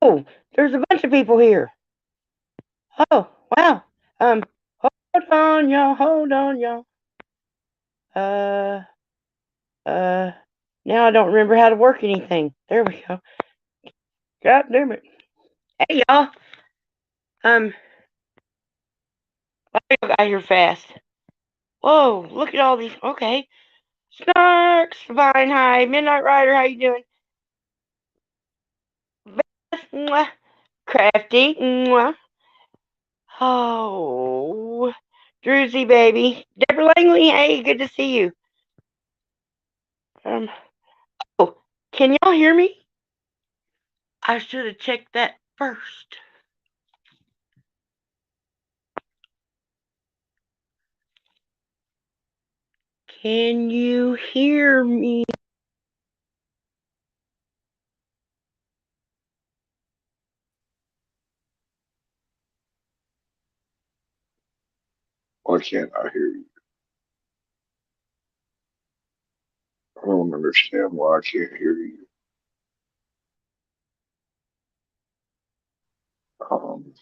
Oh, there's a bunch of people here. Oh, wow. Um, hold on, y'all. Hold on, y'all. Uh, uh. Now I don't remember how to work anything. There we go. God damn it. Hey, y'all. Um, I got here fast. Whoa, look at all these. Okay. Snarks, Divine High, Midnight Rider, how you doing? Beth, mwah. Crafty, mwah. Oh, Druzy, baby. Deborah Langley, hey, good to see you. Um, oh, can y'all hear me? I should have checked that first. Can you hear me? Why can't I hear you? I don't understand why I can't hear you. Um,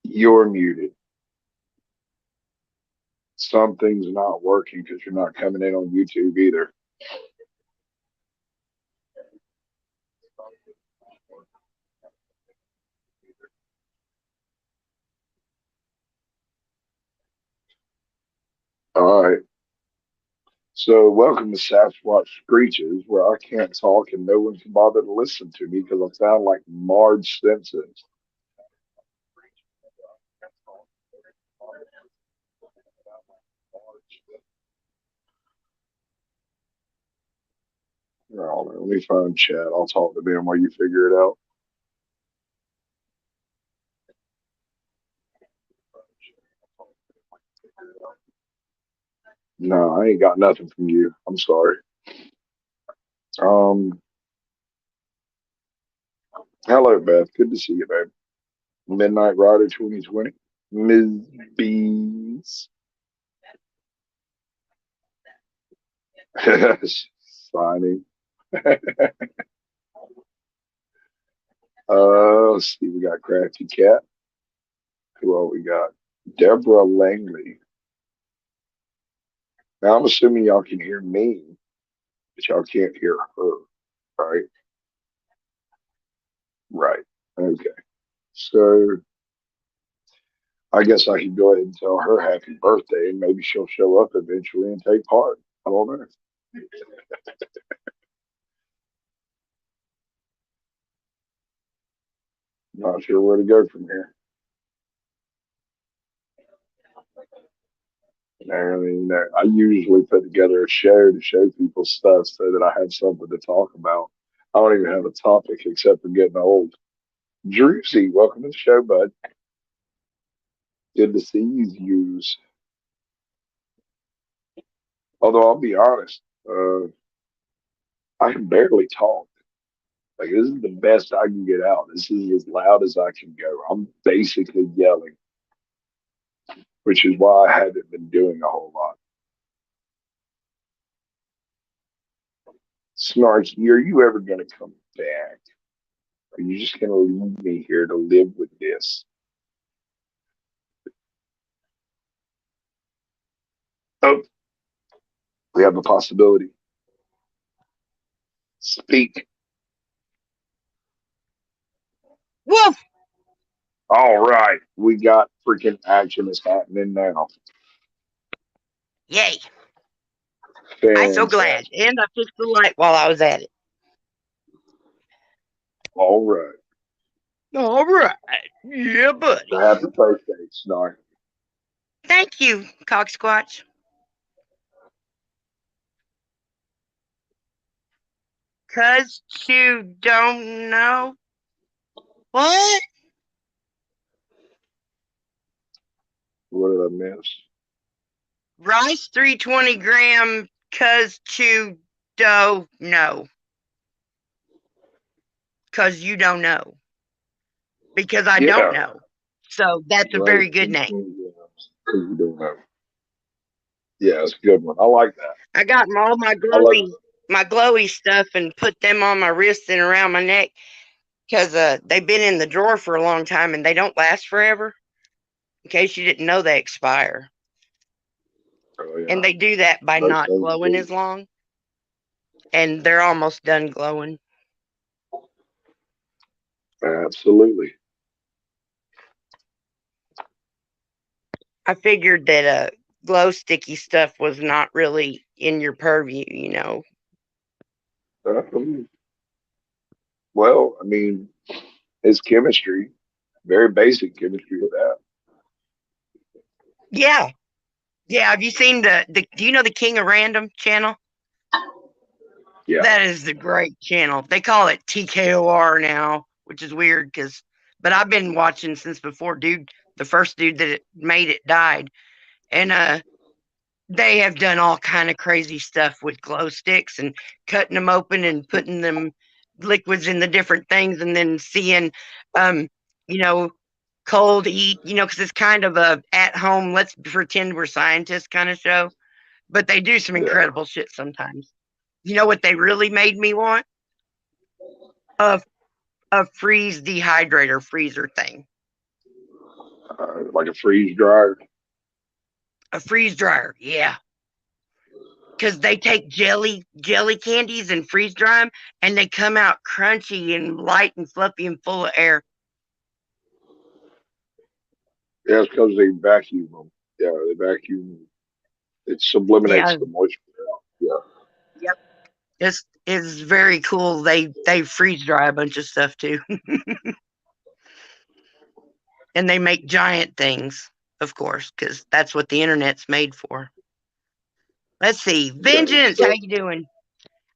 you're muted. Something's not working because you're not coming in on YouTube either. All right. So, welcome to Sasquatch Screeches, where I can't talk and no one can bother to listen to me because I sound like Marge Simpson. No, let me find chat. I'll talk to them while you figure it out. No, I ain't got nothing from you. I'm sorry. Um, Hello, Beth. Good to see you, babe. Midnight Rider 2020. Ms. Bees. Signing. Let's see. We got Crafty Cat. Who all we got? Deborah Langley. Now, I'm assuming y'all can hear me, but y'all can't hear her, right? Right. Okay. So I guess I can go ahead and tell her happy birthday, and maybe she'll show up eventually and take part. I don't know. Not sure where to go from here. I mean, I usually put together a show to show people stuff so that I have something to talk about. I don't even have a topic except for getting old. Druzy, welcome to the show, bud. Good to see you. Although I'll be honest, I can barely talk. Like this is the best I can get out. This is as loud as I can go. I'm basically yelling, which is why I haven't been doing a whole lot. Snarky, are you ever going to come back? Are you just going to leave me here to live with this? Oh, we have a possibility. Speak. Woof! All right, we got freaking action is happening now. Yay! I'm so glad. Fantastic. And I fixed the light while I was at it. All right. All right. Yeah, So buddy. happy birthday, Snark. Thank you, Cocksquatch. 'Cause you don't know what? What did I miss? Rice 320 gram, 'cause you don't know. 'Cause you don't know. Because I don't Yeah. know. So that's a Right. very good name. Because you don't know. Yeah, it's a good one. I like that. I got all I like. my glowy stuff and put them on my wrists and around my neck because they've been in the drawer for a long time and they don't last forever. In case you didn't know, they expire. Oh And yeah. they do that by Those not things glowing do. as long. And they're almost done glowing. Absolutely. I figured that glow sticky stuff was not really in your purview, you know. Um, well, I mean, it's chemistry. Very basic chemistry of that. Yeah. Yeah. Have you seen do you know the King of Random channel? Yeah. That is the great channel. They call it TKOR now, which is weird but I've been watching since before the first dude that made it died. And they have done all kind of crazy stuff with glow sticks and cutting them open and putting them liquids in the different things and then seeing um you know cold eat, because it's kind of a at home, let's pretend we're scientists kind of show, but they do some Yeah. incredible shit sometimes. You know what they really made me want? A a freeze dehydrator freezer thing. Like a freeze dryer. A freeze dryer, yeah. Because they take jelly candies and freeze dry them, and they come out crunchy and light and fluffy and full of air. Yeah, it's because they vacuum them. Yeah, they vacuum. It Yeah, sublimates the moisture out. Yeah. yep. It's very cool. They freeze dry a bunch of stuff too, and they make giant things, of course, because that's what the internet's made for. Let's see, Yeah. Vengeance, how So, you doing?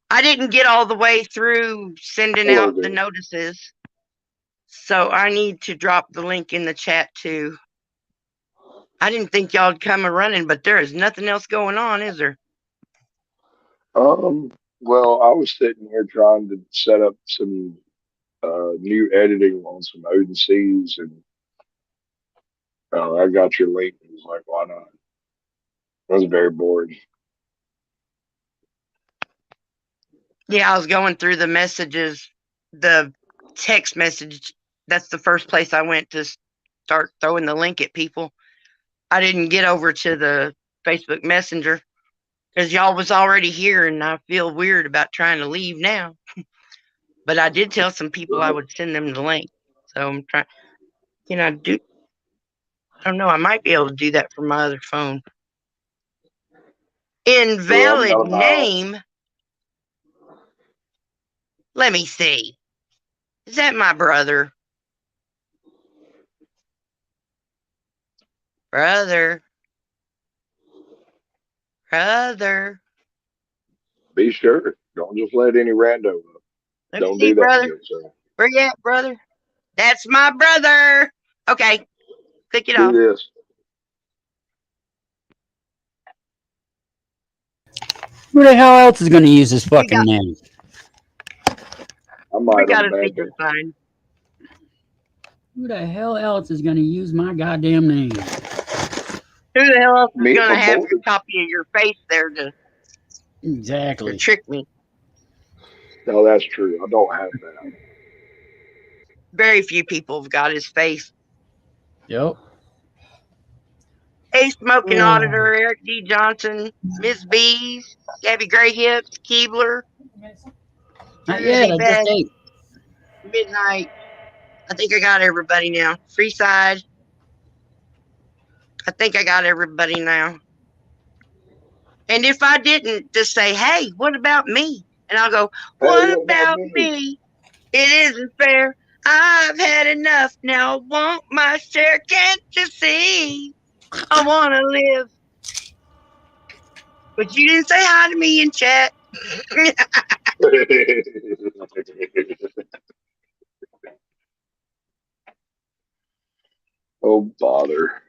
I didn't get all the way through sending hello out the there. notices, so I need to drop the link in the chat too. I didn't think y'all'd come a running, but there is nothing else going on, is there? Well, I was sitting here trying to set up some new editing on some ODCs, and I got your link. And was like, why not? I was very bored. Yeah, I was going through the messages, the text message. That's the first place I went to start throwing the link at people. I didn't get over to the Facebook Messenger because y'all was already here, and I feel weird about trying to leave now. But I did tell some people I would send them the link. So I'm trying. Can I do? I don't know. I might be able to do that from my other phone. Well, I'm Invalid gonna buy. name. Let me see. Is that my brother? Brother. Brother. Be sure. Don't just let any rando up. Let me Don't see, do that, brother. good sir. Where you at, brother? That's my brother. Okay. Click it Do off. this. Who the hell else is going to use this We fucking got name? I we might on a got a bad day. secret sign. Who the hell else is going to use my goddamn name? Who the hell else is Me and my gonna have your boys. copy of your face there to Exactly. trick me? No, that's true. I don't have that. Very few people have got his face. Yep. A Smoking Oh. Auditor, Eric D. Johnson, Miss Bees, Gabby Gray Hips, Keebler, Not yet. Druzy, I just Beth, ate. Midnight. I think I got everybody now. Freeside. I think I got everybody now. And if I didn't, just say, hey, what about me? And I'll go, Hey, what what about about me? me? It isn't fair. I've had enough. Now I want my share. Can't you see? I want to live. But you didn't say hi to me in chat. Oh, bother.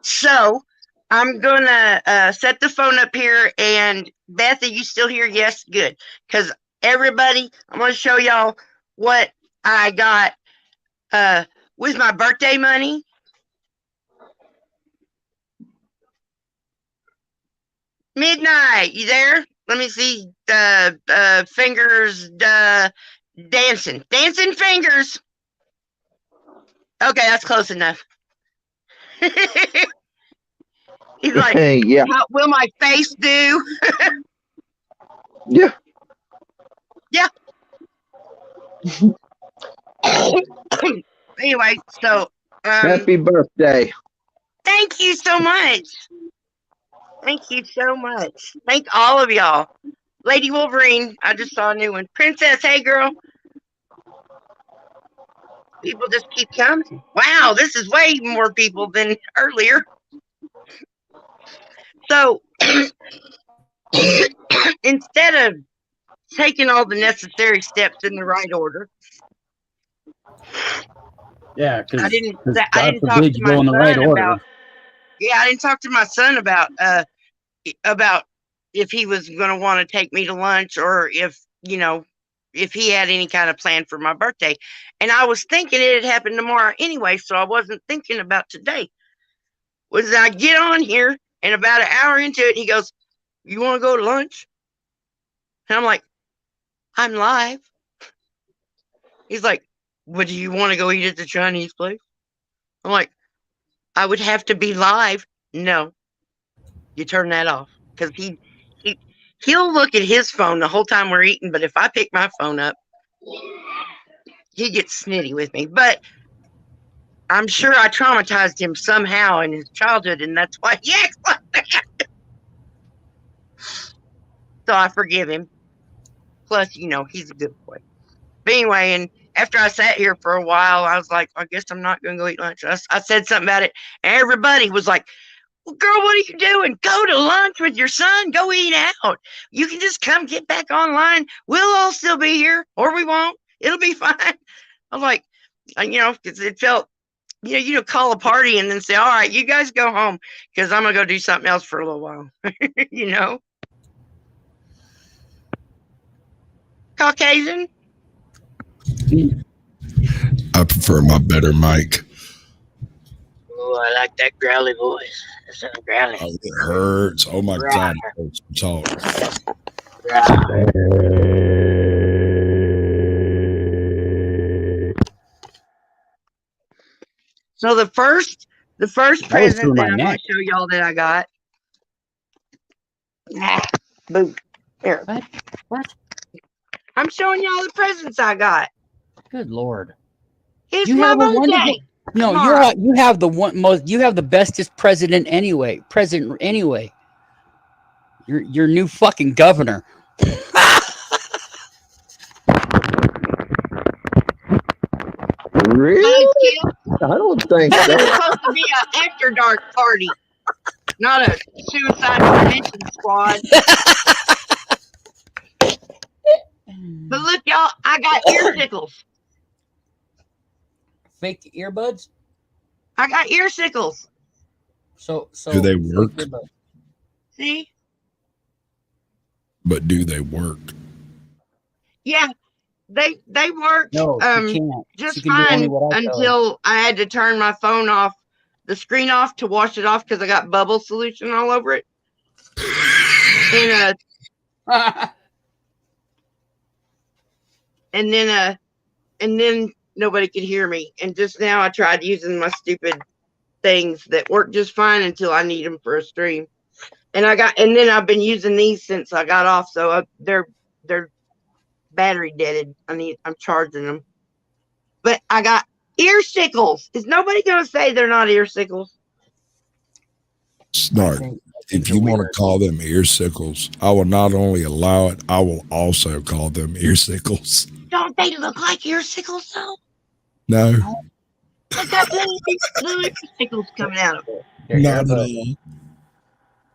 So I'm going to set the phone up here. And Beth, are you still here? Yes, good. Because everybody, I'm going to show y'all what I got with my birthday money. Midnight, you there? Let me see. Fingers, dancing fingers. Okay, that's close enough. He's like, Yeah. how will my face do? Yeah. Yeah. Anyway, so Happy birthday. thank you so much. Thank you so much. Thank all of y'all. Lady Wolverine, I just saw a new one. Princess, hey girl. People just keep coming. Wow, this is way more people than earlier. So instead of taking all the necessary steps in the right order, Yeah, I because didn't I God didn't talk forbid to you my go in the right son about order. I didn't talk to my son about if he was going to want to take me to lunch or if he had any kind of plan for my birthday. And I was thinking it had happened tomorrow anyway, so I wasn't thinking about today. Was I get on here and about an hour into it, he goes, "You want to go to lunch?" And I'm like, "I'm live." He's like, "Would you want to go eat at the Chinese place?" I'm like, "I would have to be live." No, you turn that off because he he'll look at his phone the whole time we're eating. But if I pick my phone up, he gets snitty with me. But I'm sure I traumatized him somehow in his childhood, and that's why he acts like that. So I forgive him. Plus, he's a good boy. But anyway, and after I sat here for a while, I was like, I guess I'm not going to go eat lunch. I said something about it, and everybody was like, well, girl, what are you doing? Go to lunch with your son. Go eat out. You can just come get back online. We'll all still be here, or we won't. It'll be fine. I was like, because it felt, call a party and then say, all right, you guys go home because I'm going to go do something else for a little while. Caucasian? I prefer my better mic. Oh, I like that growly voice. That sounds growly. Oh, it hurts. Oh my God, it hurts to talk. So the first That was through present that my I'm going neck. to show y'all that I got. Boo. Here. What? I'm showing y'all the presents I got. Good Lord. It's You my have a birthday. wonderful. No, Tomorrow. you have the one most. You have the bestest president anyway. President anyway. Your new fucking governor. Really? I don't think This is so. supposed to be an after dark party, not a suicide prevention squad. But look, y'all, I got ear tickles. Fake earbuds. I got ear tickles. So Do they fake work? earbuds. See? But do they work? Yeah, they work No, she can't. She just can do only fine what I tell until I had to turn my phone off, the screen off to wash it off because I got bubble solution all over it. And her. and then nobody could hear me. And just now I tried using my stupid things that work just fine until I need them for a stream. And then I've been using these since I got off, so they're battery deaded. I'm charging them. But I got earsicles. Is nobody gonna say they're not earsicles? Snark. think If they're you want to weird. call them earsicles, I will not only allow it, I will also call them earsicles. Don't they look like earsicles though? No, They got little earsicles coming out of them. They're not at earbuds. all.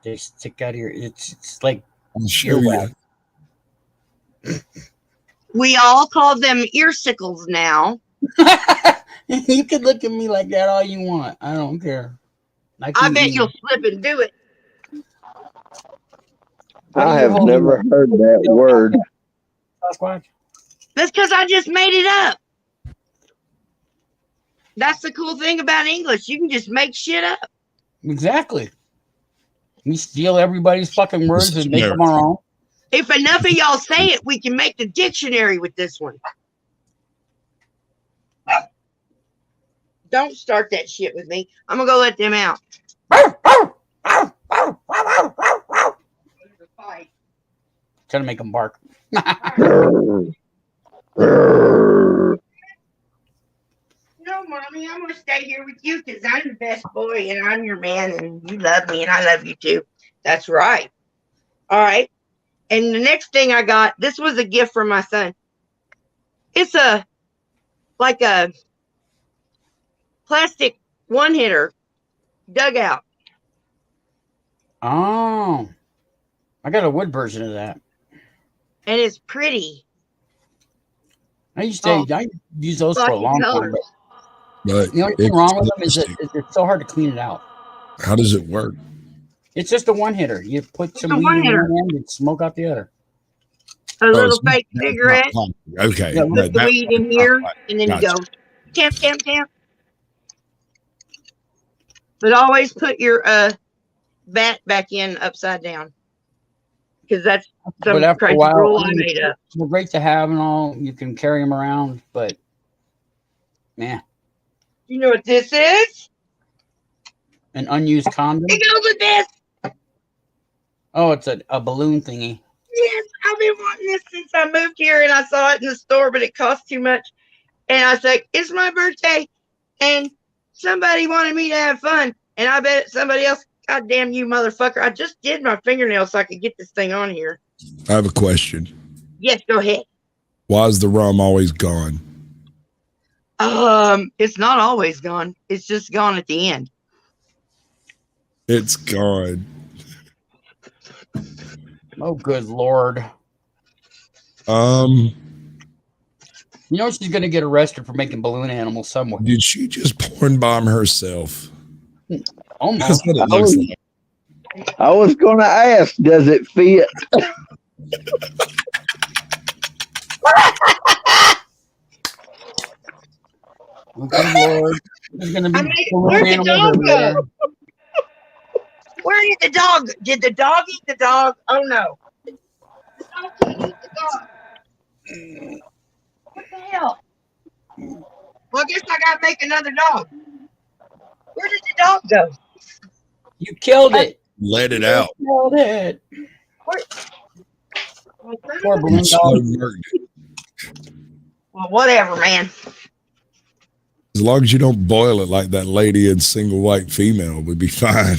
They stick out here. It's like I'll show you. earwax. We all call them earsicles now. You can look at me like that all you want. I don't care. I bet you'll slip and do it. I have never heard that word. Sasquatch? That's because I just made it up. That's the cool thing about English. You can just make shit up. Exactly. We steal everybody's fucking words and make them our own. If enough of y'all say it, we can make the dictionary with this one. Don't start that shit with me. I'm going to go let them out. Trying to make them bark. No, Mommy, I'm going to stay here with you because I'm the best boy and I'm your man and you love me and I love you too. That's right. All right. And the next thing I got, this was a gift from my son. It's like a plastic one-hitter dugout. Oh. I got a wood version of that. And it's pretty. I use those for a long time. But But the only thing wrong with them is that it's so hard to clean it out. how does it work? It's just a one hitter. You put some a weed in one-hitter. one end and smoke out the other. A little it's fake not cigarette. plastic. Okay. Yeah, no, Put the that- weed in here and then you Gotcha. go tamp, tamp, tamp. But always put your bat back in upside down. Because that's some But after a crazy while, rule I I mean, made up. they're great to have and all. You can carry them around, but man, You know what this is? an unused condom. It goes with this. Oh, it's a balloon thingy. Yes, I've been wanting this since I moved here and I saw it in the store, but it cost too much. And I said, it's my birthday and somebody wanted me to have fun. And I bet somebody else, God damn you motherfucker. I just did my fingernails so I could get this thing on here. I have a question. Yes, go ahead. Why is the rum always gone? It's not always gone. It's just gone at the end. It's gone. Oh, good Lord. Um, You know she's going to get arrested for making balloon animals somewhere. did she just porn bomb herself? Almost. That's what it looks like. I was going to ask, does it fit? Oh, good Lord. There's going to be where'd balloon the animals dog everywhere. go? Where did the dog? Did the dog eat the dog? Oh no. The dog didn't eat the dog. What the hell? Well, I guess I gotta make another dog. Where did the dog go? You killed it. Let it out. You killed it. Poor balloon You slow dog. murdered it. Well, whatever, man. As long as you don't boil it like that lady in Single White Female, we'd be fine.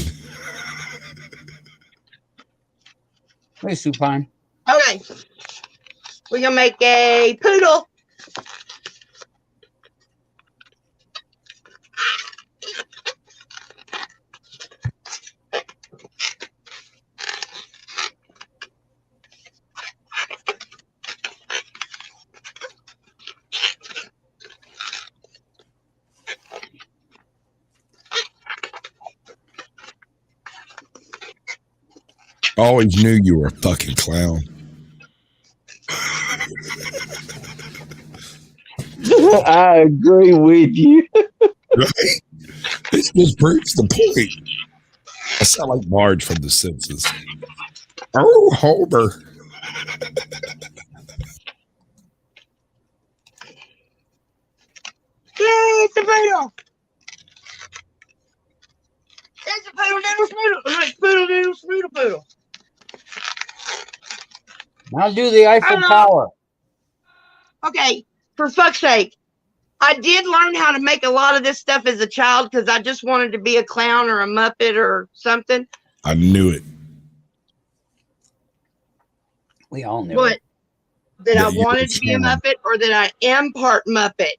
Hey, supine. Okay. We're gonna make a poodle. I always knew you were a fucking clown. I agree with you. Right? This just proves the point. I sound like Marge from The Simpsons. Oh, Homer. Yay, it's a poodle. It's a poodle doodle snoodle. Poodle doodle snoodle poodle. Now do the Eiffel Hello. Tower. Okay, for fuck's sake. I did learn how to make a lot of this stuff as a child because I just wanted to be a clown or a Muppet or something. I knew it. We all knew What? it. That I That you were wanted to be a clown. Muppet or that I am part Muppet?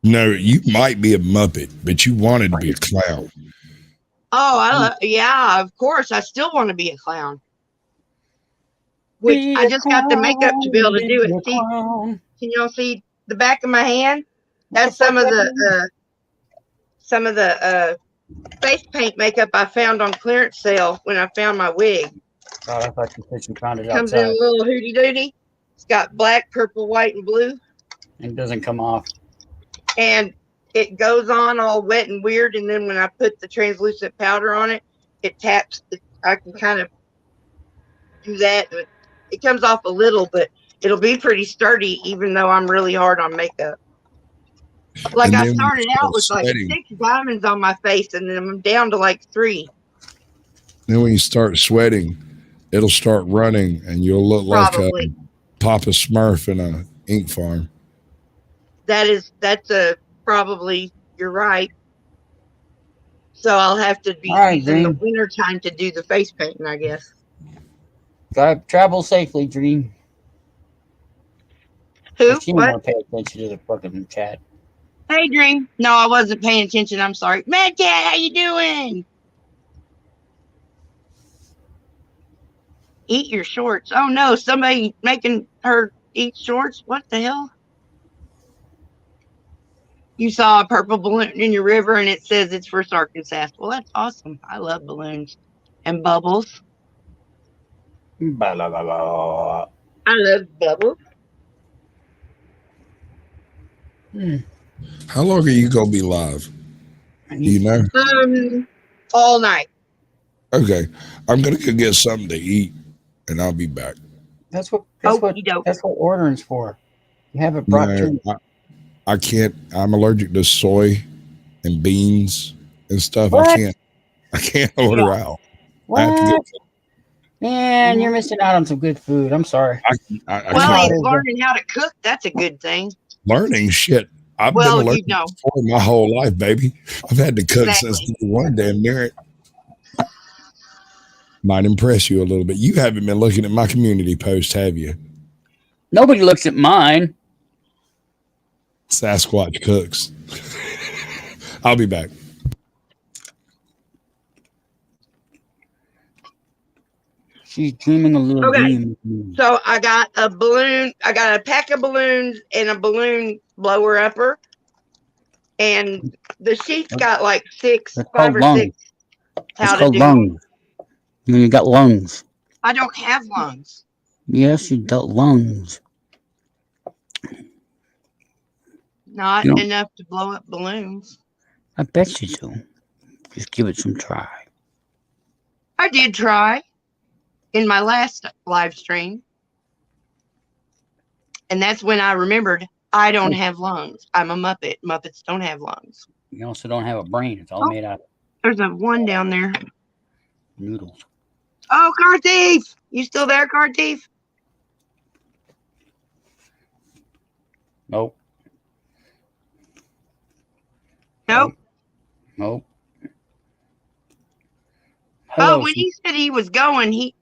No, you might be a Muppet, but you wanted to be a clown. Oh, yeah, of course. I still want to be a clown. Which Be I a just got the makeup to be able to clown, do it. be a See, clown. can y'all see the back of my hand? What That's the some fuck of happened? the face paint makeup I found on clearance sale when I found my wig. God, I thought you said you found it Comes in a outside. little hootie dootie. It's got black, purple, white, and blue. It doesn't come off. And it goes on all wet and weird. And then when I put the translucent powder on it, it taps. I can kind of do that. It comes off a little, but it'll be pretty sturdy, even though I'm really hard on makeup. Like And I then when you started out start with like sweating, 6 diamonds on my face, and then I'm down to like 3. then when you start sweating, it'll start running, and you'll look like Probably. Papa Smurf in a ink farm. That's a probably, you're right. So I'll have to be All right, using the Dream. winter time to do the face painting, I guess. Travel safely, Dream. Who? She didn't What? want to pay attention to the fucking chat. Hey, Dream. No, I wasn't paying attention. I'm sorry. Mad Cat, how you doing? Eat your shorts. Oh no, somebody making her eat shorts? What the hell? You saw a purple balloon in your river and it says it's for Snarknsass. Well, that's awesome. I love balloons and bubbles. Blah, blah, blah, blah. I love bubbles. How long are you gonna be live? Do you know? All night. Okay, I'm gonna go get something to eat, and I'll be back. That's what Okey-doke. that's what ordering's for. You have it brought to No, you. I can't. I'm allergic to soy and beans and stuff. What? I can't order out. I have to What? get. Man, you're missing out on some good food. I'm sorry. I Well, can't. he's learning how to cook. That's a good thing. Learning shit. I've Well, been learning for my whole life, baby. I've had to cook since day one, damn near it. Might impress you a little bit. You haven't been looking at my community post, have you? Nobody looks at mine. Sasquatch cooks. I'll be back. She's dreaming a little dream. So I got a balloon. I got a pack of balloons and a balloon blower upper. And the sheet's got like 5 or 6. It's called lungs. You got lungs. I don't have lungs. Yes, you got lungs. Not enough to blow up balloons. I bet you do. Just give it some try. I did try in my last live stream. And that's when I remembered I don't have lungs. I'm a Muppet. Muppets don't have lungs. You also don't have a brain. It's all made out of There's a one down there. noodles. Oh, Car Thief! You still there, Car Thief? Nope. Nope. Nope. Hello, when he said he was going,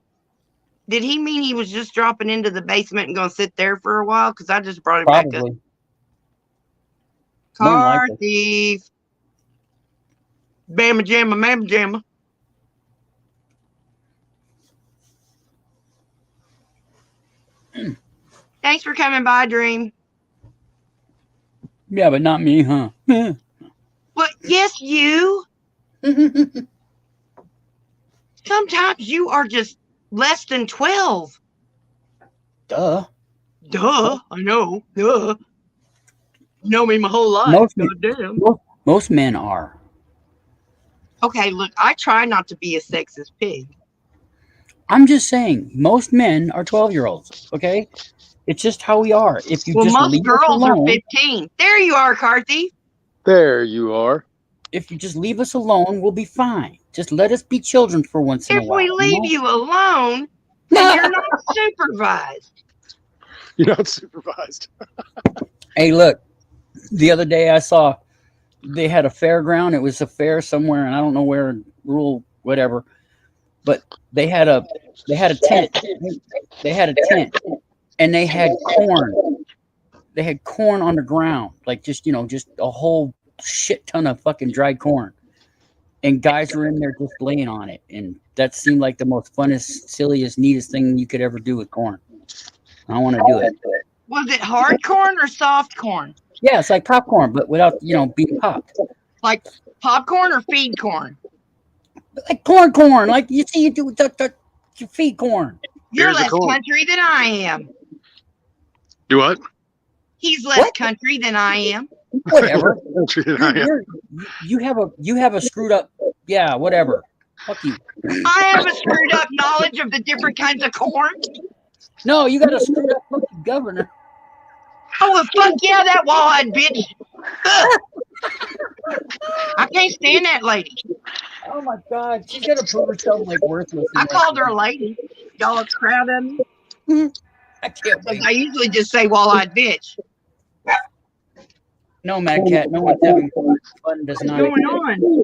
did he mean he was just dropping into the basement and going to sit there for a while? Because I just brought him back up. Car Thief. Bama jamma, mamma jamma. Thanks for coming by, Dream. Yeah, but not me, huh? Well, yes, you. Sometimes you are just less than 12. Duh. Duh. I know. Duh. You know me my whole life. Most men are. Okay, look, I try not to be a sexist pig. I'm just saying, most men are 12-year-olds, okay? It's just how we are. If you just most leave girls us alone, are 15. There you are, Carthy. There you are. If you just leave us alone, we'll be fine. Just let us be children for once in a while. If we leave you alone, then you're not supervised. You're not supervised. Hey, look. The other day I saw they had a fairground. It was a fair somewhere, and I don't know where, rural whatever. But they had a tent. They had a tent, and they had corn. They had corn on the ground, like just just a whole shit ton of fucking dried corn. And guys were in there just laying on it, and that seemed like the most funnest, silliest, neatest thing you could ever do with corn. I want to do it. Was it hard corn or soft corn? Yeah, it's like popcorn, but without being popped. Like popcorn or feed corn? Like corn. Like you see, you do you feed corn. You're Here's the less corn. country than I am. Do what? He's less country than I am. Whatever. Yeah. You have a screwed up. Yeah, whatever. Fuck you. I have a screwed up knowledge of the different kinds of corn. No, you got a screwed up fucking governor. Oh, well, fuck yeah, that wall-eyed bitch. I can't stand that lady. Oh my God, she's gonna prove herself like worthless. I called her a lady. Y'all are proud of me. I can't wait. I usually just say wall-eyed bitch. No, Mad Cat. No one's having fun. Does What's not. going on?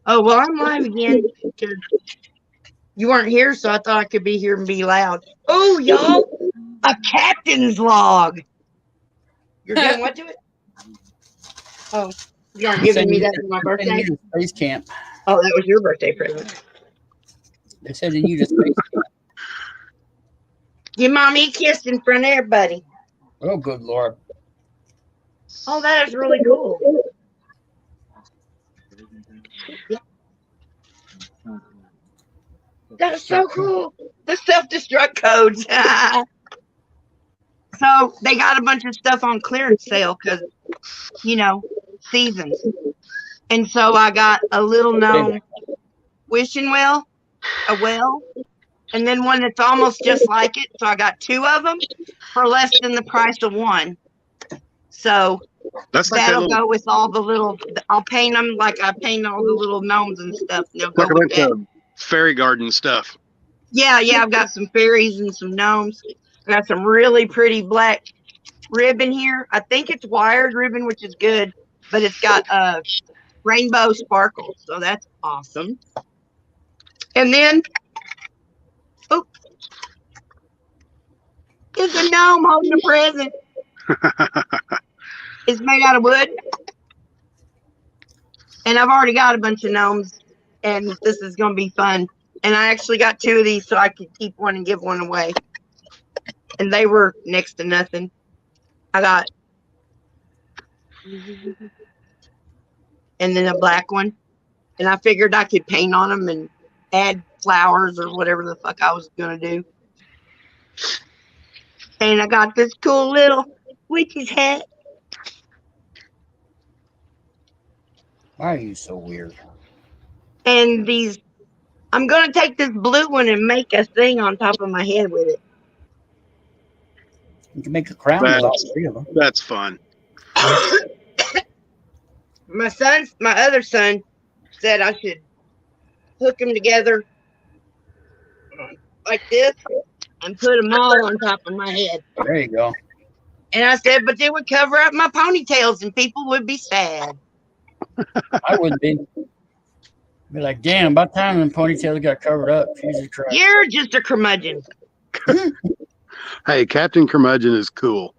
Oh, well, I'm live again because you weren't here, so I thought I could be here and be loud. Oh, y'all, a captain's log. You're doing what to it? Oh, you aren't giving me that for my birthday? Space camp. Oh, that was your birthday present. They said that you just space camp. Give mommy a kiss in front of everybody. Oh, good Lord. Oh, that is really cool. That is so cool. The self-destruct codes. So they got a bunch of stuff on clearance sale because, seasons. And so I got a little gnome wishing well, a well, and then one that's almost just like it. So I got two of them for less than the price of one. So That's like that'll that little, go with all the little, I'll paint them like I paint all the little gnomes and stuff. They'll go like a with bunch that. of fairy garden stuff. Yeah, I've got some fairies and some gnomes. I got some really pretty black ribbon here. I think it's wired ribbon, which is good, but it's got rainbow sparkles, so that's awesome. And then, it's a gnome holding a present. It's made out of wood. And I've already got a bunch of gnomes, and this is going to be fun. And I actually got two of these so I could keep one and give one away. And they were next to nothing. I got, and then a black one. And I figured I could paint on them and add flowers or whatever the fuck I was going to do. And I got this cool little witch's hat. Why are you so weird? And these, I'm going to take this blue one and make a thing on top of my head with it. You can make a crown with all three of them. That's fun. My other son said I should hook them together like this and put them all on top of my head. There you go. And I said, but they would cover up my ponytails and people would be sad. I would be. Be like, damn, about time the ponytail got covered up. Jesus Christ. You're just a curmudgeon. Hey, Captain Curmudgeon is cool.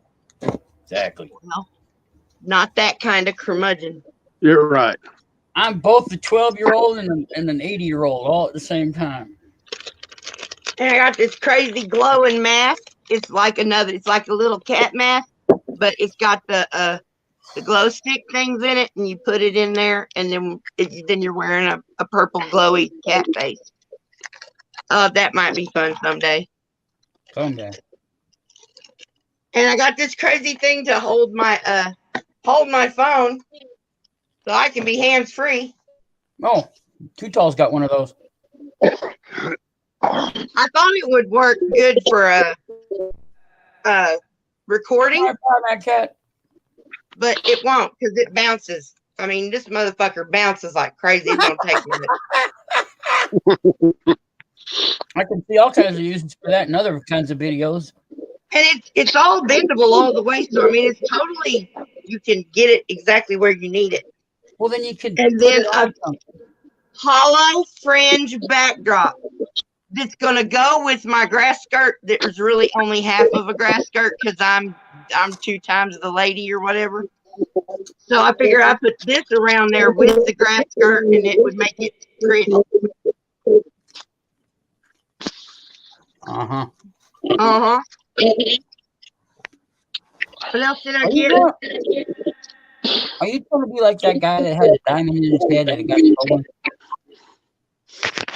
Exactly. Well, not that kind of curmudgeon. You're right. I'm both a 12-year-old and an 80-year-old all at the same time. And I got this crazy glowing mask. It's like a little cat mask, but it's got the glow stick things in it, and you put it in there, and then you're wearing a purple glowy cat face. That might be fun someday. Someday. And I got this crazy thing to hold my phone so I can be hands free. Oh, Too Tall's got one of those. I thought it would work good for a recording, That cat. but it won't because it bounces. I mean, this motherfucker bounces like crazy. It's gonna take a minute. I can see all kinds of uses for that and other kinds of videos. And it's all bendable all the way. So I mean, it's totally, you can get it exactly where you need it. Well, then you could And put then it a on something. hollow fringe backdrop that's gonna go with my grass skirt. That was really only half of a grass skirt because I'm 2 times the lady or whatever. So I figured I put this around there with the grass skirt, and it would make it pretty. Uh-huh. Uh-huh. What else did I Are you get? going, are you going to be like that guy that had a diamond in his head that got stolen?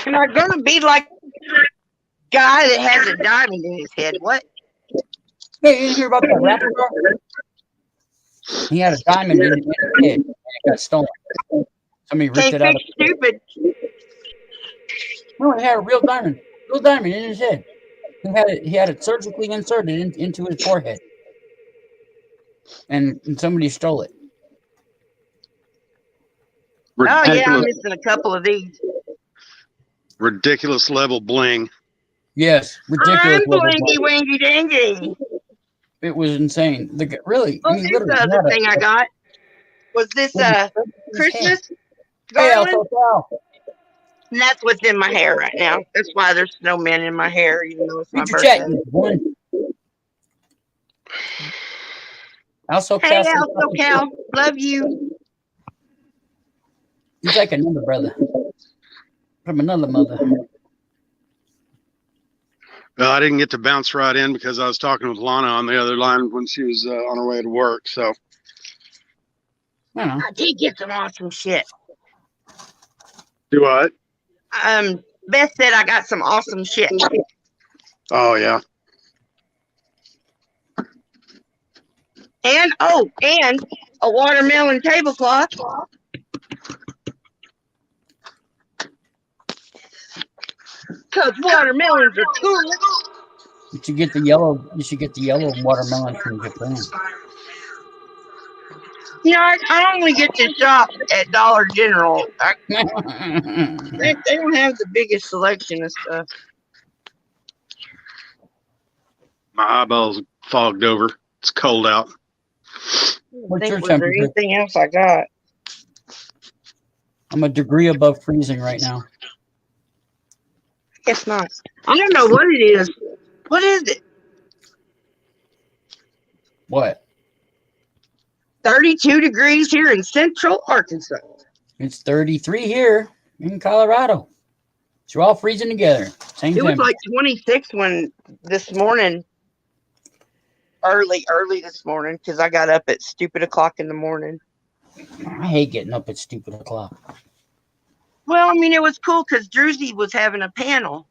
Am I gonna be like a guy that has a diamond in his head? What? Hey, you didn't hear about that rapper girl? He had a diamond in his head and it got stolen. Somebody ripped Can't it out fix of his head. stupid. No, he had a real diamond in his head. He had it surgically inserted into his forehead. And somebody stole it. Oh yeah, I'm Ridiculous, missing a couple of these. ridiculous level bling. Yes, ridiculous. I'm blingy wingy dingy. It was insane. Really, I Oh, mean, here's literally, the other thing I got. Was this Christmas Hey, garland? Alpha. And that's what's in my hair right now. That's why there's snowmen in my hair, even though it's my Read your chat, birthday. you one. Also, Hey, Also Cal, love you. He's like another brother from another mother. Well, I didn't get to bounce right in because I was talking with Lana on the other line when she was on her way to work. So I did get some awesome shit. do what? Beth said I got some awesome shit. Oh yeah. And a watermelon tablecloth. Cause watermelons are cool. You should get the yellow watermelon from Japan. You know, I only get to shop at Dollar General. They don't have the biggest selection of stuff. My eyeballs fogged over. It's cold out. What's your Was there temperature? anything else I got? I'm a degree above freezing right now. Guess not. I don't know what it is. What is it? What? 32 degrees here in central Arkansas. It's 33 here in Colorado. So we're all freezing together. Same It was temperature. like 26 when this morning, early this morning, because I got up at stupid o'clock in the morning. I hate getting up at stupid o'clock. Well, I mean, it was cool because Druzy was having a panel.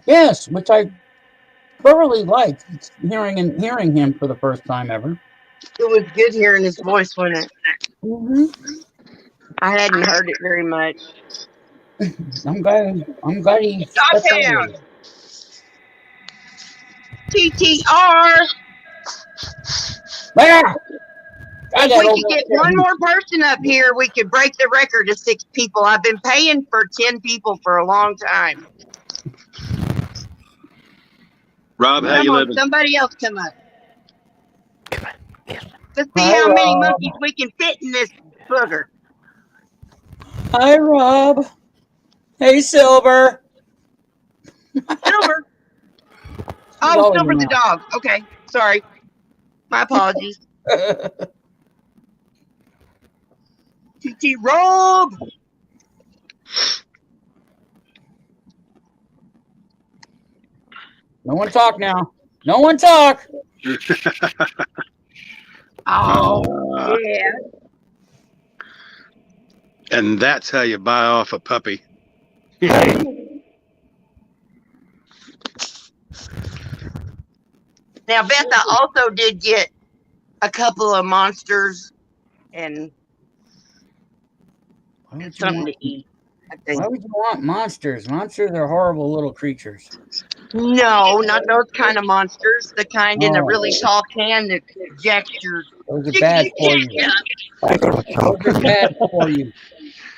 Yes, which I thoroughly liked hearing him for the first time ever. It was good hearing his voice, wasn't it? Mm-hmm. I hadn't heard it very much. I'm glad he Stop stepped down. out. TTR. Ah! If we could get one more person up here, we could break the record of 6 people. I've been paying for 10 people for a long time. Rob, how you living? Somebody else come up. Come on. Yes. Let's see how many monkeys we can fit in this booger. Hi, Rob. Hey, Silver. Silver. Oh, Silver the dog. Okay, sorry. My apologies. TT Rob. No one talk now. No one talk. Oh, yeah. And that's how you buy off a puppy. Now, Beth, I also did get a couple of monsters and something to eat. Why would you want monsters? Monsters are horrible little creatures. No, not those kind of monsters. The kind in a really tall can that gestures. Those are bad for you. I gotta talk. Those are bad for you.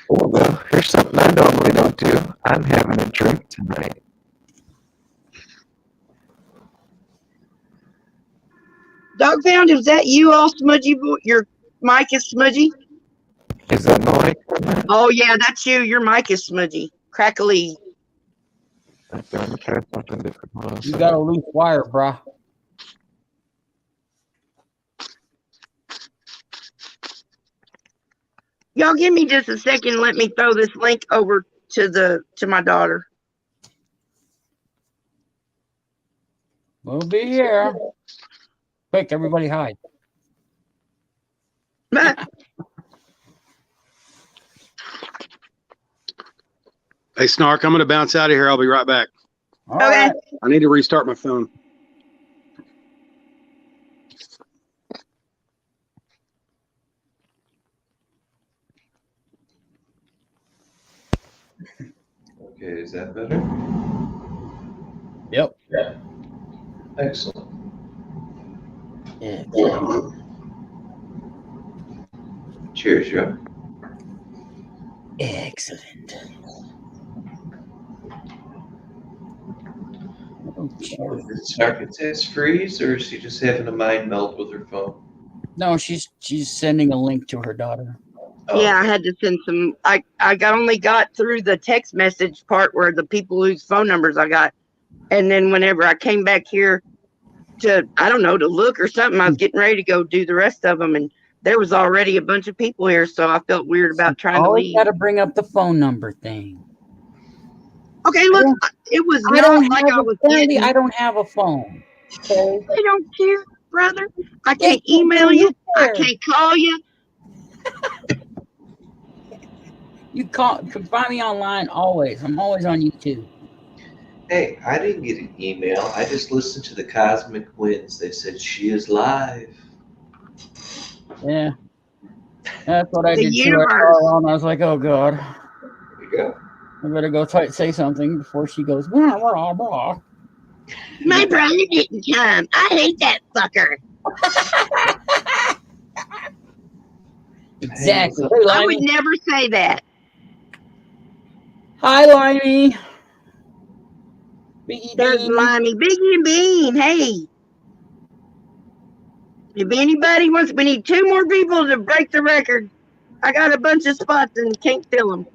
Oh, well, here's something I normally don't do. I'm having a drink tonight. Dog Pound, is that you all smudgy? Your mic is smudgy? Is that my mic? Oh, yeah, that's you. Your mic is smudgy. Crackly. I'm going to try something different. Hold on a You second. got a loose wire, brah. Y'all give me just a second. Let me throw this link over to my daughter. We'll be here. Quick, everybody hide. Hey, Snark, I'm going to bounce out of here. I'll be right back. All Okay. right. I need to restart my phone. Okay, is that better? Yep. Excellent. Excellent. Cheers, Joe. Excellent. Oh, cheers. Did Snarknsass freeze, or is she just having a mind melt with her phone? No, she's sending a link to her daughter. Oh, Yeah, I had to send some. I only got through the text message part where the people whose phone numbers I got, and then whenever I came back here to, I don't know, to look or something, I was getting ready to go do the rest of them, and there was already a bunch of people here, so I felt weird about trying to Always leave. got to bring up the phone number thing. Okay, look, it was I not don't like have I was apparently getting. I don't have a phone. Okay. They don't care, brother. I Yes, can't you do. email you. Who I cares? can't call you. You can find me online always. I'm always on YouTube. hey, I didn't get an email. I just listened to the Cosmic Winds. They said she is live. Yeah. That's what I The did too. I saw universe. her on. I was like, oh god, There you go. I better go say something before she goes. Blah, blah, blah. My brother didn't come. I hate that fucker. Exactly. Hey, Hey, I would Limey. never say that. Hi, Limey. Biggie There's Bean. Limey, Biggie and Bean. Hey, if anybody wants, we need 2 more people to break the record. I got a bunch of spots and can't fill them.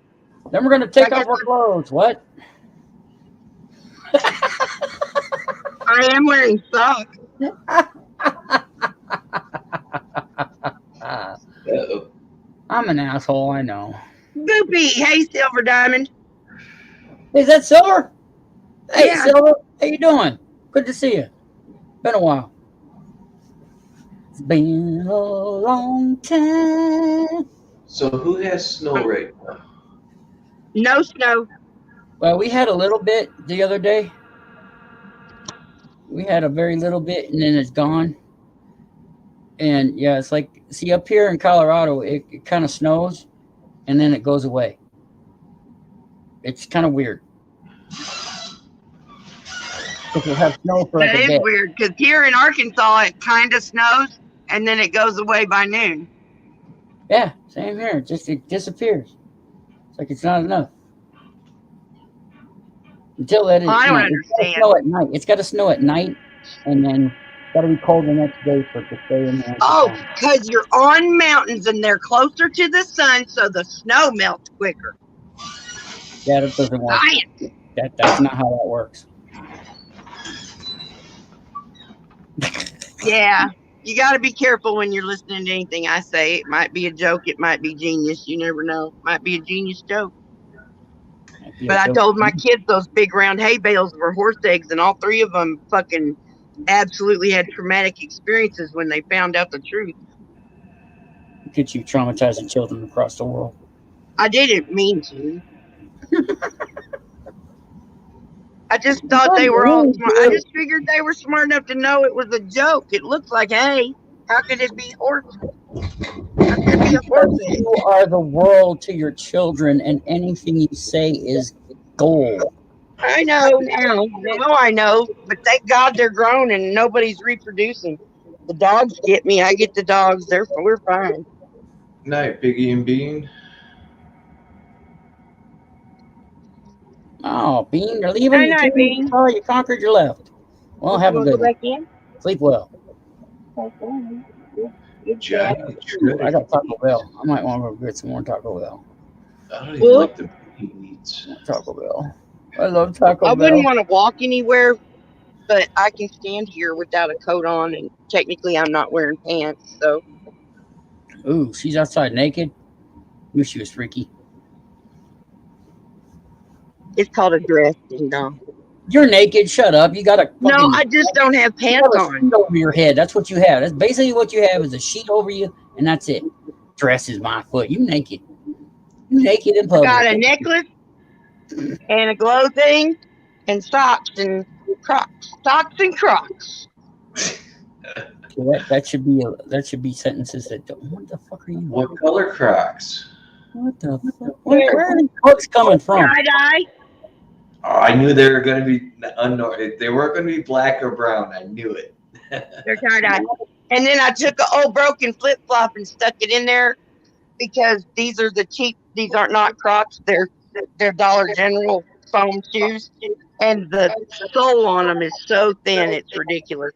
Then we're gonna take I off our clothes. What? I am wearing socks. Uh-oh. I'm an asshole. I know. Boopy. Hey, Silver Diamond. Hey, is that Silver? Hey, Yeah. Silver. How you doing? Good to see you. Been a while. It's been a long time. So who has snow right now? No snow. Well, we had a little bit the other day. We had a very little bit, and then it's gone. And yeah, it's like, see, up here in Colorado, it kind of snows, and then it goes away. It's kind of weird. Because we'll have snow for like That a is day. weird because here in Arkansas it kind of snows and then it goes away by noon. Yeah, same here. It disappears. It's like it's not enough. Until that is, I you don't know, it's got to understand. snow at night. It's got to snow at night, and then got to be cold the next day for it to stay in there. Oh, because you're on mountains and they're closer to the sun, so the snow melts quicker. Yeah, that doesn't work. Science. That's not how that works. Yeah, you got to be careful when you're listening to anything I say. It might be a joke. It might be genius. You never know. Might be a genius joke. But I told my kids those big round hay bales were horse eggs, and all 3 of them fucking absolutely had traumatic experiences when they found out the truth. Get you traumatizing children across the world. I didn't mean to. I just thought they were all smart. I just figured they were smart enough to know it was a joke. It looks like hay. How could it be horse? How could it be a horse egg? You are the world to your children, and anything you say is gold. I know now. Now I know. But thank God they're grown and nobody's reproducing. The dogs get me. I get the dogs. We're fine. Night, Biggie and Bean. Oh, Bean, you're leaving. Night, Bean. Oh, you conquered your left. Well, have a You want to good go one. back in? Sleep well. Johnny Ooh, I Shredder. got Taco Bell. I might want to go get some more Taco Bell. I don't even like the meat he eats. Taco Bell. I love Taco I Bell. wouldn't want to walk anywhere, but I can stand here without a coat on, and technically I'm not wearing pants, so Ooh, she's outside naked. Wish she was freaky. it's called a dress, ding dong. You're naked. Shut up. You got a No, fucking. I just don't have You pants have a on. sheet over your head. That's what you have. That's basically what you have is a sheet over you, and that's it. Dress is my foot. You naked. You naked in I got public. a necklace and a glow thing and socks and Crocs. Socks and Crocs. That should be sentences that don't. What the fuck are you? What color Crocs? What the fuck? Where are these books coming from? Tie-dye. Oh, I knew they were going to be they weren't going to be black or brown. I knew it. They're tie-dye. And then I took an old broken flip-flop and stuck it in there because these are the cheap. These aren't not Crocs. They're Dollar General foam shoes, and the sole on them is so thin it's ridiculous.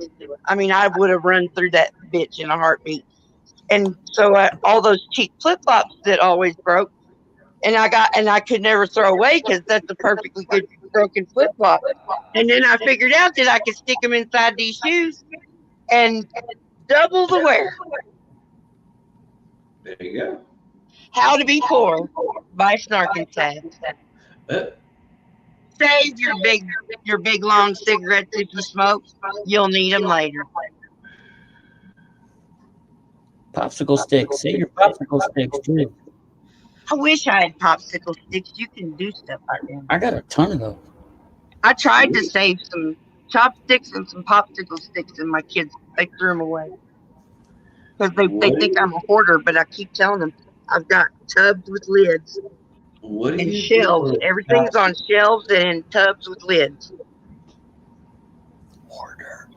I mean, I would have run through that bitch in a heartbeat. And so all those cheap flip-flops that always broke, and I could never throw away because that's a perfectly good broken flip-flop. And then I figured out that I could stick them inside these shoes and double the wear. There you go. How to Be Poor by Snarknsass. Uh, Save your big long cigarettes if you smoke. You'll need them later. Popsicle sticks. Say your popsicle sticks too. I wish I had popsicle sticks. You can do stuff like that. I got a ton of those. I tried to save some chopsticks and some popsicle sticks, and my kids, they threw them away because they think I'm a hoarder. But I keep telling them I've got tubs with lids what do and you shelves. do? Everything's on shelves and in tubs with lids. Hoarder.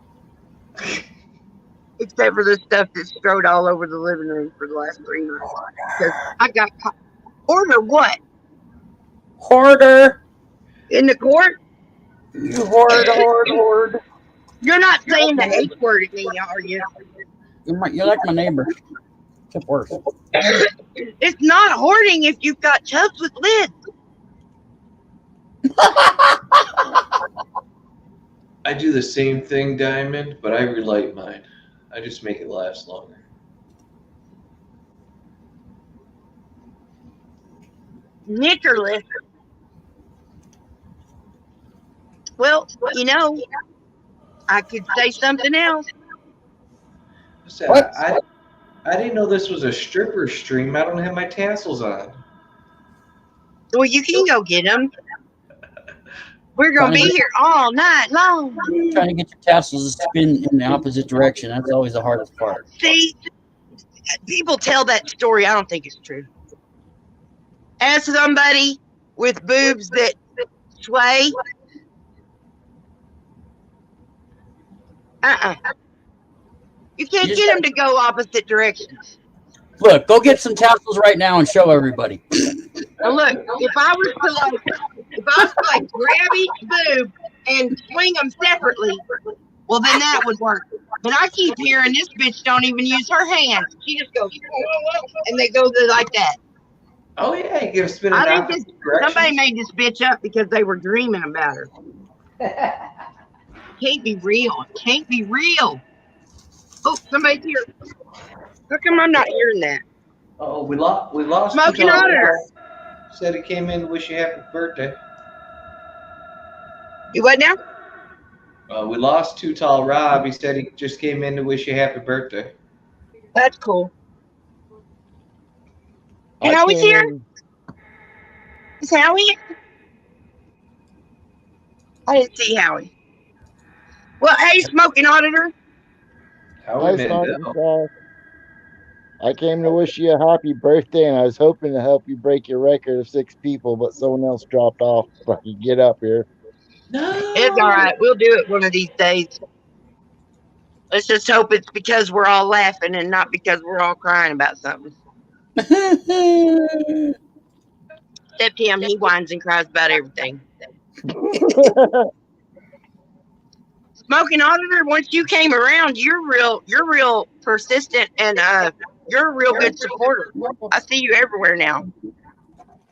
Except for the stuff that's strode all over the living room for the last 3 months. Because I got order what? Hoarder. In the court? You hoard. You're not saying the H word at me, are you? You're like my neighbor. Except worse. It's not hoarding if you've got tubs with lids. I do the same thing, Diamond, but I relight mine. I just make it last longer. Nickerless. Well, I could say something else. What? I didn't know this was a stripper stream. I don't have my tassels on. Well, you can go get them. We're going to be here all night long. Trying to get your tassels to spin in the opposite direction. That's always the hardest part. See, people tell that story. I don't think it's true. As somebody with boobs that sway, you can't get them to go opposite directions. Look, go get some tassels right now and show everybody. Now look, if I was to grab each boob and swing them separately, well then that would work. But I keep hearing this bitch don't even use her hands. She just goes and they go like that. Oh yeah, you give a spin. I think somebody made this bitch up because they were dreaming about her. Can't be real. It can't be real. Oh, somebody's here. How come I'm not hearing that? Oh, we lost. Smoking auditor. Said he came in to wish you happy birthday. You what now? We lost Too Tall Rob. He said he just came in to wish you happy birthday. That's cool. Howie's here? Is Howie here? I didn't see Howie. Well, hey, smoking auditor. Howie Hi, Snarknsass. I came to wish you a happy birthday, and I was hoping to help you break your record of 6 people, but someone else dropped off before I could get up here. No. It's all right. We'll do it one of these days. Let's just hope it's because we're all laughing and not because we're all crying about something. Except him, he whines and cries about everything. Smoking auditor, once you came around, you're real persistent, and you're a real good supporter. I see you everywhere now.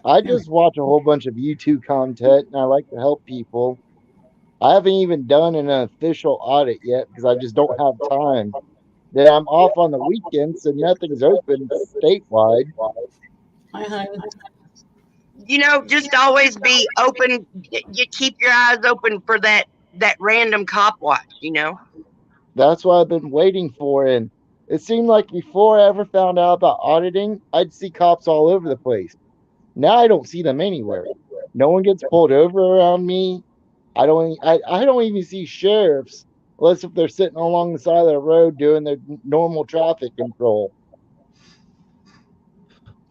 I just watch a whole bunch of YouTube content and I like to help people. I haven't even done an official audit yet because I just don't have time. Then I'm off on the weekends, so nothing's open statewide. Hi, honey. Just always be open. You keep your eyes open for that random cop watch. That's what I've been waiting for. And it seemed like before I ever found out about auditing, I'd see cops all over the place. Now I don't see them anywhere. No one gets pulled over around me. I don't even see sheriffs unless if they're sitting along the side of the road doing their normal traffic control.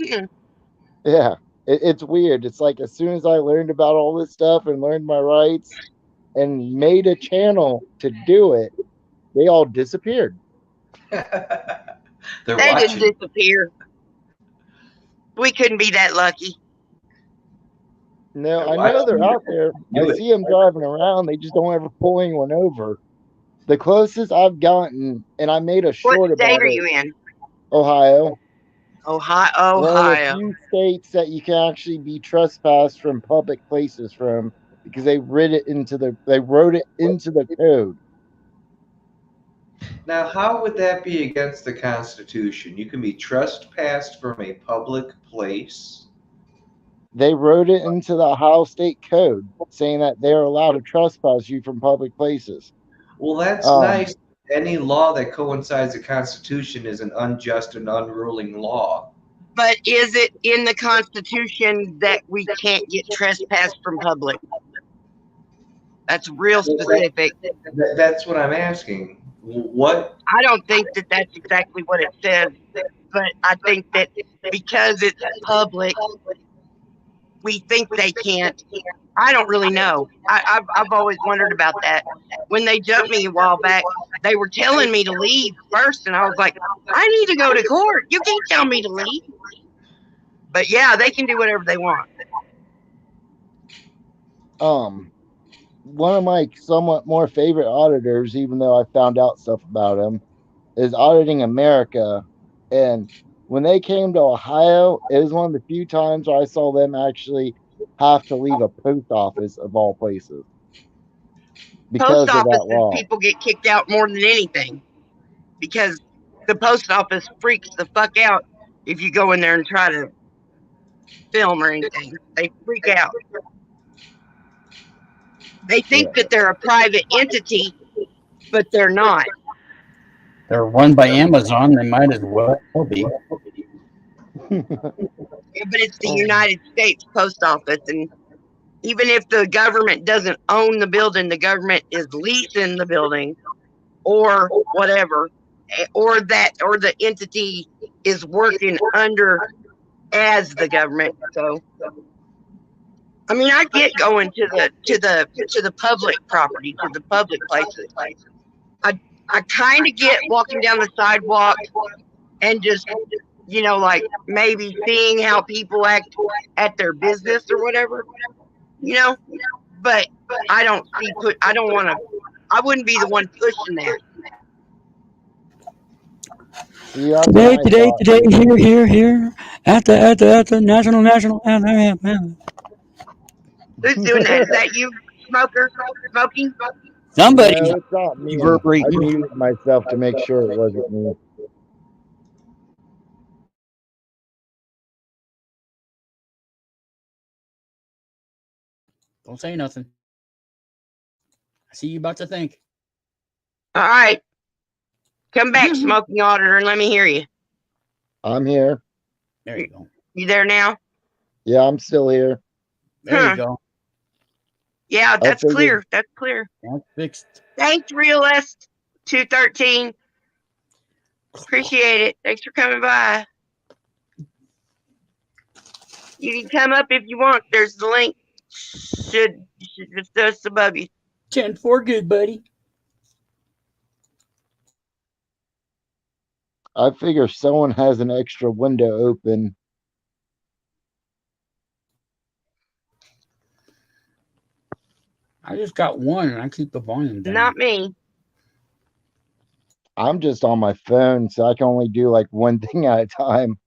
Hmm. Yeah, it's weird. It's like as soon as I learned about all this stuff and learned my rights and made a channel to do it, they all disappeared. They're They didn't watching. disappear. We couldn't be that lucky. No, They're I know they're watching. out there. I Do it. see them driving around. They just don't ever pull anyone over. The closest I've gotten, and I made a What short state about are it, you in? Ohio. One of the Ohio. few states that you can actually be trespassed from public places from because they wrote it into the code. Now, how would that be against the Constitution? You can be trespassed from a public place. They wrote it into the Ohio State Code saying that they're allowed to trespass you from public places. Well, that's Um, nice. Any law that coincides with the Constitution is an unjust and unruling law. But is it in the Constitution that we can't get trespassed from public? That's real specific. That's what I'm asking. What? I don't think that that's exactly what it says, but I think that because it's public, we think they can't. I don't really know. I've always wondered about that. When they jumped me a while back, they were telling me to leave first, and I was like, I need to go to court. You can't tell me to leave. But yeah, they can do whatever they want. One of my somewhat more favorite auditors, even though I found out stuff about him, is Auditing America. And when they came to Ohio, it was one of the few times where I saw them actually have to leave a post office of all places Post because of that offices, law. people get kicked out more than anything because the post office freaks the fuck out if you go in there and try to film or anything. They freak out. They think that they're a private entity, but they're not. They're run by Amazon. They might as well be. Yeah, but it's the United States Post Office, and even if the government doesn't own the building, the government is leasing the building or whatever, or the entity is working under as the government. So I mean, I get going to the public property, to the public places. I kind of get walking down the sidewalk and just like maybe seeing how people act at their business or whatever, you know. But I don't see put. I don't want to. I wouldn't be the one pushing that. See, that's what I thought. Here, at the national. Who's doing that? Is that you, smoker? Smoking? Somebody's No, it's not me. I reverberating. muted myself to make sure it wasn't me. Don't say nothing. I see you about to think. All right. Come back, smoking auditor, and let me hear you. I'm here. There you go. You there now? Yeah, I'm still here. There you go. Yeah, that's clear. That's clear. That's fixed. Thanks, Realist 213. Appreciate it. Thanks for coming by. You can come up if you want. There's the link. Should just above you. 10-4 good, buddy. I figure someone has an extra window open. I just got one, and I keep the volume down. Not me. I'm just on my phone, so I can only do like one thing at a time.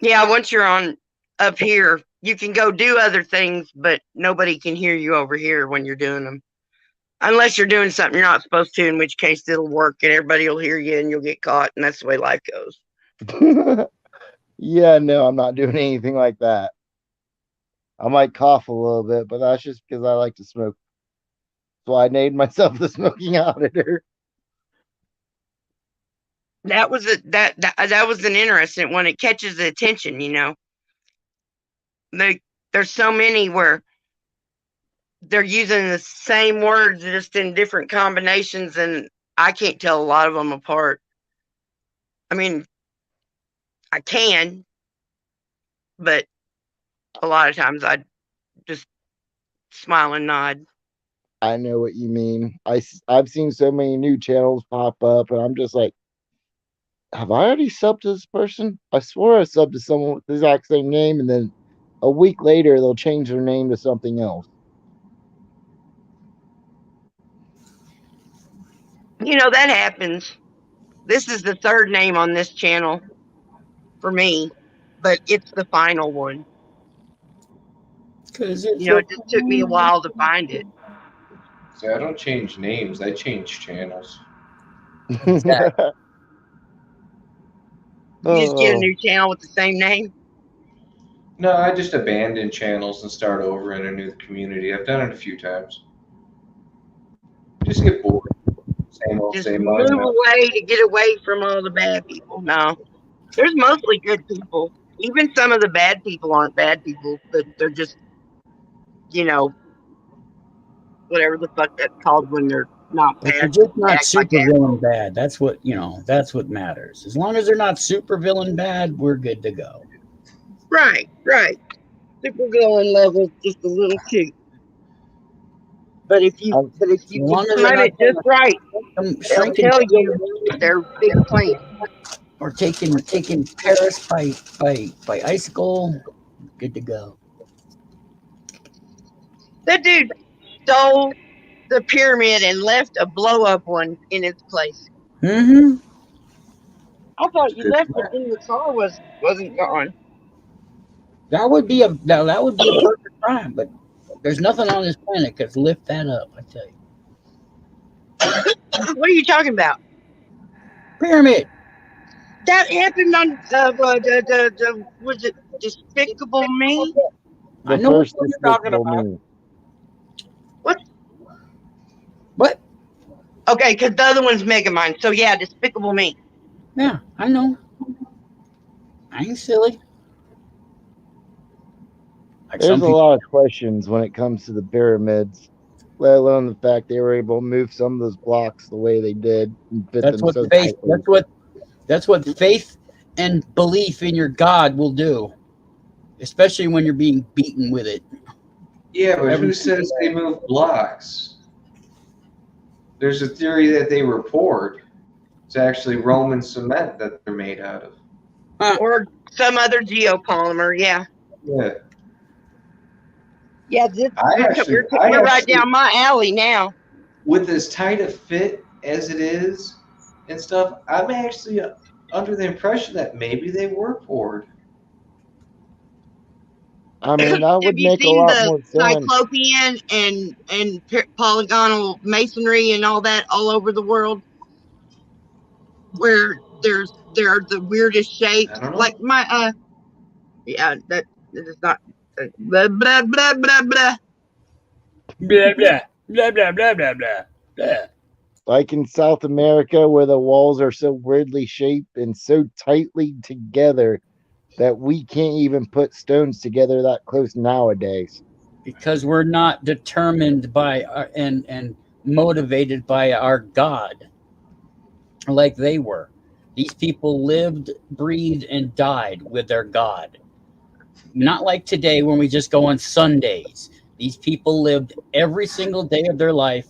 Yeah, once you're on up here, you can go do other things, but nobody can hear you over here when you're doing them. Unless you're doing something you're not supposed to, in which case it'll work and everybody will hear you and you'll get caught, and that's the way life goes. Yeah, no, I'm not doing anything like that. I might cough a little bit, but that's just because I like to smoke. So I named myself the smoking auditor. That was that was an interesting one. It catches the attention, you know. There's so many where they're using the same words just in different combinations, and I can't tell a lot of them apart. I mean, I can, but a lot of times I just smile and nod. I know what you mean. I've seen so many new channels pop up, and I'm just like, have I already subbed to this person? I swore I subbed to someone with the exact same name, and then a week later they'll change their name to something else. You know, that happens. This is the third name on this channel for me, but it's the final one. Because You know, it just took me a while to find it. See, I don't change names, I change channels. Exactly. You just get a Oh, new channel with the same name. No, I just abandon channels and start over in a new community. I've done it a few times. Just get bored. Same old, Just same move old. away to get away from all the bad people. No, there's mostly good people. Even some of the bad people aren't bad people, but they're just, you know, whatever the fuck that's called when they're not But they're bad, just not act like super villain assholes. bad. That's what That's what matters. As long as they're not super villain bad, we're good to go. Right, right. Super villain level just a little too. But if you I'm, As can long as they're time not it just right, they'll shrinking tell you their big plan. or taking Paris by icicle, good to go. That dude stole the pyramid and left a blow up one in its place. Mm-hmm. I thought you Good left it plan. in the car wasn't gone. That would be a perfect crime, but there's nothing on this planet that could lift that up. I tell you, What are you talking about? pyramid. That happened on the was it Despicable Me? I the know which first one you're talking Despicable about. Me. What? What? Okay, because the other one's Megamind. So yeah, Despicable Me. Yeah, I know. I ain't silly. Like There's some a people. lot of questions when it comes to the pyramids, let alone the fact they were able to move some of those blocks the way they did and fit That's them what so faith. tightly. That's what faith and belief in your God will do, especially when you're being beaten with it. Yeah, but Every who says they move blocks? There's a theory that they were poured. It's actually Roman cement that they're made out of. Or some other geopolymer. Yeah. Yeah. Yeah, we're right down my alley now. With as tight a fit as it is and stuff, I'm actually under the impression that maybe they were poured. I mean, that Have would you make a seen lot the more sense. cyclopean and polygonal masonry and all that all over the world, where there are the weirdest shapes? I don't Like know. my yeah, that is not blah blah blah blah blah. blah blah blah blah blah blah blah. Blah. Like in South America, where the walls are so weirdly shaped and so tightly together that we can't even put stones together that close nowadays. Because we're not determined by and motivated by our God like they were. These people lived, breathed, and died with their God. Not like today when we just go on Sundays. These people lived every single day of their life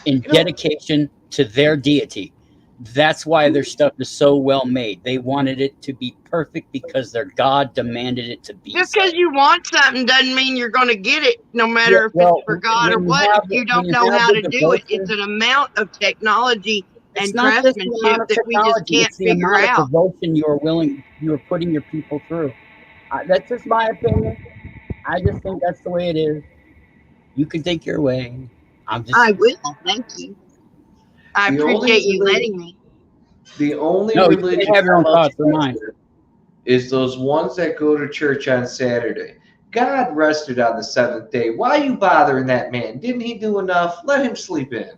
in dedication to their deity. That's why their stuff is so well made. They wanted it to be perfect because their God demanded it to be. Just so. because you want something doesn't mean you're going to get it, no matter Yeah, if well, it's for God or when you what. have If you the- when don't you know have how the to do it, it's devotion, an amount of technology it's and not just the amount craftsmanship of that we just technology; can't it's the figure amount of out. devotion you are putting your people through. That's just my opinion. I just think that's the way it is. You can think your way. I'm just I will. Thank you. I The only appreciate you reli- letting me. the only no. You religion can have your I own must thoughts or mine. censor is those ones that go to church on Saturday. God rested on the seventh day. Why are you bothering that man? Didn't he do enough? Let him sleep in.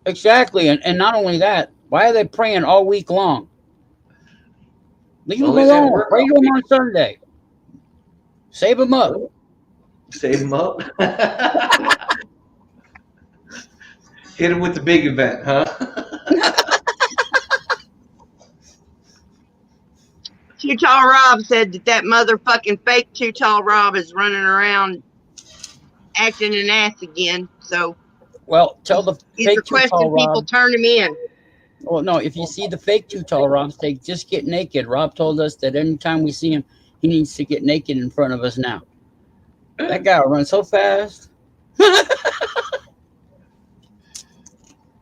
Exactly, and not only that, why are they praying all week long? Leave them Well, he's at alone. work Pray all to them week. on Sunday. Save them up. Save him up. Hit him with the big event, huh? Too Tall Rob said that motherfucking fake Too Tall Rob is running around acting an ass again. So Well, tell the he's fake too tall requesting people Rob. turn him in. Well, no, if you see the fake too tall Rob, say just get naked. Rob told us that anytime we see him, he needs to get naked in front of us now. That guy will run so fast.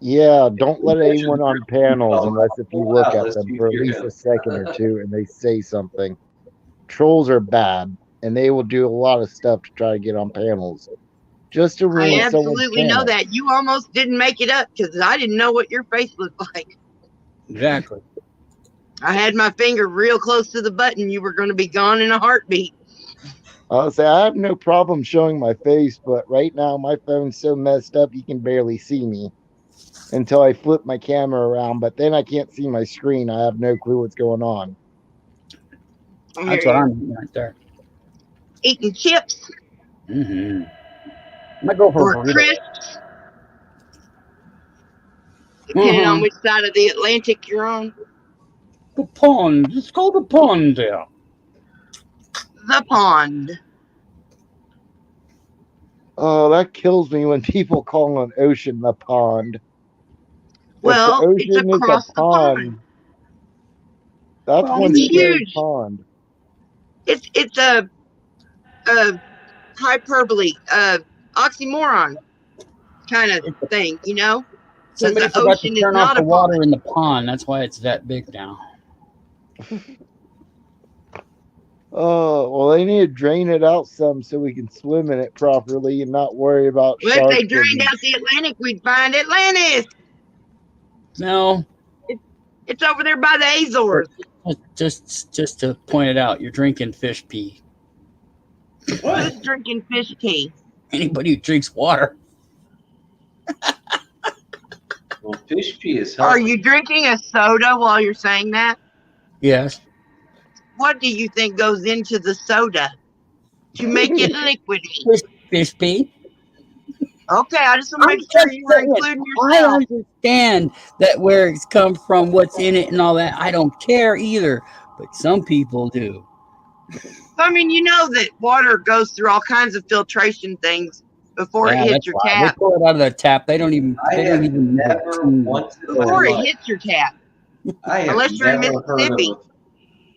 Yeah, don't let anyone on panels unless if you look at Let's them see for if at you're least him. a second or two and they say something. Trolls are bad, and they will do a lot of stuff to try to get on panels just to I ruin someone's absolutely know panel. that. You almost didn't make it up because I didn't know what your face looked like. Exactly. I had my finger real close to the button. You were going to be gone in a heartbeat. I'll say I have no problem showing my face, but right now my phone's so messed up you can barely see me until I flip my camera around, but then I can't see my screen. I have no clue what's going on. I That's hear what you. I'm doing right there. Eating chips Mm-hmm. I might go for or a burrito. crisps, depending on which side of the Atlantic you're on. The pond. It's called the pond there. The pond. Oh, that kills me when people call an ocean the pond. If the Well, it's ocean is a across the pond. pond, that's Well, one It's scary huge. pond. It's a hyperbole, oxymoron kind of thing, you know? Because somebody the forgot to ocean is turn off not the a pond. water in the pond. That's why it's that big now. Oh, well, they need to drain it out some so we can swim in it properly and not worry about Well, if they sharks. drained out the Atlantic, we'd find Atlantis. No, It's over there by the Azores. just to point it out, you're drinking fish pee. Who's drinking fish tea? Anybody who drinks water. Well, fish pee is Are healthy. you drinking a soda while you're saying that? Yes. What do you think goes into the soda to make it liquidy? Fish pee. Okay, I just want to I'm make sure just you were saying, including I yourself. understand that where it's come from, what's in it, and all that. I don't care either, but some people do. I mean, you know that water goes through all kinds of filtration things before it Yeah, hits that's your why they tap. pull it out of the tap. They don't even. I They don't have even never once in my Before it life, hits your tap. I have Unless you're in never heard Mississippi.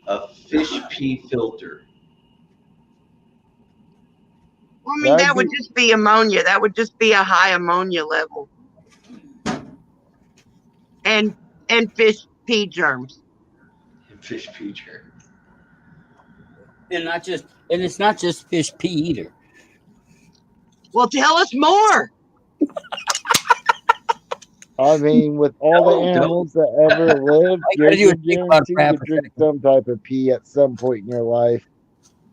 of a fish pee filter. Well, I mean, that would just be ammonia. That would just be a high ammonia level. And fish pee germs. Fish pee germs. And it's not just fish pee either. Well, tell us more. I mean, with all the animals that ever lived, gotta do you're is think about it guaranteed for half to a drink second. some type of pee at some point in your life, I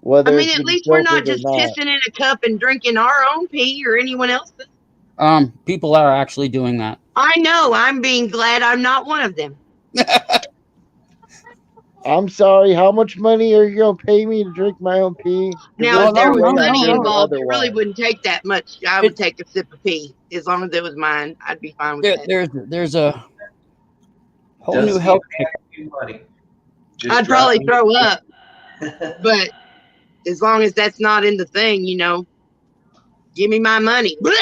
whether mean, it's at been least we're not filtered or just not. pissing in a cup and drinking our own pee or anyone else's. People are actually doing that. I know. I'm being glad I'm not one of them. I'm sorry, how much money are you going to pay me to drink my own pee? 'Cause Now, there's if there no was way I'm money doing it involved, it really otherwise. wouldn't take that much. I would take a sip of pee. As long as it was mine, I'd be fine with that. There's a whole new Doesn't health. even have to be money. Just I'd probably drop throw me- up. But as long as that's not in the thing, you know, give me my money. Blah!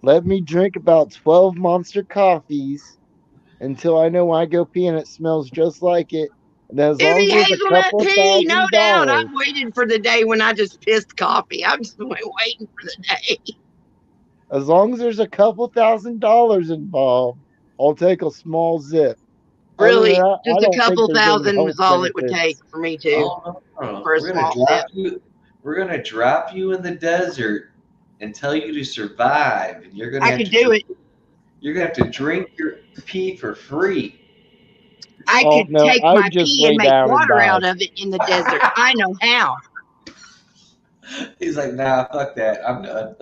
Let me drink about 12 monster coffees until I know when I go pee and it smells just like it. And as It'd long be as there's a hazelnut couple tea, no doubt. $1,000, I've waited for the day when I just pissed coffee. I'm just waiting for the day. as long as there's a couple $1,000 involved, I'll take a small zip. Other than Really, that, I just a don't think couple there's any thousand health was all it would take benefits. for me too, Oh no, for a small sip. we're gonna drop you in the desert and tell you to survive, and I could do it. you're gonna have to drink your pee for free. I Oh could no, take I my would just pee and lay make down and water die. out of it in the desert. I know how. He's like, nah, fuck that, I'm done.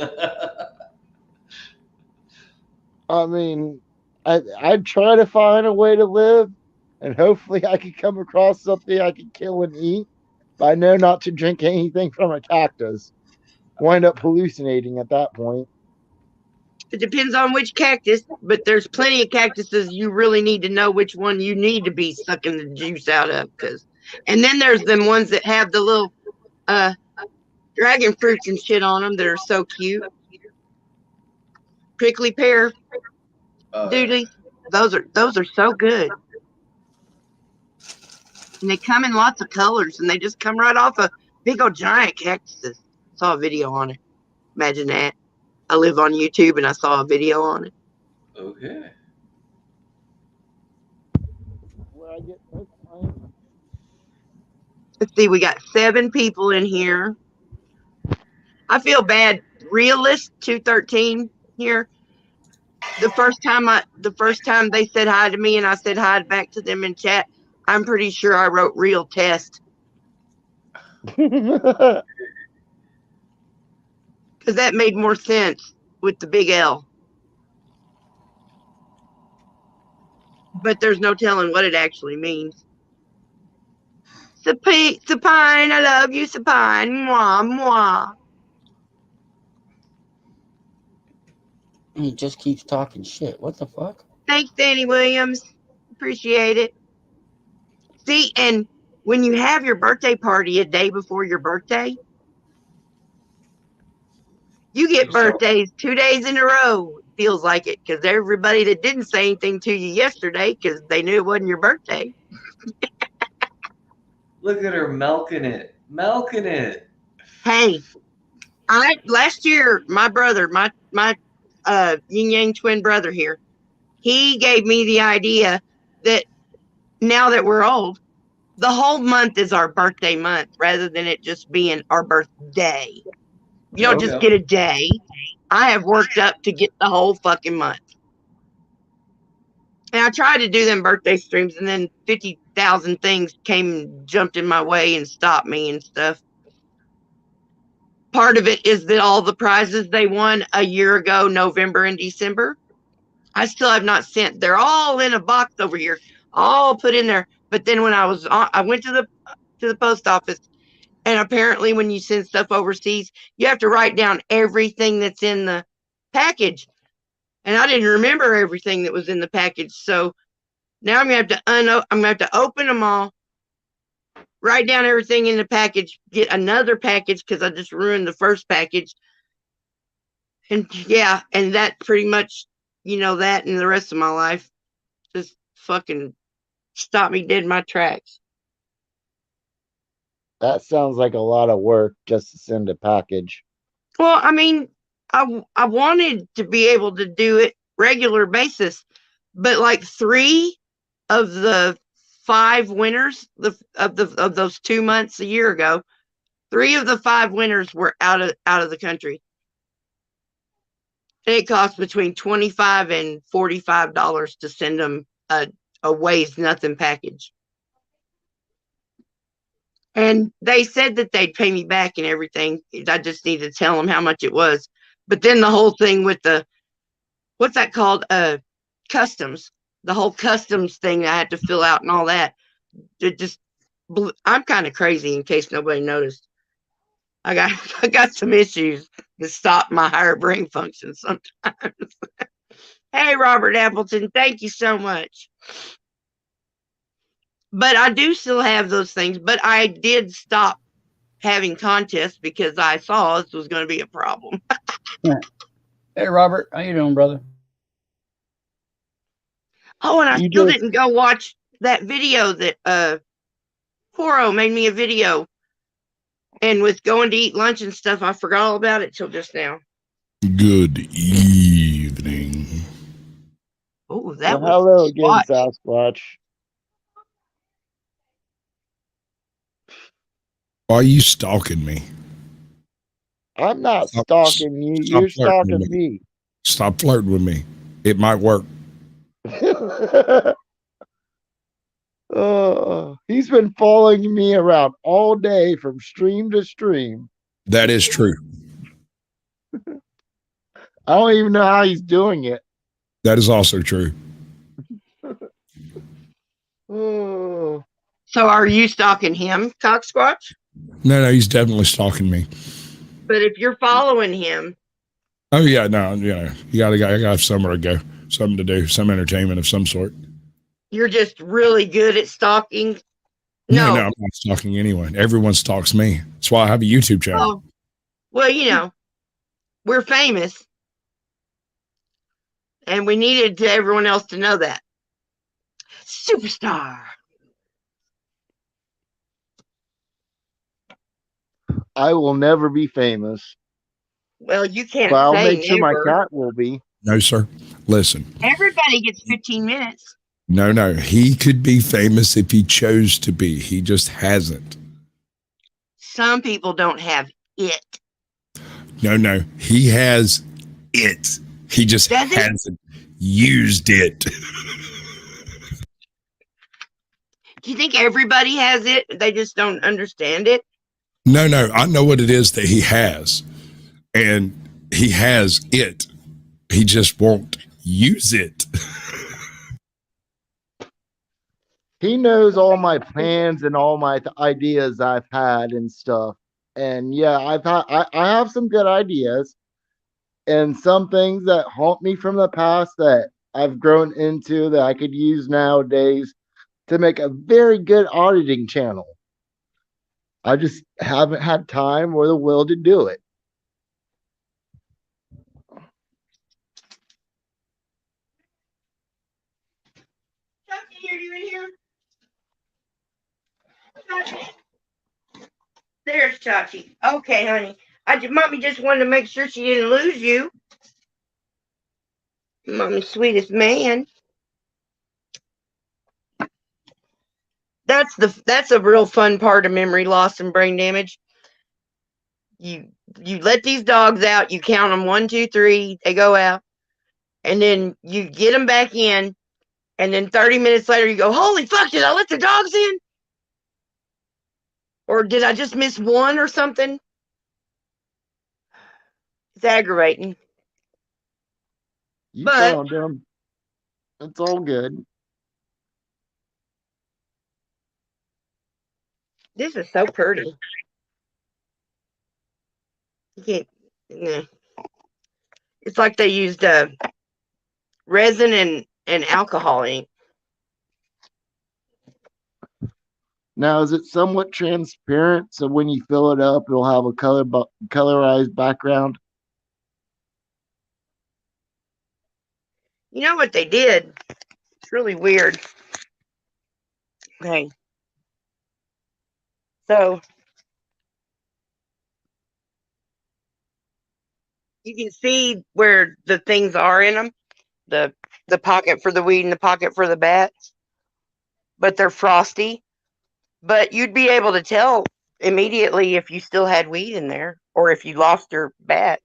I mean, I'd try to find a way to live, and hopefully I could come across something I could kill and eat. But I know not to drink anything from a cactus. Wind up hallucinating at that point. It depends on which cactus, but there's plenty of cactuses you really need to know which one you need to be sucking the juice out of. And then there's them ones that have the little uh, dragon fruits and shit on them that are so cute. Prickly pear, doodly. Those are so good. And they come in lots of colors, and they just come right off of big old giant cactuses. Saw a video on it. Imagine that. I live on YouTube, and I saw a video on it. Okay. Where I get most of my Let's see, we got 7 people in here. I feel bad. Realist 213 here. The first time they said hi to me and I said hi back to them in chat, I'm pretty sure I wrote real test because that made more sense with the big L. But there's no telling what it actually means. Supine, I love you, Supine. Mwah, mwah. He just keeps talking shit. What the fuck? Thanks, Danny Williams. Appreciate it. See, and when you have your birthday party a day before your birthday, you get birthdays 2 days in a row. Feels like it because everybody that didn't say anything to you yesterday because they knew it wasn't your birthday. Look at her milking it. Milking it. Hey, last year my brother, my yin yang twin brother here, he gave me the idea that now that we're old, the whole month is our birthday month rather than it just being our birthday. You don't just get a day. I have worked up to get the whole fucking month. And I tried to do them birthday streams, and then 50,000 things came and jumped in my way and stopped me and stuff. Part of it is that all the prizes they won a year ago, November and December, I still have not sent. They're all in a box over here, all put in there. But then when I went to the post office, and apparently when you send stuff overseas, you have to write down everything that's in the package. And I didn't remember everything that was in the package, so now I'm gonna have to open them all, write down everything in the package, get another package because I just ruined the first package. And yeah, and that pretty much, that and the rest of my life just fucking stopped me dead in my tracks. That sounds like a lot of work just to send a package. Well, I mean, I wanted to be able to do it regular basis, but like 3 of the 5 winners of those 2 months a year ago, 3 of the 5 winners were out of the country. And it cost between $25 and $45 to send them a weighs nothing package. And they said that they'd pay me back and everything. I just need to tell them how much it was. But then the whole thing with what's that called? Customs. The whole customs thing I had to fill out and all that. It just I'm kind of crazy in case nobody noticed. I got some issues that stop my higher brain function sometimes. Hey, Robert Appleton, thank you so much. But I do still have those things, but I did stop having contests because I saw this was going to be a problem. Hey, Robert, how you doing, brother? Oh, and I You still just didn't go watch that video that Poro made me a video. And with going to eat lunch and stuff, I forgot all about it till just now. Good evening. Oh, that well, was hello again, Squatch. Sasquatch. Why are you stalking me? I'm not Stop, stalking you. stop You're flirting with stalking me. me. Stop flirting with me. It might work. He's been following me around all day from stream to stream. That is true. I don't even know how he's doing it. That is also true. Oh, So are you stalking him, Cock Squatch? No, he's definitely stalking me. But if you're following him, Oh yeah, no, I gotta have somewhere to go, something to do, some entertainment of some sort. you're just really good at stalking. No, No. I'm not stalking anyone. Everyone stalks me. That's why I have a YouTube channel. Oh, well, you know, we're famous. And we needed to everyone else to know that. Superstar. I will never be famous, Well, you can't but I'll say make sure my never. cat will be. No, sir. Listen. Everybody gets 15 minutes. No. He could be famous if he chose to be. He just hasn't. Some people don't have it. No. He has it. He just Does he? hasn't used it. Do you think everybody has it? They just don't understand it? No. I know what it is that he has. And he has it. He just won't use it. He knows all my plans and all my ideas I've had and stuff. And yeah, I have some good ideas and some things that haunt me from the past that I've grown into that I could use nowadays to make a very good auditing channel. I just haven't had time or the will to do it. Chachi, are you in here? Chachi. There's Chachi. Okay, honey. Mommy just wanted to make sure she didn't lose you. Mommy's sweetest man. That's a real fun part of memory loss and brain damage. You let these dogs out, you count them 1, 2, 3, they go out, and then you get them back in, and then 30 minutes later you go, holy fuck, did I let the dogs in? Or did I just miss one or something? It's aggravating. You But found them. It's all good. this is so pretty. You can't. Nah. It's like they used resin and alcohol ink. Now, is it somewhat transparent so when you fill it up, it'll have a colorized background? You know what they did? It's really weird. Okay. So you can see where the things are in them. The pocket for the weed and the pocket for the bats. But they're frosty. But you'd be able to tell immediately if you still had weed in there or if you lost your bat.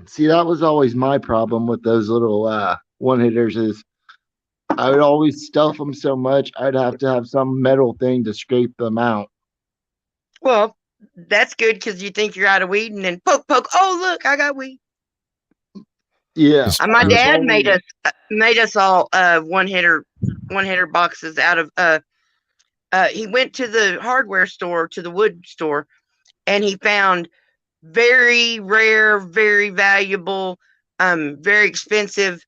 See, that was always my problem with those little one hitters is I would always stuff them so much I'd have to have some metal thing to scrape them out. Well, that's good because you think you're out of weed and then poke. Oh, look, I got weed. Yeah. My dad made us all one hitter boxes out of he went to the hardware store, to the wood store, and he found very rare, very valuable, very expensive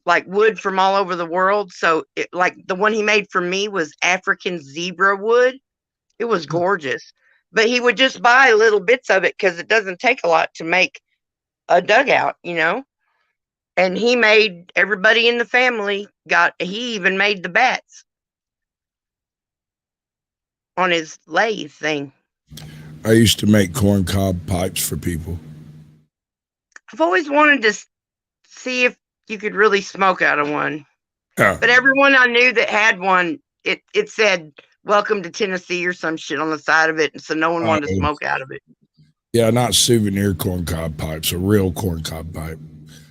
like wood from all over the world. So like the one he made for me was African zebra wood. It was gorgeous. But he would just buy little bits of it because it doesn't take a lot to make a dugout, you know? And he made everybody in the family he even made the bats on his lathe thing. I used to make corncob pipes for people. I've always wanted to see if you could really smoke out of one. Yeah. But everyone I knew that had one, it said "Welcome to Tennessee" or some shit on the side of it, and so no one wanted to smoke out of it. Yeah, not souvenir corncob pipes, a real corncob pipe.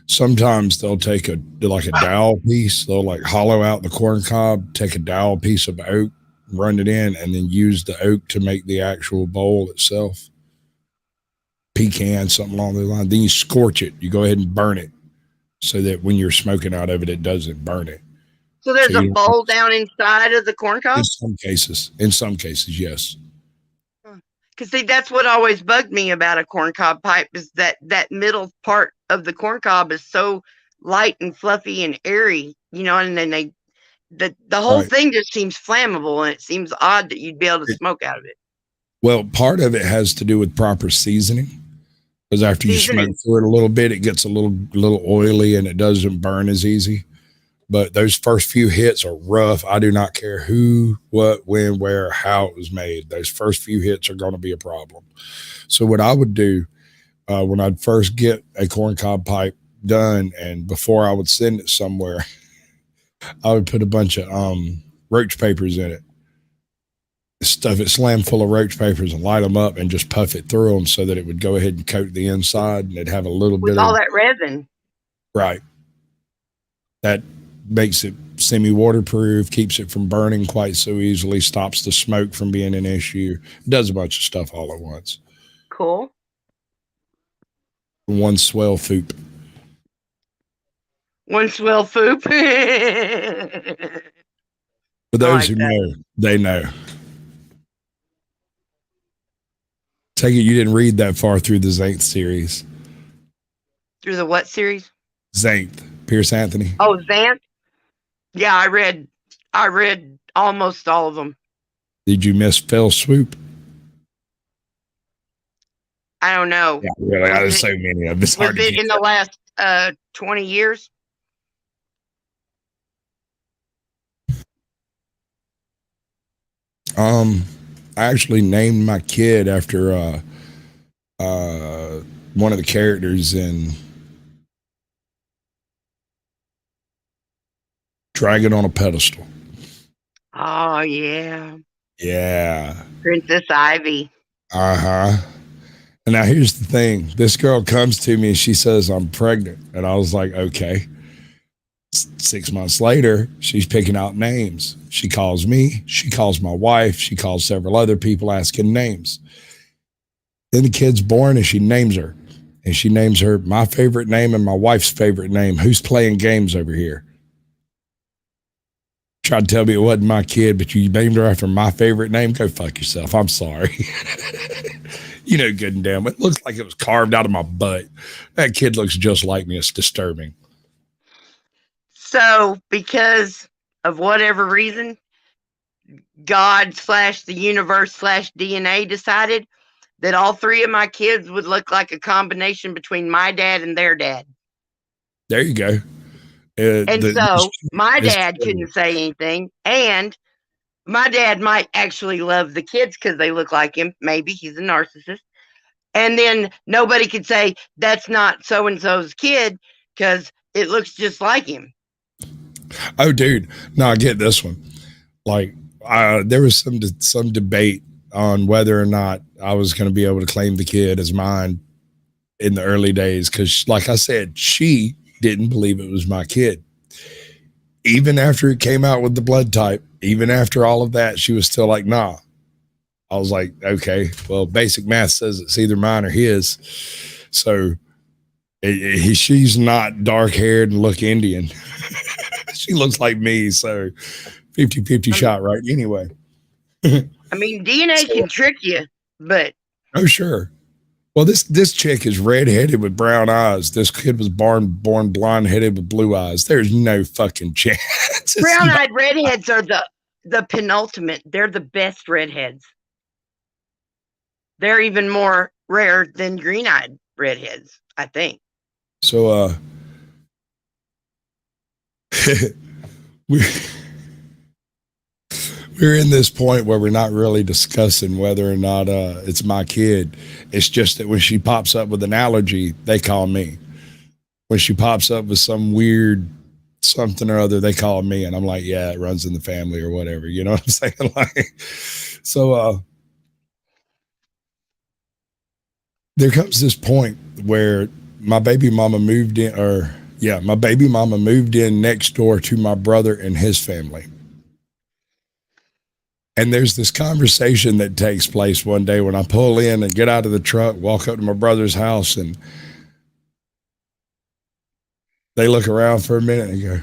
Sometimes they'll take a dowel piece, they'll like hollow out the corncob, take a dowel piece of oak, run it in, and then use the oak to make the actual bowl itself. Pecan, something along those lines. Then you scorch it. You go ahead and burn it so that when you're smoking out of it, it doesn't burn it. So there's a bowl down inside of the corncob? In some cases, yes. Because see, that's what always bugged me about a corncob pipe is that middle part of the corncob is so light and fluffy and airy, and then the whole thing just seems flammable, and it seems odd that you'd be able to smoke out of it. Well, part of it has to do with proper seasoning, because after you smoke through it a little bit, it gets a little oily and it doesn't burn as easy. But those first few hits are rough. I do not care who, what, when, where, how it was made. Those first few hits are going to be a problem. So what I would do when I'd first get a corncob pipe done, and before I would send it somewhere, I would put a bunch of roach papers in it. Stuff it slammed full of roach papers and light them up and just puff it through them so that it would go ahead and coat the inside, and it'd have a little bit of all that resin. Right. That makes it semi-waterproof, keeps it from burning quite so easily, stops the smoke from being an issue, does a bunch of stuff all at once. Cool. One swell foop. One swell foop. For those who know, they know. Take it you didn't read that far through the Zainth series. Through the what series? Zainth. Pierce Anthony. Oh, Zainth? Yeah, I read almost all of them. Did you miss Fell Swoop? I don't know. Yeah, really, there's so many of them. Was it in the last 20 years? I actually named my kid after one of the characters in Dragon on a Pedestal. Oh, yeah. Yeah. Princess Ivy. Uh-huh. And now here's the thing. This girl comes to me and she says, I'm pregnant. And I was like, okay. 6 months later, she's picking out names. She calls me. She calls my wife. She calls several other people asking names. Then the kid's born and she names her. And she names her my favorite name and my wife's favorite name. Who's playing games over here? Tried to tell me it wasn't my kid, but you named her after my favorite name. Go fuck yourself. I'm sorry. You know good and damn. It looks like it was carved out of my butt. That kid looks just like me. It's disturbing. So, because of whatever reason, God / the universe / DNA decided that all three of my kids would look like a combination between my dad and their dad. There you go. My dad couldn't say anything, and my dad might actually love the kids because they look like him. Maybe he's a narcissist. And then nobody could say that's not so-and-so's kid because it looks just like him. Oh, dude. No, I get this one. Like, there was some debate on whether or not I was going to be able to claim the kid as mine in the early days. Because, like I said, she didn't believe it was my kid. Even after it came out with the blood type, even after all of that, she was still like, nah. I was like, okay, well, basic math says it's either mine or his. So she's not dark-haired and look Indian. She looks like me, so 50-50 shot, right? Anyway. I mean, DNA can trick you, but... Oh, sure. Well, this chick is red-headed with brown eyes. This kid was born blonde-headed with blue eyes. There's no fucking chance. Brown-eyed redheads are the penultimate. They're the best redheads. They're even more rare than green-eyed redheads, I think. So, we're in this point where we're not really discussing whether or not it's my kid. It's just that when she pops up with an allergy, they call me. When she pops up with some weird something or other, they call me, and I'm like, yeah, it runs in the family or whatever. You know what I'm saying? Like, so there comes this point where my baby mama moved in, my baby mama moved in next door to my brother and his family. And there's this conversation that takes place one day when I pull in and get out of the truck, walk up to my brother's house, and they look around for a minute and go,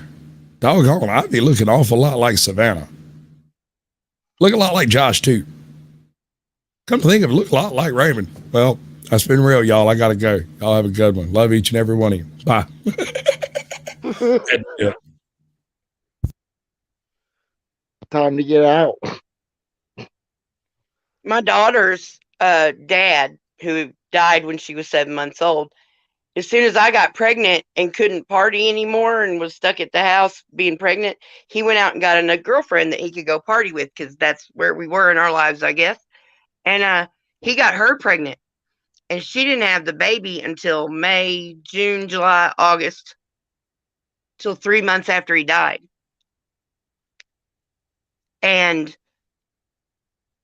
doggone, I'd be looking an awful lot like Savannah. Look a lot like Josh, too. Come to think of it, look a lot like Raymond. Well, that's been real, y'all. I got to go. Y'all have a good one. Love each and every one of you. Bye. Yeah. Time to get out. My daughter's dad, who died when she was 7 months old, as soon as I got pregnant and couldn't party anymore and was stuck at the house being pregnant, he went out and got a girlfriend that he could go party with, because that's where we were in our lives, I guess. And he got her pregnant, and she didn't have the baby until May, June, July, August, till 3 months after he died. And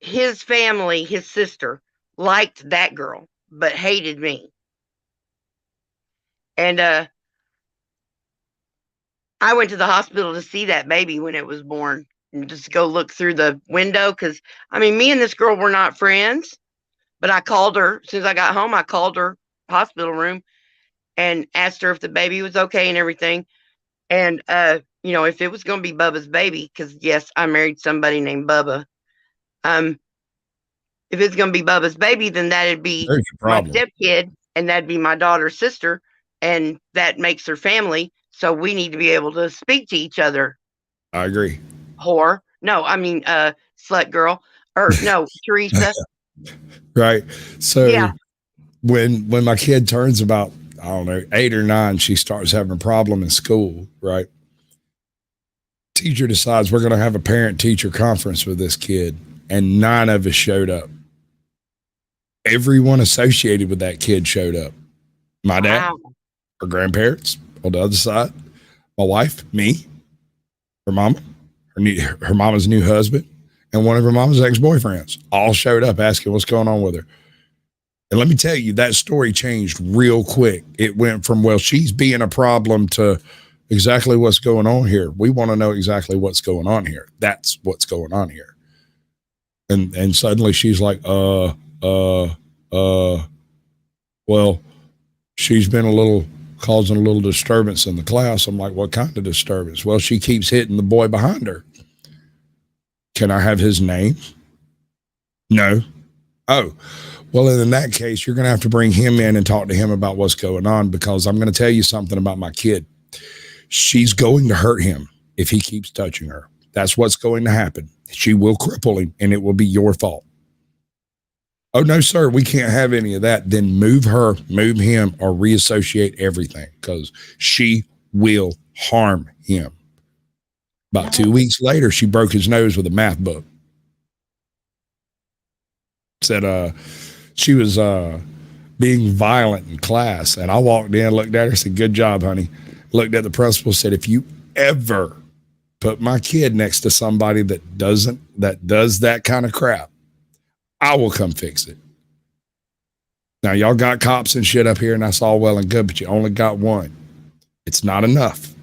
his family, his sister, liked that girl, but hated me. And I went to the hospital to see that baby when it was born, and just go look through the window, because, I mean, me and this girl were not friends, but I called her. As soon as I got home, I called her hospital room and asked her if the baby was okay and everything. And, if it was going to be Bubba's baby, because, yes, I married somebody named Bubba. If it's going to be Bubba's baby, then that'd be my stepkid, and that'd be my daughter's sister, and that makes her family. So we need to be able to speak to each other. I agree. Whore. No, I mean, slut girl. Or no, Teresa. Right. So yeah. when my kid turns about, I don't know, 8 or 9, she starts having a problem in school, right? Teacher decides we're going to have a parent-teacher conference with this kid, and 9 of us showed up. Everyone associated with that kid showed up. My dad, her grandparents on the other side, my wife, me, her mama, her mama's new husband, and one of her mama's ex-boyfriends all showed up asking what's going on with her. And let me tell you, that story changed real quick. It went from, well, she's being a problem to exactly what's going on here. We want to know exactly what's going on here. That's what's going on here. And suddenly she's like, well, she's been causing a little disturbance in the class. I'm like, what kind of disturbance? Well, she keeps hitting the boy behind her. Can I have his name? No. Oh, well, in that case, you're going to have to bring him in and talk to him about what's going on, because I'm going to tell you something about my kid. She's going to hurt him if he keeps touching her. That's what's going to happen. She will cripple him, and it will be your fault. Oh, no, sir, we can't have any of that. Then move her, move him, or reassociate everything, because she will harm him. About 2 weeks later, she broke his nose with a math book. Said she was being violent in class. And I walked in, looked at her, said, good job, honey. Looked at the principal, said, if you ever put my kid next to somebody that does that kind of crap, I will come fix it. Now, y'all got cops and shit up here, and that's all well and good, but you only got one. It's not enough.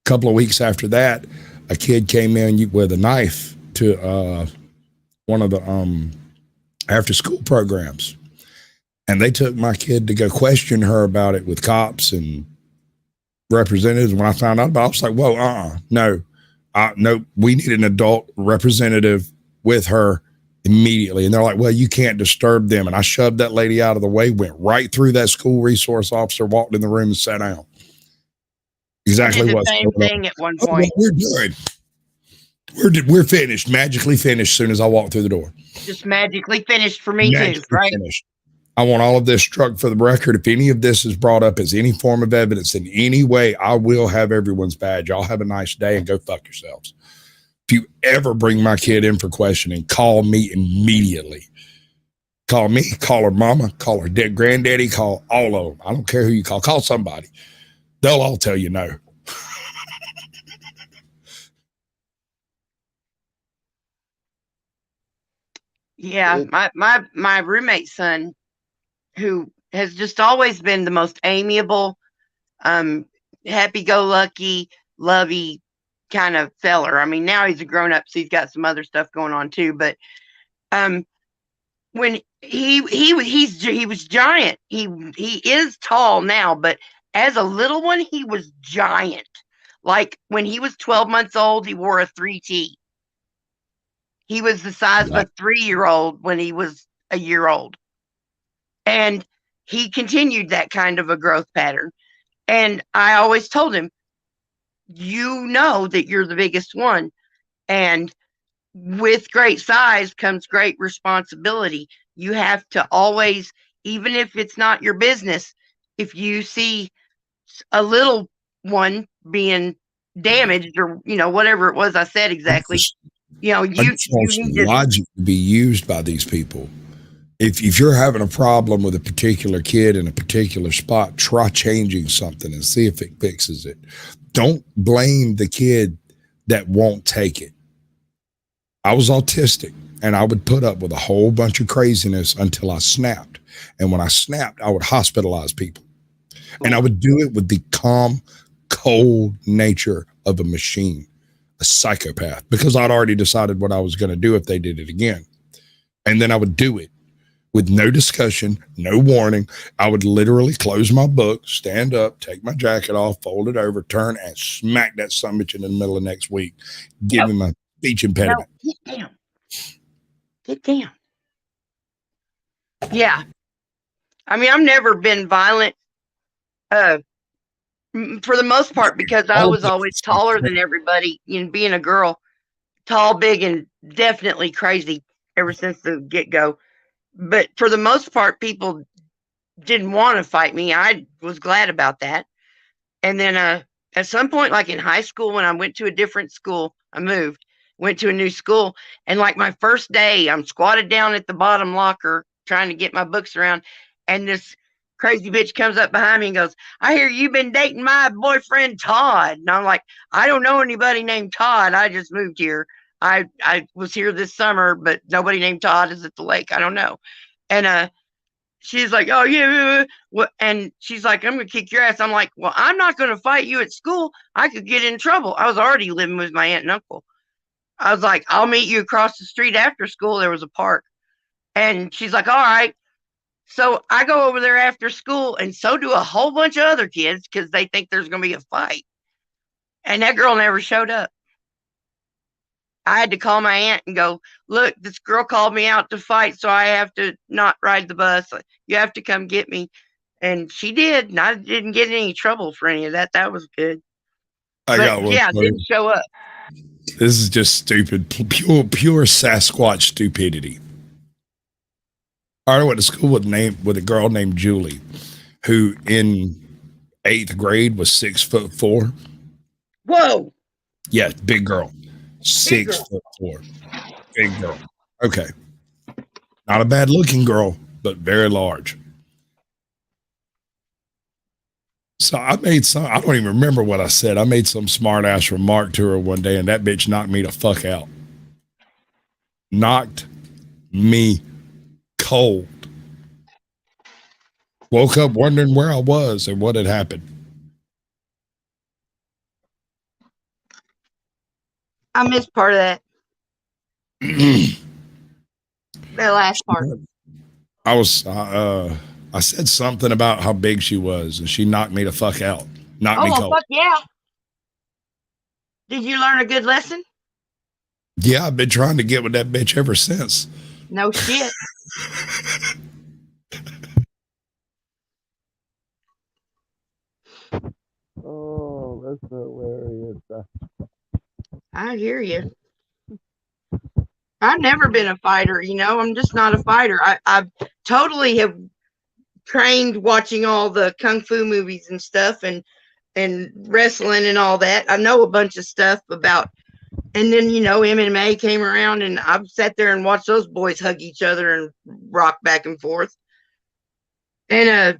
A couple of weeks after that, a kid came in with a knife to one of the after school programs. And they took my kid to go question her about it with cops and representatives. When I found out about it, I was like, whoa, no, we need an adult representative with her immediately. And they're like, well, you can't disturb them. And I shoved that lady out of the way, went right through that school resource officer, walked in the room and sat down. Exactly what's same thing at one point. We're done. We're finished, magically finished as soon as I walked through the door. Just magically finished for me too, right? Finished. I want all of this struck for the record. If any of this is brought up as any form of evidence in any way, I will have everyone's badge. Y'all have a nice day and go fuck yourselves. If you ever bring my kid in for questioning, call me immediately. Call me, call her mama, call her granddaddy, call all of them. I don't care who you call. Call somebody. They'll all tell you no. Yeah, my roommate's son, who has just always been the most amiable, happy-go-lucky, lovey kind of feller. I mean, now he's a grown-up, so he's got some other stuff going on too. But when he was giant. He is tall now, but as a little one, he was giant. Like when he was 12 months old, he wore a 3T. He was the size of a 3-year-old when he was a year old. And he continued that kind of a growth pattern. And I always told him, you know that you're the biggest one. And with great size comes great responsibility. You have to always, even if it's not your business, if you see a little one being damaged or, whatever it was I said exactly, you need to logic to be used by these people. If you're having a problem with a particular kid in a particular spot, try changing something and see if it fixes it. Don't blame the kid that won't take it. I was autistic and I would put up with a whole bunch of craziness until I snapped. And when I snapped, I would hospitalize people. And I would do it with the calm, cold nature of a machine, a psychopath, because I'd already decided what I was going to do if they did it again. And then I would do it with no discussion, no warning. I would literally close my book, stand up, take my jacket off, fold it over, turn, and smack that summit in the middle of next week. Give him a speech impediment. No, get down. Get down. Yeah. I mean, I've never been violent for the most part because I was always taller than everybody. Being a girl, tall, big, and definitely crazy ever since the get-go. But for the most part, people didn't want to fight me. I was glad about that. And then at some point, like in high school, when I went to a different school, I moved, went to a new school. And like my first day, I'm squatted down at the bottom locker trying to get my books around. And this crazy bitch comes up behind me and goes, I hear you've been dating my boyfriend, Todd. And I'm like, I don't know anybody named Todd. I just moved here. I was here this summer, but nobody named Todd is at the lake. I don't know. And she's like, oh, yeah. And she's like, I'm going to kick your ass. I'm like, well, I'm not going to fight you at school. I could get in trouble. I was already living with my aunt and uncle. I was like, I'll meet you across the street after school. There was a park. And she's like, all right. So I go over there after school, and so do a whole bunch of other kids because they think there's going to be a fight. And that girl never showed up. I had to call my aunt and go, look, this girl called me out to fight, so I have to not ride the bus. You have to come get me. And she did, and I didn't get in any trouble for any of that. That was good. Didn't show up. This is just stupid, pure Sasquatch stupidity. I went to school with a girl named Julie, who in 8th grade was 6'4". Whoa. Yeah, big girl. 6'4". Big girl. Okay. Not a bad looking girl, but very large. So I don't even remember what I said. I made some smart ass remark to her one day, and that bitch knocked me the fuck out. Knocked me cold. Woke up wondering where I was and what had happened. I missed part of that. The last part. I said something about how big she was, and she knocked me the fuck out. Knocked me cold. Fuck yeah. Did you learn a good lesson? Yeah, I've been trying to get with that bitch ever since. No shit. Oh, that's hilarious. I hear you. I've never been a fighter, I'm just not a fighter. I totally have trained watching all the kung fu movies and stuff, and wrestling and all that. I know a bunch of stuff about. And then, MMA came around, and I've sat there and watched those boys hug each other and rock back and forth. And,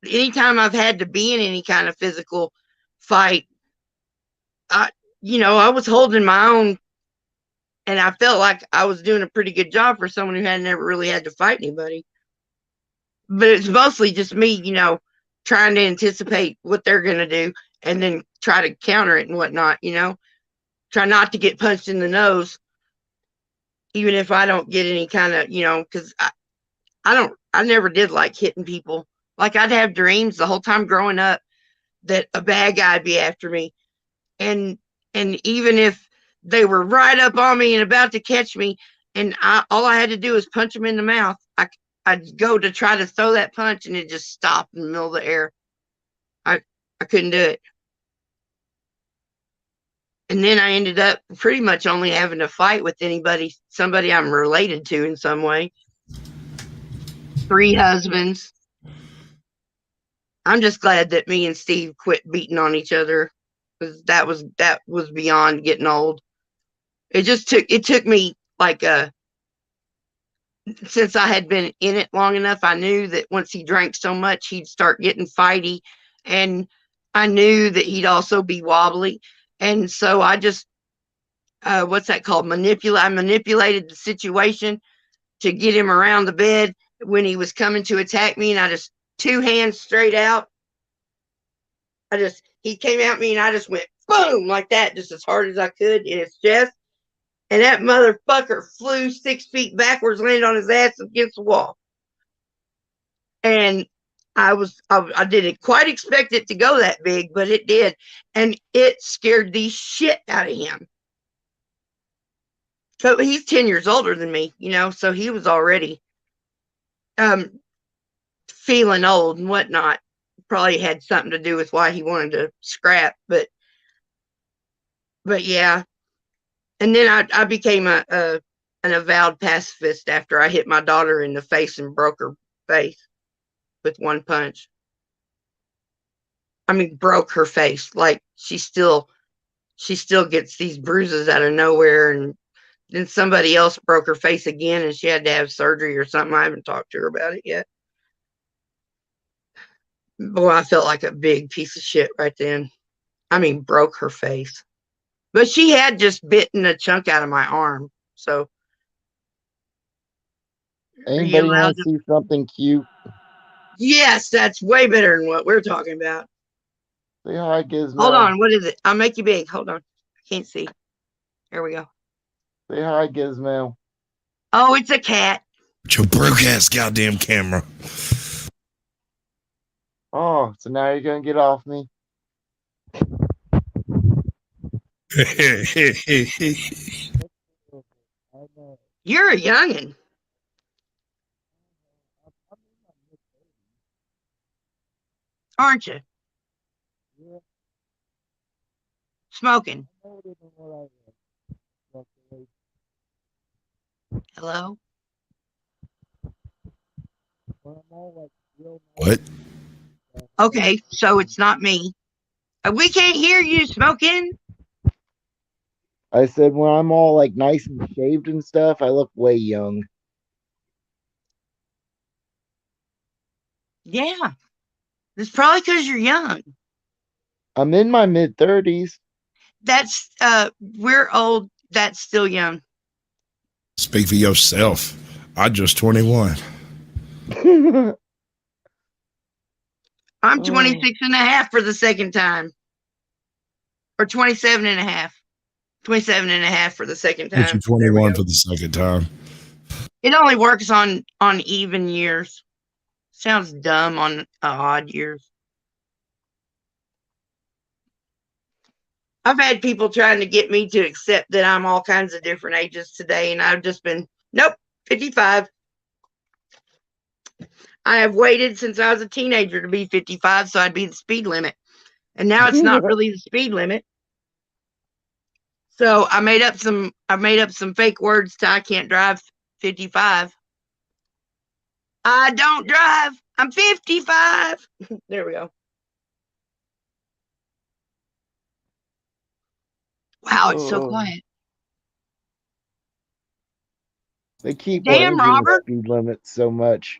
anytime I've had to be in any kind of physical fight, I was holding my own, and I felt like I was doing a pretty good job for someone who had never really had to fight anybody. But it's mostly just me, trying to anticipate what they're going to do and then try to counter it and whatnot, try not to get punched in the nose, even if I don't get any kind of, because I never did like hitting people. Like, I'd have dreams the whole time growing up that a bad guy'd be after me. And even if they were right up on me and about to catch me, and all I had to do was punch them in the mouth, I'd go to try to throw that punch, and it just stopped in the middle of the air. I couldn't do it. And then I ended up pretty much only having to fight with somebody I'm related to in some way. 3 husbands. I'm just glad that me and Steve quit beating on each other, because that was beyond getting old. It took me like since I had been in it long enough, I knew that once he drank so much, he'd start getting fighty, and I knew that he'd also be wobbly. And so I just, what's that called? I manipulated the situation to get him around the bed when he was coming to attack me, and I just 2 hands straight out. He came at me, and I just went boom like that, just as hard as I could in his chest. And that motherfucker flew 6 feet backwards, landed on his ass against the wall. And I didn't quite expect it to go that big, but it did. And it scared the shit out of him. So he's 10 years older than me, so he was already feeling old and whatnot. Probably had something to do with why he wanted to scrap, but yeah. And then I became an avowed pacifist after I hit my daughter in the face and broke her face with 1 punch. I mean, broke her face. Like, she still gets these bruises out of nowhere. And then somebody else broke her face again, and she had to have surgery or something. I haven't talked to her about it yet. Boy, I felt like a big piece of shit right then. I mean, broke her face. But she had just bitten a chunk out of my arm. So, Anybody want to see something cute? Yes, that's way better than what we're talking about. Say hi, Gizmo. Hold on, what is it? I'll make you big. Hold on. I can't see. There we go. Say hi, Gizmo. Oh, it's a cat. It's your broke ass goddamn camera. Oh, so now you're going to get off me? You're a youngin'. Aren't you? Yeah. Smoking. Hello? What? Okay, so it's not me. We can't hear you smoking. I said when I'm all like nice and shaved and stuff, I look way young. Yeah. It's probably because you're young. I'm in my mid-30s. That's we're old. That's still young. Speak for yourself. I just 21. I'm 26 and a half for the second time. Or 27 and a half. 27 and a half for the second time. You're 21 for the second time. It only works on even years. Sounds dumb on odd years. I've had people trying to get me to accept that I'm all kinds of different ages today, and I've just been, nope, 55. I have waited since I was a teenager to be 55, so I'd be the speed limit. And now it's not really the speed limit. So I made up some fake words to I can't drive 55. I don't drive I'm 55. There we go. Wow, it's so quiet. They keep Damn, raising the Robert. speed limit so much.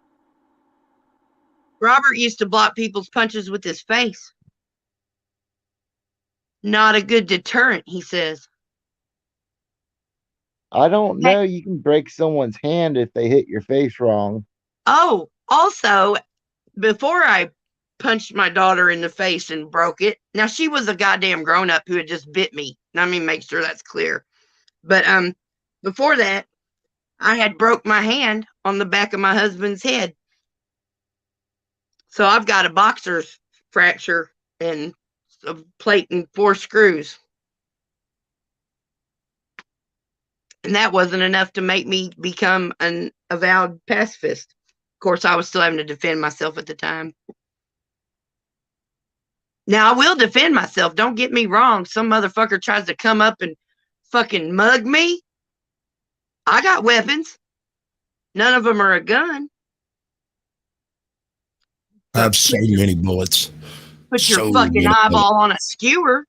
Robert used to block people's punches with his face. Not a good deterrent, he says. I don't know. You can break someone's hand if they hit your face wrong. Oh, also, before I punched my daughter in the face and broke it. Now, she was a goddamn grown-up who had just bit me. Let me make sure that's clear. But before that, I had broke my hand on the back of my husband's head. So I've got a boxer's fracture and a plate and 4 screws. And that wasn't enough to make me become an avowed pacifist. Of course, I was still having to defend myself at the time. Now, I will defend myself. Don't get me wrong. Some motherfucker tries to come up and fucking mug me. I got weapons. None of them are a gun. I have so many bullets. Put your fucking eyeball on a skewer.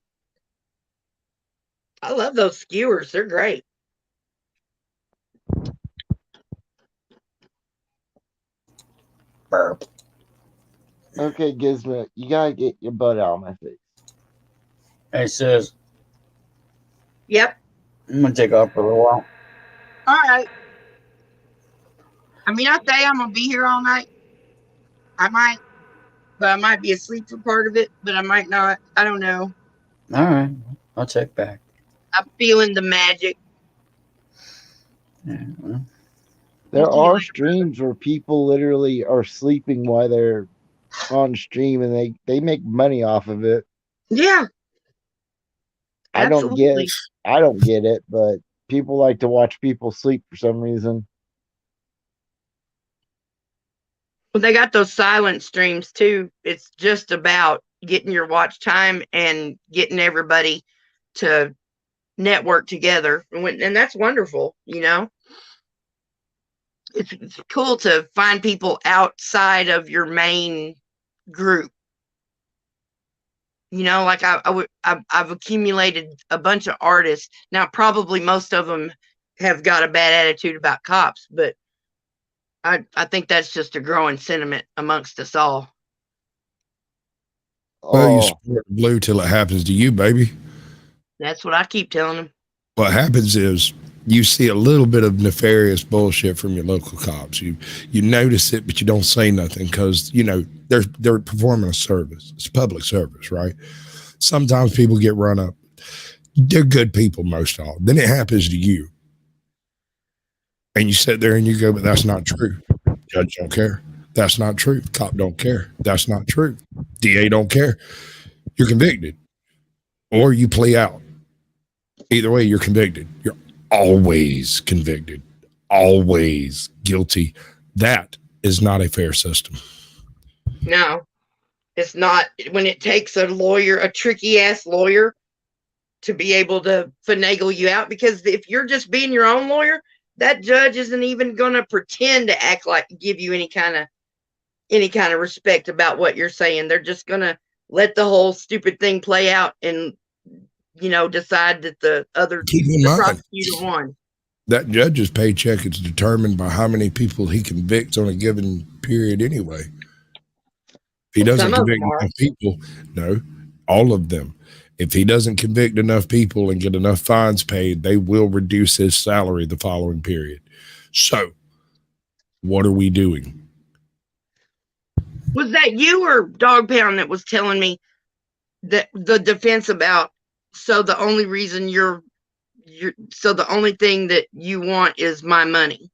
I love those skewers. They're great. Okay, Gizmo, you gotta get your butt out of my face. Hey, sis. Yep. I'm gonna take off for a little while. All right. I mean, I say I'm gonna be here all night. I might, but I might be asleep for part of it, but I might not. I don't know. All right, I'll check back. I'm feeling the magic. Yeah, well. There are streams where people literally are sleeping while they're on stream, and they make money off of it. Yeah. Absolutely. I don't get it, but people like to watch people sleep for some reason. Well, they got those silent streams too. It's just about getting your watch time and getting everybody to network together. And that's wonderful, you know? It's cool to find people outside of your main group. You know, like I've accumulated a bunch of artists. Now, probably most of them have got a bad attitude about cops, but I think that's just a growing sentiment amongst us all. Well, you support blue till it happens to you, baby. That's what I keep telling them. What happens is you see a little bit of nefarious bullshit from your local cops. You notice it, but you don't say nothing because, you know, they're performing a service. It's public service, right? Sometimes people get run up. They're good people most all. Then it happens to you. And you sit there and you go, but that's not true. Judge don't care. That's not true. Cop don't care. That's not true. DA don't care. You're convicted. Or you plea out. Either way, you're convicted. You're always convicted. Always guilty. That is not a fair system. No, it's not. When it takes a lawyer, a tricky ass lawyer, to be able to finagle you out, because if you're just being your own lawyer, that judge isn't even going to pretend to act like give you any kind of respect about what you're saying. They're just going to let the whole stupid thing play out and, you know, decide that the prosecutor won. That judge's paycheck is determined by how many people he convicts on a given period anyway. If he doesn't convict enough people, no, all of them. If he doesn't convict enough people and get enough fines paid, they will reduce his salary the following period. So, what are we doing? Was that you or Dog Pound that was telling me that the defense about, so the only reason so the only thing that you want is my money?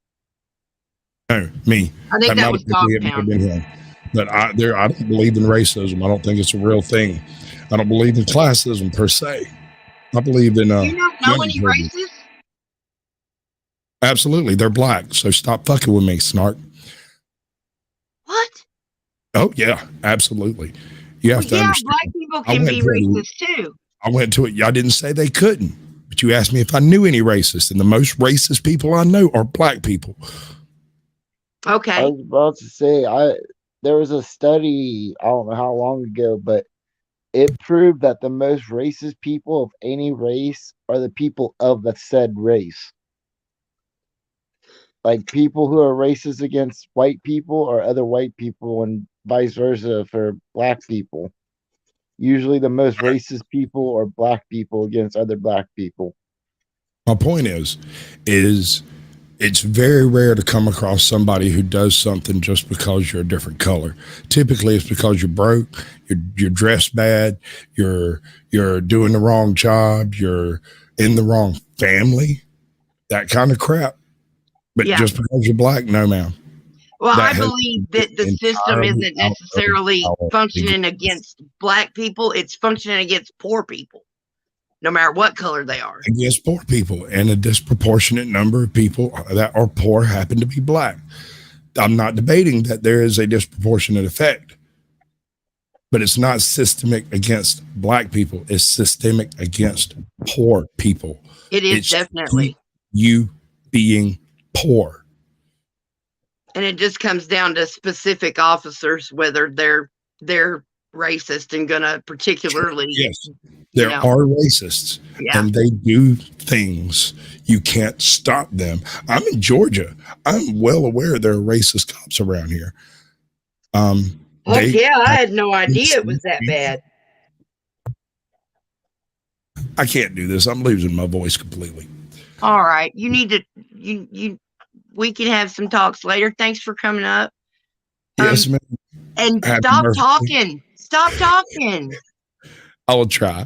No, me. I think that was Dog Pound. But I don't believe in racism. I don't think it's a real thing. I don't believe in classism per se. I believe in you don't know any racists? Absolutely, they're black. So stop fucking with me, Snark. What? Oh yeah, absolutely. You have to understand. Black people can be racist too. I went to it. I didn't say they couldn't, but you asked me if I knew any racists, and the most racist people I know are black people. Okay. I was about to say there was a study, I don't know how long ago, but it proved that the most racist people of any race are the people of the said race. Like people who are racist against white people or other white people, and vice versa for black people. Usually, the most racist people are black people against other black people. My point is it's very rare to come across somebody who does something just because you're a different color. Typically, it's because you're broke, you're dressed bad, you're doing the wrong job, you're in the wrong family, that kind of crap. But Yeah. just because you're black, no, ma'am. Well, That I has believe that the system entirely isn't out of necessarily our functioning league. against black people. It's functioning against poor people, no matter what color they are. Against poor people, and a disproportionate number of people that are poor happen to be black. I'm not debating that there is a disproportionate effect, but it's not systemic against black people. It's systemic against poor people. It is It's definitely. you being poor. And it just comes down to specific officers, whether they're racist and gonna particularly. Yes, there are racists, and they do things. You can't stop them. I'm in Georgia. I'm well aware there are racist cops around here. Yeah, I had no idea it was that bad. I can't do this. I'm losing my voice completely. All right, you need to we can have some talks later. Thanks for coming up. Yes, ma'am. And Happy stop birthday. talking. Stop talking. I will try.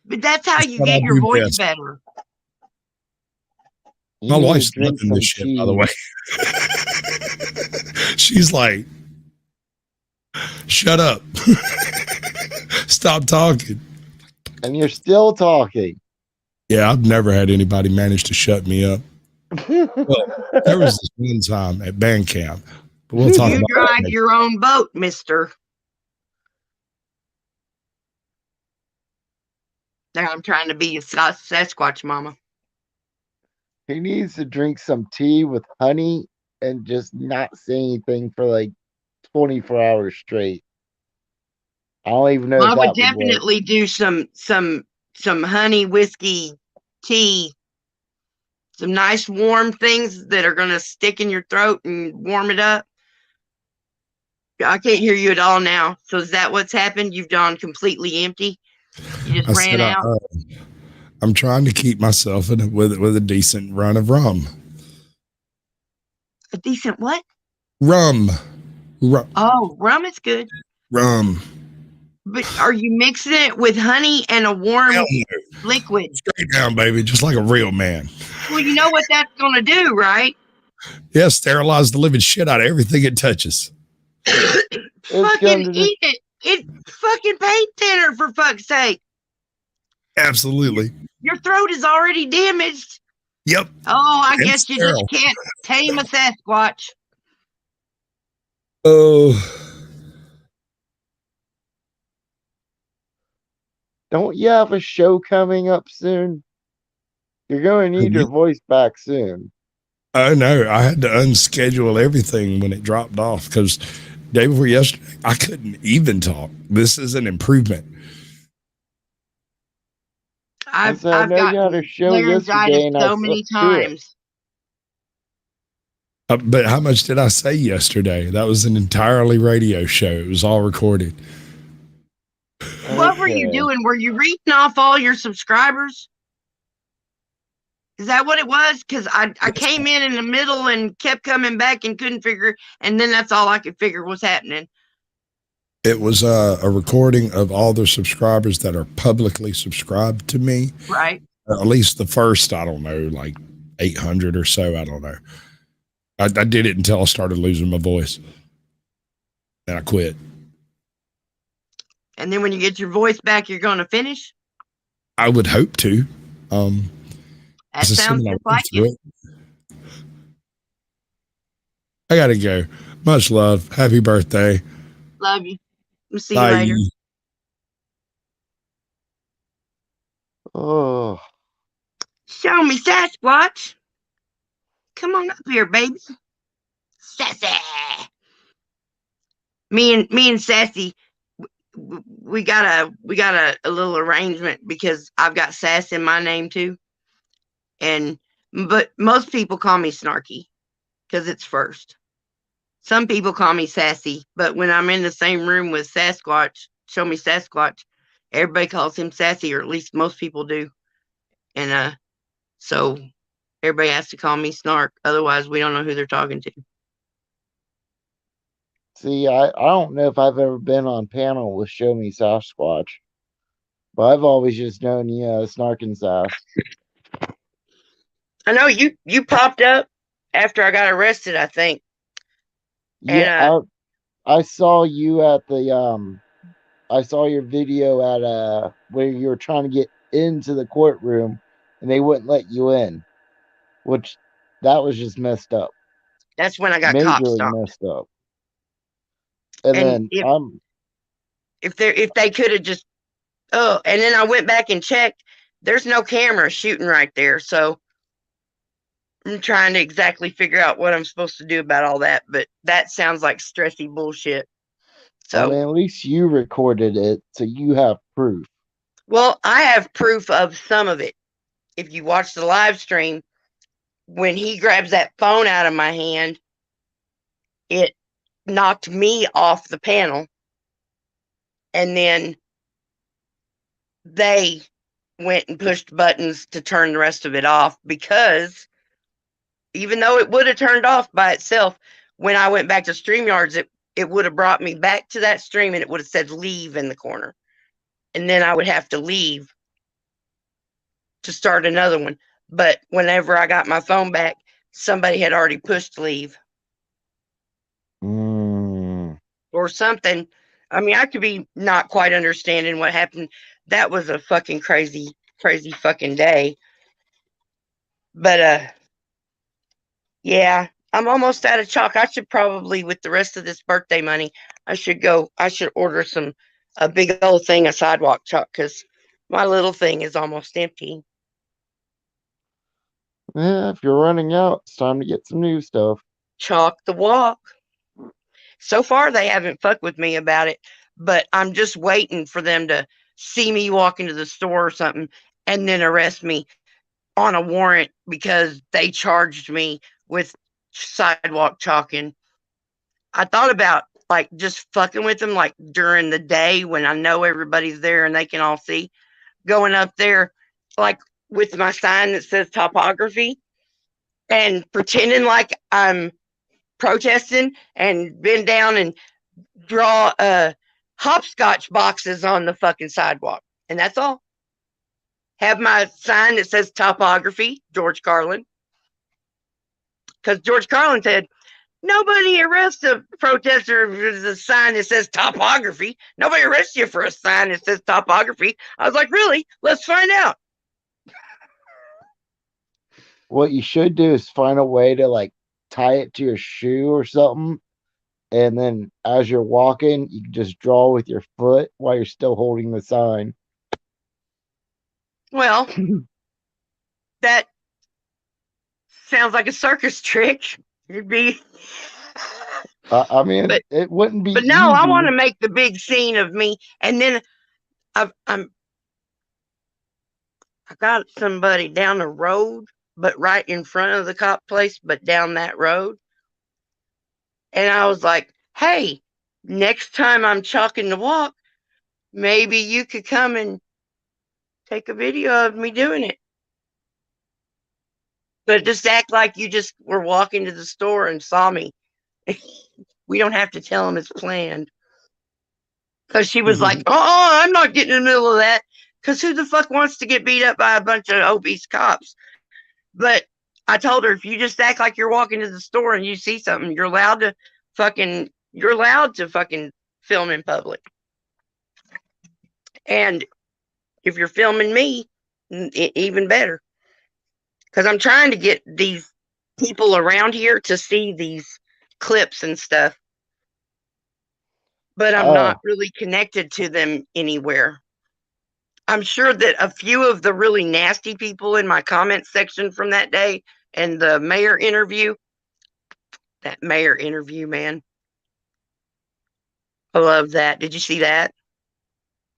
But that's how you get your voice better. My wife's loving this shit, by the way. She's like, shut up. Stop talking. And you're still talking. Yeah, I've never had anybody manage to shut me up. Well, there was this one time at band camp. But we'll talk you about drive that. your own boat, mister. Now I'm trying to be a Sasquatch mama. He needs to drink some tea with honey and just not say anything for like 24 hours straight. I don't even know. I if would that definitely do some honey whiskey tea, some nice warm things that are gonna stick in your throat and warm it up. I can't hear you at all now. So is that what's happened? You've gone completely empty. You just ran out. I'm trying to keep myself with a decent run of rum. A decent what? Rum. Oh, rum is good. Rum. But are you mixing it with honey and a warm liquid? Straight down, baby, just like a real man. Well, you know what that's gonna do, right? Yeah, sterilize the living shit out of everything it touches. Fucking eat it. It's fucking paint thinner, for fuck's sake. Absolutely. Your throat is already damaged. Yep. Oh, I guess you just can't tame a Sasquatch. Oh. Don't you have a show coming up soon? You're going to need your voice back soon. Oh, no. I had to unschedule everything when it dropped off because day before yesterday, I couldn't even talk. This is an improvement. I've got a show yesterday so many times. But how much did I say yesterday? That was an entirely radio show. It was all recorded. What were you doing? Were you reading off all your subscribers? Is that what it was? Because I came in the middle and kept coming back and couldn't figure, and then that's all I could figure was happening. It was a recording of all the subscribers that are publicly subscribed to me. Right. At least the first, I don't know, like 800 or so. I don't know. I did it until I started losing my voice. And I quit. And then when you get your voice back, you're going to finish? I would hope to. That sounds just like you. I got to go. Much love. Happy birthday. Love you. We'll see Bye. you later. Oh. Show me Sasquatch. Come on up here, baby. Sassy. me and Sassy, we got a little arrangement because I've got Sass in my name too, and but most people call me Snarky because it's first. Some people call me Sassy, but when I'm in the same room with Sasquatch, show me Sasquatch, everybody calls him Sassy, or at least most people do, and so everybody has to call me Snark. Otherwise, we don't know who they're talking to. See, I don't know if I've ever been on panel with Show Me Sasquatch, but I've always just known you as Snarknsass. I know you popped up after I got arrested, I think. Yeah, And I saw you at the I saw your video at where you were trying to get into the courtroom and they wouldn't let you in, which that was just messed up. that's when I got cop Majorly stopped. messed up. And And then if they could have just and then I went back and checked. There's no camera shooting right there, so I'm trying to exactly figure out what I'm supposed to do about all that. But that sounds like stressy bullshit. I mean, So, at least you recorded it, so you have proof. well, I have proof of some of it. If you watch the live stream, when he grabs that phone out of my hand, it knocked me off the panel, and then they went and pushed buttons to turn the rest of it off, because even though it would have turned off by itself, when I went back to StreamYards, it would have brought me back to that stream and it would have said leave in the corner. And then I would have to leave to start another one. But whenever I got my phone back, somebody had already pushed leave or something. I mean, I could be not quite understanding what happened. That was a fucking crazy fucking day. But yeah, I'm almost out of chalk. I should probably, with the rest of this birthday money, I should order a big old thing of sidewalk chalk, because my little thing is almost empty. Yeah, if you're running out, it's time to get some new stuff. Chalk the walk. So far, they haven't fucked with me about it, but I'm just waiting for them to see me walk into the store or something and then arrest me on a warrant because they charged me with sidewalk chalking. I thought about like just fucking with them like during the day when I know everybody's there and they can all see, going up there like with my sign that says topography and pretending like I'm protesting and bend down and draw hopscotch boxes on the fucking sidewalk. And that's all. Have my sign that says topography, George Carlin. Because George Carlin said, nobody arrests a protester for a sign that says topography. Nobody arrests you for a sign that says topography. I was like, really? Let's find out. What you should do is find a way to like tie it to your shoe or something, and then as you're walking, you can just draw with your foot while you're still holding the sign. Well, that sounds like a circus trick. It'd be. I mean, it wouldn't be But no, easy. I want to make the big scene of me, and then I got somebody down the road, but right in front of the cop place, but down that road. And I was like, hey, next time I'm chalking the walk, maybe you could come and take a video of me doing it. But just act like you just were walking to the store and saw me. We don't have to tell them it's planned. Because she was like, I'm not getting in the middle of that. Because who the fuck wants to get beat up by a bunch of obese cops? But I told her, if you just act like you're walking to the store and you see something, you're allowed to fucking film in public. And if you're filming me, even better. Because I'm trying to get these people around here to see these clips and stuff. But I'm not really connected to them anywhere. I'm sure that a few of the really nasty people in my comment section from that day and the mayor interview, man, I love that. Did you see that?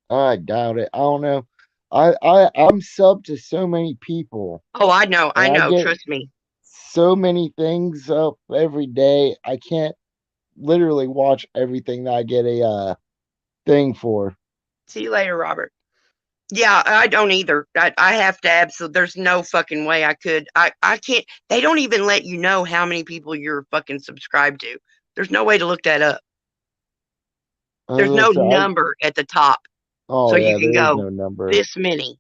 I doubt it. I don't know. I'm sub to so many people, Oh, I know. and I I know. get Trust me. so many things up every day. I can't literally watch everything that I get a thing for. See you later, Robert. Yeah, I don't either. I have to absolutely. There's no fucking way I could. I can't. They don't even let you know how many people you're fucking subscribed to. There's no way to look that up. There's no So number at the top. oh So you yeah, can there is go no number. this many.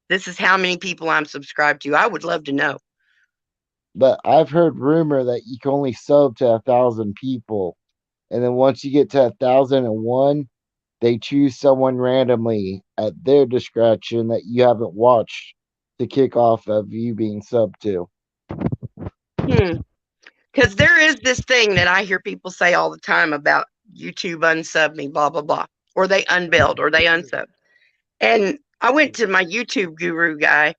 This is how many people I'm subscribed to. I would love to know. But I've heard rumor that you can only sub to 1,000 people, and then once you get to 1,001, they choose someone randomly at their discretion that you haven't watched to kick off of you being sub to. Hmm. Because there is this thing that I hear people say all the time about YouTube unsub me, blah blah blah, or they unbuild or they unsub. And I went to my YouTube guru guy,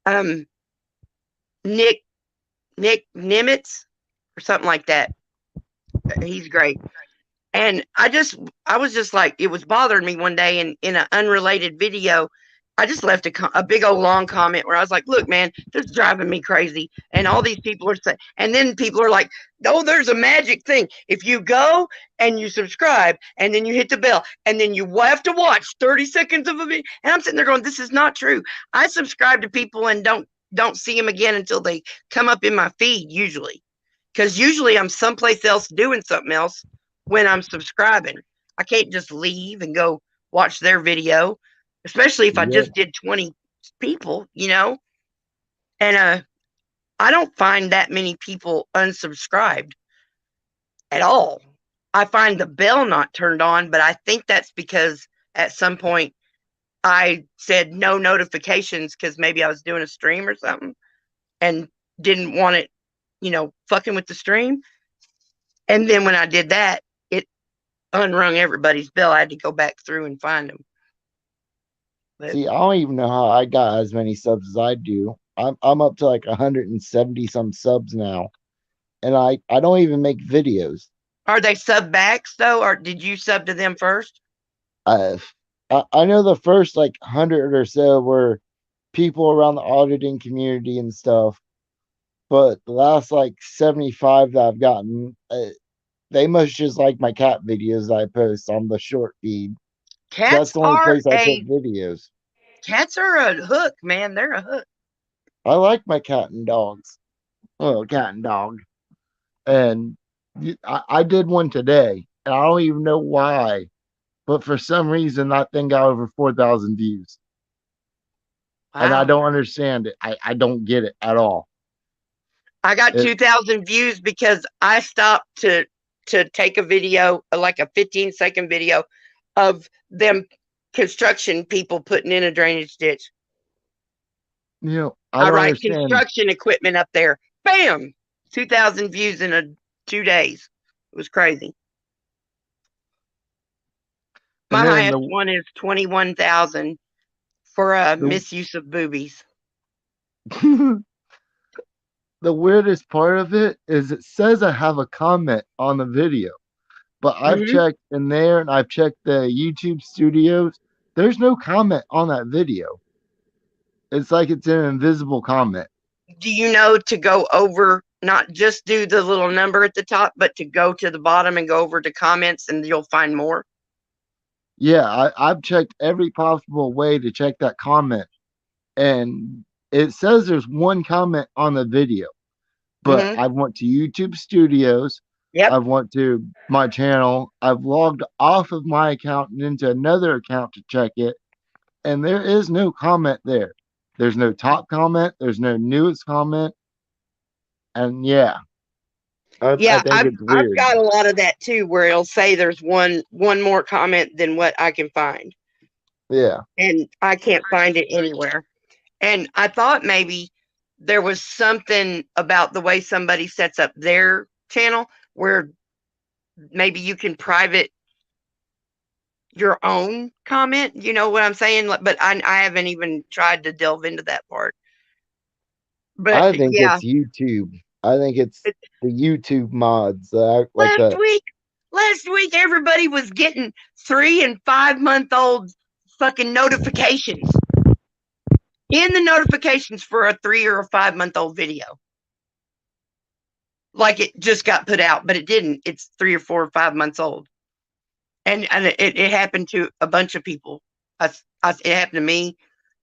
um, Nick Nimitz or something like that. He's great. And I was just like, it was bothering me one day in an unrelated video. I just left a big old long comment where I was like, look, man, this is driving me crazy. And all these people are saying, and then people are like, oh, there's a magic thing. If you go and you subscribe and then you hit the bell and then you have to watch 30 seconds of a video. And I'm sitting there going, this is not true. I subscribe to people and don't see them again until they come up in my feed usually. Because usually I'm someplace else doing something else when I'm subscribing. I can't just leave and go watch their video, especially if I Yep. just did 20 people, And I don't find that many people unsubscribed at all. I find the bell not turned on, but I think that's because at some point I said no notifications because maybe I was doing a stream or something and didn't want it, fucking with the stream. And then when I did that, it unrung everybody's bell. I had to go back through and find them. But See, I don't even know how I got as many subs as I do. I'm up to like 170 some subs now, and I don't even make videos. are they sub backs though, or did you sub to them first? Uh, I know the first like 100 or so were people around the auditing community and stuff, but the last like 75 that I've gotten, they must just like my cat videos that I post on the short feed. That's Cats the only are place I a put videos. cats are a hook, man. They're a hook. I like my cat and dogs. Oh, cat and dog. And I did one today, and I don't even know why, but for some reason that thing got over 4,000 views, and I Wow. don't understand it. I don't get it at all. I got It, 2,000 views because I stopped to take a video, like a 15-second video of them construction people putting in a drainage ditch. I I don't write understand. construction equipment up there. Bam! 2,000 views in 2 days. It was crazy. And My then highest one is 21,000 for a the misuse of boobies. the weirdest part of it is it says I have a comment on the video, but I've Hmm. checked in there and I've checked the YouTube studios. There's no comment on that video. It's like it's an invisible comment. Do you know to go over, not just do the little number at the top, but to go to the bottom and go over to comments and you'll find more? Yeah, I've checked every possible way to check that comment, and it says there's one comment on the video, but Hmm. I went to YouTube Studios, Yep. I've went to my channel, I've logged off of my account and into another account to check it, and there is no comment there. There's no top comment, there's no newest comment, and yeah, I Yeah, think I've it's I've weird. got a lot of that too, where it'll say there's one more comment than what I can find, Yeah. and I can't find it anywhere. And I thought maybe there was something about the way somebody sets up their channel where maybe you can private your own comment. You know what I'm saying? But I haven't even tried to delve into that part. But I think yeah, it's YouTube. I think it's it, the YouTube mods, like last the week Last week, everybody was getting 3 and 5-month-old fucking notifications in the notifications for a 3 or a 5-month-old video. Like it just got put out, but it didn't. It's 3 or 4 or 5 months old. And it happened to a bunch of people. It happened to me.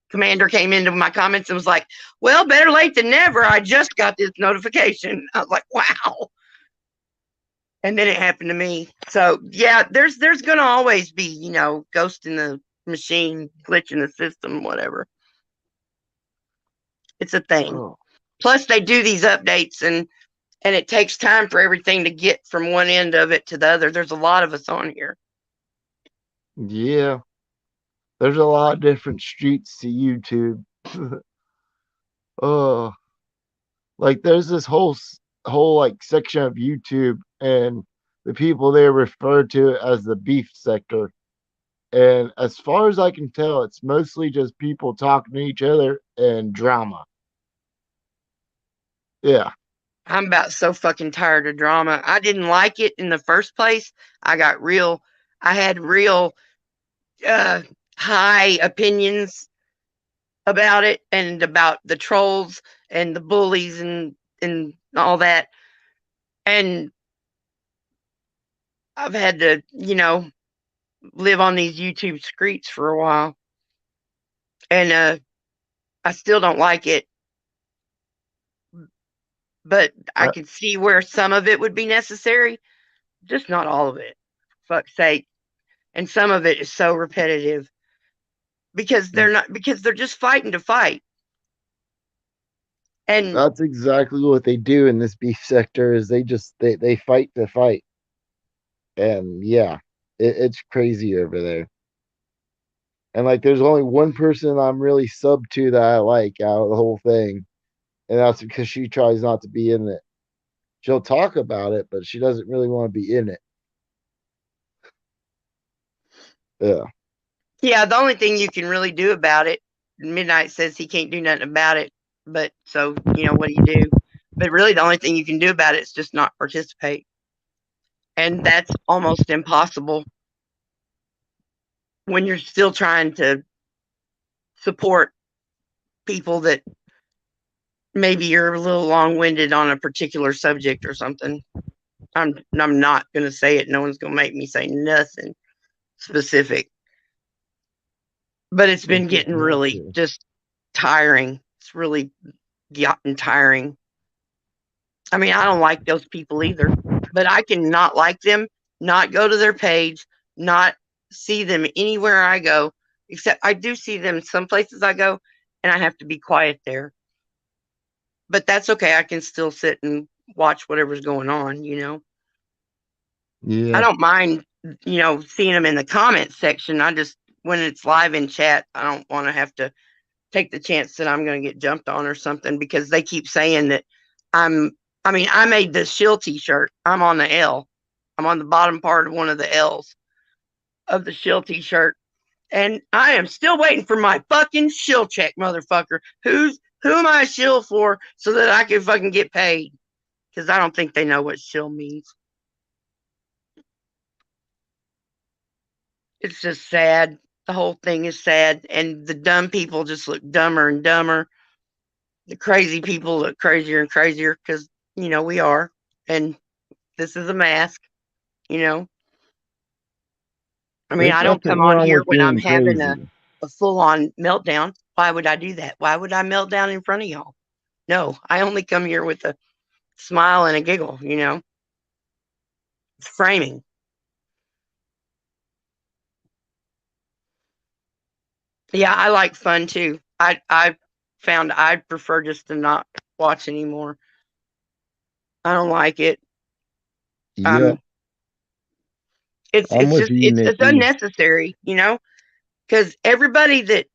Commander came into my comments and was like, well, better late than never. I just got this notification. I was like, wow. And then it happened to me. So yeah, there's gonna always be, you know, ghost in the machine, glitch in the system, whatever. It's a thing. Oh, Plus they do these updates and it takes time for everything to get from one end of it to the other. There's a lot of us on here. yeah. There's a lot of different streets to YouTube. Oh, like there's this whole like section of YouTube, and the people there refer to it as the beef sector. And as far as I can tell, it's mostly just people talking to each other and drama. Yeah. I'm about so fucking tired of drama. I didn't like it in the first place. I had real high opinions about it and about the trolls and the bullies and all that. And I've had to, you know, live on these YouTube streets for a while. And I still don't like it. But I Uh, can see where some of it would be necessary, just not all of it. Fuck's sake. And some of it is so repetitive because they're just fighting to fight. And that's exactly what they do in this beef sector is they fight to fight. And yeah, it's crazy over there. And like there's only one person I'm really sub to that I like out of the whole thing. And that's because she tries not to be in it. She'll talk about it, but she doesn't really want to be in it. Yeah. yeah, the only thing you can really do about it, Midnight says he can't do nothing about it. But so, you know, what do you do? But really, the only thing you can do about it is just not participate. And that's almost impossible when you're still trying to support people that maybe you're a little long-winded on a particular subject or something. I'm not going to say it. No one's going to make me say nothing specific. But it's been getting really just tiring. It's really gotten tiring. I mean, I don't like those people either, but I can not like them, not go to their page, not see them anywhere I go, except I do see them some places I go, and I have to be quiet there. But that's okay. I can still sit and watch whatever's going on, you know. Yeah. I don't mind, you know, seeing them in the comments section. I just, when it's live in chat, I don't want to have to take the chance that I'm going to get jumped on or something because they keep saying that I made the shill t-shirt. I'm on the L. I'm on the bottom part of one of the L's of the shill t-shirt. And I am still waiting for my fucking shill check, motherfucker. Who am I a shill for so that I can fucking get paid? Because I don't think they know what shill means. It's just sad. The whole thing is sad. And the dumb people just look dumber and dumber. The crazy people look crazier and crazier because, you know, we are. And this is a mask, you know. I mean, There's I don't nothing come on wrong here with when I'm being having crazy. a full on meltdown. Why would I do that? Why would I melt down in front of y'all? No, I only come here with a smile and a giggle, you know. It's framing. Yeah, I like fun too. I found I prefer just to not watch anymore. I don't like it. Yeah. I'm with you, It's Nikki. unnecessary, you know, because everybody that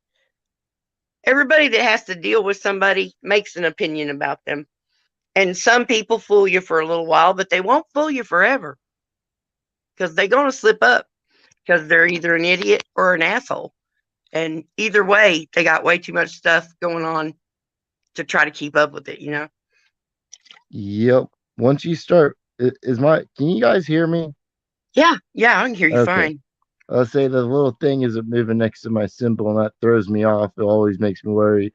has to deal with somebody makes an opinion about them. And some people fool you for a little while, but they won't fool you forever because they're going to slip up because they're either an idiot or an asshole. And either way, they got way too much stuff going on to try to keep up with it, you know? Yep. Once you start, can you guys hear me? Yeah, I can hear you Okay. fine. I'll say the little thing isn't moving next to my symbol, and that throws me off. It always makes me worry.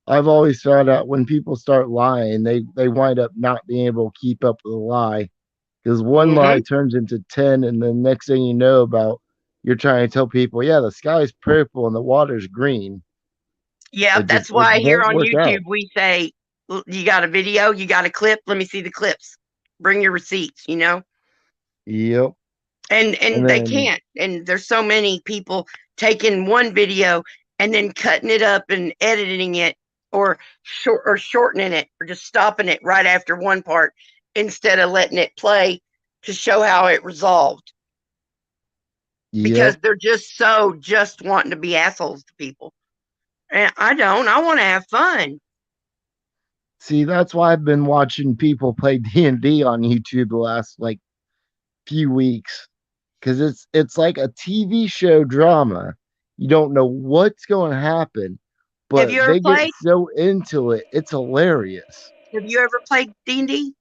I've always found out when people start lying, they wind up not being able to keep up with the lie because one lie Mm-hmm. turns into 10, and the next thing you know about, you're trying to tell people, yeah, the sky's purple and the water's green. Yeah, that's It why here won't on work out. YouTube we say, you got a video, you got a clip, let me see the clips. Bring your receipts, Yep. And And they then can't. And there's so many people taking one video and then cutting it up and editing it or shortening it or just stopping it right after one part instead of letting it play to show how it resolved. yep. Because they're just wanting to be assholes to people. And I don't. I want to have fun. See, that's why I've been watching people play D&D on YouTube the last like few weeks, because it's like a TV show drama. You don't know what's going to happen, Have but you ever they get played? so into it. It's hilarious. Have you ever played D&D?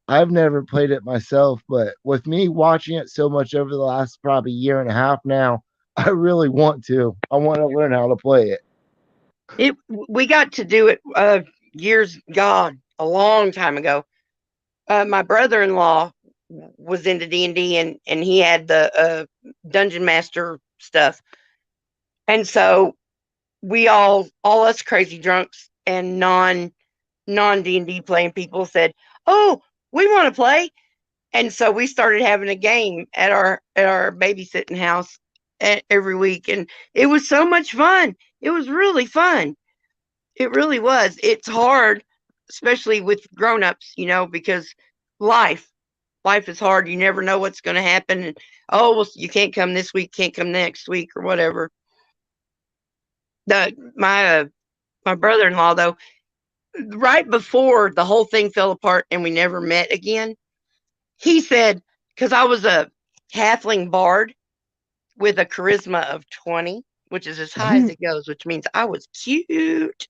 I've never played it myself, but with me watching it so much over the last probably year and a half now, I really want to. I want to learn how to play it. We got to do it years, God, a long time ago. My brother-in-law was into D&D and he had the dungeon master stuff. And so we all us crazy drunks and non D&D playing people said, "Oh, we want to play." And so we started having a game at our babysitting house every week, and it was so much fun. It was really fun. It really was. It's hard, especially with grown-ups, because life life is hard. You never know what's going to happen. And oh, well, you can't come this week, can't come next week, or whatever. The my brother-in-law though, right before the whole thing fell apart and we never met again, he said, because I was a halfling bard with a charisma of 20, which is as high as it goes, which means I was cute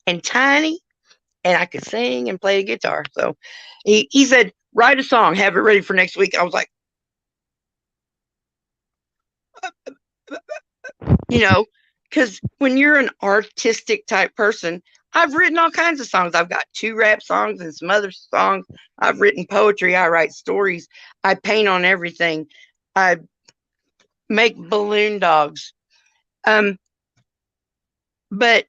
and tiny and I could sing and play a guitar. So he said, write a song, have it ready for next week. I was like, because when you're an artistic type person, I've written all kinds of songs. I've got 2 rap songs and some other songs. I've written poetry. I write stories. I paint on everything. I make balloon dogs. Um, but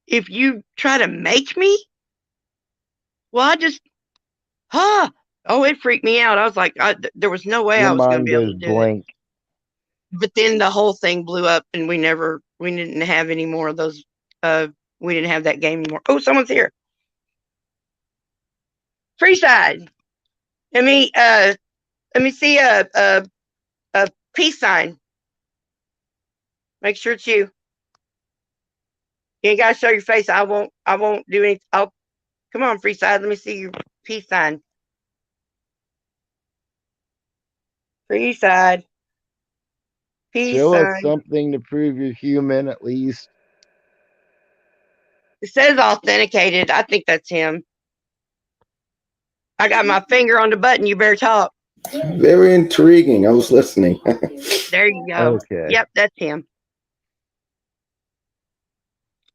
if you try to make me, well, it freaked me out. I was like, there was no way Your I was going to mind be able goes to do it. blank. But then the whole thing blew up, and we didn't have any more of those. We didn't have that game anymore. Oh, someone's here. Freeside. Let me see a peace sign. Make sure it's you. You ain't gotta show your face. I won't do anything. Oh, come on, Freeside. Let me see your peace sign. Freeside. Peace Show us sign. something to prove you're human, at least. It says authenticated. I think that's him. I got my finger on the button. You better talk. Very intriguing. I was listening. There you go. Okay. Yep, that's him.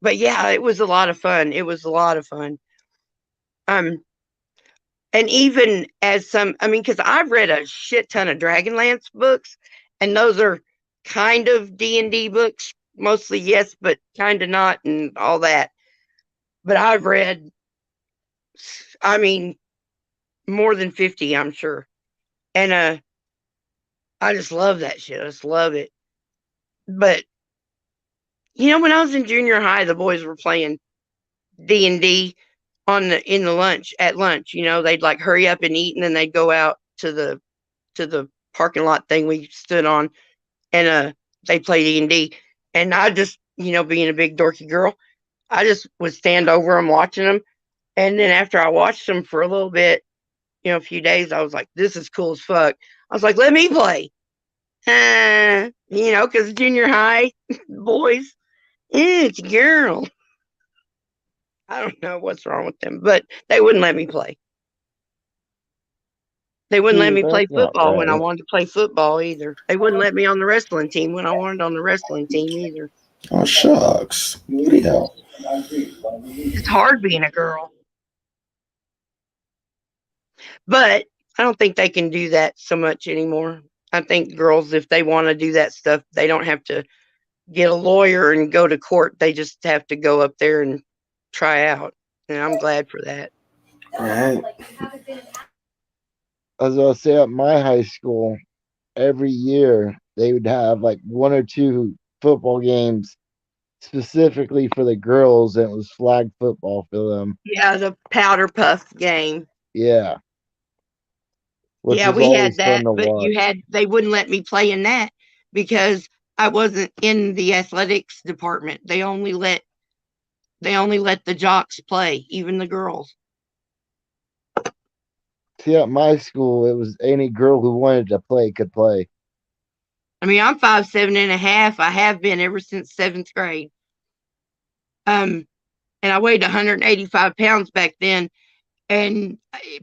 But yeah, it was a lot of fun. It was a lot of fun. Um, and even as because I've read a shit ton of Dragonlance books, and those are kind of D&D books, mostly yes, but kind of not, and all that. But I've read, I mean, more than 50, I'm sure, and I just love that shit. I just love it. But when I was in junior high, the boys were playing D&D in the lunch at lunch. They'd like hurry up and eat, and then they'd go out to the parking lot thing we stood on, and they play D&D. And I just, being a big dorky girl, I just would stand over them watching them. And then after I watched them for a little bit, a few days, I was like, this is cool as fuck. I was like, let me play. Because junior high boys, it's a girl. I don't know what's wrong with them, but they wouldn't let me play. They wouldn't let See, me play that's not football when I right. wanted to play football either. They wouldn't let me on the wrestling team when I wanted on the wrestling team either. Oh, shucks. What the hell? It's hard being a girl. But I don't think they can do that so much anymore. I think girls, if they want to do that stuff, they don't have to get a lawyer and go to court. They just have to go up there and try out. And I'm glad for that. Right. As I say at my high school, every year they would have like one or two football games specifically for the girls, and it was flag football for them. Yeah, the powder puff game. Yeah, which Yeah, was we had always fun that, to but watch. they wouldn't let me play in that because I wasn't in the athletics department. They only let the jocks play, even the girls. See, at my school, it was any girl who wanted to play could play. I mean, I'm 5'7.5". I have been ever since 7th grade. And I weighed 185 pounds back then. And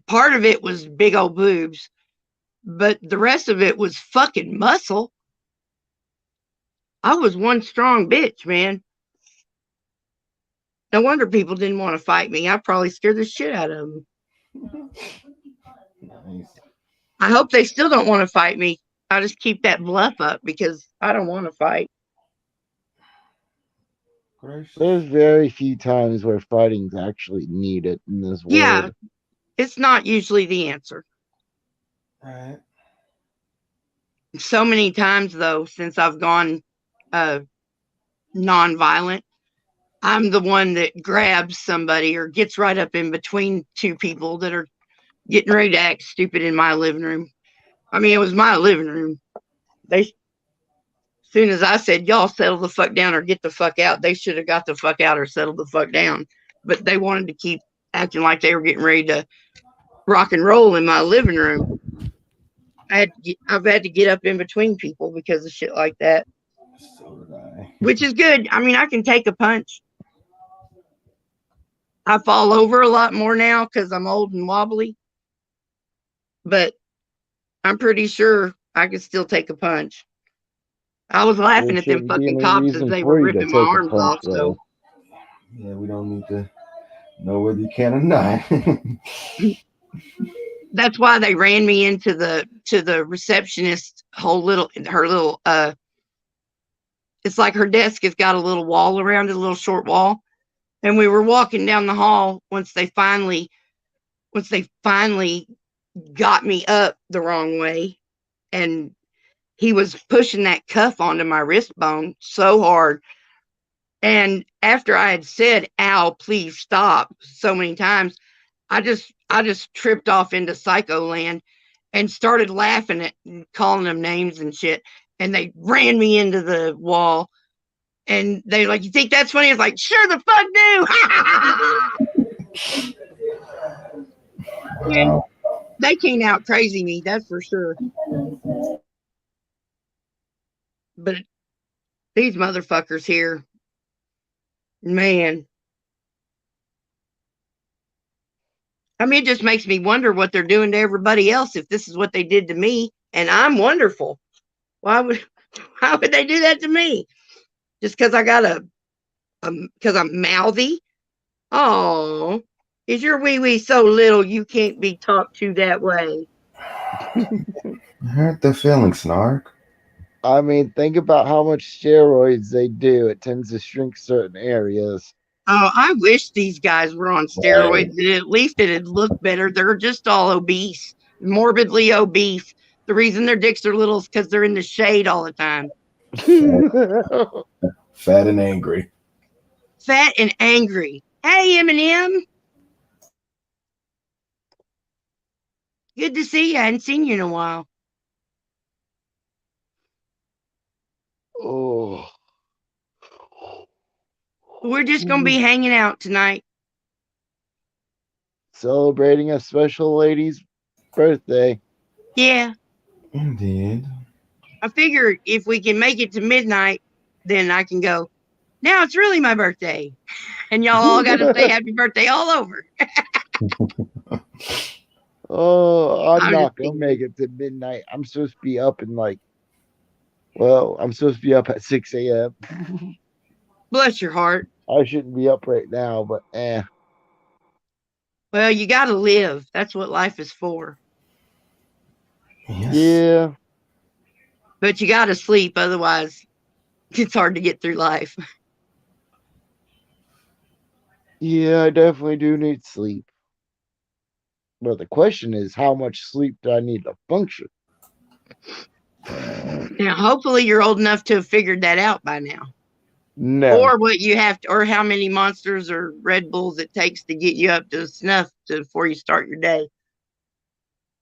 part of it was big old boobs, but the rest of it was fucking muscle. I was one strong bitch, man. No wonder people didn't want to fight me. I probably scared the shit out of them. Nice. I hope they still don't want to fight me. I just keep that bluff up because I don't want to fight. There's very few times where fighting's actually needed in this Yeah, world. it's not usually the answer. Right. So many times, though, since I've gone nonviolent, I'm the one that grabs somebody or gets right up in between two people that are getting ready to act stupid in my living room. I mean, it was my living room. As soon as I said, y'all settle the fuck down or get the fuck out, they should have got the fuck out or settled the fuck down. But they wanted to keep acting like they were getting ready to rock and roll in my living room. I've had to get up in between people because of shit like that. So did I. Which is good. I mean, I can take a punch. I fall over a lot more now because I'm old and wobbly. But I'm pretty sure I could still take a punch. I was There laughing at them shouldn't be fucking any cops as reason they were for you to ripping my take a arms punch, off. though. So Yeah, we don't need to know whether you can or not. that's why they ran me into the receptionist her little it's like her desk has got a little wall around it, a little short wall. And we were walking down the hall once they finally got me up the wrong way, and he was pushing that cuff onto my wrist bone so hard. And after I had said, "Ow, please stop," so many times, I just tripped off into psycho land and started laughing at and calling them names and shit. And they ran me into the wall. And they like, "You think that's funny?" I was like, "Sure the fuck do." And they came out crazy me, that's for sure. But these motherfuckers here, man. I mean, it just makes me wonder what they're doing to everybody else if this is what they did to me. And I'm wonderful. Why would they do that to me? Just because I got because I'm mouthy? Oh, is your wee wee so little you can't be talked to that way? Hurt the feeling, Snark. I mean, think about how much steroids they do. It tends to shrink certain areas. Oh, I wish these guys were on Right. steroids. At least it'd look better. They're just all obese, morbidly obese. The reason their dicks are little is because they're in the shade all the time. Fat and angry. Fat and angry. Hey, Eminem. Good to see you. I hadn't seen you in a while. Oh. We're just going to be hanging out tonight. Celebrating a special lady's birthday. Yeah. Indeed. I figure if we can make it to midnight, then I can go, now it's really my birthday. And y'all all got to say happy birthday all over. Oh, I'm I'm just not gonna make it to midnight. I'm supposed to be up in I'm supposed to be up at 6 a.m. bless your heart. I shouldn't be up right now, but Well, you got to live. That's what life is for. Yes. yeah, But you got to sleep, otherwise, it's hard to get through life. yeah, I definitely do need sleep. But the question is, how much sleep do I need to function? Now, hopefully, you're old enough to have figured that out by now. No, Or what you have to, or how many monsters or Red Bulls it takes to get you up to snuff before you start your day.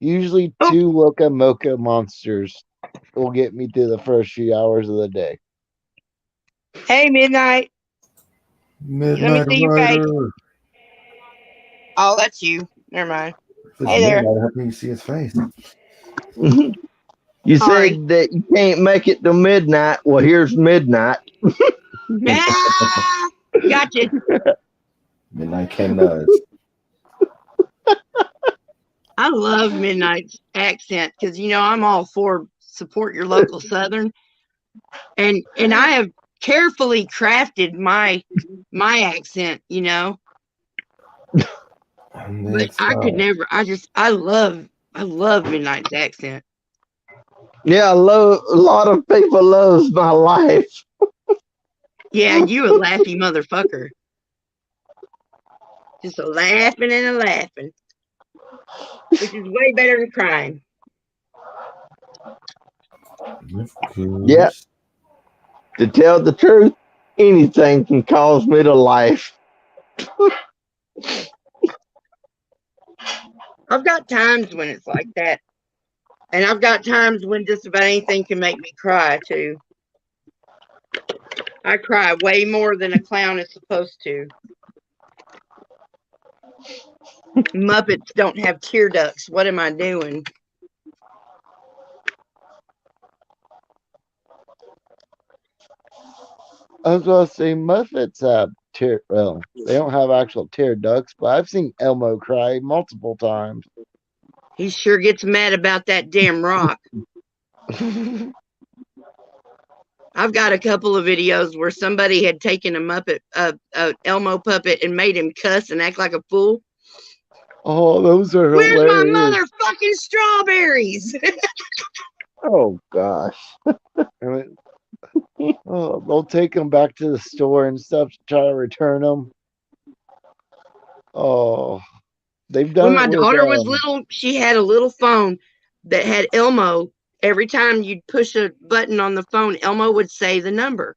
usually Oh, 2 Loca Mocha monsters will get me through the first few hours of the day. hey, Midnight. Let me Midnight see your face. Rider. Oh, that's you. Never mind. If it's Hey there. midnight, how can you see his face? You Sorry. said that you can't make it to midnight. Well, here's midnight. Ah, gotcha. Midnight Ken Nuts. I love Midnight's accent because I'm all for support your local Southern, and I have carefully crafted my accent, but I could never. I love Midnight's accent. Yeah, a lot of people love my life. Yeah, you a laughy motherfucker. Just a laughing and a laughing, which is way better than crying. Of course. Yeah, to tell the truth, anything can cause me to laugh. I've got times when it's like that. And I've got times when just about anything can make me cry, too. I cry way more than a clown is supposed to. Muppets don't have tear ducts. What am I doing? I was gonna say Muppets have they don't have actual tear ducts, but I've seen Elmo cry multiple times. He sure gets mad about that damn rock. I've got a couple of videos where somebody had taken a Muppet, a Elmo puppet, and made him cuss and act like a fool. Oh, those are Where's my hilarious. motherfucking strawberries? Oh gosh. They'll take them back to the store and stuff to try to return them. Oh, they've When done my it with daughter was little, she had a little phone that had Elmo. Every time you'd push a button on the phone, Elmo would say the number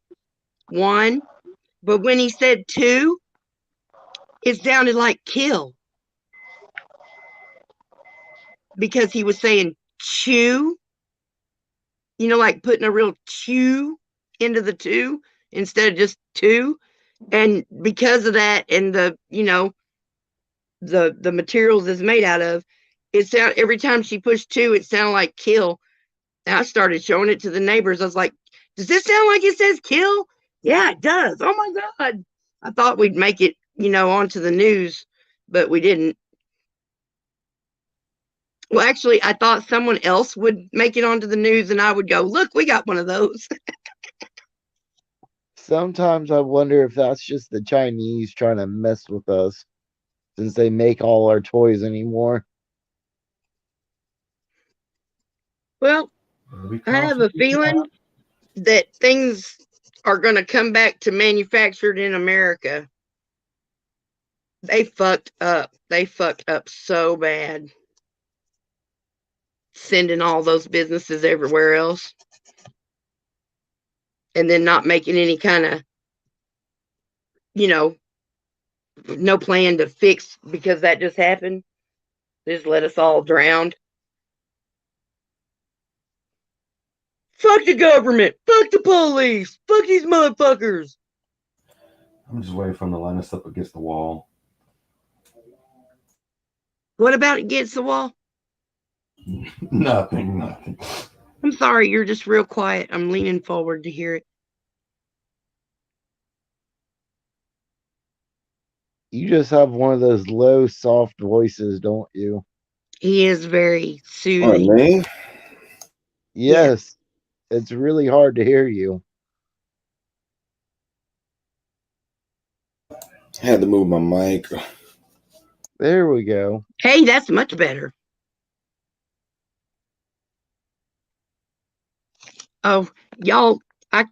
1. But when he said 2, it sounded like kill because he was saying chew, like putting a real chew into the 2 instead of just 2. And because of that, and the materials it's made out of, every time she pushed 2, it sounded like kill. And I started showing it to the neighbors. I was like, does this sound like it says kill? Yeah, it does. Oh my God. I thought we'd make it, onto the news, but we didn't. Well, actually, I thought someone else would make it onto the news and I would go, look, we got one of those. Sometimes I wonder if that's just the Chinese trying to mess with us since they make all our toys anymore. Well, I have a feeling that things are going to come back to manufactured in America. They fucked up. They fucked up so bad. Sending all those businesses everywhere else. And then not making any kind of, no plan to fix because that just happened. They just let us all drown. Fuck the government. Fuck the police. Fuck these motherfuckers. I'm just waiting for him to line us up against the wall. What about against the wall? Nothing. I'm sorry, you're just real quiet. I'm leaning forward to hear it. You just have one of those low, soft voices, don't you? He is very What, soothing. me? Yes. It's really hard to hear you. I had to move my mic. There we go. Hey, that's much better. Oh, y'all, I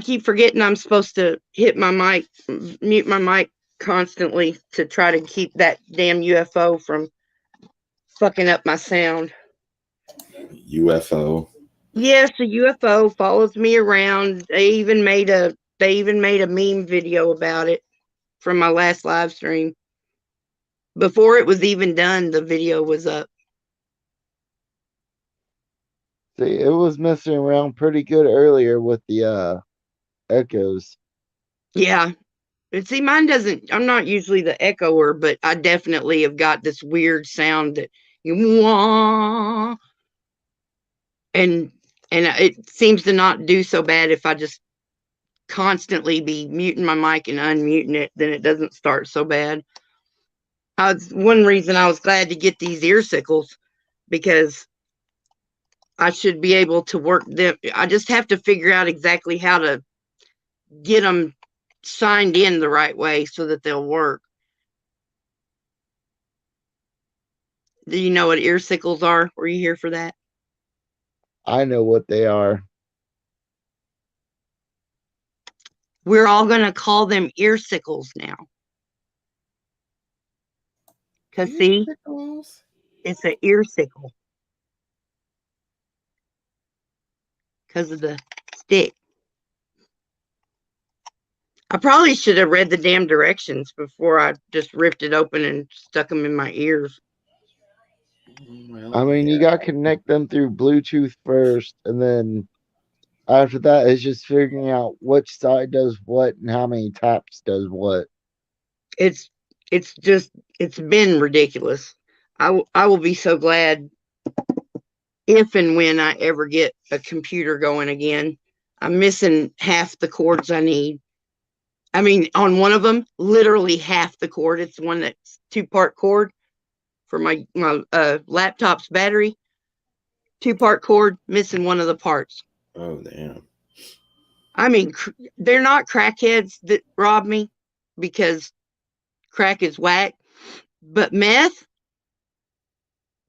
keep forgetting I'm supposed to hit my mic, mute my mic constantly to try to keep that damn UFO from fucking up my sound. UFO. Yes, a UFO follows me around. They even made a meme video about it from my last live stream. Before it was even done, the video was up. See, it was messing around pretty good earlier with the echoes. Yeah. And see, mine doesn't, I'm not usually the echoer, but I definitely have got this weird sound that you wah, and it seems to not do so bad if I just constantly be muting my mic and unmuting it, then it doesn't start so bad. One reason I was glad to get these earsicles, because I should be able to work them. I just have to figure out exactly how to get them signed in the right way so that they'll work. Do you know what earsicles are? Were you here for that? I know what they are. We're all going to call them earsicles now. Because see, it's an earsicle. Because of the stick. I probably should have read the damn directions before I just ripped it open and stuck them in my ears. Well, I mean, you got to connect them through Bluetooth first, and then after that, it's just figuring out which side does what and how many taps does what. It's been ridiculous. I will be so glad if and when I ever get a computer going again. I'm missing half the cords I need. I mean, on one of them, literally half the cord. It's one that's 2-part cord for my laptop's battery. 2-part cord, missing one of the parts. Oh, damn. I mean, they're not crackheads that rob me, because crack is whack. But meth,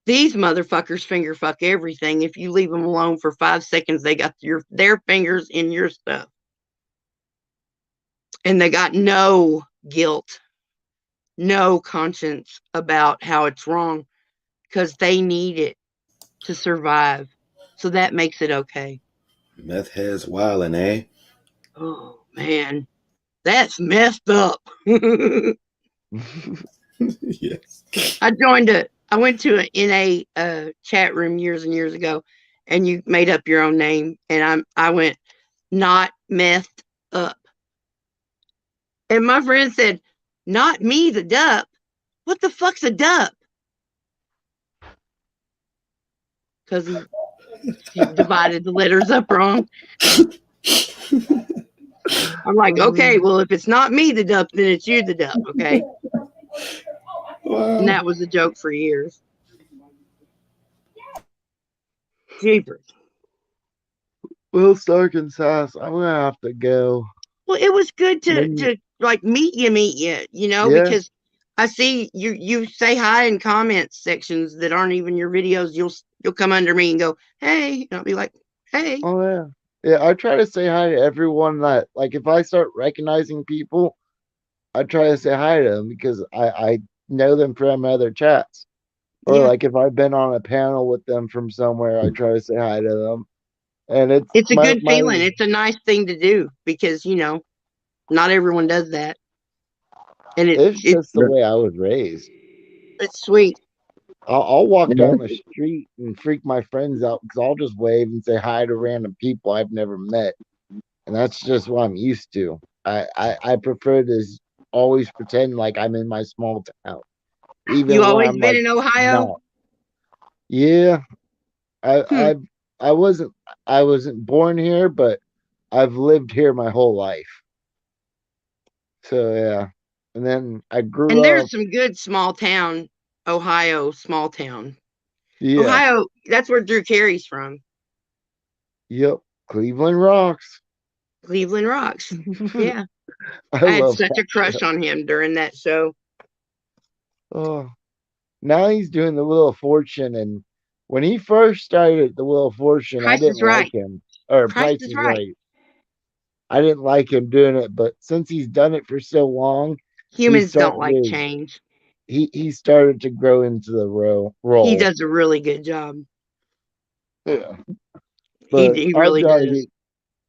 these motherfuckers finger fuck everything. If you leave them alone for 5 seconds, they got their fingers in your stuff. And they got no guilt, no conscience about how it's wrong, because they need it to survive. So that makes it okay. Meth heads wildin', eh? Oh, man. That's messed up. Yes. I went to an NA chat room years and years ago, and you made up your own name, and I went, not messed up. And my friend said, not me, the dup. What the fuck's a dup? Because he divided the letters up wrong. I'm like, okay, well, if it's not me, the dup, then it's you, the dup, okay? Wow. And that was a joke for years. Jeepers. Well, Snarknsass, I'm gonna have to go. Well, it was good to like meet you, you know, Yeah. because I see you say hi in comments sections that aren't even your videos. You'll come under me and go, hey, and I'll be like, hey. Oh yeah. Yeah, I try to say hi to everyone that, like, if I start recognizing people, I try to say hi to them because I know them from other chats. Or Yeah. like if I've been on a panel with them from somewhere, I try to say hi to them. And it's a good feeling. It's a nice thing to do because, you know, not everyone does that. And it's just the way I was raised. It's sweet. I'll walk down the street and freak my friends out because I'll just wave and say hi to random people I've never met. And that's just what I'm used to. I prefer to always pretend like I'm in my small town. Even you when always I'm been like, in Ohio? not. Yeah. I wasn't born here, but I've lived here my whole life. So yeah. And then I grew and up. there's some good small town Ohio small town. Yeah. Ohio, that's where Drew Carey's from. Yep. Cleveland rocks. Cleveland Rocks. Yeah. I I had love such that a crush show. on him during that show. Oh, now he's doing the Wheel of Fortune, and when he first started the Wheel of Fortune, I Price didn't is like Right. him. Or Price Price is is Right. Right. I didn't like him doing it, but since he's done it for so long, Humans don't like change. He started to grow into the role. He does a really good job. Yeah. But He I've really got to does. get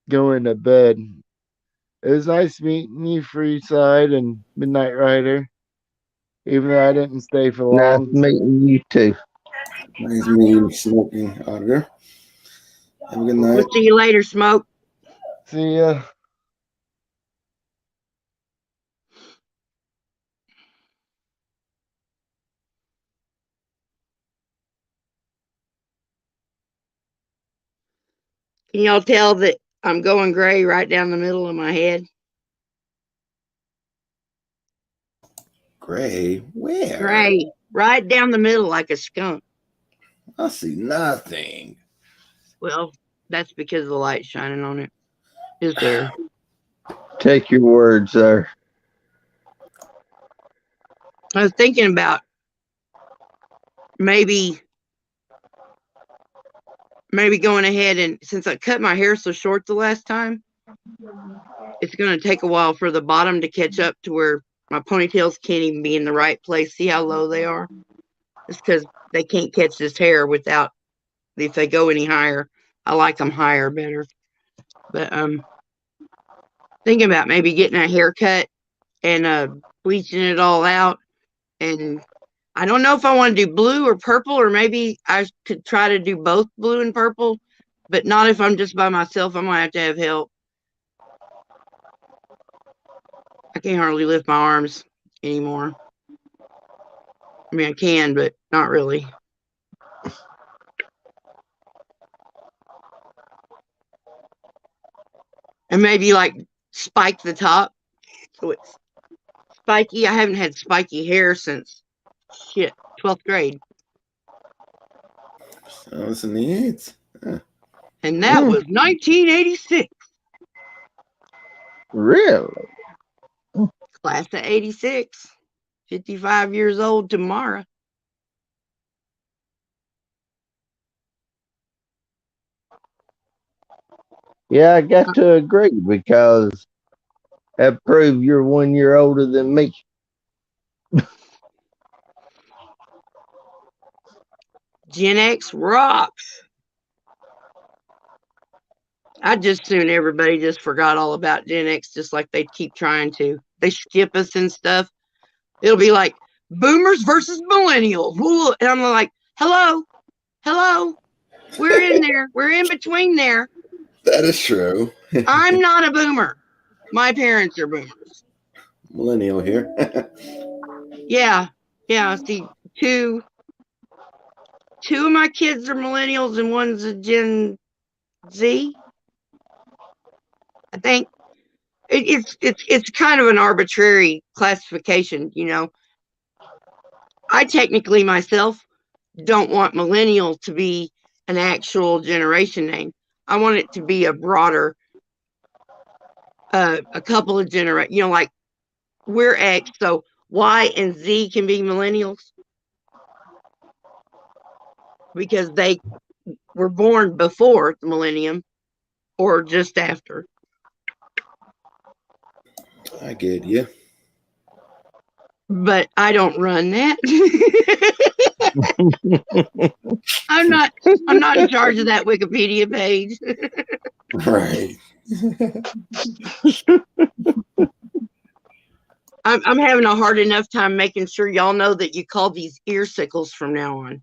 going to bed. It was nice meeting you, Freeside and Midnight Rider. Even though I didn't stay for Nice long. meeting you too. Nice meeting you, Smoking Auditor. Have a good night. We'll see you later, Smoke. See ya. Can y'all tell that I'm going gray right down the middle of my head? Gray? Where? Gray. Right down the middle like a skunk. I see nothing. Well, that's because the light's shining on it. Is there? Take your words there. I was thinking about maybe going ahead, and since I cut my hair so short the last time, it's going to take a while for the bottom to catch up to where my ponytails can't even be in the right place. See how low they are? It's because they can't catch this hair without, if they go any higher. I like them higher better. But thinking about maybe getting a haircut and bleaching it all out. And I don't know if I want to do blue or purple, or maybe I could try to do both blue and purple, but not if I'm just by myself. I might have to have help. I can't hardly lift my arms anymore. I mean, I can, but not really. And maybe like spike the top so it's spiky. I haven't had spiky hair since 12th grade. Sounds neat. Huh. And that was 1986. Really? Class of 86. 55 years old tomorrow. Yeah, I got to agree because that proves you're 1 year older than me. Gen X rocks. I'd just soon everybody just forgot all about Gen X, just like they keep trying to. They skip us and stuff. It'll be like boomers versus millennials. And I'm like, hello, we're in there. We're in between there. That is true. I'm not a boomer. My parents are boomers. Millennial here. Yeah. See, two of my kids are millennials and one's a Gen Z. I think it's kind of an arbitrary classification, you know. I technically myself don't want millennial to be an actual generation name. I want it to be a broader, a couple of generations, you know, like we're X, so Y and Z can be millennials because they were born before the millennium or just after. I get you. But I don't run that. I'm not in charge of that Wikipedia page. Right. I'm having a hard enough time making sure y'all know that you call these earsicles from now on.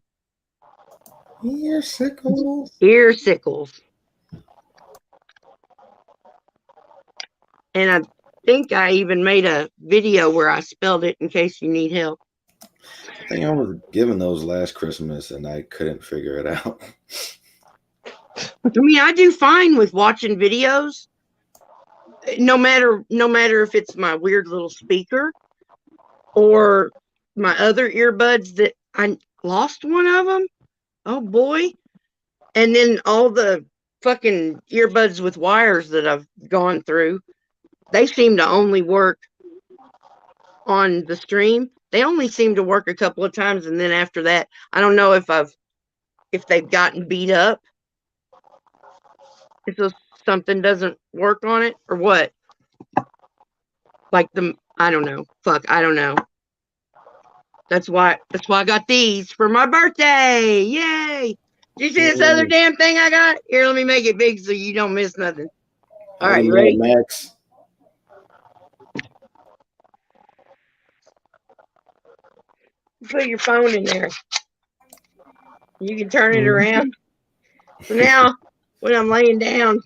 Earsicles? Earsicles. And I think I even made a video where I spelled it in case you need help. I think I was given those last Christmas and I couldn't figure it out. I mean, I do fine with watching videos. No matter if it's my weird little speaker or my other earbuds that I lost one of them. Oh boy. And then all the fucking earbuds with wires that I've gone through, they seem to only work on the stream. They only seem to work a couple of times, and then after that, I don't know if they've gotten beat up, if something doesn't work on it or what. Like I don't know. Fuck, I don't know. That's why I got these for my birthday. Yay! Did you see this other damn thing I got? Here, let me make it big so you don't miss nothing. All right, you ready? Max. Put your phone in there. You can turn it around. So now, when I'm laying down,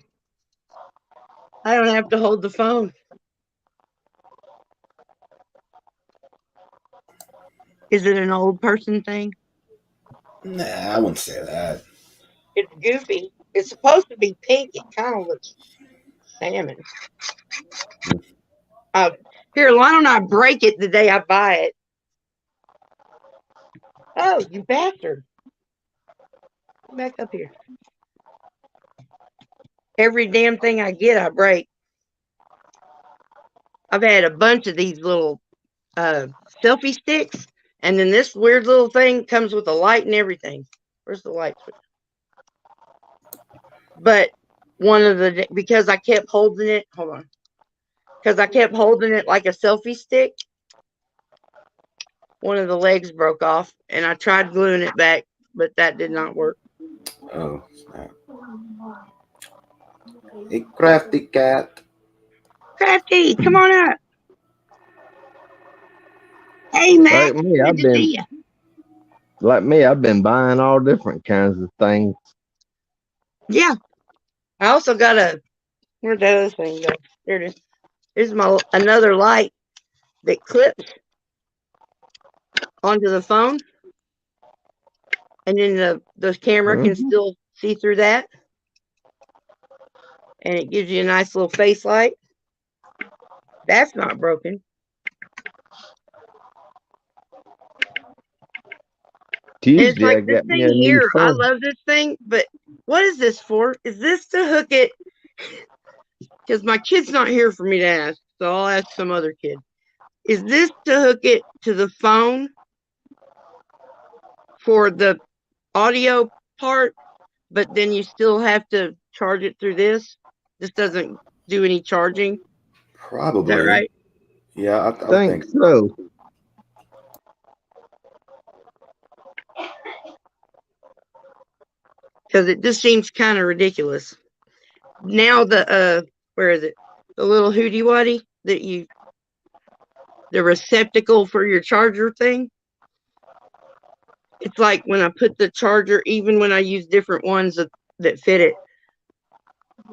I don't have to hold the phone. Is it an old person thing? Nah, I wouldn't say that. It's goofy. It's supposed to be pink. It kind of looks salmon. Here, why don't I break it the day I buy it? Oh, you bastard. Come back up here. Every damn thing I get, I break. I've had a bunch of these little selfie sticks, and then this weird little thing comes with a light and everything. Where's the light switch? But because I kept holding it, hold on. Because I kept holding it like a selfie stick, one of the legs broke off, and I tried gluing it back, but that did not work. Oh, snap. Hey, Crafty Cat. Crafty, come on up. Hey, Matt. Like me, I've been buying all different kinds of things. Yeah. I also got where'd that other thing go? There it is. Here's another light that clips onto the phone. And then the camera can still see through that. And it gives you a nice little face light. That's not broken. Tuesday, it's like I this got me thing a new here. I phone. love this thing, but what is this for? Is this to hook it? Because my kid's not here for me to ask, so I'll ask some other kid. Is this to hook it to the phone for the audio part, but then you still have to charge it through this? This doesn't do any charging. Probably. Is that right? Yeah, I think so. Because it just seems kind of ridiculous. Now where is it? The little hootie waddy the receptacle for your charger thing. It's like when I put the charger, even when I use different ones that fit it,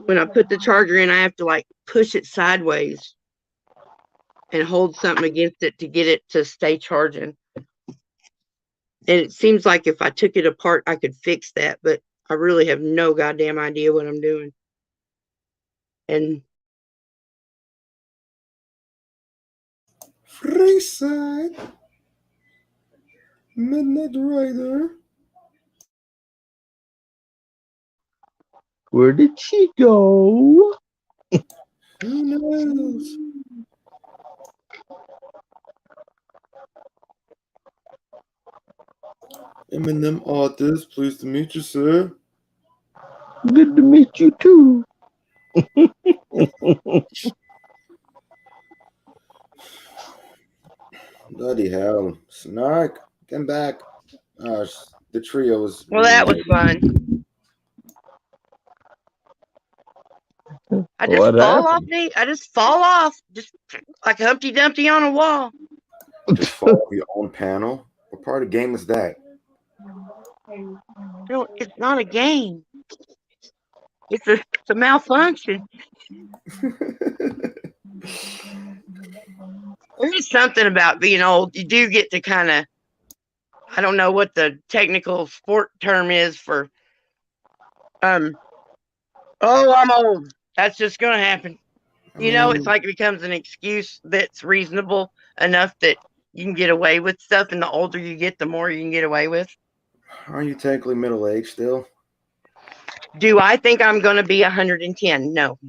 when I put the charger in, I have to like push it sideways and hold something against it to get it to stay charging. And it seems like if I took it apart, I could fix that, but I really have no goddamn idea what I'm doing. And Freeside Midnight Rider. Where did she go? Who knows? Eminem artist, pleased to meet you, sir. Good to meet you too. Bloody hell. Snark, come back. The trio was. well, that was fun. I just What fall happened? off, Nate. I just fall off, just like Humpty Dumpty on a wall. Just fall off your own panel. What part of the game is that? No, it's not a game. It's a malfunction. There's something about being old. You do get to kind of, I don't know what the technical sport term is for, oh, I'm old. That's just going to happen. It's like it becomes an excuse that's reasonable enough that You can get away with stuff, and the older you get, the more you can get away with. Are you technically middle aged still? Do I think I'm going to be 110? No.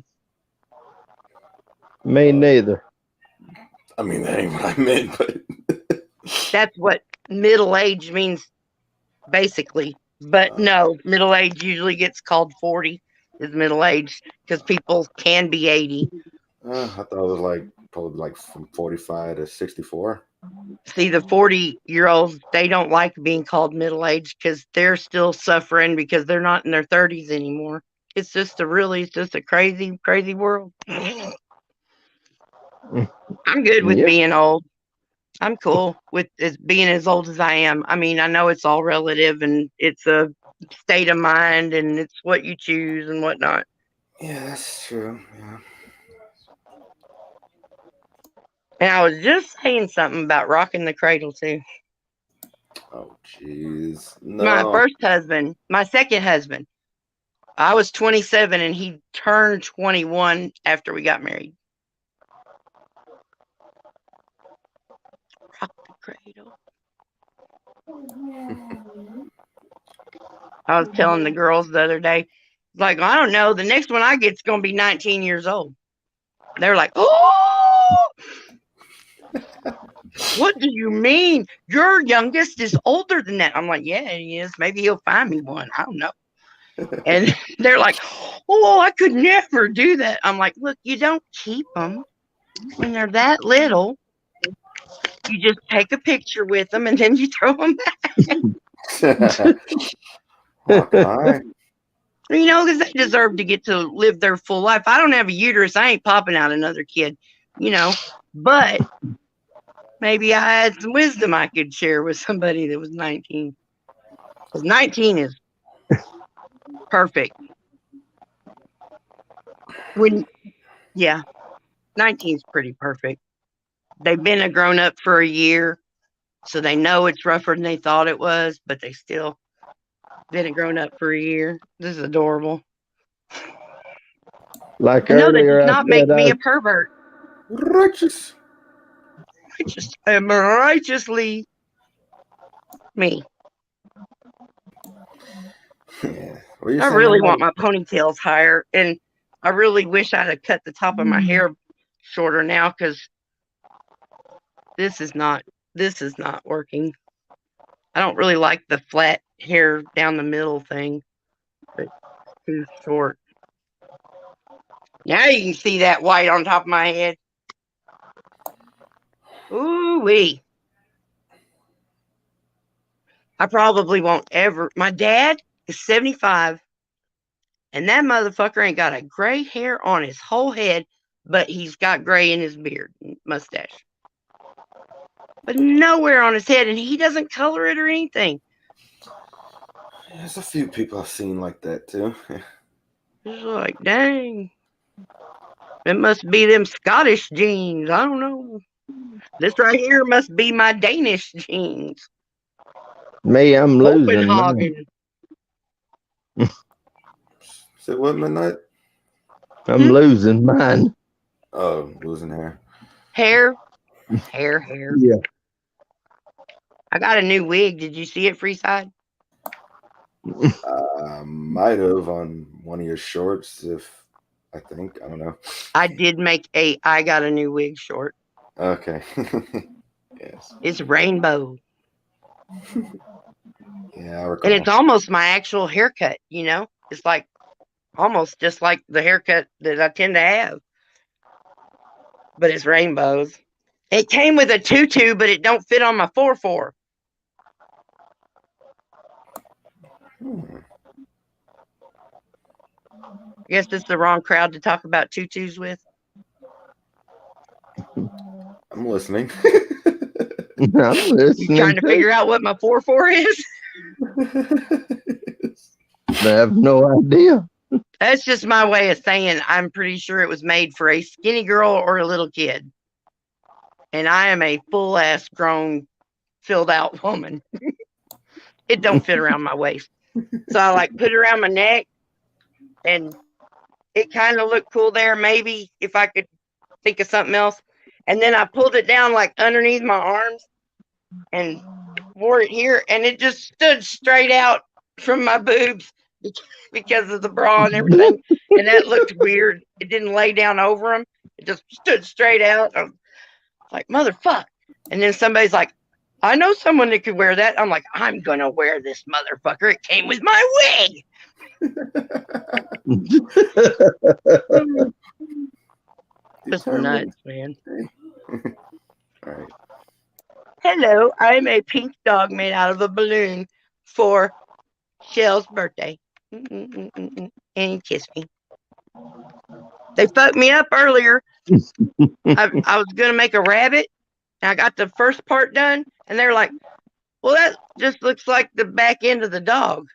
Me neither. I mean, that ain't what I meant, but That's what middle age means, basically. But no, middle age usually gets called 40 is middle age because people can be 80. I thought it was probably from 45 to 64. See, the 40-year-olds, they don't like being called middle age because they're still suffering because they're not in their 30s anymore. It's just a crazy, crazy world. I'm good with Yep. being old. I'm cool with being as old as I am. I mean, I know it's all relative and it's a state of mind and it's what you choose and whatnot. Yeah, that's true. Yeah. And I was just saying something about rocking the cradle too. Oh, jeez. My No. first husband, my second husband, I was 27 and he turned 21 after we got married. Rock the cradle. I was telling the girls the other day, like, I don't know, the next one I get's going to be 19 years old. They're like, oh, what do you mean? Your youngest is older than that. I'm like, yeah, he is. Maybe he'll find me one. I don't know. And they're like, oh, I could never do that. I'm like, look, you don't keep them when they're that little. You just take a picture with them and then you throw them back. Okay. You know, because they deserve to get to live their full life. I don't have a uterus. I ain't popping out another kid, you know. But maybe I had some wisdom I could share with somebody that was 19. Because 19 is perfect. 19 is pretty perfect. They've been a grown up for a year, so they know it's rougher than they thought it was, but they still been a grown up for a year. This is adorable. Like I know that earlier, does I not make said me a pervert. Righteous. I am righteously me. Yeah. What are you I saying really about want my ponytails higher, and I really wish I'd have cut the top of my hair shorter now because this is not working. I don't really like the flat hair down the middle thing. It's too short. Now you can see that white on top of my head. Ooh wee. I probably won't ever. My dad is 75, and that motherfucker ain't got a gray hair on his whole head, but he's got gray in his beard and mustache. But nowhere on his head, and he doesn't color it or anything. There's a few people I've seen like that too. It's like, dang. It must be them Scottish genes. I don't know. This right here must be my Danish genes. me, I'm losing mine. Copenhagen. Say what, Midnight? I'm losing mine. Oh, losing hair. Hair. Yeah. I got a new wig. Did you see it, Freeside? Might have on one of your shorts, I don't know. I did make I got a new wig short. Okay. Yes. It's rainbow. Yeah, I recall. And it's almost my actual haircut, you know? It's like almost just like the haircut that I tend to have. But it's rainbows. It came with a tutu, but it don't fit on my 4-4. I guess it's the wrong crowd to talk about tutus with. I'm listening. I'm listening. You trying to figure out what my 4-4 is? I have no idea. That's just my way of saying I'm pretty sure it was made for a skinny girl or a little kid. And I am a full-ass grown, filled-out woman. It don't fit around my waist. So I like put it around my neck, and it kind of looked cool there. Maybe if I could think of something else. And then I pulled it down like underneath my arms, and wore it here, and it just stood straight out from my boobs because of the bra and everything, and that looked weird. It didn't lay down over them; it just stood straight out. I was like, motherfucker! And then somebody's like, I know someone that could wear that. I'm like, I'm gonna wear this motherfucker. It came with my wig. Just nuts, man. All right. Hello, I'm a pink dog made out of a balloon for Shell's birthday. And he kissed me. They fucked me up earlier. I was gonna make a rabbit, and I got the first part done, and they're like, well, that just looks like the back end of the dog.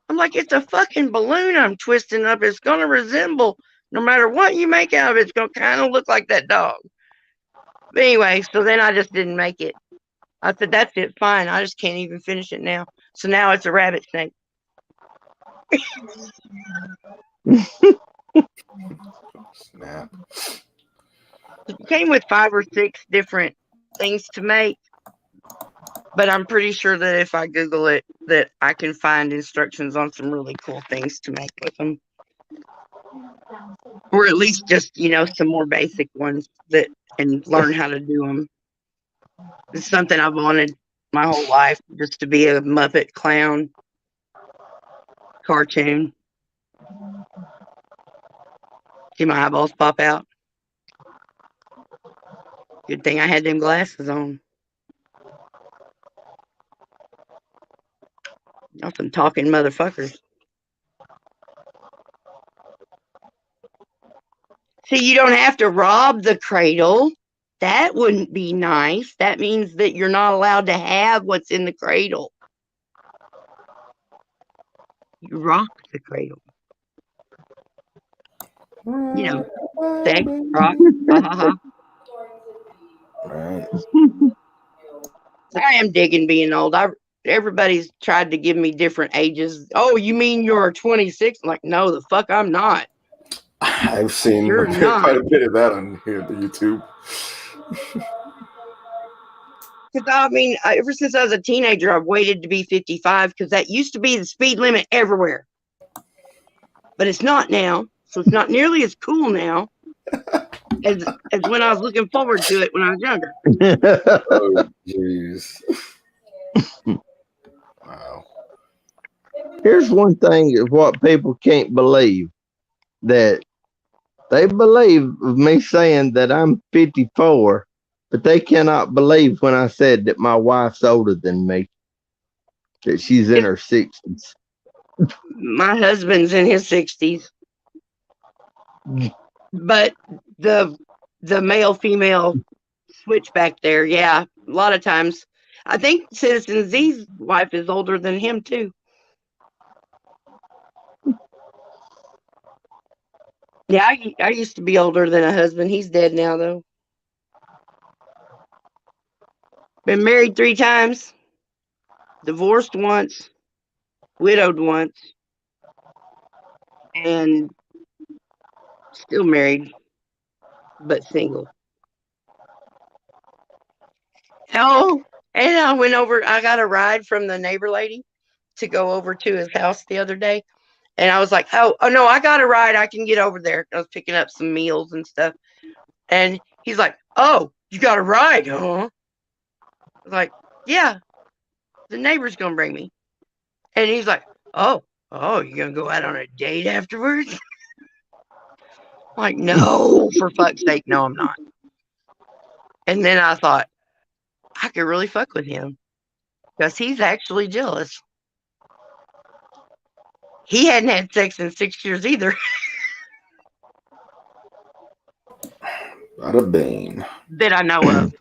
I'm like, it's a fucking balloon I'm twisting up. It's gonna resemble, no matter what you make out of it, it's gonna kind of look like that dog. But anyway, so then I just didn't make it. I said, that's it, fine. I just can't even finish it now. So now it's a rabbit snake. Snap. It came with 5 or 6 different things to make, but I'm pretty sure that if I Google it, that I can find instructions on some really cool things to make with them. Or at least just, some more basic ones that and learn how to do them. It's something I've wanted my whole life, just to be a Muppet clown cartoon. See my eyeballs pop out. Good thing I had them glasses on. Y'all some talking motherfuckers. See, you don't have to rob the cradle. That wouldn't be nice. That means that you're not allowed to have what's in the cradle. You rock the cradle. Sex, rock, ha ha ha. Right. I am digging being old. Everybody's tried to give me different ages. Oh, you mean you're 26? I'm like, no, the fuck I'm not. I've seen quite a bit of that on here, the YouTube. Because ever since I was a teenager, I've waited to be 55 because that used to be the speed limit everywhere. But it's not now, so it's not nearly as cool now as when I was looking forward to it when I was younger. Oh, jeez. Wow. Here's one thing of what people can't believe, that they believe of me saying that I'm 54, but they cannot believe when I said that my wife's older than me, that she's in her 60s. My husband's in his 60s. But the male-female switch back there, yeah, a lot of times. I think Citizen Z's wife is older than him, too. Yeah, I used to be older than a husband. He's dead now, though. Been married 3 times, divorced once, widowed once, and still married, but single. Oh, and I got a ride from the neighbor lady to go over to his house the other day. And I was like, oh no, I got a ride. I can get over there. I was picking up some meals and stuff. And he's like, oh, you got a ride, huh? I was like, yeah, the neighbor's going to bring me. And he's like, oh, you going to go out on a date afterwards? I'm like, no, for fuck's sake, no, I'm not. And then I thought, I could really fuck with him because he's actually jealous. He hadn't had sex in 6 years either. Bada bing. That I know of.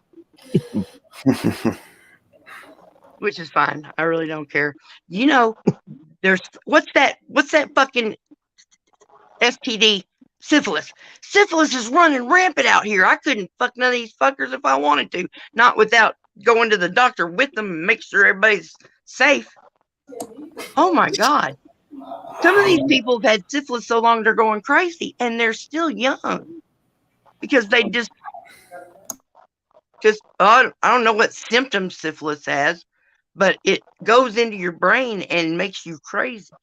Which is fine. I really don't care. There's what's that fucking STD? Syphilis. Syphilis is running rampant out here. I couldn't fuck none of these fuckers if I wanted to. Not without going to the doctor with them and make sure everybody's safe. Oh my God. Some of these people have had syphilis so long they're going crazy, and they're still young because they just Just I don't know what symptoms syphilis has, but it goes into your brain and makes you crazy.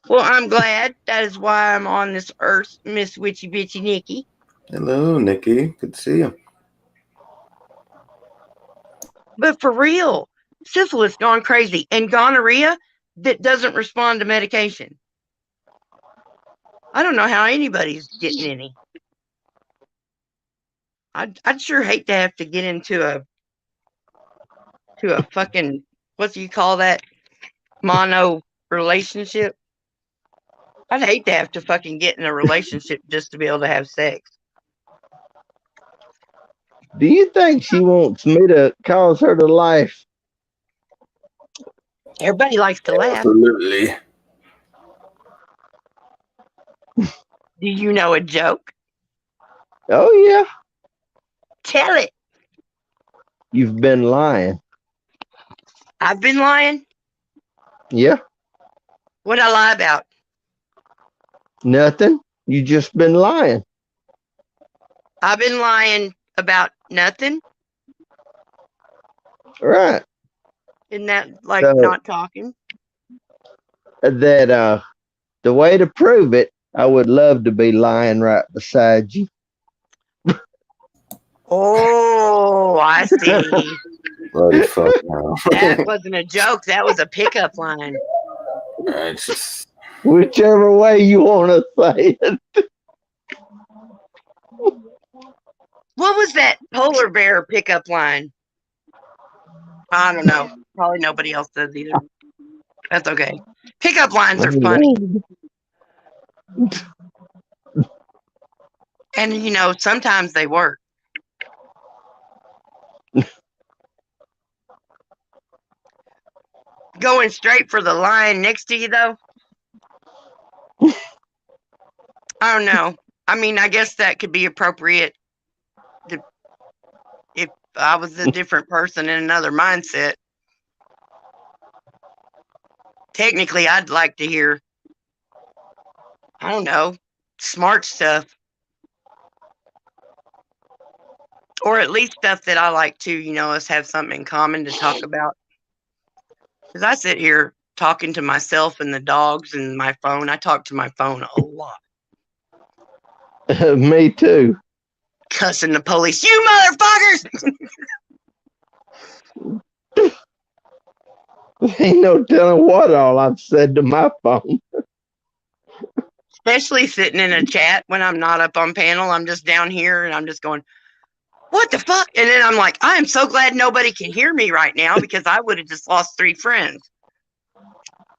Well, I'm glad. That is why I'm on this earth, Miss Witchy Bitchy Nikki. Hello, Nikki. Good to see you. But for real, syphilis gone crazy, and gonorrhea that doesn't respond to medication. I don't know how anybody's getting any. I'd sure hate to have to get into a fucking, what do you call that, mono relationship. I'd hate to have to fucking get in a relationship just to be able to have sex. Do you think she wants me to cause her to laugh? Everybody likes to laugh. Absolutely. Do you know a joke? Oh, yeah. Tell it. You've been lying. I've been lying? Yeah. What'd I lie about? Nothing. You just been lying. I've been lying about nothing? Right. Isn't that like So not talking? that the way to prove it, I would love to be lying right beside you. Oh, I see. Bloody fuck now. That wasn't a joke. That was a pickup line. It's just Whichever way you want to say it. What was that polar bear pickup line? I don't know. Probably nobody else does either. That's okay. Pickup lines are funny. And, you know, sometimes they work. Going straight for the line next to you, though? I don't know. I mean, I guess that could be appropriate if I was a different person in another mindset. Technically, I'd like to hear, I don't know, smart stuff. Or at least stuff that I like to, you know, us have something in common to talk about. Because I sit here talking to myself and the dogs and my phone. I talk to my phone a lot. Me too. Cussing the police, you motherfuckers! Ain't no telling what all I've said to my phone. Especially sitting in a chat when I'm not up on panel. I'm just down here and I'm just going, what the fuck? And then I'm like, I am so glad nobody can hear me right now because I would have just lost 3 friends.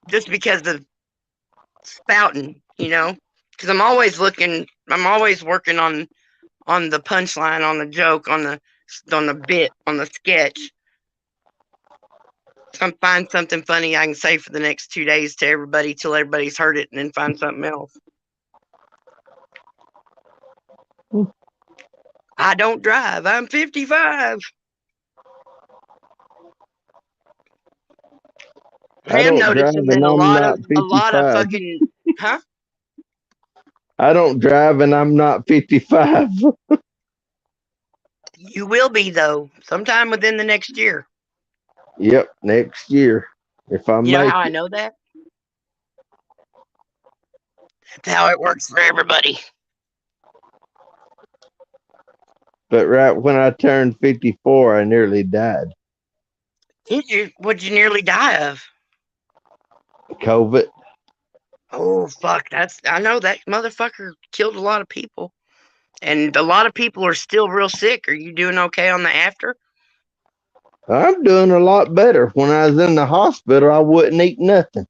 Just because of spouting, you know? Because I'm always working on the punchline, on the joke, on the bit, on the sketch. So I find something funny I can say for the next 2 days to everybody till everybody's heard it and then find something else. I don't drive. I'm 55. I am don't drive noticing that and a I'm lot not of 55. fucking, huh? I don't drive and I'm not 55. You will be though, sometime within the next year. Yep, next year. If I You know make how I it. know that? That's how it works for everybody. But right when I turned 54, I nearly died. What'd you nearly die of? COVID. Oh fuck, I know that motherfucker killed a lot of people. And a lot of people are still real sick. Are you doing okay on the after? I'm doing a lot better. When I was in the hospital, I wouldn't eat nothing.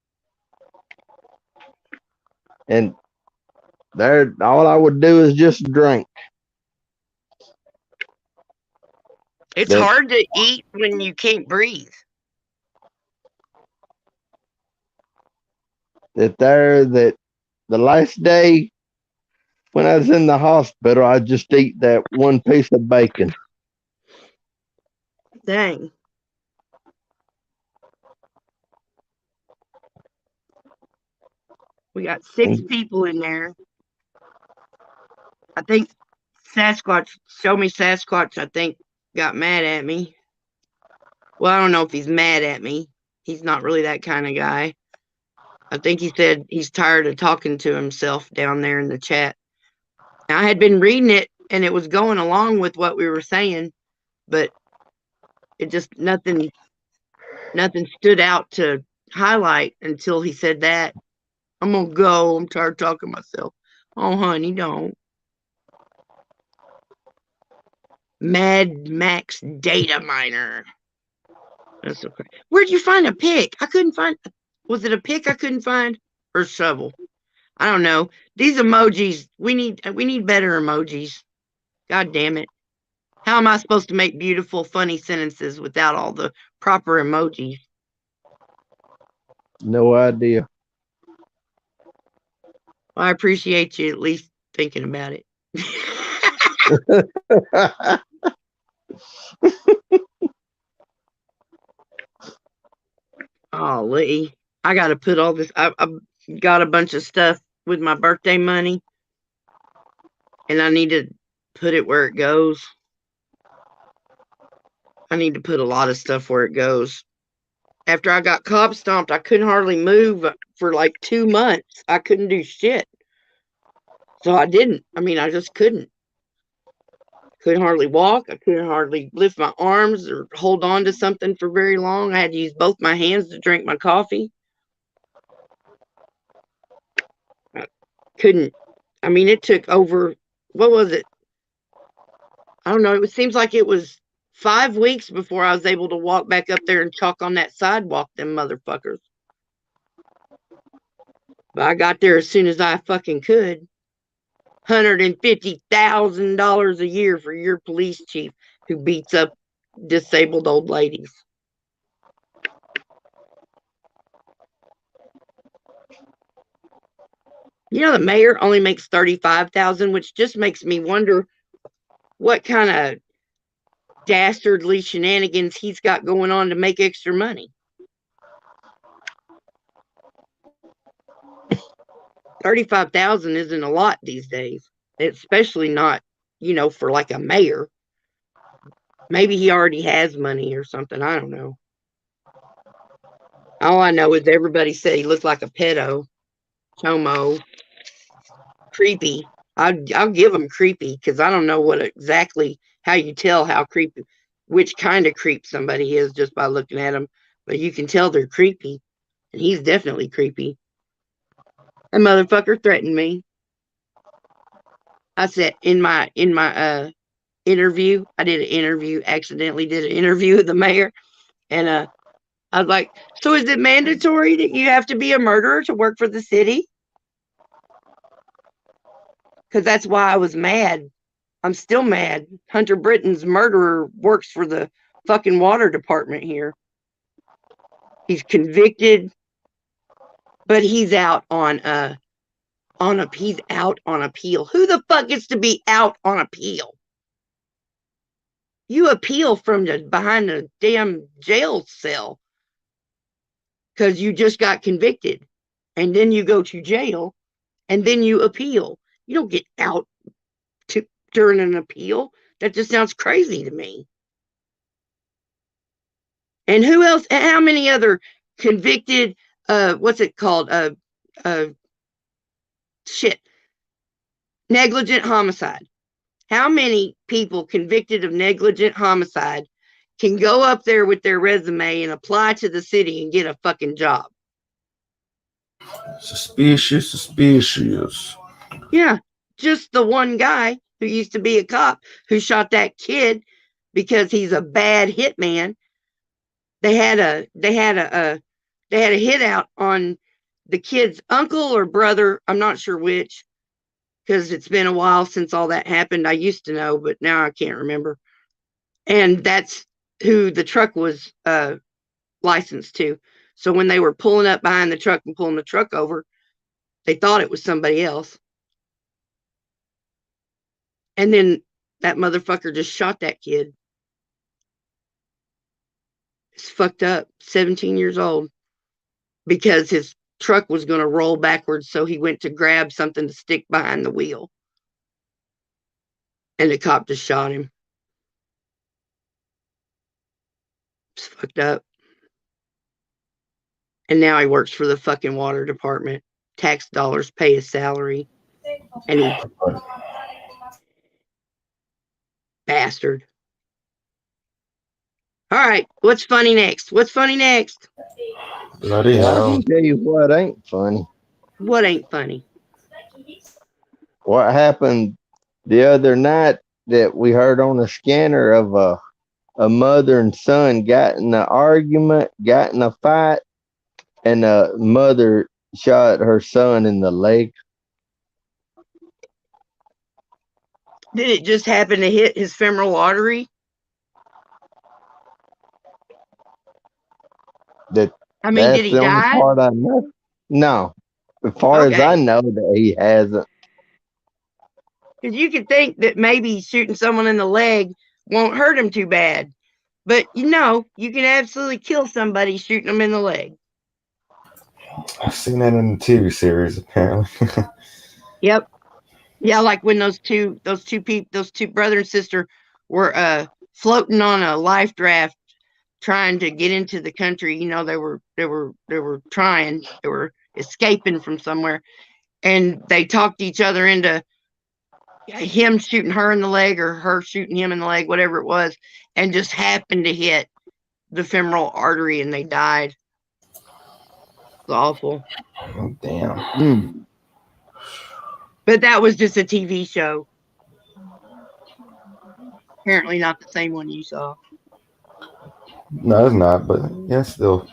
And there, all I would do is just drink. It's hard to eat when you can't breathe. That the last day when I was in the hospital, I just eat that one piece of bacon. Dang. We got 6 people in there. I think Sasquatch, Show Me Sasquatch, I think, got mad at me. Well, I don't know if he's mad at me. He's not really that kind of guy. I think he said he's tired of talking to himself down there in the chat. Now, I had been reading it, and it was going along with what we were saying, but it just nothing stood out to highlight until he said that. I'm gonna go. I'm tired of talking to myself. Oh, honey, don't. Mad Max Data Miner. That's okay. Where'd you find a pick? I couldn't find. Was it a pick I couldn't find, or shovel? I don't know. These emojis. We need better emojis. God damn it! How am I supposed to make beautiful, funny sentences without all the proper emojis? No idea. Well, I appreciate you at least thinking about it. Oh, Lee, I got to put all this. I've got a bunch of stuff with my birthday money, and I need to put it where it goes. I need to put a lot of stuff where it goes. After I got cop stomped, I couldn't hardly move for like 2 months. I couldn't do shit. So I didn't. I mean, I just couldn't. Couldn't hardly walk. I couldn't hardly lift my arms or hold on to something for very long. I had to use both my hands to drink my coffee. I couldn't. I mean, it took over, what was it? I don't know. It seems like it was 5 weeks before I was able to walk back up there and chalk on that sidewalk, them motherfuckers. But I got there as soon as I fucking could. $150,000 a year for your police chief who beats up disabled old ladies. You know, the mayor only makes $35,000, which just makes me wonder what kind of dastardly shenanigans he's got going on to make extra money. $35,000 isn't a lot these days, especially not, for like a mayor. Maybe he already has money or something. I don't know. All I know is everybody said he looked like a pedo, homo, creepy. I'll give him creepy because I don't know what exactly how you tell how creepy, which kind of creep somebody is just by looking at them. But you can tell they're creepy, and he's definitely creepy. That motherfucker threatened me. I said in my interview, I did an interview, accidentally did an interview with the mayor, and I was like, so is it mandatory that you have to be a murderer to work for the city? Because that's why I was mad. I'm still mad. Hunter Britton's murderer works for the fucking water department here. He's convicted, but he's out on he's out on appeal. Who the fuck gets to be out on appeal? You appeal from behind the damn jail cell because you just got convicted, and then you go to jail, and then you appeal. You don't get out during an appeal. That just sounds crazy to me. And who else? How many other convicted? What's it called? Negligent homicide. How many people convicted of negligent homicide can go up there with their resume and apply to the city and get a fucking job? Suspicious. Yeah, just the one guy who used to be a cop who shot that kid because he's a bad hitman. They had a hit out on the kid's uncle or brother. I'm not sure which, because it's been a while since all that happened. I used to know, but now I can't remember. And that's who the truck was licensed to. So when they were pulling up behind the truck and pulling the truck over, they thought it was somebody else. And then that motherfucker just shot that kid. It's fucked up. 17 years old. Because his truck was going to roll backwards, so he went to grab something to stick behind the wheel. and the cop just shot him. It's fucked up. And now he works for the fucking water department. Tax dollars pay his salary. And he bastard. All right, what's funny next? What's funny next? Bloody I hell. can tell you what ain't funny. What ain't funny? What happened the other night that we heard on the scanner of a mother and son got in an argument, got in a fight, and the mother shot her son in the leg. Did it just happen to hit his femoral artery? That I mean, did that's he the only die? part I know. No, as far as I Okay. know, that he hasn't. Because you could think that maybe shooting someone in the leg won't hurt him too bad. But you can absolutely kill somebody shooting them in the leg. I've seen that in the TV series, apparently. Yep. Yeah, like when those two brother and sister were floating on a life raft trying to get into the country. They were escaping from somewhere, and they talked each other into him shooting her in the leg or her shooting him in the leg, whatever it was, and just happened to hit the femoral artery and they died. It's awful. Oh, damn. But that was just a TV show. Apparently not the same one you saw. No, it's not, but yeah, still.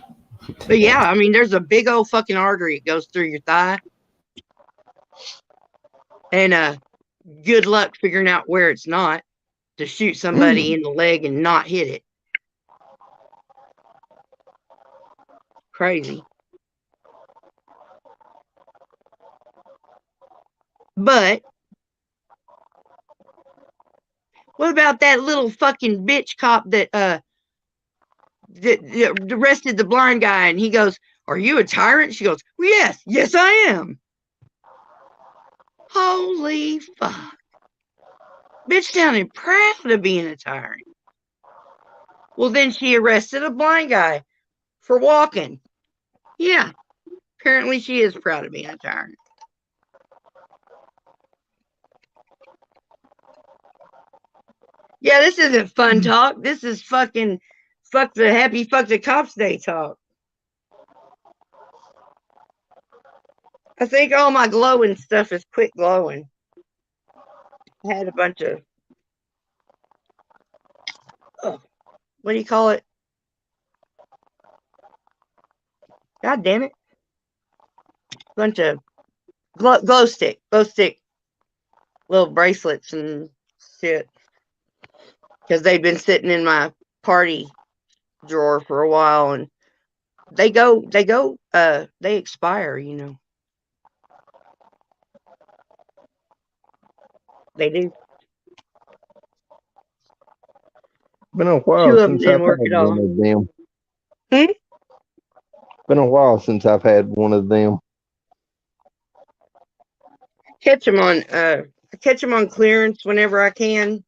But yeah, I mean, there's a big old fucking artery. It goes through your thigh. And good luck figuring out where it's not to shoot somebody in the leg and not hit it. Crazy. But what about that little fucking bitch cop that arrested the blind guy, and he goes, "Are you a tyrant?" She goes, well, yes I am. Holy fuck. Bitch sounded proud of being a tyrant. Well, then she arrested a blind guy for walking. Yeah, apparently she is proud of being a tyrant. Yeah, this isn't fun talk. This is fucking fuck the cops day talk. I think all my glowing stuff is quit glowing. I had a bunch of, what do you call it? God damn it. Bunch of glow stick little bracelets and shit. Because they've been sitting in my party drawer for a while, and they expire, They do. Been a while Two of them since I've didn't work had at all. one of them. Hmm? Been a while since I've had one of them. Catch them on clearance whenever I can.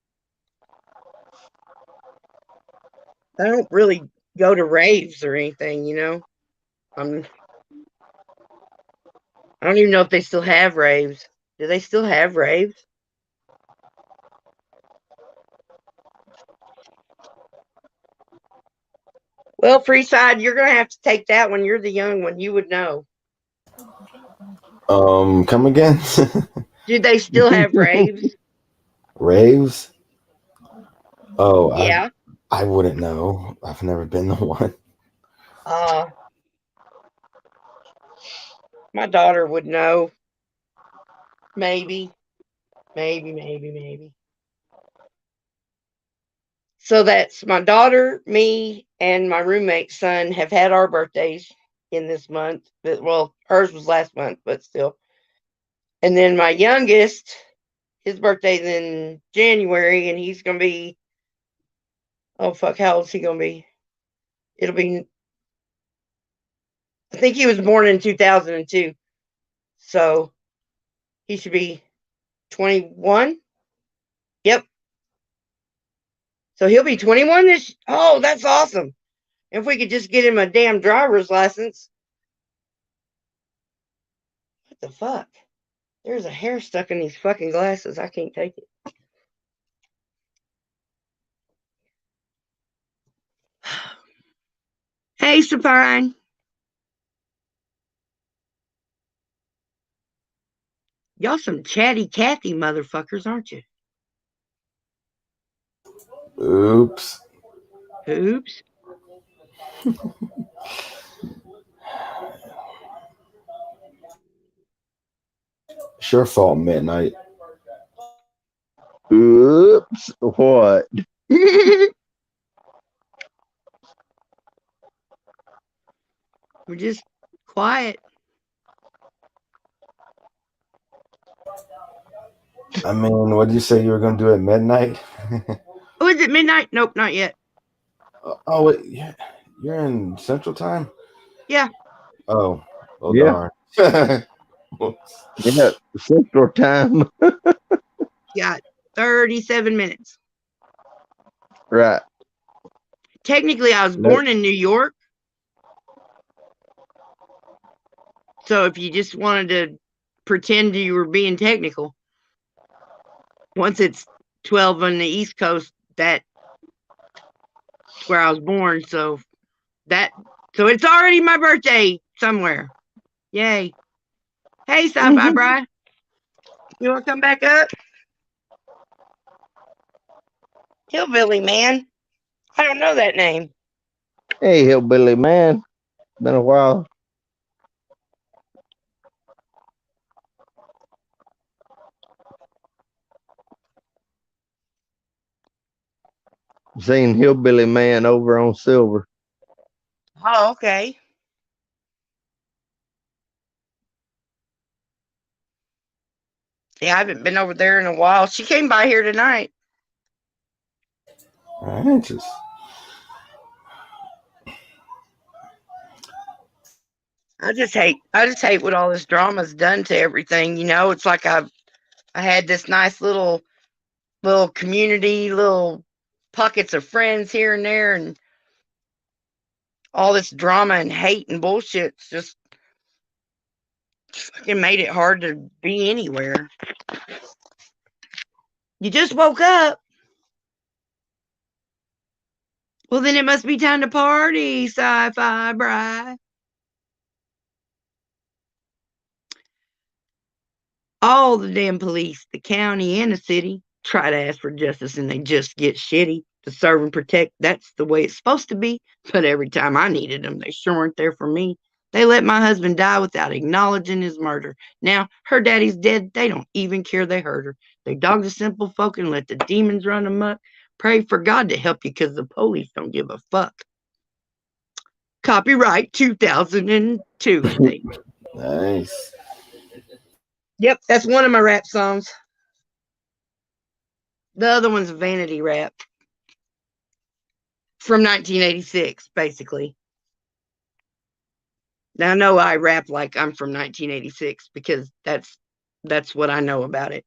I don't really go to raves or anything, I don't even know if they still have raves. Do they still have raves? Well, Freeside, you're gonna have to take that one. You're the young one. You would know. Come again? Do they still have raves? Raves? Oh, Yeah. I wouldn't know. I've never been to one. My daughter would know. Maybe. So that's my daughter, me, and my roommate's son have had our birthdays in this month. Well, hers was last month, but still. And then my youngest, his birthday's in January, and he's gonna be, oh fuck, how old's he gonna be? It'll be, I think he was born in 2002, so he should be 21 Yep. So he'll be 21 this. Oh, that's awesome. If we could just get him a damn driver's license. What the fuck? There's a hair stuck in these fucking glasses. I can't take it. Hey, Sapine. Y'all some chatty Cathy motherfuckers, aren't you? Oops. Oops. It's your fault, Midnight. Oops. What? We're just quiet. I mean, what did you say you were going to do at midnight? Oh, is it midnight? Nope, not yet. Oh, wait. You're in Central Time? Yeah. Oh, Yeah. darn. Yeah, Central Time. Got 37 minutes. Right. Technically, I was born in New York. So if you just wanted to pretend you were being technical, once it's 12 on the East Coast, that's where I was born. So it's already my birthday somewhere. Yay. Hey, sci-fi Bri. You want to come back up? Hillbilly man. I don't know that name. Hey, Hillbilly man. Been a while. Seen Hillbilly man over on Silver. Oh, okay. Yeah, I haven't been over there in a while. She came by here tonight. I just hate what all this drama's done to everything. You know, it's like I had this nice little community, little pockets of friends here and there, and all this drama and hate and bullshit's just fucking made it hard to be anywhere. You just woke up. Well, then it must be time to party, sci-fi Bri. All the damn police, the county and the city, try to ask for justice and they just get shitty. To serve and protect, that's the way it's supposed to be. But every time I needed them, they sure weren't there for me. They let my husband die without acknowledging his murder. Now, her daddy's dead. They don't even care they hurt her. They dog the simple folk and let the demons run amok. Pray for God to help you because the police don't give a fuck. Copyright 2002, I think. nice. Yep, that's one of my rap songs. The other one's Vanity Rap from 1986, basically. Now, I know I rap like I'm from 1986 because that's what I know about it.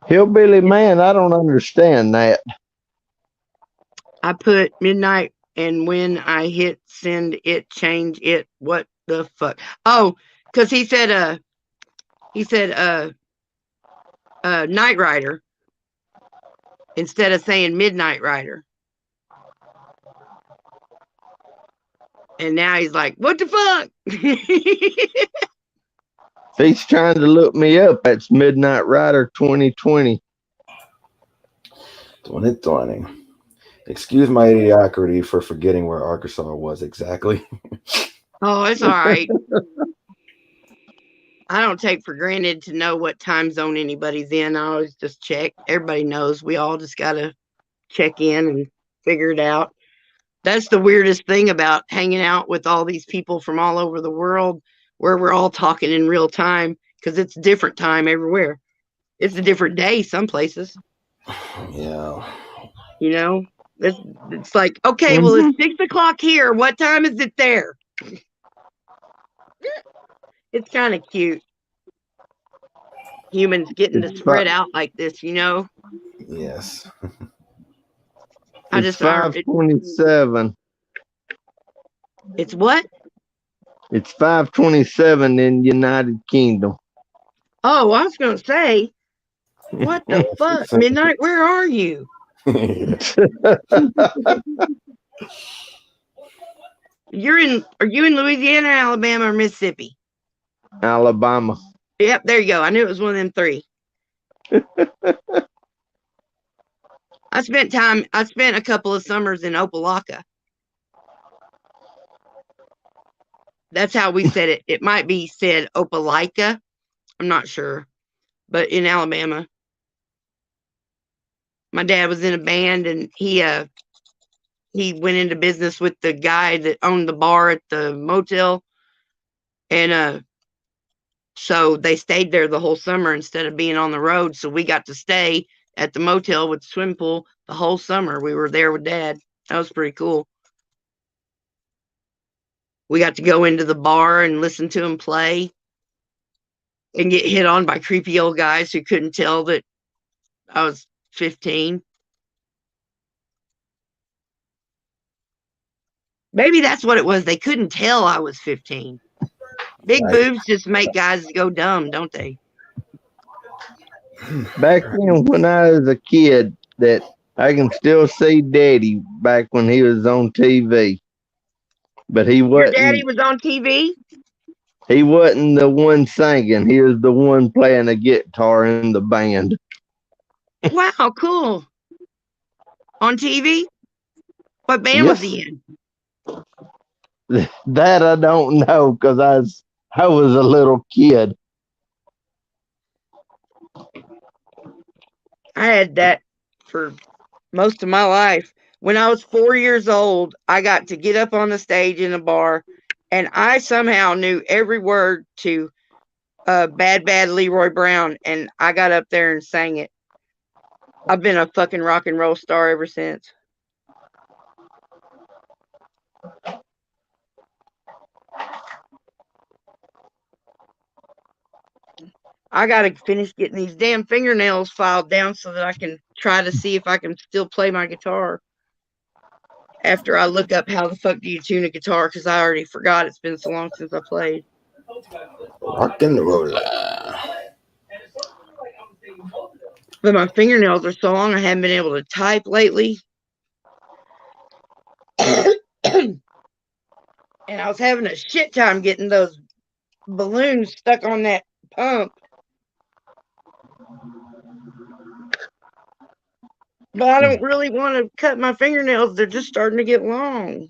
Hillbilly man, I don't understand that. I put midnight, and when I hit send, it change it. What the fuck? Oh, because he said Night Rider instead of saying Midnight Rider. And now he's like, what the fuck? He's trying to look me up. That's Midnight Rider 2020. 2020. Excuse my mediocrity for forgetting where Arkansas was exactly. Oh, it's all right. I don't take for granted to know what time zone anybody's in. I always just check. Everybody knows. We all just got to check in and figure it out. That's the weirdest thing about hanging out with all these people from all over the world where we're all talking in real time because it's different time everywhere. It's a different day some places. Yeah. You know, it's like, okay, well, it's 6 o'clock here. What time is it there? It's kind of cute. humans getting to It's spread out like this, Yes. I it's just, 527. it's what? It's 527 in United Kingdom. Oh, I was going to say, what the fuck? Midnight, where are you? Are you in Louisiana, Alabama, or Mississippi? Alabama. Yep, there you go. I knew it was one of them three. I spent a couple of summers in Opelika. That's how we said it. It might be said Opelika. I'm not sure. But in Alabama. My dad was in a band, and he went into business with the guy that owned the bar at the motel. And so they stayed there the whole summer instead of being on the road. So we got to stay at the motel with the swim pool the whole summer. We were there with Dad. That was pretty cool. We got to go into the bar and listen to him play and get hit on by creepy old guys who couldn't tell that I was 15. Maybe that's what it was. They couldn't tell I was 15. Big boobs just make guys go dumb, don't they? Back then, when I was a kid, that I can still see Daddy back when he was on TV, but he Your daddy wasn't. was on TV? He wasn't the one singing. He was the one playing the guitar in the band. Wow, cool. On TV? What band was he in? That I don't know because I was a little kid. I had that for most of my life. When I was 4 years old, I got to get up on the stage in a bar, and I somehow knew every word to Bad Bad Leroy Brown, and I got up there and sang it. I've been a fucking rock and roll star ever since. I got to finish getting these damn fingernails filed down so that I can try to see if I can still play my guitar after I look up how the fuck do you tune a guitar, because I already forgot. It's been so long since I played. Rock and roll. But my fingernails are so long, I haven't been able to type lately. And I was having a shit time getting those balloons stuck on that pump. But I don't really want to cut my fingernails. They're just starting to get long.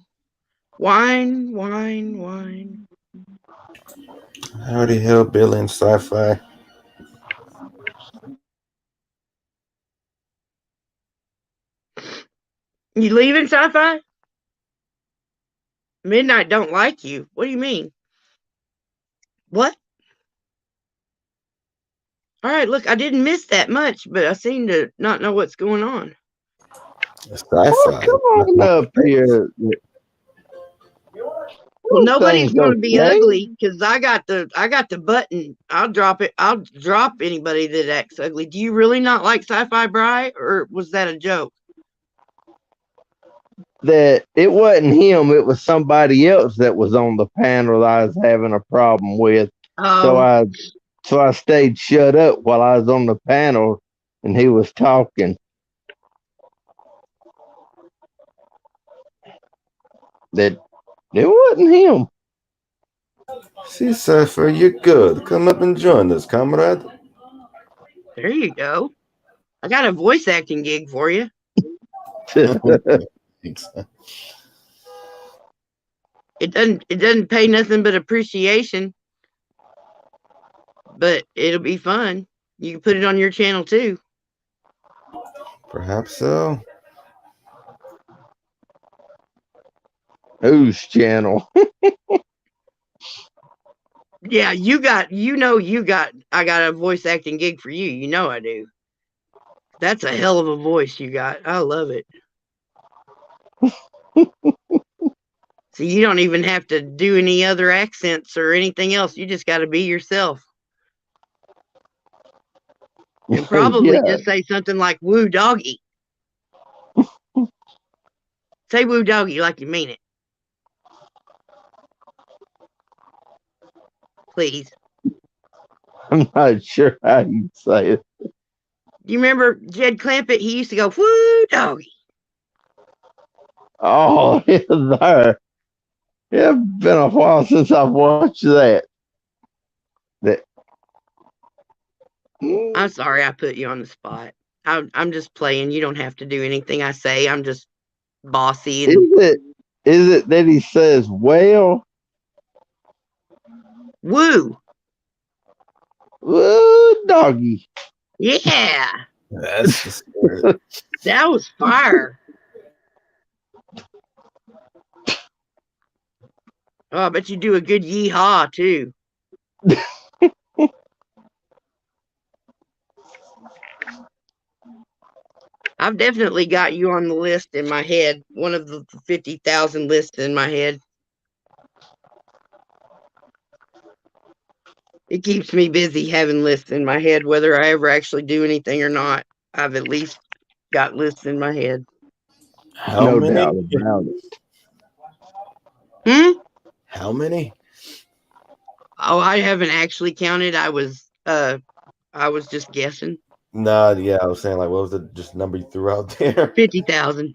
Whine, whine, whine. Howdy, hillbilly and sci-fi. You leaving, sci-fi? Midnight don't like you. What do you mean? What? All right, look, I didn't miss that much, but I seem to not know what's going on. Sci-fi. Oh, come on up here. Well, nobody's going to be okay. ugly because I got the button. I'll drop it. I'll drop anybody that acts ugly. Do you really not like Sci-Fi Bri, or was that a joke? That it wasn't him, it was somebody else that was on the panel that I was having a problem with. So I stayed shut up while I was on the panel and he was talking. That it wasn't him. See, Cypher, you're good. Come up and join us, comrade. There you go. I got a voice acting gig for you. It doesn't pay nothing but appreciation, but it'll be fun. You can put it on your channel too. Perhaps so. Whose channel? Yeah, I got a voice acting gig for you. You know I do. That's a hell of a voice you got. I love it. So you don't even have to do any other accents or anything else. You just got to be yourself. And probably Yeah. just say something like "woo doggy." Say "woo doggy" like you mean it, please. I'm not sure how you say it. Do you remember Jed Clampett? He used to go "woo doggy." Oh, there. It's been a while since I've watched that. That. I'm sorry I put you on the spot. I'm just playing. You don't have to do anything I say. I'm just bossy Is and it that he says, well, woo. doggy? Yeah, That's the spirit. that was fire. Oh, I bet you do a good yeehaw too. I've definitely got you on the list in my head. One of the 50,000 lists in my head. It keeps me busy having lists in my head, whether I ever actually do anything or not. I've at least got lists in my head. How No many? doubt about it. How many? Oh, I haven't actually counted. I was just guessing. Nah, yeah, I was saying like, what was the just number you threw out there? 50,000.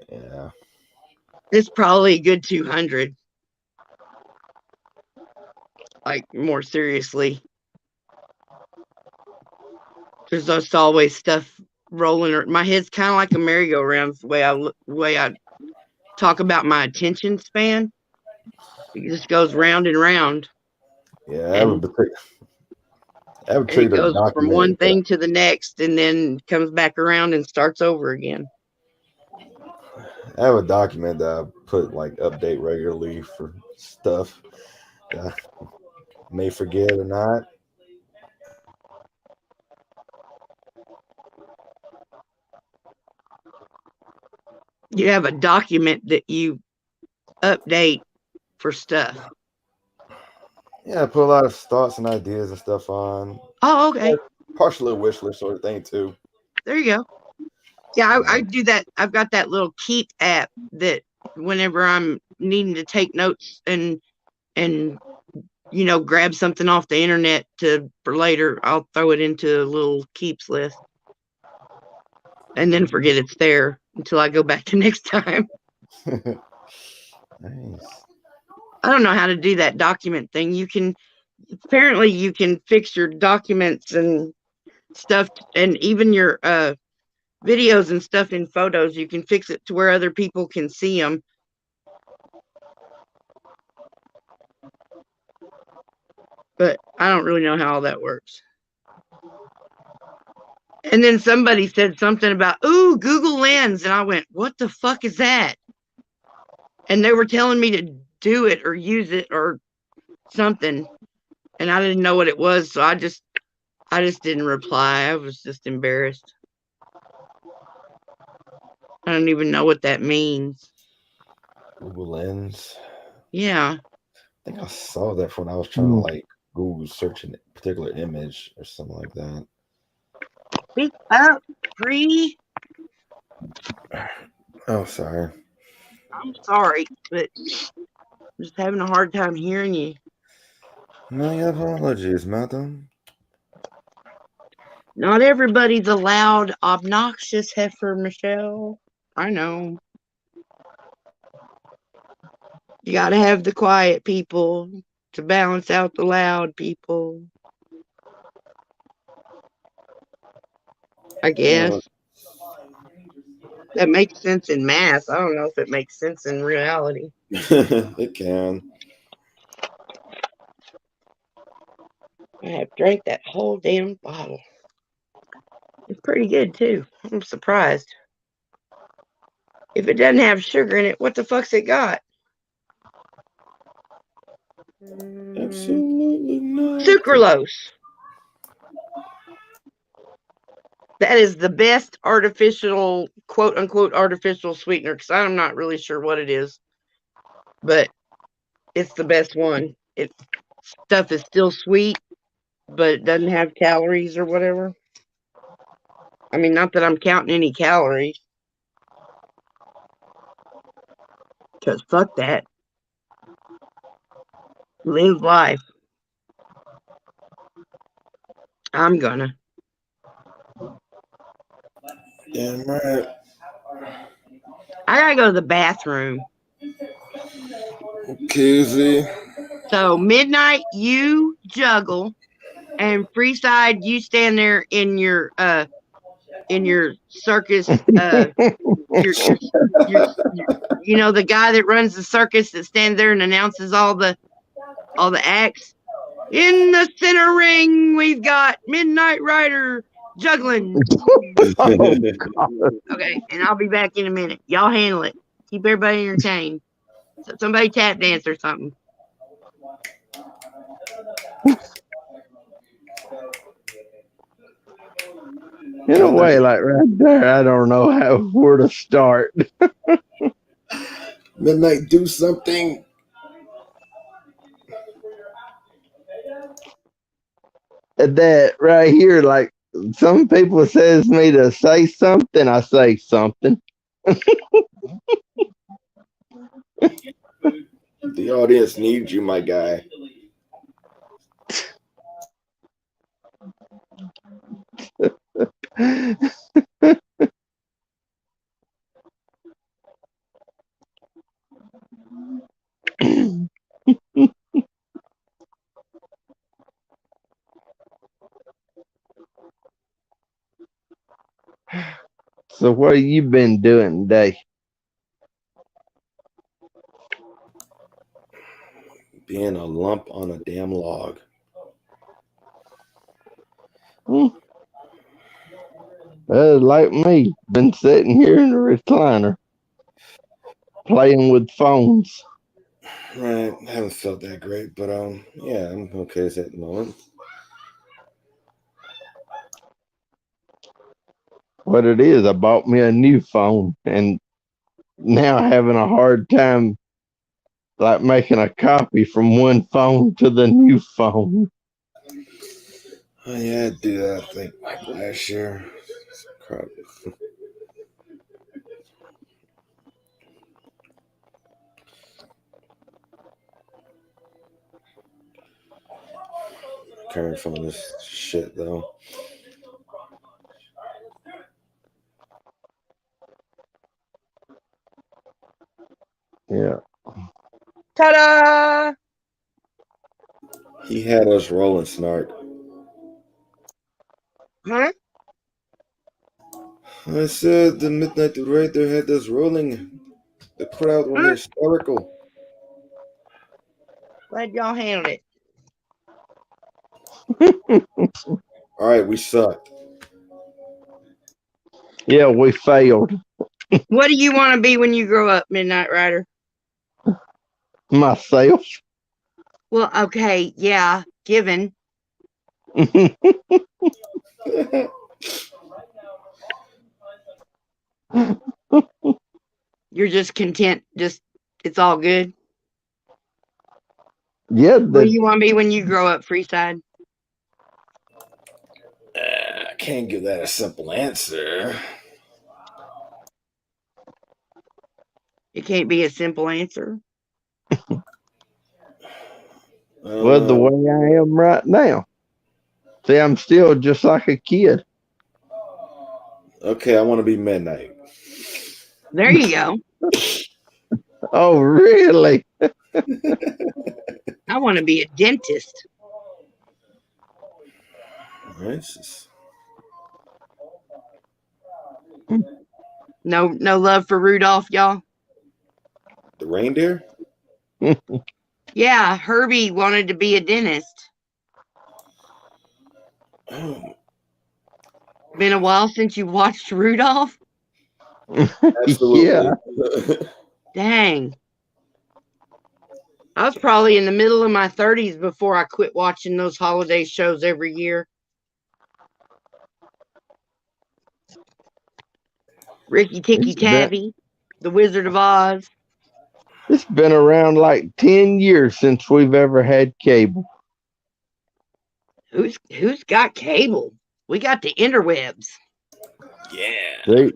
Yeah. It's probably a good 200. Like, more seriously. There's just always stuff rolling. My head's kind of like a merry-go-round. The way I talk about my attention span. It just goes round and round. Yeah, And I would and it trigger a goes from one document. thing to the next and then comes back around and starts over again. I have a document that I put like update regularly for stuff that I may forget or not. You have a document that you update for stuff. Yeah, I put a lot of thoughts and ideas and stuff on. Oh, okay. Partially a wish list sort of thing too. There you go. Yeah, I do that. I've got that little Keep app that whenever I'm needing to take notes and grab something off the internet for later, I'll throw it into a little Keeps list and then forget it's there until I go back to next time. Nice. I don't know how to do that document thing. Apparently you can fix your documents and stuff, and even your videos and stuff in photos. You can fix it to where other people can see them. But I don't really know how all that works. And then somebody said something about, ooh, Google Lens. And I went, what the fuck is that? And they were telling me to do it or use it or something. And I didn't know what it was. So I just didn't reply. I was just embarrassed. I don't even know what that means. Google Lens. Yeah. I think I saw that when I was trying to like Google search a particular image or something like that. Speak up, Bree. Oh, sorry. I'm sorry, but I'm just having a hard time hearing you. My apologies, madam. Not everybody's a loud, obnoxious heifer, Michelle. I know. You gotta have the quiet people to balance out the loud people. I guess. That makes sense in math. I don't know if it makes sense in reality. It can. I have drank that whole damn bottle. It's pretty good too. I'm surprised. If it doesn't have sugar in it, what the fuck's it got? Absolutely not. Sucralose. That is the best artificial, quote unquote, artificial sweetener, because I'm not really sure what it is, but it's the best one. Stuff is still sweet, but it doesn't have calories or whatever. I mean, not that I'm counting any calories. Because fuck that. Live life. I'm gonna. Damn right. I gotta go to the bathroom. Koozie. So midnight, you juggle, and Freeside, you stand there in your circus your, your your you know, the guy that runs the circus that stands there and announces all the acts. In the center ring, we've got Midnight Rider juggling. Oh, God. Okay, and I'll be back in a minute. Y'all handle it. Keep everybody entertained. So somebody tap dance or something. In a way, like right there, I don't know where to start. Midnight, do something. That right here, like some people says me to say something, I say something. The audience needs you, my guy. So what have you been doing today? Being a lump on a damn log. Like me, been sitting here in the recliner, playing with phones. Right, I haven't felt that great, but yeah, I'm okay at the moment. What it is, I bought me a new phone, and now having a hard time, like making a copy from one phone to the new phone. Oh yeah, I do that. I think like last year. Crap. Current phone is shit though. Yeah. Ta-da! He had us rolling, Snark. Huh? I said the Midnight Rider had us rolling. The crowd went hysterical. Glad y'all handled it. All right, we sucked. Yeah, we failed. What do you want to be when you grow up, Midnight Rider? Myself. Well, okay, yeah, given. You're just content, just it's all good. Yeah. What do you want to be when you grow up, Freeside? I can't give that a simple answer. It can't be a simple answer. Well, the way I am right now. See, I'm still just like a kid. Okay, I want to be Midnight. There you go. Oh, really? I want to be a dentist. Nice. No love for Rudolph, y'all. The reindeer? Yeah, Herbie wanted to be a dentist. Oh. Been a while since you watched Rudolph? Absolutely. Yeah. Dang. I was probably in the middle of my 30s before I quit watching those holiday shows every year. Ricky Tikki Tavi, The Wizard of Oz. It's been around like 10 years since we've ever had cable. Who's got cable? We got the interwebs. Yeah. See,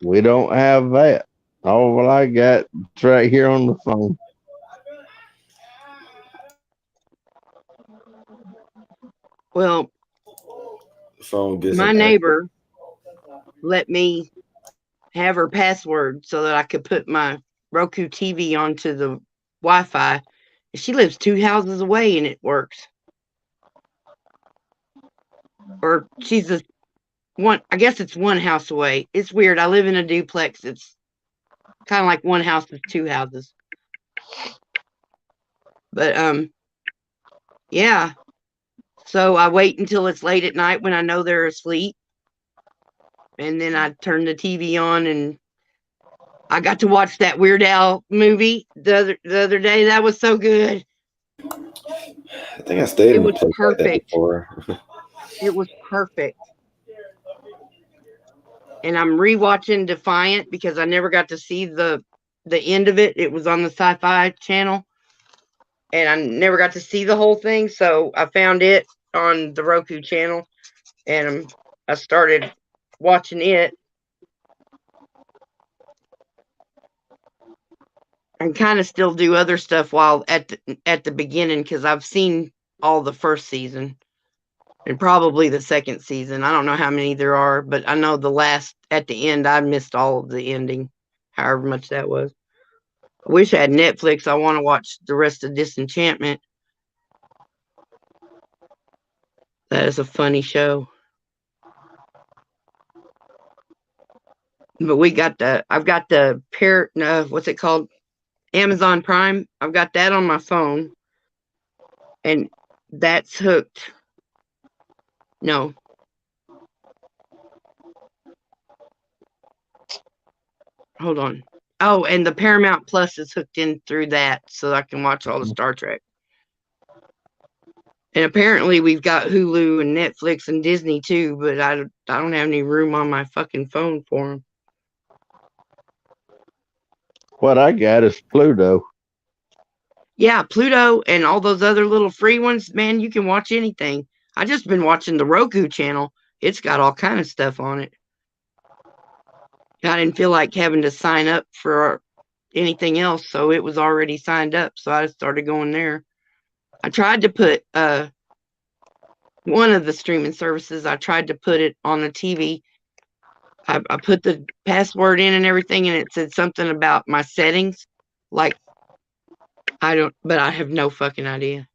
we don't have that. All I got is right here on the phone. Well, Phone gets my an access. neighbor let me have her password so that I could put my Roku TV onto the Wi-Fi. She lives 2 houses away and it works. Or she's a one. I guess it's 1 house away. It's weird. I live in a duplex. It's kind of like 1 house with 2 houses. But yeah. So I wait until it's late at night when I know they're asleep, and then I turn the TV on, and I got to watch that Weird Al movie the other day. That was so good. I think I stayed It in a was place like that perfect. before. It was perfect. And I'm rewatching Defiant because I never got to see the end of it. It was on the Sci-Fi channel, and I never got to see the whole thing. So I found it on the Roku channel, and I started watching it. And kind of still do other stuff while at the beginning because I've seen all the first season and probably the second season. I don't know how many there are, but I know the last at the end I missed all of the ending, however much that was. I wish I had Netflix. I want to watch the rest of Disenchantment. That is a funny show. But I've got the what's it called? Amazon Prime. I've got that on my phone, and that's hooked. No. Hold on. Oh, and the Paramount Plus is hooked in through that, so I can watch all the Star Trek. And apparently we've got Hulu and Netflix and Disney too, but I don't have any room on my fucking phone for them. What I got is Pluto. Yeah, Pluto and all those other little free ones, man, you can watch anything. I just been watching the Roku channel. It's got all kind of stuff on it. I didn't feel like having to sign up for anything else, so it was already signed up. So I started going there. I tried to put one of the streaming services. I tried to put it on the TV. I put the password in and everything, and it said something about my settings. Like but I have no fucking idea.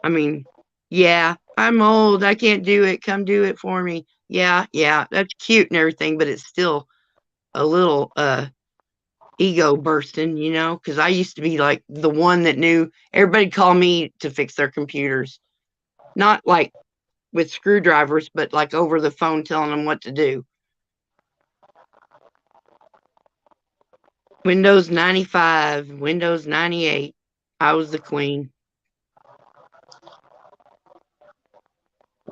I mean, yeah, I'm old. I can't do it. Come do it for me. Yeah, that's cute and everything, but it's still a little ego bursting, because I used to be like the one that knew. Everybody called me to fix their computers, not like with screwdrivers, but like over the phone telling them what to do. Windows 95, Windows 98. I was the queen.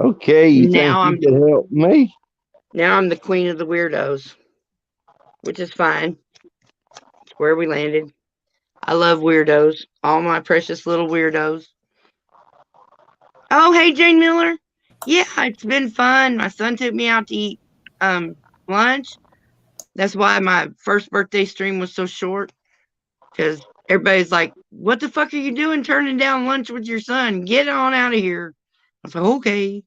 Okay, you think you could help me? Now I'm the queen of the weirdos, which is fine. It's where we landed. I love weirdos. All my precious little weirdos. Oh, hey, Jane Miller. Yeah, it's been fun. My son took me out to eat lunch. That's why my first birthday stream was so short. Because everybody's like, what the fuck are you doing turning down lunch with your son? Get on out of here. I was like, okay.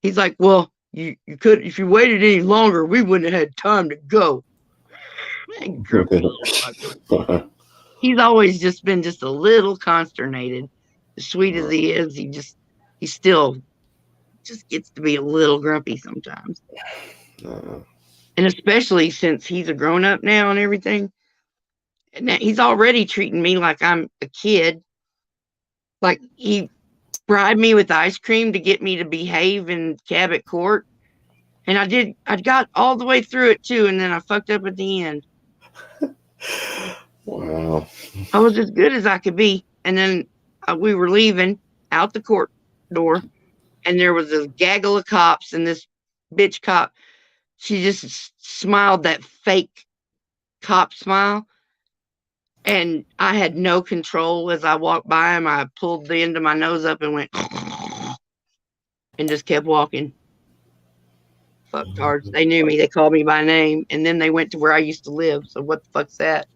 He's like, well, you could, if you waited any longer, we wouldn't have had time to go. Grumpy little fucker. He's always just been just a little consternated. As sweet as he is, he still just gets to be a little grumpy sometimes. And especially since he's a grown up now and everything. And he's already treating me like I'm a kid. Like he bribed me with ice cream to get me to behave in Cabot Court. And I got all the way through it too, and then I fucked up at the end. Wow. I was as good as I could be. And then we were leaving out the court door, and there was this gaggle of cops, and this bitch cop, she just smiled that fake cop smile. And I had no control as I walked by him. I pulled the end of my nose up and went and just kept walking. Fucktards. They knew me. They called me by name. And then they went to where I used to live. So what the fuck's that?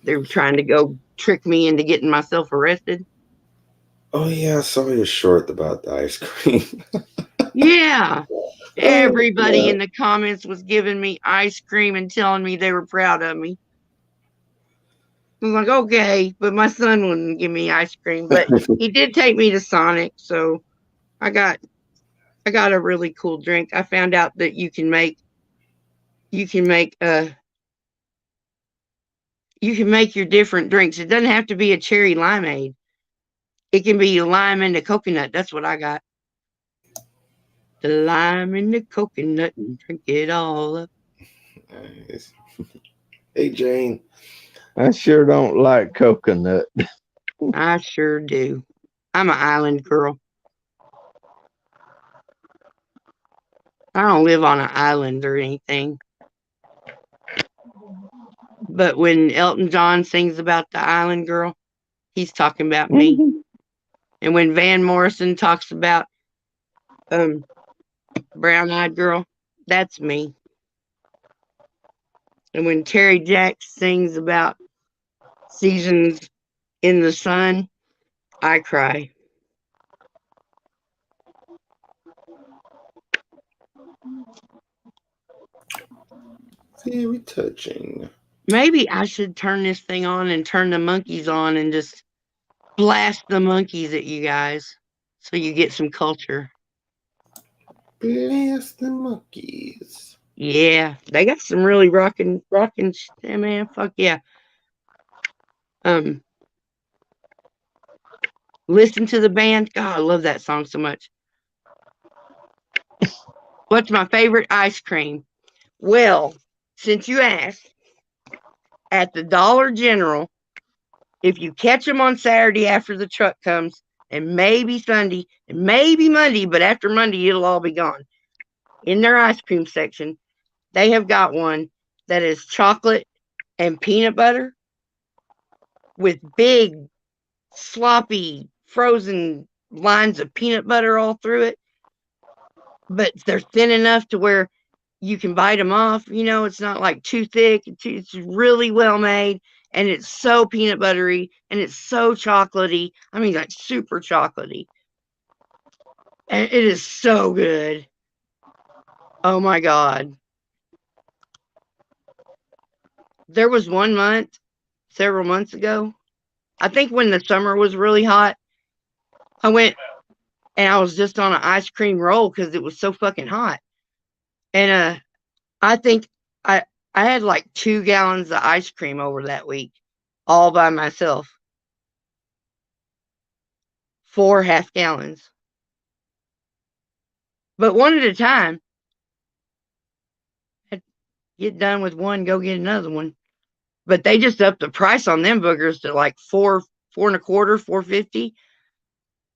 They were trying to go trick me into getting myself arrested. Oh yeah, I saw your short about the ice cream. Yeah. Everybody yeah. in the comments was giving me ice cream and telling me they were proud of me. I was like, okay, but my son wouldn't give me ice cream. But he did take me to Sonic, so I got a really cool drink. I found out that you can make your different drinks. It doesn't have to be a cherry limeade. It can be lime and the coconut. That's what I got. The lime and the coconut and drink it all up. Nice. Hey Jane. I sure don't like coconut. I sure do. I'm an island girl. I don't live on an island or anything. But when Elton John sings about the island girl, he's talking about me. And when Van Morrison talks about brown-eyed girl, that's me. And when Terry Jacks sings about seasons in the sun, I cry. Very touching. Maybe I should turn this thing on and turn the monkeys on and just blast the monkeys at you guys so you get some culture. Blast the monkeys. Yeah, they got some really rocking shit, man. Fuck yeah. Listen to the band. God, I love that song so much. What's my favorite ice cream? Well, since you asked, at the Dollar General, if you catch them on Saturday after the truck comes, and maybe Sunday, and maybe Monday, but after Monday, it'll all be gone. In their ice cream section, they have got one that is chocolate and peanut butter with big, sloppy, frozen lines of peanut butter all through it. But they're thin enough to where you can bite them off. You know, it's not like too thick. It's really well made. And it's so peanut buttery and it's so chocolatey. I mean, like super chocolatey. And it is so good. Oh my God. There was one month, several months ago, I think when the summer was really hot, I went and I was just on an ice cream roll because it was so fucking hot. And I think I I had like 2 gallons of ice cream over that week, all by myself. 4 half gallons. But one at a time. I'd get done with one, go get another one. But they just upped the price on them boogers to like four and a quarter, 4.50.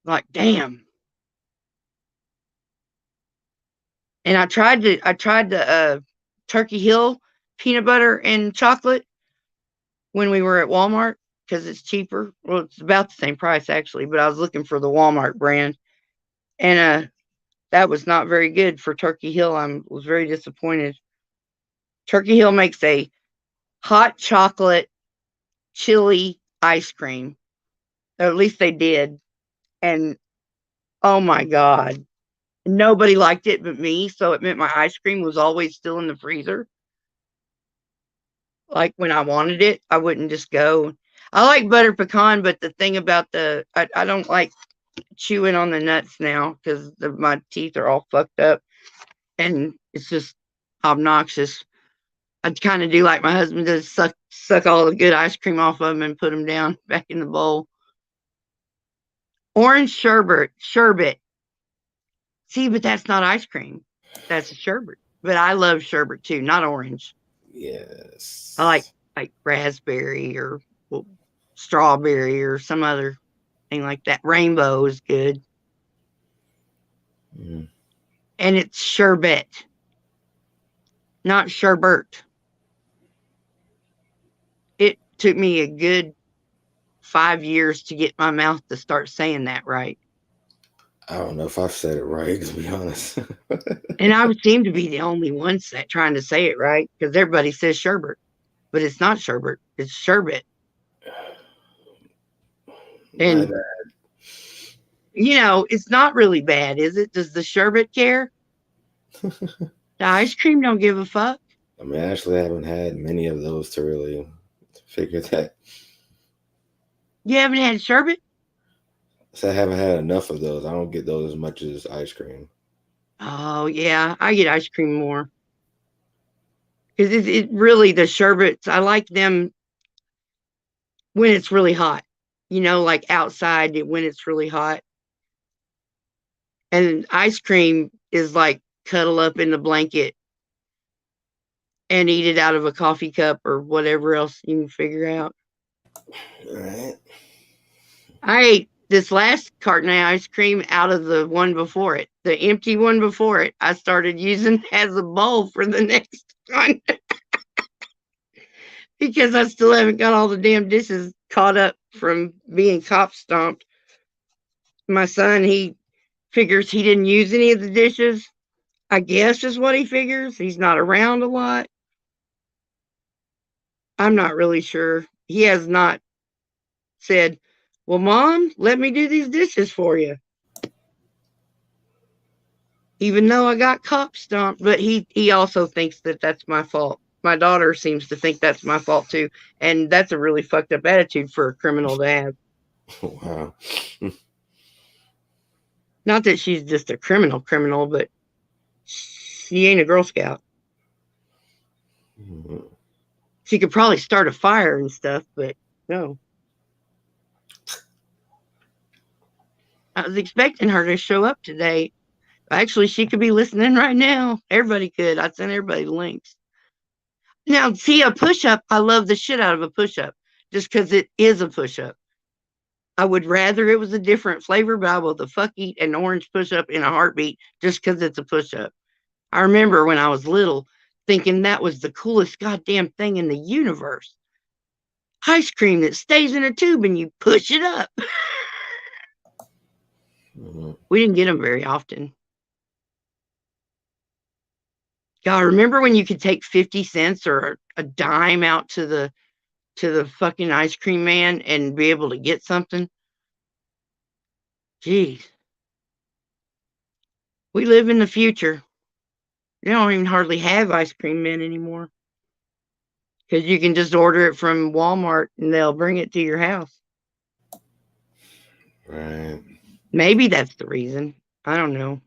Like, damn. And I tried the Turkey Hill peanut butter and chocolate when we were at Walmart because it's cheaper. Well, it's about the same price actually, but I was looking for the Walmart brand. And that was not very good for Turkey Hill. I was very disappointed. Turkey Hill makes a hot chocolate chili ice cream. Or at least they did. And oh my God, nobody liked it but me. So it meant my ice cream was always still in the freezer. Like when I wanted it, I wouldn't just go. I like butter pecan, but the thing about I don't like chewing on the nuts now because my teeth are all fucked up and it's just obnoxious. I kind of do like my husband does, suck all the good ice cream off of them and put them down back in the bowl. Orange sherbet. See, but that's not ice cream. That's a sherbet. But I love sherbet too, not orange. Yes. I like raspberry or strawberry or some other thing like that. Rainbow is good. Mm. And it's sherbet, not sherbet. took me a good 5 years to get my mouth to start saying that right. I don't know if I've said it right, to be honest. And I seem to be the only one trying to say it right because everybody says sherbet, but it's not sherbet, it's sherbet. And it's not really bad, is it? Does the sherbet care? The ice cream don't give a fuck. I mean, actually, I haven't had many of those to really figure that. You haven't had sherbet? So I haven't had enough of those. I don't get those as much as ice cream. Oh, yeah. I get ice cream more. Because it really, the sherbets, I like them when it's really hot. Like outside when it's really hot. And ice cream is like cuddle up in the blanket and eat it out of a coffee cup or whatever else you can figure out. All right. I ate this last carton of ice cream out of the one before it. The empty one before it, I started using as a bowl for the next one. Because I still haven't got all the damn dishes caught up from being cop stomped. My son, he figures he didn't use any of the dishes. I guess is what he figures. He's not around a lot. I'm not really sure. He has not said, well, Mom, let me do these dishes for you. Even though I got cop stomped, but he also thinks that that's my fault. My daughter seems to think that's my fault too. And that's a really fucked up attitude for a criminal to have. Wow. Not that she's just a criminal, but she ain't a Girl Scout. Mm-hmm. She could probably start a fire and stuff, but no. I was expecting her to show up today. Actually, she could be listening right now. Everybody could. I sent everybody links. Now, see, a push-up, I love the shit out of a push-up just because it is a push-up. I would rather it was a different flavor, but I will the fuck eat an orange push-up in a heartbeat just because it's a push-up. I remember when I was little thinking that was the coolest goddamn thing in the universe. Ice cream that stays in a tube and you push it up. Mm-hmm. We didn't get them very often. God, remember when you could take 50 cents or a dime out to the fucking ice cream man and be able to get something? Jeez. We live in the future. They don't even hardly have ice cream men anymore. Because you can just order it from Walmart and they'll bring it to your house. Right. Maybe that's the reason. I don't know.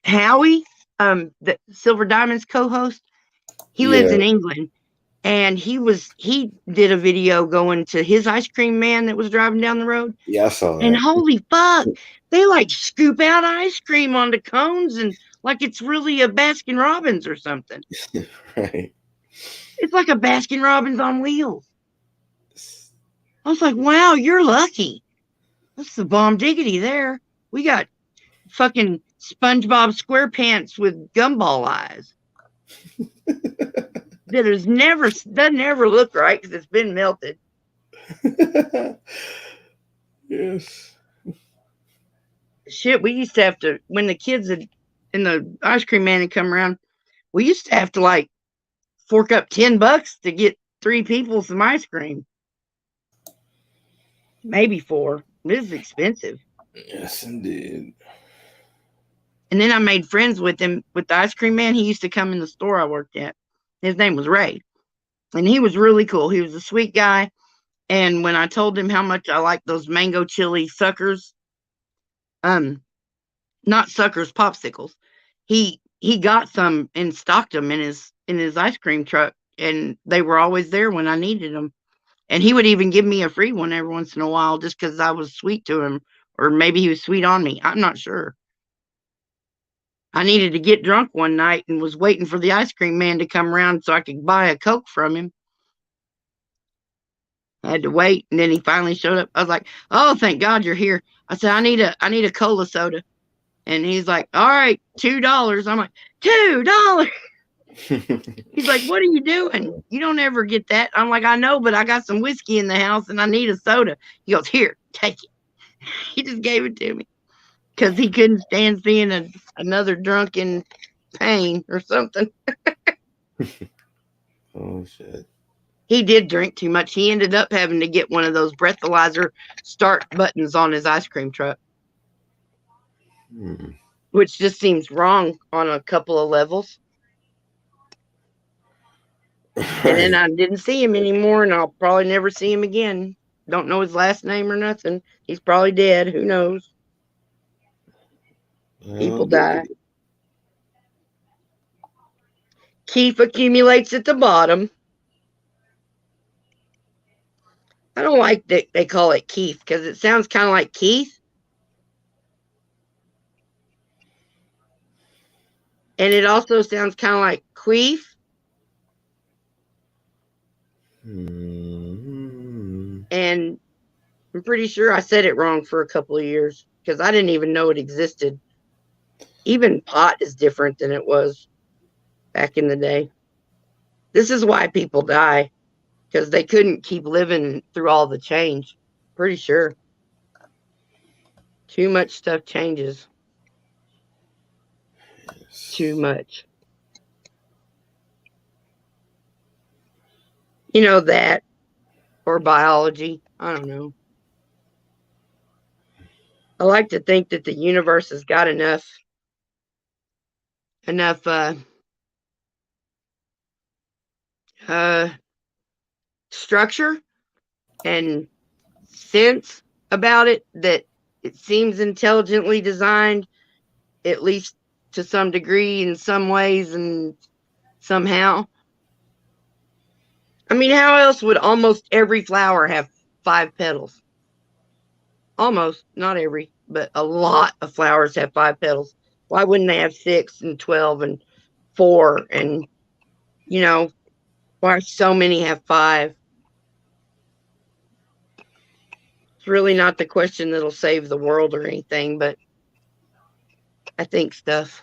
Howie, the Silver Diamonds co-host, he lives in England. And he did a video going to his ice cream man that was driving down the road. Yeah, I saw that. And holy fuck, they like scoop out ice cream onto cones and like it's really a Baskin Robbins or something. Right. It's like a Baskin Robbins on wheels. I was like, wow, you're lucky. That's the bomb diggity there. We got fucking SpongeBob SquarePants with gumball eyes. That doesn't never look right because it's been melted. Yes. Shit, we used to have to, when the kids and the ice cream man had come around, we used to have to like fork up $10 to get 3 people some ice cream. Maybe 4. This is expensive. Yes, indeed. And then I made friends with him, with the ice cream man. He used to come in the store I worked at. His name was Ray. And he was really cool. He was a sweet guy. And when I told him how much I like those mango chili suckers, not suckers, popsicles, he got some and stocked them in his ice cream truck. And they were always there when I needed them. And he would even give me a free one every once in a while just because I was sweet to him. Or maybe he was sweet on me. I'm not sure. I needed to get drunk one night and was waiting for the ice cream man to come around so I could buy a Coke from him. I had to wait, and then he finally showed up. I was like, "Oh, thank God you're here." I said, "I need a cola soda," and he's like, "All right, $2." I'm like, $2. He's like, what are you doing? You don't ever get that. I'm like, I know, but I got some whiskey in the house and I need a soda. He goes, here, take it. He just gave it to me because he couldn't stand seeing another drunk in pain or something. Oh shit. He did drink too much. He ended up having to get one of those breathalyzer start buttons on his ice cream truck, which just seems wrong on a couple of levels. And then I didn't see him anymore, and I'll probably never see him again. Don't know his last name or nothing. He's probably dead. Who knows? People die. Keef accumulates at the bottom. I don't like that they call it Keith because it sounds kind of like Keith. And it also sounds kind of like queef. And I'm pretty sure I said it wrong for a couple of years because I didn't even know it existed. Even pot is different than it was back in the day. This is why people die, because they couldn't keep living through all the change. Pretty sure. Too much stuff changes. Too much. You know that. Or biology. I don't know. I like to think that the universe has got enough structure and sense about it that it seems intelligently designed, at least to some degree, in some ways, and somehow. I mean, how else would almost every flower have 5 petals? Almost, not every, but a lot of flowers have 5 petals. Why wouldn't they have 6 and 12 and 4? And, you know, why so many have 5? It's really not the question that'll save the world or anything, but I think stuff.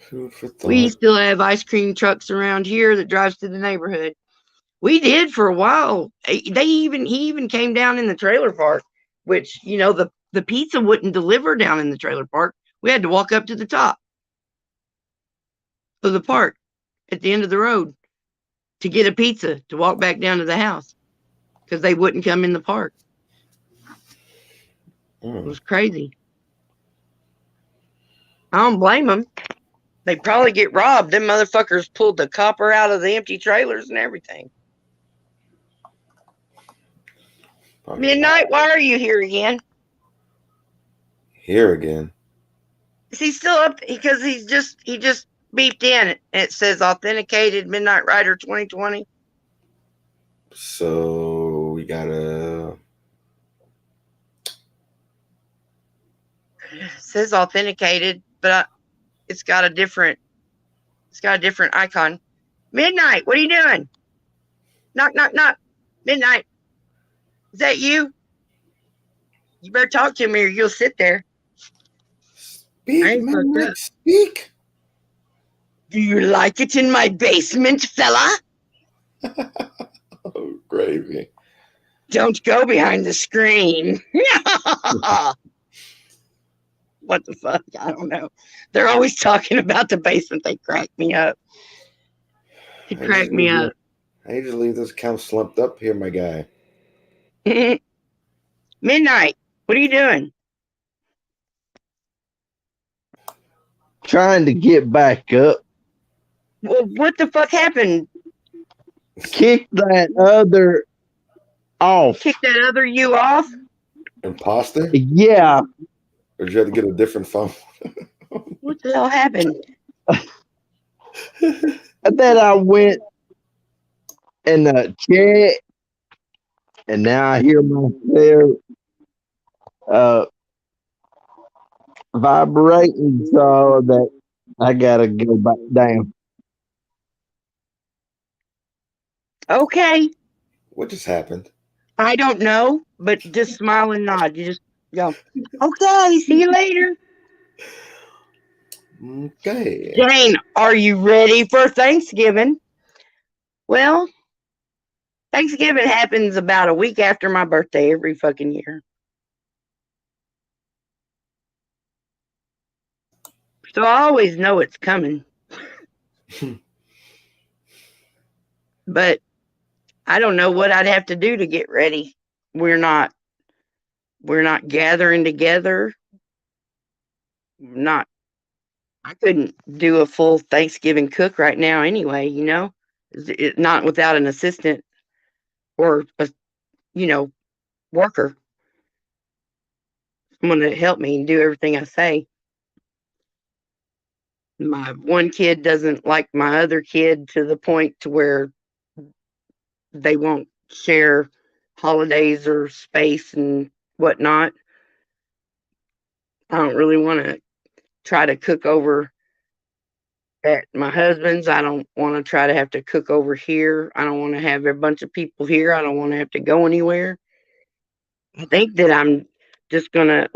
Food for thought. We still have ice cream trucks around here that drives to the neighborhood. We did for a while. He even came down in the trailer park, which, you know, the pizza wouldn't deliver down in the trailer park. We had to walk up to the top of the park at the end of the road to get a pizza to walk back down to the house because they wouldn't come in the park. It was crazy. I don't blame them. They probably get robbed. Them motherfuckers pulled the copper out of the empty trailers and everything. Midnight, why are you here again? Here again? Is he still up? Because he just beeped in and it says authenticated Midnight Rider 2020. So we gotta. It says authenticated, but it's got a different icon. Midnight, what are you doing? Knock, knock, knock. Midnight, is that you? You better talk to me or you'll sit there. Speak, Midnight, speak. Do you like it in my basement, fella? Oh, gravy. Don't go behind the screen. What the fuck? I don't know. They're always talking about the basement. They crack me up. It cracked me up. I usually leave this account slumped up here, my guy. Midnight, what are you doing? Trying to get back up. Well, what the fuck happened? Kick that other off. Kick that other you off? Imposter? Yeah. Or did you have to get a different phone? What the hell happened? And then I went and checked, and now I hear myself vibrating, so that I gotta go back down. Okay. What just happened? I don't know, but just smile and nod. You just go, okay, see you later. Okay. Jane, are you ready for Thanksgiving? Well, Thanksgiving happens about a week after my birthday every fucking year. So I always know it's coming. But I don't know what I'd have to do to get ready. We're not gathering together. Not I couldn't do a full Thanksgiving cook right now anyway, not without an assistant or a worker. Someone to help me and do everything I say. My one kid doesn't like my other kid to the point to where they won't share holidays or space and whatnot. I don't really want to try to cook over at my husband's. I don't want to try to have to cook over here. I don't want to have a bunch of people here. I don't want to have to go anywhere. I think that I'm just gonna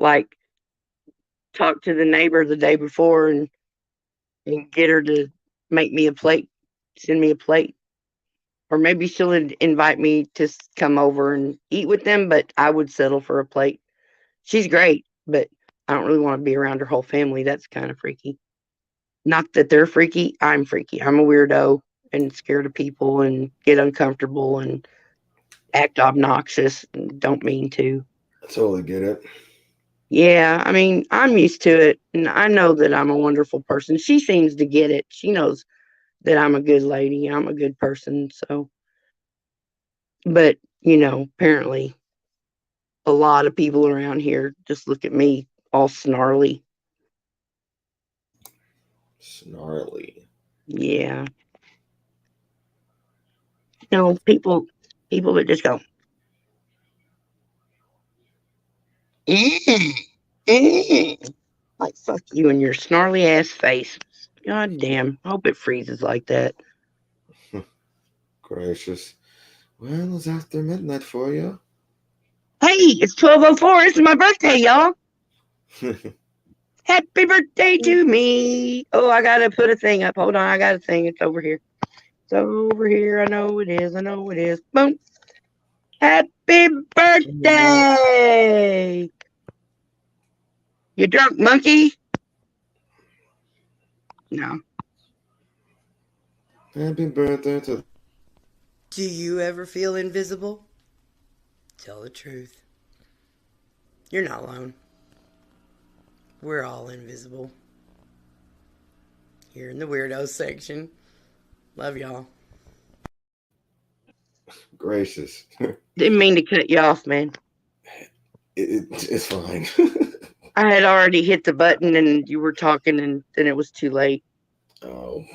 talk to the neighbor the day before and get her to make me a plate, send me a plate. Or maybe she'll invite me to come over and eat with them, but I would settle for a plate. She's great, but I don't really want to be around her whole family. That's kind of freaky. Not that they're freaky. I'm freaky. I'm a weirdo and scared of people and get uncomfortable and act obnoxious and don't mean to. I totally get it. Yeah, I mean, I'm used to it, and I know that I'm a wonderful person. She seems to get it. She knows that I'm a good lady. I'm a good person, so. But, apparently a lot of people around here just look at me all snarly. Snarly. Yeah. People that just go, like, fuck you and your snarly ass face. God damn. I hope it freezes like that. Gracious. Well, it's after midnight for you. Hey, it's 12:04. It's my birthday, y'all. Happy birthday to me. Oh, I got to put a thing up. Hold on. I got a thing. It's over here. It's over here. I know it is. I know it is. Boom. Happy birthday. You drunk monkey? No. Happy birthday to. Do you ever feel invisible? Tell the truth. You're not alone. We're all invisible. Here in the weirdos section. Love y'all. Gracious. Didn't mean to cut you off, man. It's fine. I had already hit the button and you were talking and then it was too late. Oh,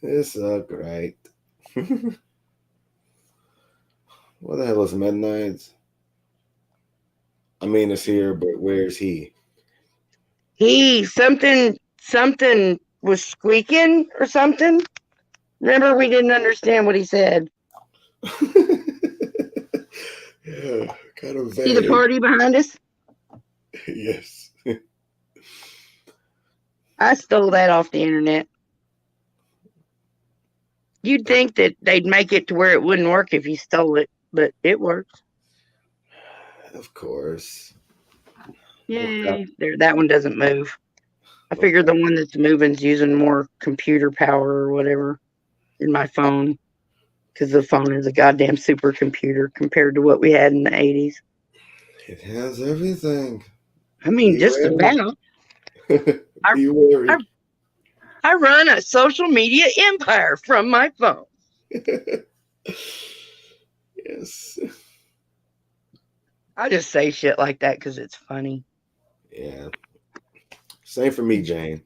it's great. What the hell is midnight? I mean, it's here, but where's he? Something was squeaking or something. Remember, we didn't understand what he said. Yeah, kind of vague. See the party behind us? Yes. I stole that off the internet. You'd think that they'd make it to where it wouldn't work if you stole it, but it works. Of course. Yay. There, that one doesn't move. I figured the one that's moving is using more computer power or whatever in my phone. Because the phone is a goddamn supercomputer compared to what we had in the 80s. It has everything. I mean, just about. Be wary. I run a social media empire from my phone. Yes. I just say shit like that because it's funny. Yeah. Same for me, Jane.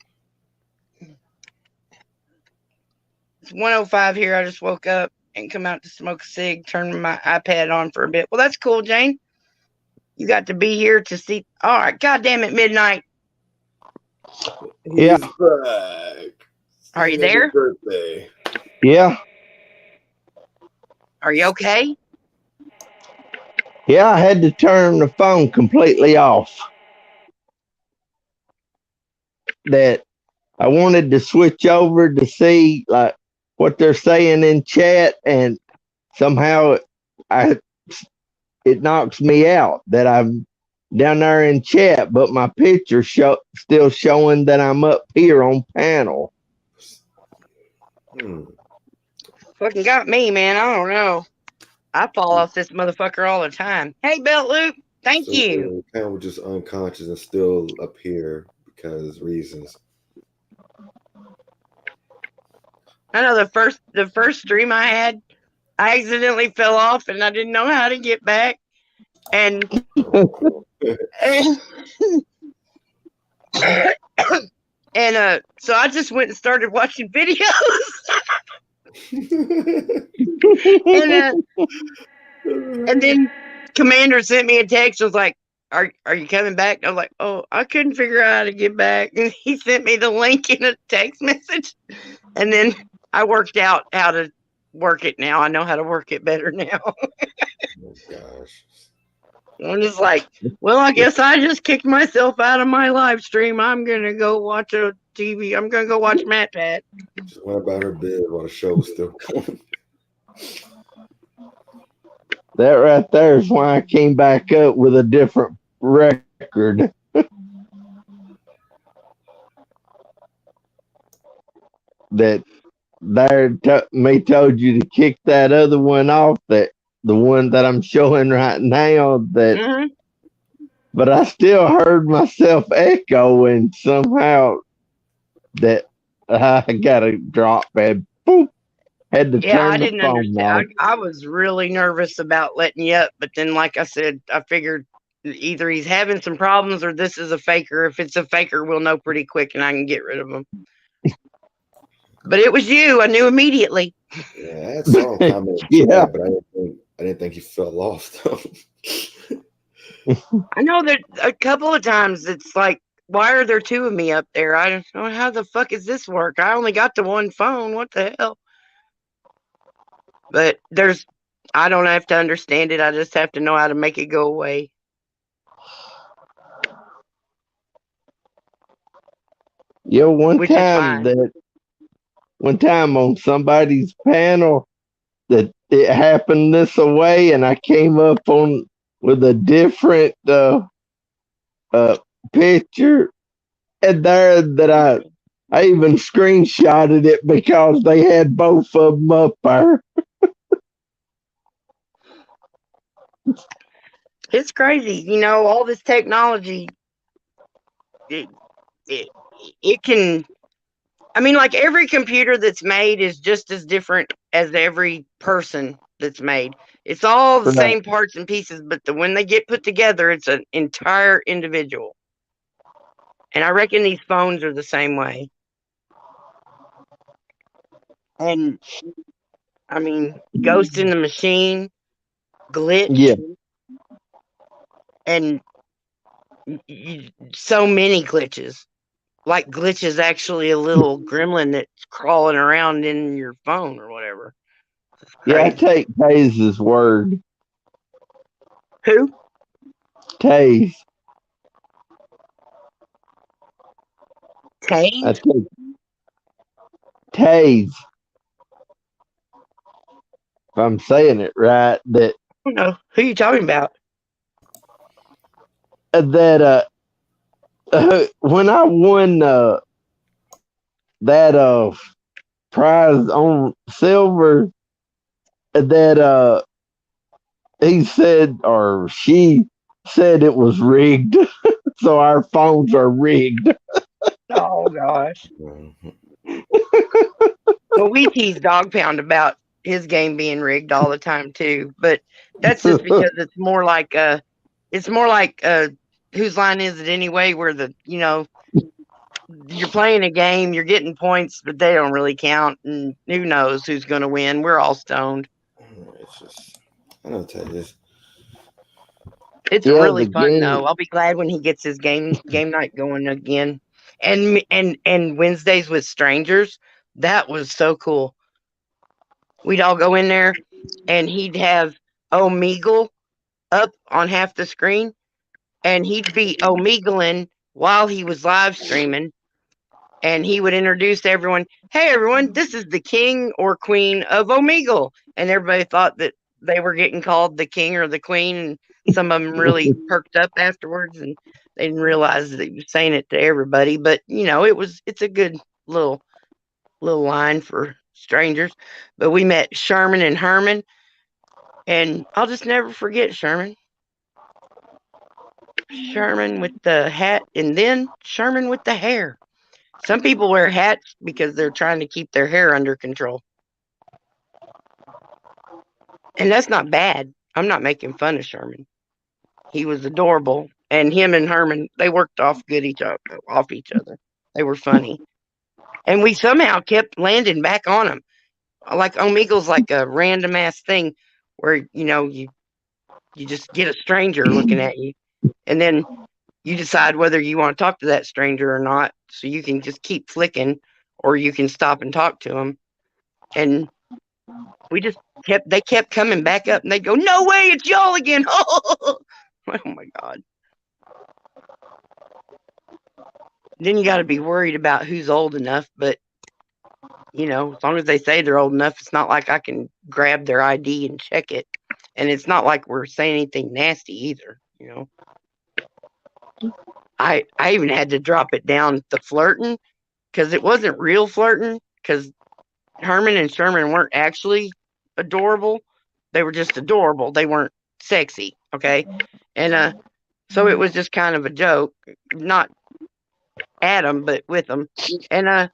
It's 1:05 here. I just woke up and come out to smoke a cig, turn my iPad on for a bit. Well, that's cool, Jane. You got to be here to see. All right, goddamn it, midnight. Yeah. He's back. Are you there? Birthday. Yeah. Are you okay? Yeah, I had to turn the phone completely off. That I wanted to switch over to see like what they're saying in chat, and somehow I it knocks me out that I'm down there in chat, but my picture still showing that I'm up here on panel. Fucking got me, man. I don't know. I fall off this motherfucker all the time. Hey, Belt Loop. Thank you. Panel was just unconscious and still up here because reasons. I know the first stream I had, I accidentally fell off and I didn't know how to get back. And and so I just went and started watching videos. and then Commander sent me a text, was like, Are you coming back? I was like, oh, I couldn't figure out how to get back. And he sent me the link in a text message. And then I worked out how to work it now. I know how to work it better now. Oh gosh. I'm just like, well, I guess I just kicked myself out of my live stream. I'm going to go watch a TV. I'm going to go watch Matt Pat. Just went about her bed while the show was still going. That right there is why I came back up with a different record. That me told you to kick that other one off, that the one that I'm showing right now, that but I still heard myself echoing somehow, that I gotta drop and boop, had to turn the phone off. I was really nervous about letting you up, but then, like I said, I figured either he's having some problems or this is a faker. If it's a faker, we'll know pretty quick and I can get rid of him. But it was you. I knew immediately. Yeah, I saw him comment. Yeah, but I didn't think he fell off though. I know that a couple of times it's like, why are there two of me up there? I don't know how the fuck does this work. I only got the one phone. What the hell? But I don't have to understand it. I just have to know how to make it go away. Yeah, one time on somebody's panel that it happened this way, and I came up on with a different picture, and there that I even screenshotted it because they had both of them up there. It's crazy, all this technology. It can. I mean, like every computer that's made is just as different as every person that's made. It's all the same parts and pieces, but when they get put together, it's an entire individual. And I reckon these phones are the same way. And I mean, Ghost in the Machine, Glitch, yeah, and so many glitches. Like Glitch is actually a little gremlin that's crawling around in your phone or whatever. Yeah, I take Taze's word. Who? Taze. Taze? I take Taze. If I'm saying it right, that I don't know. Who are you talking about? That when I won that prize on silver, that he said, or she said, it was rigged. So our phones are rigged. Oh gosh. Well, we tease Dog Pound about his game being rigged all the time too, but that's just because it's more like whose line is it anyway, where you're playing a game, you're getting points, but they don't really count, and who knows who's going to win. We're all stoned. It's just, I don't tell you this. It's really fun though. I'll be glad when he gets his game night going again. And Wednesdays with strangers, that was so cool. We'd all go in there and he'd have Omegle up on half the screen, and he'd be Omegling while he was live streaming. and he would introduce everyone. Hey, everyone, this is the king or queen of Omegle. And everybody thought that they were getting called the king or the queen. And some of them really perked up afterwards, and they didn't realize that he was saying it to everybody. But, it's a good little line for strangers. But we met Sherman and Herman, and I'll just never forget Sherman. Sherman with the hat, and then Sherman with the hair. Some people wear hats because they're trying to keep their hair under control. And that's not bad. I'm not making fun of Sherman. He was adorable. And him and Herman, they worked off each other. They were funny. And we somehow kept landing back on them. Like Omegle's like a random ass thing where, you just get a stranger looking at you. And then you decide whether you want to talk to that stranger or not. So you can just keep flicking, or you can stop and talk to them. And they kept coming back up, and they'd go, no way, it's y'all again. Oh my God. Then you got to be worried about who's old enough. But, as long as they say they're old enough, it's not like I can grab their ID and check it. And it's not like we're saying anything nasty either, I even had to drop it down the flirting, because it wasn't real flirting, because Herman and Sherman weren't actually adorable. They were just adorable. They weren't sexy. Okay. And so it was just kind of a joke, not at them, but with them. And I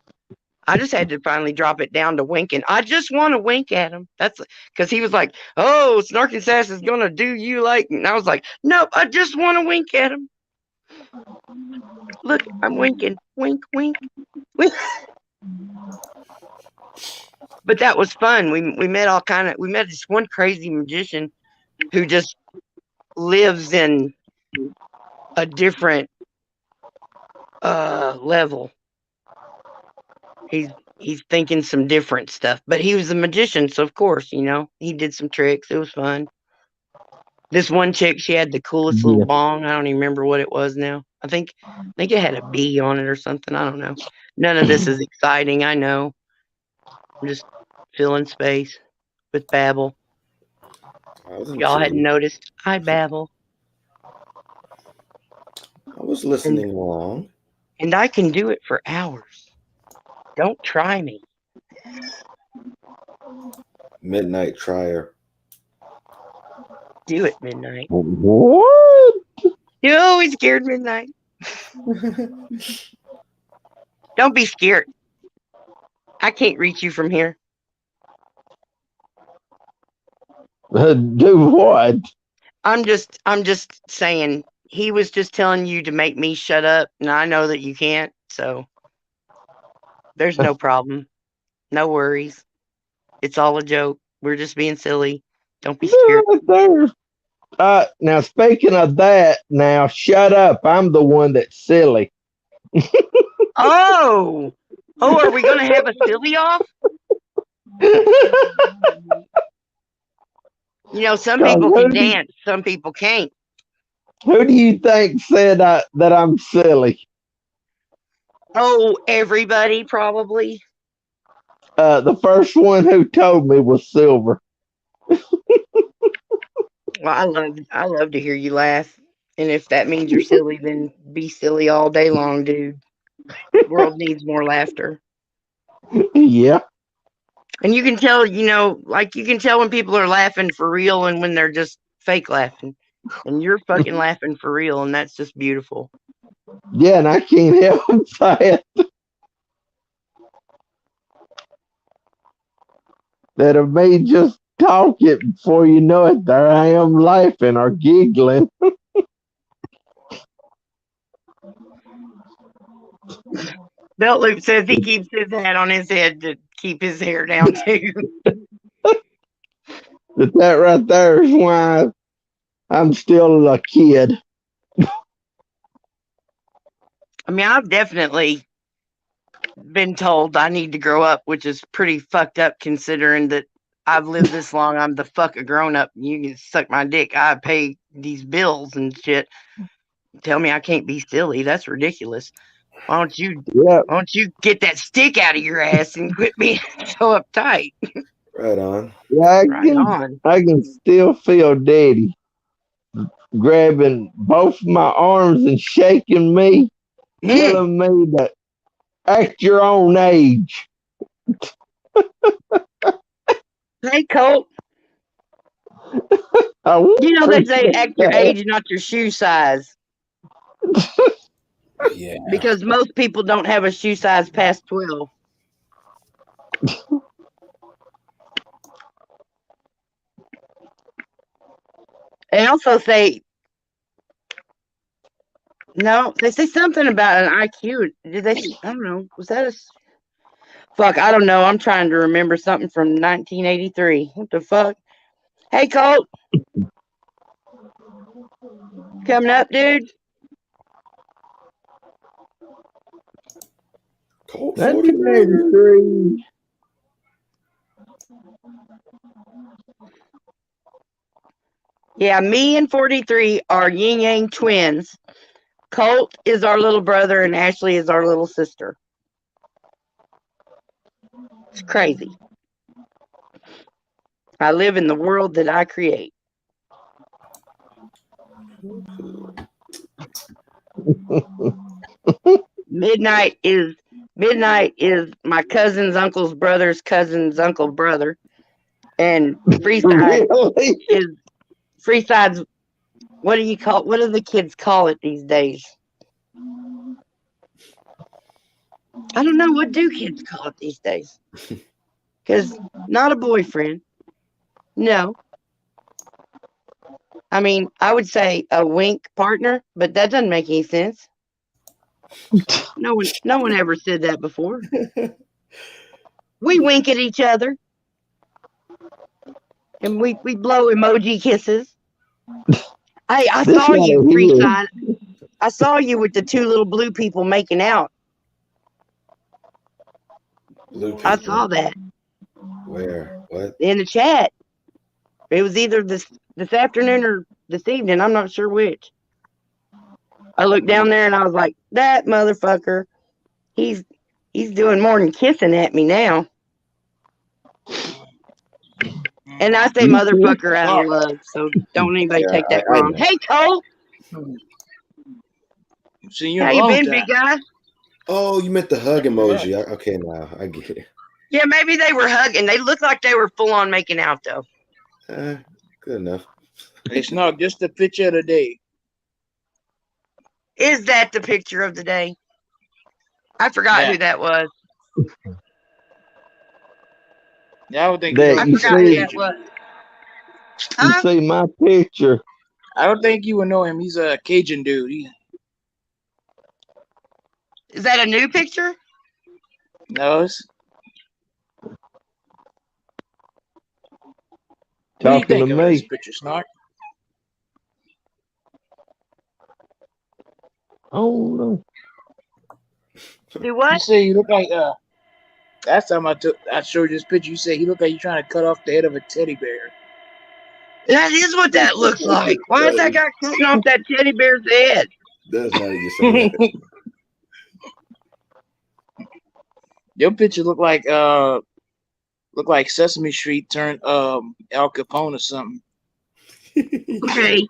just had to finally drop it down to winking. I just want to wink at him. That's because he was like, oh, Snarknsass is going to do you like. And I was like, nope, I just want to wink at him. Look, I'm winking. Wink, wink, wink. But that was fun. We met we met this one crazy magician who just lives in a different level. He's thinking some different stuff, but he was a magician, so of course, he did some tricks. It was fun. This one chick, she had the coolest little bong. I don't even remember what it was now. I think it had a bee on it or something. I don't know. None of this is exciting. I know. I'm just filling space with babble. Y'all hadn't noticed, I babble. I was listening along. And I can do it for hours. Don't try me. Midnight Trier. Do it, Midnight. What? You always scared Midnight. Don't be scared. I can't reach you from here. Do what? I'm just saying, he was just telling you to make me shut up, and I know that you can't, so there's no problem. No worries. It's all a joke. We're just being silly. Don't be scared. Now, speaking of that, now shut up. I'm the one that's silly. Oh, are we going to have a silly off? Some people can dance, some people can't. Who do you think said that I'm silly? Oh, everybody probably. The first one who told me was Silver. Well, I love to hear you laugh. And if that means you're silly, then be silly all day long, dude. The world needs more laughter. Yeah. And you can tell, you can tell when people are laughing for real and when they're just fake laughing. And you're fucking laughing for real, and that's just beautiful. Yeah, and I can't help that. That of me just talking, before you know it, there I am laughing or giggling. Belt Loop says he keeps his hat on his head to keep his hair down too. But that right there is why I'm still a kid. I mean, I've definitely been told I need to grow up, which is pretty fucked up considering that I've lived this long. I'm the fuck a grown up. You can suck my dick. I pay these bills and shit. Tell me I can't be silly. That's ridiculous. Why don't you Yep. why don't you get that stick out of your ass and quit being so uptight? Right on. Yeah, Right on. I can still feel Daddy grabbing both my arms and shaking me, telling me to act your own age. Hey, Colt. I You know they say appreciate act your that. age, not your shoe size, Yeah. because most people don't have a shoe size past 12. They also say no. They say something about an IQ. Did they? I don't know. Was that a fuck? I don't know. I'm trying to remember something from 1983. What the fuck? Hey, Colt, coming up, dude. Colt 49. 1983. Yeah, me and 43 are yin yang twins. Colt is our little brother, and Ashley is our little sister. It's crazy. I live in the world that I create. Midnight is my cousin's uncle's brother's cousin's uncle's brother, and Freeside Really? is Freeside's. What do you call? What do the kids call it these days? I don't know. What do kids call it these days? Because not a boyfriend. No. I mean, I would say a wink partner, but that doesn't make any sense. No one ever said that before. We wink at each other, and we blow emoji kisses. Hey, I This saw you, right here. Freeside. I saw you with the two little blue people making out. Blue people. I saw that Where? What? in the chat. It was either this afternoon or this evening. I'm not sure which. I looked down there and I was like, that motherfucker. He's doing more than kissing at me now. And I say motherfucker out of love, so don't anybody Yeah, take that I wrong. know. Hey, Cole. Seen you in How a you long been, time. big guy? Oh, you meant the hug emoji. Okay, now I get it. Yeah, maybe they were hugging. They looked like they were full on making out, though. Good enough. It's not just the picture of the day. Is that the picture of the day? I forgot Yeah. who that was. Yeah, I would think That I you forgot who see, that was. you Huh? see my picture. I don't think you would know him. He's a Cajun dude. Is that a new picture? No, it's, what do you Talking to think of this me. picture, Snark? Oh no. Do You what? say you look like last time I showed you this picture, you said he looked like you're trying to cut off the head of a teddy bear. That is what that looks like. Why is that guy cutting off that teddy bear's head? That's how you say that. Your picture look like Sesame Street turned Al Capone or something. Okay.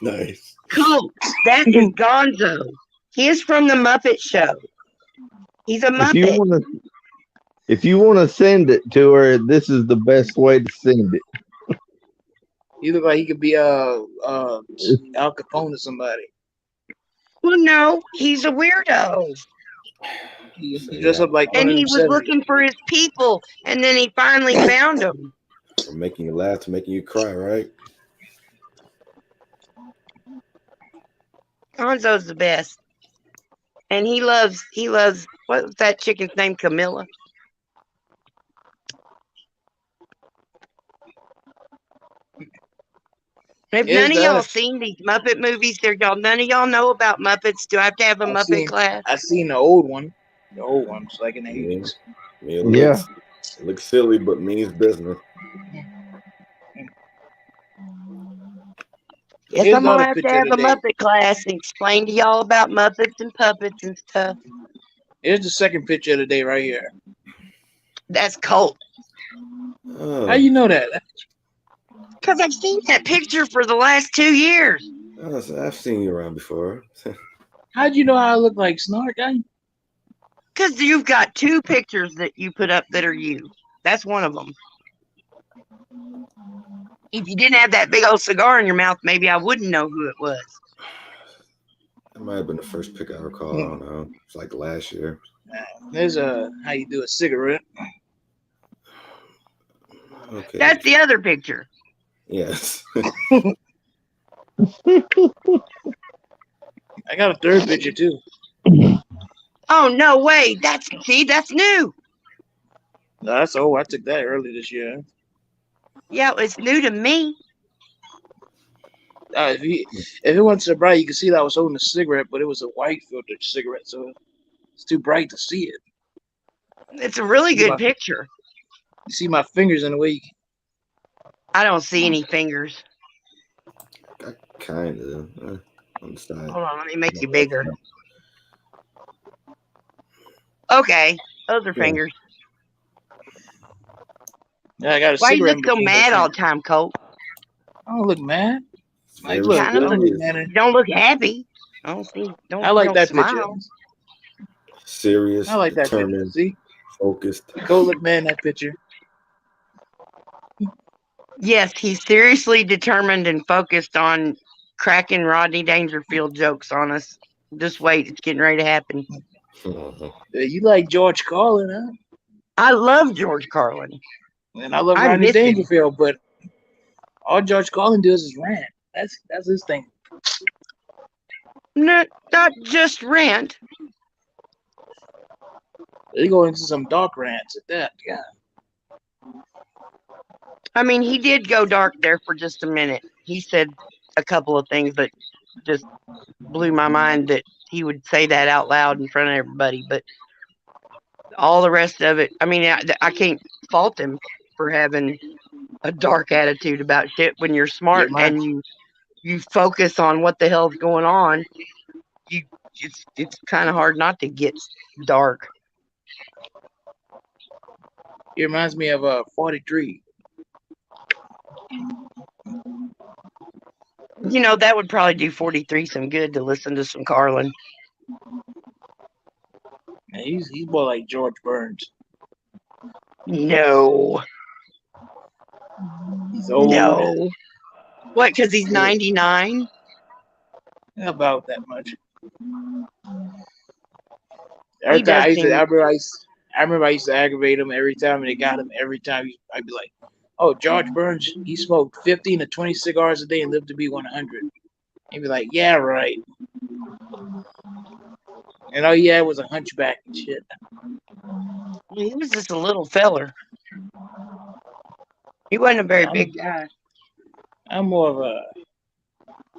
Nice. Cool. That is Gonzo. He is from the Muppet Show. He's a Muppet. If you want to send it to her, this is the best way to send it. You look like he could be Al Capone or somebody. Well, no, he's a weirdo. He dressed up like And one of he them was 70s. looking for his people, and then he finally found them. From making you laugh to making you cry, right? Gonzo's the best. And he loves what was that chicken's name? Camilla. If Yes, none of y'all does. seen these Muppet movies, none of y'all know about Muppets. Do I have to have a Muppet class? I've seen the old one. The old one's like in the 80s. It Yeah. looks silly, but means business. Guess Here's I'm the gonna other have to picture of have the a day. Muppet class and explain to y'all about Muppets and puppets and stuff. Here's the second picture of the day right here. That's Colt. How you know that? Because I've seen that picture for the last 2 years. I've seen you around before. How'd you know how I look like Snark? Because you've got 2 pictures that you put up that are you. That's one of them. If you didn't have that big old cigar in your mouth, maybe I wouldn't know who it was. That might have been the first pick I recall. I don't know. It's like last year. There's how you do a cigarette. Okay. That's the other picture. Yes. I got a third picture too. Oh no way! That's new. No, that's old. I took that early this year. Yeah, it's new to me. If it wasn't so bright, you could see that I was holding a cigarette, but it was a white filtered cigarette, so it's too bright to see it. It's a really good picture. You see my fingers in the way. I don't see any fingers. Kind of. On the side. Hold on, let me make you bigger. Okay, those are fingers. Yeah, I got a Why you cigarette. look so mad all the time, Colt? I don't look mad. You don't look happy. I like that smile. picture. Serious, I like that picture. determined, See? focused. Go look mad in that picture. Yes, he's seriously determined and focused on cracking Rodney Dangerfield jokes on us. Just wait, it's getting ready to happen. You like George Carlin, huh? I love George Carlin. And I love Rodney Dangerfield, but all George Carlin does is rant. That's his thing. Not just rant. They go into some dark rants at that, yeah. I mean, he did go dark there for just a minute. He said a couple of things that just blew my mind that he would say that out loud in front of everybody. But all the rest of it, I mean, I can't fault him for having a dark attitude about shit when you're smart and you focus on what the hell's going on. It's kind of hard not to get dark. It reminds me of 43. You know, that would probably do 43 some good to listen to some Carlin. Yeah, he's more like George Burns. No. He's old. No. What, because he's 99? About that much. I remember I used to aggravate him every time, and they got him every time. I'd be like, "Oh, George Burns, he smoked 15 to 20 cigars a day and lived to be 100." He'd be like, "Yeah, right." And all he had was a hunchback and shit. He was just a little feller. He wasn't a very big guy. I'm more of a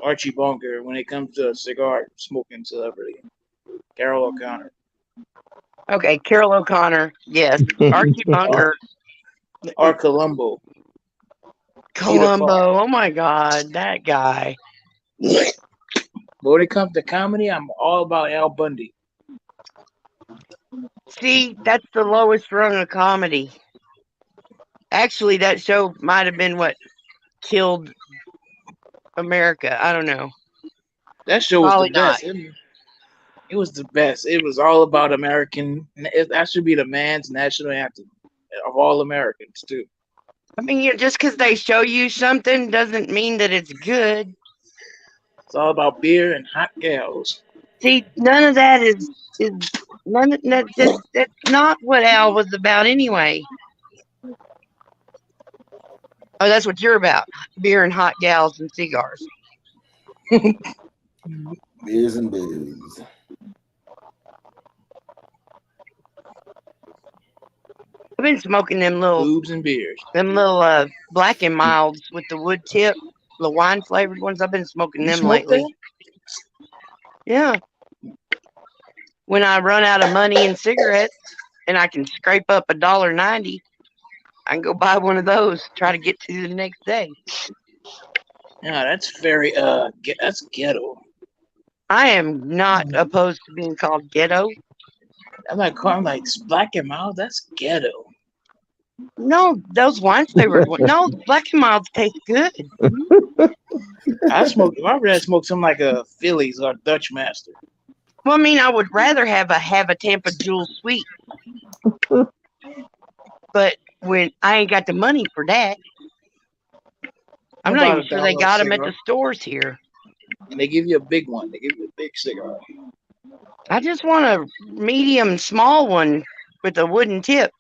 Archie Bunker when it comes to a cigar smoking celebrity. Carol O'Connor. Okay, Carol O'Connor, yes. Archie Bunker. Or Columbo. Columbo, oh my God, that guy. But when it comes to comedy, I'm all about Al Bundy. See, that's the lowest rung of comedy. Actually, that show might have been what killed America. I don't know. That show was the best. It was the best. It was all about American. That should be the man's national anthem of all Americans, too. I mean, just because they show you something doesn't mean that it's good. It's all about beer and hot gals. See, none of that is none of that. That's not what Al was about anyway. Oh, that's what you're about: beer and hot gals and cigars. Beers and booze. I've been smoking them little boobs and beers. Them little Black and Milds with the wood tip, the wine flavored ones. I've been smoking them lately. That? Yeah. When I run out of money in cigarettes and I can scrape up $1.90, I can go buy one of those. Try to get to the next day. Yeah, that's very that's ghetto. I am not opposed to being called ghetto. I'm like Black and Mild. That's ghetto. No, those wine flavored ones. No, Black and Milds taste good. I smoked. My dad smoked some like a Phillies or Dutch Master. Well, I mean, I would rather have a Tampa Jewel Sweet, but when I ain't got the money for that, I'm not even sure they got them at the stores here. And they give you a big one. They give you a big cigar. I just want a medium small one with a wooden tip.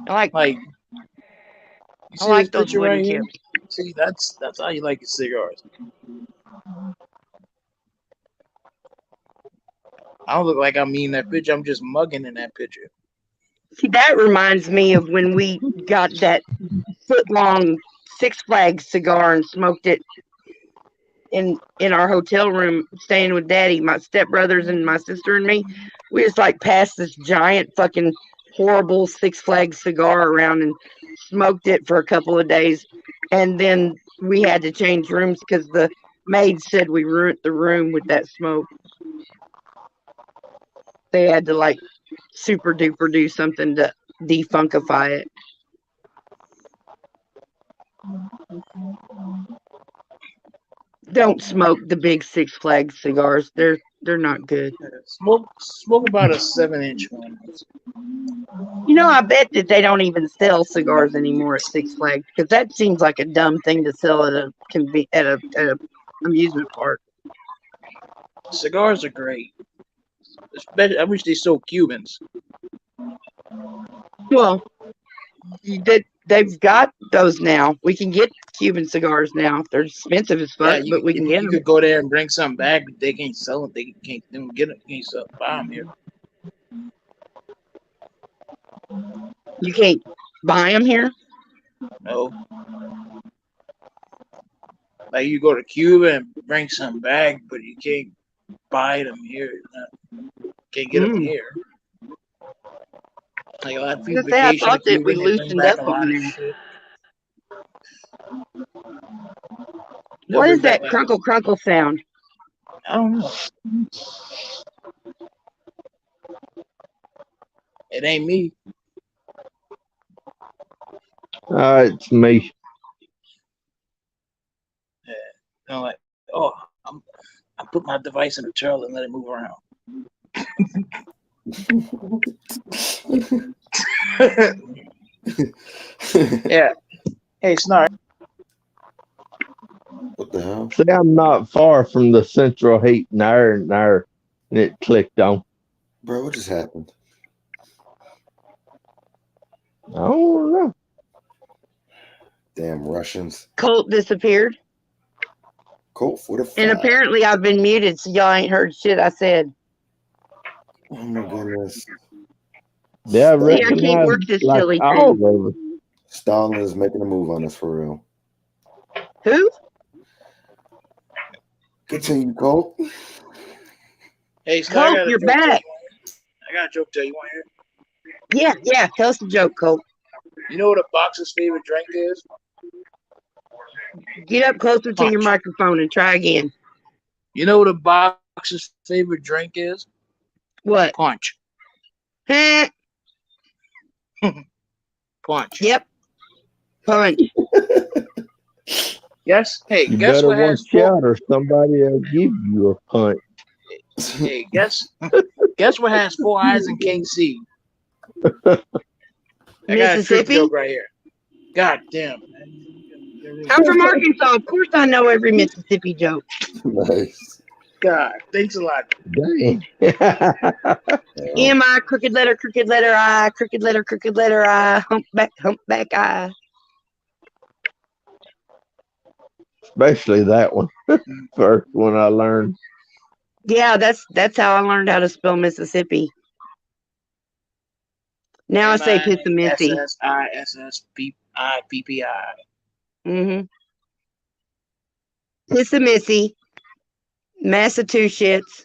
I like those wooden tips. See, that's how you like your cigars. I don't look like I'm eating that picture. I'm just mugging in that picture. See, that reminds me of when we got that foot-long Six Flags cigar and smoked it in our hotel room, staying with Daddy, my stepbrothers and my sister and me. We just like passed this giant fucking horrible Six Flags cigar around and smoked it for a couple of days, and then we had to change rooms because the maid said we ruined the room with that smoke. They had to like super duper do something to defunkify it. Don't smoke the big Six Flags cigars. They're not good. Smoke about a 7-inch one. You know, I bet that they don't even sell cigars anymore at Six Flags because that seems like a dumb thing to sell at a amusement park. Cigars are great. Especially, I wish they sold Cubans. Well, they've got those now. We can get Cuban cigars now. They're expensive as fuck, but we can get them. You could go there and bring something back, but they can't sell them. They can't get them. Can't buy them here. You can't buy them here? No. Like you go to Cuba and bring something back, but you can't buy them here. Can't get them here. Like a lot of people I thought that we loosened up over there. What is that crunkle crunkle sound? I don't know. It ain't me. It's me. Yeah. I'm like, I put my device in the trailer and let it move around. Yeah. Hey, Snark. What the hell? See, I'm not far from the central heat and air, and it clicked on. Bro, what just happened? I don't know. Damn Russians. Colt disappeared. Colt, what a fuck. And apparently I've been muted, so y'all ain't heard shit I said. Oh my goodness. Yeah, I See, I can't work this silly thing. Stalin is making a move on us for real. Who? Continue, Colt. Hey, Snark, Colt, you're back. I got a joke to tell you. You want to hear? Yeah. Tell us the joke, Colt. You know what a boxer's favorite drink is? Get up closer to your microphone and try again. You know what a boxer's favorite drink is? What? Punch. Punch. Yep. Punch. Yes. Hey, You guess better what has watch out, or somebody will give you a punch. Hey, guess what has 4 eyes and can't see? I got a trick joke right here. God damn. I'm from Arkansas. Of course I know every Mississippi joke. Nice. God, thanks a lot. Dang. M-I, crooked letter I, crooked letter I, humpback I. Especially that one. First one I learned. Yeah, that's how I learned how to spell Mississippi. Now I say Pissamissy. Mississippi. Mm-hmm. Pissamissy, Massachusetts.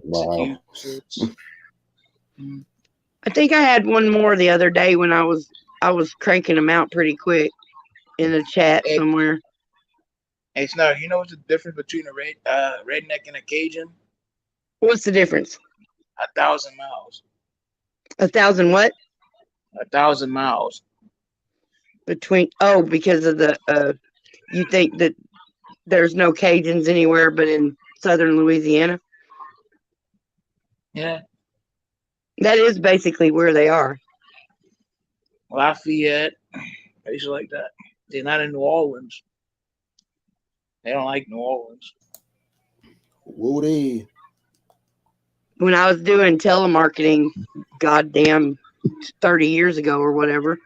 Wow. I think I had one more the other day when I was cranking them out pretty quick in the chat somewhere. Hey, Snark, you know what's the difference between a redneck and a Cajun? What's the difference? 1,000 miles. 1,000 what? 1,000 miles. Between because of the you think that there's no Cajuns anywhere but in southern Louisiana? Yeah. That is basically where they are. Lafayette, places like that. They're not in New Orleans. They don't like New Orleans. Woody. When I was doing telemarketing, goddamn 30 years ago or whatever,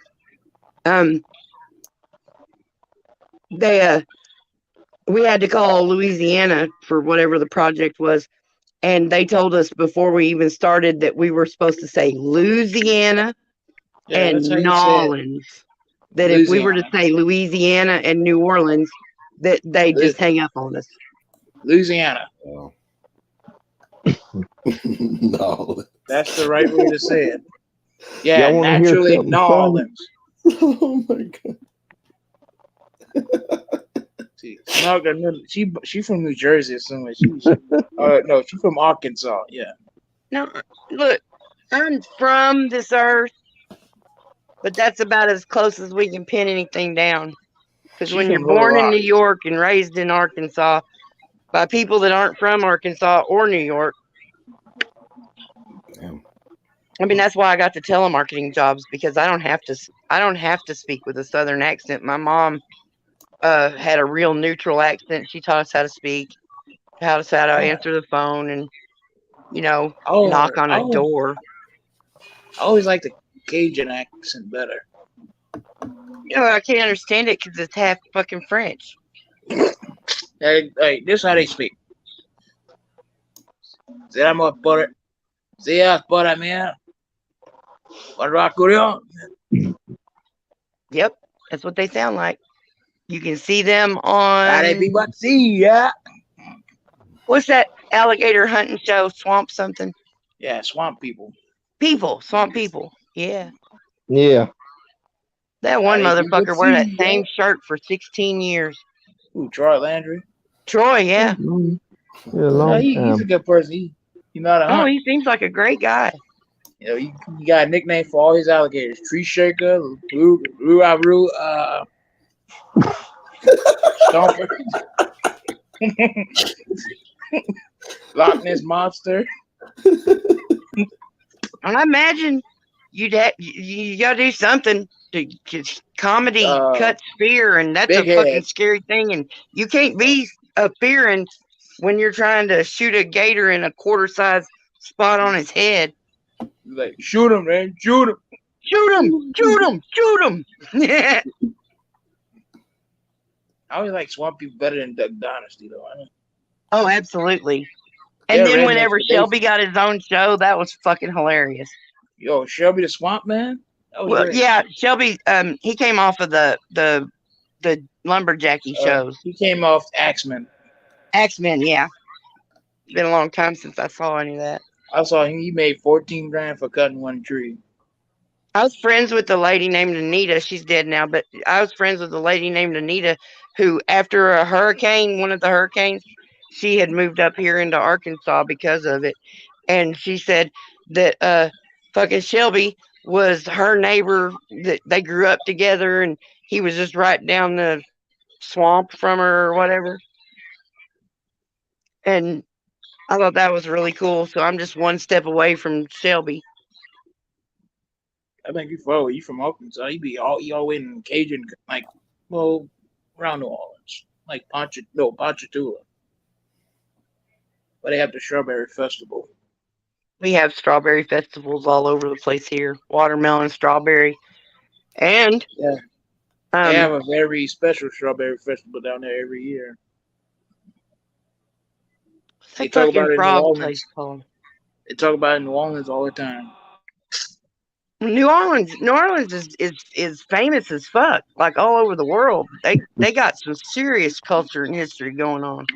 they we had to call Louisiana for whatever the project was, and they told us before we even started that we were supposed to say Louisiana and that's how you New say it. Orleans. That if we were to Louisiana. say Louisiana and New Orleans, that they just hang up on us. Louisiana. Oh. No. That's the right way to say it. Yeah, Y'all wanna hear naturally something New funny? Orleans. Oh my god. See, Snark, she from New Jersey or somewhere. No, she's from Arkansas. Yeah. No, look, I'm from this earth, but that's about as close as we can pin anything down. Because She's when from you're Little born in Rock. New York and raised in Arkansas by people that aren't from Arkansas or New York, Damn. I mean that's why I got the telemarketing jobs, because I don't have to speak with a southern accent. My mom had a real neutral accent. She taught us how to speak, how to answer the phone, and knock on a door. I always like the Cajun accent better. I can't understand it because it's half fucking French. Hey, this is how they speak. C'est moi por mia. Yep, that's what they sound like. You can see them on what's that alligator hunting show? Swamp something? Yeah, swamp people. Swamp people. Yeah. Yeah. That one motherfucker wear that same shirt for 16 years. Ooh, Troy Landry. Troy, yeah. Yeah, he's a good person. He's not a hunter. Oh, he seems like a great guy. He got a nickname for all his alligators: Tree Shaker, Roo, Stomper, Loch Ness Monster. And I imagine you gotta do something to comedy cuts fear, and that's a fucking scary thing. And you can't be fearing when you're trying to shoot a gator in a quarter-size spot on his head. Like, shoot him, man! Shoot him! Shoot him! Shoot him! Shoot him! I always like swamp people better than Duck Dynasty, though. Oh, absolutely. And then whenever Shelby got his own show, that was fucking hilarious. Yo, Shelby the Swamp Man? Well, great. Yeah, Shelby, he came off of the lumberjacky shows. He came off Axeman. Axeman, yeah. It's been a long time since I saw any of that. I saw him. He made $14,000 for cutting one tree. I was friends with a lady named Anita. She's dead now, but I was friends with a lady named Anita who, after a hurricane, one of the hurricanes, she had moved up here into Arkansas because of it. And she said that fucking Shelby was her neighbor, that they grew up together, and he was just right down the swamp from her or whatever. And I thought that was really cool. So I'm just one step away from Shelby. I think you from Arkansas. You all in Cajun, around New Orleans, like Ponchatoula. But they have the Strawberry Festival. We have strawberry festivals all over the place here. Watermelon, strawberry, and yeah, they have a very special strawberry festival down there every year. They talk about it in New Orleans. They talk about it in New Orleans all the time. New Orleans is famous as fuck, like all over the world. They got some serious culture and history going on.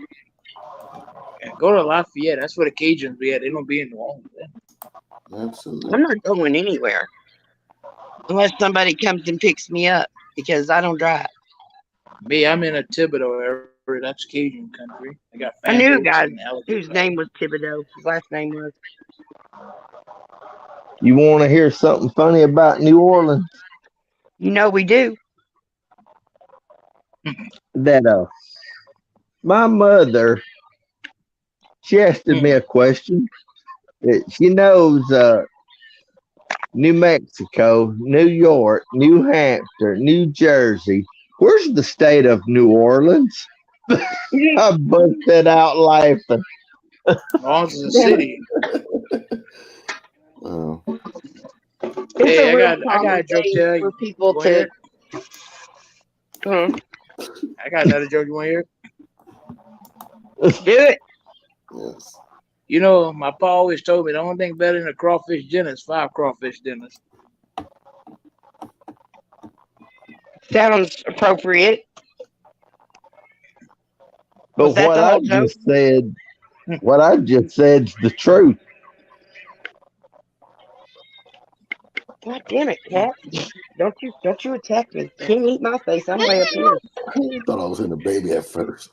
Yeah, go to Lafayette. That's where the Cajuns be at. They don't be in New Orleans. Absolutely. I'm not going anywhere unless somebody comes and picks me up, because I don't drive. Me, I'm in a Thibodeau area. That's Cajun country. I got I fan knew a folks guy in Alabama. whose name was Thibodeau. His last name was. You want to hear something funny about New Orleans? You know we do. That my mother, she asked me a question. She knows New Mexico, New York, New Hampshire, New Jersey. Where's the state of New Orleans? I busted out laughing. Orleans is a city. Oh. It's Hey, a real I got common a joke thing there. for people You wanna hear to. it? I got another joke. You want to hear it? Do it. Yes. You know, my pa always told me the only thing better than a crawfish dinner is 5 crawfish dinners. Sounds appropriate. But Was that what the I whole joke? just said, what I just said's the truth. God damn it, cat! Don't you attack me? You can't eat my face. I'm way up here. I thought I was in a baby at first.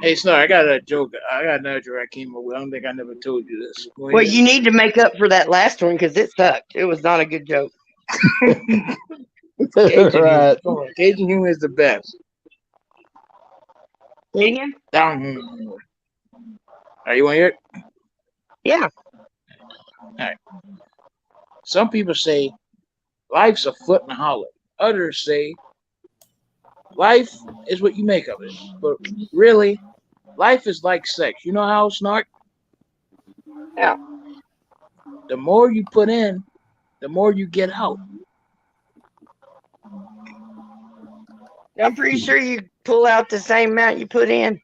Hey, Snark, I got a joke. I got another joke I came up with. I don't think I never told you this. Well, you need to make up for that last one because it sucked. It was not a good joke. Cajun Right. humor. Come on, Cajun humor is the best. Say it again? Down. Are you want to hear it? Yeah. All right. Some people say life's a foot and a holler. Others say life is what you make of it. But really, life is like sex. You know how, Snark? Yeah. The more you put in, the more you get out. I'm pretty sure you pull out the same amount you put in.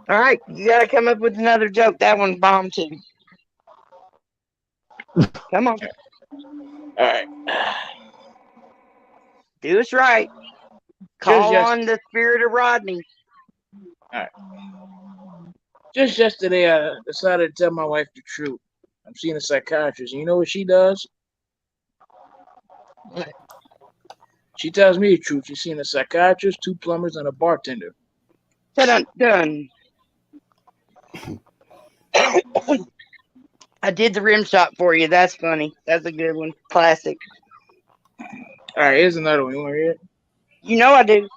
All right, you got to come up with another joke. That one bombed too. Come on. All right. Do us right. Call on the spirit of Rodney. All right. Just yesterday, I decided to tell my wife the truth. I'm seeing a psychiatrist. And you know what she does? What? She tells me the truth. She's seen a psychiatrist, 2 plumbers, and a bartender. Done. I did the rim shot for you. That's funny. That's a good one. Classic. All right, here's another one. You want to hear it? You know I do.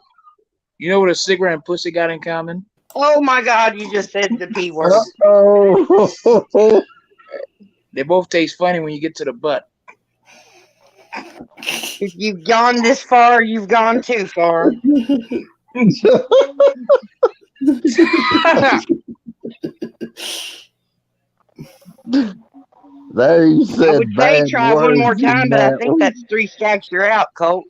You know what a cigarette and pussy got in common? Oh my God, you just said the P word. Oh. They both taste funny when you get to the butt. If you've gone this far, you've gone too far. There you said I would say bad try one more words in time, but I that think one. that's 3 strikes. You're out, Colt.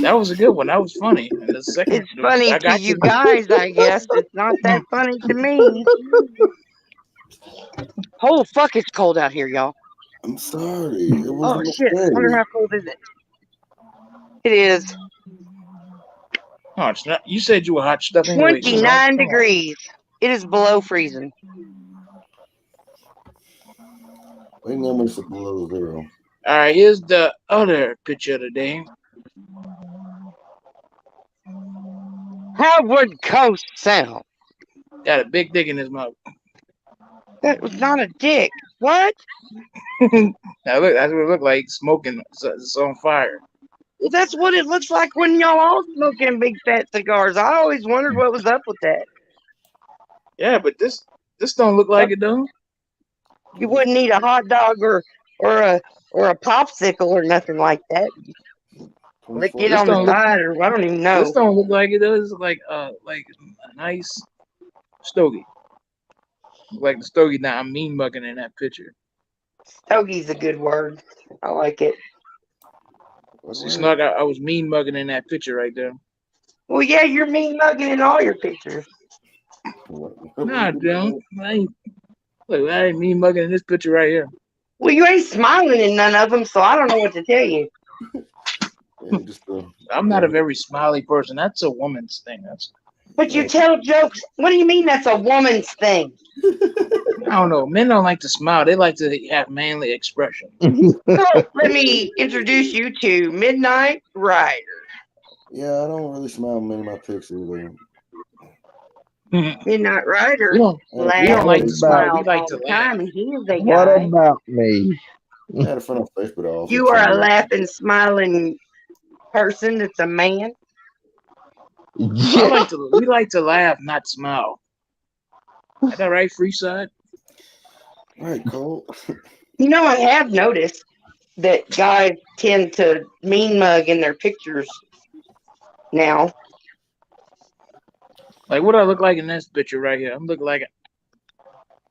That was a good one. That was funny. And the second, It's funny to you guys, I guess. It's not that funny to me. Oh, fuck, it's cold out here, y'all. I'm sorry. It was Oh, shit. I wonder how cold is it? It is Oh, it's not. You said you were hot stuff anyway. 29 degrees. It is below freezing. What numbers are below 0? All right, here's the other picture of the day. How would Coast sound? Got a big dick in his mouth. That was not a dick. What? Now look, that's what it looked like. Smoking. It's on fire. Well, that's what it looks like when y'all all smoking big fat cigars. I always wondered what was up with that. Yeah, but this don't look like it though. You wouldn't eat a hot dog or a popsicle or nothing like that. Lick it on the side, or I don't even know. This don't look like it does. Like a nice stogie. Like the stogie. Now I'm mean mugging in that picture. Stogie's a good word. I like it. See, Snug, I was mean mugging in that picture right there. Well, yeah, you're mean mugging in all your pictures. Nah, I don't. I ain't mean mugging in this picture right here. Well, you ain't smiling in none of them, so I don't know what to tell you. I'm not a very smiley person. That's a woman's thing. But you tell jokes. What do you mean that's a woman's thing? I don't know. Men don't like to smile. They like to have manly expression. So let me introduce you to Midnight Rider. Yeah, I don't really smile in many of my pics either. Midnight Rider We don't laughs like and to smile. We smiles like all to the laugh. time, and he is a What guy. about me? I had a friend on Facebook that also You are a told me. laughing, smiling person that's a man. Yeah. We like to laugh, not smile. Is that right, Freeside? All right, Cole. You know, I have noticed that guys tend to mean mug in their pictures now. Like, what do I look like in this picture right here? I'm looking like,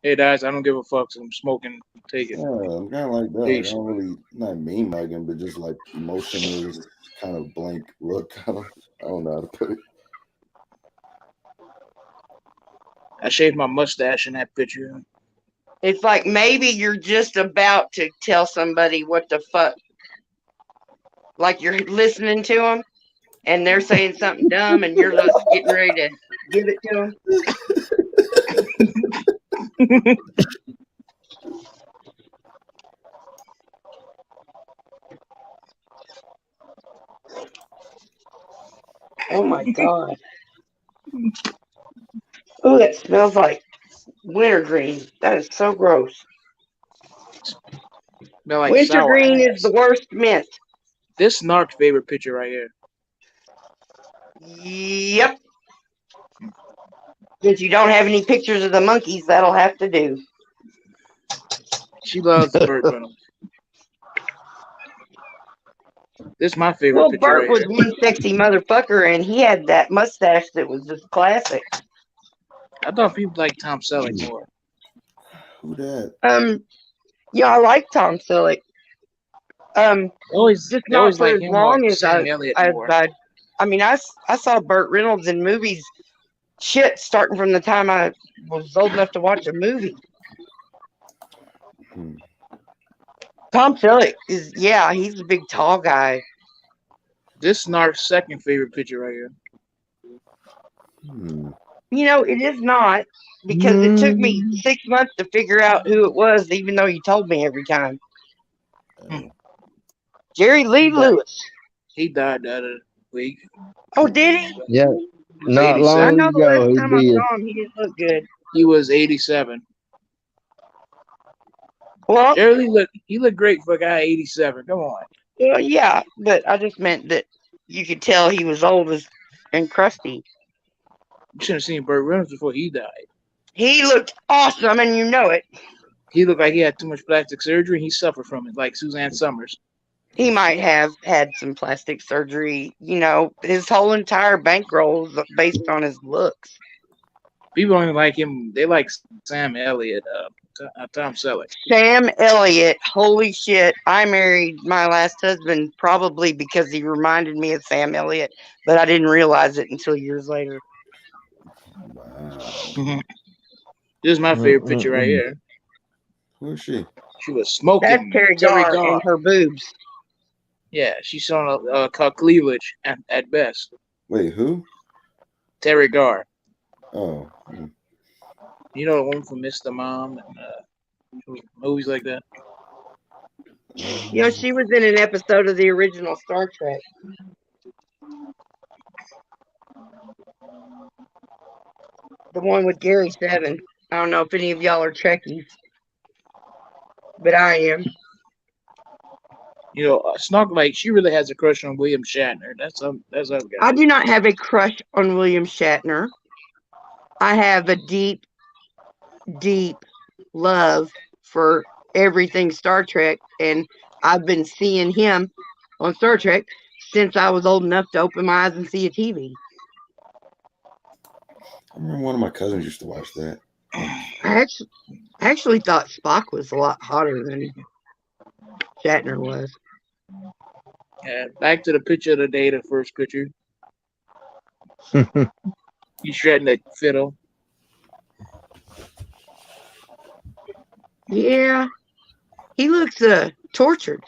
hey, guys, I don't give a fuck. So I'm smoking. Take it. Yeah, I'm kind of like that. Like, I Peace. don't really, not mean mugging, but just like emotionless, kind of blank look. I don't know how to put it. I shaved my mustache in that picture. It's like maybe you're just about to tell somebody what the fuck. Like you're listening to them and they're saying something dumb and you're just getting ready to give it to them. Oh my God. Oh, that smells like wintergreen. That is so gross. Smell like sour Wintergreen is ass. the worst mint. This Snark's favorite picture right here. Yep. Since you don't have any pictures of the monkeys, that'll have to do. She loves Burt Reynolds. This is my favorite Well, picture Bert right was here. one sexy motherfucker, and he had that mustache that was just classic. I thought people like Tom Selleck more. Who that? Yeah, I like Tom Selleck. Just They not always for like as him or long as Sam Elliott more. I saw Burt Reynolds in movies. Shit, starting from the time I was old enough to watch a movie. Tom Selleck he's a big tall guy. This Snark's second favorite picture right here. You know, it is not, because it took me 6 months to figure out who it was, even though you told me every time. Jerry Lee Lewis. He died the other week. Oh, did he? Yeah. He was Not 87. I long know the ago last he time I did. saw him, he didn't look good. He was 87. Well, Jerry Lee looked great for a guy 87. Come on. well, yeah, but I just meant that you could tell he was old and crusty. You should have seen Burt Reynolds before he died. He looked awesome, and you know it. He looked like he had too much plastic surgery, and he suffered from it, like Suzanne Summers. He might have had some plastic surgery. You know, his whole entire bankroll is based on his looks. People don't even like him. They like Sam Elliott, Tom Selleck. Sam Elliott, holy shit. I married my last husband probably because he reminded me of Sam Elliott, but I didn't realize it until years later. Wow. This is my favorite picture right here. Who is she? She was smoking. That's Terry Garr and her boobs. Yeah, she's showing cleavage at best. Wait, who? Terry Garr. Oh. You know the one from Mr. Mom and movies like that? You know, she was in an episode of the original Star Trek. The one with Gary Seven. I don't know if any of y'all are Trekkies, but I am. You know, Snark, like, she really has a crush on William Shatner. That's other guy. I do not have a crush on William Shatner. I have a deep, deep love for everything Star Trek, and I've been seeing him on Star Trek since I was old enough to open my eyes and see a TV. I remember one of my cousins used to watch that. I actually thought Spock was a lot hotter than Shatner was. Back to the picture of the day, the first picture. He's shredding that fiddle. Yeah, he looks tortured.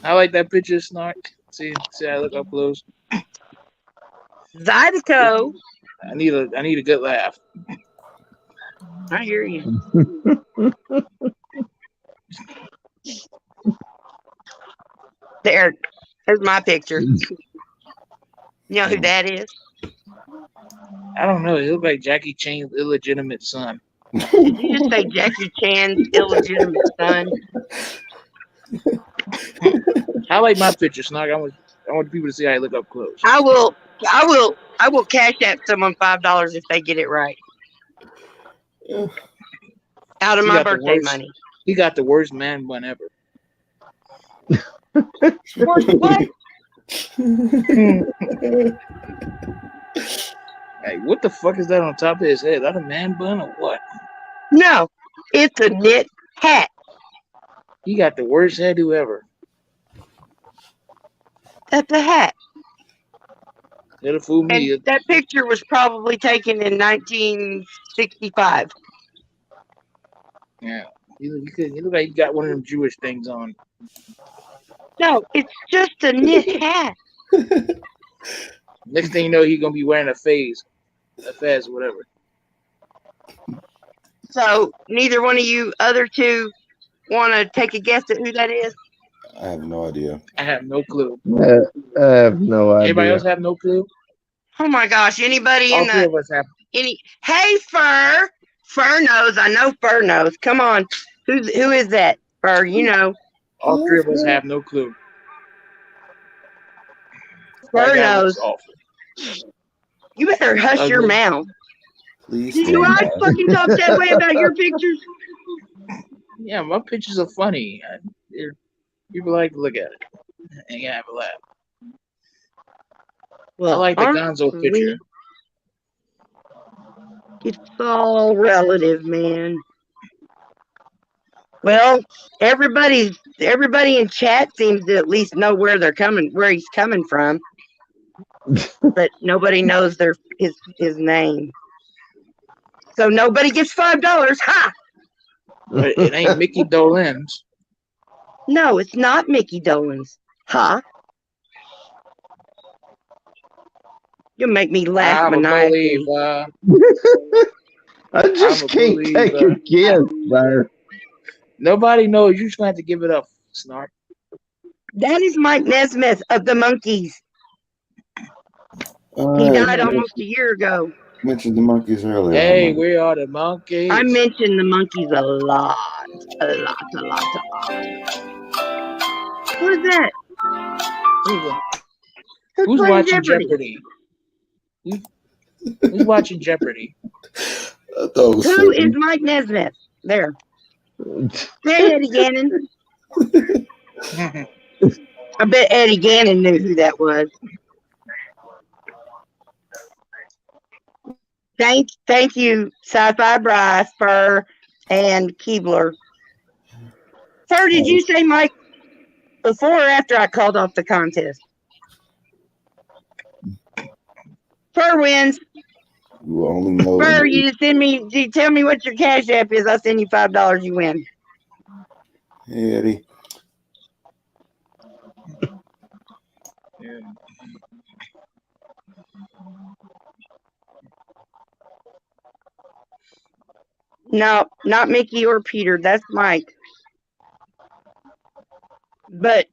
I like that picture, Snark. See, I look up close. Zydeco. I need a good laugh. I hear you. There's my picture. You know who that is? I don't know. He looked like Jackie Chan's illegitimate son. Did you just say Jackie Chan's illegitimate son? Highlight my picture, Snark. I want people to see how I look up close. I will cash app someone $5 if they get it right. Out of my birthday money. He got the worst man bun ever. Worst what? Hey, what the fuck is that on top of his head? Is that a man bun or what? No, it's a knit hat. He got the worst hairdo ever. That's a hat. It'll fool me. And that picture was probably taken in 1965. Yeah. He look like he got one of them Jewish things on. No, it's just a knit hat. Next thing you know, he's gonna be wearing a fez, whatever. So neither one of you other two want to take a guess at who that is? I have no idea. I have no clue. I have no idea. Anybody else have no clue? Oh my gosh! Anybody All in three the of us have. Hey, Fur! Fur knows. I know Fur knows. Come on, who is that? Fur, you know. All three of us have no clue. Fur knows. You better hush your mouth. Please. Do I fucking talk that way about your pictures? Yeah, my pictures are funny. People like to look at it and have a laugh. Well, I like the Gonzo picture. It's all relative, man. Well, everybody in chat seems to at least know where he's coming from, but nobody knows his name. So nobody gets $5. Ha! But it ain't Mickey Dolenz. No, it's not Mickey Dolenz. Ha! You make me laugh maniacally. I just can't take a guess, sir. Nobody knows. You just gonna have to give it up, Snark. That is Mike Nesmith of the Monkees. He died almost a year ago. Mentioned the Monkees earlier. Hey, we are the Monkees. I mentioned the Monkees a lot. What is that? Who's watching Jeopardy? Who's watching Jeopardy? Who is Mike Nesmith? There. There, Eddie Gannon. I bet Eddie Gannon knew who that was. Thank you, Sci-Fi Bryce, Fur, and Keebler. Fur, did you say Mike before or after I called off the contest? Fur wins. You only know. Fur, you tell me what your Cash App is. I'll send you $5. You win. Hey, Eddie. No, not Mickey or Peter. That's Mike. But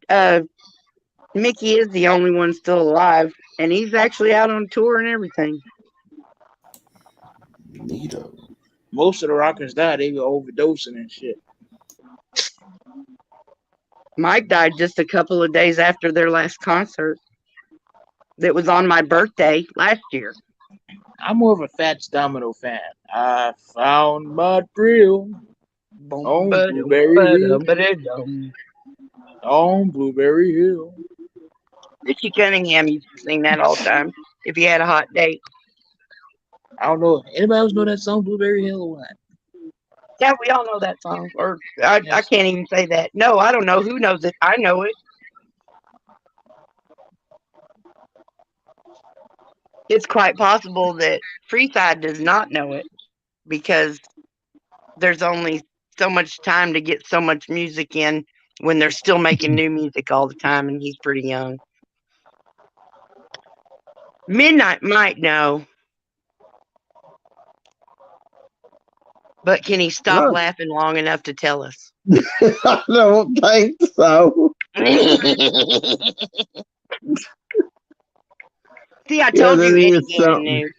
Mickey is the only one still alive, and he's actually out on tour and everything. Neato. Most of the rockers died. They were overdosing and shit. Mike died just a couple of days after their last concert. That was on my birthday last year. I'm more of a Fats Domino fan. I found my thrill on Blueberry Hill. On Blueberry Hill. Richie Cunningham used to sing that all the time if he had a hot date. I don't know. Anybody else know that song, Blueberry Hill, or what? Yeah, we all know that song. Or I can't even say that. No, I don't know who knows it. I know it. It's quite possible that Freeside does not know it because there's only so much time to get so much music in when they're still making new music all the time, and he's pretty young. Midnight might know, but can he stop No. laughing long enough to tell us? I don't think so. See, I Yeah, told you there Eddie is Gannon something. knew.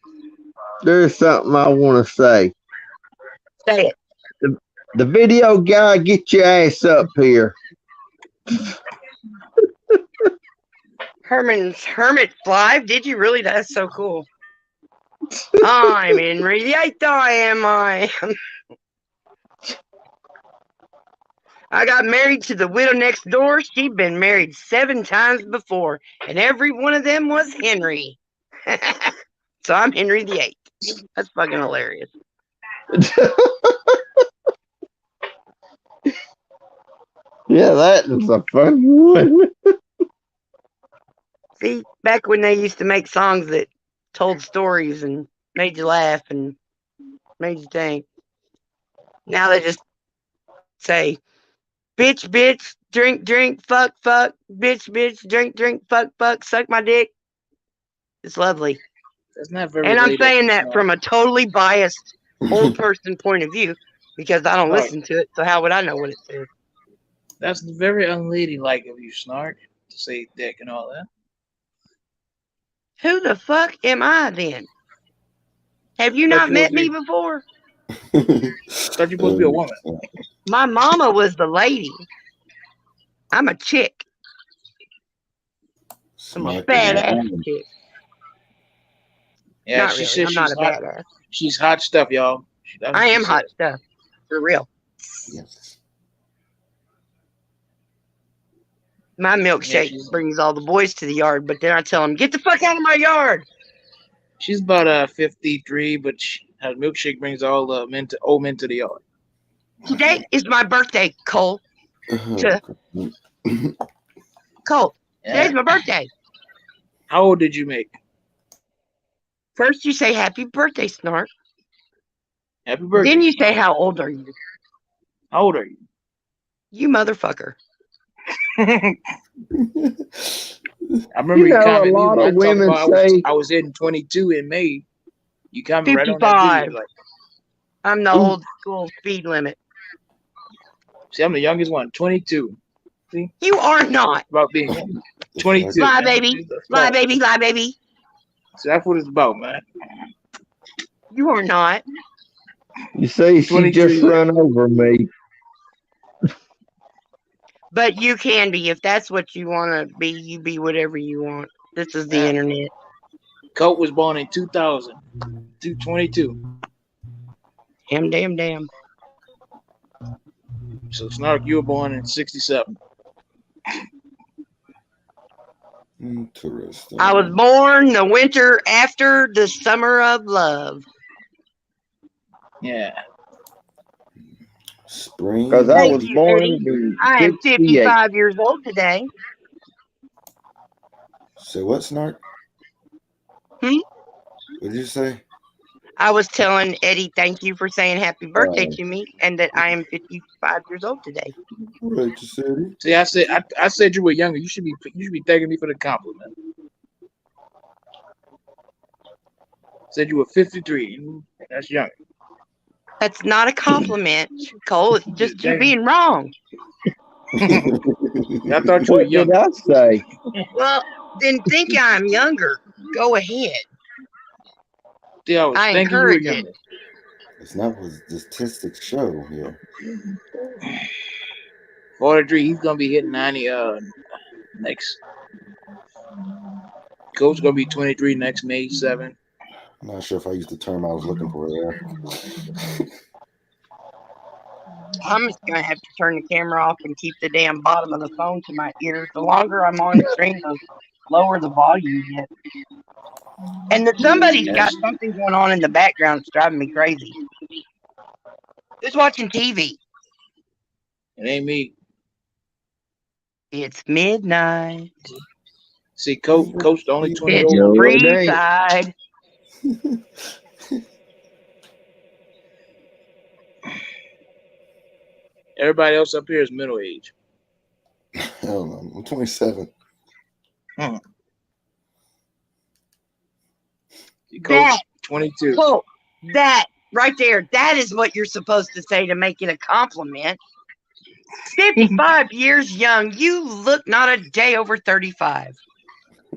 There's something I want to say. Say it. The video guy, get your ass up here. Hermit's live. Did you really? That's so cool. I'm Henry the Eighth. I am. I got married to the widow next door. She'd been married 7 times before, and every one of them was Henry. So I'm Henry the Eighth. That's fucking hilarious. Yeah, that is a funny one. See, back when they used to make songs that told stories and made you laugh and made you think. Now they just say, bitch, bitch, drink, drink, fuck, fuck, bitch, bitch, drink, drink, fuck, fuck, suck my dick. It's lovely. That's not very And I'm laid up. saying that from a totally biased old person point of view because I don't Right. listen to it, so how would I know what it says? That's very unladylike of you, Snark, to say dick and all that. Who the fuck am I then? Have you Thought not you met was me a- before? Thought you supposed to be a woman. My mama was the lady. I'm a chick. I'm a badass chick. Yeah, Not she really. says I'm not she's a hot. badass. She's hot stuff, y'all. That's what I she am hot said. stuff. For real. Yes. My Yeah, milkshake she's brings all the boys to the yard, but then I tell them, get the fuck out of my yard. she's about 53, but her milkshake brings all the old men to the yard. Today is my birthday, Cole. Cole, today's my birthday. How old did you make? First you say happy birthday, Snark. Happy birthday. Then you say how old are you? How old are you? You motherfucker. I remember you a commented lot when I of talked women about say I was hitting 22 in May. You commented right on that 55. video. Like, I'm the old school speed limit. see, I'm the youngest one, 22. See? You are not. About being 22. Lie, man. baby. Lie, baby. Lie, baby. So that's what it's about, man. You are not. You see, she just run over me. But you can be. If that's what you want to be, you be whatever you want. This is the internet. Colt was born in 2000. 22. Damn. So, Snark, you were born in 67. Interesting. I was born the winter after the summer of love. Yeah. Spring. Because I Thank was you, born Eddie. in I am 68. 55 years old today. Say what, Snark? Hmm? What did you say? I was telling Eddie, thank you for saying happy birthday to me, and that I am 55 years old today. Right, you said it. See, I said you were younger. You should be thanking me for the compliment. Said you were 53. That's young. That's not a compliment, Cole. It's just you being wrong. I thought you were What young. did I say? Well, then think I'm younger. Go ahead. Yeah, I was I thinking you were encourage it. younger. It's not what the statistics show here. 43. He's gonna be hitting 90. Next. Coach's gonna be 23 next May 7. I'm not sure if I used the term I was looking for there. I'm just gonna have to turn the camera off and keep the damn bottom of the phone to my ears. The longer I'm on screen, the lower the volume gets. And that somebody's got something going on in the background that's driving me crazy. Who's watching TV? It ain't me. It's midnight. See, Coach the only 20 It's year old. free side. Everybody else up here is middle age. Hell no, I'm 27. Coach That 22. Colt, that right there, that is what you're supposed to say to make it a compliment. 55 years young. You look not a day over 35.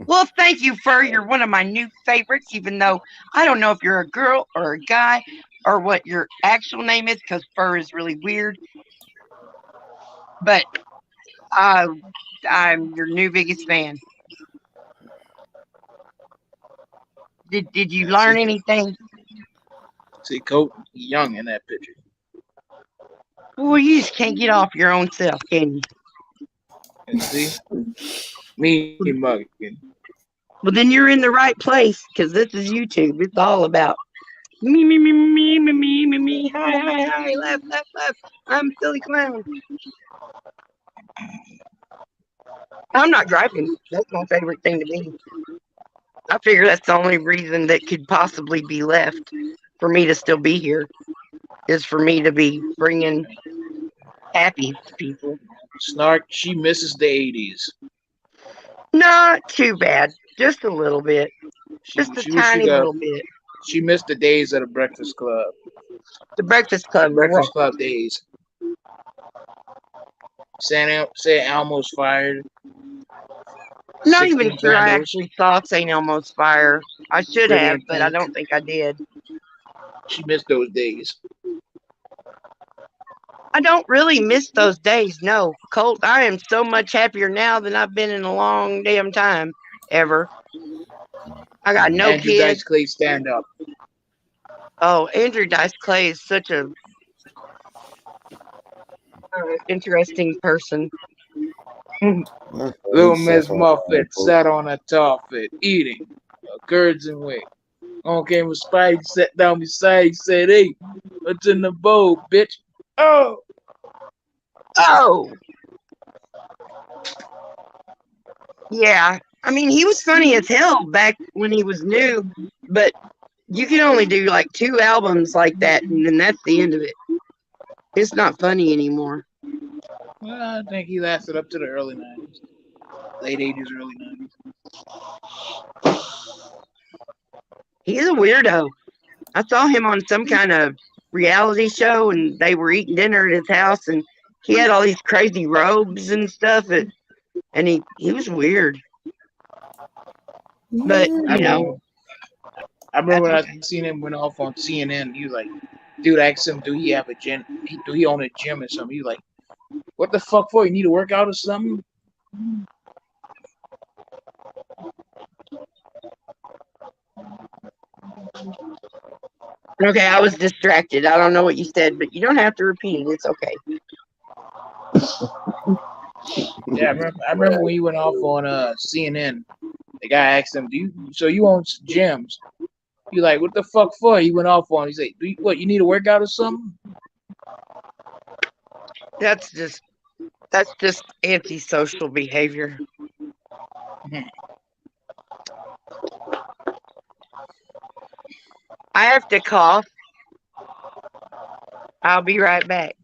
Well, thank you, Fur. You're one of my new favorites, even though I don't know if you're a girl or a guy or what your actual name is, because Fur is really weird. But I'm your new biggest fan. Did you learn anything? See, Coach young in that picture. Well, you just can't get off your own self, can you? And see, me mugging. Well, then you're in the right place, because this is YouTube. It's all about me, me, me, me, me, me, me, me. Hi, hi, hi. Laugh, laugh, laugh. I'm a silly clown. I'm not driving. That's my favorite thing to be. I figure that's the only reason that could possibly be left for me to still be here is for me to be bringing happy to people. Snark, she misses the 80s. Not too bad. Just a little bit. Just a She tiny little bit. She missed the days of the Breakfast Club. The Breakfast Club. The Breakfast Club days. Say Elmo's fired. Not even sure I actually saw St. Elmo's Fire. I should Pretty have, in but I Pink. don't think I did. She missed those days. I don't really miss those days. No, Colt, I am so much happier now than I've been in a long damn time ever. I got no Andrew kids. Dice Clay stand up. Oh, Andrew Dice Clay is such a interesting person. Little Miss Muffet sat on a toffet, eating curds and whey. On came a Spidey, sat down beside, he said, "Hey, what's in the bowl, bitch?" Oh! Oh! Yeah. I mean, he was funny as hell back when he was new, but you can only do like 2 albums like that, and then that's the end of it. It's not funny anymore. Well, I think he lasted up to the early 90s. Late 80s, early 90s. He's a weirdo. I saw him on some kind of reality show, and they were eating dinner at his house, and he had all these crazy robes and stuff, and he was weird. But, you know. I remember when I seen him went off on CNN. He was like, dude asked him, do he have a gym? Do he own a gym or something? He was like, what the fuck for? You need to work out or something? Okay, I was distracted. I don't know what you said, but you don't have to repeat it. It's okay. Yeah, I remember when he went off on CNN. The guy asked him, so you own gyms? He like, what the fuck for? He went off on. He's like, what? You need to work out or something? That's just antisocial behavior. I have to cough. I'll be right back.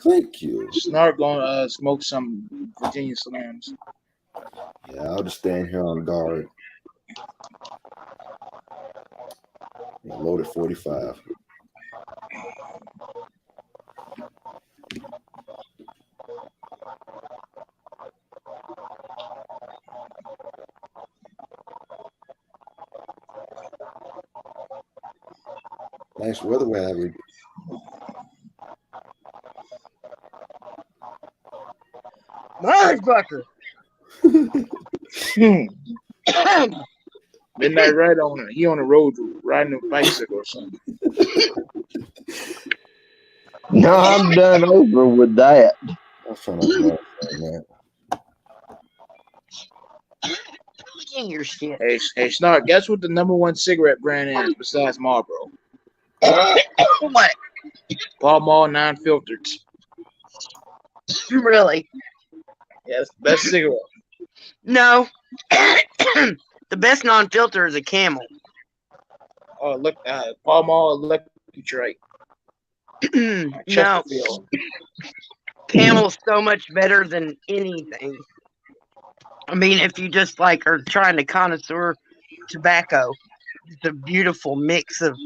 Thank you. Snark gonna smoke some Virginia Slams. Yeah, I'll just stand here on guard. Loaded 45. Nice weather we're having. Motherfucker. Midnight Ride on it. He on the road riding a bicycle or something. No, I'm done over with that. I'm trying to that. Your shit. Hey, Snark, guess what the #1 cigarette brand is besides Marlboro? What? Pall Mall non-filtered. Really? Yes, best cigarette. No. The best non-filter is a Camel. Oh, look, Pall Mall Electric. No. Camel's so much better than anything. I mean, if you just like are trying to connoisseur tobacco. It's a beautiful mix of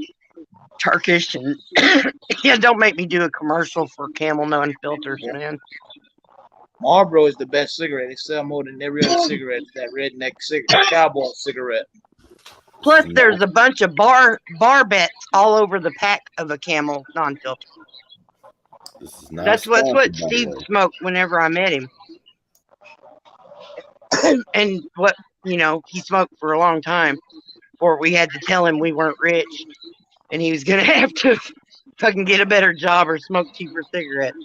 Turkish and yeah. Don't make me do a commercial for Camel non-filters, man. Marlboro is the best cigarette. They sell more than every other cigarette. That redneck cigarette, cowboy cigarette. Plus, there's a bunch of bar bets all over the pack of a Camel non-filter. This is not That's what sponsored, by Steve the way. smoked whenever I met him. And what, he smoked for a long time before we had to tell him we weren't rich and he was going to have to fucking get a better job or smoke cheaper cigarettes.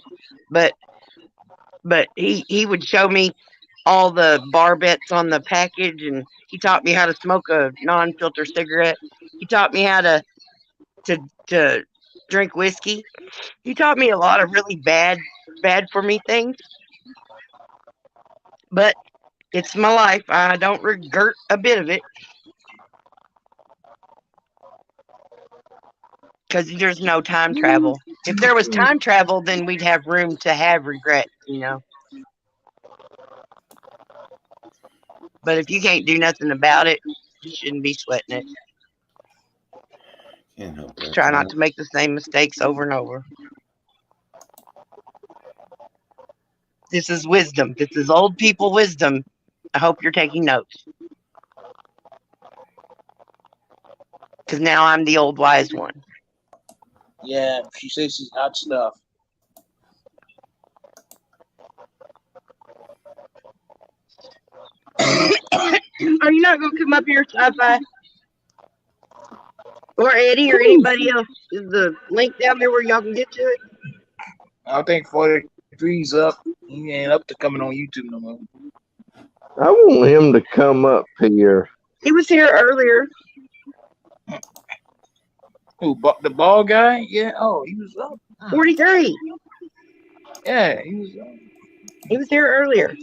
But he would show me all the bar bets on the package, and he taught me how to smoke a non-filter cigarette. He taught me how to drink whiskey. He taught me a lot of really bad for me things. But it's my life. I don't regret a bit of it. Because there's no time travel. If there was time travel, then we'd have room to have regret, But if you can't do nothing about it, you shouldn't be sweating it. Can't help that. Try not to make the same mistakes over and over. This is wisdom. This is old people wisdom. I hope you're taking notes. Because now I'm the old wise one. Yeah, she says she's hot stuff. Are you not going to come up here, Sci-Fi? Or Eddie or anybody else? Is the link down there where y'all can get to it? I think 43's up. He ain't up to coming on YouTube no more. I want him to come up here. He was here earlier. Who, the ball guy? Yeah. Oh, he was up. 43. Yeah, he was up. He was here earlier.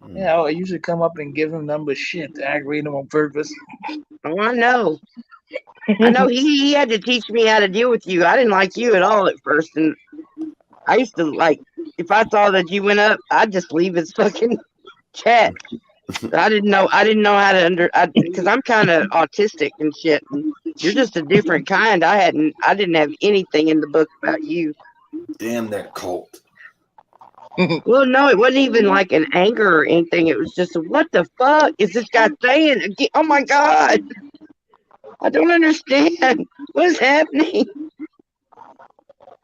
Yeah, I usually come up and give him number shit to aggravate him on purpose. Oh, I know. I know he had to teach me how to deal with you. I didn't like you at all at first, and I used to if I saw that you went up, I'd just leave his fucking chat. I didn't know how to because I'm kind of autistic and shit. And you're just a different kind. I didn't have anything in the book about you. Damn that cult. Well, no, it wasn't even like an anger or anything. It was just, what the fuck is this guy saying? Oh my God. I don't understand. What is happening?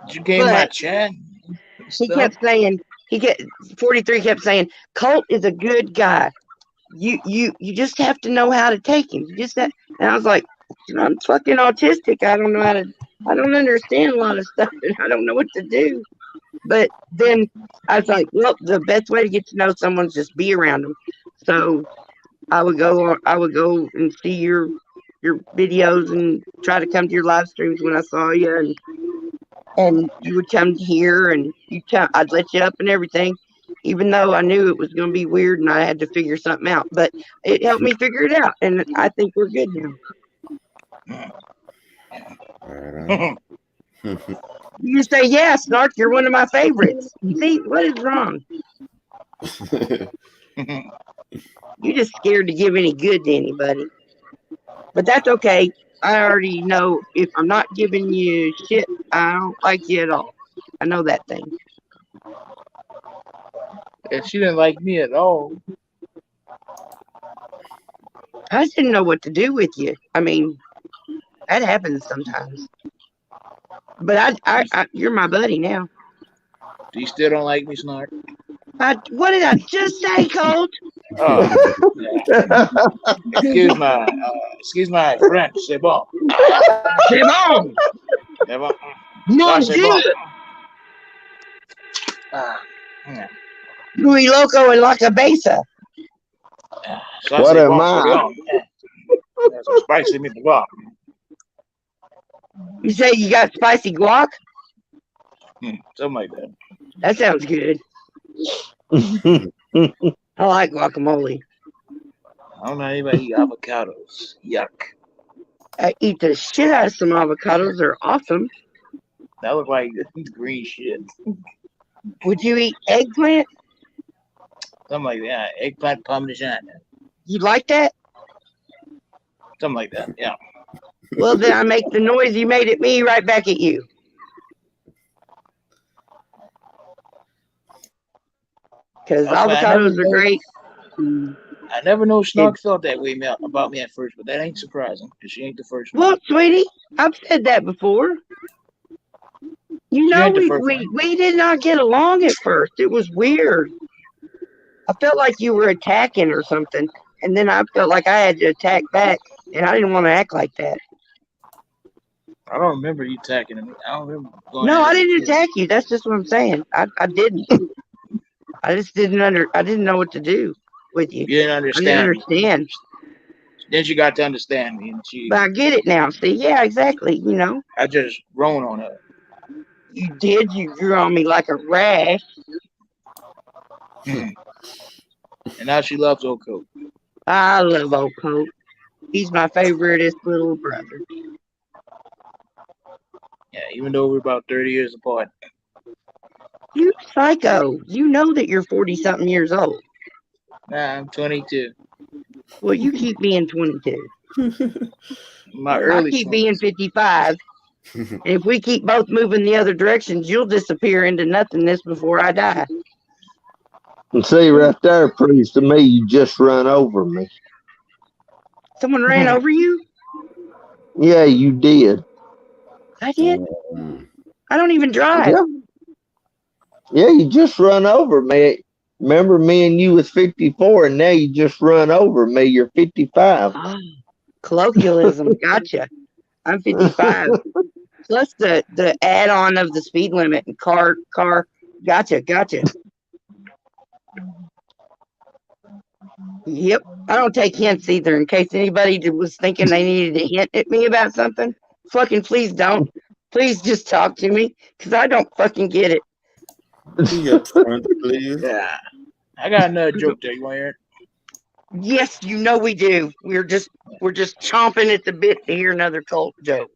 You gave my chat. He kept saying, 43 kept saying, Colt is a good guy. You just have to know how to take him. And I was like, I'm fucking autistic. I don't understand a lot of stuff, and I don't know what to do. But then I was like, well, the best way to get to know someone's just be around them. So I would go and see your videos and try to come to your live streams when I saw you, and you would come here and I'd let you up and everything, even though I knew it was going to be weird and I had to figure something out. But it helped me figure it out, and I think we're good now. Right. You say, yeah, Snark, you're one of my favorites. See, what is wrong? You're just scared to give any good to anybody. But that's okay. I already know if I'm not giving you shit, I don't like you at all. I know that thing. And she didn't like me at all. I just didn't know what to do with you. I mean, that happens sometimes. But you're my buddy now. Do you still don't like me, Snark? What did I just say, Colt? Oh, yeah. Excuse my French. C'est bon. C'est bon. C'est bon. Mon Dieu. Muy loco and la cabeza. What am I? Some spicy meatball. You say you got spicy guac? Something like that. That sounds good. I like guacamole. I don't know anybody eat avocados. Yuck. I eat the shit out of some avocados. They're awesome. That look like green shit. Would you eat eggplant? Something like that. Eggplant parmesan. You like that? Something like that. Yeah. Well, then I make the noise you made at me right back at you. Because avocados are great. I never know Snark felt that way about me at first, but that ain't surprising because she ain't the first one. Well, sweetie, I've said that before. You know, we did not get along at first. It was weird. I felt like you were attacking or something, and then I felt like I had to attack back, and I didn't want to act like that. I don't remember you attacking me. I don't remember going. No, I didn't attack you. That's just what I'm saying. I didn't. I just didn't I didn't know what to do with you. You didn't understand. I didn't understand. Then she got to understand me, and But I get it now. See, yeah, exactly. You know. I just grown on her. You did. You grew on me like a rash. And now she loves Old Coat. I love Old Coat. He's my favoriteest little brother. Yeah, even though we're about 30 years apart. You psycho. You know that you're 40-something years old. Nah, I'm 22. Well, you keep being 22. My early I keep 20s. being 55. And if we keep both moving the other directions, you'll disappear into nothingness before I die. And see, right there proves to me you just run over me. Someone ran over you? Yeah, you did. I did? I don't even drive. Yeah, you just run over me. Remember, me and you was 54, and now you just run over me. You're 55. Oh, colloquialism. Gotcha. I'm 55. Plus the add-on of the speed limit and car. Gotcha. Yep. I don't take hints either. In case anybody was thinking they needed to hint at me about something, fucking please don't. Please just talk to me, because I don't fucking get it. Yeah. I got another joke there. You want to hear it? Yes, you know we do. We're just chomping at the bit to hear another cult joke.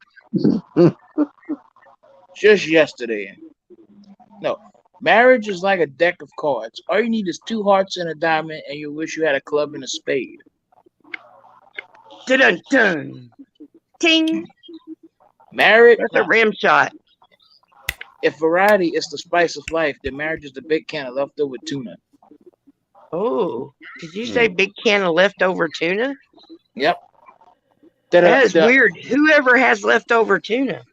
Just yesterday. No. Marriage is like a deck of cards. All you need is 2 hearts and a diamond, and you wish you had a club and a spade. Dun dun. Ting. Marriage. That's a rim shot. If variety is the spice of life, then marriage is the big can of leftover tuna. Oh, did you say big can of leftover tuna? Yep. That is weird. Whoever has leftover tuna?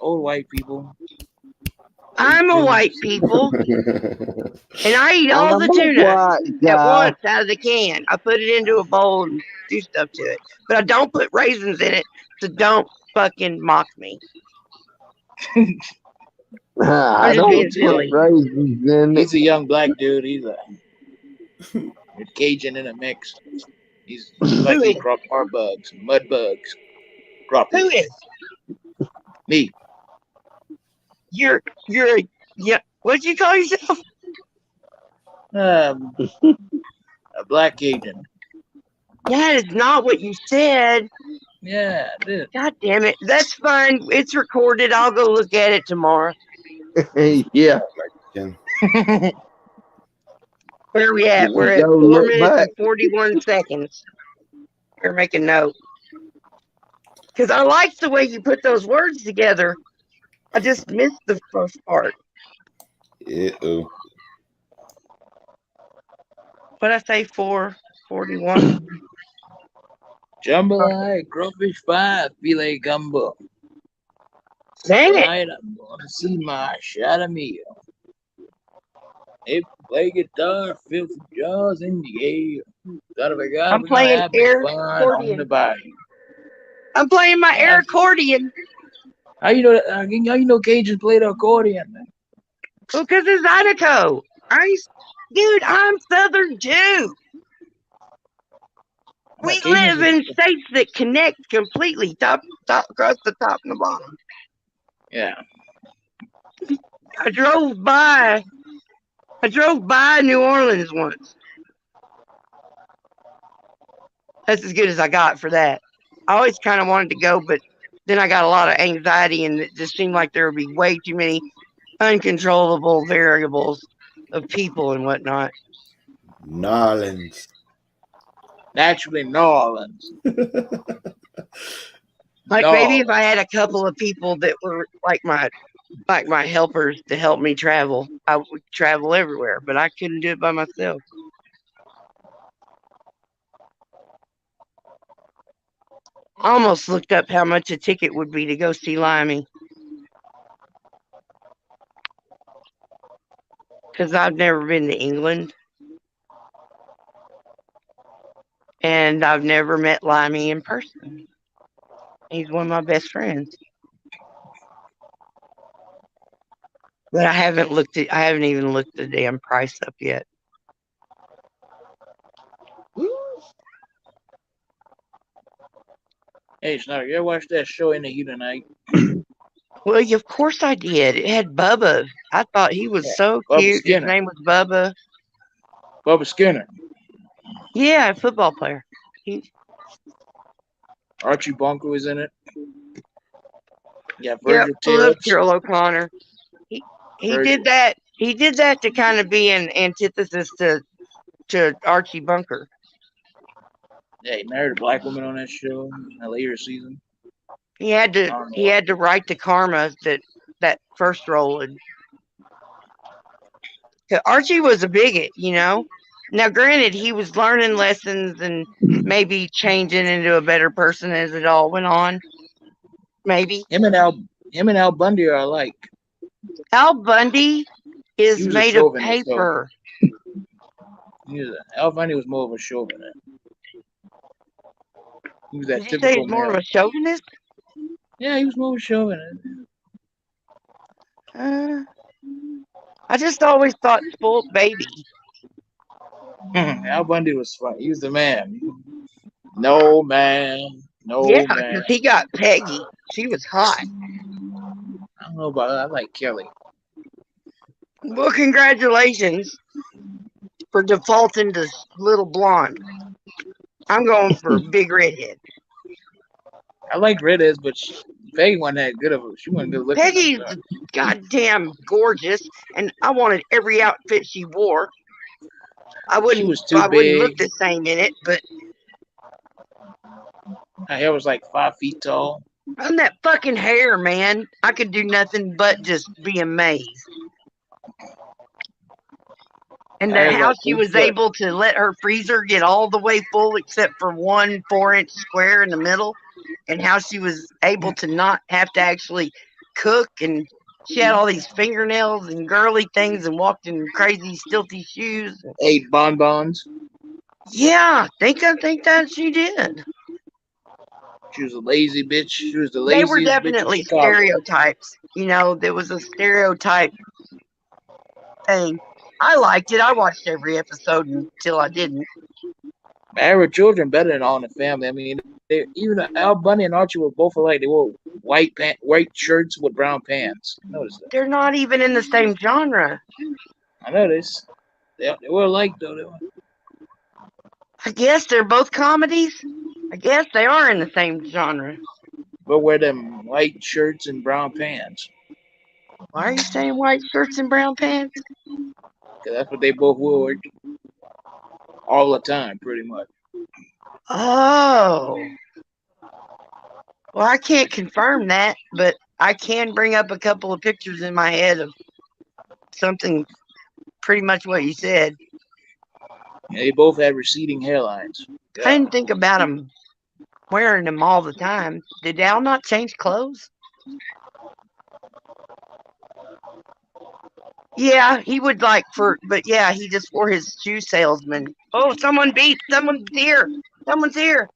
Old white people. I'm a white people, and I eat all the tuna at once out of the can. I put it into a bowl and do stuff to it, but I don't put raisins in it, so don't fucking mock me. I don't put raisins in it. He's a young black dude. He's a Cajun in a mix. He's like he cropped hard bugs, mud bugs. Who is? Me. You're yeah. What'd you call yourself? A black Cajun. That is not what you said. Yeah, I did. God damn it. That's fine. It's recorded. I'll go look at it tomorrow. Yeah. Where are we at? We're at 4 minutes and 41 seconds. We're making note. Because I like the way you put those words together. I just missed the first part. Uh-oh. What'd I say? 4:41. Jambalaya, crawfish pie, filet gumbo. Dang it! Tonight I'm gonna see my shot of meal. If you play guitar, feel for jaws in the air. Son of a gun, I'm playing air on the bayou. I'm playing my air accordion. How you know that? How you know Cajuns play the accordion, man? Well, because it's Zydeco. Dude, I'm Southern Jew. We live in states that connect completely, top across the top and the bottom. Yeah. I drove by New Orleans once. That's as good as I got for that. I always kind of wanted to go, but then I got a lot of anxiety, and it just seemed like there would be way too many uncontrollable variables of people and whatnot. Narlins. Naturally, New Orleans. Like No. maybe if I had a couple of people that were like my helpers to help me travel, I would travel everywhere. But I couldn't do it by myself. I almost looked up how much a ticket would be to go see Limey. Because I've never been to England. And I've never met Limey in person. He's one of my best friends. But I haven't even looked the damn price up yet. Hey, Snarky, you ever watch that show In the Heat of the Night? Well, of course I did. It had Bubba. I thought he was so Bubba cute. His Skinner. name was Bubba. Bubba Skinner. Yeah, a football player. Archie Bunker was in it. Yeah, Yep, Virgil I love Tibbs. Carol O'Connor. He did that. He did that to kind of be an antithesis to Archie Bunker. Yeah, he married a black woman on that show in a later season. He had to write to Karma that first role. Archie was a bigot, you know. Now, granted, he was learning lessons and maybe changing into a better person as it all went on. Maybe him and Al Bundy are alike. Al Bundy is made of paper. Al Bundy was more of a chauvinist. He was that Did typical you say he's more male. of a chauvinist? Yeah, he was more of a chauvinist. I just always thought spoiled baby. Al Bundy was fun. He was the man. No man. Yeah, man. because he got Peggy. She was hot. I don't know about that. I like Kelly. Well, congratulations for defaulting to little blonde. I'm going for big redhead. I like redheads, but Peggy wasn't that good of a. She wasn't good looking. Peggy's goddamn gorgeous, and I wanted every outfit she wore. I wouldn't look the same in it, but her hair was like 5 feet tall. On that fucking hair, man, I could do nothing but just be amazed. And how she was able to let her freezer get all the way full except for 1 4-inch square in the middle, and how she was able to not have to actually cook, and she had all these fingernails and girly things and walked in crazy stilty shoes. Ate bonbons. Yeah, I think that she did. She was a lazy bitch. She was the laziest. They were definitely stereotypes. You know, there was a stereotype thing. I liked it. I watched every episode until I didn't. Married children better than All in the Family. I mean, even Al Bundy and Archie were both alike. They wore white shirts with brown pants. Notice that. They're not even in the same genre. I noticed. They were alike though. I guess they're both comedies. I guess they are in the same genre. But wear them white shirts and brown pants. Why are you saying white shirts and brown pants? Because that's what they both wore all the time, pretty much. Oh. Well, I can't confirm that, but I can bring up a couple of pictures in my head of something pretty much what you said. Yeah, they both had receding hairlines. Yeah. I didn't think about them wearing them all the time. Did Al not change clothes? Yeah, he would but yeah, he just wore his shoe salesman. Oh, someone's here. Someone's here.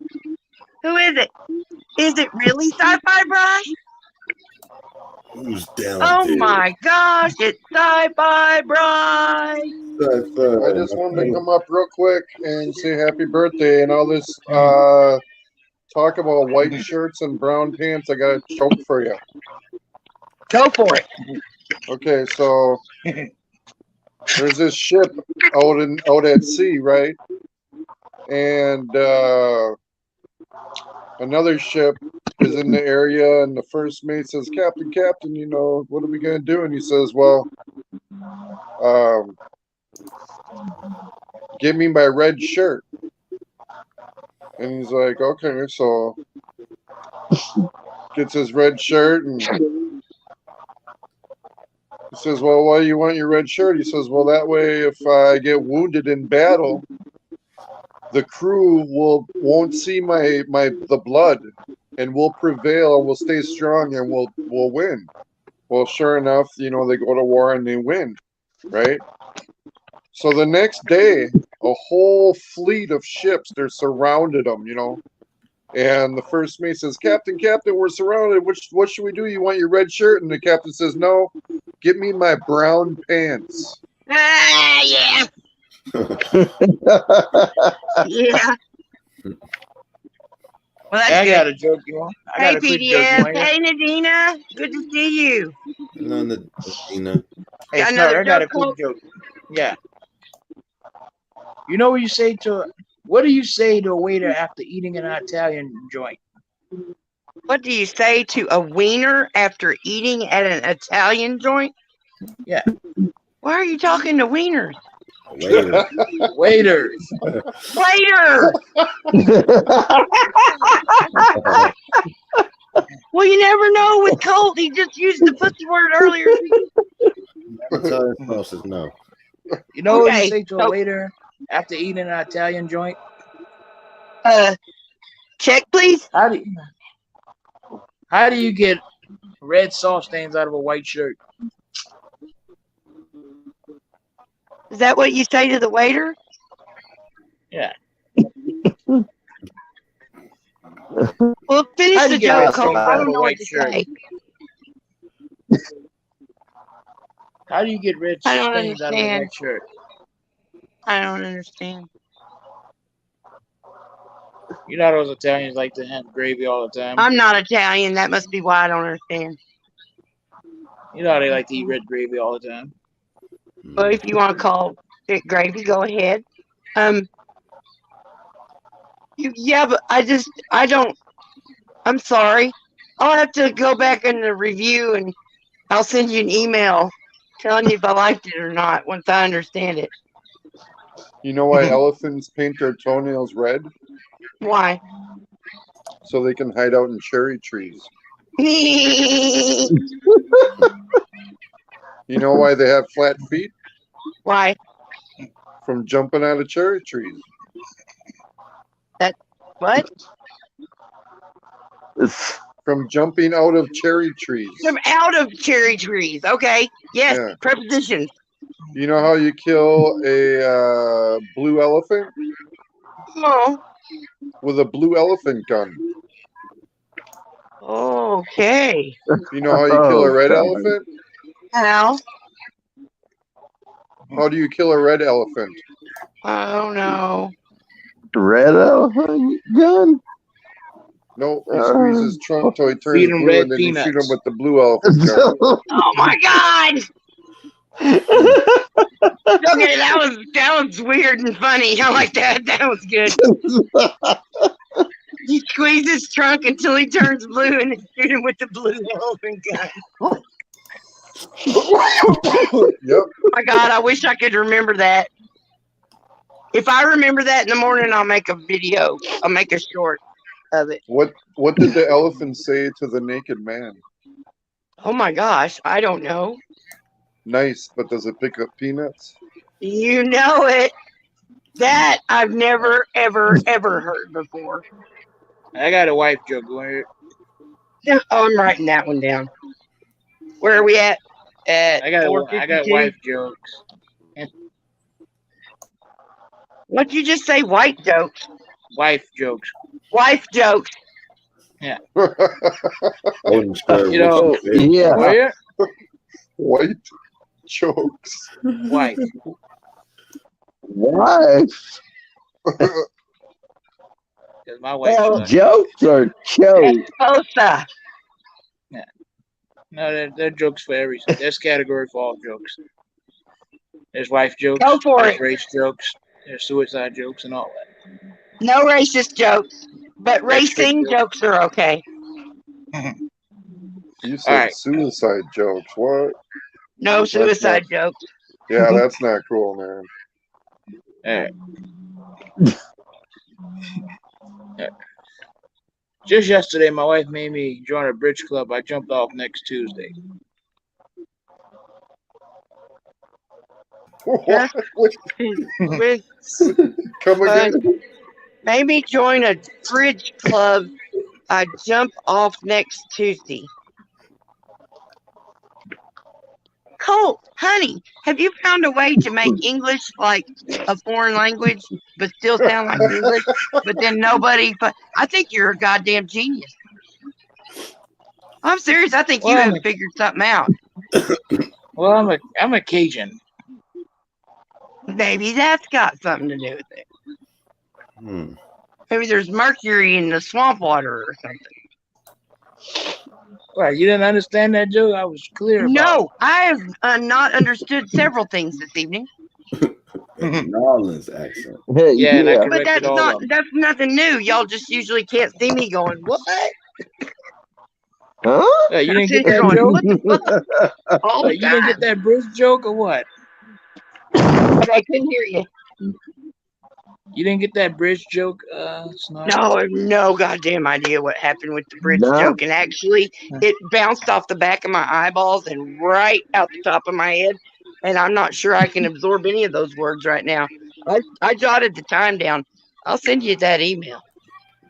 Who is it? Is it really Sci-Fi Bri? Who's down Oh there? my gosh, it's Sci-Fi Bri. Sci-Fi. I just wanted to come up real quick and say happy birthday and all this talk about white shirts and brown pants. I got a joke for you. Go for it. Okay, so there's this ship out at sea, right? And another ship is in the area, and the first mate says, Captain, you know, what are we going to do? And he says, well, give me my red shirt. And he's like, okay, so gets his red shirt and he says, well, why do you want your red shirt? He says, well, that way if I get wounded in battle, the crew won't see the blood and we'll prevail and we'll stay strong and we'll win. Well, sure enough, they go to war and they win, right? So the next day, a whole fleet of ships, they're surrounded them, and the first mate says, Captain, we're surrounded. What should we do? You want your red shirt? And the captain says, no, give me my brown pants. Yeah. Yeah. Well, that's I good. got a joke, you want? I Hey, got a quick joke. You PDF. want to hear? Hey, Nadina. Good to see you. None of Dina. Hey, Got Snark, another I got a joke, quick Colt? joke. Yeah. You know what you say to? What do you say to a waiter after eating an Italian joint? What do you say to a wiener after eating at an Italian joint? Yeah. Why are you talking to wieners? Waiter. Waiters. Waiter! Well, you never know with Colt. He just used the pussy word earlier. Italian sausage, no. You know what you Okay, say to a waiter after eating an Italian joint? Check, please. How do you get red sauce stains out of a white shirt? Is that what you say to the waiter? Yeah. Well, finish How do the you get joke, red Colt. stains I out of don't a know what white to shirt? say. How do you get red I don't stains out of a understand. white shirt? I don't understand. You know those Italians like to have gravy all the time. I'm not Italian. That must be why I don't understand. You know how they like to eat red gravy all the time. Well, if you want to call it gravy, go ahead. Yeah, but I don't. I'm sorry. I'll have to go back in the review and I'll send you an email telling you if I liked it or not once I understand it. You know why elephants paint their toenails red? Why? So they can hide out in cherry trees. Why? You know why they have flat feet? From jumping out of cherry trees. What? From jumping out of cherry trees. From out of cherry trees. Okay. Yes. Yeah. Prepositions. You know how you kill a blue elephant? Oh. With a blue elephant gun. Okay. You know how you kill a red elephant? How? How do you kill a red elephant? I don't know. Red elephant gun? No, you squeeze his trunk till he turns Feed 'em blue, red and then you shoot peanuts. him with the blue elephant gun. Oh my God! Okay, that was weird and funny. I like that. That was good. You squeeze his trunk until he turns blue, and then shoot him with the blue elephant gun. Yep. Oh my God, I wish I could remember that. If I remember that in the morning, I'll make a video. I'll make a short of it. What did the elephant say to the naked man? Oh my gosh, I don't know. Nice, but does it pick up peanuts? You know it. That I've never, ever, ever heard before. I got a wife joke. You want to hear it? Oh, I'm writing that one down. Where are we at? At I got 4:52? wife jokes. What'd you just say? White jokes. Wife jokes. Wife jokes. Yeah. Golden Square You know, was big. Yeah. where? White jokes. Wife. Wife. Because my wife. Well, Jokes or chokes? Esposa. No, they're jokes for everything. There's category for all jokes. There's wife jokes. Go for There's it. race jokes. There's suicide jokes and all that. No racist jokes, but That's good racing jokes. jokes are okay. You said Alright. suicide jokes. What? No That's suicide not, jokes. yeah, that's not cool, man. All right. Just yesterday, my wife made me join a bridge club. I jumped off next Tuesday. Just with Come again? maybe join a bridge club. I jump off next Tuesday. Colt, honey, have you found a way to make English like a foreign language, but still sound like English? But then nobody. But I think you're a goddamn genius. I'm serious. I think you have figured something out. Well, I'm a Cajun. Maybe that's got something to do with it. Maybe there's mercury in the swamp water or something. What, you didn't understand that joke? I was clear about it. No, I have not understood several things this evening. New Orleans accent. Yeah, and I But corrected all of them. that's nothing new. Y'all just usually can't see me going, what? Huh? Yeah, you didn't get You're that going, joke? what the fuck? All the You didn't get time. that bridge joke or what? I couldn't hear you. You didn't get that bridge joke, Snark? No, I have no goddamn idea what happened with the bridge No. joke. And actually, it bounced off the back of my eyeballs and right out the top of my head. And I'm not sure I can absorb any of those words right now. I jotted the time down. I'll send you that email.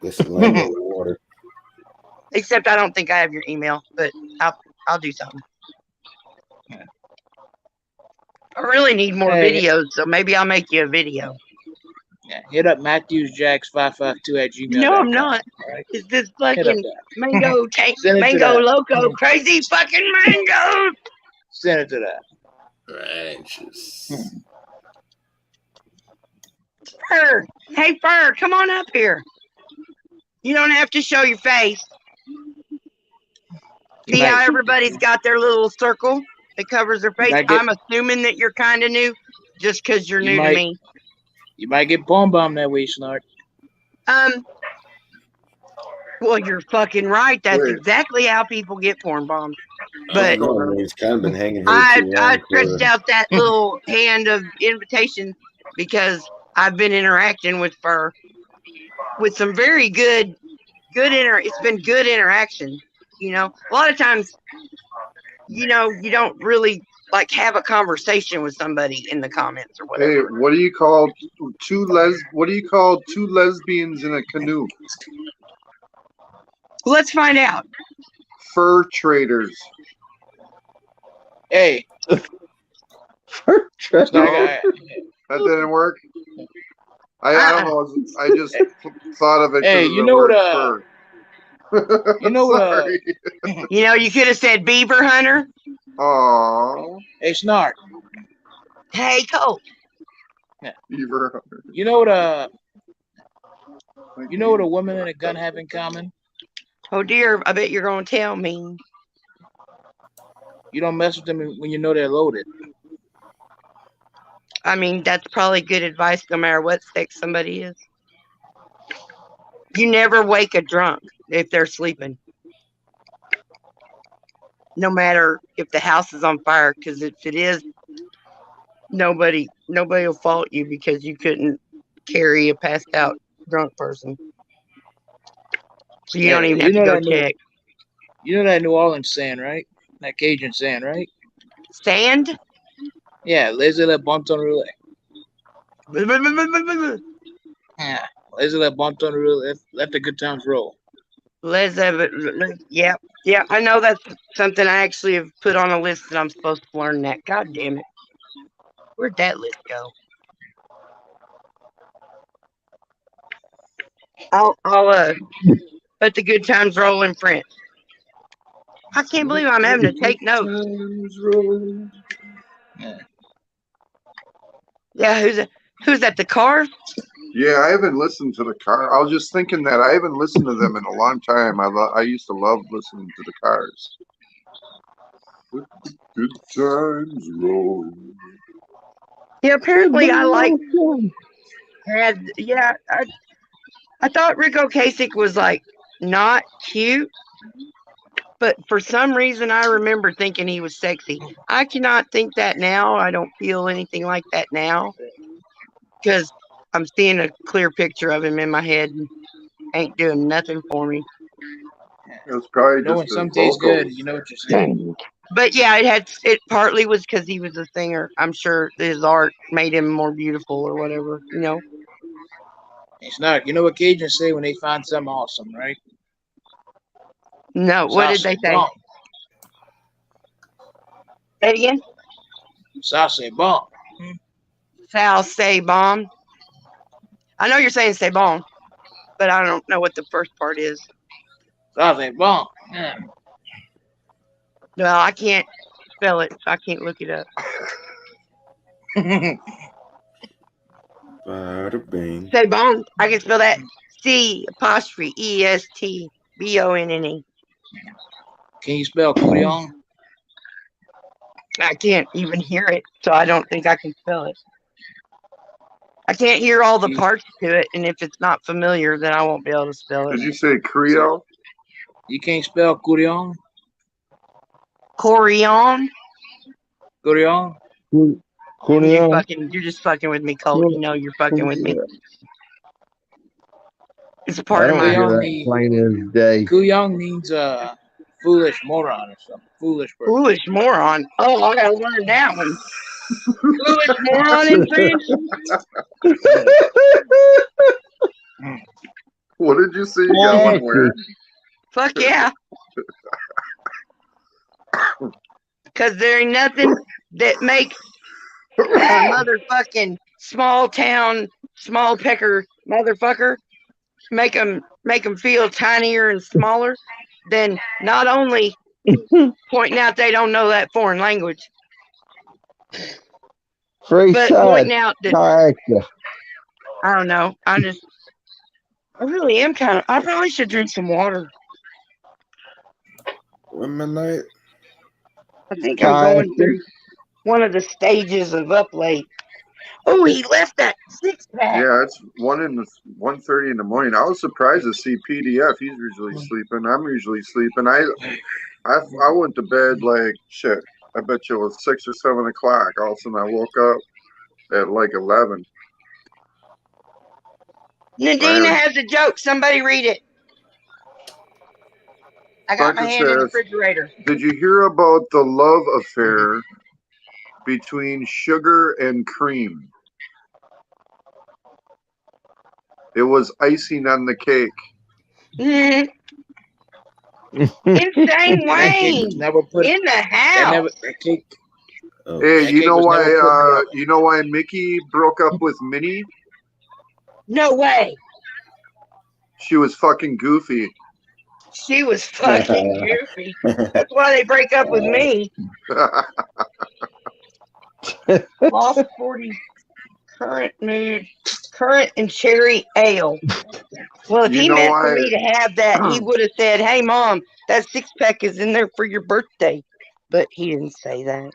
This land of water. Except I don't think I have your email, but I'll do something. I really need more videos, so maybe I'll make you a video. Yeah, hit up MatthewsJacks552@gmail.com. No, I'm not. Right? It's this Hit up fucking that. mango tank, Send it to mango that. loco, crazy fucking mango. Send it to that. Righteous. Fur, hey Fur, come on up here. You don't have to show your face. See how everybody's got their little circle that covers their face? I'm assuming that you're kind of new, just because you're new to me. You might get bomb bombed that way, Snark. Well, you're fucking right. That's exactly how people get porn bombed. But He's kind of been hanging here I too long stretched for- out that little hand of invitation because I've been interacting with Fur with some very good it's been good interaction. You know, a lot of times, you know, you don't really like have a conversation with somebody in the comments or whatever. Hey, what do you call two lesbians in a canoe? Let's find out. Fur traders. Hey. Fur traders. No, that didn't work. I don't know. I just thought of it. Hey, you know what? You know what? You know, you could have said beaver hunter. Aww. Hey, Snark. Hey, Colt. Beaver hunter. You know what? You know what a woman and a gun have in common? Oh dear, I bet you're gonna tell me. You don't mess with them when you know they're loaded. I mean, that's probably good advice no matter what sex somebody is. You never wake a drunk if they're sleeping. No matter if the house is on fire, because if it is, nobody will fault you because you couldn't carry a passed out drunk person. So you don't even have to go check. You know that New Orleans saying, right? That Cajun saying, right? Sand? Yeah, laissez le bon temps rouler. Yeah, laissez le bon temps rouler. Let the good times roll. Yeah, I know that's something I actually have put on a list that I'm supposed to learn that. God damn it. Where'd that list go? I'll let the good times roll in French. I can't believe I'm having to take notes. Yeah, who's at the car? Yeah, I haven't listened to the car. I was just thinking that I haven't listened to them in a long time. I used to love listening to the Cars. Good times roll. Yeah, apparently I like. I thought Rick Ocasek was like not cute, but for some reason I remember thinking he was sexy. I cannot think that now. I don't feel anything like that now because I'm seeing a clear picture of him in my head. ain't doing nothing for me. It's probably You know when just his some tastes good, vocals. you know what you're saying. But yeah, it partly was because he was a singer. I'm sure his art made him more beautiful or whatever, you know. It's not. You know what Cajuns say when they find something awesome, right? No, what did Ça they c'est say? bon. Say it again. Ça c'est bon. Sal say bomb. I know you're saying say bon, but I don't know what the first part is. Ça c'est bon. Yeah. Well, I can't spell it, so I can't look it up. Bada bing. Say bon. I can spell that C'*ESTBONNE. Can you spell couillon? I can't even hear it, so I don't think I can spell it. I can't hear all the parts to it, and if it's not familiar, then I won't be able to spell it. Did you say Creole? You can't spell couillon? Corion? Couillon? You're just fucking with me, Colt. You know you're fucking with me. It's a part I of don't hear my that plain as day. Couillon means foolish moron or something. Foolish person. Foolish moron. Oh, I gotta learn that one. Foolish moron in French? What did you say? You got one where? Fuck yeah. Because there ain't nothing that makes a motherfucking small town, small pecker motherfucker make them feel tinier and smaller than not only pointing out they don't know that foreign language, but pointing out that I don't know. I really am I probably should drink some water. Women night. I think I'm going through one of the stages of up late. Oh, he left that 6-pack. Yeah, it's 1:30 in the morning. I was surprised to see PDF. He's usually sleeping. I'm usually sleeping. I went to bed like shit. I bet you it was 6 or 7 o'clock. All of a sudden I woke up at like 11. Nadina has a joke. Somebody read it. I got my hand in the refrigerator. Did you hear about the love affair between sugar and cream? It was icing on the cake. Insane Wayne in the house. Hey, you know why? You know why Mickey broke up with Minnie? No way. She was fucking goofy. She was fucking goofy. That's why they break up with me. Lost 40. Current mood. Currant and cherry ale. Well, if he meant for me to have that, he would have said, "Hey, Mom, that 6-pack is in there for your birthday." But he didn't say that.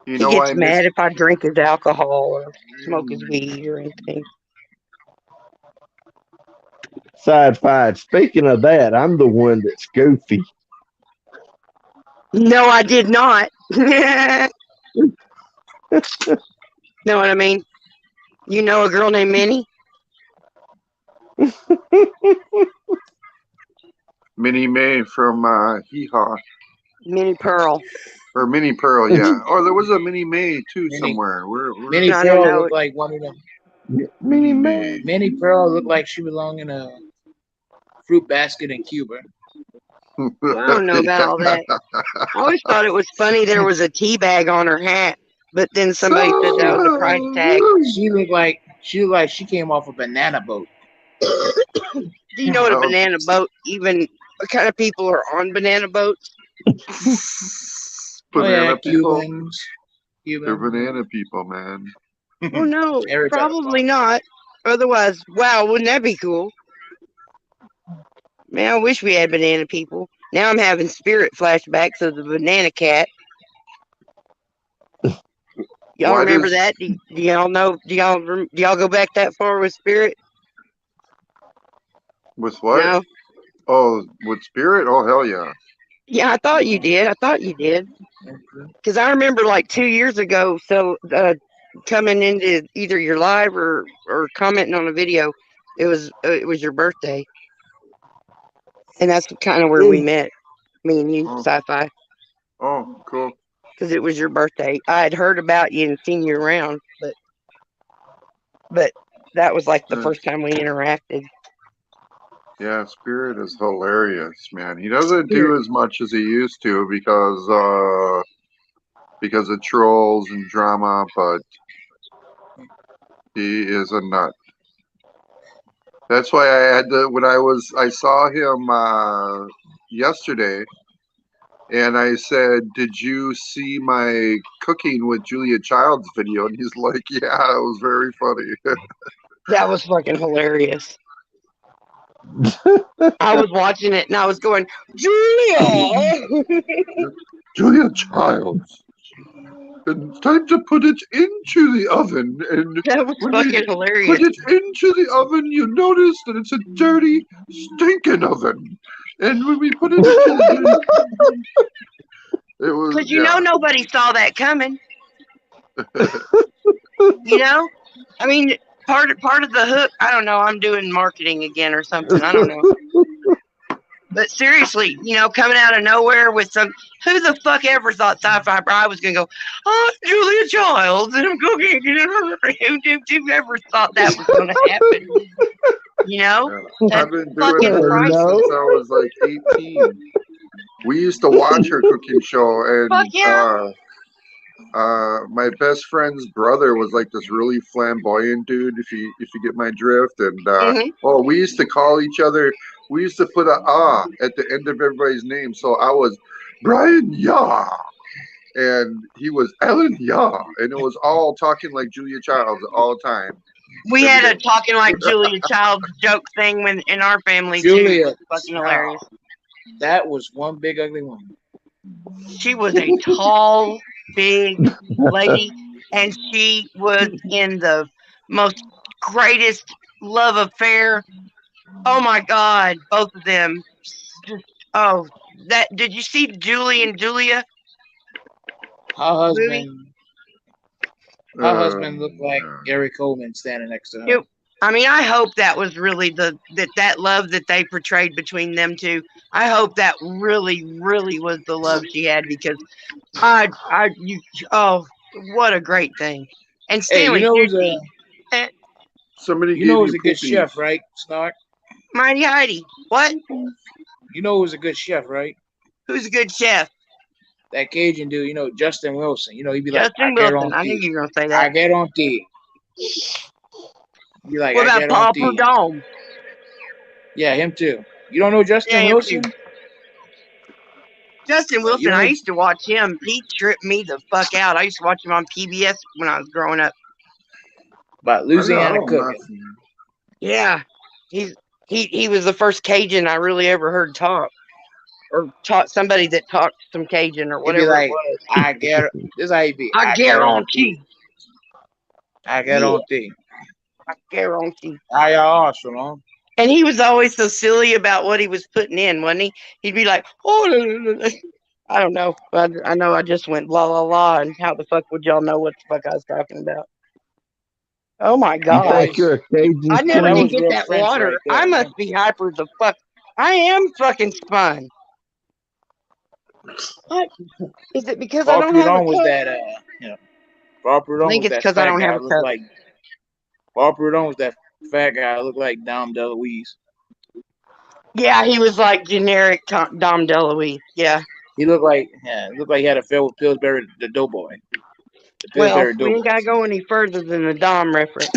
He gets mad if I drink his alcohol or smoke his weed or anything. Side fight. Speaking of that, I'm the one that's goofy. No, I did not. Know what I mean? You know a girl named Minnie? Minnie May from Hee Haw. Minnie Pearl. Or Minnie Pearl, yeah. Oh, there was a Minnie May too somewhere. Minnie Pearl looked like one of them. Minnie May. Minnie Pearl looked like she belonged in a fruit basket in Cuba. I don't know about all that. I always thought it was funny there was a tea bag on her hat, but then somebody said that was a price tag. She looked like she came off a banana boat. Do you know what a banana boat? Even what kind of people are on banana boats? Banana people. Cubans. They're banana people, man. Oh no, probably not. Otherwise, wow, wouldn't that be cool? Man, I wish we had banana people. Now I'm having spirit flashbacks of the banana cat. Y'all remember that? Do y'all know? Do y'all go back that far with spirit? With what? No. Oh, with spirit? Oh, hell yeah. Yeah, I thought you did. Because I remember like 2 years ago, coming into either your live or commenting on a video, It was your birthday, and that's kind of where we met, me and you, Sci-Fi, Oh, cool. because it was your birthday. I had heard about you and seen you around, but that was like the first time we interacted. Yeah, Spirit is hilarious, man. He doesn't Spirit. do as much as he used to because of trolls and drama, but he is a nut. That's why I had to I saw him yesterday, and I said, "Did you see my cooking with Julia Child's video?" And he's like, "Yeah, it was very funny." That was fucking hilarious. I was watching it and I was going, Julia! Julia Childs. It's time to put it into the oven, and that was when fucking we hilarious. put it into the oven, you notice that it's a dirty, stinking oven. And when we put it into the dirty, it was Because you know nobody saw that coming. You know, I mean, part of the hook. I don't know. I'm doing marketing again or something. I don't know. But seriously, you know, coming out of nowhere with some, who the fuck ever thought Sci-Fi Bride was going to go, oh, Julia Childs, and I'm cooking. Who ever thought that was going to happen? You know? Yeah. I've been doing it since I was like 18. We used to watch her cooking show, and fuck yeah. My best friend's brother was like this really flamboyant dude, if you get my drift. And we used to call each other. We used to put a at the end of everybody's name. So I was Brian Ya, and he was Ellen Ya, and it was all talking like Julia Childs all the time. We had a talking like Julia Childs joke thing in our family Julia, too. Fucking hilarious. That was one big ugly woman. She was a tall, big lady, and she was in the most greatest love affair. Oh my God, both of them. Oh, that did you see Julie and Julia? Her husband looked like Gary Coleman standing next to her. I mean, I hope that was really that love that they portrayed between them two. I hope that really, really was the love she had, because what a great thing. And Stanley, somebody you know who's a good chef, right, Snark? Mighty Heidi. What? You know who's a good chef, right? Who's a good chef? That Cajun dude, you know, Justin Wilson. You know, he'd be like, Justin Wilson. I knew you were gonna say that. I get on tea. Be like, what I about get Paul on tea. Prudhomme? Yeah, him too. You don't know Justin Wilson? Justin Wilson, I used to watch him. He tripped me the fuck out. I used to watch him on PBS when I was growing up. But Louisiana cooking. Yeah, he was the first Cajun I really ever heard talk, or taught somebody that talked some Cajun or whatever like, it was. I get this is how he be. I guarantee. I guarantee. I guarantee. I awesome. And he was always so silly about what he was putting in, wasn't he? He'd be like, oh, I don't know. I know I just went la la la, and how the fuck would y'all know what the fuck I was talking about? Oh my God! You think you're a Cajun? I never Queen? can get that water. Right there, I must be hyper the fuck. I am fucking spun. What? Is it because I don't have a was cup? that Bob Prudhomme I think was it's that because I don't guy have a cup. like Bob Prudhomme was that fat guy looked like Dom DeLuise. Yeah, he was like generic Dom DeLuise. Yeah. He looked like he had a affair with Pillsbury the Doughboy. Well, we ain't gotta go any further than the Dom reference.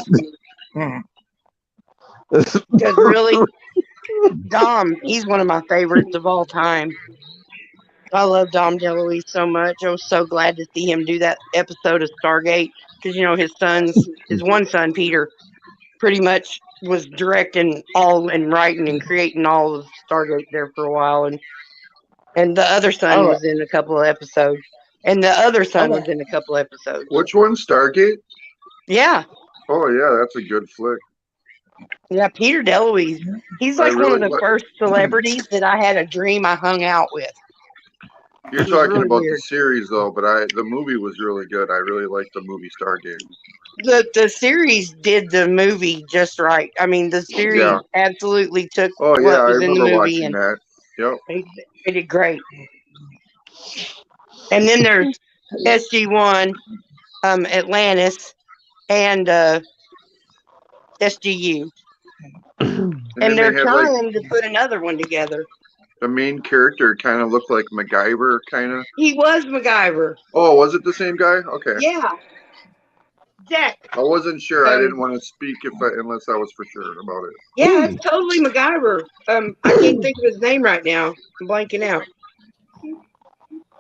Because really, Dom, he's one of my favorites of all time. I love Dom DeLuise so much. I was so glad to see him do that episode of Stargate, because you know his one son, Peter, pretty much was directing all and writing and creating all of Stargate there for a while, and the other son was in a couple of episodes, and the other son was in a couple of episodes. Which one? Stargate? Yeah. Oh yeah, that's a good flick. Yeah, Peter DeLuise. He's like one of the first celebrities that I had a dream I hung out with. You're It was talking really about the weird. series though, but the movie was really good. I really liked the movie Stargate. The series did the movie just right. I mean, the series Yeah. absolutely took Oh yeah, what I was in the remember movie watching and that. Yep. they did great. And then there's SG1, Atlantis, and SGU. And And then they're they had like trying to put another one together. the main character kind of looked like MacGyver, kind of. He was MacGyver. Oh, was it the same guy? Okay. Yeah. Jack. I wasn't sure. I didn't want to speak unless I was for sure about it. Yeah, it's totally MacGyver. I can't think of his name right now. I'm blanking out.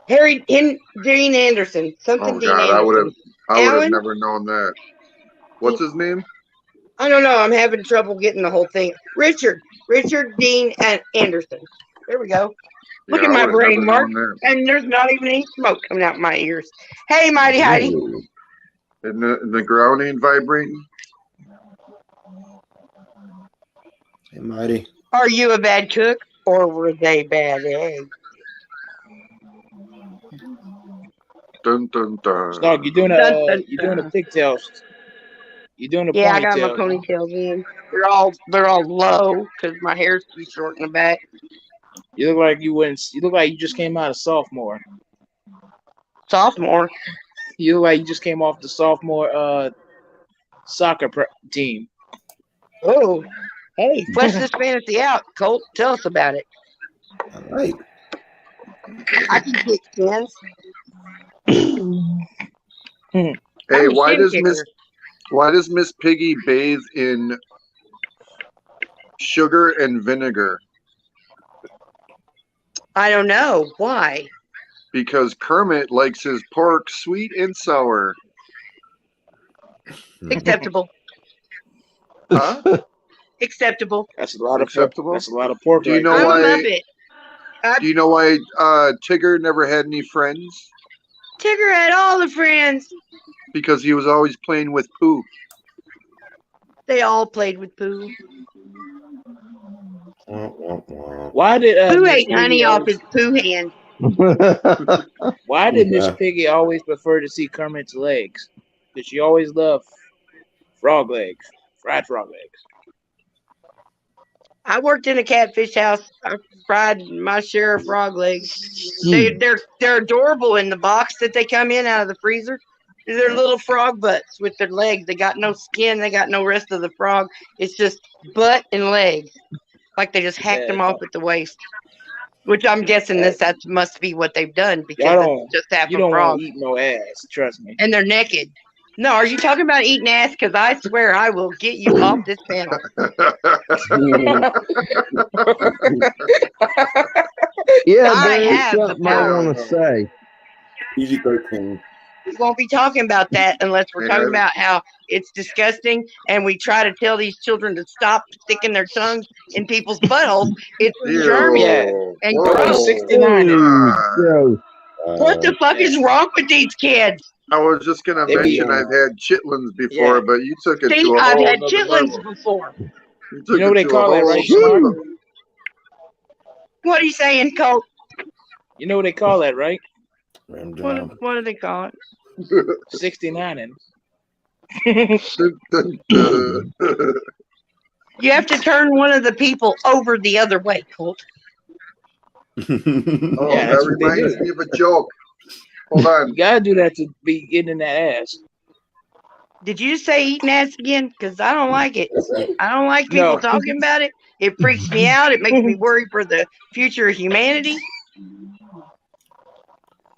Dean Anderson. Something Oh Dean God, I would have Alan? never known that. What's his name? I don't know. I'm having trouble getting the whole thing. Richard Dean Anderson. There we go. Look Yeah, at I my would've brain, never Mark. known that. And there's not even any smoke coming out my ears. Hey, Mighty Heidi. And the ground ain't vibrating. Hey, Mighty. Are you a bad cook or were they bad eggs? Dun dun dun. Snark, you're doing a pigtails. You're doing a Yeah, I got my ponytail. ponytails in. They're all low because my hair's too short in the back. You look like you went. You look like you just came out of sophomore. Sophomore. You look like you just came off the sophomore soccer team. Oh, hey, flesh this fantasy out, Colt. Tell us about it. All right. I can kick skins. Hey, why does Miss Piggy bathe in sugar and vinegar? I don't know why. Because Kermit likes his pork sweet and sour. Acceptable. Huh? Acceptable. That's a lot of Acceptable. That's a lot of pork. Do you know I'm a why? Muppet. Do you know why Tigger never had any friends? Tigger had all the friends. Because he was always playing with Pooh. They all played with Pooh. Why did Pooh Miss ate Piggy honey off always- his Pooh hand. Why did Miss Yeah. Piggy always prefer to see Kermit's legs? Did she always love frog legs, fried frog legs? I worked in a catfish house. I fried my share of frog legs. They're adorable in the box that they come in out of the freezer. They're little frog butts with their legs. They got no skin. They got no rest of the frog. It's just butt and legs. Like they just hacked them off at the waist. Which I'm guessing that must be what they've done because it's just half You a don't frog. want to eat no ass. Trust me. And they're naked. No, are you talking about eating ass? Because I swear I will get you off this panel. Yeah, I there is have the something I power. want to say. PG-13. We won't be talking about that unless we're talking about how it's disgusting and we try to tell these children to stop sticking their tongues in people's buttholes. It's germy and gross. 69. What the fuck is wrong with these kids? I was just gonna They be- mention I've had chitlins before, Yeah. but you took it See, to a I've whole had nother chitlins level. before. You took You know it what they to a call that, whole right, nother Snark? level. What are you saying, Colt? You know what they call that, right? What do they call it? 69ing. You have to turn one of the people over the other way, Colt. Oh, Yeah, that that's what they reminds do. me of a joke. Hold on. You gotta do that to be getting in that ass. Did you say eating ass again? Because I don't like it. I don't like people No. talking about it. It freaks me out. It makes me worry for the future of humanity.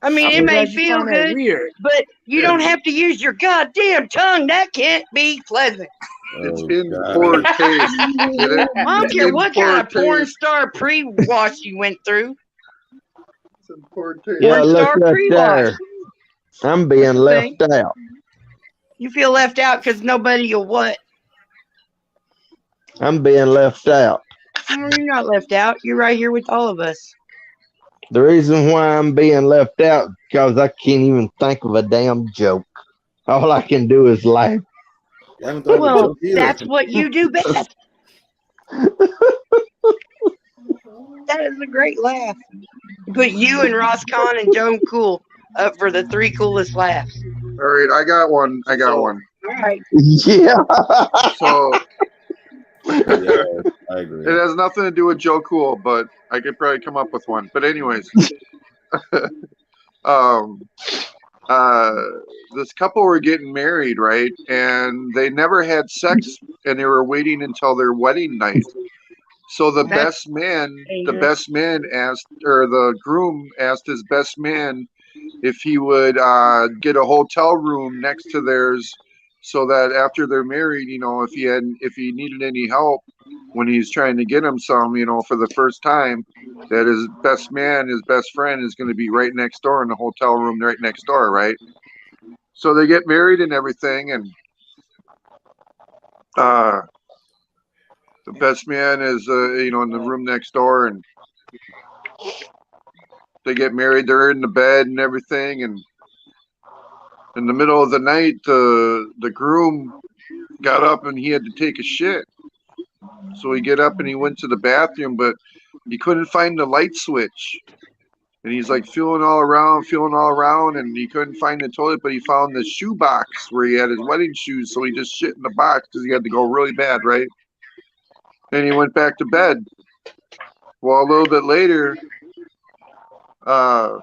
I mean, I'm it may glad you feel found that good, weird. but you don't have to use your goddamn tongue. That can't be pleasant. It's in poor taste. Get it? I don't It's care in what poor kind of porn taste. star pre-wash you went through. It's in poor taste. Yeah, One look star right pre-wash. there. I'm being left out. You feel left out because nobody will what? I'm being left out. No, you're not left out. You're right here with all of us. The reason why I'm being left out is because I can't even think of a damn joke. All I can do is laugh. Well, that's what you do best. That is a great laugh. put you and Ross Kahn and Joan Cool up for the 3 coolest laughs. All right, I got one. I got one. All right. Yeah. So Yeah, I agree. it has nothing to do with Joe Cool, but I could probably come up with one. But anyways, this couple were getting married, right? And they never had sex, and they were waiting until their wedding night. So the best man asked, or the groom asked his best man if he would get a hotel room next to theirs, so that after they're married, if he needed any help when he's trying to get him some, for the first time, that his best friend is going to be right next door in the hotel room right next door, right? So they get married and everything, and the best man is in the room next door, and they get married. They're in the bed and everything, and in the middle of the night, the groom got up and he had to take a shit. So he get up and he went to the bathroom, but he couldn't find the light switch. And he's like feeling all around, and he couldn't find the toilet, but he found the shoe box where he had his wedding shoes. So he just shit in the box because he had to go really bad, right? And he went back to bed. Well, a little bit later, damn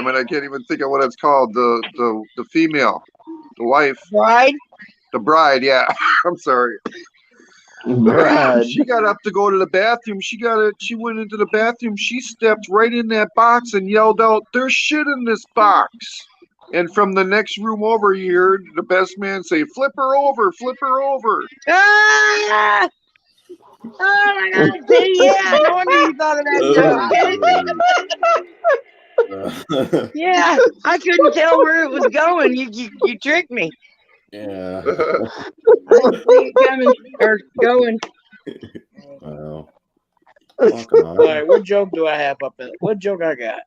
it, I can't even think of what it's called. The female, the wife, the bride. Yeah, I'm sorry. Bride. She got up to go to the bathroom. She went into the bathroom. She stepped right in that box and yelled out, "There's shit in this box!" And from the next room over, you heard the best man say, "Flip her over, flip her over." Ah! Oh my God! Yeah, no wonder you thought of that joke. Yeah, I couldn't tell where it was going. You tricked me. Yeah. I didn't see it coming or going. Wow. All right, what joke do I have up there? What joke I got?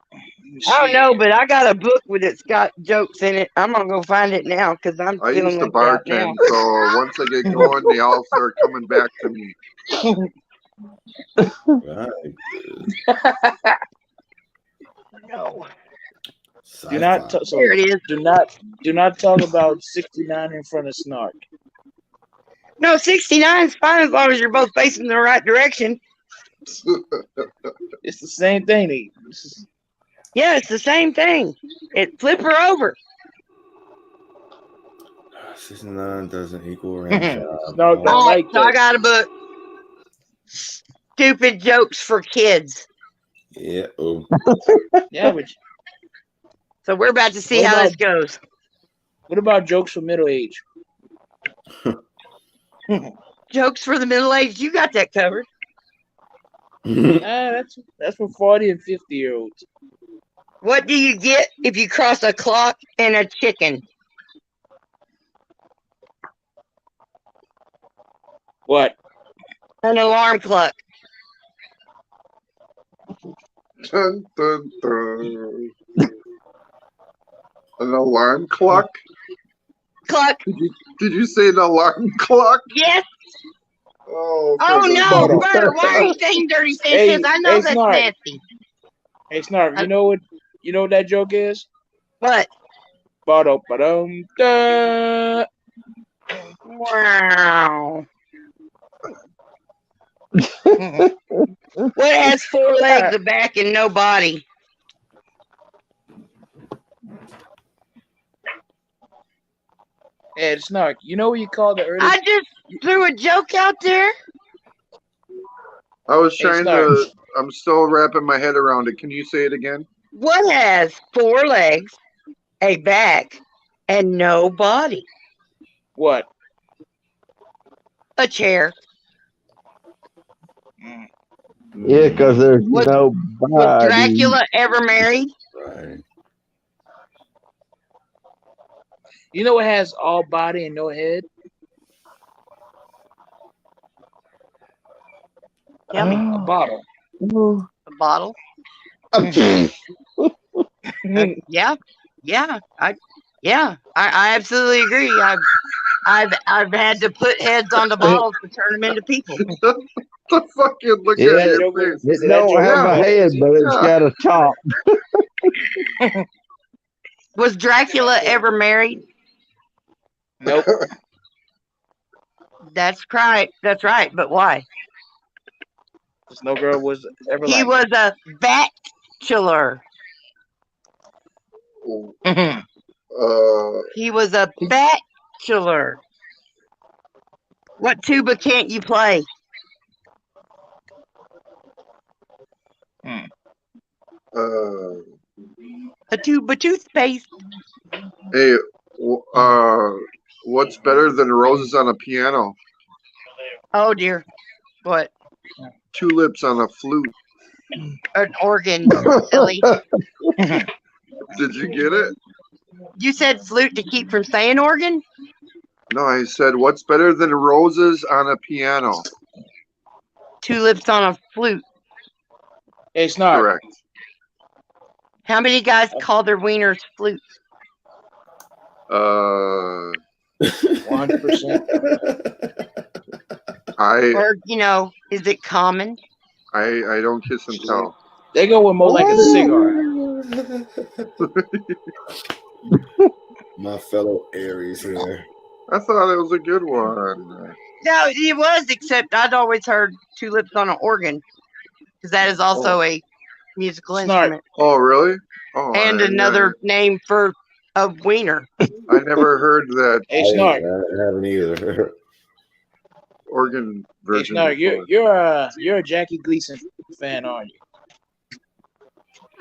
I don't know, but I got a book that's got jokes in it. I'm gonna go find it now because I'm I feeling used to left out now. bartend, so once I get going, they all start coming back to me. Right. No. Do not There it is. Do not talk about 69 in front of Snark. No, 69 is fine as long as you're both facing the right direction. It's the same thing. Yeah, it's the same thing. Flip her over. 69 doesn't equal range. No, don't like So I that. got a book. Stupid jokes for kids. Yeah. Oh. Yeah, but So we're about to see What how about- this goes. what about jokes for middle age? Jokes for the middle-aged. You got that covered. That's for 40 and 50-year-olds. What do you get if you cross a clock and a chicken? What? An alarm clock. Dun, dun, dun. An alarm clock? Clock. Did you say an alarm clock? Yes. Oh, Oh for the- no, Bert! Why are you saying dirty fishes? I know that's Snark. nasty. Hey, Snark, you know what that joke is? What? Ba-dum-ba-dum-da. Wow. What has 4 legs, a back, and no body? Hey, Snark, you know what you call the early? I just threw a joke out there. I was Hey, trying Snark. to. I'm still wrapping my head around it. Can you say it again? What has 4 legs, a back, and no body? What? A chair. Yeah, because there's Was- no Was body. Dracula ever married? Right. You know what has all body and no head? Tell me. A bottle. A bottle? Yeah. I absolutely agree. I've had to put heads on the bottles to turn them into people. The fucking look See at that your joke was, face. It see that don't joke was have a better, head, see? but it's got a top. Was Dracula ever married? Nope. That's right. That's right. But why? Because no girl was ever He like was a bachelor. him. He was a bachelor. What tuba can't you play? A tuba toothpaste. Hey, what's better than roses on a piano? Oh dear. What? Tulips on a flute. An organ, silly. Did you get it? You said flute to keep from saying organ? No, I said, what's better than roses on a piano? Tulips on a flute. Hey, Snark. Correct. How many guys call their wieners flutes? 100%. Or, is it common? I don't kiss and tell. They go with more like a cigar. My fellow Aries here. I thought it was a good one. No, it was, except I'd always heard tulips on an organ, because that is also a musical instrument. Oh, really? Oh, And another name for a wiener. I never heard that. Hey, Snark. I haven't either. Organ Hey, version. Snark, you're a Jackie Gleason fan, aren't you?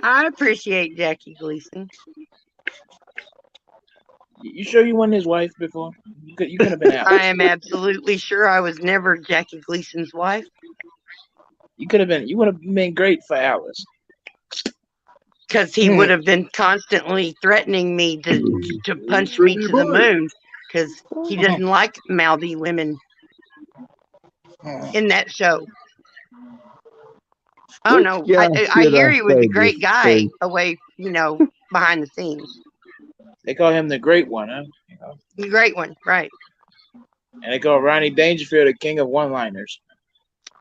I appreciate Jackie Gleason. You sure you weren't his wife before? You could have been out. I am absolutely sure I was never Jackie Gleason's wife. You could have been. You would have been great for Alice. Because he would have been constantly threatening me to punch me to the moon. Because he doesn't like mouthy women in that show. Oh no, I hear he was a great guy away, behind the scenes. They call him the Great One, huh? The Great One, right. And they call Rodney Dangerfield the King of One-Liners.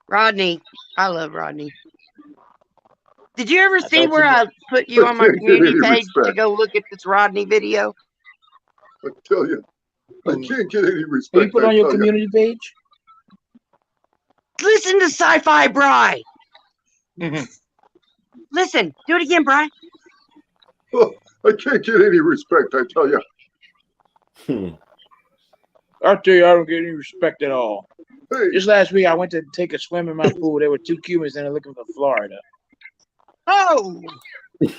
Rodney. I love Rodney. Did you ever see where I put you on my community page to go look at this Rodney video? I tell you, I can't get any Who respect. you put on your community page? Listen to Sci-Fi Bri. Listen, do it again, Bri. Oh, I can't get any respect, I tell you. I tell you, I don't get any respect at all. Hey. Just last week, I went to take a swim in my pool. There were 2 Cubans in there looking for Florida. Oh! Bri,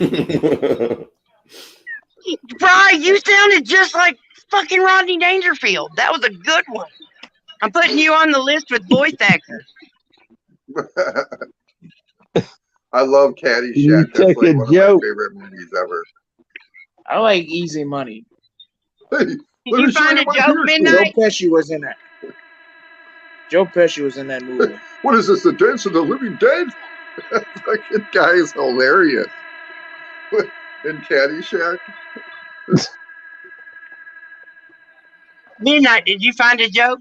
you sounded just like fucking Rodney Dangerfield. That was a good one. I'm putting you on the list with voice actors. I love Caddyshack. You That's take like a one joke. of my favorite movies ever. I like Easy Money. Hey, Did you find a joke, Joe Midnight? Pesci was in that. Joe Pesci was in that movie. What is this, the Dance of the Living Dead? That fucking guy is hilarious. In Caddyshack. Midnight, did you find a joke?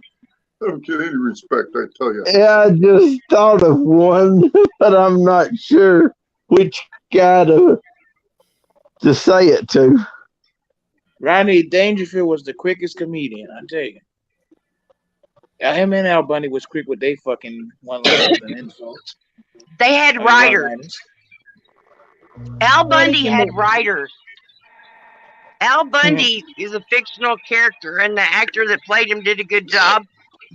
I don't get any respect, I tell you. Yeah, I just thought of one, but I'm not sure which guy to say it to. Rodney Dangerfield was the quickest comedian, I tell you. Yeah, him and Al Bundy was quick with they fucking one-liners and insults. They had writers. Al Bundy had move. writers. Al Bundy is a fictional character, and the actor that played him did a good job.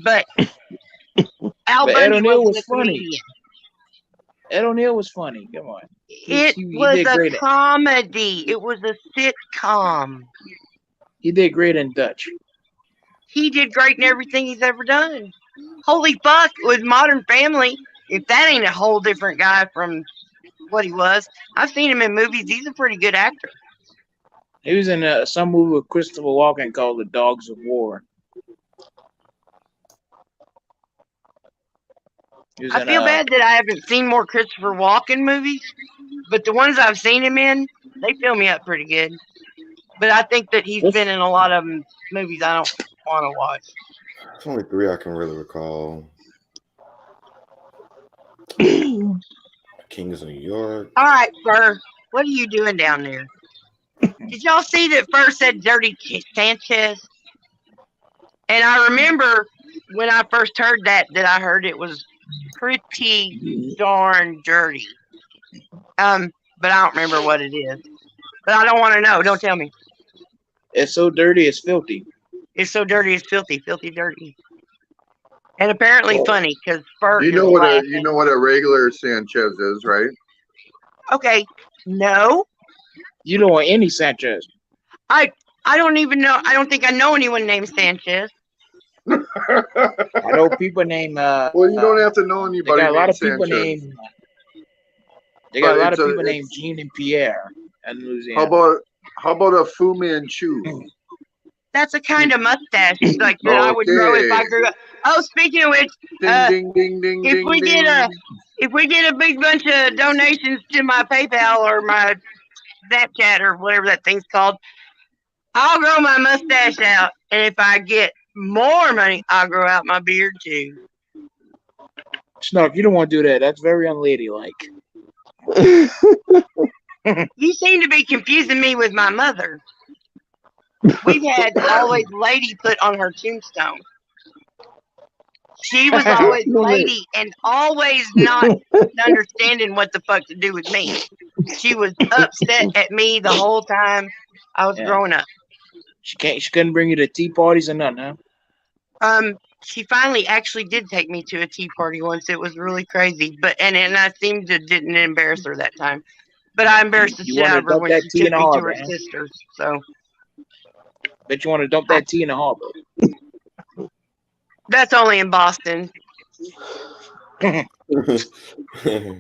But Al But Ed Bundy O'Neill wasn't was a funny. comedian. Ed O'Neill was funny. Come on. It He was did a great. comedy. It was a sitcom. He did great in Dutch. He did great in everything he's ever done. Holy fuck, with Modern Family, if that ain't a whole different guy from what he was. I've seen him in movies. He's a pretty good actor. He was in some movie with Christopher Walken called The Dogs of War. I feel bad that I haven't seen more Christopher Walken movies, but the ones I've seen him in, they fill me up pretty good. But I think that he's been in a lot of movies I don't want to watch. There's only 3 I can really recall. Kings of New York. All right, Fur. What are you doing down there? Did y'all see that Fur said Dirty Sanchez? And I remember when I first heard that I heard it was pretty darn dirty. But I don't remember what it is. But I don't want to know. Don't tell me. It's so dirty, it's filthy. It's so dirty, it's filthy, filthy dirty. And apparently funny because Fur You is know laughing. what a regular Sanchez is, right? Okay, no. You don't want any Sanchez. I don't even know. I don't think I know anyone named Sanchez. I know people named. Well, you don't have to know They anybody got a lot named of people Sanchez. named. They got But a lot it's of a- people named it's- Jean and Pierre in Louisiana. How about a Fu Manchu? That's a kind of mustache like that I would grow if I Okay. grew up. Oh, speaking of which, Ding ding ding if ding we ding. get a big bunch of donations to my PayPal or my Snapchat or whatever that thing's called, I'll grow my mustache out, and if I get more money, I'll grow out my beard too. Snark, you don't want to do that. That's very unladylike. You seem to be confusing me with my mother. We've had always lady put on her tombstone. She was always lady and always not understanding what the fuck to do with me. She was upset at me the whole time I was growing up. She couldn't bring you to tea parties or nothing, huh? She finally actually did take me to a tea party once. It was really crazy, and I seemed to didn't embarrass her that time. But I embarrassed the You shit wanted out to of her dump when that she tea took in the me to harbor, her huh? sisters. So Bet you want to dump that tea in the harbor. that's only in Boston.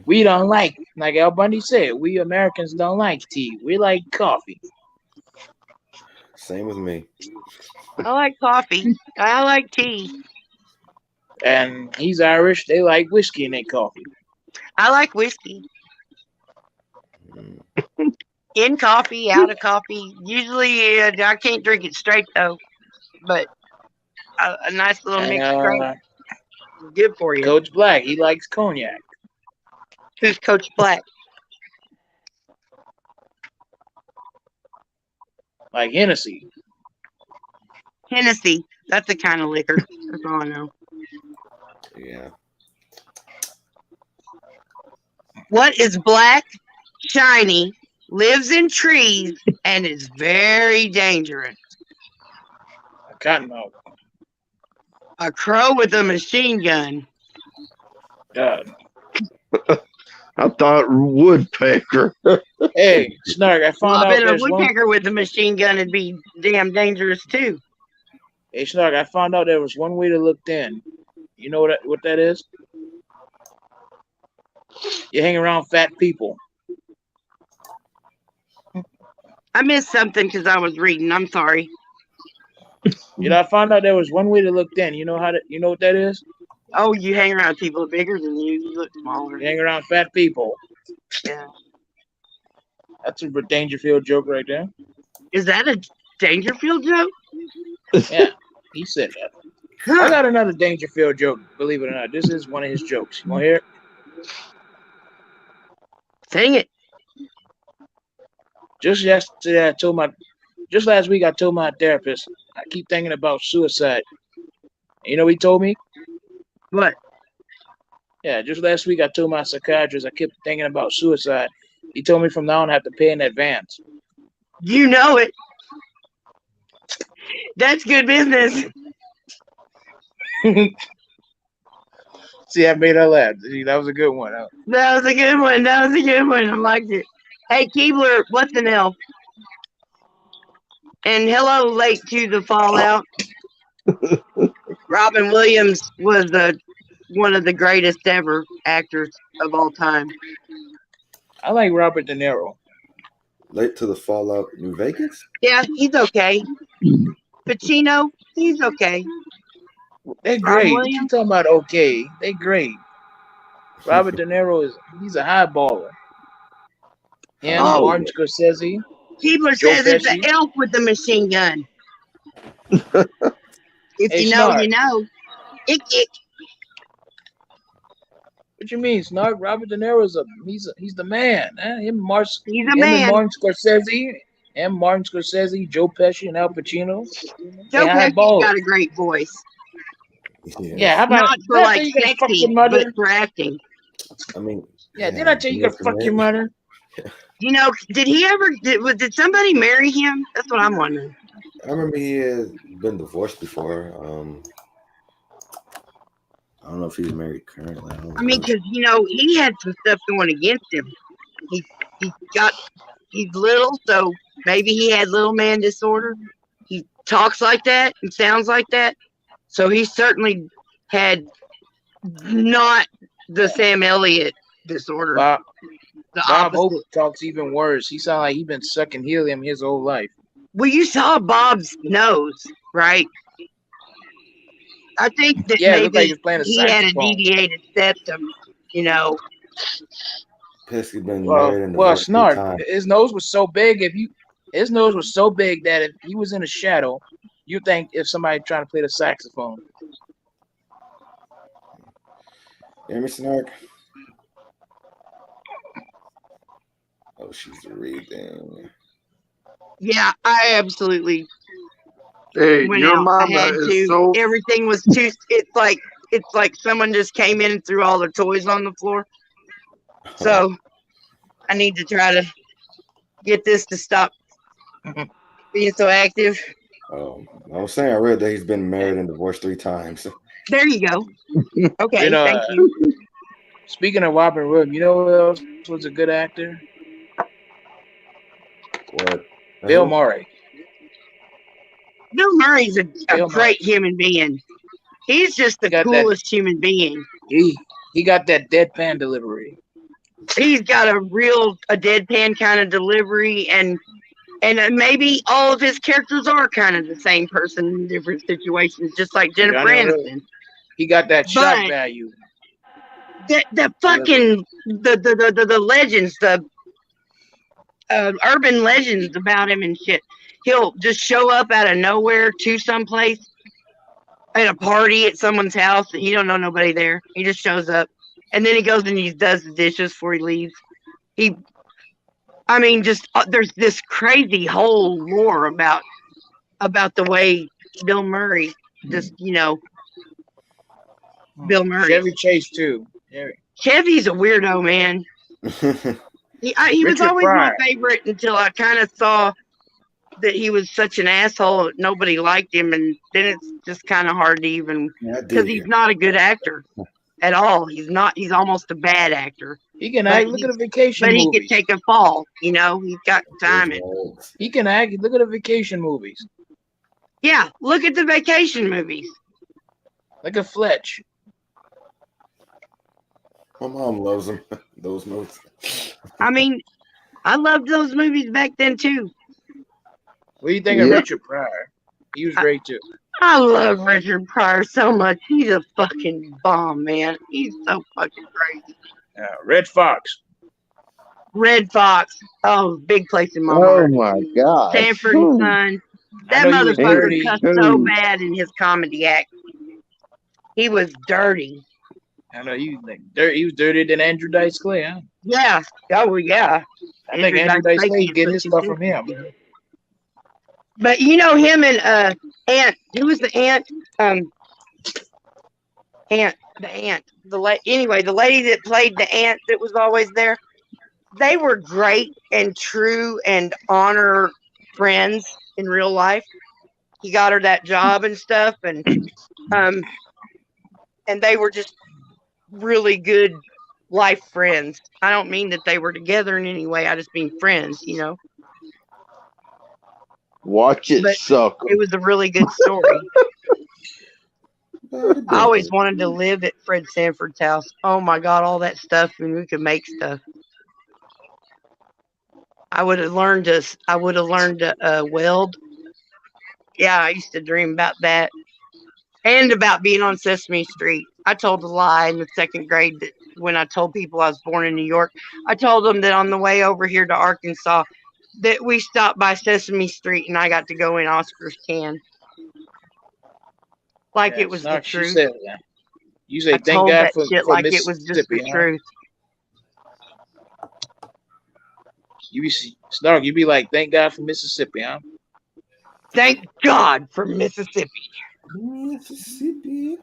We don't like Al Bundy said, we Americans don't like tea. We like coffee. Same with me. I like coffee. I like tea. And he's Irish. They like whiskey in their coffee. I like whiskey. In coffee, out of coffee. Usually, I can't drink it straight though. But a nice little And, mixed drink is good for you. Coach Black, he likes cognac. Who's Coach Black? Like Hennessy. Hennessy. That's the kind of liquor. That's all I know. Yeah. What is black, shiny, lives in trees, and is very dangerous? A cottonmouth. A crow with a machine gun. I thought woodpecker. Hey, Snark, I found I out bet a there's one. woodpecker with a machine gun would be damn dangerous too. Hey, Snark, I found out there was one way to look thin. You know what that is? You hang around fat people. I missed something because I was reading. I'm sorry. You know, I found out there was one way to look thin. You know what that is? Oh, you hang around people bigger than you. You look smaller. You hang around fat people. Yeah. That's a Dangerfield joke right there. Is that a Dangerfield joke? Yeah, he said that. I got another Dangerfield joke, believe it or not. This is one of his jokes. You want to hear it? Sing it. Just last week, I told my therapist, I keep thinking about suicide. You know what he told me? What? Yeah, just last week, I told my psychiatrist I kept thinking about suicide. He told me from now on I have to pay in advance. You know it. That's good business. See, I made her laugh. See, that was a good one. That was a good one. That was a good one. I liked it. Hey, Keebler, what's an elf? And hello, late to the fallout. Robin Williams was one of the greatest ever actors of all time. I like Robert De Niro. Late to the Fallout, New Vegas? Yeah, he's okay. Pacino, he's okay. They're great. What you talking about? Okay, they're great. Robert De Niro he's a high baller. Him, Martin Scorsese. Keebler says it's the elf with the machine gun. If Hey, you know, Snark. you know. Ick, ick. What you mean, Snark? Robert De Niro's he's the man. Eh? He's a Him and man. Martin Scorsese, Joe Pesci, and Al Pacino. They Joe had Pesci's both. got a great voice. Yeah, how about Not for did I like tell you you gotta fuck sexy, your mother? but for acting. I mean, Yeah, didn't I tell you you gotta fuck your mother? You know, did he ever? Did somebody marry him? That's what I'm wondering. I remember he had been divorced before. I don't know if he's married currently. I don't I mean, know. because he had some stuff going against him. He got he's little, so maybe he had little man disorder. He talks like that and sounds like that, so he certainly had not the Sam Elliott disorder. Bob The Hope opposite. talks even worse. He sounds like he's been sucking helium his whole life. Well, you saw Bob's nose, right? I think that Yeah, it looked like he maybe was playing a he had a saxophone. deviated septum. Pesci been Well, married and divorced 3 Snark, times. his nose was so big. His nose was so big that if he was in a shadow, you think if somebody trying to play the saxophone. Hear me, Snark? Oh, she's reading. Yeah, I absolutely Hey, went your out. I mama had is to. so. Everything was too. It's like someone just came in and threw all their toys on the floor. So I need to try to get this to stop being so active. Oh, I was saying I read that he's been married and divorced 3 times. There you go. Okay, You know, thank you. Speaking of Robin Williams, you know who else was a good actor? What? Bill Murray. Bill Murray's a Bill great human being. He's just the coolest human being. He got that deadpan delivery. He's got a deadpan kind of delivery, and maybe all of his characters are kind of the same person in different situations, just like Jennifer Aniston. He got that shock value. The fucking the legends, the urban legends about him and shit. He'll just show up out of nowhere to someplace at a party at someone's house and he don't know nobody there. He just shows up, and then he goes and he does the dishes before he leaves. There's this crazy whole lore about the way Bill Murray Bill Murray. Chevy Chase too. Chevy's a weirdo, man. He was always my favorite until I kind of saw that he was such an asshole. Nobody liked him, and then it's just kind of hard to even because he's not a good actor at all. He's not. He's almost a bad actor. He can act. Look at the vacation but movies. he could take a fall. He's got timing. He can act. Look at the vacation movies. Yeah, look at the vacation movies. Look at Fletch. My mom loves them. Those movies. I mean, I loved those movies back then too. What do you think of Richard Pryor? He was great too. I love Richard Pryor so much. He's a fucking bomb, man. He's so fucking crazy. Red Fox. Red Fox. Oh, big place in my Oh heart. my God. Sanford and Son. That motherfucker cussed so bad in his comedy act. He was dirty. I know he was dirtier than Andrew Dice Clay, huh? Yeah. Oh yeah. I think Andrew Dice Clay getting his stuff from him. But him and Aunt. Who was the aunt? The aunt. Anyway, the lady that played the aunt that was always there. They were great and true and honor friends in real life. He got her that job and stuff, and they were just really good life friends. I don't mean that they were together in any way. I just mean friends, Watch it suck. It was a really good story. I always wanted to live at Fred Sanford's house. Oh my God, all that stuff, and we could make stuff. I would have learned to weld. Yeah, I used to dream about that. And about being on Sesame Street. I told a lie in the 2nd grade that when I told people I was born in New York, I told them that on the way over here to Arkansas that we stopped by Sesame Street and I got to go in Oscar's can. Like it was the truth. You say I thank told God that shit for like it was just the Mississippi, huh? truth. You be Snark, you be like, thank God for Mississippi, huh? Thank God for Mississippi. Mississippi.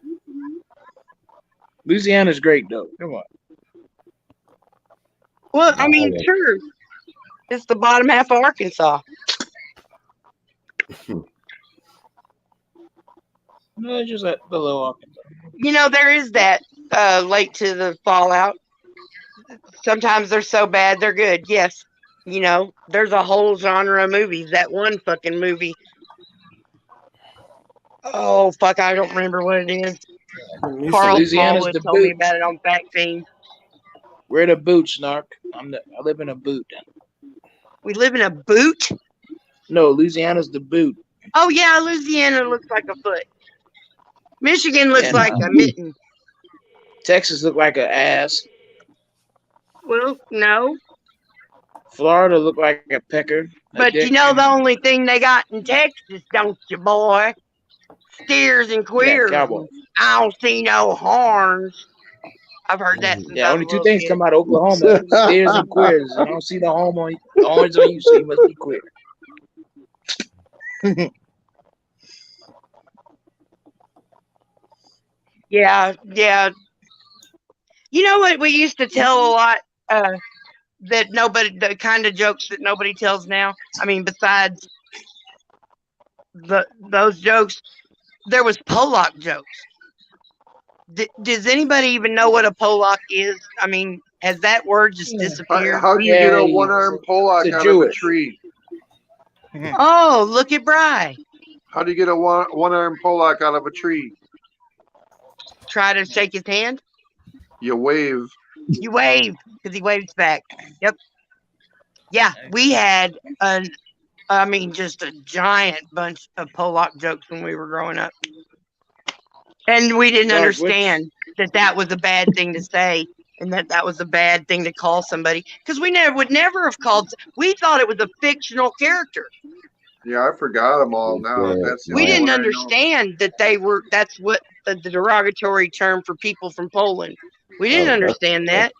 Louisiana's great though. Come on. Well, I I mean, like sure. It's the bottom half of Arkansas. No, it's just below Arkansas. You know, there is that late to the fallout. Sometimes they're so bad they're good. Yes. You know, there's a whole genre of movies. That one fucking movie. Oh fuck, I don't remember what it is. Carl Louisiana's Smallwood the told me boot. about it on Fact Fiend. We're the boot, Snark. I live in a boot. We live in a boot? No, Louisiana's the boot. Oh yeah, Louisiana looks like a foot. Michigan looks And like a mitten. Texas look like an ass. Well, no. Florida look like a pecker. But you know the only thing they got in Texas, don't you, boy? Steers and queers. cowboy. I don't see no horns. I've heard that since Yeah, I was only a two little things kid. come out of Oklahoma: steers and queers. And I don't see the horns on you, so you must be queer. Yeah. You know what we used to tell a lot that nobody, the kind of jokes that nobody tells now? I mean, besides those jokes, there was Pollock jokes. Does anybody even know what a Pollock is? I mean, has that word just disappeared? How do you get a one-armed Pollock out of a tree? Oh, look at Bry. How do you get a one-armed Pollock out of a tree? Try to shake his hand. You wave. You wave because he waves back. Yep. Yeah, we had just a giant bunch of Pollock jokes when we were growing up, and we didn't understand that was a bad thing to say, and that was a bad thing to call somebody because we would never have called. We thought it was a fictional character. Yeah, I forgot them all now. That's the We only didn't one I know. understand that they were. That's what the derogatory term for people from Poland. We didn't understand that.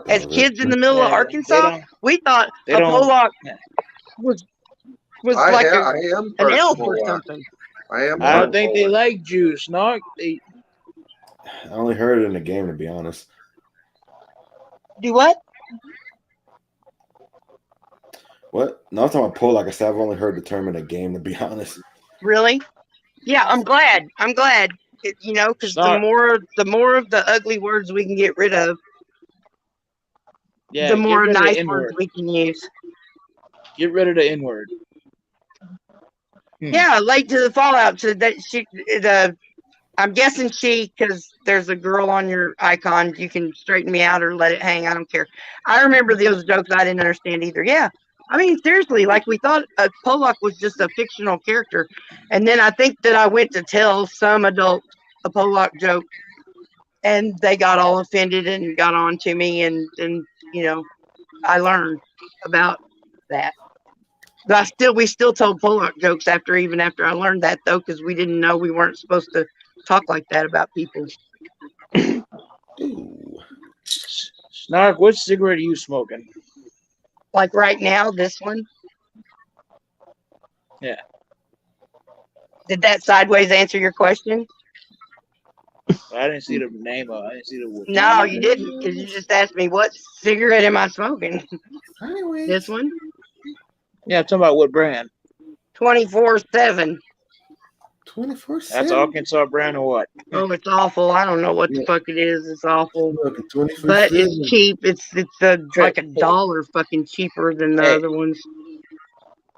As kids in the middle of Arkansas, we thought a Pollock was like an elf or something. I don't think they like Jews, Snark. I only heard it in the game, to be honest. Do what? What? No, I'm talking about Pollock. I said I've only heard the term in a game, to be honest. Really? Yeah, I'm glad. You know, because the more of the ugly words we can get rid of, the more nice words we can use. Get rid of the N-word. Yeah, late to the fallout. So that I'm guessing because there's a girl on your icon. You can straighten me out or let it hang. I don't care. I remember those jokes I didn't understand either. Yeah. I mean, seriously, like we thought Pollock was just a fictional character. And then I think that I went to tell some adult a Pollock joke and they got all offended and got on to me. And you know, I learned about that. But we still told Pollock jokes after I learned that though, because we didn't know we weren't supposed to talk like that about people. Snark, what cigarette are you smoking? Like right now, this one. Yeah. Did that sideways answer your question? I didn't see the name of it. I didn't see the word. No, you didn't, because you just asked me what cigarette am I smoking. Anyway. This one? Yeah, I'm talking about what brand? 24/7. 24/7. That's Arkansas brand or what? Oh, it's awful. I don't know what the fuck it is. It's awful. 24/7. But it's cheap. It's like $1 fucking cheaper than the other ones.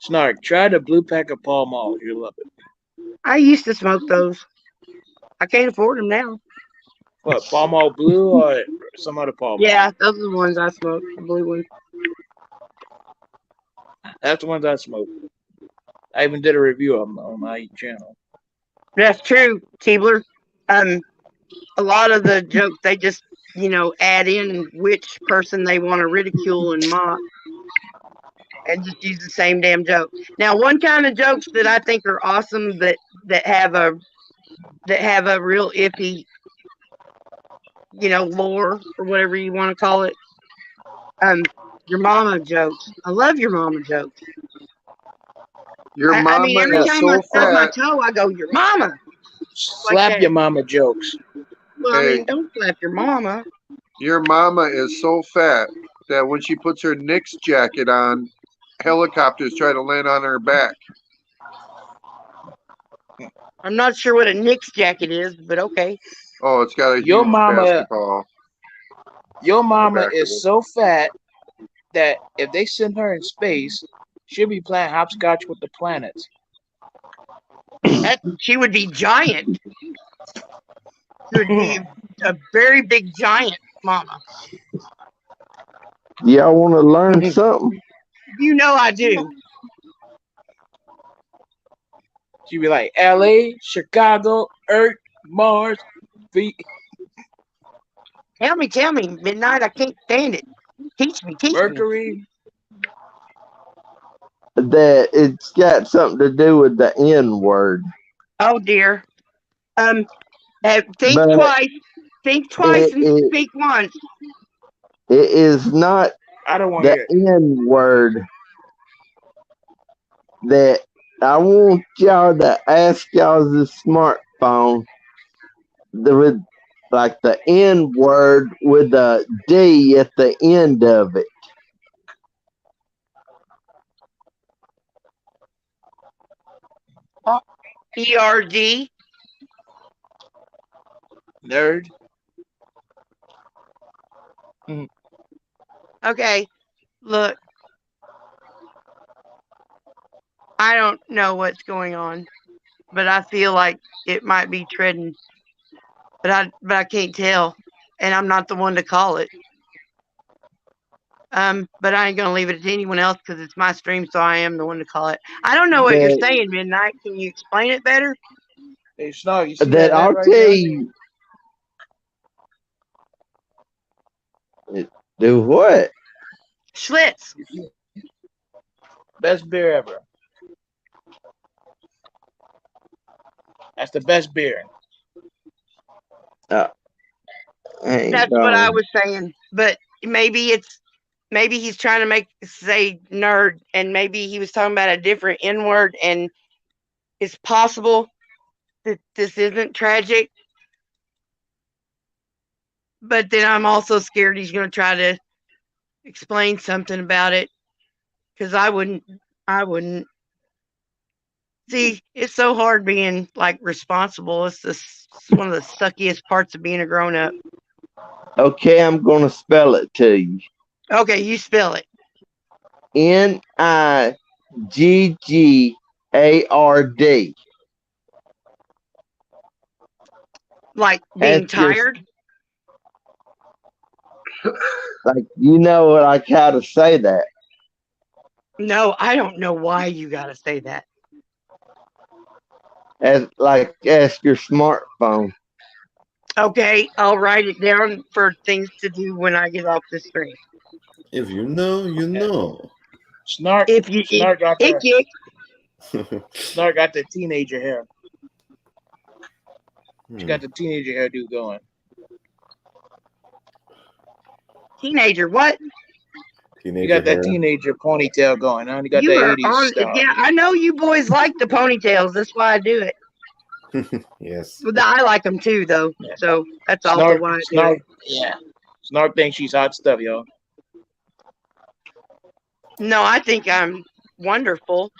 Snark, try the blue pack of Pall Mall. You'll love it. I used to smoke those. I can't afford them now. What, Pall Mall Blue or some other Pall Mall? Yeah, those are the ones I smoke. The blue ones. That's the ones I smoke. I even did a review of them on my channel. That's true, Keebler. A lot of the jokes they just, add in which person they want to ridicule and mock, and just use the same damn joke. Now, one kind of jokes that I think are awesome that have a real iffy lore or whatever you want to call it. Your mama jokes. I love your mama jokes. Your I mean, mama every is time I so stub my fat. toe, I go, your mama. Like Slap that. your mama jokes. Well, I Hey, mean, don't slap your mama. your mama is so fat that when she puts her Knicks jacket on, helicopters try to land on her back. I'm not sure what a Knicks jacket is, but okay. Oh, it's got a Your huge mama, basketball your on the mama back of is it. so fat that if they send her in space, she'll be playing hopscotch with the planets. She would be giant. She would be a very big giant mama. Y'all want to learn something? You know I do. She'd be like L.A., Chicago, Earth, Mars, V. Tell me, Midnight. I can't stand it. Teach me. Mercury. That it's got something to do with the N word. Oh dear. Think But twice. Think twice and it speak once. is not I don't want to the hear it. N word. That I want y'all to ask y'all's smartphone with like the N word with a D at the end of it. ERD. Nerd. Okay. Look. I don't know what's going on, but I feel like it might be treading. But I can't tell, and I'm not the one to call it. But I ain't gonna leave it to anyone else because it's my stream, so I am the one to call it. I don't know what you're saying, Midnight. Can you explain it better? Hey, Snark, you see That I'll right tell there? you. Do what? Schlitz. Best beer ever. That's the best beer. That's what I was saying. But maybe he's trying to say nerd, and maybe he was talking about a different N word, and it's possible that this isn't tragic. But then I'm also scared he's going to try to explain something about it, because I wouldn't. See, it's so hard being like responsible. It's one of the suckiest parts of being a grown up. Okay, I'm gonna spell it to you. Okay, you spell it. Niggard. Like being tired? Like, you know like how to say that. No, I don't know why you gotta say that. Ask your smartphone. Okay, I'll write it down for things to do when I get off the stream. If you know, you know. Snark. If you Snark got the it. Snark got the teenager hair. She got the teenager hairdo going. Teenager, what? You got that teenager ponytail going on. You got You that are 80s on. style. Yeah, I know you boys like the ponytails. That's why I do it. Yes. Well, I like them too, though. So that's also why I do it. Yeah. Snark thinks she's hot stuff, y'all. No, I think I'm wonderful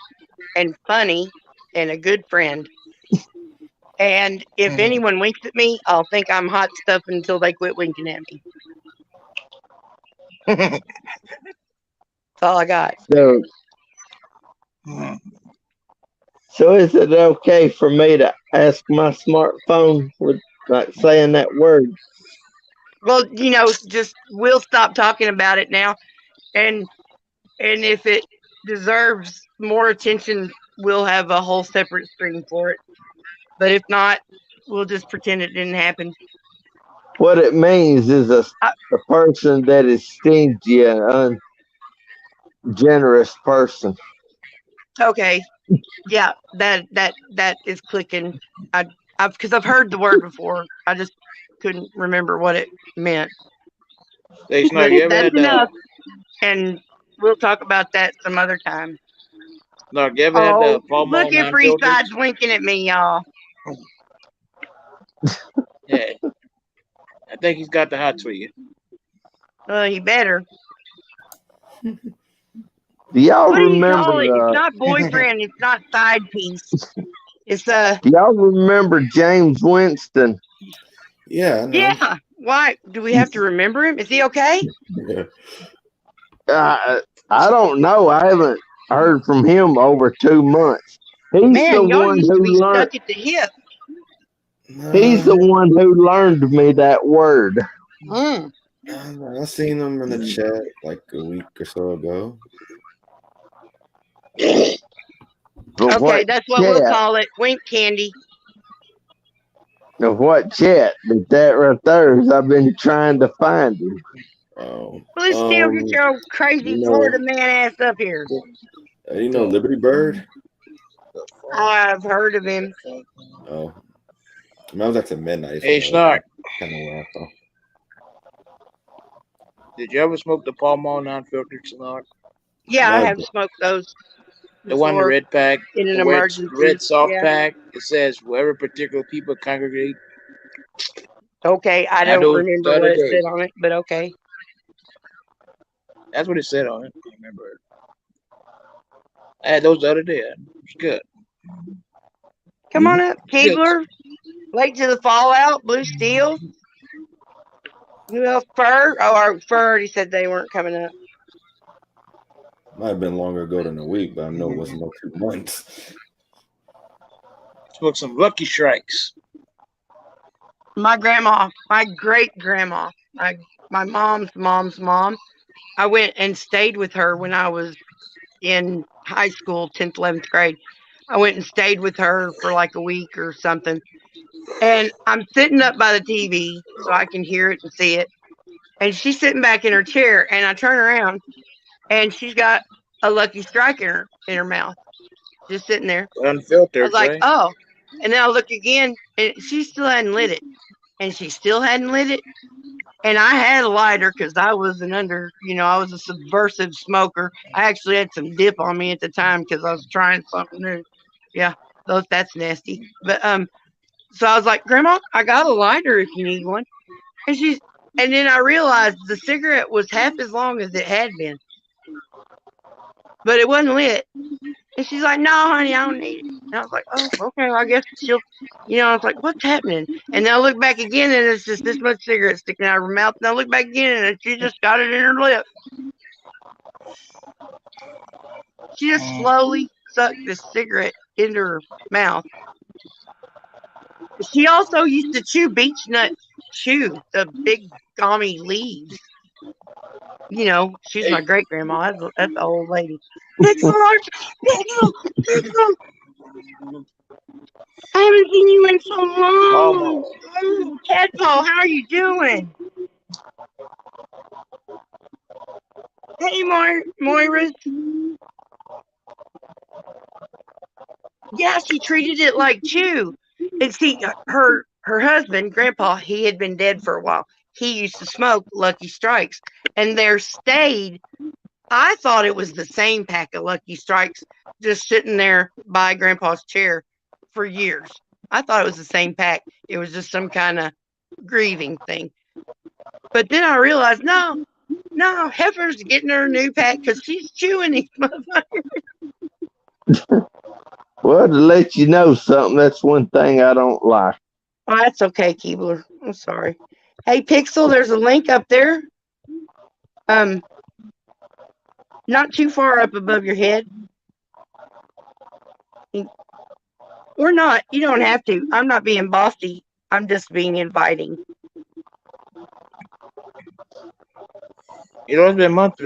and funny and a good friend. And if anyone winks at me, I'll think I'm hot stuff until they quit winking at me. That's all I got. So is it okay for me to ask my smartphone with like saying that word? Well, just we'll stop talking about it now, and if it deserves more attention, we'll have a whole separate stream for it. But if not, we'll just pretend it didn't happen. What it means is a person that is stingy and ungenerous person. Okay, yeah, that is clicking. Because I've heard the word before. I just couldn't remember what it meant. Hey, But Snark, you ever that's had enough, and we'll talk about that some other time. Snark, you ever had Oh, the Paul Mall look at non-filtered? Freeside's winking at me, y'all. Yeah. I think he's got the hots for you. Well, you better. Do y'all What do you remember? call it? It's not boyfriend. It's not side piece. It's Do y'all remember James Winston? Yeah, I know. Yeah. Why do we have to remember him? Is he okay? Yeah. I don't know. I haven't heard from him over 2 months. He's Man, the y'all one used to be who learned. stuck at the hip. He's the one who learned me that word. Mm. I seen him in the chat like a week or so ago. But Okay, that's what we'll call it. Wink candy. What chat? But that right there is I've been trying to find him. Oh, Please still get your old crazy Florida man ass up here. You know Liberty Bird? I've heard of him. Oh, I was at midnight. Hey, Snark. Kind of where I thought. Did you ever smoke the Paul Mall non-filtered Snark? Yeah, I have smoked those. The one in the red pack, in an the emergency. red soft Yeah. pack. It says wherever particular people congregate. Okay, I don't remember what it said on it, but okay. That's what it said on it. I remember it. I had those the other day. It's good. Come on up, Keebler. Late to the Fallout, Blue Steel. Who else? Fur? Oh, Fur already said they weren't coming up. Might have been longer ago than a week, but I know it wasn't no 2 months. Smoke some Lucky Strikes. My grandma, my great grandma, my mom's mom. I went and stayed with her when I was in high school, 10th, 11th grade. I went and stayed with her for like a week or something. And I'm sitting up by the TV so I can hear it and see it. And she's sitting back in her chair, and I turn around, and she's got a Lucky Strike in her mouth, just sitting there. Unfiltered, I was like, right? oh. And then I look again, and she still hadn't lit it. And she still hadn't lit it. And I had a lighter because I was I was a subversive smoker. I actually had some dip on me at the time because I was trying something new. Yeah, that's nasty. But so I was like, Grandma, I got a lighter if you need one. And then I realized the cigarette was half as long as it had been, but it wasn't lit. And she's like, no, honey, I don't need it. And I was like, oh, okay, I guess she'll, I was like, what's happening? And then I look back again, and it's just this much cigarette sticking out of her mouth. And I look back again, and she just got it in her lip. She just slowly sucked the cigarette into her mouth. She also used to chew beech nut chew, the big gummy leaves. She's my great grandma. That's the old lady. Pixel, I haven't seen you in so long. Tadpole, how are you doing? Hey, Moira. Yeah, she treated it like chew. And see, her husband, Grandpa, he had been dead for a while. He used to smoke Lucky Strikes, and there stayed. I thought it was the same pack of Lucky Strikes just sitting there by Grandpa's chair for years. I thought it was the same pack. It was just some kind of grieving thing. But then I realized, no, Heifer's getting her a new pack because she's chewing these motherfuckers. Well, to let you know something, that's one thing I don't like. Oh, that's okay, Keebler. I'm sorry. Hey, Pixel, there's a link up there. Not too far up above your head. Or not. You don't have to. I'm not being bossy. I'm just being inviting. It's been months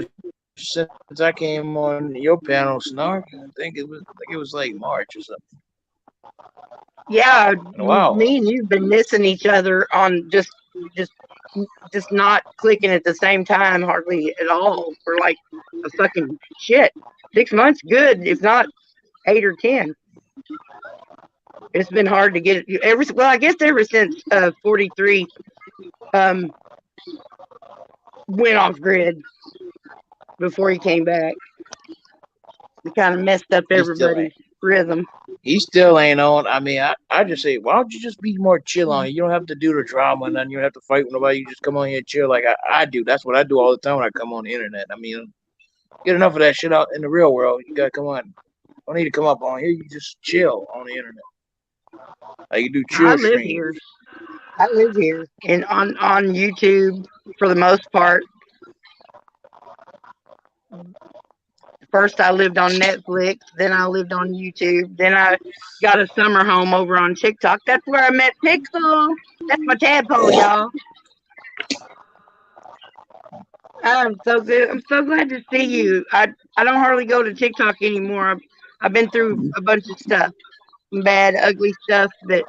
since I came on your panel, Snark. I think it was like March or something. Yeah, wow. Me and you've been missing each other on just not clicking at the same time hardly at all for like a fucking shit. 6 months, good, if not 8 or 10. It's been hard to get it. I guess ever since 43 um, went off grid before he came back. It kind of messed up He still ain't. everybody's rhythm. He still ain't on. I mean, I just say, why don't you just be more chill on here? You don't have to do the drama and then you don't have to fight with nobody. You just come on here and chill like I do. That's what I do all the time when I come on the internet. I mean, get enough of that shit out in the real world. You gotta come on. Don't need to come up on here. You just chill on the internet. Like you do I chill live streams. here. I live here and on YouTube for the most part. First, I lived on Netflix. Then I lived on YouTube. Then I got a summer home over on TikTok. That's where I met Pixel. That's my tadpole, y'all. I'm so good. I'm so glad to see you. I don't hardly go to TikTok anymore. I've been through a bunch of stuff, some bad, ugly stuff that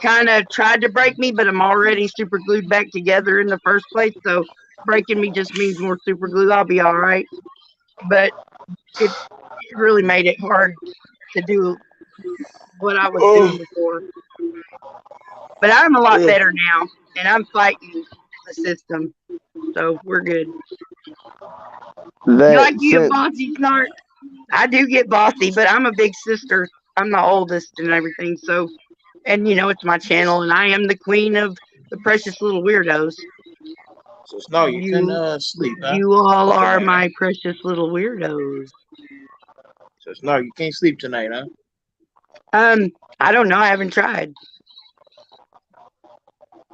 kind of tried to break me, but I'm already super glued back together in the first place. So breaking me just means more super glue. I'll be all right. But it really made it hard to do what I was doing before. But I'm a lot better now, and I'm fighting the system. So we're good. You like you a bossy, Snark? I do get bossy, but I'm a big sister. I'm the oldest and everything. So, and you know, it's my channel, and I am the queen of the precious little weirdos. So no, you can sleep, huh? You all are my precious little weirdos. So no, you can't sleep tonight, huh? I don't know. I haven't tried.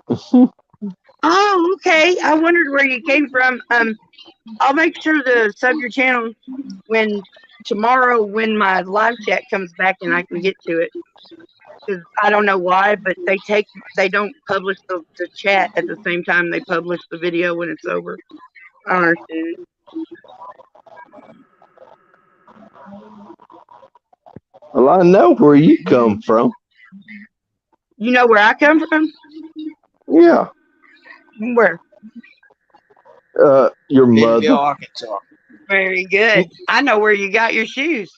Oh, okay. I wondered where you came from. I'll make sure to sub your channel when tomorrow when my live chat comes back and I can get to it. Because I don't know why, but they don't publish the chat at the same time they publish the video when it's over. I don't understand. Well, I know where you come from. You know where I come from? Yeah. Where? Your mother. Arkansas. Very good. I know where you got your shoes.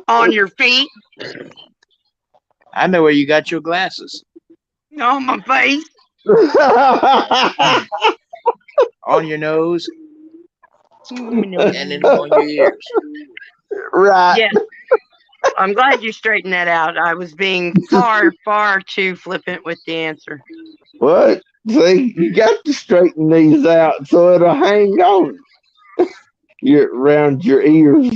On your feet. I know where you got your glasses. On my face. On your nose. And then on your ears. Right. Yes. I'm glad you straightened that out. I was being far, far too flippant with the answer. What? See, you got to straighten these out so it'll hang on around your ears.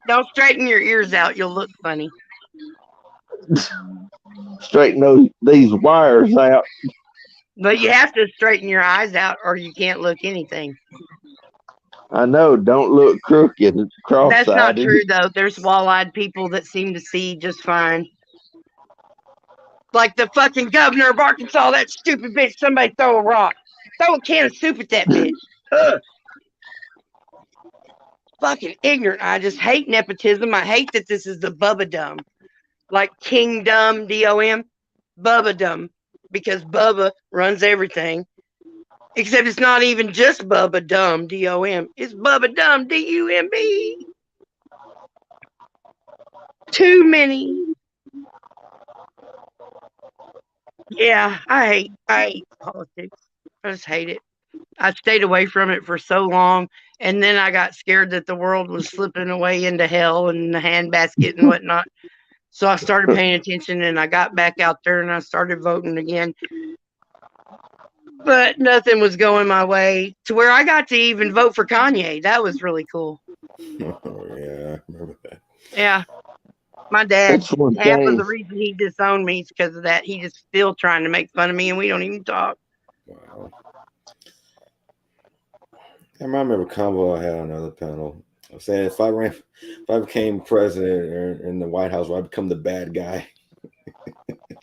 Don't straighten your ears out. You'll look funny. Straighten these wires out. But you have to straighten your eyes out or you can't look anything. I know. Don't look crooked, cross-eyed. That's not true, though. There's wall-eyed people that seem to see just fine. Like the fucking governor of Arkansas, that stupid bitch. Somebody throw a rock. Throw a can of soup at that bitch. Ugh. Fucking ignorant. I just hate nepotism. I hate that this is the Bubba-dum. Like Kingdom, D-O-M. Bubba-dum. Because Bubba runs everything. Except it's not even just Bubba Dumb, D-O-M. It's Bubba Dumb, D-U-M-B. Too many. Yeah, I hate politics. I just hate it. I stayed away from it for so long, and then I got scared that the world was slipping away into hell and the handbasket and whatnot. So I started paying attention, and I got back out there, and I started voting again. But nothing was going my way to where I got to even vote for Kanye. That was really cool. Oh, yeah, I remember that. Yeah. My dad, half of the reason he disowned me is because of that. He just still trying to make fun of me, and we don't even talk. Wow. I remember a convo I had on another panel. I was saying if I became president or in the White House, would I become the bad guy?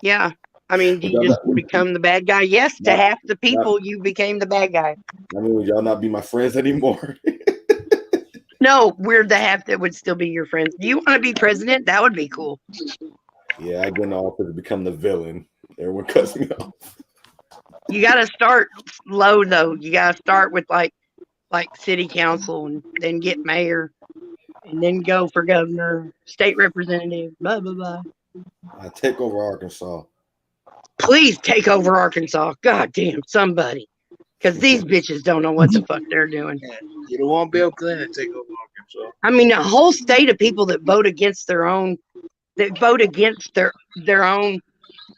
Yeah. I mean, do you just become the bad guy? Yes, to half the people, you became the bad guy. I mean, would y'all not be my friends anymore? No, we're the half that would still be your friends. Do you want to be president? That would be cool. Yeah, I get in office to become the villain. Everyone cuts me off. You got to start low, though. You got to start with like city council and then get mayor and then go for governor, state representative, blah, blah, blah. I take over Arkansas. Please take over Arkansas. God damn, somebody. Because these bitches don't know what the fuck they're doing. Yeah, you don't want Bill Clinton to take over Arkansas. I mean, a whole state of people that vote against their own, that vote against their own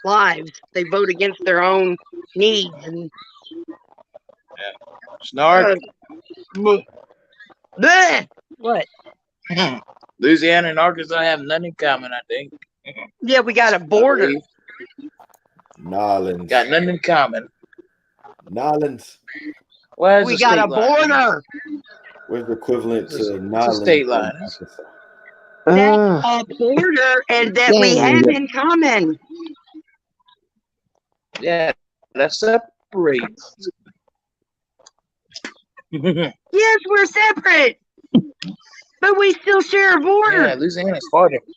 lives. They vote against their own needs. And Snark. Bleh. What? Louisiana and Arkansas have nothing in common, I think. Yeah, we got a border. Nolans. Got nothing in common. Nolans. Where's We the got state a line? border. Where's the equivalent It's to a Nolans? state line. That's a border and that we have in common. Yeah, that separates. Yes, we're separate. But we still share a border. Yeah, Louisiana's far different.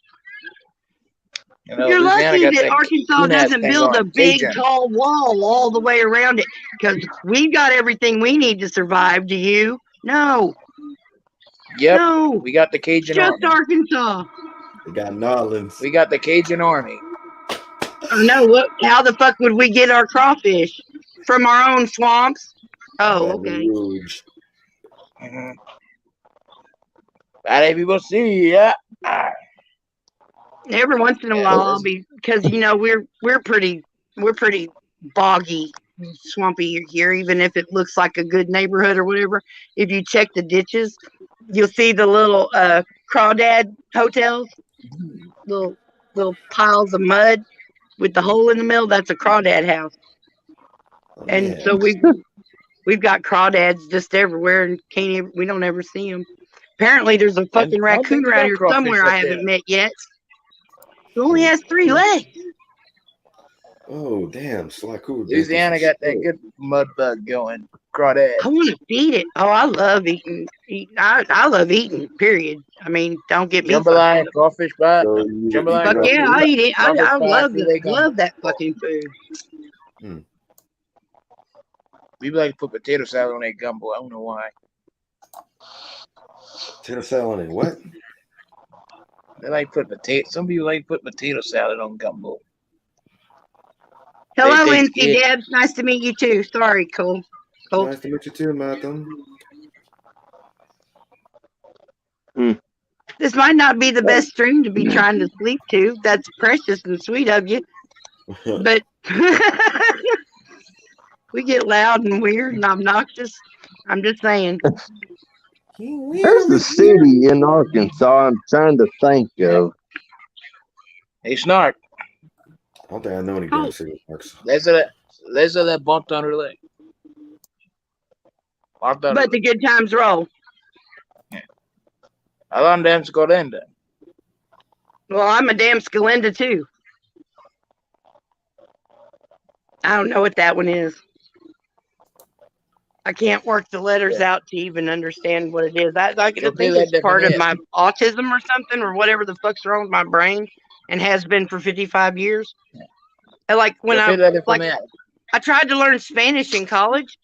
You know, You're Louisiana lucky got that that Arkansas coon ass doesn't thing build a going, big, Cajun. tall wall all the way around it because we've got everything we need to survive. Do you? No. Yep. No. We got the Cajun Just Army. Arkansas. We got Nolans. We got the Cajun Army. No, what? How the fuck would we get our crawfish? From our own swamps? Oh, Baton okay. Rouge. Mm-hmm. Bad people see, yeah. Every once in a while, I'll be because we're pretty boggy, swampy here. Even if it looks like a good neighborhood or whatever, if you check the ditches, you'll see the little crawdad hotels, little piles of mud with the hole in the middle. That's a crawdad house, and so we've got crawdads just everywhere, and we don't ever see them. Apparently, there's a fucking raccoon around here somewhere I haven't met yet. It only has 3 legs. Oh, damn. Slaku. Louisiana got that good mud bug going. Crawdad. I want to feed it. Oh, I love eating. I love eating, period. I mean, don't get me Jambalaya, crawfish bite. So Jambalaya, Fuck yeah, I eat it. I crawfish pie, love filet gumbo. love that fucking food. We like to put potato salad on that gumbo. I don't know why. Potato salad on it. What? They like put potato. Some people like to put potato salad on gumbo. Hello, They NC think Debs. Nice to meet you too. Sorry, Cole. Nice to meet you too, Malcolm. This might not be the best stream to be trying to sleep to. That's precious and sweet of you. But we get loud and weird and obnoxious. I'm just saying. There's a city in Arkansas I'm trying to think of. Hey, Snark. I don't think I know any damn city in Arkansas. Let's let bon temps relay. But the good times roll. Alan damn Scolinda. Well, I'm a damn Scolinda too. I don't know what that one is. I can't work the letters out to even understand what it is. I think it's part of my autism or something or whatever the fuck's wrong with my brain and has been for 55 years. And like when I tried to learn Spanish in college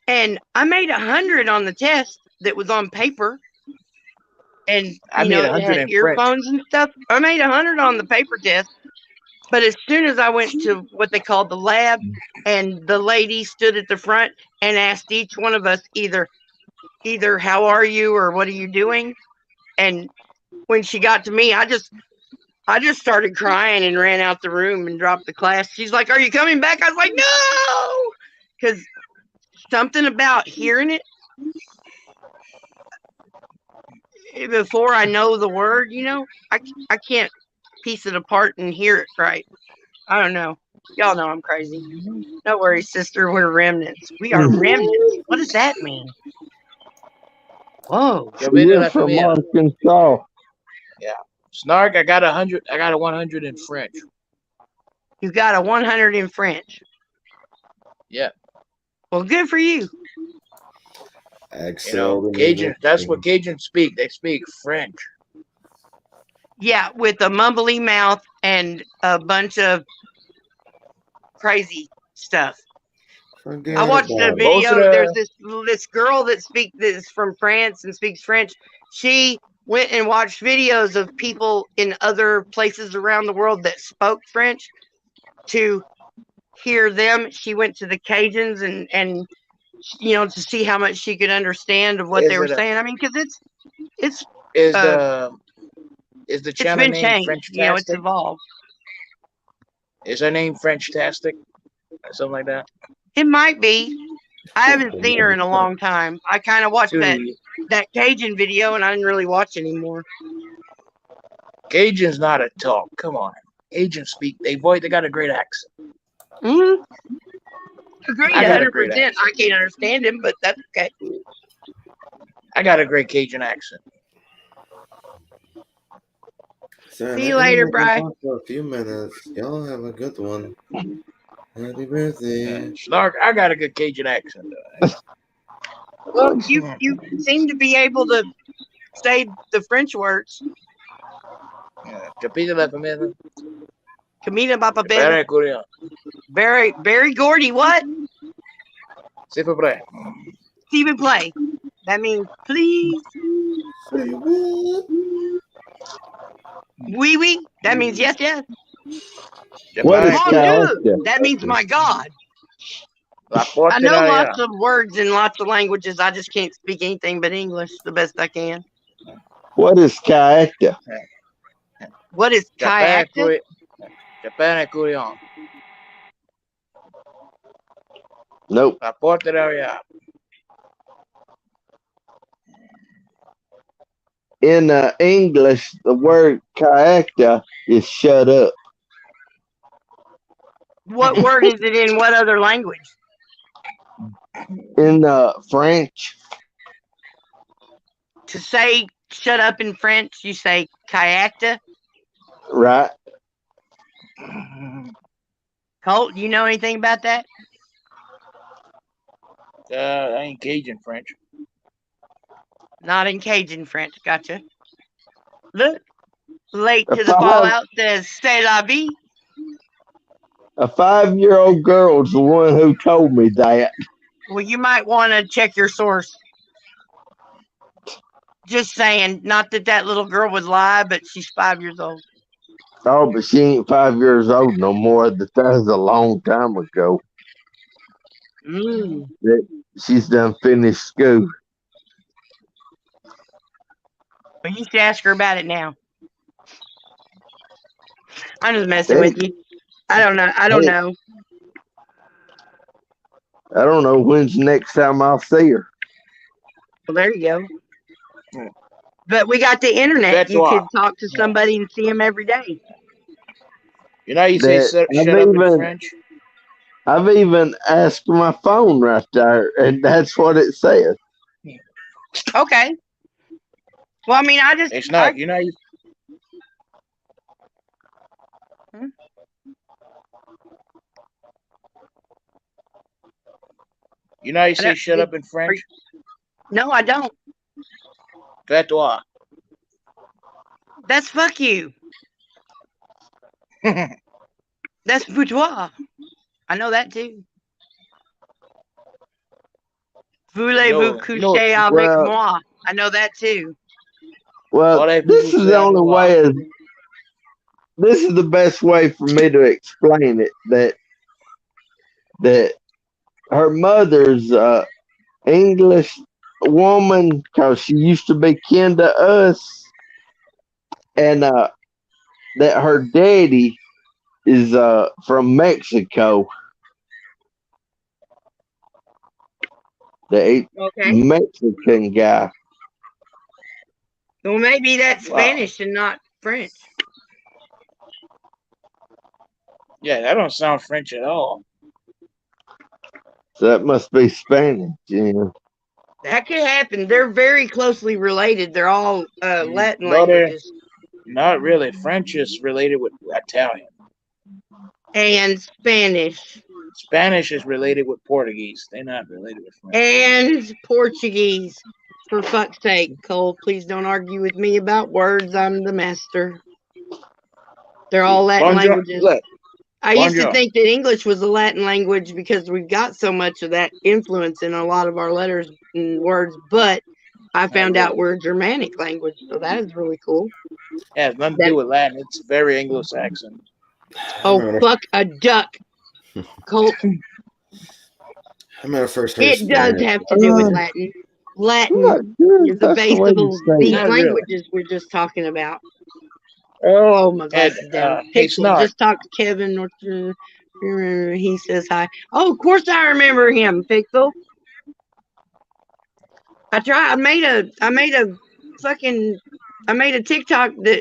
and I made 100 on the test that was on paper. And I made 100 had in earphones and stuff. I made 100 on the paper test. But as soon as I went to what they called the lab, and the lady stood at the front and asked each one of us either how are you or what are you doing, and when she got to me, I just started crying and ran out the room and dropped the class. She's like, "Are you coming back?" I was like, "No," because something about hearing it before I know the word, I can't piece it apart and hear it right. I don't know. Y'all know I'm crazy. No worries, sister. We're remnants. We are remnants. What does that mean? Whoa. We're from Arkansas. Yeah. Snark, I got 100. I got a 100 in French. You got a 100 in French. Yeah. Well, good for you. Cajun. That's what Cajuns speak. They speak French. Yeah, with a mumbly mouth and a bunch of crazy stuff. I watched a video. There's this girl that is from France and speaks French. She went and watched videos of people in other places around the world that spoke French, to hear them. She went to the Cajuns and to see how much she could understand of what they were saying. I mean, because it's the it's channel been name changed. It's French-tastic? evolved. Is her name French-tastic? Or something like that? It might be. I haven't seen her in a long time. I kind of watched that Cajun video, and I didn't really watch anymore. Cajun's not a talk. Come on. Cajuns speak. They got a great accent. Mm-hmm. Agreed, I got a great 100%. I can't understand him, but that's okay. I got a great Cajun accent. See you later, Bri. For a few minutes. Y'all have a good one. Happy birthday. Snark, I got a good Cajun accent. Well, you seem to be able to say the French words. Capite la comida. Comida papa bella. Very Gordy, what? S'il vous plaît. S'il vous plaît. That means please. Say what? Oui, oui. That means yes, yes. What is Mon Dieu. That means my God. I know lots of words in lots of languages. I just can't speak anything but English the best I can. What is Kaekta? What is Kaekta? Japan e Korean. Nope. La porte d'arrière. In English, the word Kaekta is shut up. What word is it in what other language? In French. To say shut up in French, you say Kaekta. Right. Colt, you know anything about that? I ain't Cajun French. Not in Cajun French. Gotcha. Look, late to the fallout says "C'est la vie." A 5-year-old girl's the one who told me that. Well, you might want to check your source. Just saying, not that little girl would lie, but she's 5 years old. Oh, but she ain't 5 years old no more. That was a long time ago. She's done finished school. Well, you should ask her about it now. I'm just messing with you. I don't know. I don't know. I don't know when's the next time I'll see her. Well, there you go. But we got the internet. You could talk to somebody and see them every day. You know, you say shut up in French. I've even asked my phone right there, and that's what it says. Okay. Well, I mean, I just. It's not. You know. You know how you say shut up in French? No, I don't. Tais-toi. That's fuck you. That's boudoir. I know that too. Voulez-vous coucher avec moi? I know that too. Well, this is the only way. This is the best way for me to explain it. That her mother's English woman, because she used to be kin to us, and that her daddy is from Mexico. The Mexican guy. Well, maybe that's Spanish and not French. Yeah, that don't sound French at all. So that must be Spanish, yeah. That could happen. They're very closely related. They're all Latin languages. Not really. French is related with Italian. And Spanish. Spanish is related with Portuguese. They're not related with French. And Portuguese. For fuck's sake, Cole, please don't argue with me about words. I'm the master. They're all Latin languages. I used to think that English was a Latin language because we've got so much of that influence in a lot of our letters and words, but I found out we're a Germanic language, so that is really cool. Yeah, it has nothing to do with Latin. It's very Anglo-Saxon. Oh, remember, fuck a duck, Colt. I remember first heard It does Spanish. have to do with Latin. Latin is the That's the base way of you say these it. Not really. languages we're just talking about. Oh, my And glasses down. hey, Pixel Snark. just talked to Kevin. He says hi. Oh, of course I remember him, Pixel. I made a TikTok that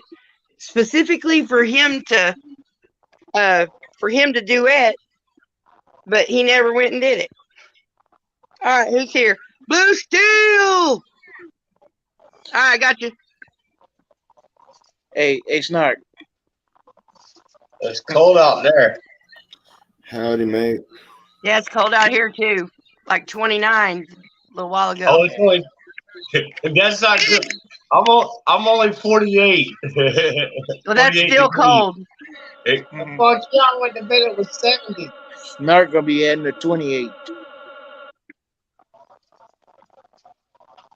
specifically for him to duet, but he never went and did it. All right, who's here? Blue Steel. All right, got you. Hey, Snark. It's cold out there. Howdy, mate. Yeah, it's cold out here too. Like 29 a little while ago. Oh, it's only. That's not good. I'm only 48. Well, that's 48 still degrees. cold. It, fuck yeah, I went to bed. It was 70. Snark gonna be adding to 28.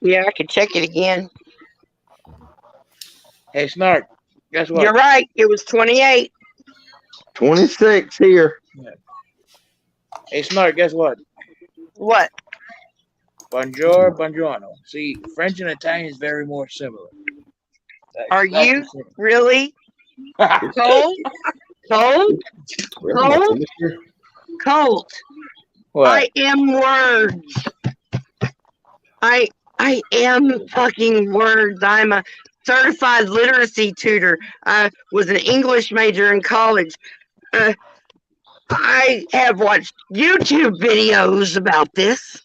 Yeah, I could check it again. Hey, Snark. Guess what? You're right. It was 28. 26 here. Hey, Snark. Guess what? What? Bonjour, buongiorno. See, French and Italian is very more similar. Are you really? Colt? Colt? Colt? Colt. What? I am words. I am fucking words. I'm a certified literacy tutor. I was an English major in college. I have watched YouTube videos about this.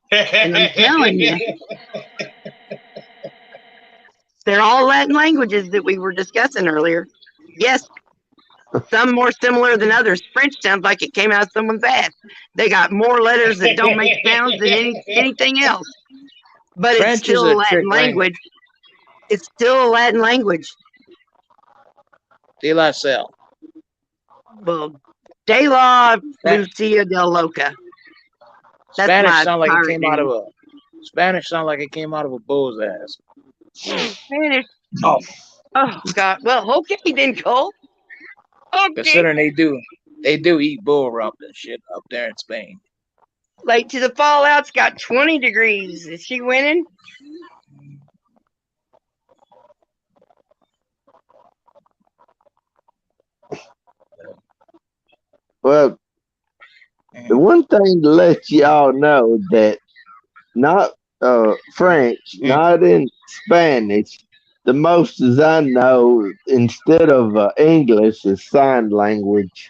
And I'm telling you, they're all Latin languages that we were discussing earlier. Yes, some more similar than others. French sounds like it came out of someone's ass. They got more letters that don't make sounds than anything else. But French it's still is a a trick Latin language. It's still a Latin language. De La Salle. Well, De La Lucia del Loca. That's Spanish my sound like it pirate came out name. of a Spanish sound like it came out of a bull's ass. Spanish. Oh God. Well, okay then, Cole. Okay. Considering they do eat bull rump and shit up there in Spain. Late to the Fallout's got 20 degrees. Is she winning? Well, the one thing to let y'all know that not French, not in Spanish, the most as I know, instead of English, is sign language.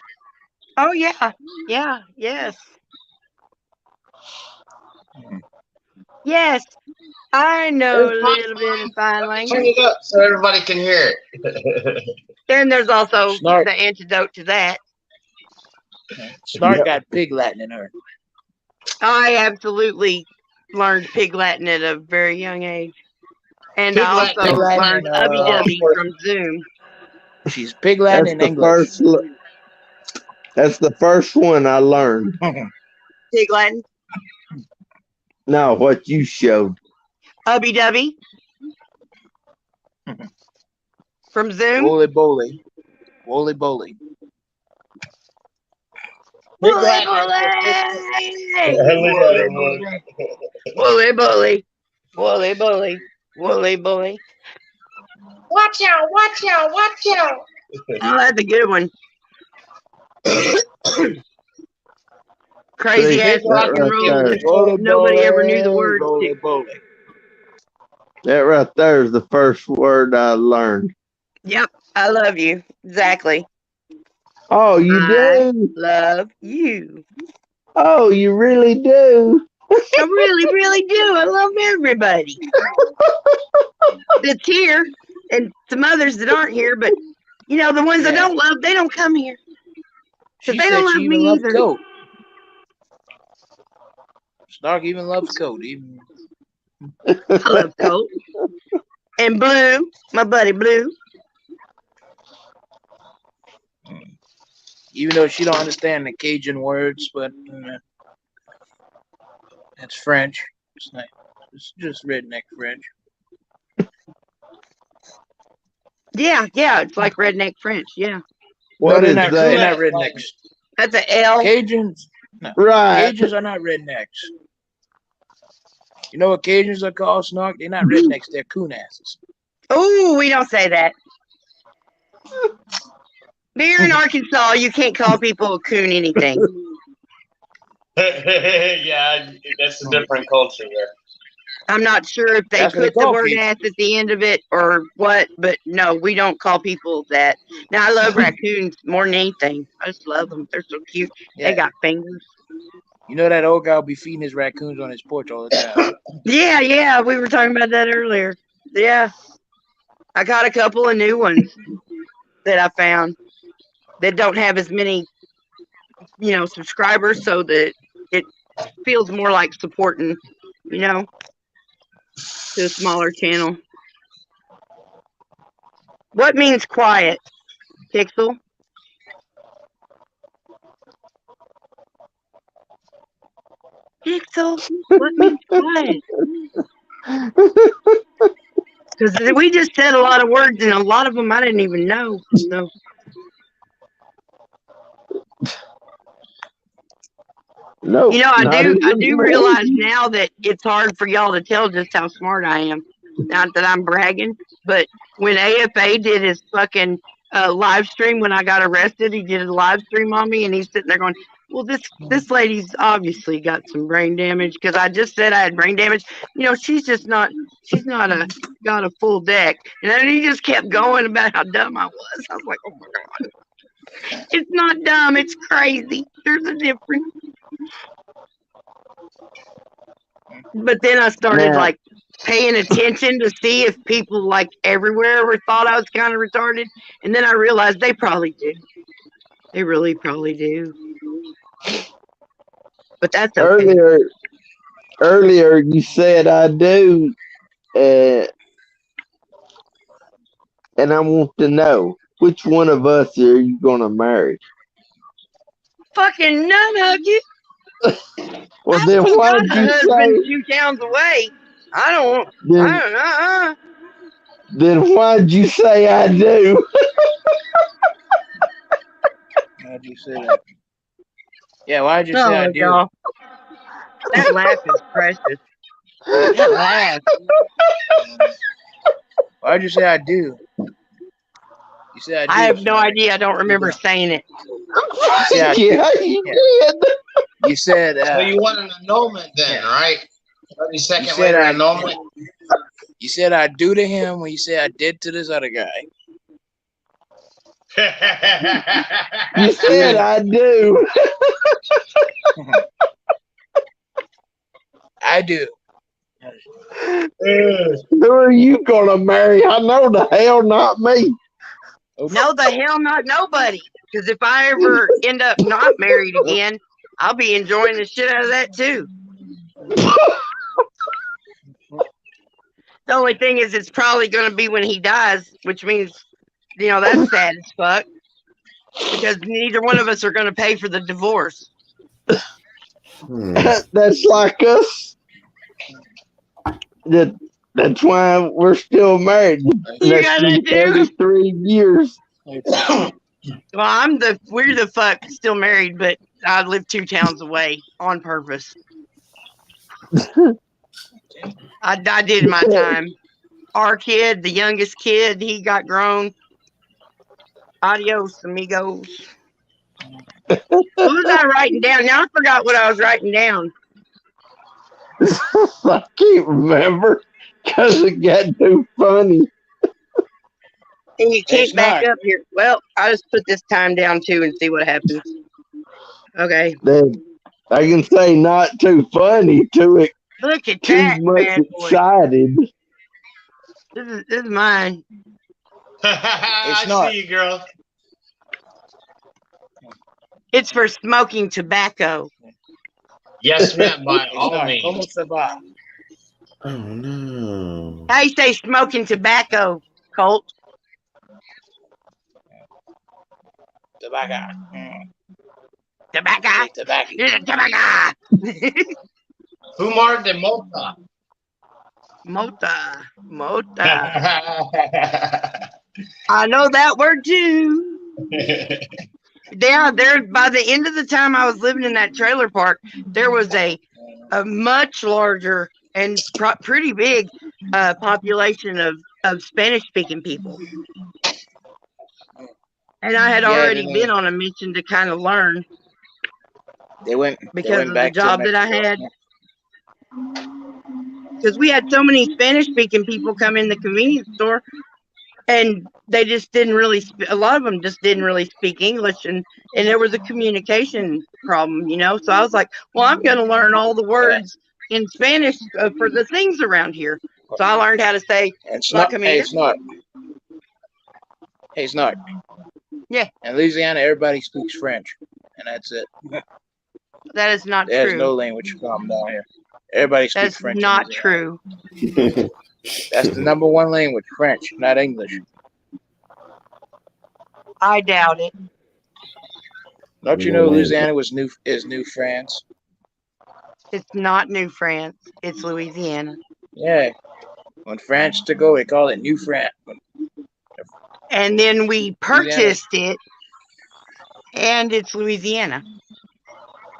Oh yeah. Yeah. Yes. Yes. I know a little bit of sign Turn language. it up so everybody can hear it. Then there's also Snark. the antidote to that. Snark got pig Latin in her. I absolutely learned Pig Latin at a very young age. And Pig I Latin, also Pig Latin, learned Ubby from Zoom. She's pig Latin That's in the English. That's the first one I learned. Pig Latin. No, what you showed. Ubby Dubby. From Zoom. Woolly Boley. Woolly Boley. Woolly bully. Woolly bully. Woolly bully. Watch out, watch out, watch out. Oh, that's a good one. Crazy ass rock and roll that nobody ever knew the words to. That right there is the first word I learned. Yep, I love you. Exactly. Oh, you do? Love you. Oh, you really do? I really, really do. I love everybody that's here and some others that aren't here, but you know, the ones I don't love, they don't come here. Because they don't love me either. Coat. Snark even loves Coat. Even I love Colt. And Blue, my buddy Blue. even though she don't understand the Cajun words, but it's French. It's not. It's just redneck French. Yeah, it's like redneck French. Yeah. What they're is not. that? They're not rednecks. That's an L. Cajuns. No. Right. Cajuns are not rednecks. You know what Cajuns are called, Snark? They're not rednecks. They're coon asses. Oh, we don't say that. Here in Arkansas, you can't call people a coon anything. Yeah, that's a different culture there. I'm not sure if they That's what they put the call word people. ass at the end of it or what, but no, we don't call people that. Now, I love raccoons more than anything. I just love them. They're so cute. Yeah. They got fingers. You know that old guy will be feeding his raccoons on his porch all the time. Yeah, we were talking about that earlier. Yeah. I got a couple of new ones that I found that don't have as many, subscribers, so that it feels more like supporting, to a smaller channel. What means quiet, Pixel? Pixel, what means quiet? Because we just said a lot of words, and a lot of them I didn't even know. So. No, I not do even realize me. now that it's hard for y'all to tell just how smart I am. Not that I'm bragging, but when AFA did his fucking live stream when I got arrested, he did a live stream on me, and he's sitting there going, "Well, this lady's obviously got some brain damage because I just said I had brain damage. She's not got a full deck." And then he just kept going about how dumb I was. I was like, "Oh my god, it's not dumb, it's crazy. There's a difference." But then I started Now, paying attention to see if people everywhere thought I was kind of retarded, and then I realized they probably do. They really probably do. But that's okay. earlier you said I do, and I want to know which one of us are you gonna marry? Fucking none of you. Well, I then still got why'd a you husband say? 2 towns away. I don't. Then I then why'd you say I do? Why'd you say that? Yeah, why'd you don't say I know. do? Y'all. That laugh is precious. That laugh. Why'd you say I do? You said I do. I have no Snark. idea. I don't remember saying it. You said I do. Yeah, you did. You said. So you want an annulment then, right? 30 You second said later I. annulment. You said I do to him when you said I did to this other guy. You said I do. I do. Who are you gonna marry? I know the hell not me. No, the hell not nobody. Because if I ever end up not married again, I'll be enjoying the shit out of that too. The only thing is, it's probably going to be when he dies, which means, that's sad as fuck. Because neither one of us are going to pay for the divorce. That's like us. That's why we're still married. You gotta do. 33 years. Well, we're the fuck still married, but I live 2 towns away on purpose. I did my time. Our kid, the youngest kid, he got grown. Adios, amigos. What was I writing down? Now I forgot what I was writing down. I can't remember because it got too funny. And you can't It's back not. up here. Well, I'll just put this time down too and see what happens. Okay. Then I can say not too funny, too Look at too that much bad boy. excited. This is mine. I not. see you, girl. It's for smoking tobacco. Yes, ma'am, by It's all not. means. Como se va? Oh no. How you say smoking tobacco, Colt? Tobacco. Tobacco. Tobacco. Tobacco. Fumar de mota. Mota. I know that word too. Yeah, there. By the end of the time I was living in that trailer park, there was a much larger and pretty big population of Spanish-speaking people. And I had already been on a mission to kind of learn. They went because of the back to job that I Mexico. had. Because we had so many Spanish-speaking people come in the convenience store, and they just didn't really. A lot of them just didn't really speak English, and there was a communication problem, So I was like, well, I'm going to learn all the words in Spanish for the things around here. So I learned how to say, "La comida." Hey, Snark. Hey, Snark. Yeah. In Louisiana, everybody speaks French, and that's it. That is not There's true. no language problem down here. Everybody speaks That's French. not true. That's the number one language, French, not English. I doubt it. Don't you know Louisiana is New France? It's not New France. It's Louisiana. Yeah. When France took over, they called it New France. And then we purchased it, and it's Louisiana.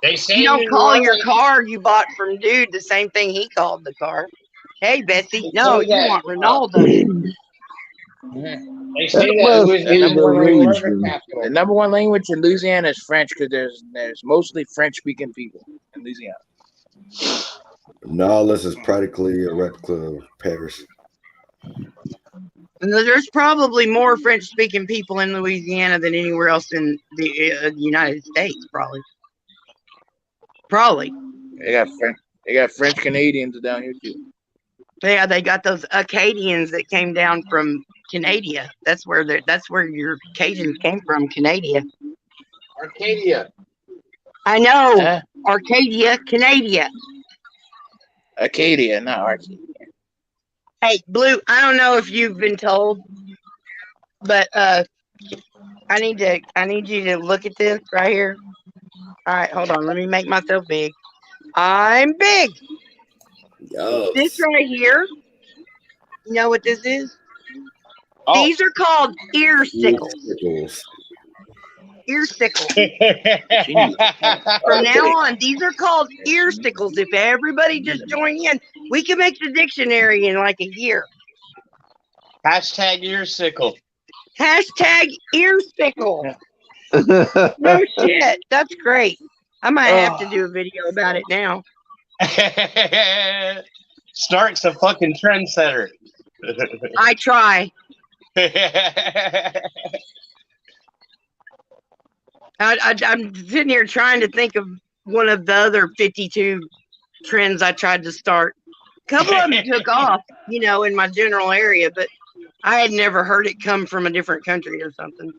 They say you don't New call your Orleans- car you bought from dude the same thing he called the car. Hey, Bessie. No, you want Ronaldo. They say that the number one language in Louisiana is French because there's mostly French-speaking people in Louisiana. No, this is practically a replica of Paris. And there's probably more French-speaking people in Louisiana than anywhere else in the United States, probably. They got French Canadians down here too. Yeah, they got those Acadians that came down from Canada. That's where your Cajuns came from, Canada. Arcadia. I know. Arcadia, Canada. Acadia, not Arcadia. Hey, Blue, I don't know if you've been told, but I need you to look at this right here. All right, hold on. Let me make myself big. I'm big. Yes. This right here, you know what this is? Oh. These are called ear sickles. Ear sickles. From now on, these are called ear sickles. If everybody just join in, we can make the dictionary in like a year. Hashtag earsicle. Hashtag ear sickle. No shit. That's great. I might have to do a video about it now. Snark's a fucking trendsetter. I try. I'm sitting here trying to think of one of the other 52 trends I tried to start. A couple of them took off, in my general area, but I had never heard it come from a different country or something.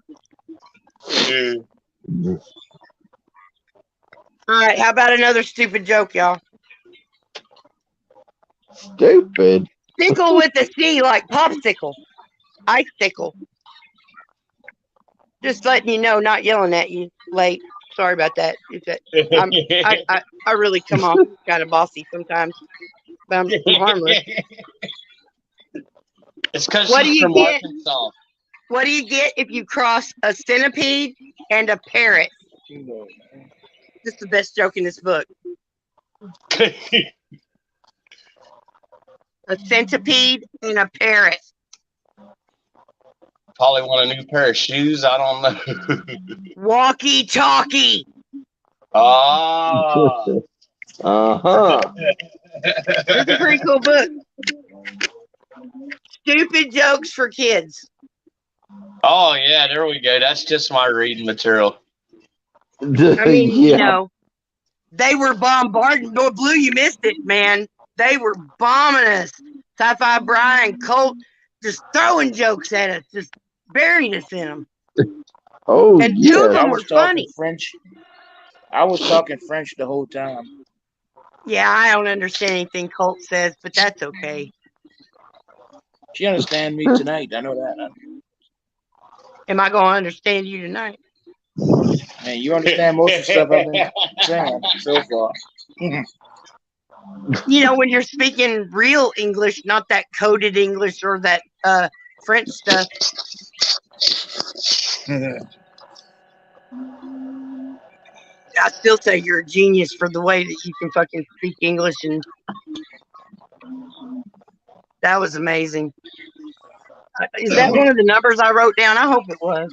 All right, how about another stupid joke, y'all? Stupid. Sickle with a C, like popsicle. Icicle. Just letting you know, not yelling at you late. Sorry about that. I really come off kind of bossy sometimes, but I'm harmless. It's because What do she's you from get? Arkansas. What do you get if you cross a centipede and a parrot? This is the best joke in this book. A centipede and a parrot. Probably want a new pair of shoes. I don't know. Walkie-talkie. Ah. It's a pretty cool book. Stupid jokes for kids. Oh yeah, there we go. That's just my reading material. I mean, they were bombarding. Blue, you missed it, man. They were bombing us. Sci-Fi Brian, Colt, just throwing jokes at us, just burying us in them. Oh, and two of them were funny. French. I was talking French the whole time. Yeah, I don't understand anything Colt says, but that's okay. She understands me tonight. I know that. Am I going to understand you tonight? Man, you understand most of the stuff I've been saying so far. When you're speaking real English, not that coded English or that French stuff. I still say you're a genius for the way that you can fucking speak English, and that was amazing. Is that one of the numbers I wrote down? I hope it was.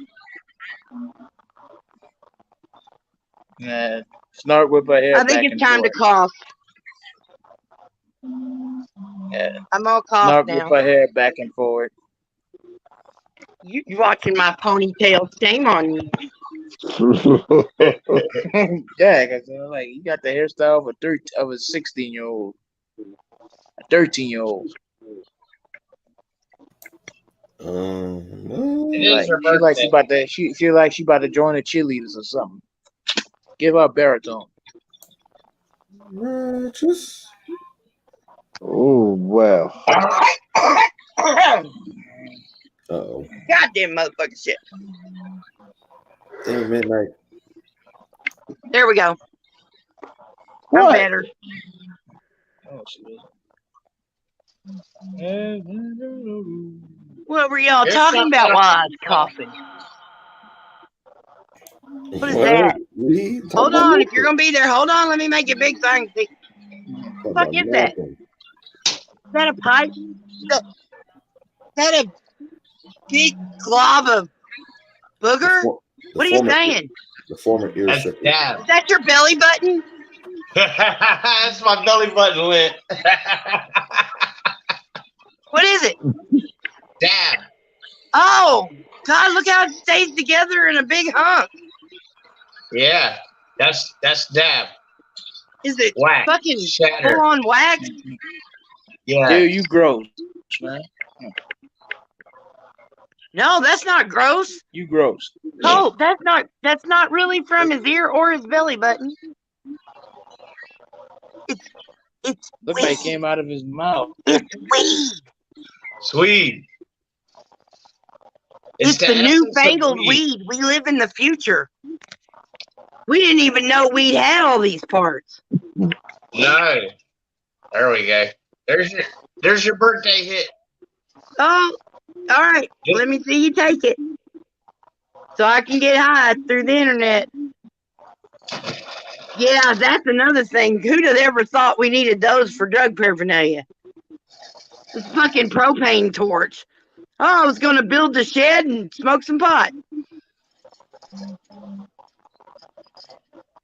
Nah, Snark whip her hair I think back it's and time to forth. cough. Yeah. I'm all coughed Snark whip now. her hair back and forth. You watching my ponytail? Shame on you. Yeah, because like you got the hairstyle of a 16-year-old, a 13-year-old. It is Like her she like she birthday. about to she like she about to join the cheerleaders or something. Give her a baritone. Just Oh wow. oh. Goddamn motherfucking shit. Damn midnight. There we go. What? I'm better. Oh, she What were y'all Here's talking something about I while I can was coughing? What is What? that? We talk Hold about on. If you're nothing. gonna be there, hold on. Let me make it big so I can see. Talk What the fuck about is that? nothing. Is that a pipe? Is that a big glob of The, booger? for, the What are you former saying? the former ear That's sucker. dab. Is that your belly button? That's my belly button lit. What is it? Dab. Oh, God, look how it stays together in a big hunk. Yeah. That's dab. Is it Wax. fucking Shatter. full on wax? Yeah. Dude, you gross, man. No, that's not gross. You gross. Oh, that's not really from his ear or his belly button. It's Look like it came out of his mouth. It's weed. Sweet. It's the essence of newfangled weed. We live in the future. We didn't even know weed had all these parts. No. There we go. There's your birthday hit. Oh, all right. Let me see you take it. So I can get high through the internet. Yeah, that's another thing. Who'd have ever thought we needed those for drug paraphernalia? This fucking propane torch. Oh, I was going to build the shed and smoke some pot.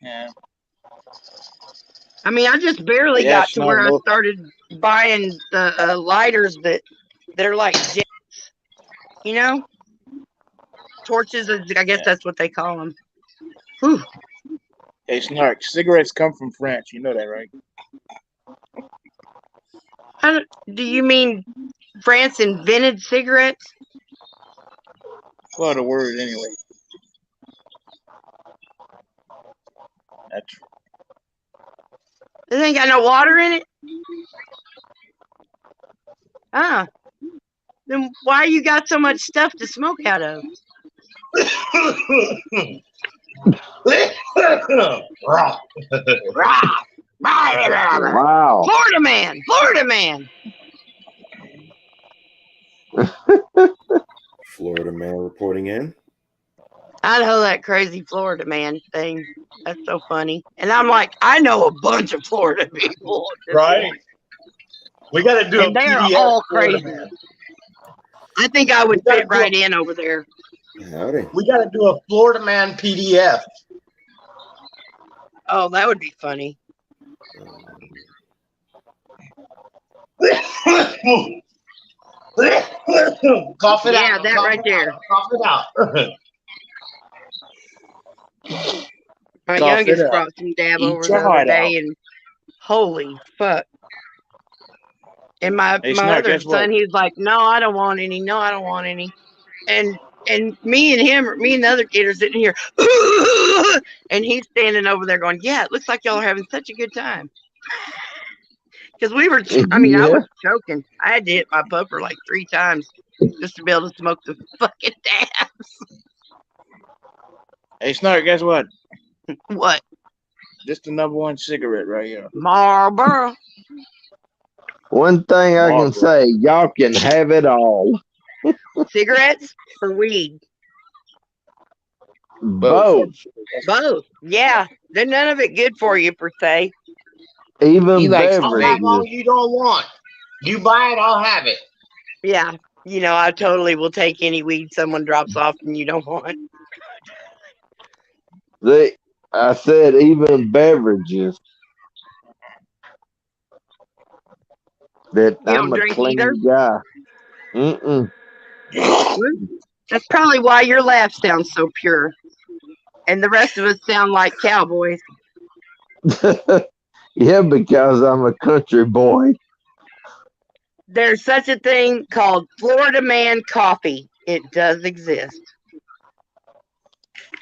Yeah. I mean, I just barely Yeah, got to where I Snark, started buying the lighters they're like jets, you know? Torches, I guess that's what they call them. Whew. Hey, Snark, cigarettes come from France. You know that, right? Do you mean France invented cigarettes? Well, the word anyway. That's It ain't got no water in it? Ah. Then why you got so much stuff to smoke out of? Wow. Florida man! Florida man! Florida man reporting in. I know that crazy Florida man thing. That's so funny. And I'm like, I know a bunch of Florida people. Right. We got to do and a they're PDF. all Florida crazy. man. I think I would fit right in over there. Howdy. We got to do a Florida man PDF. Oh, that would be funny. Cough it out. Yeah, that right there. Cough it out. My Cough it youngest up. brought some dab Eat over your the other heart day, out. and holy fuck. And my Hey, Snark, other guess what? son, he was like, no, I don't want any. No, I don't want any. And me and the other kid are sitting here, and he's standing over there going, yeah, it looks like y'all are having such a good time. Because we were, I mean, I was choking. I had to hit my puffer like 3 times just to be able to smoke the fucking dabs. Hey, Snark, guess what? What? This the #1 cigarette right here. Marlboro. One thing I can say, y'all can have it all. Cigarettes or weed? Both. Both. Yeah. Then none of it good for you per se. Even I'll have all beverages. you don't want. You buy it, I'll have it. Yeah. You know, I totally will take any weed someone drops off and you don't want. I said even beverages. That You I'm don't a drink either? clean guy. Mm-mm. That's probably why your laugh sounds so pure. And the rest of us sound like cowboys. Yeah, because I'm a country boy. There's such a thing called Florida Man coffee. It does exist.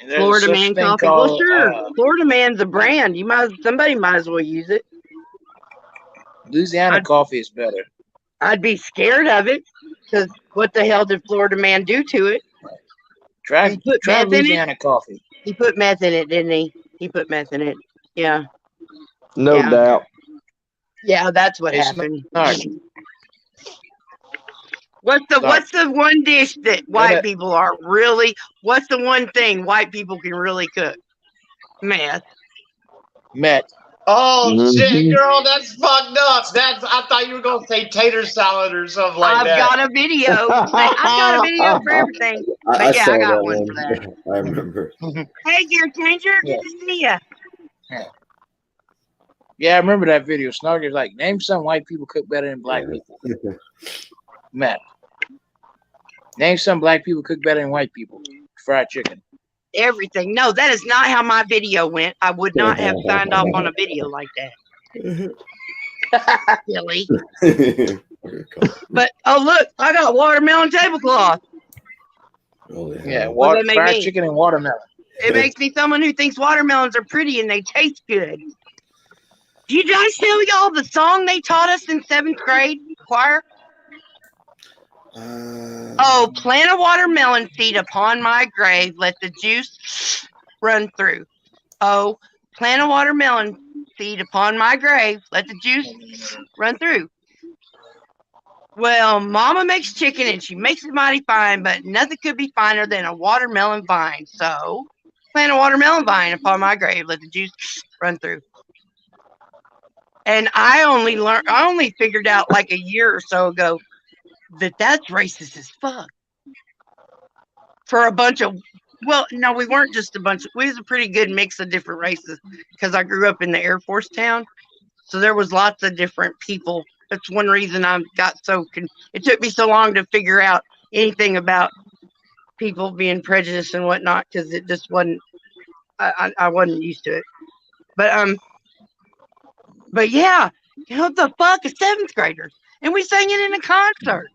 And there's Florida such Man thing coffee. Well, called sure. Florida Man's a brand. Somebody might as well use it. Louisiana coffee is better. I'd be scared of it because what the hell did Florida Man do to it? Try Louisiana coffee. He put meth in it, didn't he? He put meth in it. Yeah. No doubt. Yeah, that's what happened. What's the one dish that white people are really? What's the one thing white people can really cook? Meth. Oh shit, girl, that's fucked up. I thought you were gonna say tater salad or something like that. I've got a video. I've got a video for everything. But I yeah, saw I got that one one. for that. I remember. Hey, Gear Changer, good to see ya. Yeah, I remember that video. Snarky's like, name some white people cook better than black people. Matt. Name some black people cook better than white people. Fried chicken. Everything. No, that is not how my video went. I would not have signed off on a video like that. Silly. But oh look, I got watermelon tablecloth. Oh, yeah, What does that make fried me? chicken and watermelon. It makes me someone who thinks watermelons are pretty and they taste good. Do you guys tell y'all the song they taught us in 7th grade choir? Oh, plant a watermelon seed upon my grave, let the juice run through. Oh, plant a watermelon seed upon my grave, let the juice run through. Well, Mama makes chicken and she makes it mighty fine, but nothing could be finer than a watermelon vine. So, plant a watermelon vine upon my grave, let the juice run through. And I only figured out like a year or so ago that that's racist as fuck. For a bunch of, well, no, we weren't just a bunch. We was a pretty good mix of different races because I grew up in the Air Force town, so there was lots of different people. That's one reason I got so. It took me so long to figure out anything about people being prejudiced and whatnot because it just wasn't. I wasn't used to it, but yeah, what the fuck is 7th graders? And we sang it in a concert.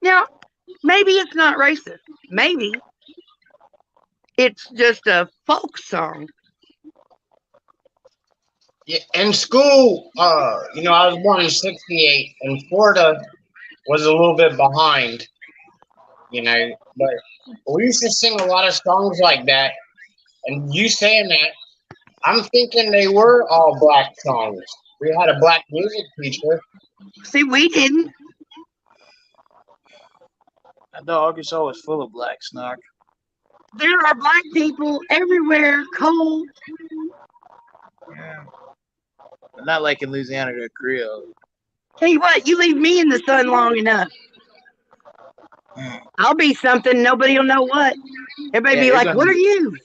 Now, maybe it's not racist. Maybe it's just a folk song. Yeah, in school, I was born in '68, and Florida was a little bit behind, but we used to sing a lot of songs like that. And you saying that, I'm thinking they were all black songs. We had a black music teacher. See, we didn't. I know Arkansas was full of black, Snark. There are black people everywhere, cold. Yeah. But not like in Louisiana, they're Creole. Tell you what, you leave me in the sun long enough. I'll be something, nobody will know what. Everybody be like, what are you?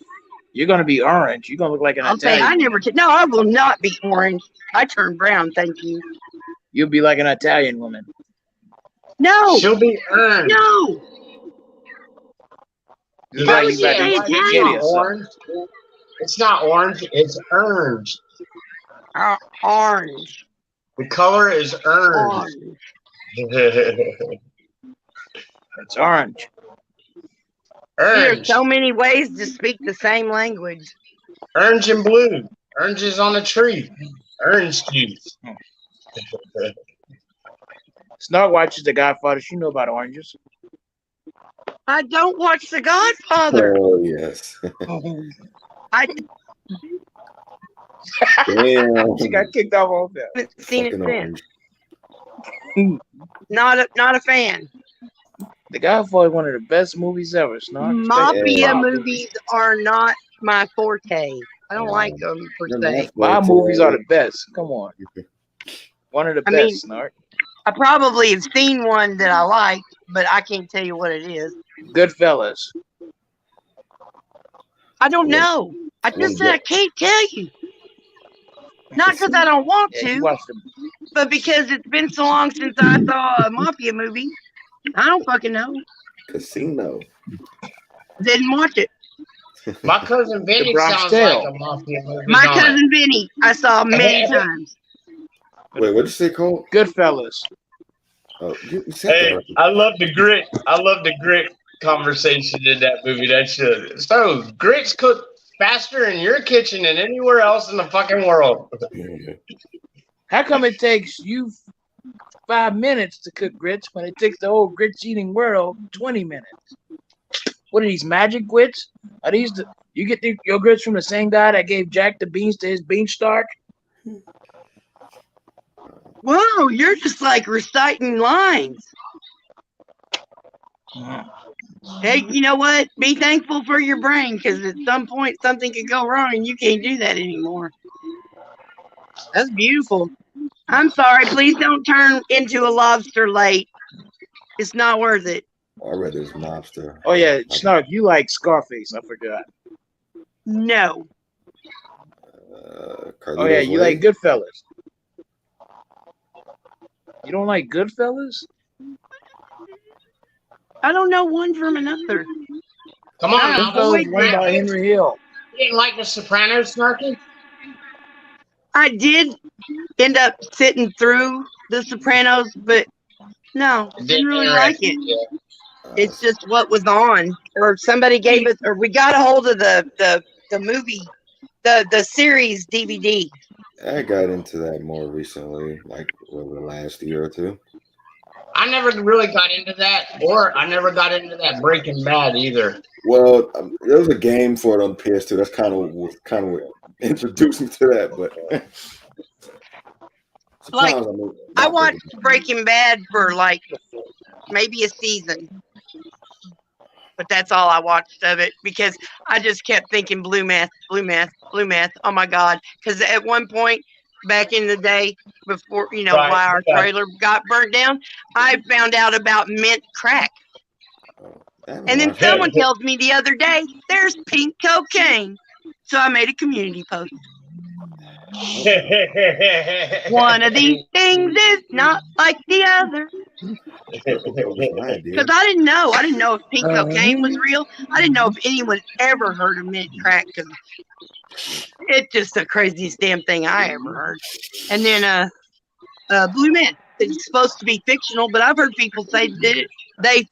You're going to be orange. You're going to look like an I'll Italian. say, no, I will not be orange. I turn brown, thank you. You'll be like an Italian woman. No. She'll be orange. No. You gotta say Italian. Orange. It's not orange. It's orange. Orange. The color is orange. It's orange. There are so many ways to speak the same language. Orange and blue. Orange is on a tree. Orange juice. Snark watches The Godfather. She know about oranges. I don't watch The Godfather. Oh yes. Damn. She got kicked off on that. Haven't seen it since. Not a fan. The Godfather is one of the best movies ever, Snark. Mafia movies are not my forte. I don't like them per se. My movies are the best. Come on. One of the best, mean, Snark. I probably have seen one that I like, but I can't tell you what it is. Goodfellas. I don't know. I just said I can't tell you. Not because I don't want to, but because it's been so long since I saw a mafia movie. I don't fucking know. Casino. Didn't watch it. My cousin Vinny sounds like a mafia movie. My cousin Vinny, I saw many times. Wait, what did you say, Cole? Goodfellas. Oh, hey, I love the grit. I love the grit conversation in that movie. That shit. So grits cook faster in your kitchen than anywhere else in the fucking world. How come it takes you 5 minutes to cook grits when it takes the whole grits eating world 20 minutes? What are these magic grits? Are these you get your grits from the same guy that gave Jack the beans to his beanstalk? Whoa, you're just like reciting lines. Hey, you know what? Be thankful for your brain, because at some point something could go wrong and you can't do that anymore. That's beautiful. I'm sorry. Please don't turn into a lobster late. It's not worth it. I read this mobster. Oh yeah, Snark, you like Scarface? I forgot. No. Oh yeah, you like Goodfellas. You don't like Goodfellas? I don't know one from another. Come on, Goodfellas won by Henry Hill. You didn't like The Sopranos, Snarky? I did end up sitting through The Sopranos, but no, didn't really like it. It's just what was on, or somebody gave us, or we got a hold of the movie, the series DVD. I got into that more recently, like over the last year or two. I never really got into that, or I never got into that Breaking Bad either. Well, there was a game for it on PS2. That's kind of what introduced me to that. But like, I watched Breaking Bad for like maybe a season, but that's all I watched of it, because I just kept thinking blue meth, blue meth, blue meth. Oh my God! Because at one point back in the day, before why our trailer got burnt down, I found out about mint crack. And then someone tells me the other day, there's pink cocaine. So I made a community post. One of these things is not like the other. Because I didn't know. I didn't know if pink cocaine was real. I didn't know if anyone ever heard of mint crack. Because it's just the craziest damn thing I ever heard. And then blue meth. It's supposed to be fictional, but I've heard people say that they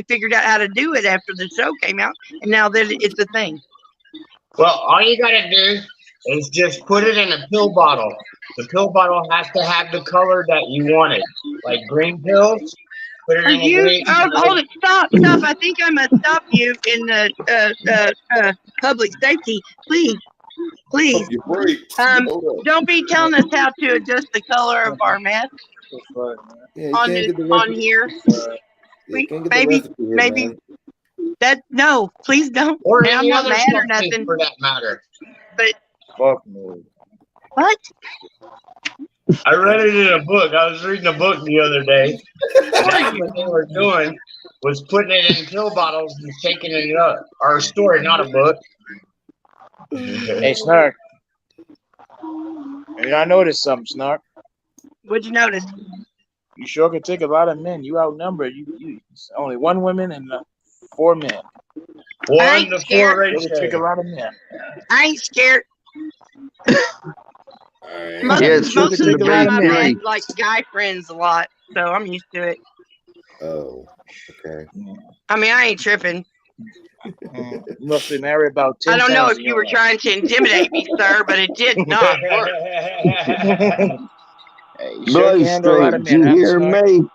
figured out how to do it after the show came out, and now that it's a thing. Well, all you gotta do is just put it in a pill bottle. The pill bottle has to have the color that you want it, like green pills. Put it in a green. Hold it! Stop! I think I must stop you in the public safety. Please. Don't be telling us how to adjust the color of our mask on here. Maybe that no, please don't. Or I'm any not other mad or stuff nothing for that matter. But fuck no. What? I read it in a book. I was reading a book the other day. That's what they were doing, was putting it in pill bottles and shaking it up. Our story, not a book. Hey, Snark. I noticed something, Snark. What'd you notice? You sure can take a lot of men. You outnumbered. You only 1 woman and 4 men. 1 to 4 ratio. Take a lot of men. I ain't scared. Most of the time I've had like guy friends a lot, so I'm used to it. Oh, okay. I mean, I ain't tripping. You must be married about 10 I don't know times if you were trying to intimidate me, sir, but it did not work. Bloody straight, did you hear me?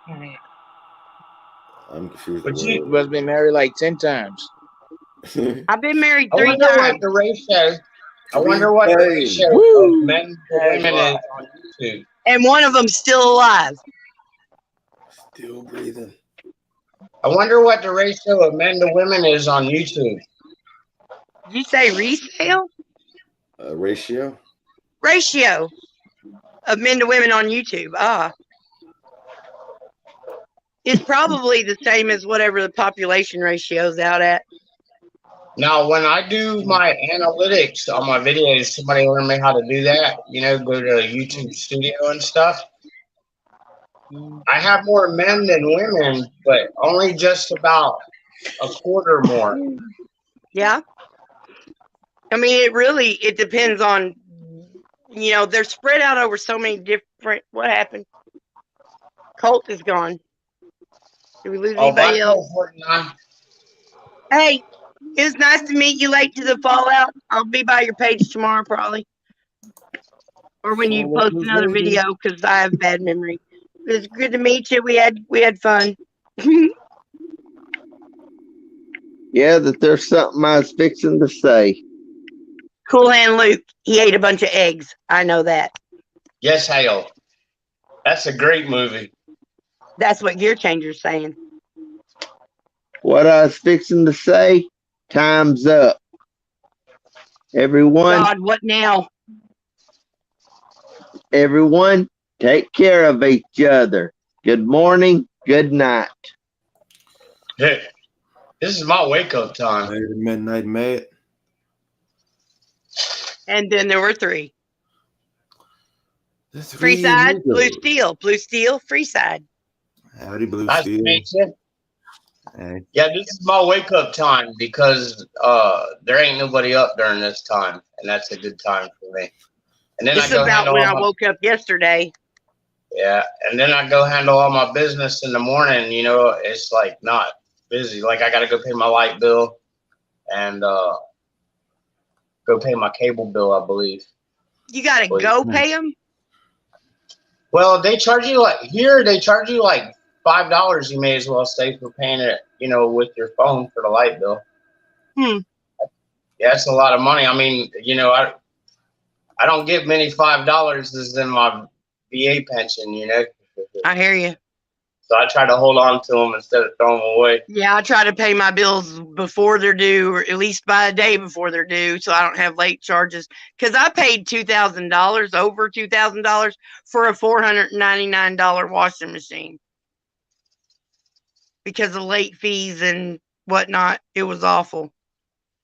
I'm confused. But you must be married like 10 times. I've been married 3 times. What the ratio. I wonder what the ratio of men to women is on YouTube. And one of them's still alive. Still breathing. I I wonder what the ratio of men to women is on YouTube. Did you say resale? Ratio. Ratio of men to women on YouTube. It's probably the same as whatever the population ratio is out at. Now, when I do my analytics on my videos, somebody learn me how to do that. Go to YouTube Studio and stuff. I have more men than women, but only just about a quarter more. Yeah. I mean, it depends on, they're spread out over so many different. What happened? Colt is gone. Did we lose anybody else? 49. Hey, it was nice to meet you late to the fallout. I'll be by your page tomorrow, probably. Or when you post another video, because I have bad memory. It was good to meet you. We had fun. Yeah, that there's something I was fixing to say. Cool Hand Luke, he ate a bunch of eggs. I know that. Yes, Hale. That's a great movie. That's what Gear Changer's saying. What I was fixing to say, time's up. Everyone. God, what now? Everyone, take care of each other. Good morning, good night. Hey, this is my wake-up time. Later, midnight, mate. And then there were three. The Free side, blue steel, free side. Howdy, blue Nice to steel. meet you. Hey. Yeah, this is my wake-up time because there ain't nobody up during this time, and that's a good time for me. And then It's about when I woke up yesterday. Yeah, and then I go handle all my business in the morning. It's like not busy. Like I got to go pay my light bill and go pay my cable bill, I believe. You got to go pay them? Well, they charge you they charge you like $5. You may as well stay for paying it, with your phone for the light bill. Yeah, it's a lot of money. I mean, I don't get many $5 as in my VA pension, I hear you. So I try to hold on to them instead of throwing them away. Yeah, I try to pay my bills before they're due, or at least by a day before they're due, so I don't have late charges. Because I paid $2,000, over $2,000, for a $499 washing machine. Because of late fees and whatnot, it was awful.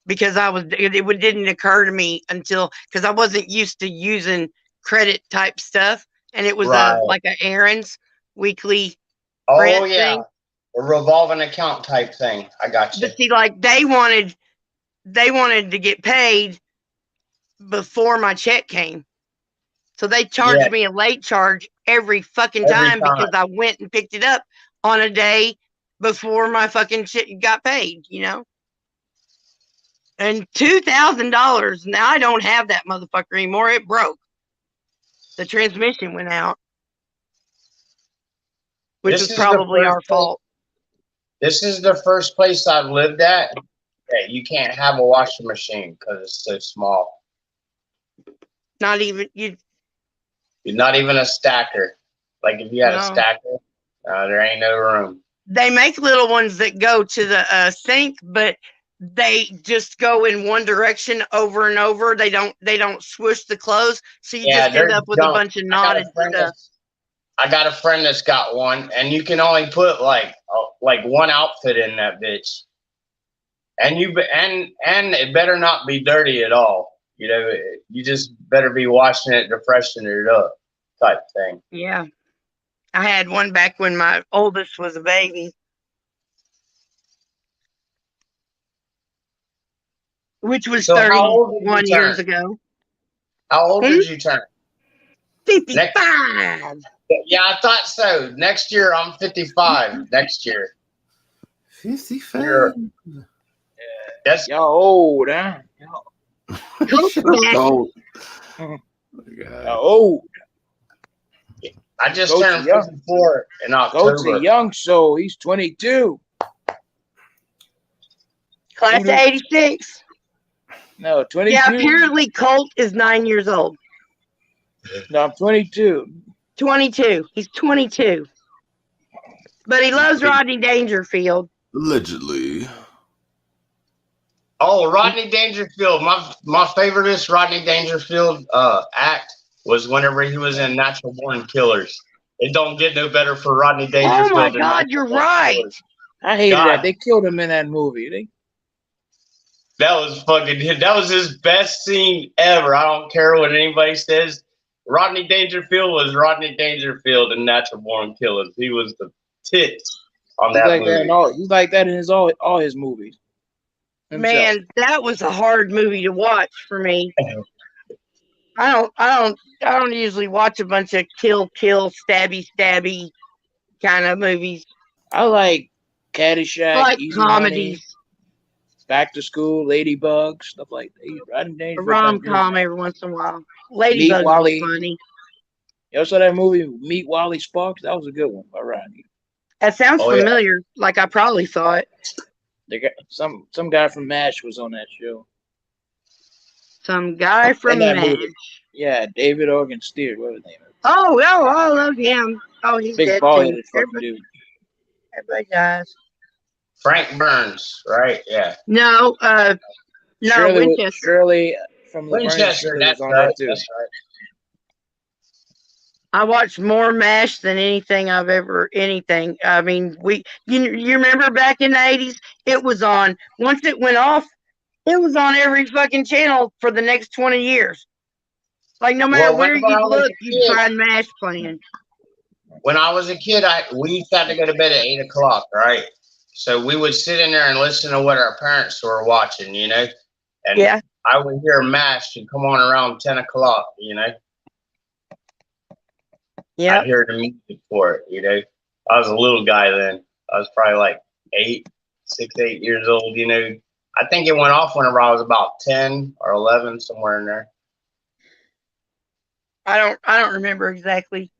Because it didn't occur to me until, because I wasn't used to using credit type stuff, and it was like an errands weekly. Oh yeah, thing. A revolving account type thing. I got you. But see, like they wanted to get paid before my check came, so they charged me a late charge every fucking time because I went and picked it up on a day before my fucking shit got paid. And $2,000. Now I don't have that motherfucker anymore. It broke. The transmission went out. Which is probably our fault. This is the first place I've lived at that you can't have a washing machine because it's so small. Not even You're not even a stacker. Like if you had a stacker, there ain't no room. They make little ones that go to the sink, but they just go in one direction over and over. They don't swoosh the clothes, so you just end up with a bunch of knotted stuff. I got a friend that's got one, and you can only put like one outfit in that bitch, and it better not be dirty at all. You just better be washing it to freshen it up, type thing. Yeah, I had one back when my oldest was a baby, which was 31 years ago. How old did you turn? 55. Yeah, I thought so. Next year, I'm 55. Next year. 55. That's y'all old, huh? Old. Old. I just turned 54 in October. Goat's a young soul. He's 22. Class of 86. No, 22. Yeah, apparently Colt is 9 years old. No, I'm 22. 22. He's 22. But he loves Rodney Dangerfield. Allegedly. Oh, Rodney Dangerfield. My favoriteest Rodney Dangerfield act was whenever he was in Natural Born Killers. It don't get no better for Rodney Oh my Dangerfield than God, Natural you're Born right. Killers. I hated God, that. They killed him in that movie. that was his best scene ever. I don't care what anybody says. Rodney Dangerfield was Rodney Dangerfield in Natural Born Killers. He was the tits on He's that like that in movie. all. He's like that in all his movies. Himself. Man, that was a hard movie to watch for me. I don't usually watch a bunch of kill, stabby kind of movies. I like I Caddyshack, like Easy Money, comedies, Back to School, Ladybug, stuff like that. Rodney a Dangerfield done good. rom-com every once in a while. Meet Ladybugs was Wally. funny. You ever saw that movie, Meet Wally Sparks? That was a good one by Rodney. That sounds Oh, yeah. familiar. Like I probably saw it. They got some guy from MASH was on that show. Some guy In from that MASH. movie. Yeah, David Organ Steer, whatever his name is. Oh, I love him. Oh, he's Big dead bald too. headed fucking dude. Everybody dies. Frank Burns, right? Yeah. No, Winchester. Shirley from Laverne and Winchester, Shirley that's was on right. that too. That's right. I watched more MASH than anything. I mean, you remember back in the 80s, it was on. Once it went off, it was on every fucking channel for the next 20 years. Like no matter Well, where whenever I you was look, a you'd kid, find MASH playing. when I was a kid, we used to have to go to bed at 8 o'clock, right? So we would sit in there and listen to what our parents were watching, you know. And Yeah. I would hear MASH and come on around 10 o'clock, you know. Yeah. I'd hear the music for it, you know. I was a little guy then. I was probably like 6, 8 years old, you know. I think it went off whenever I was about 10 or 11, somewhere in there. I don't remember exactly.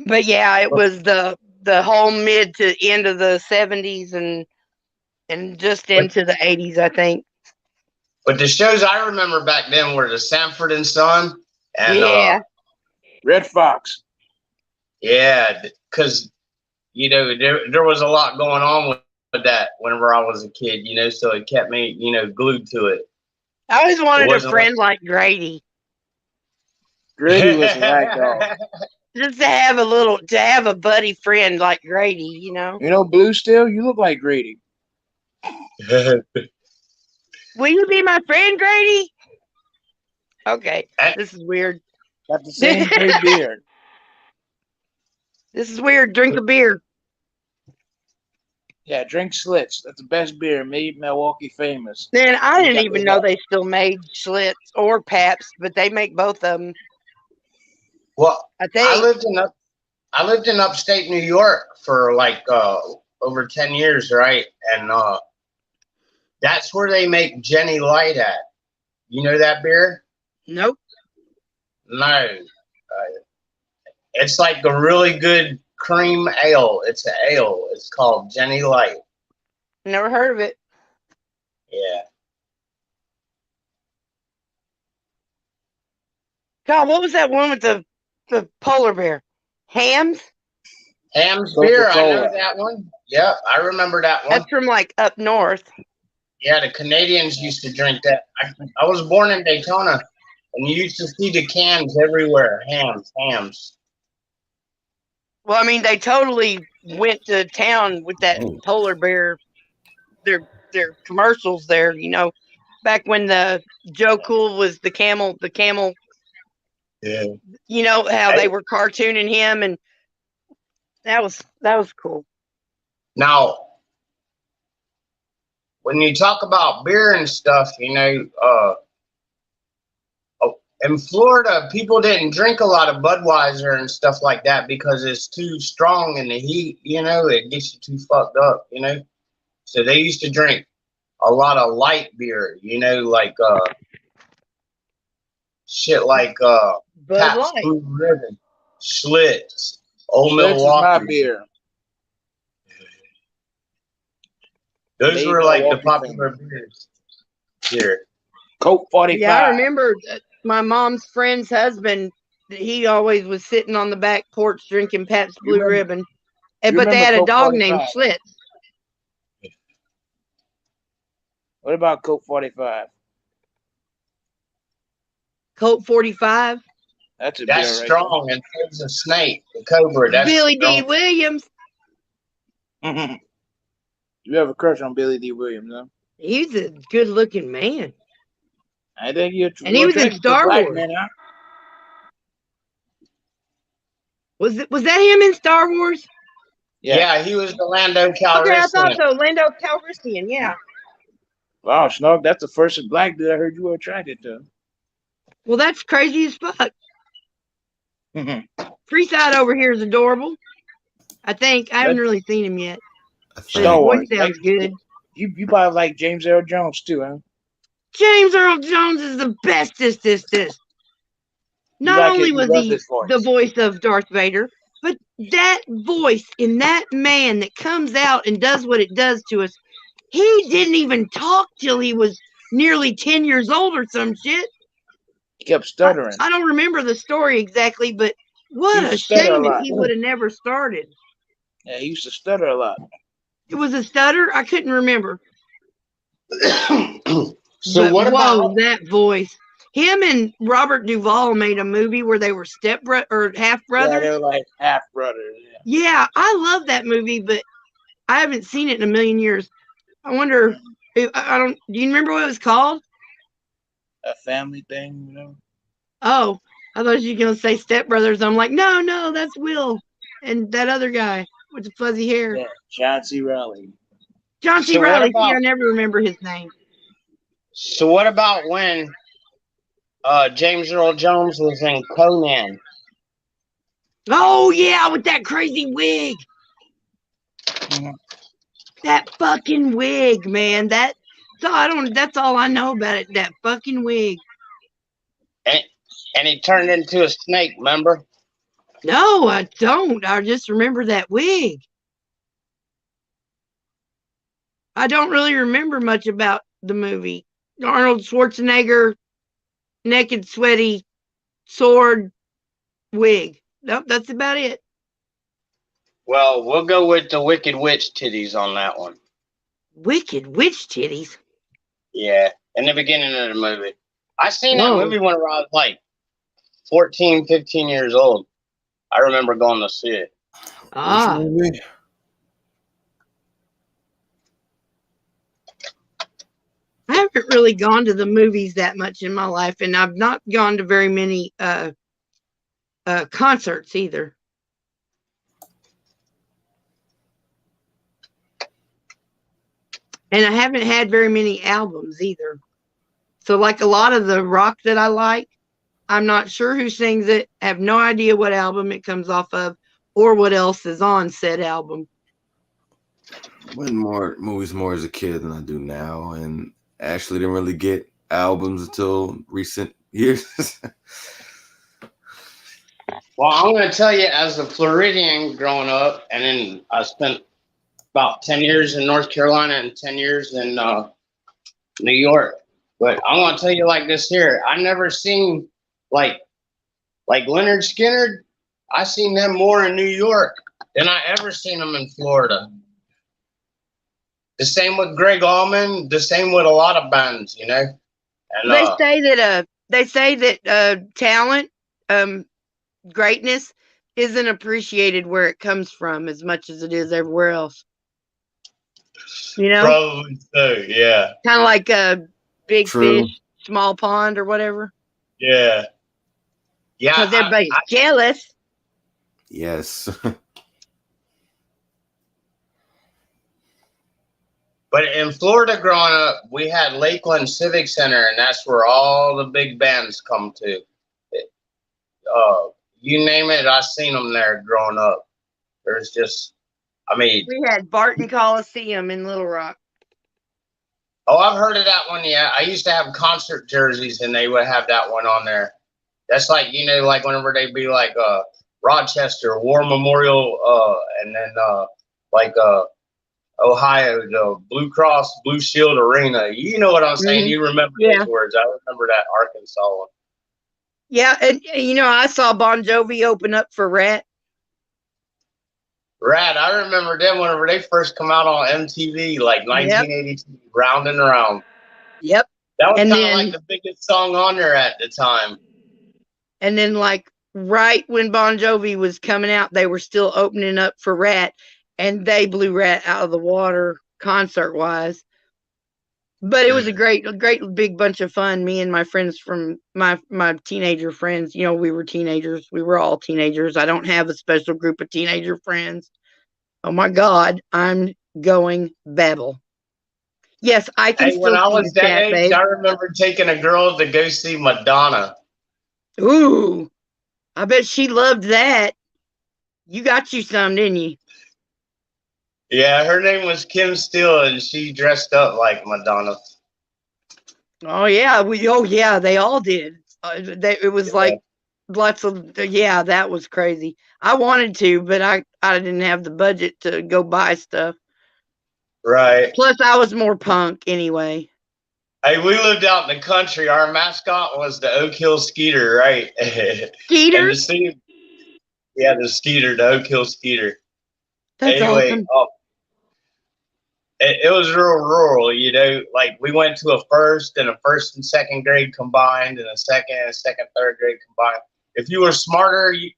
But yeah, it was the whole mid to end of the 70s and just into the 80s, I think. But the shows I remember back then were the Sanford and Son and Yeah. Red Fox. yeah, because you know there was a lot going on with that whenever I was a kid, you know, so it kept me, you know, glued to it. I always wanted a wasn't friend like Grady. Grady was a rag doll. Just to have a buddy friend like Grady, you know. You know Blue Steel? You look like Grady. Will you be my friend, Grady? Okay, this is weird. Got the same great beard. This is weird. Drink a beer. Yeah, drink Schlitz. That's the best beer. Made Milwaukee famous. Man, I You didn't got even the- know they still made Schlitz or Pabst, but they make both of them. Well, I think. I lived in upstate New York for like over 10 years, right? And that's where they make Jenny Light at. You know that beer? Nope. No. It's like a really good cream ale. It's an ale. It's called Jenny Light. Never heard of it. Yeah. God, what was that one with the polar bear? Hams? Ham's beer. I know Coca-Cola. that one. Yeah, I remember that one. That's from like up north. Yeah, the Canadians used to drink that. I was born in Daytona, and you used to see the cans everywhere. Hams. Well, I mean, they totally went to town with that polar bear. Their commercials there, you know, back when the Joe Cool was the camel. Yeah. You know how they were cartooning him, and that was cool. Now, when you talk about beer and stuff, you know, in Florida, people didn't drink a lot of Budweiser and stuff like that because it's too strong in the heat, you know, it gets you too fucked up, you know. So they used to drink a lot of light beer, you know, like shit like Bud Pabst Light. Blue Ribbon, Schlitz, Old Schlitz is Milwaukee. my beer. Those Made were like the Milwaukee popular beers here. Coke 45. Yeah, I remember my mom's friend's husband. He always was sitting on the back porch drinking Pabst Blue Ribbon but they had a Colt dog named 45? Schlitz. What about Colt 45? Colt 45. That's a That's bear right strong and kills a snake, the cobra. That's Billy D. strong. Williams. there. You have a crush on Billy D. Williams, huh? He's a good-looking man. I think you're And he was in attracted to Star black Wars. men, huh? Was that him in Star Wars? Yeah, he was the Lando Calrissian. Okay, I thought so. Lando Calrissian, yeah. Wow, Snark, that's the first black dude I heard you were attracted to. Well, that's crazy as fuck. Freeside over here is adorable. I think. I haven't really seen him yet. Star Wars. His voice sounds good. You probably like James Earl Jones too, huh? James Earl Jones is the bestest. Not like only it, you was love he his voice. the voice of Darth Vader, but that voice in that man that comes out and does what it does to us, he didn't even talk till he was nearly 10 years old or some shit. He kept stuttering. I don't remember the story exactly, but what He a used to stutter a shame that lot. he would have never started. Yeah, he used to stutter a lot. It was a stutter? I couldn't remember. So But what whoa, about that voice? Him and Robert Duvall made a movie where they were half brothers. Yeah, they were like half brothers. Yeah. Yeah, I love that movie, but I haven't seen it in a million years. I wonder. I don't. Do you remember what it was called? A family thing, you know? Oh, I thought you were gonna say Step Brothers. I'm like, no, that's Will and that other guy with the fuzzy hair. Yeah, John C. Reilly. John C. So what Reilly. about- See, I never remember his name. So what about when James Earl Jones was in Conan? Oh yeah, with that crazy wig. That fucking wig, man. That's all I know about it. That fucking wig. And he turned into a snake, remember? No, I don't. I just remember that wig. I don't really remember much about the movie. Arnold Schwarzenegger, naked, sweaty, sword, wig. Nope, that's about it. Well, we'll go with the Wicked Witch titties on that one. Wicked witch titties? Yeah, in the beginning of the movie. I seen that Whoa. movie when I was like 14, 15 years old. I remember going to see it. Ah. I haven't really gone to the movies that much in my life, and I've not gone to very many concerts either. And I haven't had very many albums either. So like a lot of the rock that I like, I'm not sure who sings it, have no idea what album it comes off of or what else is on said album. I went more movies more as a kid than I do now, and actually didn't really get albums until recent years. Well, I'm going to tell you, as a Floridian growing up, and then I spent about 10 years in North Carolina and 10 years in New York. But I'm going to tell you like this here. I never seen like Leonard Skinner. I seen them more in New York than I ever seen them in Florida. The same with Greg Allman. The same with a lot of bands, you know. And They say that talent, greatness isn't appreciated where it comes from as much as it is everywhere else. You know, probably so, yeah. kind of like a big True. fish, small pond, or whatever. Yeah. Yeah. Because everybody's jealous. Yes. But in Florida growing up, we had Lakeland Civic Center, and that's where all the big bands come to. You name it, I seen them there growing up. There's just, I mean. We had Barton Coliseum in Little Rock. Oh, I've heard of that one, yeah. I used to have concert jerseys, and they would have that one on there. That's like, you know, like whenever they'd be like Rochester, War Memorial, and then Ohio, the Blue Cross Blue Shield Arena. You know what I'm saying? Mhm. You remember Yeah. those words. I remember that Arkansas one. Yeah, and you know, I saw Bon Jovi open up for Rat. Rad, I remember them whenever they first come out on MTV, like 1982, Round and Round. Yep. That was And kind of then like the biggest song on there at the time. And then, like, right when Bon Jovi was coming out, they were still opening up for Rat, and they blew Rat out of the water concert-wise. But it was a great big bunch of fun. Me and my friends from my teenager friends, you know, we were teenagers. We were all teenagers. I don't have a special group of teenager friends. Oh my God, I'm going babble. Yes, I can Hey, when still I see was the that chat, age, babe. I remember taking a girl to go see Madonna. Ooh, I bet she loved that. You got you some, didn't you? Yeah, her name was Kim Steele, and she dressed up like Madonna. Oh yeah, they all did. It was like lots of that was crazy. I wanted to, but I didn't have the budget to go buy stuff. Right. Plus, I was more punk anyway. Hey, we lived out in the country. Our mascot was the Oak Hill Skeeter, right? Skeeter? And the Skeeter, the Oak Hill Skeeter. That's Anyway, awesome. it was real rural, you know. Like we went to a first and second grade combined, and a second, third grade combined. If you were smarter, you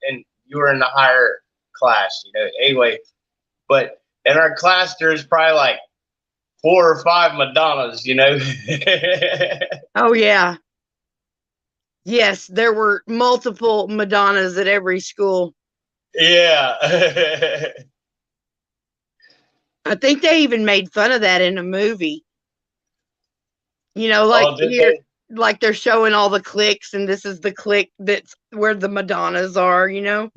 were in the higher class, you know. Anyway, but in our class, there's probably like 4 or 5 Madonnas, you know. Oh yeah. Yes, there were multiple Madonnas at every school. Yeah. I think they even made fun of that in a movie. You know, like like they're showing all the cliques, and this is the clique that's where the Madonnas are, you know?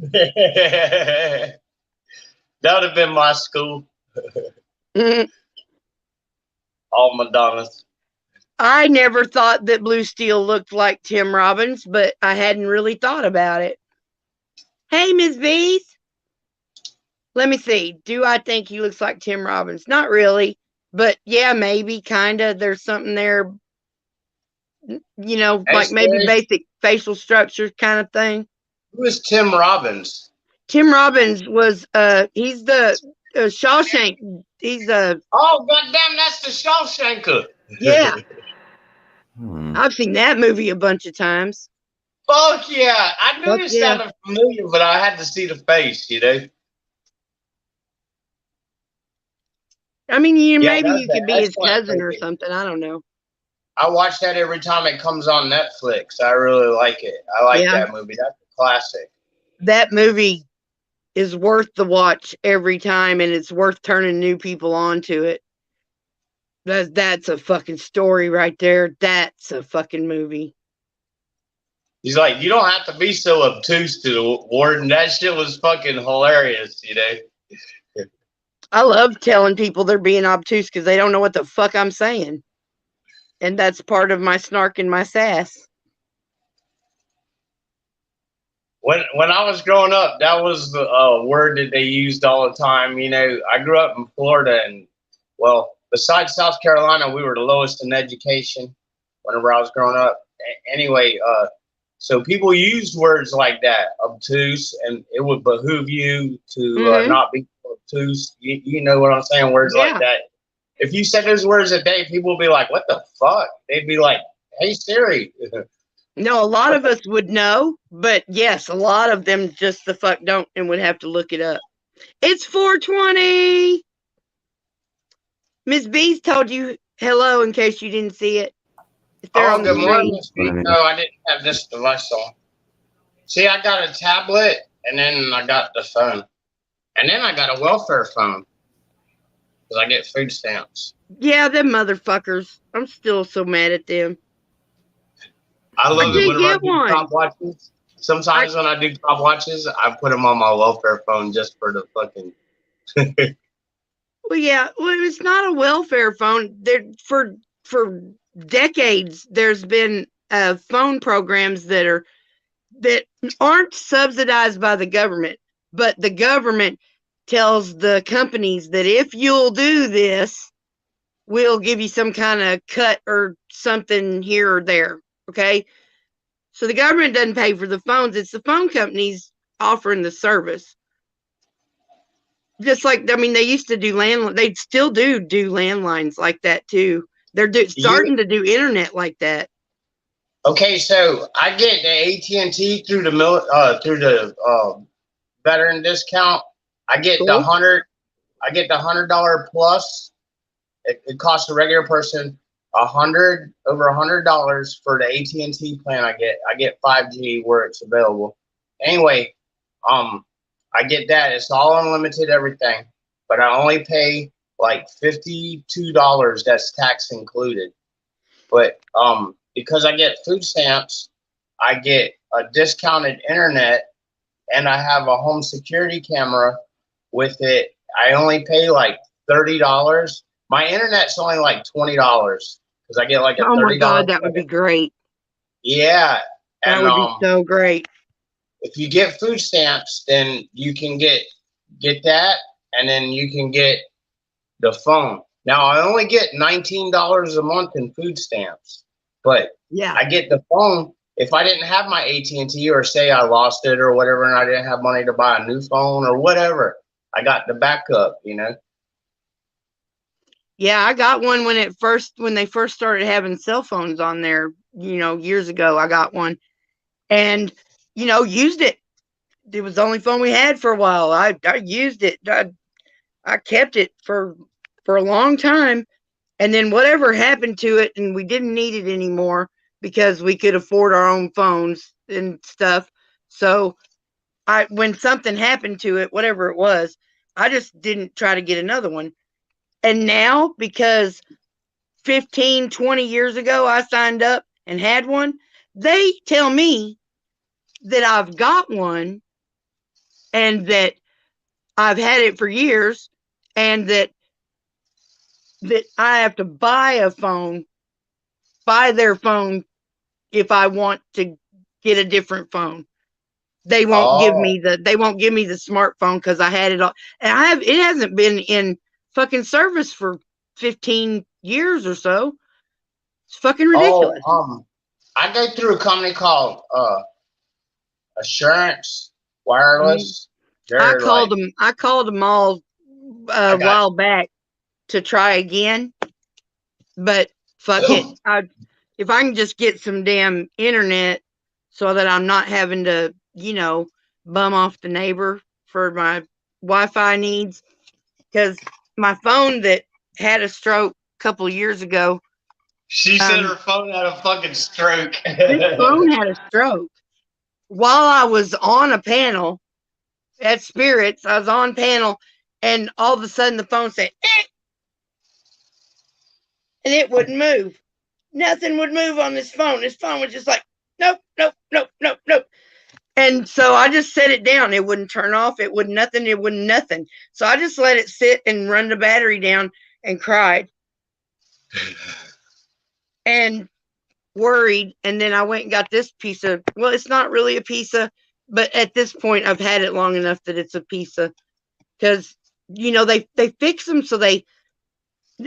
That would have been my school. All Madonnas. I never thought that Blue Steel looked like Tim Robbins, but I hadn't really thought about it. Hey, Ms. Bees. Let me see. Do I think he looks like Tim Robbins? Not really, but yeah, maybe, kind of. There's something there, you know, Hey, like maybe Sherry. basic facial structure kind of thing. Who is Tim Robbins? Tim Robbins was, he's the Shawshank. He's Oh, goddamn, that's the Shawshanker. Yeah. I've seen that movie a bunch of times. Fuck yeah. I knew Fuck it yeah. sounded familiar, but I had to see the face, you know? I mean, maybe that's you an could be his excellent cousin or movie. something. I don't know. I watch that every time it comes on Netflix. I really like it. I like Yeah. that movie. That's a classic. That movie is worth the watch every time, and it's worth turning new people on to it. That's a fucking story right there. That's a fucking movie. He's like, you don't have to be so obtuse to the warden. That shit was fucking hilarious, you know? I love telling people they're being obtuse because they don't know what the fuck I'm saying. And that's part of my snark and my sass. When I was growing up, that was the word that they used all the time. You know, I grew up in Florida, and well, besides South Carolina, we were the lowest in education whenever I was growing up. Anyway, so people used words like that, obtuse, and it would behoove you to not be obtuse. You know what I'm saying? Words like that. If you said those words a day, people would be like, "What the fuck?" They'd be like, "Hey Siri." No, a lot of us would know, but yes, a lot of them just the fuck don't and would have to look it up. It's 4:20. Miss B's told you hello in case you didn't see it. It's there on the Good morning, screen. Miss B. No, I didn't have this device on. See, I got a tablet, and then I got the phone, and then I got a welfare phone because I get food stamps. Yeah, them motherfuckers. I'm still so mad at them. I love it whenever I do one. top watches. Sometimes when I do top watches, I put them on my welfare phone just for the fucking. Well, yeah. Well, it's not a welfare phone. There for decades, there's been phone programs that aren't subsidized by the government, but the government tells the companies that if you'll do this, we'll give you some kind of cut or something here or there. Okay. So the government doesn't pay for the phones. It's the phone companies offering the service. Just like, I mean, they used to do landline. They still do landlines like that too. They're starting to do internet like that. Okay, so I get the AT&T through the veteran discount. I get Cool. the $100 plus. It costs a regular person over $100 for the AT&T plan. I get 5G where it's available. Anyway, I get that. It's all unlimited everything, but I only pay like $52. That's tax included. But because I get food stamps, I get a discounted internet, and I have a home security camera with it. I only pay like $30. My internet's only like $20 because I get like a $30. Oh my God, that would be great. Yeah, that and would be so great. If you get food stamps, then you can get that, and then you can get the phone. Now I only get $19 a month in food stamps, but yeah, I get the phone. If I didn't have my AT&T, or say I lost it or whatever, and I didn't have money to buy a new phone or whatever, I got the backup, you know. Yeah, I got one when they first started having cell phones on there, years ago. I got one and, used it. It was the only phone we had for a while. I used it. I kept it for a long time. And then whatever happened to it, and we didn't need it anymore because we could afford our own phones and stuff. So when something happened to it, whatever it was, I just didn't try to get another one. And now, because 15, 20 years ago, I signed up and had one, they tell me that I've got one and that I've had it for years, and that I have to buy their phone if I want to get a different phone. They won't give me the smartphone because I had it all, and it hasn't been in fucking service for 15 years or so. It's fucking ridiculous. I go through a company called Assurance Wireless. I called them all a while back to try again, but fuck it. If I can just get some damn internet so that I'm not having to, bum off the neighbor for my Wi-Fi needs, because my phone that had a stroke a couple of years ago. She said her phone had a fucking stroke. This phone had a stroke while I was on a panel at Spirits. I was on panel, and all of a sudden the phone said, eh! And it wouldn't move. Nothing would move on this phone. This phone was just like, nope, nope, nope, nope, nope. And so I just set it down. It wouldn't turn off. It wouldn't nothing. It wouldn't nothing. So I just let it sit and run the battery down and cried and worried. And then I went and got this piece of, well, it's not really a piece of, but at this point I've had it long enough that it's a piece of, because, they fix them. So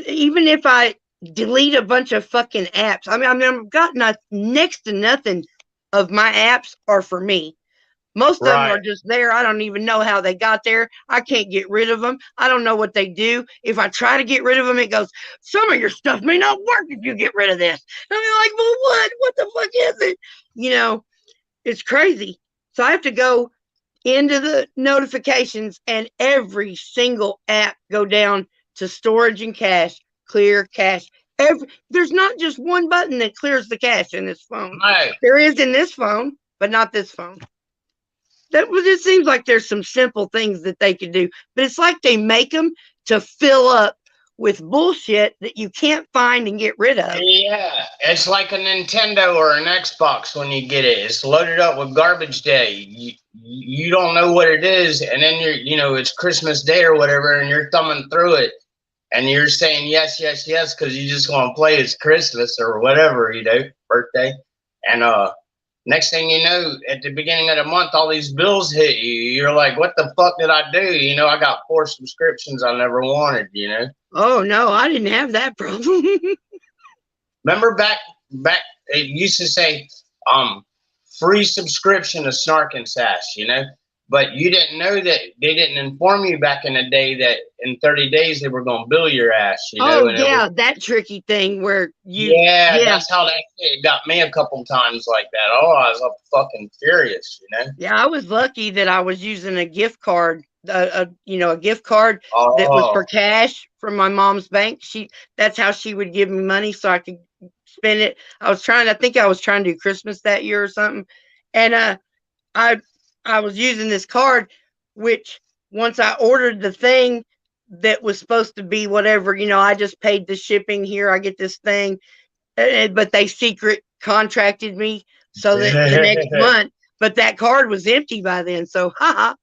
even if I delete a bunch of fucking apps, I've got next to nothing of my apps are for me. Most of them are just there. I don't even know how they got there. I can't get rid of them. I don't know what they do. If I try to get rid of them, it goes, some of your stuff may not work if you get rid of this. And I'm like, well, what? What the fuck is it? It's crazy. So I have to go into the notifications and every single app go down to storage and cache, clear cache. There's not just one button that clears the cache in this phone. There is in this phone, but not this phone. It seems like there's some simple things that they could do, but it's like they make them to fill up with bullshit that you can't find and get rid of. Yeah, it's like a Nintendo or an Xbox when you get it. It's loaded up with garbage day. You don't know what it is, and then it's Christmas Day or whatever, and you're thumbing through it, and you're saying yes, yes, yes, because you just want to play it's Christmas or whatever, birthday. And next thing you know, at the beginning of the month, all these bills hit you. You're like, what the fuck did I do? I got 4 subscriptions I never wanted, Oh, no, I didn't have that problem. Remember back, it used to say, free subscription to Snarknsass, But you didn't know that they didn't inform you back in the day that in 30 days they were going to bill your ass, you know? Oh And it was, yeah, that tricky thing where yeah, yeah. that's how that it got me a couple times like that. Oh, I was up fucking furious, you know? Yeah, I was lucky that I was using a gift card, a gift card that was for Oh, cash from my mom's bank. That's how she would give me money so I could spend it. I think I was trying to do Christmas that year or something. And I I was using this card, which once I ordered the thing that was supposed to be whatever, I just paid the shipping here. I get this thing, but they secret contracted me so that the next month, but that card was empty by then. So, haha.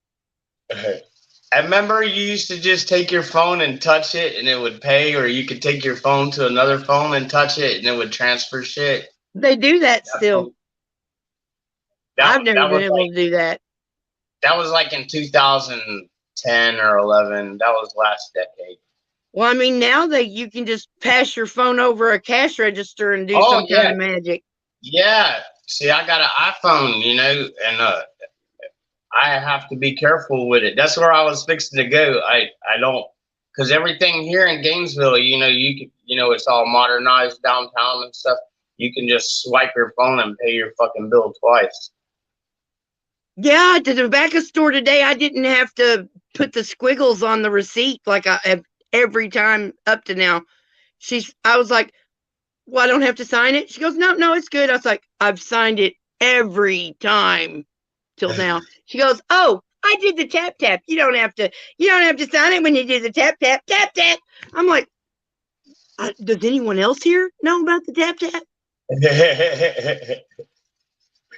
I remember you used to just take your phone and touch it and it would pay, or you could take your phone to another phone and touch it and it would transfer shit. They do that still. I've never been able to do that. That was like in 2010 or 11. That was last decade. Well, I mean, now you can just pass your phone over a cash register and do some kind of magic. Yeah. See, I got an iPhone, and I have to be careful with it. That's where I was fixing to go. I don't, because everything here in Gainesville, you can, it's all modernized downtown and stuff. You can just swipe your phone and pay your fucking bill twice. Yeah, at the tobacco store today, I didn't have to put the squiggles on the receipt like I have every time up to now. I was like, well, I don't have to sign it. She goes, no, it's good. I was like, I've signed it every time till now. She goes, oh, I did the tap tap. You don't have to sign it when you do the tap tap tap tap. I'm like, does anyone else here know about the tap tap?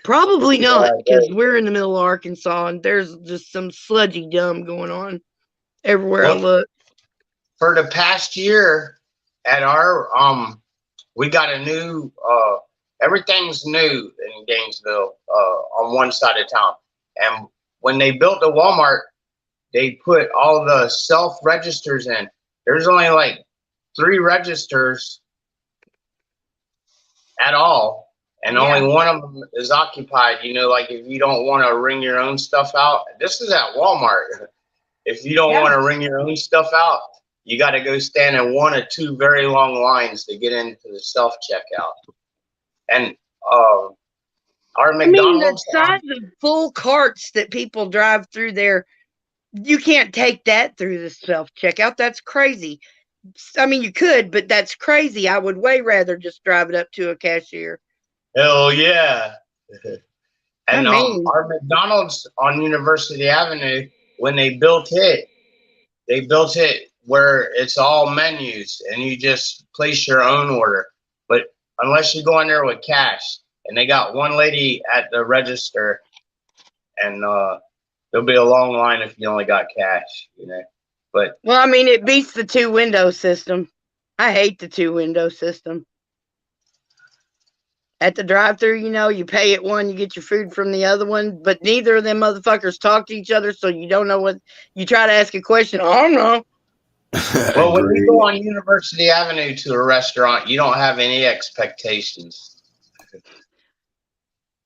Probably not, because we're in the middle of Arkansas and there's just some sludgy dumb going on everywhere I look. For the past year at our we got a new everything's new in Gainesville on one side of town. And when they built the Walmart, they put all the self-registers in. There's only like 3 registers at all. And only one of them is occupied. Like if you don't want to ring your own stuff out, this is at Walmart. If you don't want to ring your own stuff out, you got to go stand in 1 or 2 very long lines to get into the self checkout. And our McDonald's, the size of full carts that people drive through there, you can't take that through the self checkout. That's crazy. I mean, you could, but that's crazy. I would way rather just drive it up to a cashier. Hell yeah. And our McDonald's on University Avenue, when they built it where it's all menus and you just place your own order. But unless you go in there with cash, and they got one lady at the register, and there'll be a long line if you only got cash, But well, I mean, it beats the 2-window system. I hate the 2-window system. At the drive-thru, you pay at one, you get your food from the other one, but neither of them motherfuckers talk to each other, so you don't know what you try to ask a question. I don't know. Well, when you go on University Avenue to a restaurant, you don't have any expectations.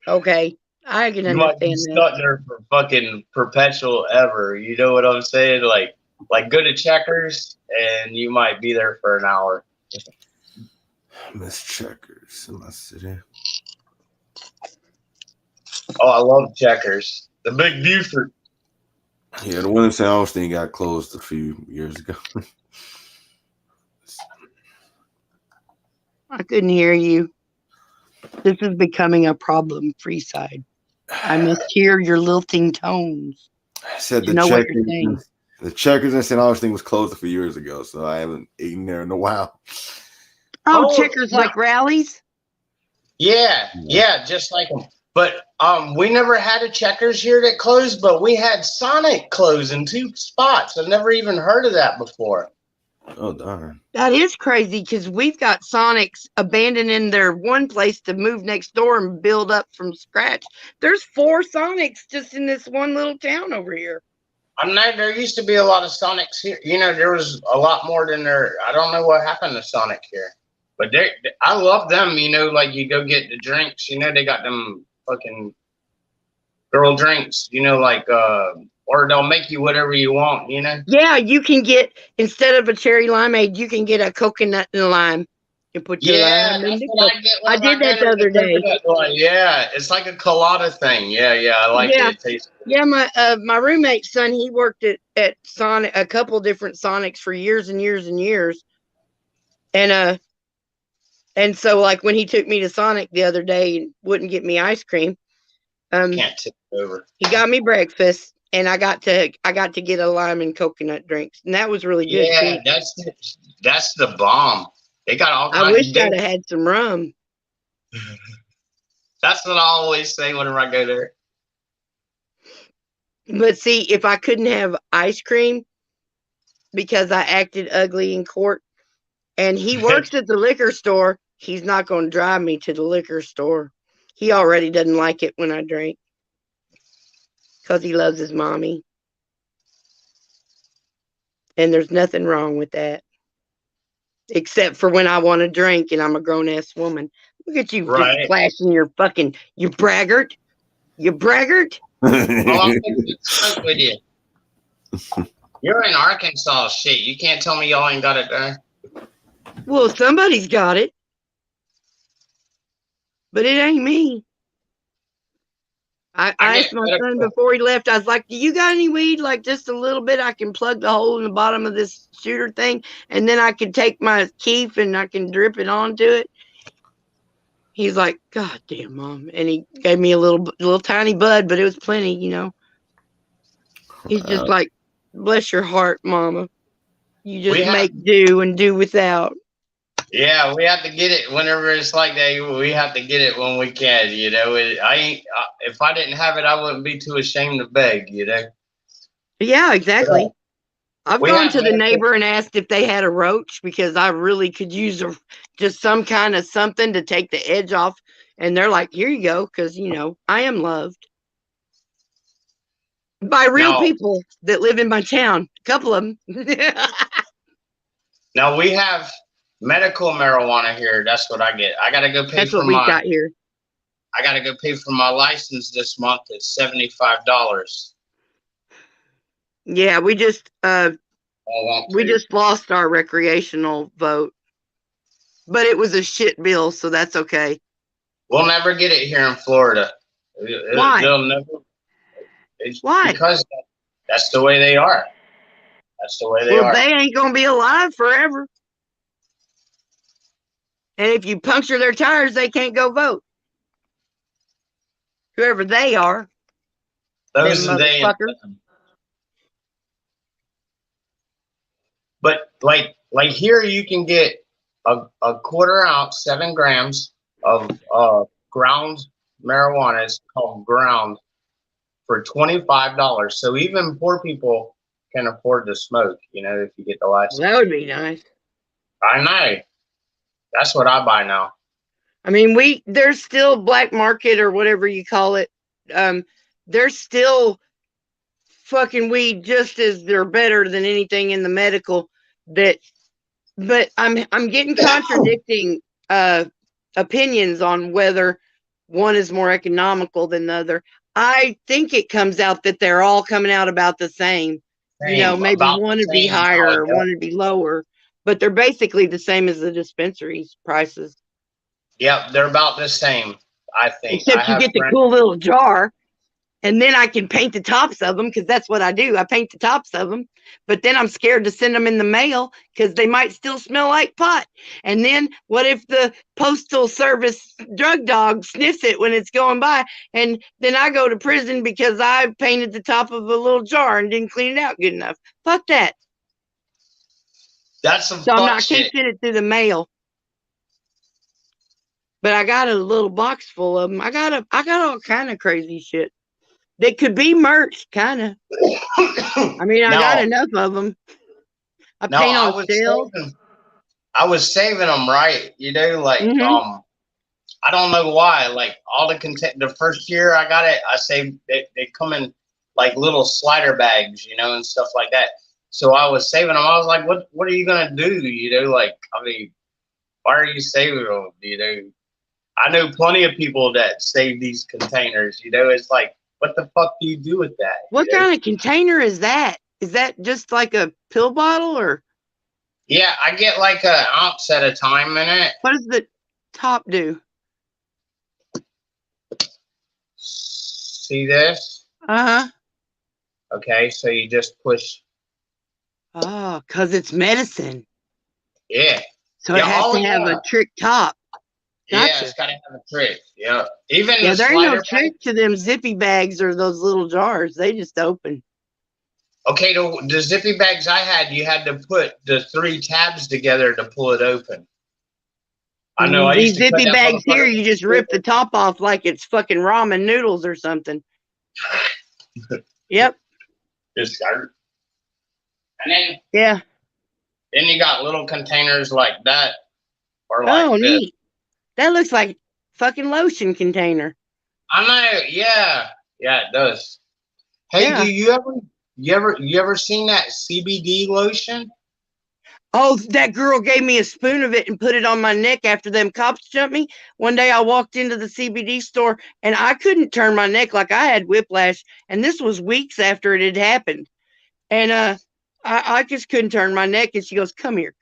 Okay, I can understand that. You might be stuck there for fucking perpetual ever. You know what I'm saying? Like go to Checkers, and you might be there for an hour. Miss Checkers in my city. Oh, I love Checkers. The Big Buford. Yeah, the one in St. Augustine got closed a few years ago. I couldn't hear you. This is becoming a problem, Freeside. I must hear your lilting tones. I said the Checkers in St. Augustine was closed a few years ago, so I haven't eaten there in a while. Oh, Checkers like rallies? Yeah, just like them. But we never had a Checkers here that closed, but we had Sonic close in 2 spots. I've never even heard of that before. Oh, darn. That is crazy because we've got Sonics abandoning their one place to move next door and build up from scratch. There's 4 Sonics just in this one little town over here. I know there used to be a lot of Sonics here. There was a lot more than there. I don't know what happened to Sonic here. But I love them, like you go get the drinks, they got them fucking girl drinks, like or they'll make you whatever you want, Yeah, you can get, instead of a cherry limeade, you can get a coconut and a lime. You put your Yeah, lime in that's the what coke. I get I whenever I did go that the to the other day. coconut one. Yeah, it's like a colada thing. Yeah, I like it. Yeah. It tastes good. Yeah, my roommate's son, he worked at Sonic, a couple different Sonics for years and years and years. And so like when he took me to Sonic the other day and wouldn't get me ice cream, Can't tip over. he got me breakfast and I got to get a lime and coconut drinks. And that was really good Yeah, too. that's the bomb. They got all I kinds wish of I'd drinks. have had some rum. That's what I always say whenever I go there. But see, if I couldn't have ice cream because I acted ugly in court, and he works at the liquor store, he's not going to drive me to the liquor store. He already doesn't like it when I drink because he loves his mommy. And there's nothing wrong with that. Except for when I want to drink and I'm a grown-ass woman. Look at you just Right. flashing you braggart. You braggart. Oh, I'm gonna smoke with you. You're in Arkansas, shit. You can't tell me y'all ain't got it there. Well, somebody's got it. But it ain't me. I asked my son before he left, I was like, do you got any weed? Like just a little bit, I can plug the hole in the bottom of this shooter thing, and then I can take my keef and I can drip it onto it. He's like, God damn, Mom. And he gave me a little tiny bud, but it was plenty, He's just like, bless your heart, Mama. You just make do and do without. Yeah, we have to get it whenever it's like that. We have to get it when we can. If I didn't have it, I wouldn't be too ashamed to beg. Yeah, exactly. I've gone to the medical- neighbor and asked if they had a roach because I really could use just some kind of something to take the edge off. And they're like, here you go, because, I am loved by real people that live in my town. A couple of them. Now we have medical marijuana here. That's what I get. I got to go pay That's for what we got here. I got to go pay for my license this month. It's $75. Yeah, we just lost our recreational vote, but it was a shit bill, so that's okay. We'll never get it here in Florida. Why? Why? Because that's the way they are. That's the way they are. They ain't gonna be alive forever. And if you puncture their tires, they can't go vote. Whoever they are. Those them are they. motherfuckers. But like here, you can get a quarter ounce, 7 grams of ground marijuana. It's called ground for $25. So even poor people can afford to smoke. If you get the license. That would be nice. I know. That's what I buy now. I mean, there's still black market or whatever you call it. There's still fucking weed just as they're better than anything in the medical but I'm getting contradicting opinions on whether one is more economical than the other. I think it comes out that they're all coming out about the same. Maybe one would be higher, one would be lower, but they're basically the same as the dispensaries prices. Yep, they're about the same, I think. Except you get the cool little jar, and then I can paint the tops of them because that's what I do. I paint the tops of them, but then I'm scared to send them in the mail because they might still smell like pot. And then what if the postal service drug dog sniffs it when it's going by, and then I go to prison because I painted the top of a little jar and didn't clean it out good enough? Fuck that. That's some so fuck I'm not shit. Can't send it through the mail. But I got a little box full of them. I got all kind of crazy shit. They could be merch, kind of. I mean, I got enough of them. I paint on sale. I was saving them, right? I don't know why. Like all the first year I got it, I saved. They come in like little slider bags, and stuff like that. So I was saving them. I was like, what are you gonna do? Why are you saving them? I know plenty of people that save these containers. It's like what the fuck do you do with that? What kind of container is that? Is that just like a pill bottle or? Yeah, I get like an ounce at a time in it. What does the top do? See this? Uh-huh. Okay, so you just push. Oh, because it's medicine. Yeah. So it has to have a trick top. Gotcha. Yeah, it's got to have a trick. Yeah. Even Yeah, the there ain't no slider. trick to them zippy bags or those little jars. They just open. Okay, the zippy bags I had, you had to put the 3 tabs together to pull it open. I know. I These used to cut zippy that bags here, motherfucker. you just rip the top off like it's fucking ramen noodles or something. Yep. Just and then Yeah. Then you got little containers like that, or like this. Neat. That looks like fucking lotion container. I know. Yeah, yeah, it does. Hey, Yeah. do you ever seen that CBD lotion? Oh, that girl gave me a spoon of it and put it on my neck after them cops jumped me. One day I walked into the CBD store and I couldn't turn my neck, like I had whiplash. And this was weeks after it had happened. And I just couldn't turn my neck. And she goes, come here.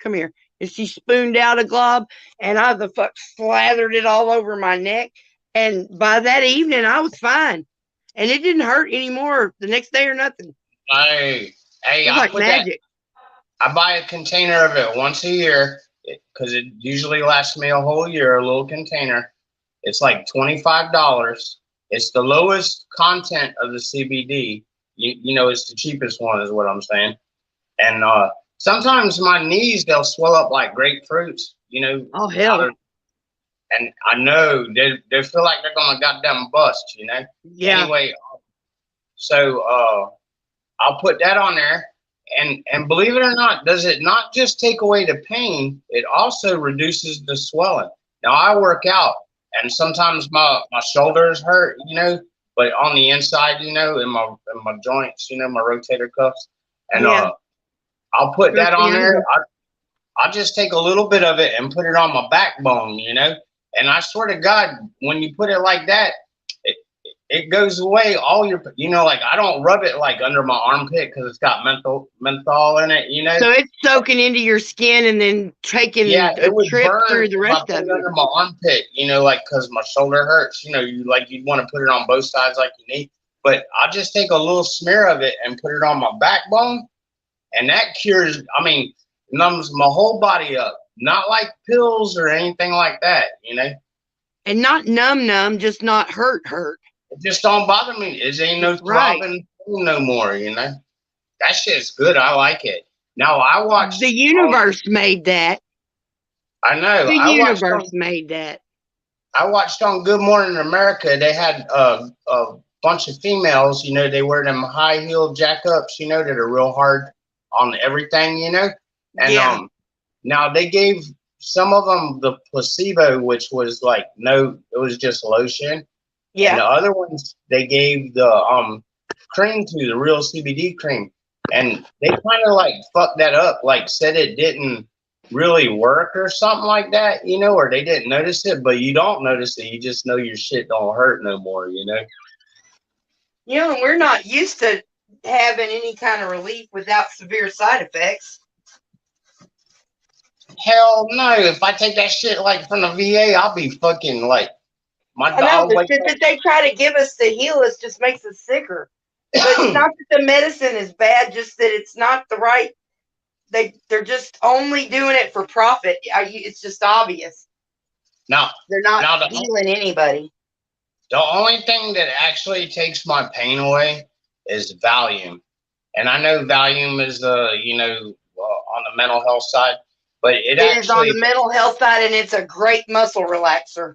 And she spooned out a glob and I the fuck slathered it all over my neck. And by that evening, I was fine. And it didn't hurt anymore the next day or nothing. Hey, It was I like put magic. I buy a container of it once a year because it usually lasts me a whole year. A little container. It's like $25. It's the lowest content of the CBD. You know, it's the cheapest one, is what I'm saying. And sometimes my knees, they'll swell up like grapefruits. You know. Oh hell. And I know they feel like they're gonna goddamn bust. You know. Yeah. Anyway, so I'll put that on there. And believe it or not, does it not just take away the pain, it also reduces the swelling. Now I work out and sometimes my shoulders hurt, you know, but on the inside, you know, in my joints, you know, my rotator cuffs. And I'll put that on there. I'll just take a little bit of it and put it on my backbone, you know. And I swear to God, when you put it like that, it goes away all your, you know, like I don't rub it like under my armpit because it's got menthol in it, you know. So it's soaking into your skin and then taking it a would trip burn through the if I rest put of it it. under my armpit, you know, like because my shoulder hurts, you know, you'd want to put it on both sides like you need. But I'll just take a little smear of it and put it on my backbone, and that cures. I mean, numbs my whole body up. Not like pills or anything like that, you know. And not numb, just not hurt. It just don't bother me. It ain't no throbbing no more, you know. That shit's good. I like it. Now I watched The universe made that. I know. The I universe made that. I watched on Good Morning America. They had a bunch of females. You know, they wear them high heel jackups. You know, that are real hard on everything. You know, and now they gave some of them the placebo, which was like it was just lotion. Yeah. And the other ones they gave the cream to, the real CBD cream, and they kind of like fucked that up. Like said it didn't really work or something like that, you know, or they didn't notice it, but you don't notice it. You just know your shit don't hurt no more, you know. You know, we're not used to having any kind of relief without severe side effects. Hell no. If I take that shit like from the VA, I'll be fucking like my I know dog. the shit that they try to give us to heal us just makes us sicker. But it's not that the medicine is bad, just that it's not the right. They're just only doing it for profit. It's just obvious. No, they're not healing anybody. The only thing that actually takes my pain away is Valium, and I know Valium is you know, on the mental health side, but it is on the mental health side, and it's a great muscle relaxer.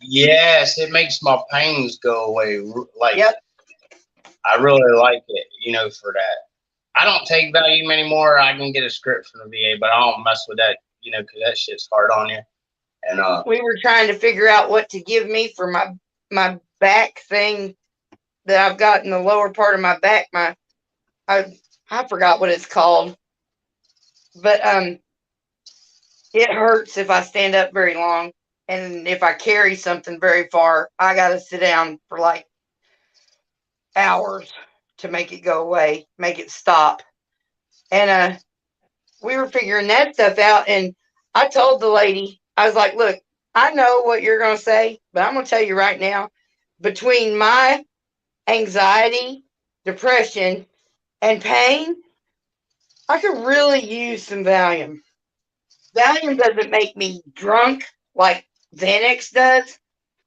Yes, it makes my pains go away. Like, I really like it, you know, for that. I don't take Valium anymore. I can get a script from the VA, but I don't mess with that, you know, because that shit's hard on you. And we were trying to figure out what to give me for my back thing that I've got in the lower part of my back. I forgot what it's called, but it hurts if I stand up very long, and if I carry something very far, I got to sit down for like hours to make it go away, make it stop. And we were figuring that stuff out. And I told the lady, I was like, look, I know what you're going to say, but I'm going to tell you right now, between my anxiety, depression, and pain, I could really use some Valium. Valium doesn't make me drunk like Xanax does.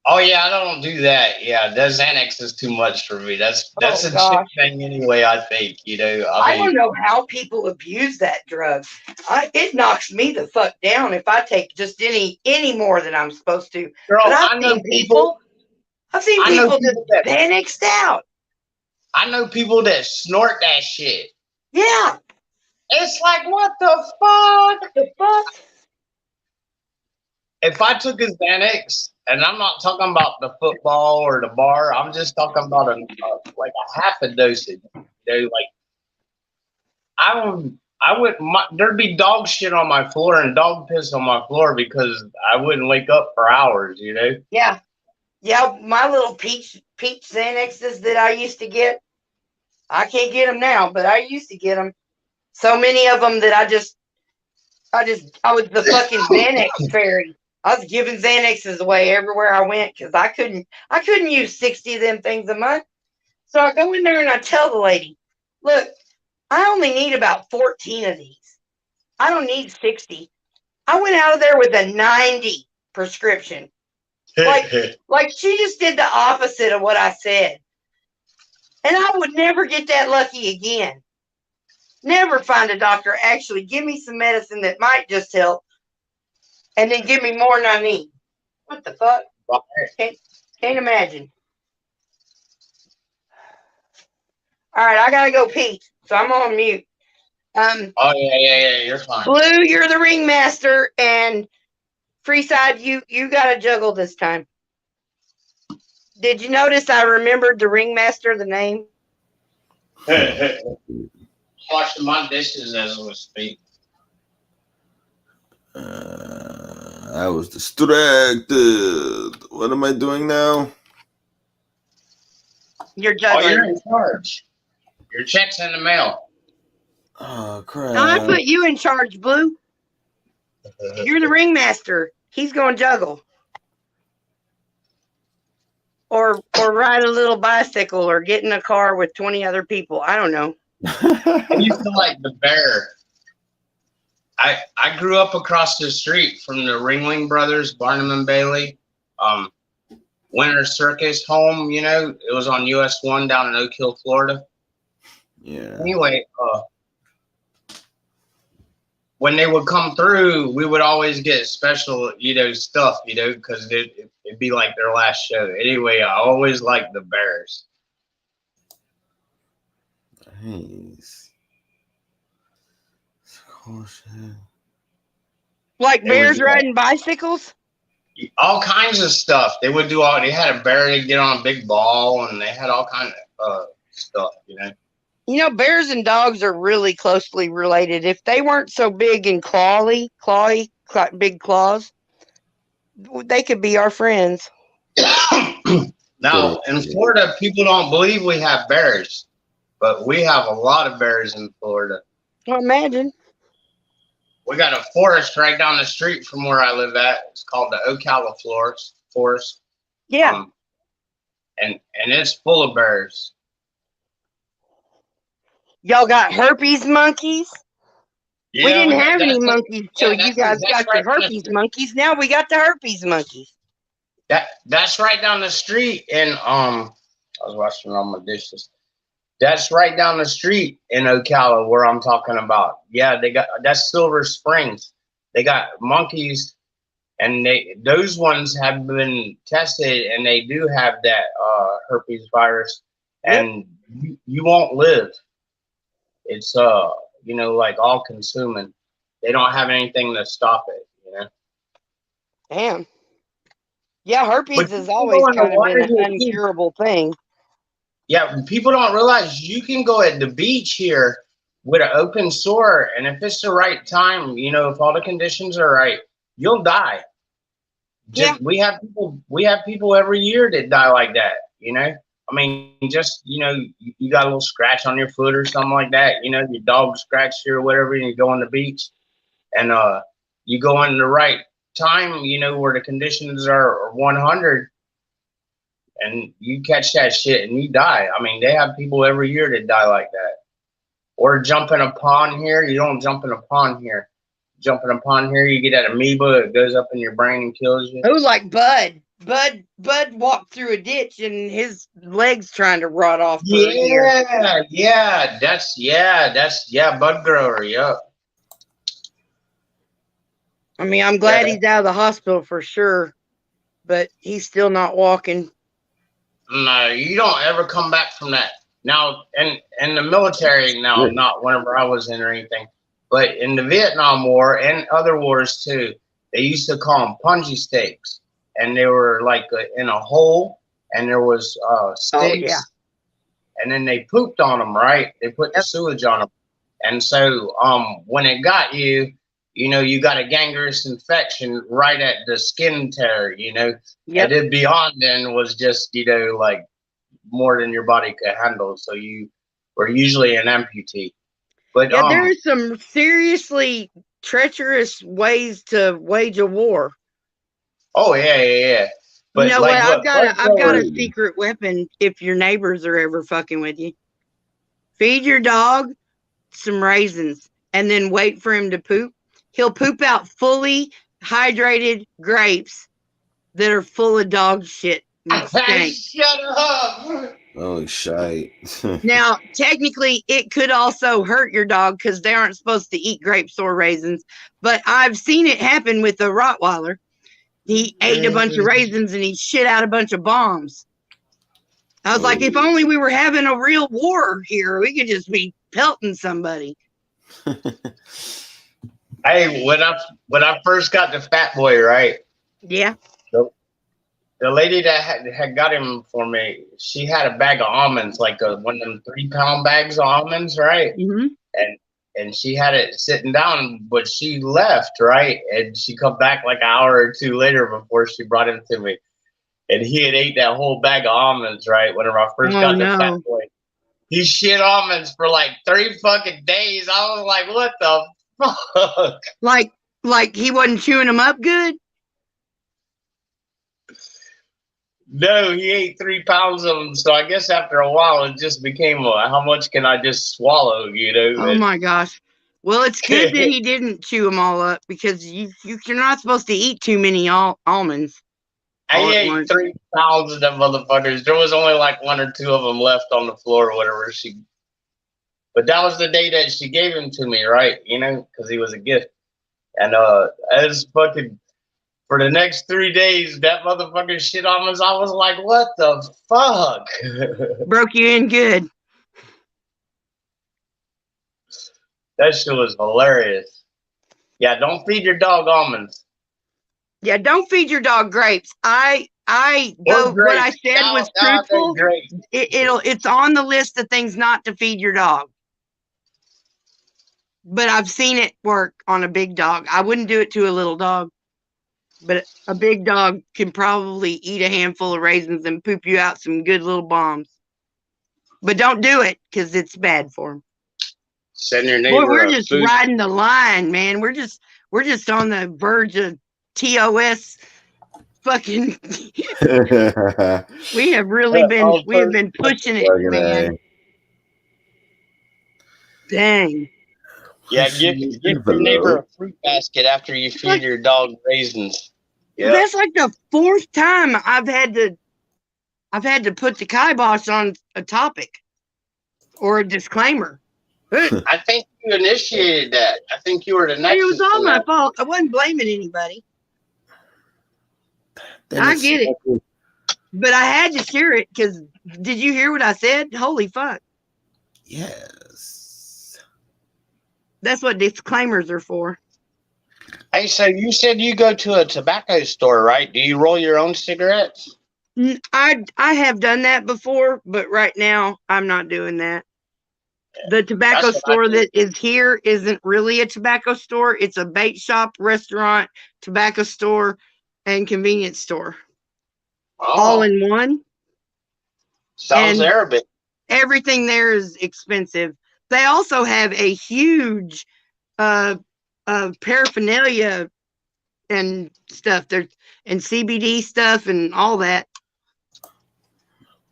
Oh yeah, I don't do that. Yeah, that Xanax is too much for me. That's a chick thing anyway. I think I don't know how people abuse that drug. It knocks me the fuck down if I take just any more than I'm supposed to. Girl, but I know people. I've seen people that Xanaxed out. I know people that snort that shit. Yeah. It's like, what the fuck? The fuck? If I took a Xanax, and I'm not talking about the football or the bar, I'm just talking about like a half a dosage. Like I would. There'd be dog shit on my floor and dog piss on my floor because I wouldn't wake up for hours. Yeah. Yeah, my little peach Xanaxes that I used to get, I can't get them now, but I used to get them. So many of them that I was the fucking Xanax fairy. I was giving Xanaxes away everywhere I went because I couldn't use 60 of them things a month. So I go in there and I tell the lady, look, I only need about 14 of these. I don't need 60. I went out of there with a 90 prescription. Like she just did the opposite of what I said. And I would never get that lucky again. Never find a doctor actually give me some medicine that might just help and then give me more than I need. What the fuck? Can't imagine. All right, I gotta go pee, so I'm on mute. Oh yeah, you're fine. Blue, you're the ringmaster, and Freeside, you gotta juggle this time. Did you notice I remembered the ringmaster, the name? Washing my dishes as we speak. I was distracted. What am I doing now? You're juggling. Oh, you're in charge. Your check's in the mail. Oh crap! No, I put you in charge, Blue. You're the ringmaster. He's going to juggle, or ride a little bicycle, or get in a car with 20 other people. I don't know. I used to like the bear. I grew up across the street from the Ringling Brothers, Barnum and Bailey, Winter Circus home. It was on US 1 down in Oak Hill, Florida. Yeah. Anyway, when they would come through, we would always get special, stuff, because it'd be like their last show. Anyway, I always liked the Bears. Nice. Like bears riding bicycles? All kinds of stuff. They would do they had a bear to get on a big ball, and they had all kinds of stuff, Bears and dogs are really closely related. If they weren't so big and clawy, big claws, they could be our friends. Now, in Florida, people don't believe we have bears, but we have a lot of bears in Florida. Well, imagine. We got a forest right down the street from where I live at. It's called the Ocala Forest. Yeah. And it's full of bears. Y'all got herpes monkeys? Yeah, we didn't have any monkeys till you guys got the herpes monkeys. Now we got the herpes monkeys. That's right down the street. And I was washing all my dishes. That's right down the street in Ocala where I'm talking about. Yeah, that's Silver Springs. They got monkeys, and those ones have been tested, and they do have that herpes virus, and you won't live. It's like all consuming. They don't have anything to stop it. Damn. Yeah, herpes has always kind of been an incurable thing. Yeah, people don't realize you can go at the beach here with an open sore, and if it's the right time, if all the conditions are right, you'll die. We have people every year that die like that. I mean, just, you got a little scratch on your foot or something like that. Your dog scratched you or whatever, and you go on the beach, and you go in the right time, where the conditions are 100, and you catch that shit and you die. I mean, they have people every year that die like that. Or jump in a pond here. You don't jump in a pond here. Jump in a pond here, you get that amoeba. It goes up in your brain and kills you. Oh, like Bud. Bud walked through a ditch and his legs trying to rot off for a year. That's bud grower. Yep. I mean, I'm glad he's out of the hospital for sure, but he's still not walking. No, you don't ever come back from that. Now, in the military, now, not whenever I was in or anything, but in the Vietnam War and other wars too, they used to call them punji stakes, and they were like in a hole, and there was sticks, and then they pooped on them, right? They put the sewage on them, and so when it got you, you got a gangrenous infection right at the skin tear, and then beyond then was just, like more than your body could handle. So you were usually an amputee. But there are some seriously treacherous ways to wage a war. Oh yeah. But you know what? I've got a secret weapon if your neighbors are ever fucking with you. Feed your dog some raisins and then wait for him to poop. He'll poop out fully hydrated grapes that are full of dog shit and stank. Shut up! Oh, shite. Now, technically, it could also hurt your dog because they aren't supposed to eat grapes or raisins. But I've seen it happen with a Rottweiler. He ate a bunch of raisins and he shit out a bunch of bombs. I was like, if only we were having a real war here, we could just be pelting somebody. Hey, when I first got the Fat Boy, right? Yeah. The lady that had got him for me, she had a bag of almonds, like one of them 3-pound bags of almonds, right? Mm-hmm. And she had it sitting down, but she left, right? And she come back like an hour or two later before she brought him to me. And he had ate that whole bag of almonds, right? Whenever I first got the Fat Boy. He shit almonds for like 3 fucking days. I was like, what the fuck? Like he wasn't chewing them up good? No, he ate 3 pounds of them. So I guess after a while, it just became how much can I just swallow, Oh my gosh. Well, it's good that he didn't chew them all up because you're not supposed to eat too many almonds. I ate 3 pounds of them motherfuckers. There was only like 1 or 2 of them left on the floor or whatever. But that was the day that she gave him to me, right? Because he was a gift. And as fucking for the next 3 days, that motherfucking shit almonds, I was like, what the fuck? Broke you in good. That shit was hilarious. Yeah, don't feed your dog almonds. Yeah, don't feed your dog grapes. What I said was truthful. It's on the list of things not to feed your dog. But I've seen it work on a big dog. I wouldn't do it to a little dog. But a big dog can probably eat a handful of raisins and poop you out some good little bombs. But don't do it because it's bad for them. Send your neighbor. Boy, we're just riding the line, man. We're just on the verge of TOS. Fucking. we have been pushing it, man. Dang. Yeah, give your neighbor a fruit basket after you feed your dog raisins. Yeah. That's like the 4th time I've had to put the kibosh on a topic or a disclaimer. I think you initiated that. I think you were the next. It was all my fault. I wasn't blaming anybody. I get it. But I had to share it because did you hear what I said? Holy fuck. Yes. That's what disclaimers are for. Hey, so you said you go to a tobacco store, right? Do you roll your own cigarettes? I have done that before, but right now I'm not doing that. The tobacco store that is here isn't really a tobacco store. It's a bait shop, restaurant, tobacco store, and convenience store. All in one. Sounds And Arabic. everything there is expensive. They also have a huge paraphernalia and stuff. There and CBD stuff and all that.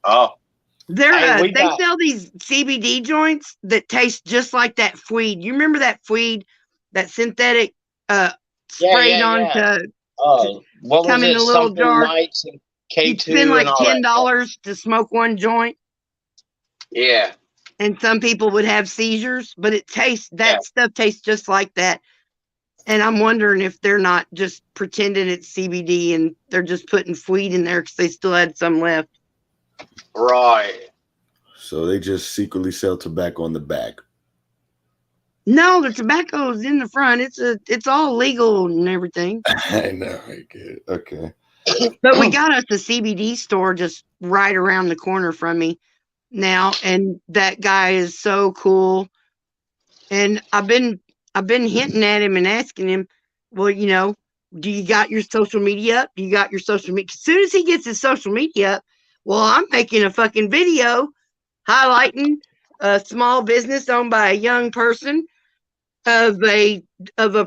Oh, They got sell these CBD joints that taste just like that weed. You remember that weed, that synthetic sprayed onto what was come in it? the little Something jar. nights and You'd spend K2 like and all that stuff. $10 to smoke one joint. Yeah. And some people would have seizures, but that stuff tastes just like that. And I'm wondering if they're not just pretending it's CBD and they're just putting weed in there because they still had some left. Right. So they just secretly sell tobacco on the back. No, the tobacco is in the front. It's all legal and everything. I know. I get it. Okay. But we got us a CBD store just right around the corner from me now, and that guy is so cool. And I've been hinting at him and asking him, well, do you got your social media up? Do you got your social media? As soon as he gets his social media up, well, I'm making a fucking video highlighting a small business owned by a young person of a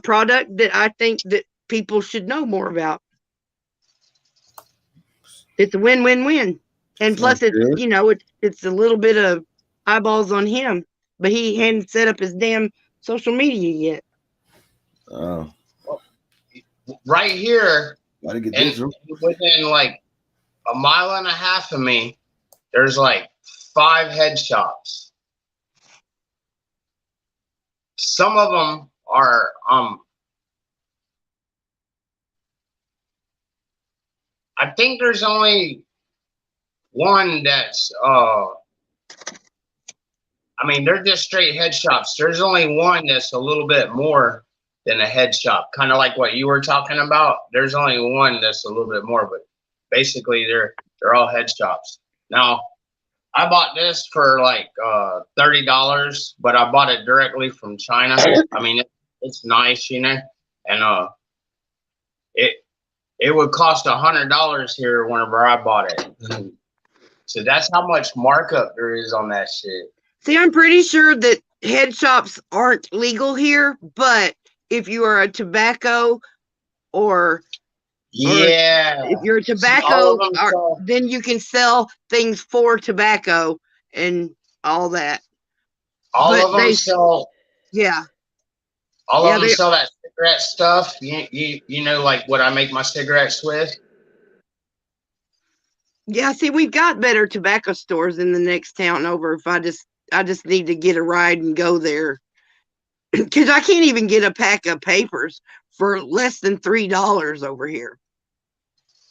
product that I think that people should know more about. It's a win-win-win. And plus it's a little bit of eyeballs on him, but he hadn't set up his damn social media yet. Oh. Right here, Gotta get and within like a mile and a half of me, there's like 5 head shops. Some of them are I think there's only one that's they're just straight head shops. There's only one that's a little bit more than a head shop, kind of like what you were talking about. There's only one that's a little bit more, but basically they're all head shops. Now, I bought this for like $30, but I bought it directly from China. I mean, it's nice, and it would cost $100 here whenever I bought it. So that's how much markup there is on that shit. See, I'm pretty sure that head shops aren't legal here, but if you are a tobacco or if you're a tobacco, then you can sell things for tobacco and all that. All of them sell. Yeah. All of them sell that cigarette stuff. You know, like what I make my cigarettes with. Yeah, see, we've got better tobacco stores in the next town over. If I just need to get a ride and go there, because I can't even get a pack of papers for less than $3 over here.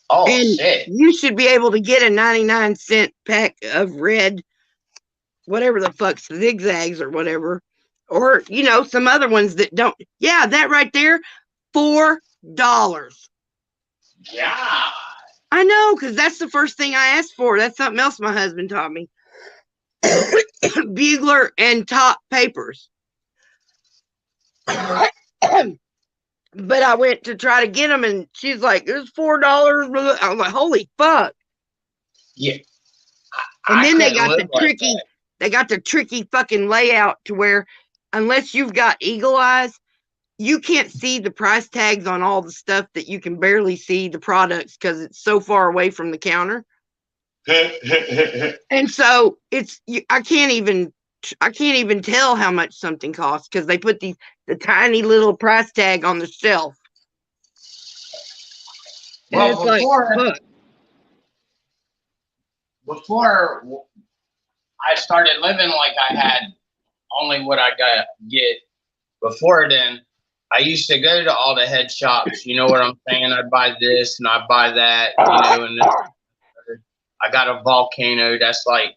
Oh, and shit. You should be able to get a 99-cent pack of red, whatever the fuck, zigzags or whatever. Or, some other ones that don't. Yeah, that right there, $4. Yeah. I know, because that's the first thing I asked for. That's something else my husband taught me. Bugler and top papers. But I went to try to get them, and she's like, "It's $4." I was like, "Holy fuck!" Yeah. And then they got the tricky fucking layout to where, unless you've got eagle eyes, you can't see the price tags on all the stuff that you can barely see the products because it's so far away from the counter. And so I can't even tell how much something costs because they put the tiny little price tag on the shelf. Well, before I started living like I had only what I got get before then, I used to go to all the head shops. You know what I'm saying? I'd buy this and I'd buy that, and I got a Volcano that's like,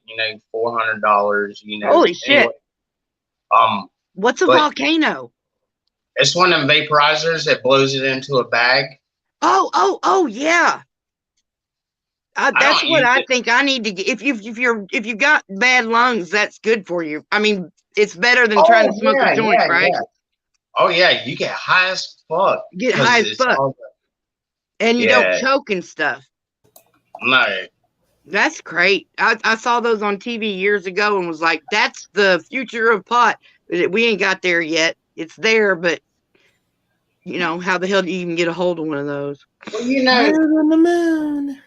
$400, Holy shit. Anyway, what's a Volcano? It's one of them vaporizers that blows it into a bag. Oh, yeah. That's what I think I need to get. If you got bad lungs, that's good for you. I mean, it's better than trying to smoke a joint, right? Yeah. Oh yeah, you get high as fuck. Get high as fuck. And you don't choke and stuff. No. That's great. I saw those on TV years ago and was like, that's the future of pot. We ain't got there yet. It's there, but how the hell do you even get a hold of one of those? Well, Higher than the moon.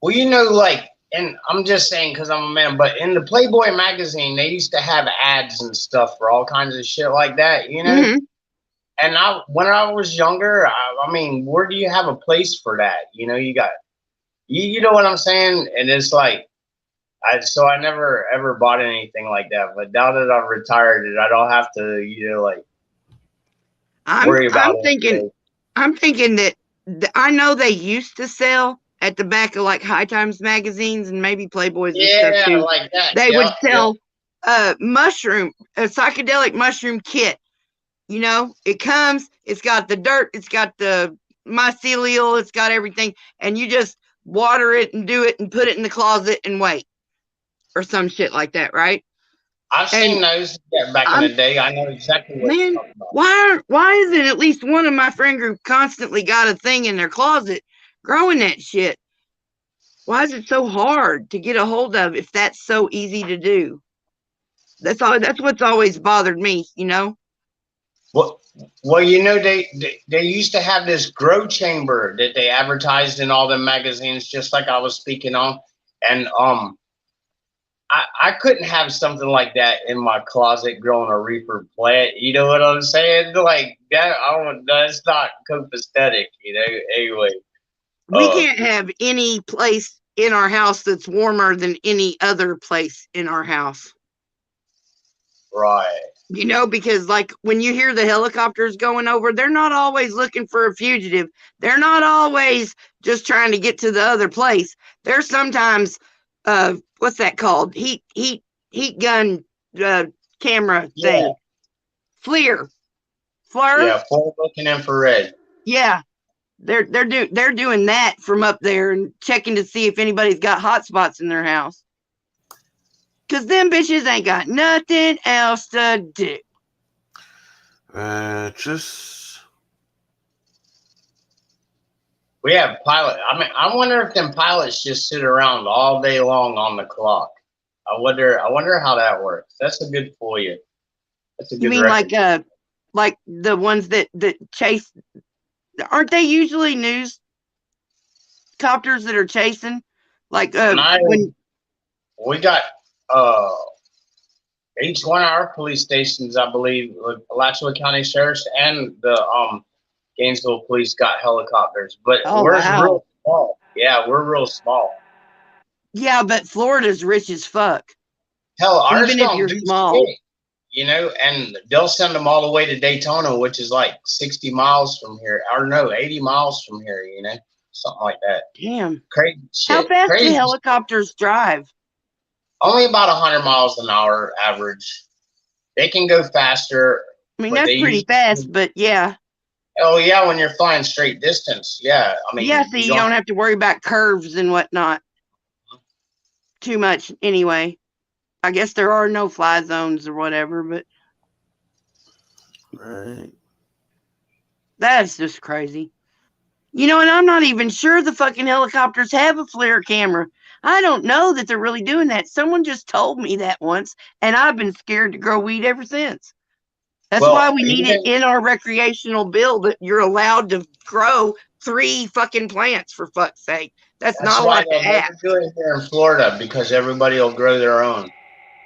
Well, like, and I'm just saying because I'm a man, but in the Playboy magazine, they used to have ads and stuff for all kinds of shit like that, Mhm. And when I was younger, I mean, where do you have a place for that? You got, you know what I'm saying? And it's like, so I never ever bought anything like that. But now that I've retired, I don't have to, like, worry about it. I'm thinking that I know they used to sell at the back of like High Times magazines and maybe Playboys and stuff Yeah, too. like that. They would Yeah. sell a psychedelic mushroom kit. It comes, it's got the dirt, it's got the mycelial, it's got everything, and you just water it and do it and put it in the closet and wait, or some shit like that, right? I've seen those back in the day. I know exactly what you're talking about. Why isn't at least one of my friend group constantly got a thing in their closet growing that shit? Why is it so hard to get a hold of if that's so easy to do? That's what's always bothered me. Well, they used to have this grow chamber that they advertised in all the magazines, just like I was speaking on, and I couldn't have something like that in my closet growing a reefer plant. You know what I'm saying? Like that, that's not copacetic. Anyway, We can't have any place in our house that's warmer than any other place in our house. Right. Because like when you hear the helicopters going over, they're not always looking for a fugitive. They're not always just trying to get to the other place. They're sometimes, what's that called? Heat gun camera thing. FLIR. Yeah, forward looking infrared. Yeah. They're doing that from up there and checking to see if anybody's got hot spots in their house. Cause them bitches ain't got nothing else to do. We have pilot. I mean, I wonder if them pilots just sit around all day long on the clock. I wonder how that works. That's a good for you. That's a good. You mean record. like the ones that chase? Aren't they usually news copters that are chasing? Like when we got each one of our police stations, I believe, Alachua County Sheriff's and the Gainesville Police got helicopters, but we're real small. Yeah, we're real small. Yeah, but Florida's rich as fuck. Hell, ours even if don't you're do small. shit, and they'll send them all the way to Daytona, which is like 60 miles from here, or no, 80 miles from here, something like that. Damn. Crazy shit. How fast Crazy. do helicopters drive? Only about 100 miles an hour average. They can go faster. I mean, that's pretty fast, but yeah. Oh, yeah, when you're flying straight distance. Yeah, I mean. Yeah, so you don't have to worry about curves and whatnot too much anyway. I guess there are no fly zones or whatever, but. Right. That's just crazy. And I'm not even sure the fucking helicopters have a FLIR camera. I don't know that they're really doing that. Someone just told me that once, and I've been scared to grow weed ever since. That's why we need it in our recreational bill that you're allowed to grow 3 fucking plants, for fuck's sake. That's not a lot to ask. That's why they'll never do it here in Florida, because everybody will grow their own.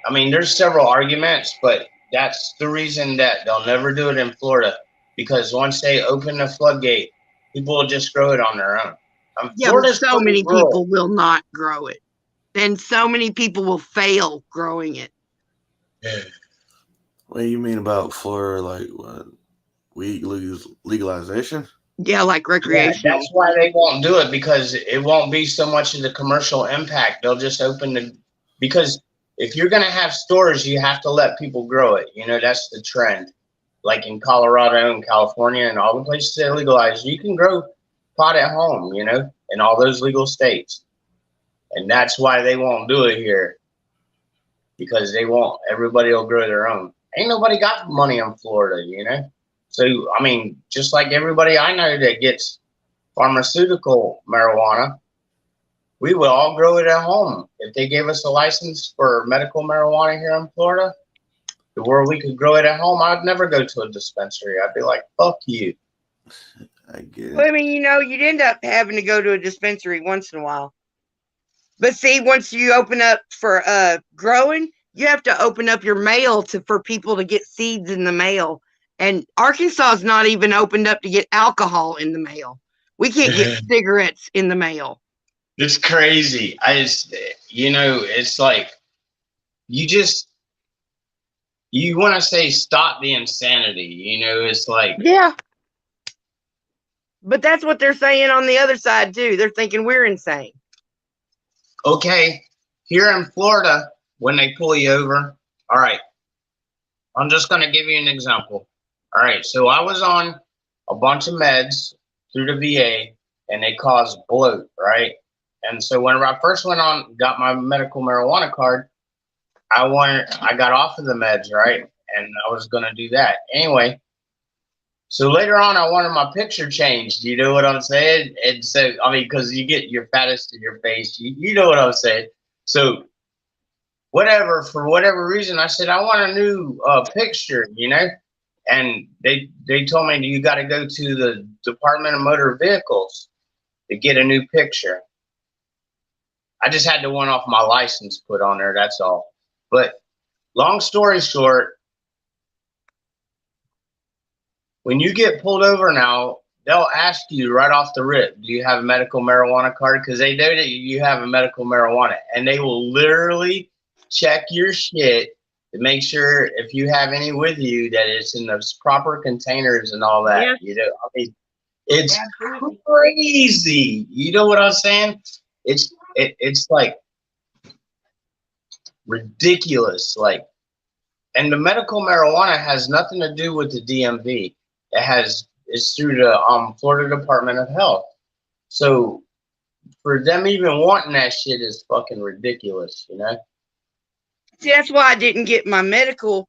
I mean, there's several arguments, but that's the reason that they'll never do it in Florida, because once they open the floodgate, people will just grow it on their own. Yeah, but so many people will not grow it, and so many people will fail growing it. What do you mean about Florida, like what? Weed legalization? Yeah, like recreational. Yeah, that's why they won't do it, because it won't be so much of the commercial impact. They'll just open because if you're going to have stores, you have to let people grow it. That's the trend. Like in Colorado and California and all the places that legalize, you can grow pot at home, in all those legal states. And that's why they won't do it here, because they won't. Everybody will grow their own. Ain't nobody got money in Florida, So, I mean, just like everybody I know that gets pharmaceutical marijuana, we would all grow it at home. If they gave us a license for medical marijuana here in Florida, where we could grow it at home, I'd never go to a dispensary. I'd be like, fuck you. I get Well, I it. mean, you'd end up having to go to a dispensary once in a while. But see, once you open up for growing, you have to open up your mail for people to get seeds in the mail. And Arkansas is not even opened up to get alcohol in the mail. We can't get cigarettes in the mail. It's crazy. It's like you want to say stop the insanity. It's like, yeah. But that's what they're saying on the other side too. They're thinking we're insane. Okay, here in Florida, when they pull you over, all right, I'm just going to give you an example. All right, so I was on a bunch of meds through the VA, and they caused bloat, right? And so whenever I first got my medical marijuana card, I got off of the meds, right? And I was going to do that. Anyway, so later on, I wanted my picture changed. You know what I'm saying? And so, because you get your fattest in your face. You know what I'm saying? So, for whatever reason, I said, I want a new picture, And they told me, you got to go to the Department of Motor Vehicles to get a new picture. I just had the one off my license put on there, that's all. But long story short, when you get pulled over now, they'll ask you right off the rip, do you have a medical marijuana card? Because they know that you have a medical marijuana. And they will literally check your shit to make sure if you have any with you that it's in those proper containers and all that. Yeah. It's crazy. You know what I'm saying? It's like ridiculous. And the medical marijuana has nothing to do with the DMV. It's through the Florida Department of Health. So for them even wanting that shit is fucking ridiculous, See, that's why I didn't get my medical,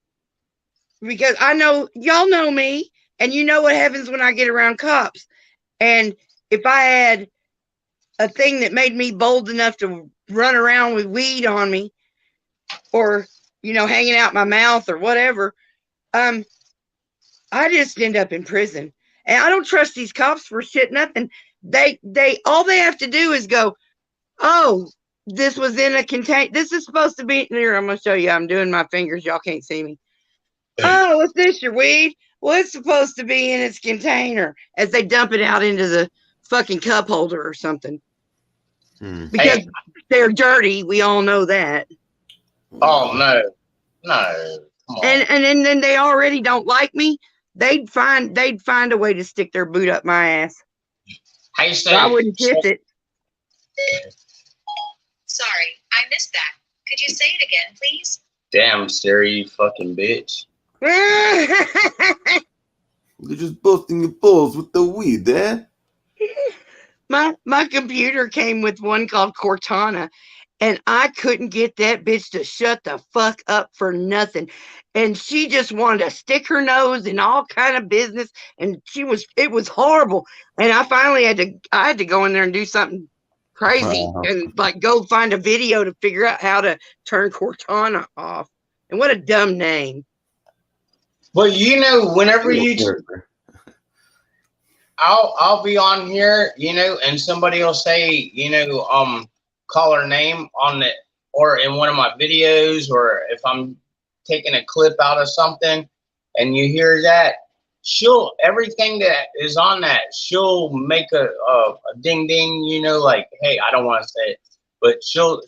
because I know y'all know me, and you know what happens when I get around cops. And if I had a thing that made me bold enough to run around with weed on me, or hanging out my mouth or whatever, I just end up in prison. And I don't trust these cops for shit, nothing. They all they have to do is go, oh, this was in a container. This is supposed to be here. I'm going to show you. I'm doing my fingers. Y'all can't see me. Oh, what's this, your weed? Well, it's supposed to be in its container, as they dump it out into the fucking cup holder or something. Because they're dirty. We all know that. Oh, no. And then they already don't like me. They'd find a way to stick their boot up my ass. So I wouldn't kiss it. Sorry, I missed that. Could you say it again, please? Damn, Siri, you fucking bitch. You're just busting your balls with the weed, eh? My computer came with one called Cortana, and I couldn't get that bitch to shut the fuck up for nothing. And she just wanted to stick her nose in all kind of business, and it was horrible. And I finally had to go in there and do something crazy and go find a video to figure out how to turn Cortana off. And what a dumb name. Well, whenever I'll be on here, and somebody will say, call her name on it, or in one of my videos, or if I'm taking a clip out of something and you hear that, everything that is on that, she'll make a ding ding, hey, I don't want to say it, but she'll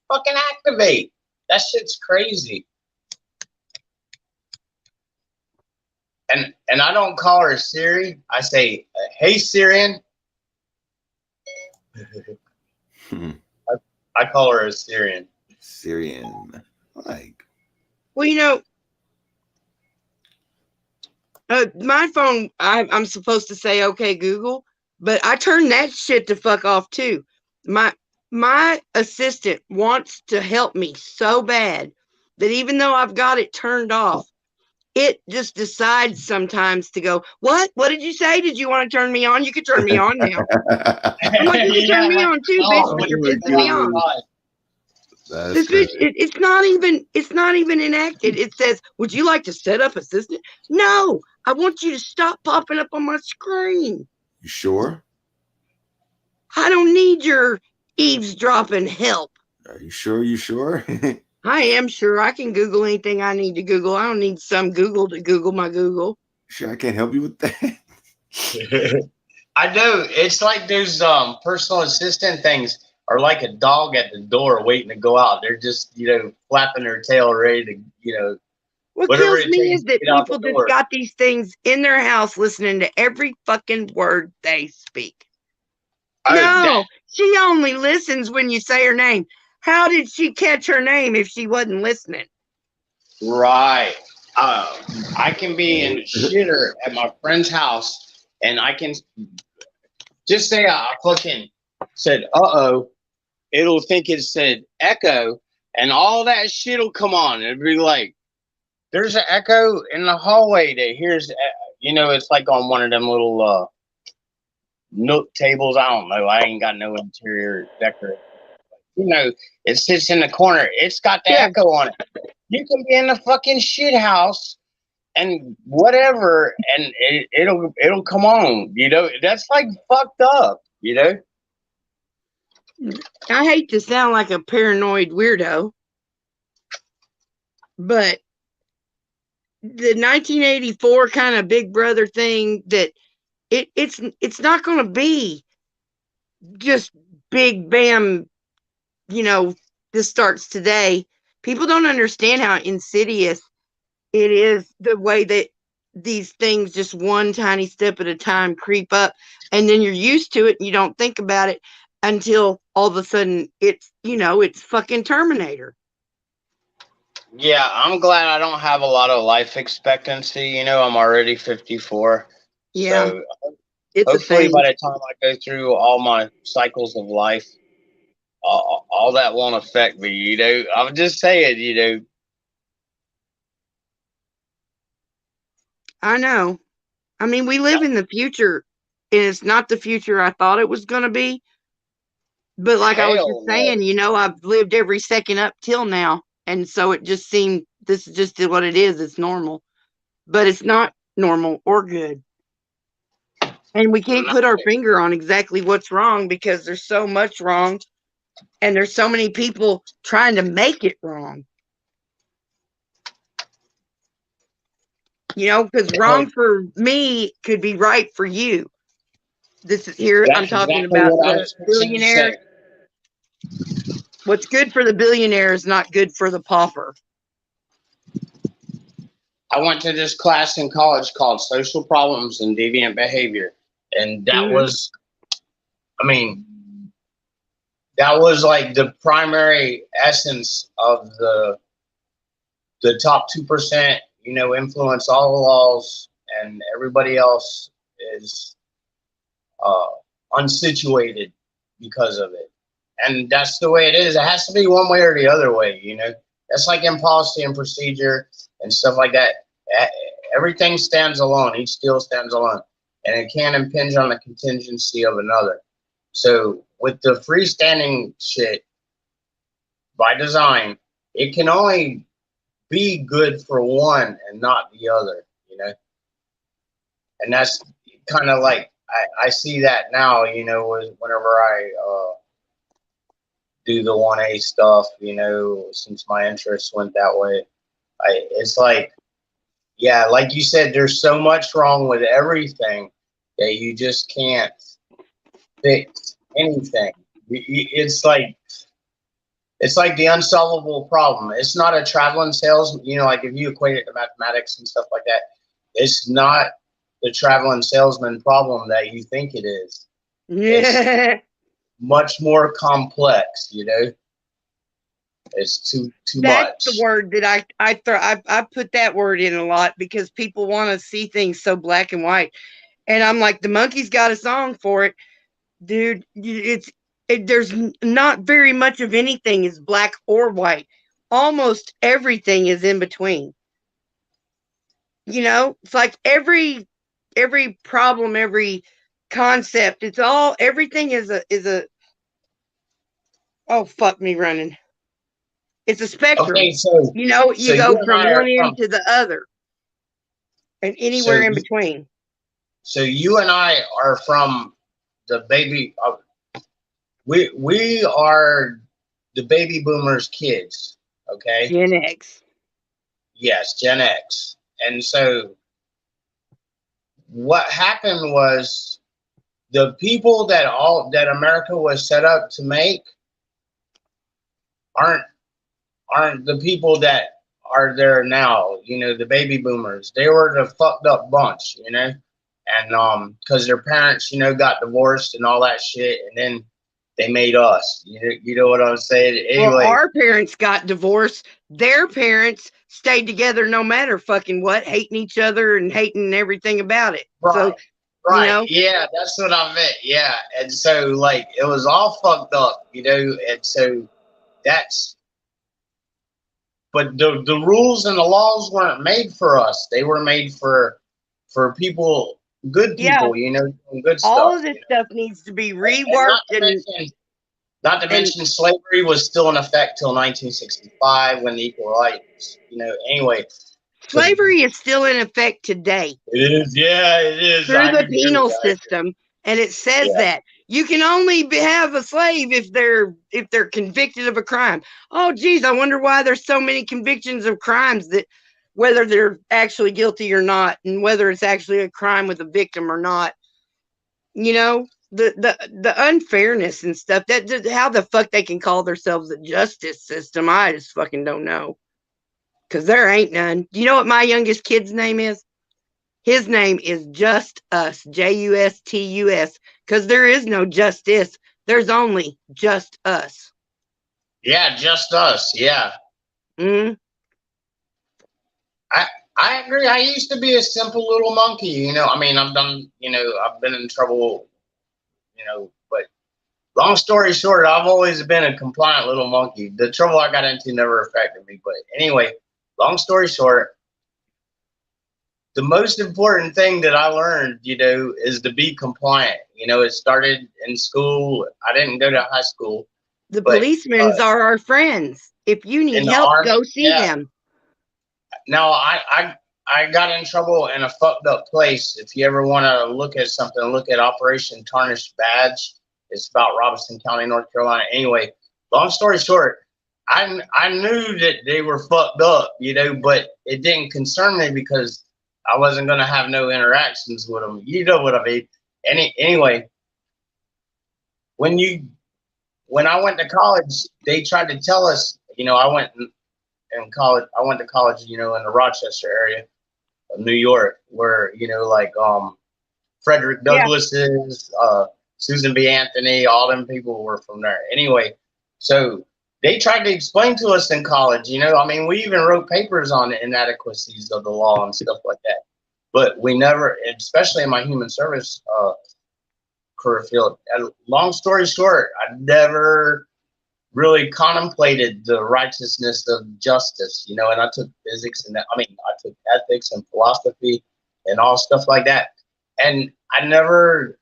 fucking activate. That shit's crazy. And I don't call her Siri. I say, hey, Syrian. I call her a Syrian. Syrian. Well, my phone, I'm supposed to say, okay, Google, but I turn that shit to fuck off too. My assistant wants to help me so bad that even though I've got it turned off, it just decides sometimes to go, what? What did you say? Did you want to turn me on? You can turn me on now. I'm like, you can turn me on too, bitch, oh, but you're oh pissing me my off. God. That's This bitch, crazy. it's not even enacted. It says, would you like to set up assistant? No, I want you to stop popping up on my screen. You sure? I don't need your eavesdropping help. Are you sure? You sure? I am sure I can Google anything I need to Google. I don't need some Google to Google my Google. Sure, I can't help you with that. I know. It's like those personal assistant things are like a dog at the door waiting to go out. They're just, flapping their tail ready to, What whatever kills it me takes is to that get out the people just door. got these things in their house listening to every fucking word they speak. Oh, No, she only listens when you say her name. How did she catch her name if she wasn't listening? right. I can be in shitter at my friend's house, and I can just say I fucking said, "Uh-oh," it'll think it said echo, and all that shit'll come on. It'll be like, there's an echo in the hallway that hears, it's like on one of them little nook tables. I don't know. I ain't got no interior decoration. It sits in the corner. It's got the Yeah. echo on it. You can be in the fucking shit house and whatever, and it'll come on. That's like fucked up. I hate to sound like a paranoid weirdo, but the 1984 kind of Big Brother thing, that it's not going to be just big bam, this starts today. People don't understand how insidious it is, the way that these things just one tiny step at a time creep up, and then you're used to it and you don't think about it until all of a sudden it's fucking Terminator. Yeah, I'm glad I don't have a lot of life expectancy. I'm already 54. Yeah, So it's a hopefully thing. by the time I go through all my cycles of life, all that won't affect me. I'm just saying. I know. I mean, we live in the future, and it's not the future I thought it was going to be. But like I was just Hell no. saying, I've lived every second up till now. And so it just seemed this is just what it is. It's normal. But it's not normal or good. And we can't put our finger on exactly what's wrong because there's so much wrong. And there's so many people trying to make it wrong. Because wrong for me could be right for you. This is here, I'm That's talking exactly about what I the was fixing to billionaires. say. What's good for the billionaire is not good for the pauper. I went to this class in college called Social Problems and Deviant Behavior. And that was, I mean, that was like the primary essence of the top 2%, influence all the laws, and everybody else is unsituated because of it. And that's the way it is. It has to be one way or the other way. That's like in policy and procedure and stuff like that. Everything stands alone. Each deal stands alone, and it can't impinge on the contingency of another. So with the freestanding shit, by design, it can only be good for one and not the other. And that's kind of like I see that now. Whenever I do the 1A stuff, since my interests went that way, it's like, yeah, like you said, there's so much wrong with everything that you just can't fix anything. It's like the unsolvable problem. It's not a traveling salesman. Like if you equate it to mathematics and stuff like that, it's not the traveling salesman problem that you think it is. Yeah. It's much more complex. It's too That's much. the word that I put that word in a lot because people want to see things so black and white, and I'm like, the monkey's got a song for it, dude. There's not very much of anything is black or white. Almost everything is in between. You know, it's like every problem, every concept, it's all everything is a oh fuck me running. It's a spectrum. Okay, so You know, so you you go and from I are one end from to the other and so anywhere in you, between. so you and I are from the baby. We are the baby boomers' kids. Okay. Gen X. Yes, Gen X. And so what happened was the people that America was set up to make aren't aren't the people that are there now. You know, the baby boomers. They were the fucked up bunch. You know, and because their parents, got divorced and all that shit, and then they made us. You know what I'm saying? Well, Anyway, our parents got divorced. Their parents stayed together no matter fucking what, hating each other and hating everything about it. So, right, you right, know, yeah, that's what I meant. Yeah, and so like it was all fucked up, and so that's. But the rules and the laws weren't made for us. They were made for people, good yeah, people, doing good all stuff. of this stuff needs to be And reworked not to and mention slavery was still in effect till 1965 when the Equal Rights. Anyway, because slavery is still in effect today. it is, yeah, it is. Through I the agree. penal system, and it says Yeah. that you can only have a slave if they're convicted of a crime. Oh geez, I wonder why there's so many convictions of crimes, that whether they're actually guilty or not, and whether it's actually a crime with a victim or not. You know, the unfairness and stuff, that how the fuck they can call themselves a justice system, I just fucking don't know, because there ain't none. Do you know what my youngest kid's name is? His name is Just Us, Justus, because there is no justice. There's only just us. Yeah, just us. Yeah. Mm. I agree. I used to be a simple little monkey. I mean, I've been in trouble. But long story short, I've always been a compliant little monkey. The trouble I got into never affected me. But anyway, long story short, the most important thing that I learned, is to be compliant. It started in school. I didn't go to high school, The but policemen are our friends. If you in need the help, army, go see yeah. them. Now I got in trouble in a fucked up place. If you ever want to look at something, look at Operation Tarnished Badge. It's about Robeson County, North Carolina. Anyway, long story short, I knew that they were fucked up, but it didn't concern me because I wasn't gonna have no interactions with them. You know what I mean? Anyway, when I went to college, they tried to tell us. I went to college, in the Rochester area of New York, where Frederick Yeah. Douglass's, Susan B. Anthony, all them people were from there. Anyway, so they tried to explain to us in college. I mean, we even wrote papers on the inadequacies of the law and stuff like that. But we never, especially in my human service career field. Long story short, I never really contemplated the righteousness of justice, and I took physics and I took ethics and philosophy and all stuff like that. And I never,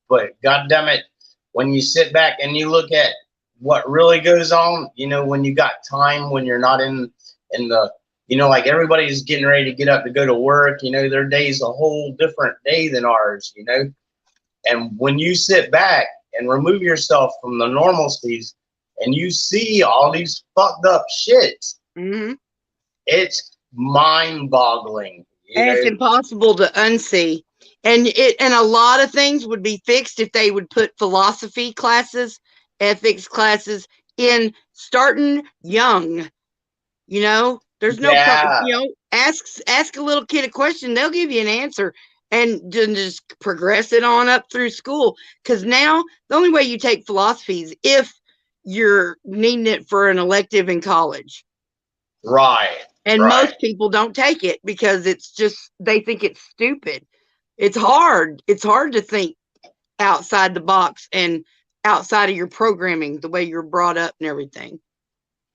but God damn it, when you sit back and you look at what really goes on, when you got time, when you're not in the, like everybody's getting ready to get up to go to work, their day's a whole different day than ours, and when you sit back and remove yourself from the normalcies and you see all these fucked up shits, it's mind boggling. And it's impossible to unsee. And a lot of things would be fixed if they would put philosophy classes, ethics classes in starting young. There's no ask a little kid a question, they'll give you an answer, and just progress it on up through school. Because now the only way you take philosophy is if you're needing it for an elective in college. Right. And most people don't take it because it's just, they think it's stupid. It's hard. It's hard to think outside the box and outside of your programming, the way you're brought up and everything.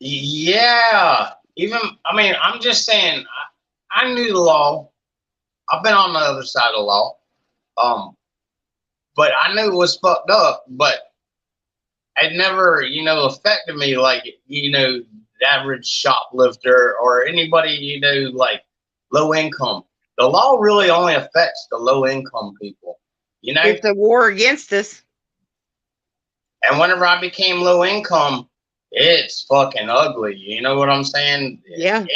Yeah. I'm just saying, I knew the law. I've been on the other side of the law. But I knew it was fucked up, but it never, affected me like, the average shoplifter or anybody, like low income. The law really only affects the low income people, It's a war against us. And whenever I became low income, it's fucking ugly. You know what I'm saying? Yeah.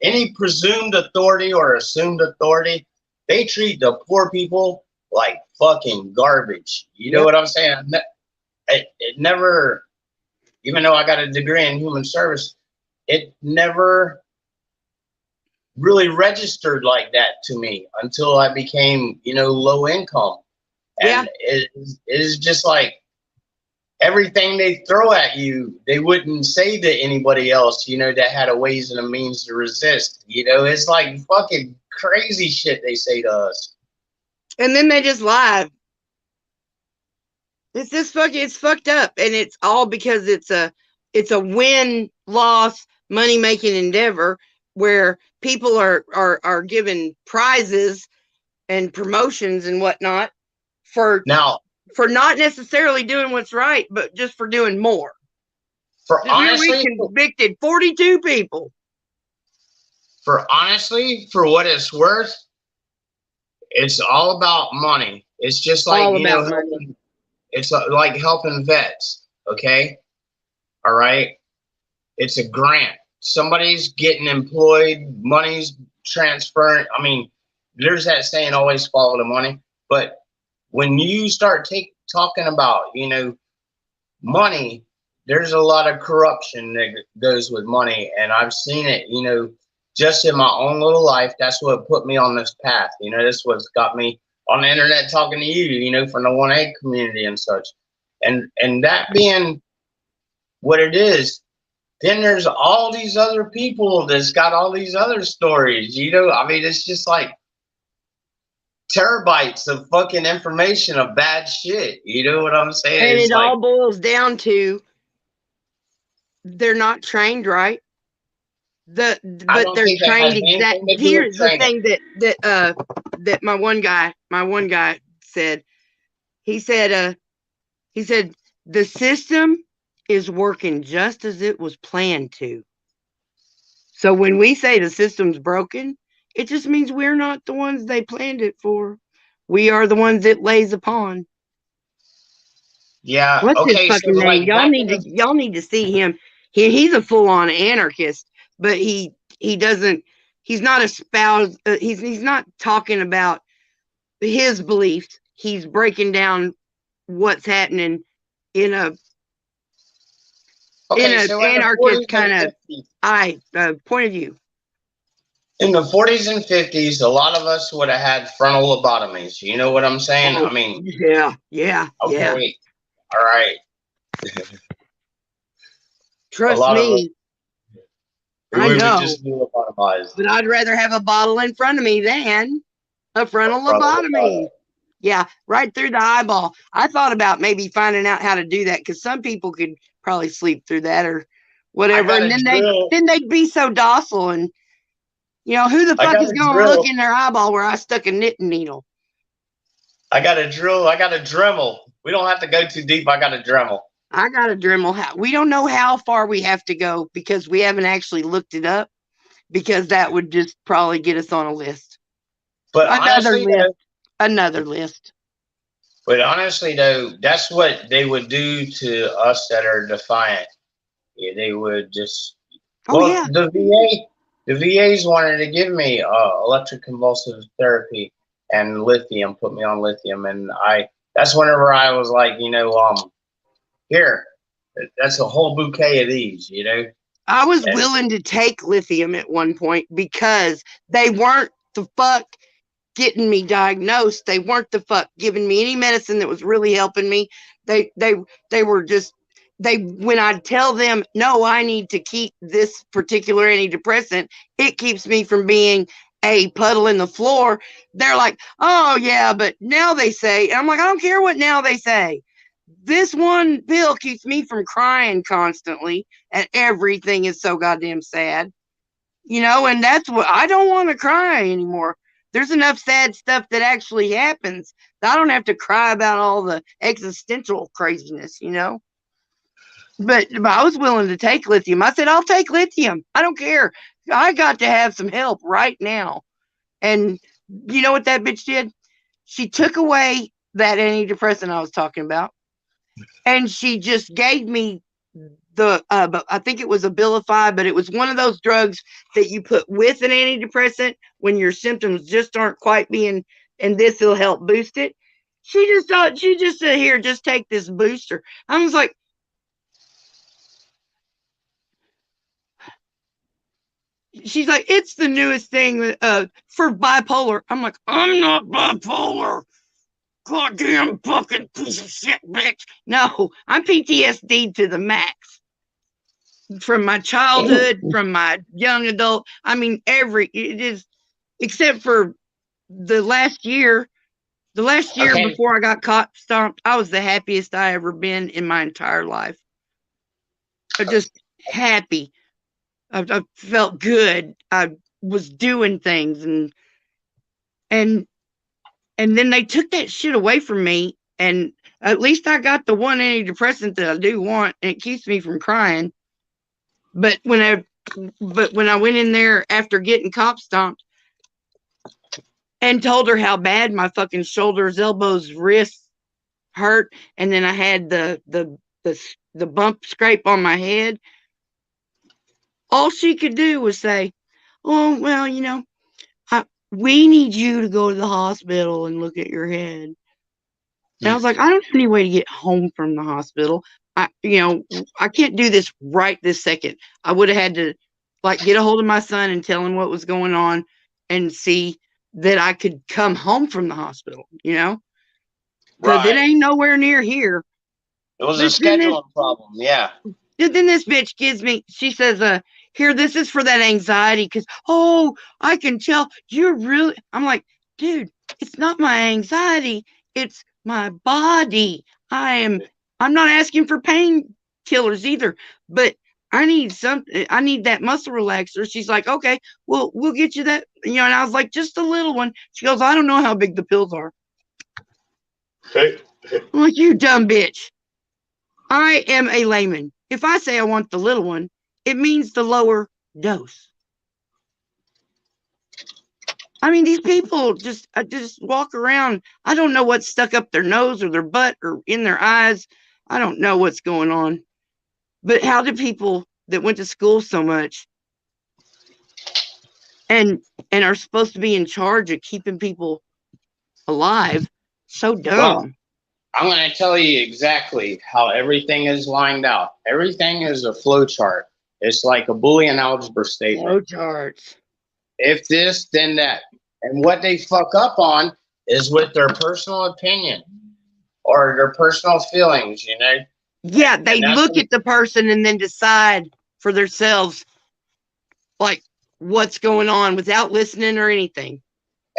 Any presumed authority or assumed authority, they treat the poor people like fucking garbage. You know what I'm saying? It never, even though I got a degree in human service, it never really registered like that to me until I became, low income. And it is just like everything they throw at you, they wouldn't say to anybody else, that had a ways and a means to resist. It's like fucking crazy shit they say to us. And then they just lie. It's just it's fucked up. And it's all because it's a win-loss money-making endeavor where people are given prizes and promotions and whatnot for not necessarily doing what's right, but just for doing more. Honestly, we convicted 42 people. For what it's worth, it's all about money. It's just like, it's like helping vets. Okay. All right. It's a grant. Somebody's getting employed, money's transferring. I mean, there's that saying, always follow the money. But when you start talking about, money, there's a lot of corruption that goes with money. And I've seen it, just in my own little life. That's what put me on this path. That's what's got me on the internet talking to you, from the 1A community and such. And that being what it is, then there's all these other people that's got all these other stories, I mean, it's just like terabytes of fucking information of bad shit. You know what I'm saying? And it's it all boils down to they're not trained right. But they're trained exactly. Here's the thing that my one guy said. He said the system is working just as it was planned to. So when we say the system's broken, it just means we're not the ones they planned it for. We are the ones it lays upon. Yeah. What's his Okay. fucking name? Y'all need to see him. He's a full-on anarchist, but he's not he's not talking about his beliefs. He's breaking down what's happening in a anarchist kind of point of view. In the 40s and 50s, a lot of us would have had frontal lobotomies. You know what I'm saying? Oh, I mean, yeah. Okay. All right. Trust me. I know. Just be lobotomized. But I'd rather have a bottle in front of me than a frontal lobotomy. Yeah, right through the eyeball. I thought about maybe finding out how to do that because some people could probably sleep through that or whatever. And then they'd be so docile. And who the fuck is going to look in their eyeball where I stuck a knitting needle? I got a drill. I got a Dremel. We don't have to go too deep. I got a Dremel. I got a Dremel. We don't know how far we have to go because we haven't actually looked it up because that would just probably get us on a list. But another list. But honestly, though, that's what they would do to us that are defiant. Yeah, they would just. The VAs wanted to give me electroconvulsive therapy and lithium, put me on lithium, and that's whenever I was like, here, that's a whole bouquet of these, I was willing to take lithium at one point because they weren't the fuck getting me diagnosed. They weren't the fuck giving me any medicine that was really helping me. They were just when I tell them, no, I need to keep this particular antidepressant, it keeps me from being a puddle in the floor. They're like, oh yeah, but now they say, and I'm like, I don't care what now they say. This one pill keeps me from crying constantly, and everything is so goddamn sad. And that's what I don't want to cry anymore. There's enough sad stuff that actually happens that I don't have to cry about all the existential craziness, But I was willing to take lithium. I said, I'll take lithium. I don't care. I got to have some help right now. And you know what that bitch did? She took away that antidepressant I was talking about. And she just gave me I think it was Abilify, but it was one of those drugs that you put with an antidepressant when your symptoms just aren't quite being, and this will help boost it. She just said, here, just take this booster. I was like, she's like, it's the newest thing for bipolar. I'm like, I'm not bipolar. Goddamn fucking piece of shit, bitch. No, I'm PTSD to the max. From my childhood, from my young adult. I mean, it is, except for the last year. The last year before I got caught stomped, I was the happiest I ever been in my entire life. I'm just happy. I felt good. I was doing things, and then they took that shit away from me. And at least I got the one antidepressant that I do want, and it keeps me from crying. But when I went in there after getting cop stomped and told her how bad my fucking shoulders, elbows, wrists hurt, and then I had the bump scrape on my head, all she could do was say, "Oh, well, we need you to go to the hospital and look at your head." And I was like, I don't have any way to get home from the hospital. I can't do this right this second. I would have had to get a hold of my son and tell him what was going on and see that I could come home from the hospital, because it ain't nowhere near here. It was a scheduling problem. Yeah. Then this bitch she says, here, this is for that anxiety. Because, I can tell you're really, I'm like, dude, it's not my anxiety. It's my body. I'm not asking for painkillers either, but I need something. I need that muscle relaxer. She's like, okay, well, we'll get you that. And I was like, just a little one. She goes, I don't know how big the pills are. I'm like, you dumb bitch. I am a layman. If I say I want the little one, it means the lower dose. I mean, these people just walk around. I don't know what's stuck up their nose or their butt or in their eyes. I don't know what's going on. But how do people that went to school so much and are supposed to be in charge of keeping people alive so dumb? Well, I'm going to tell you exactly how everything is lined out. Everything is a flow chart. It's like a Boolean algebra statement. Flow charts. If this, then that. And what they fuck up on is with their personal opinion or their personal feelings, Yeah, they look at the person and then decide for themselves, what's going on without listening or anything.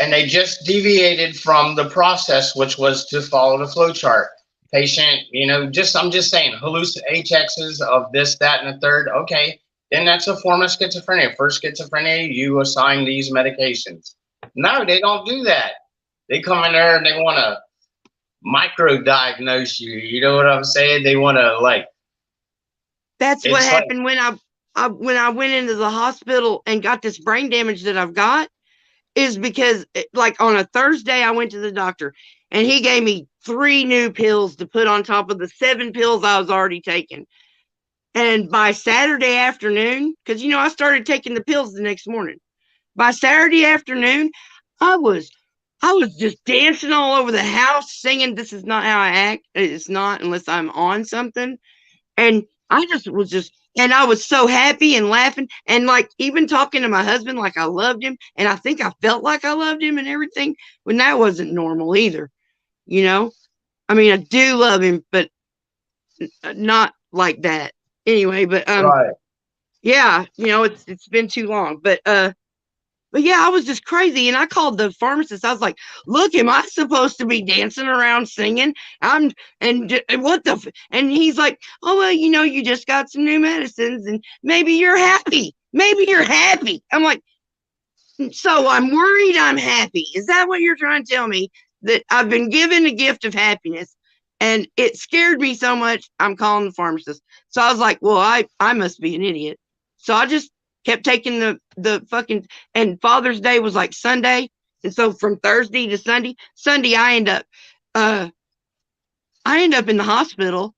And they just deviated from the process, which was to follow the flow chart. Patient, I'm just saying, HXs of this, that, and the third. Okay, then that's a form of schizophrenia. For schizophrenia, you assign these medications. No, they don't do that. They come in there and they want to micro-diagnose you. You know what I'm saying? They want to That's what happened when I went into the hospital and got this brain damage that I've got. Is because on a Thursday I went to the doctor and he gave me 3 new pills to put on top of the 7 pills I was already taking. And by Saturday afternoon, because I started taking the pills the next morning. By Saturday afternoon, I was just dancing all over the house singing "This Is Not How I Act." It's not unless I'm on something. And I was so happy and laughing and even talking to my husband like I loved him. And I think I felt like I loved him and everything when that wasn't normal either. I mean, I do love him, but not like that anyway. But, right. Yeah, it's been too long, but yeah, I was just crazy. And I called the pharmacist. I was like, look, am I supposed to be dancing around singing? And what the, and he's like, oh, well, you just got some new medicines and maybe you're happy. Maybe you're happy. I'm like, so I'm worried I'm happy. Is that what you're trying to tell me? That I've been given a gift of happiness and it scared me so much, I'm calling the pharmacist. So I was like, well, I must be an idiot. So I just kept taking the fucking, and Father's Day was like Sunday. And so from Thursday to Sunday, I end up in the hospital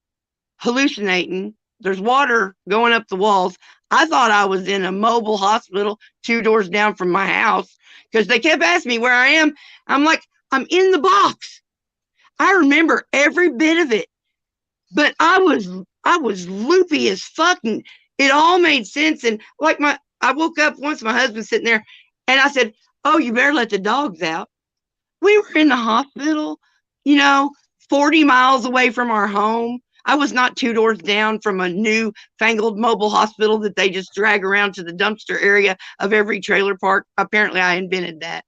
hallucinating. There's water going up the walls. I thought I was in a mobile hospital 2 doors down from my house because they kept asking me where I am. I'm like, I'm in the box. I remember every bit of it, but I was loopy as fucking. It all made sense. And like I woke up once, my husband's sitting there, and I said, "Oh, you better let the dogs out." We were in the hospital, 40 miles away from our home. I was not 2 doors down from a new fangled mobile hospital that they just drag around to the dumpster area of every trailer park. Apparently, I invented that.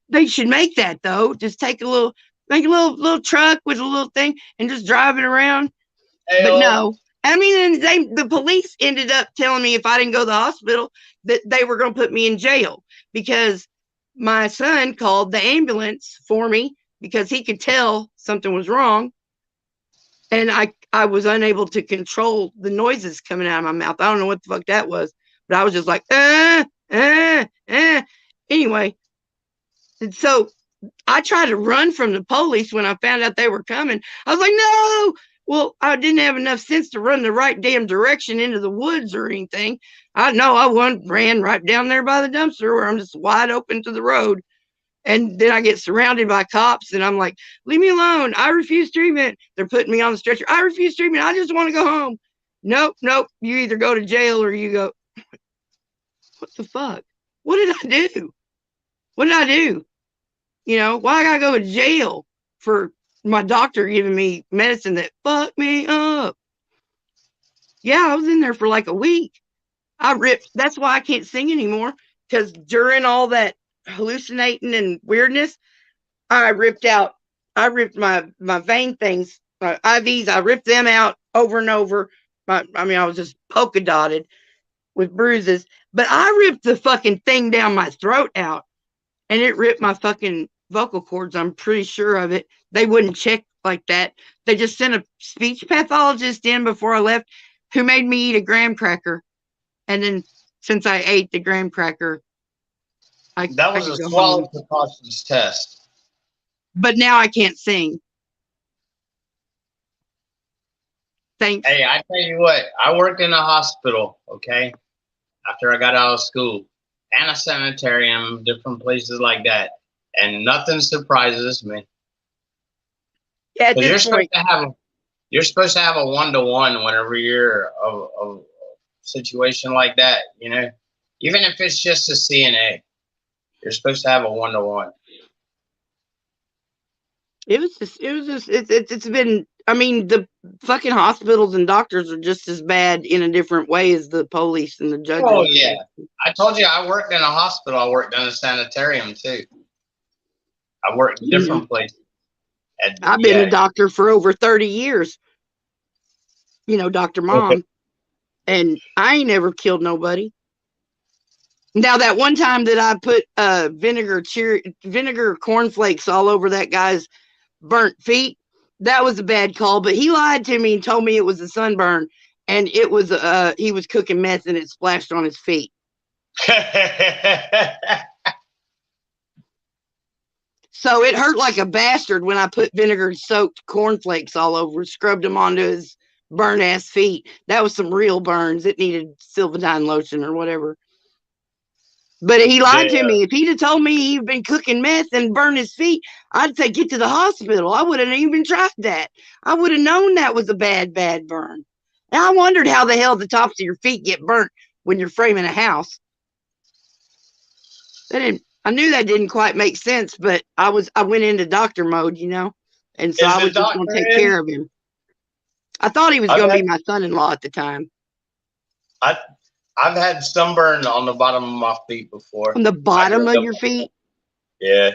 They should make that though. Just make a little truck with a little thing and just drive it around. But no, I mean, the police ended up telling me if I didn't go to the hospital that they were going to put me in jail because my son called the ambulance for me because he could tell something was wrong. And I was unable to control the noises coming out of my mouth. I don't know what the fuck that was, but I was just like, Anyway, and so I tried to run from the police when I found out they were coming. I was like, no. Well, I didn't have enough sense to run the right damn direction into the woods or anything. I know I ran right down there by the dumpster where I'm just wide open to the road. And then I get surrounded by cops and I'm like, leave me alone. I refuse treatment. They're putting me on the stretcher. I refuse treatment. I just want to go home. Nope. You either go to jail or you go. What the fuck? What did I do? What did I do? Why I gotta go to jail for my doctor giving me medicine that fucked me up? Yeah, I was in there for like a week. That's why I can't sing anymore. Because during all that hallucinating and weirdness, I ripped my vein things, my IVs, I ripped them out over and over. I was just polka dotted with bruises. But I ripped the fucking thing down my throat out. And it ripped my fucking vocal cords. I'm pretty sure of it. They wouldn't check like that. They just sent a speech pathologist in before I left who made me eat a graham cracker. And then since I ate the graham cracker, that was a swallow precautions test. But now I can't sing. Thanks. Hey, I tell you what, I worked in a hospital, okay, after I got out of school. And a sanitarium, different places like that, and nothing surprises me. Yeah, at this point, you're supposed to have a 1-to-1 whenever you're a situation like that. Even if it's just a CNA, you're supposed to have a 1-to-1. It's been. I mean, the fucking hospitals and doctors are just as bad in a different way as the police and the judges. Oh yeah, I told you I worked in a hospital. I worked in a sanitarium too. I worked in different places. I've been a doctor for over 30 years. Dr. Mom, and I ain't ever killed nobody. Now that one time that I put vinegar cornflakes all over that guy's burnt feet, that was a bad call, but he lied to me and told me it was a sunburn, and it was he was cooking meth and it splashed on his feet. So it hurt like a bastard when I put vinegar-soaked cornflakes all over, scrubbed them onto his burn-ass feet. That was some real burns. It needed Silvadine lotion or whatever. But he lied to me. If he'd have told me he'd been cooking meth and burned his feet, I'd say get to the hospital. I wouldn't even tried that. I would have known that was a bad, bad burn. And I wondered how the hell the tops of your feet get burnt when you're framing a house. I knew that didn't quite make sense, but I went into doctor mode, and so I was just going to take care of him. I thought he was going to be my son-in-law at the time. I've had sunburn on the bottom of my feet before. On the bottom of your feet? Yeah,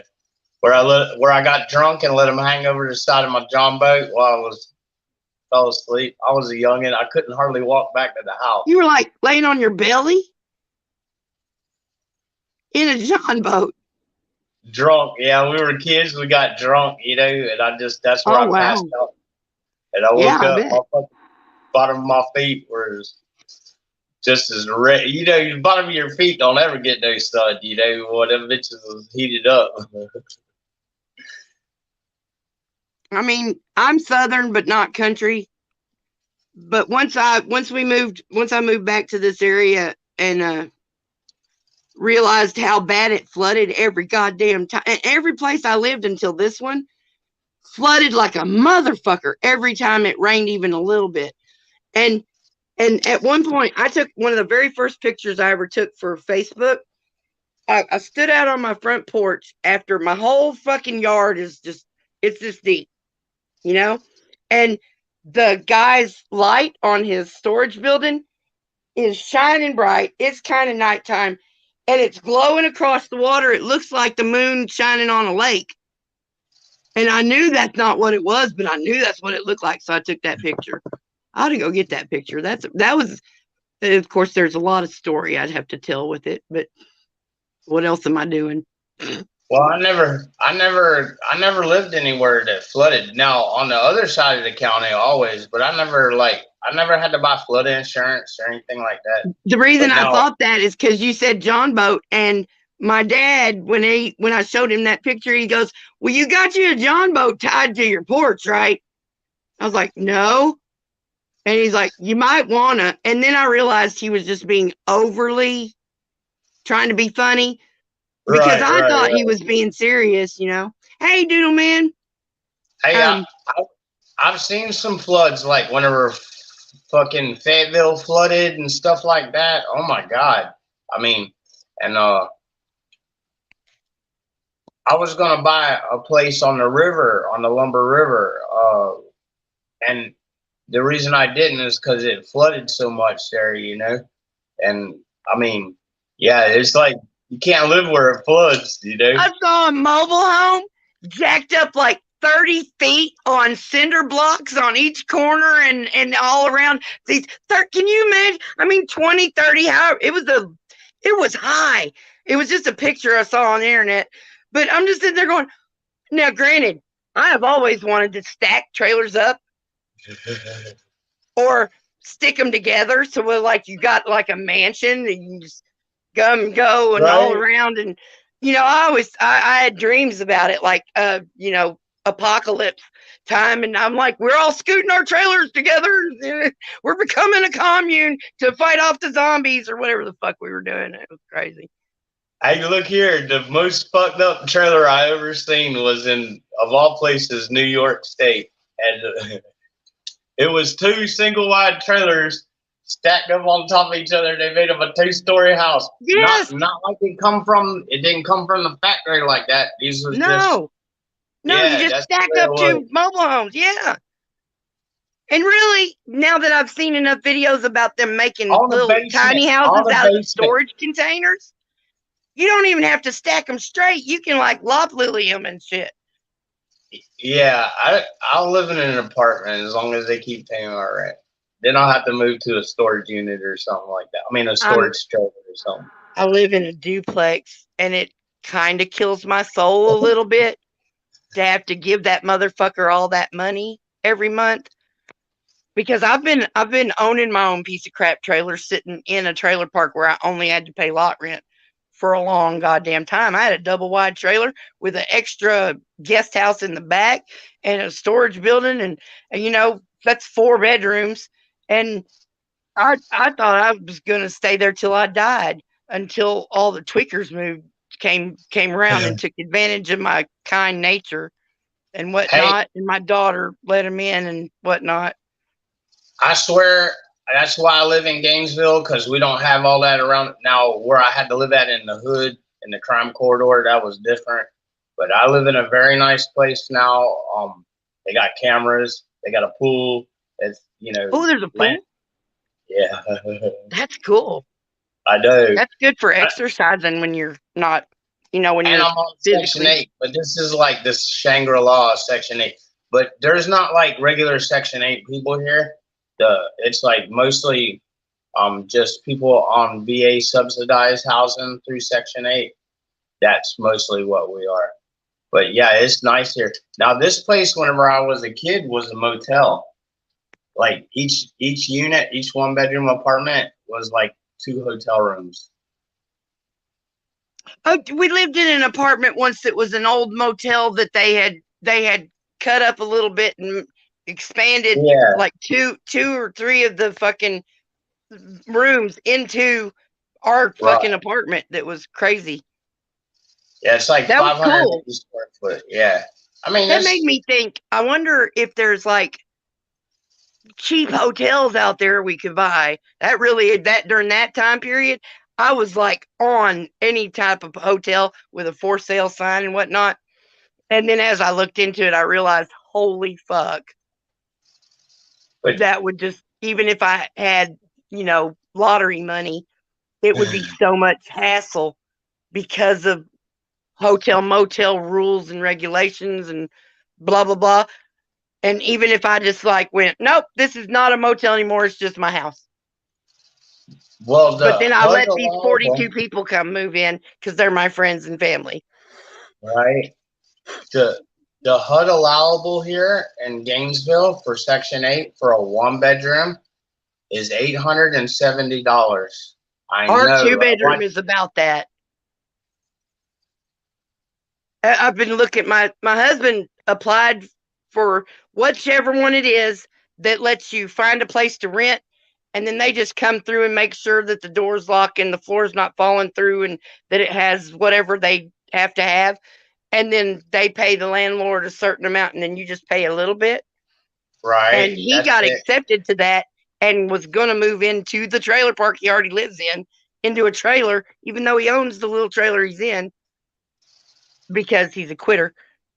where I got drunk and let them hang over the side of my John boat while I was fell asleep. I was a youngin'. I couldn't hardly walk back to the house. You were like laying on your belly in a John boat. Drunk. Yeah, we were kids. We got drunk, you know, and that's where Oh, I passed wow. out. And I Yeah, woke I up, bet. my fucking bottom of my feet was just as red. You know, the bottom of your feet don't ever get no sun, you know, whatever bitches was heated up. I mean, I'm Southern, but not country. But once I moved back to this area and realized how bad it flooded every goddamn time, and every place I lived until this one flooded like a motherfucker every time it rained even a little bit. And at one point, I took one of the very first pictures I ever took for Facebook. I stood out on my front porch after my whole fucking yard is just, it's this deep, you know? And the guy's light on his storage building is shining bright. It's kind of nighttime and it's glowing across the water. It looks like the moon shining on a lake. And I knew that's not what it was, but I knew that's what it looked like. So I took that picture. I ought to go get that picture. That was, of course, there's a lot of story I'd have to tell with it, but what else am I doing? Well, I never lived anywhere that flooded. Now, on the other side of the county, always, but I never had to buy flood insurance or anything like that. The reason But I now, thought that is because you said John boat, and my dad, when I showed him that picture, he goes, "Well, you got you a John boat tied to your porch, right?" I was like, "No," and he's like, "You might wanna." And then I realized he was just being overly trying to be funny because I thought he was being serious, you know. Hey, Doodle Man. Hey, I've seen some floods, like whenever fucking Fayetteville flooded and stuff like that. Oh my God. I mean, and I was gonna buy a place on the river, on the Lumber River, and the reason I didn't is because it flooded so much there, you know. And I mean, yeah, it's like you can't live where it floods, you know. I saw a mobile home jacked up like 30 feet on cinder blocks on each corner and all around these. Can you imagine? I mean, 20, 30, however, it was high. It was just a picture I saw on the internet. But I'm just sitting there going, now, granted, I have always wanted to stack trailers up or stick them together. So like you got like a mansion and you just go and all around. And, you know, I had dreams about it, like, you know, apocalypse time. And I'm like, we're all scooting our trailers together. We're becoming a commune to fight off the zombies or whatever the fuck we were doing. It was crazy. Hey, look here. The most fucked up trailer I ever seen was in, of all places, New York State. And it was two single wide trailers stacked up on top of each other. They made them a 2-story house. Yes. Not like it didn't come from the factory like that. These was No, yeah, you just that's stacked the way up it two was. mobile homes. Yeah. And really, now that I've seen enough videos about them making little tiny houses out of storage containers, you don't even have to stack them straight. You can like lop lily them and shit. Yeah, I'll live in an apartment as long as they keep paying my rent. Then I'll have to move to a storage unit or something like that. I mean, a storage trailer or something. I live in a duplex, and it kind of kills my soul a little bit to have to give that motherfucker all that money every month. Because I've been owning my own piece of crap trailer, sitting in a trailer park where I only had to pay lot rent for a long goddamn time. I had a double wide trailer with an extra guest house in the back and a storage building, and you know, that's 4 bedrooms. And I thought I was gonna stay there till I died, until all the tweakers came around and took advantage of my kind nature and whatnot, and my daughter let them in and whatnot. I swear that's why I live in Gainesville, because we don't have all that around. Now, where I had to live at in the hood, in the crime corridor, that was different. But I live in a very nice place now. They got cameras. They got a pool. It's, you know. Oh, there's a pool? Yeah. That's cool. I know. That's good for exercising when you're not, you know, when and you're I'm on physically. Section 8, but this is like this Shangri-La Section 8. but there's not like regular Section 8 people here. It's like mostly just people on VA subsidized housing through Section 8. That's mostly what we are. But yeah, it's nice here. Now this place, whenever I was a kid, was a motel. Like each unit, each 1-bedroom apartment was like 2 hotel rooms. Oh, we lived in an apartment once that was an old motel that they had cut up a little bit and expanded like two or three of the fucking rooms into our fucking apartment. That was crazy. Yeah, it's like that 500 was cool. square foot. Yeah, I mean that made me think. I wonder if there's like cheap hotels out there we could buy. That during that time period, I was like on any type of hotel with a for sale sign and whatnot. And then as I looked into it, I realized, holy fuck, that would just, even if I had, lottery money, it would be so much hassle because of hotel motel rules and regulations and blah blah blah. And even if I just like went, nope, this is not a motel anymore, it's just my house. Well, but then I let these 42 people come move in because they're my friends and family. Right. The HUD allowable here in Gainesville for Section 8 for a 1-bedroom is $870. Our 2-bedroom is about that. I've been looking. My husband applied for whichever one it is that lets you find a place to rent, and then they just come through and make sure that the door's locked and the floor's not falling through and that it has whatever they have to have. And then they pay the landlord a certain amount, and then you just pay a little bit. Right. And he got accepted to that and was going to move into the trailer park he already lives in, into a trailer, even though he owns the little trailer he's in, because he's a quitter.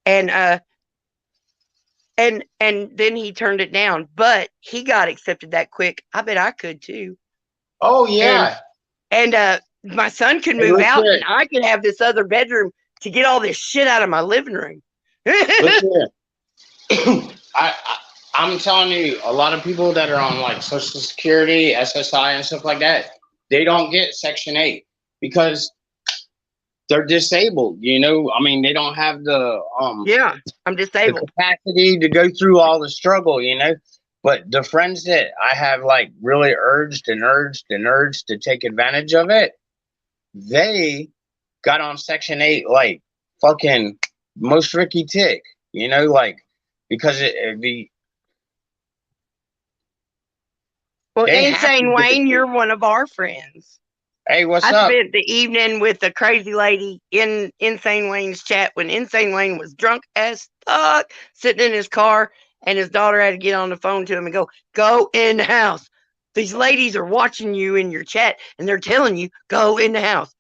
And then he turned it down, but he got accepted that quick. I bet I could too. Oh yeah. And my son could move out, and I could have this other bedroom to get all this shit out of my living room. Look here. I'm telling you, a lot of people that are on like Social Security, SSI, and stuff like that, they don't get Section 8 because they're disabled. I mean, they don't have the I'm disabled, the capacity to go through all the struggle. But the friends that I have like really urged to take advantage of it, they got on Section 8 like fucking most Ricky Tick, like because it'd be. Well, Insane Wayne, you're one of our friends. Hey, what's up? I spent the evening with a crazy lady in Insane Wayne's chat when Insane Wayne was drunk as fuck, sitting in his car, and his daughter had to get on the phone to him and go in the house. These ladies are watching you in your chat, and they're telling you, go in the house.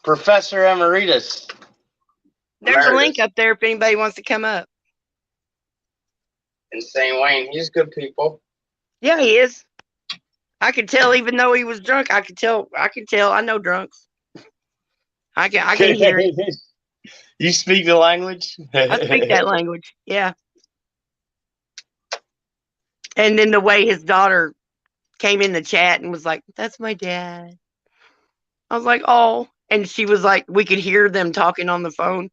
Professor Emeritus. There's a link up there if anybody wants to come up. Insane Wayne, he's good people. Yeah, he is. I could tell, even though he was drunk. I could tell. I know drunks. I can hear it. You speak the language? I speak that language. Yeah. And then the way his daughter came in the chat and was like, "That's my dad." I was like, "Oh," and she was like, we could hear them talking on the phone,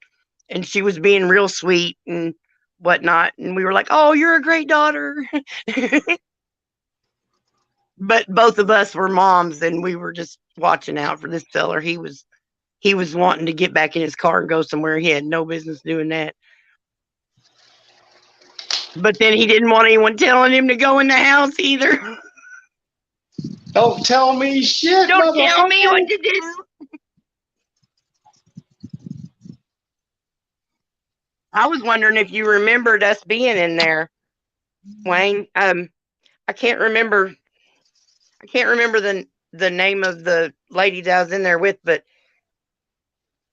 and she was being real sweet and whatnot, and we were like, "Oh, you're a great daughter." But both of us were moms, and we were just watching out for this fella. He was wanting to get back in his car and go somewhere. He had no business doing that. But then he didn't want anyone telling him to go in the house either. Don't tell me shit. Don't tell me what to do. I was wondering if you remembered us being in there, Wayne. I can't remember the name of the lady that I was in there with, but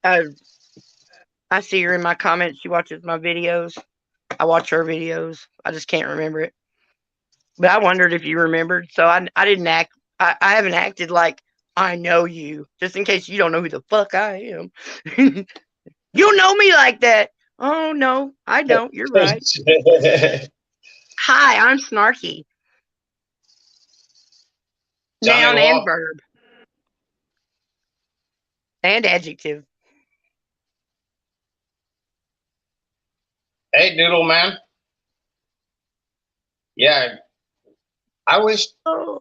I see her in my comments. She watches my videos. I watch her videos. I just can't remember it. But I wondered if you remembered. So I didn't act. I haven't acted like I know you, just in case you don't know who the fuck I am. You know me like that. Oh no, I don't. You're right. Hi, I'm Snarky. Johnny Noun and Walk. verb and adjective. Hey, Doodle Man. Yeah, I wish Oh,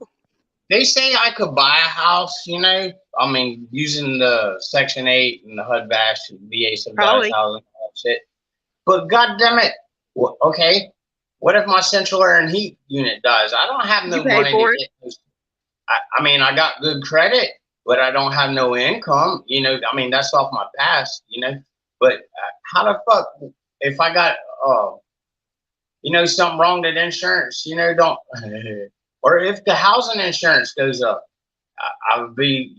they say I could buy a house. I mean, using the Section 8 and the HUD bash and VA subsidized probably. housing and all that shit. But God damn it, okay. What if my central air and heat unit dies? I don't have You no pay money to for it. get those. I mean, I got good credit, but I don't have no income. I mean, that's off my past. But how the fuck if I got something wrong that insurance, don't, or if the housing insurance goes up, I would be,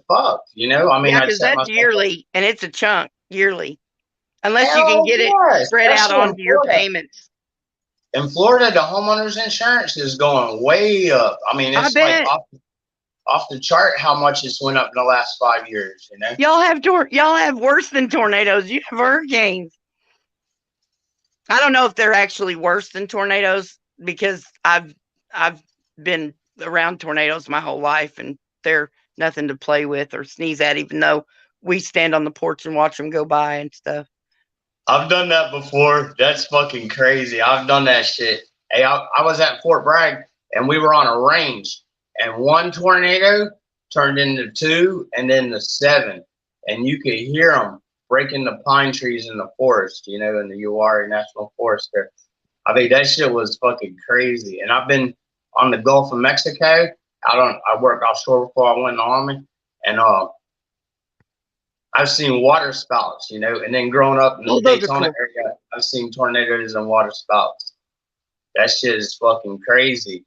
fucked. I mean, Yeah, I'd because set that's myself up. yearly, and it's a chunk yearly. Unless you can Hell get it yeah, spread out especially in onto your Florida. payments. In Florida, the homeowners insurance is going way up. I mean, I it's like bet off the chart how much it's went up in the last 5 years. y'all have worse than tornadoes. You have hurricanes. I don't know if they're actually worse than tornadoes because I've been around tornadoes my whole life and they're nothing to play with or sneeze at, even though we stand on the porch and watch them go by and stuff. I've done that before. That's fucking crazy. I've done that shit. Hey, I was at Fort Bragg and we were on a range, and one tornado turned into two and then the seven, and you could hear them breaking the pine trees in the forest, in the Uwharrie National Forest there. I mean, that shit was fucking crazy. And I've been on the Gulf of Mexico. I worked offshore before I went in the army, and I've seen water spouts, and then growing up in the Oh, those are Daytona cool. area, I've seen tornadoes and water spouts. That shit is fucking crazy.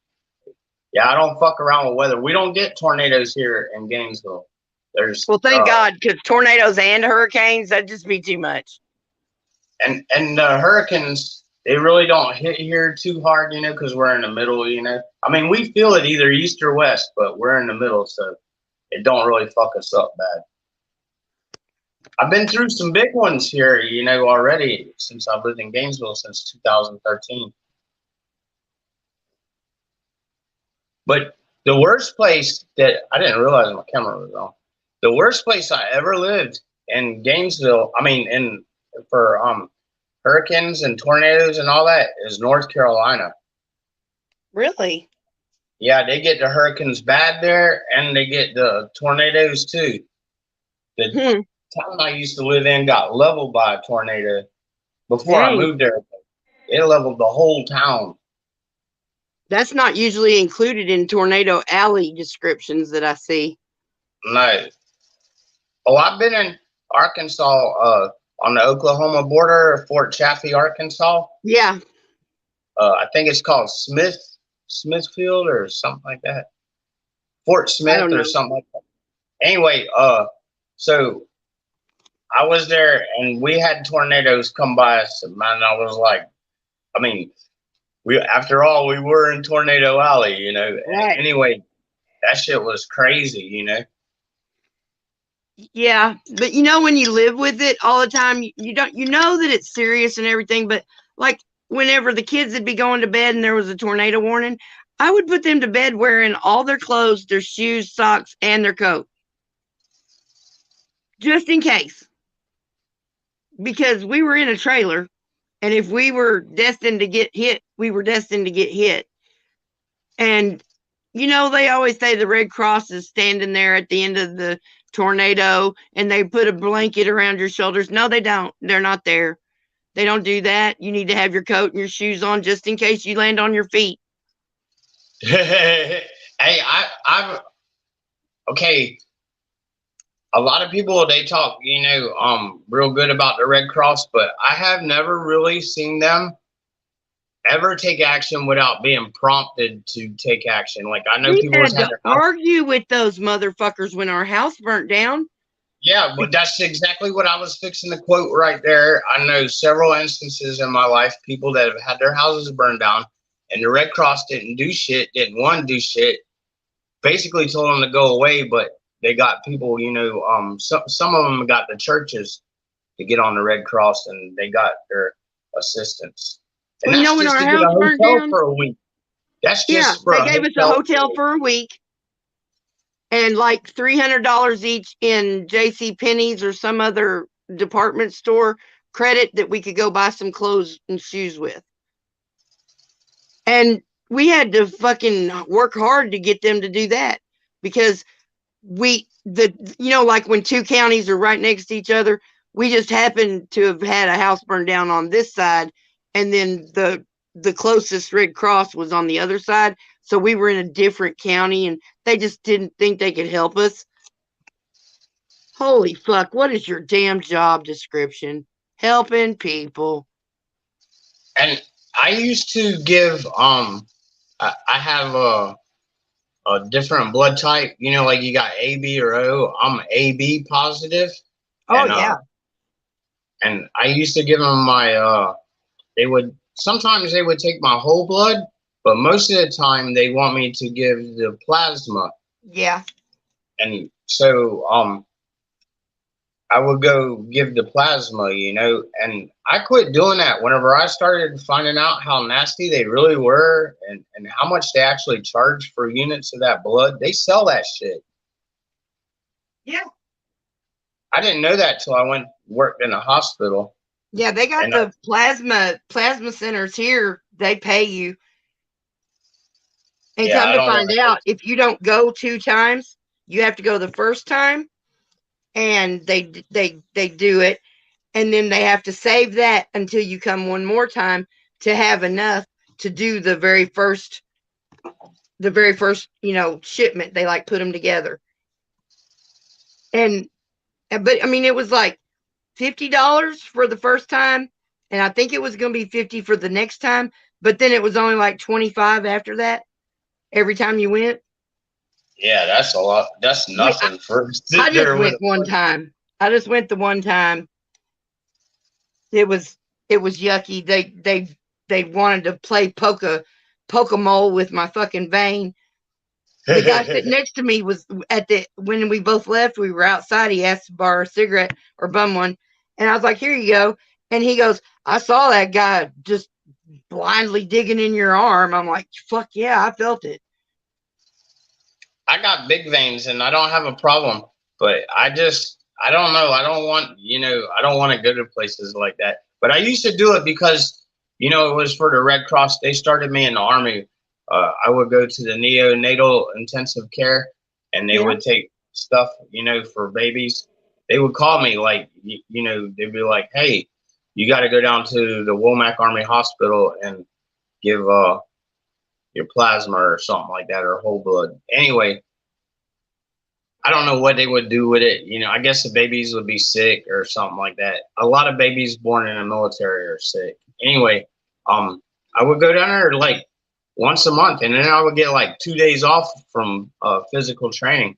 Yeah, I don't fuck around with weather. We don't get tornadoes here in Gainesville. There's Well, thank God, because tornadoes and hurricanes, that'd just be too much. and the hurricanes, they really don't hit here too hard, because we're in the middle, I mean, we feel it either east or west, but we're in the middle, so it don't really fuck us up bad. I've been through some big ones here, already since I've lived in Gainesville since 2013. But the worst place that I didn't realize my camera was on. The worst place I ever lived in Gainesville, I mean, for hurricanes and tornadoes and all that, is North Carolina. Really? Yeah, they get the hurricanes bad there, and they get the tornadoes too. The town I used to live in got leveled by a tornado before I Dang. moved there. It leveled the whole town. That's not usually included in tornado alley descriptions that I see. No. Oh, I've been in Arkansas, on the Oklahoma border, Fort Chaffee, Arkansas. Yeah. I think it's called Smithfield or something like that. Fort Smith or something like that. Anyway, so I was there and we had tornadoes come by us, and man, I was like, I mean, after all, we were in Tornado Alley, Right. Anyway, that shit was crazy, Yeah, but when you live with it all the time, you don't, that it's serious and everything, but like whenever the kids would be going to bed and there was a tornado warning, I would put them to bed wearing all their clothes, their shoes, socks, and their coat. Just in case. Because we were in a trailer, and if we were destined to get hit, we were destined to get hit. And they always say the Red Cross is standing there at the end of the tornado and they put a blanket around your shoulders. No, they don't. They're not there. They don't do that. You need to have your coat and your shoes on just in case you land on your feet. Hey, I've okay. A lot of people, they talk, real good about the Red Cross, but I have never really seen them ever take action without being prompted to take action. Like, I know We people had had to their argue with those motherfuckers when our house burnt down. Yeah, but that's exactly what I was fixing to quote right there. I know several instances in my life, people that have had their houses burned down, and the Red Cross didn't do shit, didn't want to do shit, basically told them to go away, but they got people, some of them got the churches to get on the Red Cross, and they got their assistance. And Well, you that's know, when just our to get a house burned hotel down, for a week. That's yeah, just for they a gave us a hotel. hotel for a week and like $300 each in J.C. Penney's or some other department store credit that we could go buy some clothes and shoes with. And we had to fucking work hard to get them to do that because like when two counties are right next to each other, we just happened to have had a house burned down on this side, and then the closest Red Cross was on the other side. So we were in a different county, and they just didn't think they could help us. Holy fuck, what is your damn job description? Helping people. And I used to give I have a different blood type. You know, like you got AB or O. I'm AB positive. Oh, And yeah. and I used to give them my sometimes they would take my whole blood, but most of the time they want me to give the plasma. Yeah. And so I would go give the plasma, and I quit doing that whenever I started finding out how nasty they really were and how much they actually charge for units of that blood. They sell that shit. Yeah. I didn't know that till I worked in a hospital. Yeah, they got the plasma centers here. They pay you. And come to find out, if you don't go 2 times, you have to go the first time, and they do it, and then they have to save that until you come one more time to have enough to do the very first shipment. They like put them together. But I mean, it was like $50 for the first time, and I think it was going to be $50 for the next time, but then it was only like $25 after that every time you went. Yeah, that's a lot. That's nothing for I just went one time. I just went the one time. It was yucky. They wanted to play poke-a-mole with my fucking vein. The guy sitting next to me was when we both left, we were outside. He asked to borrow a cigarette or bum one. And I was like, here you go. And he goes, I saw that guy just blindly digging in your arm. I'm like, fuck yeah, I felt it. I got big veins and I don't have a problem, but I don't know. I don't want to go to places like that. But I used to do it because, it was for the Red Cross. They started me in the Army. I would go to the neonatal intensive care, and they would take stuff, for babies. They would call me they'd be like, hey, you got to go down to the Womack Army Hospital and give your plasma or something like that, or whole blood. Anyway, I don't know what they would do with it. I guess the babies would be sick or something like that. A lot of babies born in the military are sick. Anyway, I would go down there like once a month, and then I would get like 2 days off from physical training,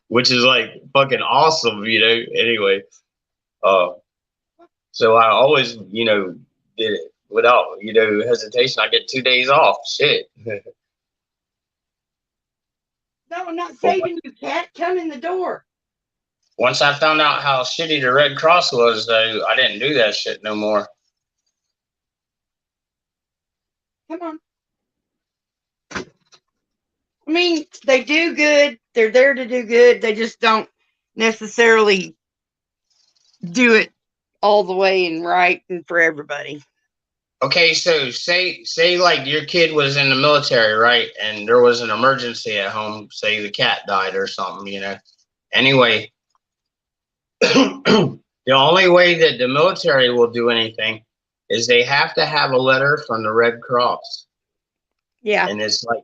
which is like fucking awesome, Anyway, so I always, did it without, hesitation. I get 2 days off. Shit. No, I'm not saving you, cat. Come in the door. Once I found out how shitty the Red Cross was, though, I didn't do that shit no more. Come on. I mean, they do good. They're there to do good. They just don't necessarily do it all the way and right and for everybody. Okay, so say like your kid was in the military, right? And there was an emergency at home, say the cat died or something, Anyway, the only way that the military will do anything is they have to have a letter from the Red Cross. Yeah. And it's like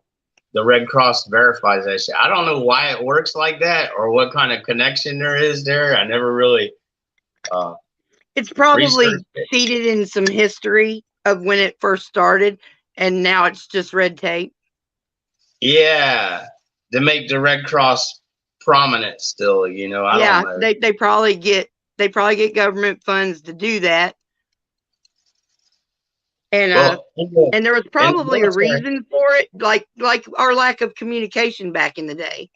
the Red Cross verifies that shit. I don't know why it works like that or what kind of connection there is there. I never really it's probably seated in some history of when it first started, and now it's just red tape. Yeah, to make the Red Cross prominent still, I don't know. They probably get government funds to do that. And and there was probably a reason for it, like our lack of communication back in the day,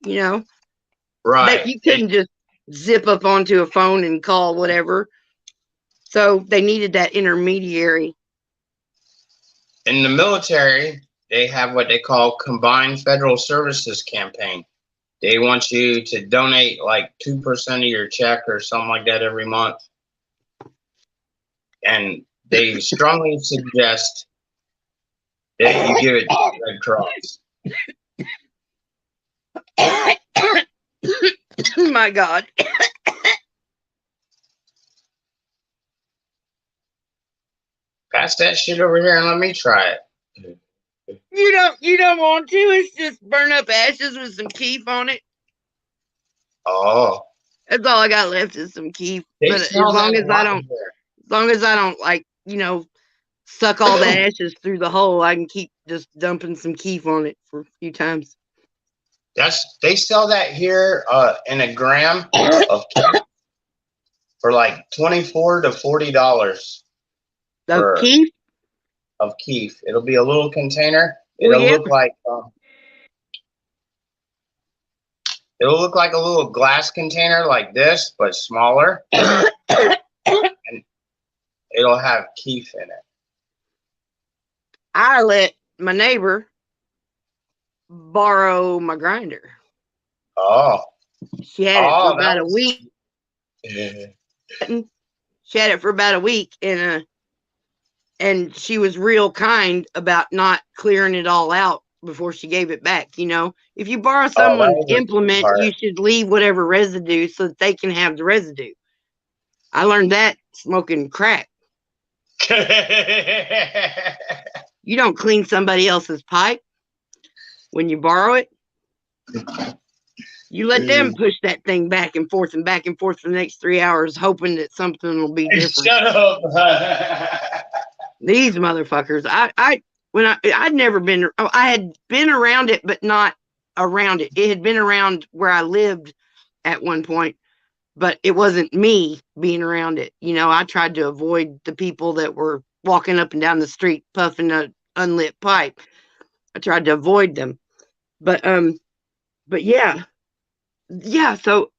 Right. That you couldn't just zip up onto a phone and call whatever. So they needed that intermediary. In the military, they have what they call Combined Federal Services Campaign. They want you to donate like 2% of your check or something like that every month. And they strongly suggest that you give it to the Red Cross. My God. Pass that shit over here and let me try it. You don't want to? It's just burn up ashes with some keef on it. Oh. That's all I got left is some keef. They But as smell long that as a I lot don't here. as long as I don't like, suck all the ashes through the hole, I can keep just dumping some keef on it for a few times. They sell that here in a gram of keef for like $24 to $40. Of keef? Of keef. It'll be a little container. Well, It'll yeah. It'll look like a little glass container like this, but smaller. And it'll have keef in it. I let my neighbor borrow my grinder. Oh. She had it for about that a week. She had it for about a week, and she was real kind about not clearing it all out before she gave it back. If you borrow someone's implement, you should leave whatever residue so that they can have the residue. I learned that smoking crack. You don't clean somebody else's pipe when you borrow it. You let them push that thing back and forth for the next 3 hours, hoping that something will be different. Shut up. These motherfuckers. I'd never been. I had been around it, but not around it. It had been around where I lived at one point, but it wasn't me being around it. I tried to avoid the people that were walking up and down the street puffing an unlit pipe. I tried to avoid them, but yeah. So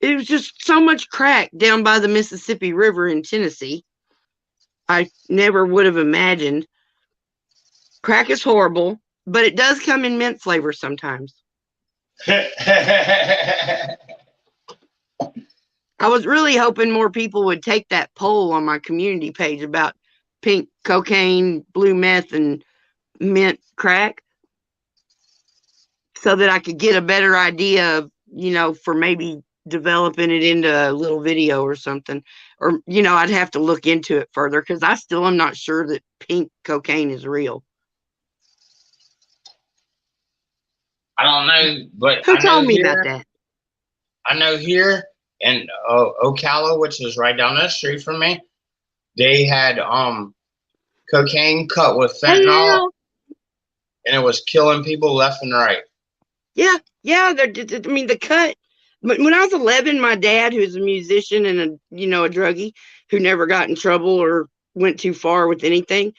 it was just so much crack down by the Mississippi River in Tennessee. I never would have imagined. Crack is horrible, but it does come in mint flavor sometimes. I was really hoping more people would take that poll on my community page about pink cocaine, blue meth, and mint crack so that I could get a better idea of, for maybe developing it into a little video or something. Or, I'd have to look into it further because I still am not sure that pink cocaine is real. I don't know, but who told me about that? I know here in Ocala, which is right down the street from me, they had cocaine cut with fentanyl, and it was killing people left and right. Yeah. The cut. When I was 11, my dad, who's a musician and a druggie who never got in trouble or went too far with anything,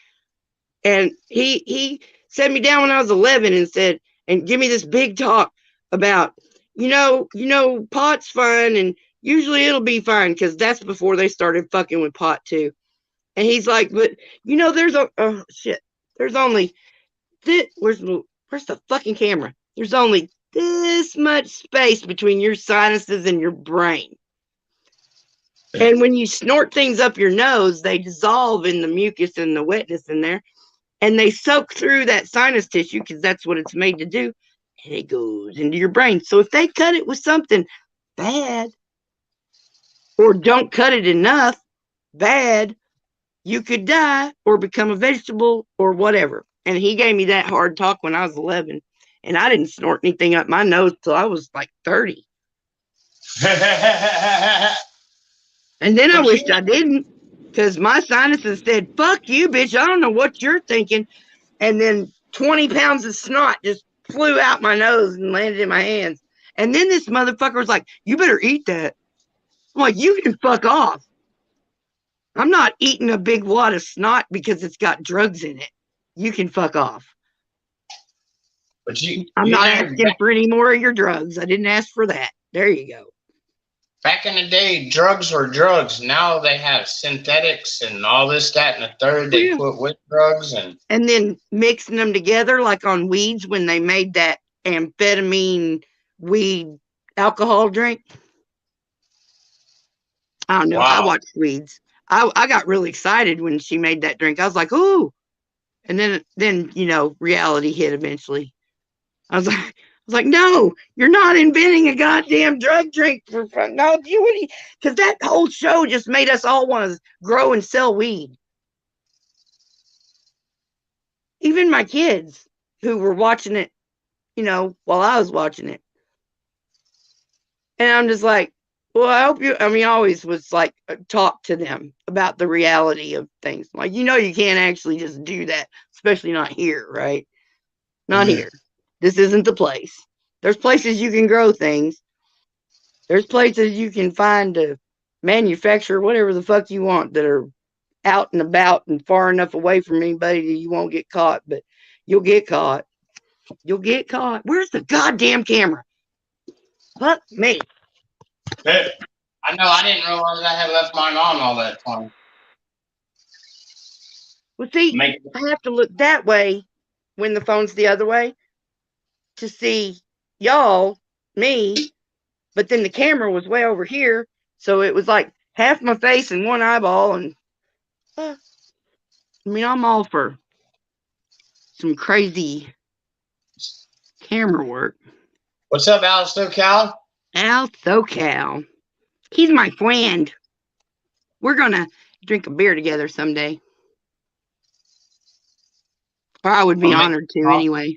and he set me down when I was 11 and said, and give me this big talk about, pot's fine and usually it'll be fine because that's before they started fucking with pot too. And he's like, but there's there's only where's the fucking camera? There's only this much space between your sinuses and your brain. And when you snort things up your nose, they dissolve in the mucus and the wetness in there. And they soak through that sinus tissue because that's what it's made to do. And it goes into your brain. So if they cut it with something bad or don't cut it enough bad, you could die or become a vegetable or whatever. And he gave me that hard talk when I was 11. And I didn't snort anything up my nose till I was like 30. And then I wished I didn't. Because my sinuses said, fuck you, bitch. I don't know what you're thinking. And then 20 pounds of snot just flew out my nose and landed in my hands. And then this motherfucker was like, you better eat that. I'm like, you can fuck off. I'm not eating a big wad of snot because it's got drugs in it. You can fuck off. But I'm not asking for any more of your drugs. I didn't ask for that. There you go. back in the day, drugs were drugs. Now they have synthetics and all this, that, and the third. They Yeah. put with drugs And then mixing them together like on weeds when they made that amphetamine weed alcohol drink. I don't know. I wow. watched Weeds. I got really excited when she made that drink. I was like, ooh. And then reality hit eventually. I was like, no, you're not inventing a goddamn drug drink for fun. No, because that whole show just made us all want to grow and sell weed. Even my kids who were watching it, while I was watching it. And I'm just like, well, I hope you, I always was like, talk to them about the reality of things. Like, you can't actually just do that, especially not here, right? Not Mhm. here. This isn't the place. There's places you can grow things. There's places you can find to manufacture whatever the fuck you want that are out and about and far enough away from anybody that you won't get caught, but you'll get caught. You'll get caught. Where's the goddamn camera? Fuck me. Hey, I know. I didn't realize I had left mine on all that time. Well, see, I have to look that way when the phone's the other way to see y'all, me, but then the camera was way over here, so it was like half my face and one eyeball, and I'm all for some crazy camera work. What's up, Al SoCal? Al SoCal. He's my friend. We're gonna drink a beer together someday. Or I would be honored to anyway.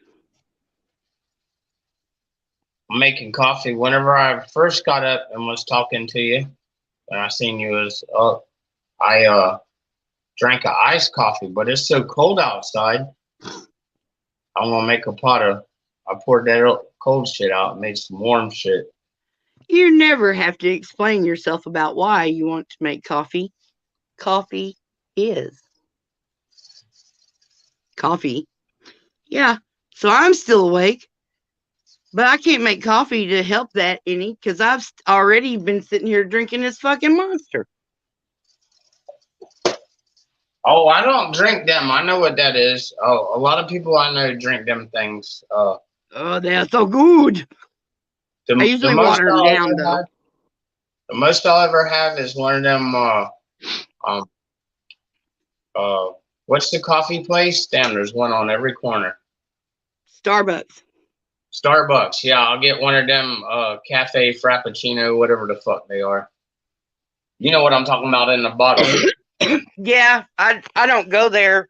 I'm making coffee. Whenever I first got up and was talking to you, and I seen you I drank a iced coffee, but it's so cold outside. I'm gonna make a pot of. I poured that cold shit out and made some warm shit. You never have to explain yourself about why you want to make coffee. Coffee is. Coffee. Yeah. So I'm still awake. But I can't make coffee to help that any because I've already been sitting here drinking this fucking monster. Oh, I don't drink them. I know what that is. Oh, a lot of people I know drink them things. Oh, they're so good. I usually water them down though. The most I'll ever have is one of them. What's the coffee place? Damn, there's one on every corner. Starbucks. Starbucks. Yeah, I'll get one of them. Cafe Frappuccino, whatever the fuck they are. You know what I'm talking about in the bottle. Yeah, I don't go there.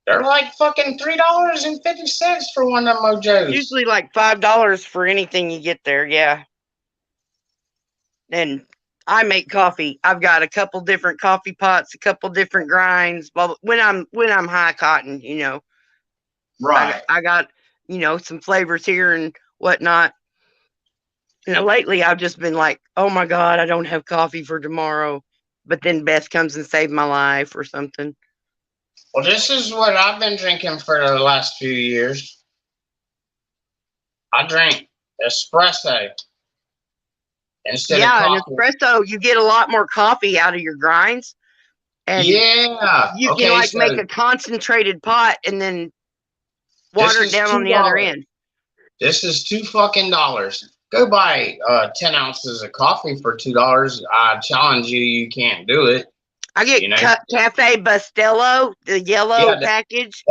They're like fucking $3.50 for one of them mojos. Usually like $5 for anything you get there. Yeah. And I make coffee. I've got a couple different coffee pots, a couple different grinds. But when I'm high cotton, Right. I got some flavors here and whatnot. Lately I've just been like, oh my God, I don't have coffee for tomorrow. But then Beth comes and saved my life or something. Well, this is what I've been drinking for the last few years. I drink espresso instead of coffee. An espresso, you get a lot more coffee out of your grinds. And yeah. You can make a concentrated pot and then water it down on the other end. This is $2 Go buy 10 ounces of coffee for $2. I challenge you, you can't do it. I get Cafe Bustelo, the yellow package.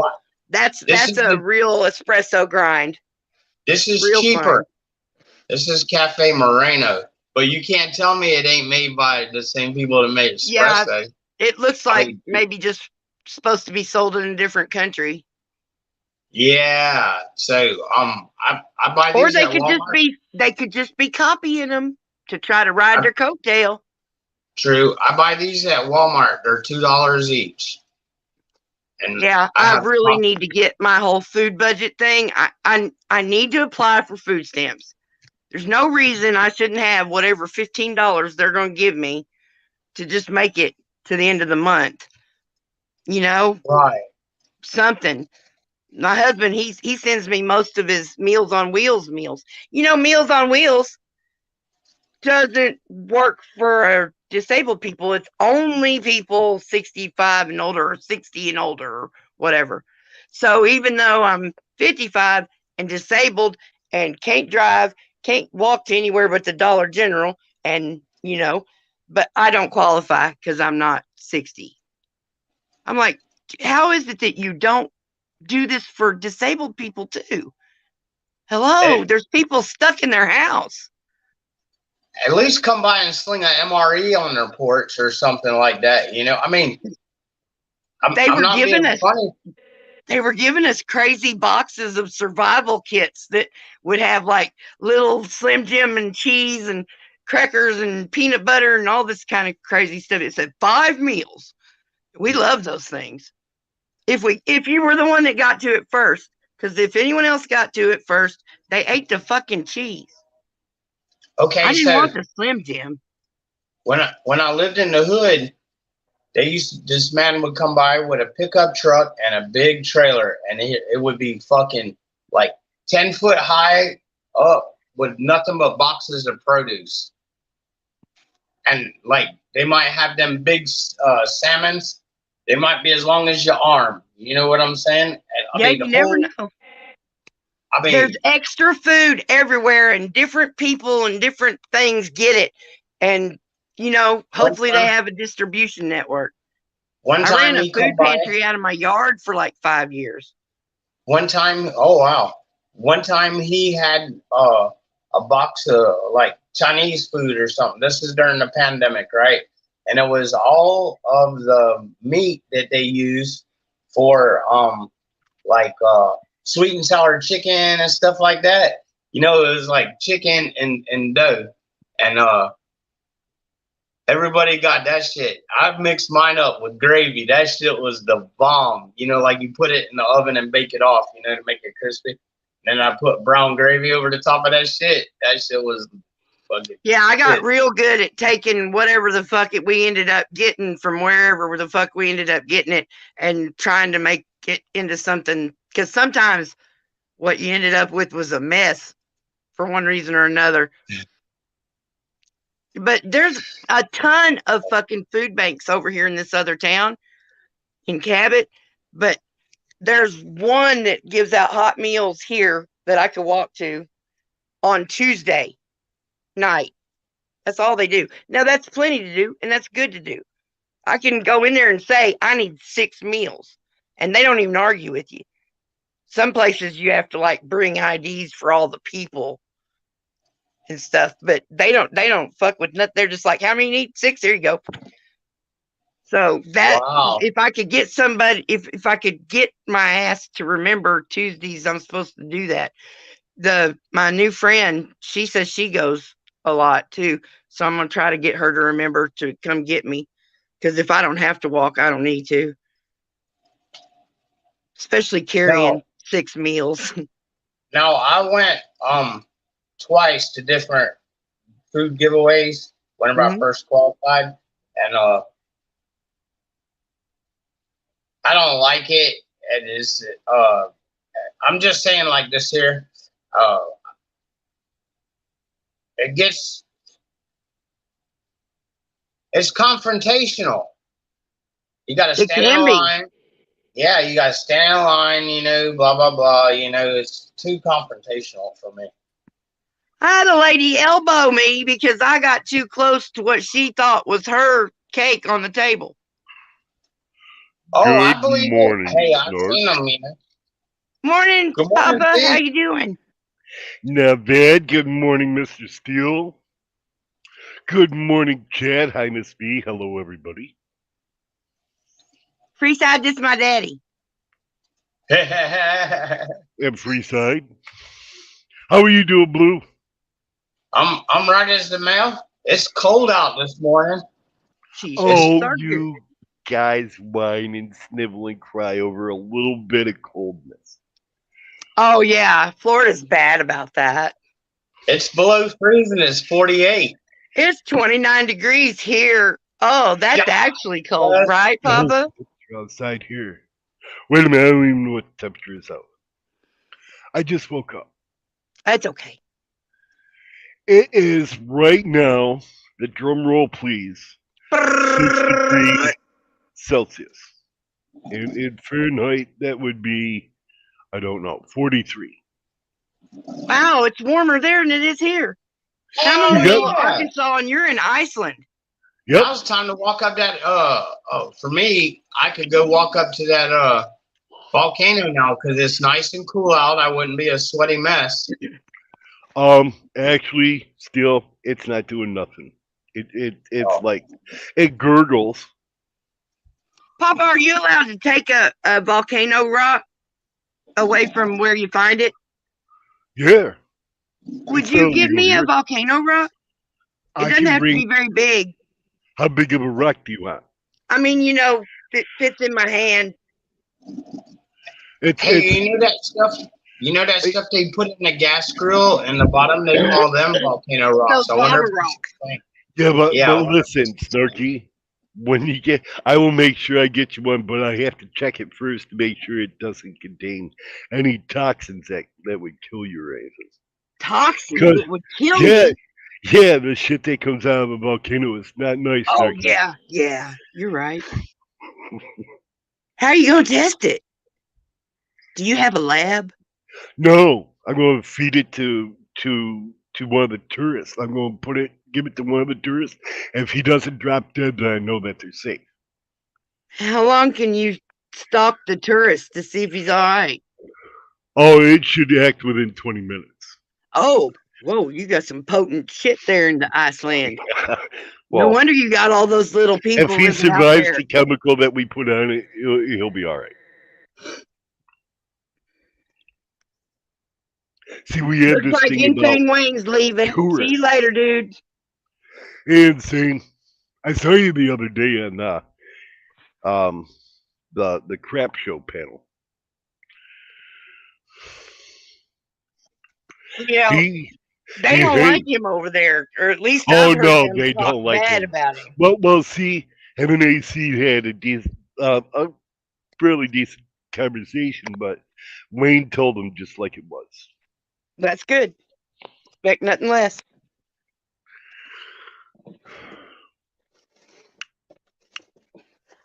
That's a real espresso grind. This is cheaper. This is Cafe Moreno. But you can't tell me it ain't made by the same people that made espresso. Yeah, it looks like maybe just supposed to be sold in a different country. Yeah. So I buy these. Or they could just be copying them to try to ride their coattail. True. I buy these at Walmart. They're $2 each. And yeah, I really need to get my whole food budget thing. I need to apply for food stamps. There's no reason I shouldn't have whatever $15 they're going to give me to just make it to the end of the month. Right. Something. My husband, he sends me most of his Meals on Wheels meals. Meals on Wheels, doesn't work for disabled people. It's only people 65 and older, or 60 and older, or whatever. So even though I'm 55 and disabled and can't drive, can't walk to anywhere but the Dollar General, and but I don't qualify because I'm not 60. I'm like, how is it that you don't do this for disabled people too? Hello, there's people stuck in their house. At least come by and sling an MRE on their porch or something like that. I mean, I'm not being funny. They were giving us crazy boxes of survival kits that would have like little Slim Jim and cheese and crackers and peanut butter and all this kind of crazy stuff. It said 5 meals. We love those things. If you were the one that got to it first, because if anyone else got to it first, they ate the fucking cheese. Okay, I didn't want the Slim Jim. When I lived in the hood, this man would come by with a pickup truck and a big trailer, and it would be fucking like 10 foot high up with nothing but boxes of produce. And like they might have them big salmons. They might be as long as your arm. You know what I'm saying? You never know. There's extra food everywhere, and different people and different things get it. And, hopefully they have a distribution network. I ran a food pantry out of my yard for like 5 years. One time, oh, wow. One time he had a box of like Chinese food or something. This is during the pandemic, right? And it was all of the meat that they use for sweet and sour chicken and stuff like that. It was like chicken and dough. And everybody got that shit. I mixed mine up with gravy. That shit was the bomb. Like you put it in the oven and bake it off, to make it crispy. And then I put brown gravy over the top of that shit. That shit was fucking I got real good at taking whatever the fuck we ended up getting from wherever the fuck we ended up getting it and trying to make it into something. Because sometimes what you ended up with was a mess for one reason or another. But there's a ton of fucking food banks over here in this other town in Cabot. But there's one that gives out hot meals here that I could walk to on Tuesday night. That's all they do. Now that's plenty to do, and that's good to do. I can go in there and say I need 6 meals, and they don't even argue with you. Some places you have to like bring IDs for all the people and stuff, but they don't fuck with nothing. They're just like, how many you need? 6. There you go. So that if I could get somebody, if I could get my ass to remember Tuesdays, I'm supposed to do that. My new friend, she says she goes a lot too, so I'm gonna try to get her to remember to come get me, because if I don't have to walk, I don't need to, especially carrying 6 meals. Now I went twice to different food giveaways whenever I first qualified, and I don't like it. It is I'm just saying like this here. It's confrontational. You got to stand in line. Yeah, you got to stand in line, blah, blah, blah. It's too confrontational for me. I had a lady elbow me because I got too close to what she thought was her cake on the table. Oh, I believe it. Hey, I've seen them, Morning, Papa. How you doing? Not bad. Good morning, Mr. Steele. Good morning, Chad. Hi, Miss B. Hello, everybody. Freeside, this is my daddy. And Freeside. How are you doing, Blue? I'm right as the mail. It's cold out this morning. You guys whine and snivel and cry over a little bit of coldness. Oh, yeah. Florida's bad about that. It's below freezing. It's 48. It's 29 degrees here. Oh, that's actually cold, right, Papa? You're outside here. Wait a minute. I don't even know what the temperature is out. I just woke up. That's okay. It is right now, the drum roll please, 6 degrees Celsius. In Fahrenheit, that would be, I don't know, 43. Wow, it's warmer there than it is here. I'm Oh, in the middle of yeah. Arkansas and you're in Iceland. Yep. Now it's time to walk up that. For me, I could go walk up to that volcano now because it's nice and cool out. I wouldn't be a sweaty mess. Actually, still, it's not doing nothing. It's like, it gurgles. Papa, are you allowed to take a volcano rock away from where you find it? Yeah. Would It's you not give legal me a here. volcano rock? It I doesn't can have to bring. be very big. How big of a rock do you want? I mean, it fits in my hand. It's Hey, you know that stuff? You know that stuff they put in the gas grill and the bottom? They call them volcano rocks. Those I wonder lava if rocks. Yeah, but Yeah. listen, Snarky. When you get, I will make sure I get you one, but I have to check it first to make sure it doesn't contain any toxins that would kill your asses. Toxins 'Cause that would kill yeah, me. yeah, the shit that comes out of a volcano is not nice, Oh Snarky. yeah, you're right. How are you gonna test it? Do you have a lab? No, I'm going to feed it to one of the tourists. I'm going to give it to one of the tourists. If he doesn't drop dead, then I know that they're safe. How long can you stalk the tourist to see if he's all right? Oh, it should act within 20 minutes. Oh, whoa, you got some potent shit there in the Iceland. No Well, wonder you got all those little if people he living out survives there. the chemical that we put on it, he'll be all right. See, we had Looks this like thing about Insane Wayne's leaving. See tourists. you later, dude. Insane. I saw you the other day on the crap show panel. Yeah, He, they he don't hey. like him over there, or at least Oh I've heard no, them they talk don't like bad him. about him. Well, see, him and AC had a fairly decent conversation, but Wayne told him just like it was. That's good. Expect nothing less.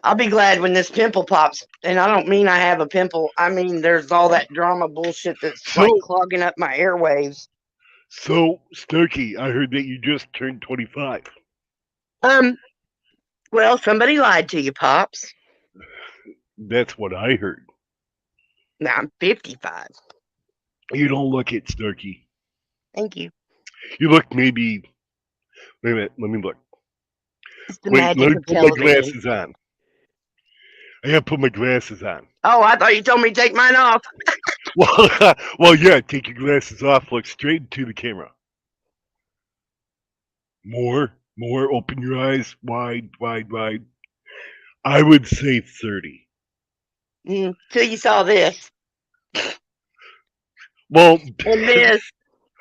I'll be glad when this pimple pops. And I don't mean I have a pimple. I mean there's all that drama bullshit that's like clogging up my airwaves. So, Snarky, I heard that you just turned 25. Well, somebody lied to you, Pops. That's what I heard. Now I'm 55. You don't look it, Snarky. Thank you. You look maybe. Wait a minute, let me look. It's the Wait, let magic me of put my television. glasses on. I gotta put my glasses on. Oh, I thought you told me to take mine off. Well, yeah, take your glasses off, look straight into the camera. More, open your eyes, wide. I would say 30. Till you saw this. Well, and this,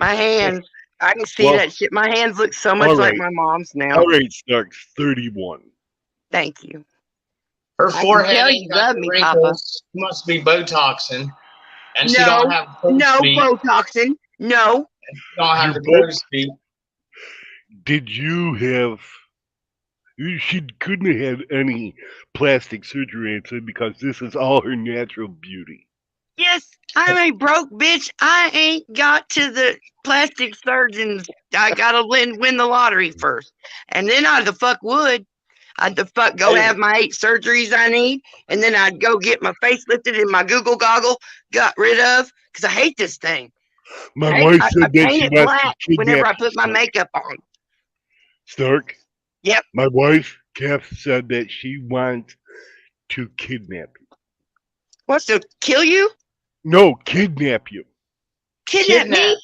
my hands. I can see that shit. My hands look so much like my mom's now. All right, Snarks, 31. Thank you. Her I forehead can tell ain't you got love the me, wrinkles. She must be Botoxing. And she No, don't have crow's no feet. Botoxing. No. And she don't have Your the crow's feet. Did you have? She couldn't have had any plastic surgery inside because this is all her natural beauty. Yes, I'm a broke bitch. I ain't got to the plastic surgeons. I gotta win the lottery first. And then I the fuck would. I'd the fuck go have my 8 surgeries I need, and then I'd go get my face lifted and my Google goggle got rid of because I hate this thing. My wife I said that paint she it wants black to whenever I kidnap put my you, makeup on. Stark. Yep. My wife, Kath, said that she wants to kidnap you. Wants to kill you? No, kidnap you. Kidnap me?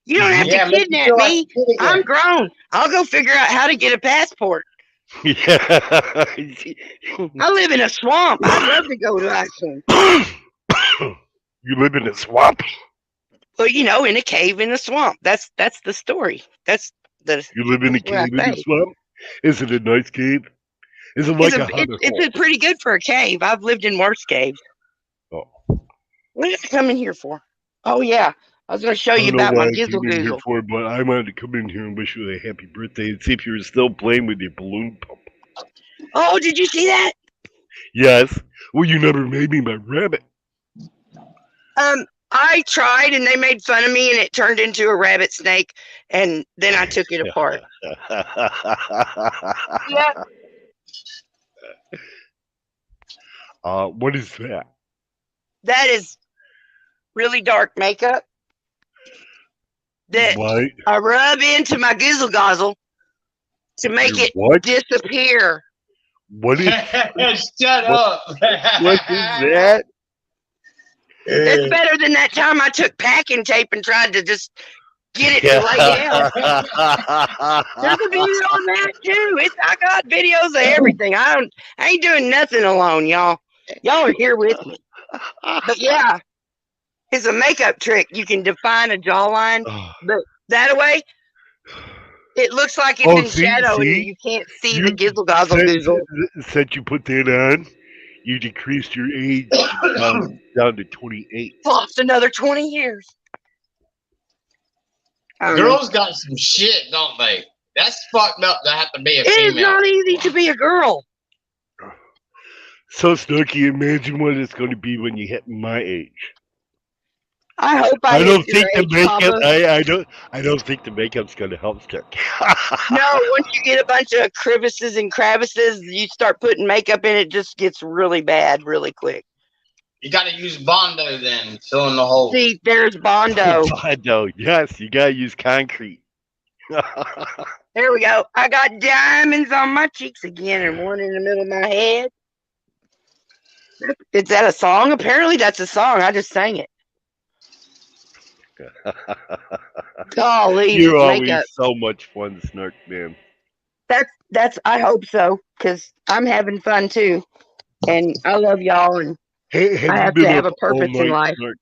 You don't have to kidnap me. I'm grown. I'll go figure out how to get a passport. Yeah. I live in a swamp. I'd love to go to Iceland. You live in a swamp? Well, in a cave in a swamp. That's the story. You live in a cave in a swamp? Is it a nice cave? Is it like a hobbit hole? It's pretty good for a cave. I've lived in worse caves. Oh. What did I come in here for? Oh yeah. I was going to show I you don't know about why my I gizzle came in here goozle. for, but I wanted to come in here and wish you a happy birthday and see if you were still playing with your balloon pump. Oh, did you see that? Yes. Well, you never made me my rabbit. I tried and they made fun of me and it turned into a rabbit snake and then I took it apart. Yeah. What is that? That is really dark makeup that What? I rub into my gizzle gozzle to make Your it what? disappear. What is Shut up. what is that? It's better than that time I took packing tape and tried to just get it to lay down. There's a video on that too. I got videos of everything. I ain't doing nothing alone, y'all. Y'all are here with me. But yeah, it's a makeup trick. You can define a jawline, but that way it looks like it's in shadow and you can't see the gizzle gozzle goozle. Since you put that on, you decreased your age down to 28. Lost another 20 years. Girls got some shit, don't they? That's fucked up to have to be a It is female. not easy to be a girl. So Snarky, imagine what it's going to be when you hit my age. I hope I don't hit your think the age, makeup. Papa. I don't think the makeup's going to help Snarky. No, once you get a bunch of crevices and crevices, you start putting makeup in, it just gets really bad really quick. You got to use Bondo then, fill in the hole. See, there's Bondo. Bondo, yes, you got to use concrete. There we go. I got diamonds on my cheeks again and one in the middle of my head. Is that a song? Apparently that's a song. I just sang it. Golly, You're this always makeup. so much fun, Snark, man. That's I hope so, because I'm having fun too. And I love y'all and Hey, I have to have a purpose in life. Snark?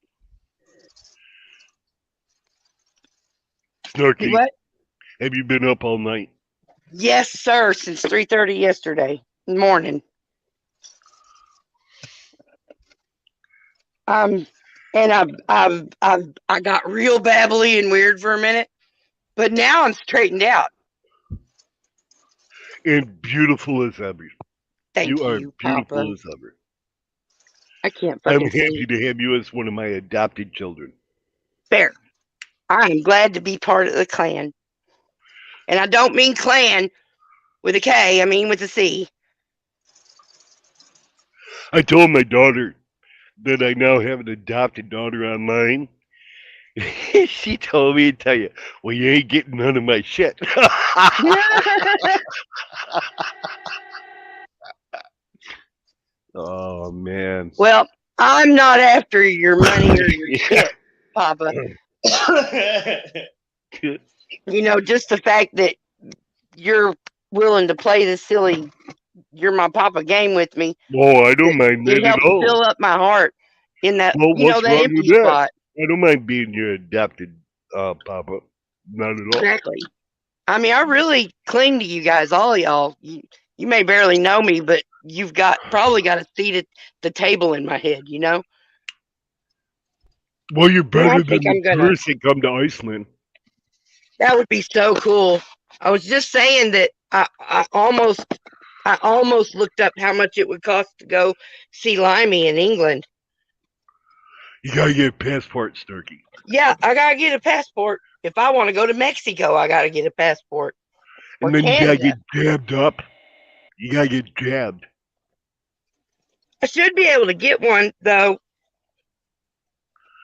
Snarky, What? have you been up all night? Yes, sir, since 3:30 yesterday morning. And I got real babbly and weird for a minute, but now I'm straightened out. And beautiful as ever. Thank you are you, beautiful Papa. as ever. I can't I'm fucking happy see. to have you as one of my adopted children. Fair. I am glad to be part of the clan. And I don't mean clan with a K, I mean with a C. I told my daughter that I now have an adopted daughter online. She told me to tell you, well, you ain't getting none of my shit. Oh, man. Well, I'm not after your money or your shit, Papa. You know, just the fact that you're willing to play this silly "you're my papa" game with me. Oh, I don't mind It that at helps all. fill up my heart in that, Well, what's that wrong empty with that? spot. I don't mind being your adopted papa. Not at all. Exactly. I mean, I really cling to you guys, all of y'all. You may barely know me, but you've probably got a seat at the table in my head, you know? Well, you're I better than think I'm the gonna. tourists that come to Iceland. That would be so cool. I was just saying that I almost looked up how much it would cost to go see Limey in England. You gotta get a passport, Snarky. Yeah, I gotta get a passport. If I want to go to Mexico, I gotta get a passport. Or And then you gotta Canada. get jabbed up. You gotta get jabbed. I should be able to get one though.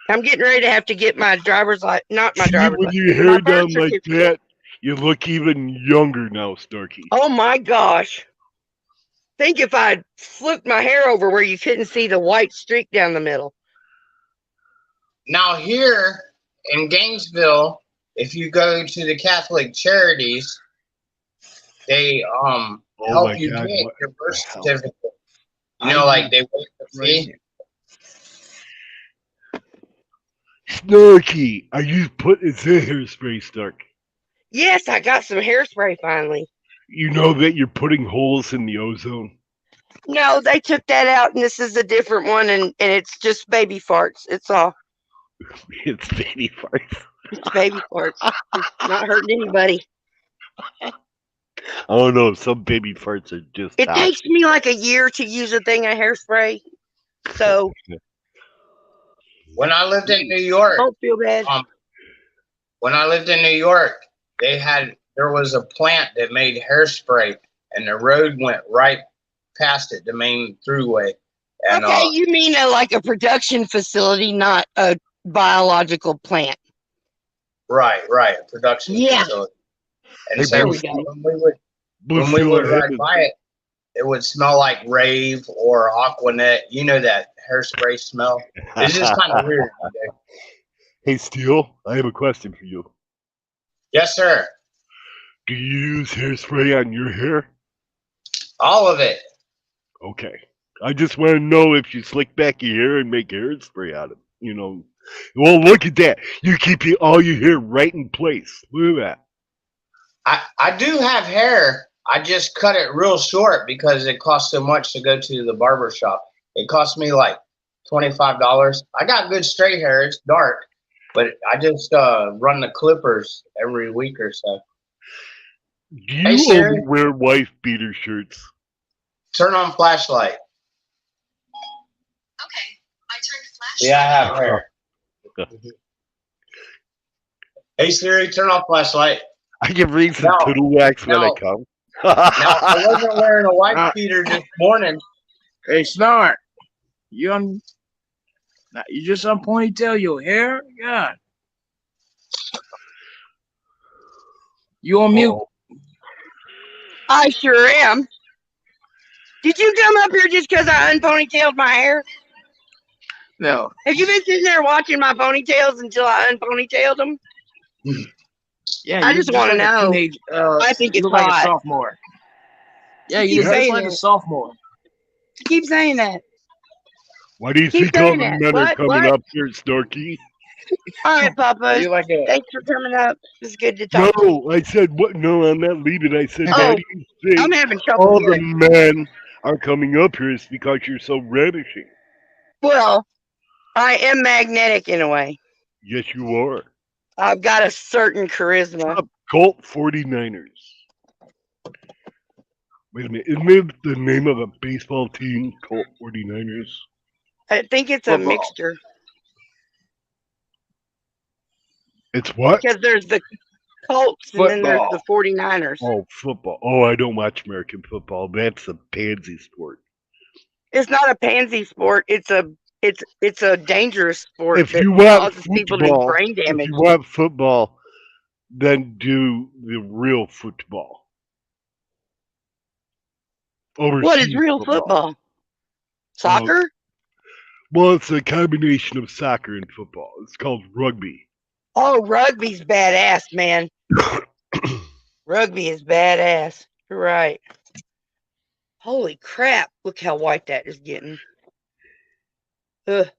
I'm getting ready to have to get my driver's license. Not my See, driver's when license. your My hair birth down like certificate. that, you look even younger now, Snarky. Oh my gosh. Think if I'd flipped my hair over where you couldn't see the white streak down the middle. Now here in Gainesville, if you go to the Catholic Charities, they Oh help my you God, get what your the birth hell? certificate. You know, like they waive the fee. Snarky, are you is it hairspray, Snark? Yes, I got some hairspray finally. You know that you're putting holes in the ozone? No, they took that out and this is a different one and it's just baby farts. It's all. It's baby farts. It's baby farts. It's not hurting anybody. I don't know. Some baby farts are just It takes toxic. me like a year to use a thing of hairspray. So When I lived in New York, don't feel bad. When I lived in New York, there was a plant that made hairspray, and the road went right past it, the main throughway. And Okay, you mean like a production facility, not a biological plant. right, a production facility. And Hey, so there we go. when we would ride by it, it would smell like rave or Aquanet. You know that hairspray smell. It's just kind of weird. Okay? Hey, Steele, I have a question for you. Yes, sir. Do you use hairspray on your hair? All of it. Okay. I just want to know if you slick back your hair and make hairspray out of it. You know. Well, look at that. You keep all your hair right in place. Look at that. I do have hair. I just cut it real short because it costs so much to go to the barber shop. It cost me like $25. I got good straight hair. It's dark, but I just run the clippers every week or so. Do you only wear wife beater shirts? Turn on flashlight. Okay, I turned flashlight. Yeah, I have hair. Hey Siri, turn off flashlight. I can bring some turtle wax when I come. Now, I wasn't wearing a wife beater this morning. Hey, Snark, you just on ponytail your hair? God. You on mute? I sure am. Did you come up here just because I unponytailed my hair? No. Have you been sitting there watching my ponytails until I unponytailed them? Yeah, I just want to like a know. teenage, I think you it's look like a hot. sophomore. Yeah, You you keep look saying like a that. sophomore. Keep saying that. Why do you Keep think all saying the that. men are What? coming up here, Snarky? All right, Papa. You like a Thanks for coming up. It's good to talk to you. No, I said what? No, I'm not leaving. I said, why Oh, do you think I'm having trouble all the hearing. men are coming up here? It's because you're so ravishing. Well, I am magnetic in a way. Yes, you are. I've got a certain charisma. Colt 49ers. Wait a minute. Isn't it the name of a baseball team, Colt 49ers? I think it's a Football. mixture. It's what? Because there's the Colts and then there's the Football. 49ers. Oh, football. Oh, I don't watch American football. That's a pansy sport. It's not a pansy sport. It's a dangerous sport If that you want causes people to do football, brain if damage. you want football, then do the real football. What is Overseas real football? Soccer? Well, it's a combination of soccer and football. It's called rugby. Oh, rugby's badass, man. Rugby is badass. You're right. Holy crap. Look how white that is getting. Ugh.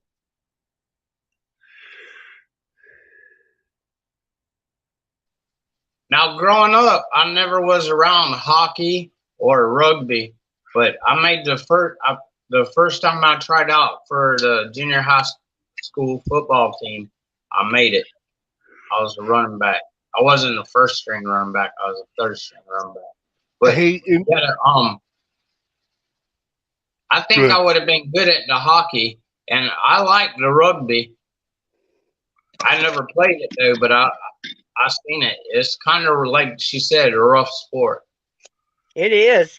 Now, growing up, I never was around hockey or rugby, but I made the first time I tried out for the junior high school football team. I made it. I was a running back. I wasn't the first string running back. I was a third string running back. But I think I would have been good at the hockey, and I like the rugby. I never played it though, but I seen it. It's kind of like she said, a rough sport. It is.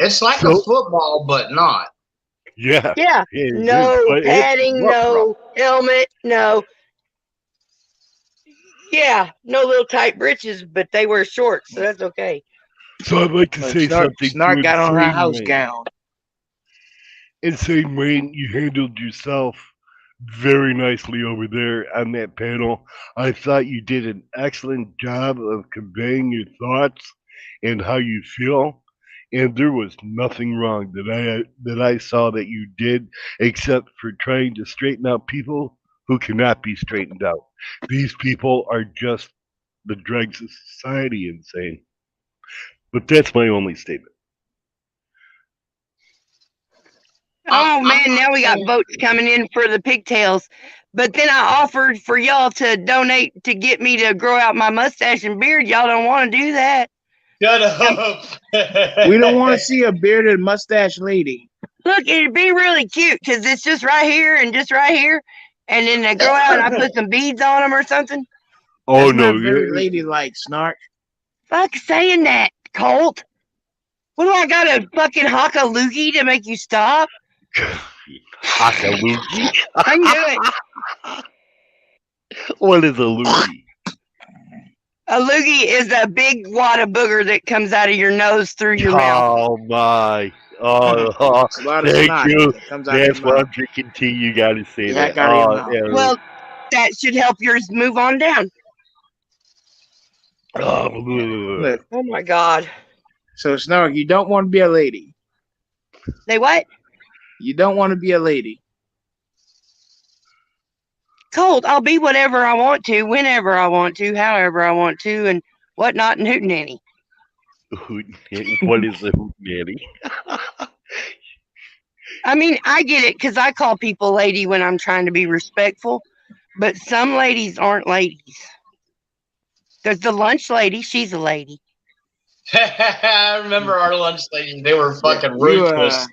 It's like a football, but not. Yeah. Yeah. No padding, no helmet, no. Yeah, no little tight breeches, but they wear shorts, so that's okay. So I'd like to say something. Snark got on her house Wayne. gown. Insane Wayne, you handled yourself very nicely over there on that panel. I thought you did an excellent job of conveying your thoughts and how you feel. And there was nothing wrong that I saw that you did, except for trying to straighten out people who cannot be straightened out. These people are just the dregs of society, insane. But that's my only statement. Oh man, now we got votes coming in for the pigtails. But then I offered for y'all to donate to get me to grow out my mustache and beard. Y'all don't want to do that. Shut up. We don't want to see a bearded mustache lady. Look, it'd be really cute because it's just right here and just right here. And then they grow out and I put some beads on them or something. Oh That's no, not very ladylike, Snark. Fuck saying that, Colt. What do I got, a fucking hawk a loogie to make you stop? Hakalugi. I can do it. What is a loogie? A loogie is a big wad of booger that comes out of your nose through your mouth. Oh my! Oh, It's a lot of thank snot you. that comes out of That's your why mouth. I'm drinking tea. You got to say Yak that. out of your Oh, mouth. yeah. Well, that should help yours move on down. Oh, Look, Oh my God. so Snark, you don't want to be a lady. They what? You don't want to be a lady. Colt, I'll be whatever I want to, whenever I want to, however I want to, and whatnot and hootenanny. what is a hootenanny? I mean, I get it because I call people lady when I'm trying to be respectful, but some ladies aren't ladies. Because the lunch lady, she's a lady. I remember our lunch ladies. They were fucking You, ruthless.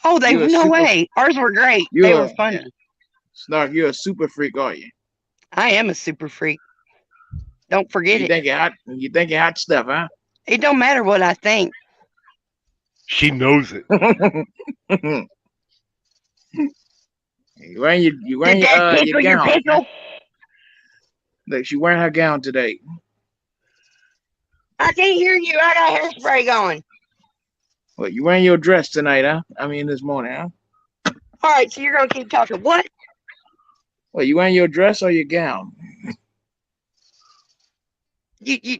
Oh, they You a no super- way. Ours were great. You They a- were funny. Snark, you're a super freak, are you? I am a super freak. Don't forget You it. think hot? You think hot stuff, huh? It don't matter what I think. She knows it. You wearing your Did that tickle your gown. pickle? Look, she wearing her gown today. I can't hear you. I got hairspray going. What, you wearing your dress tonight, huh? I mean, this morning, huh? All right, so you're gonna keep talking. What? What, you wearing your dress or your gown? You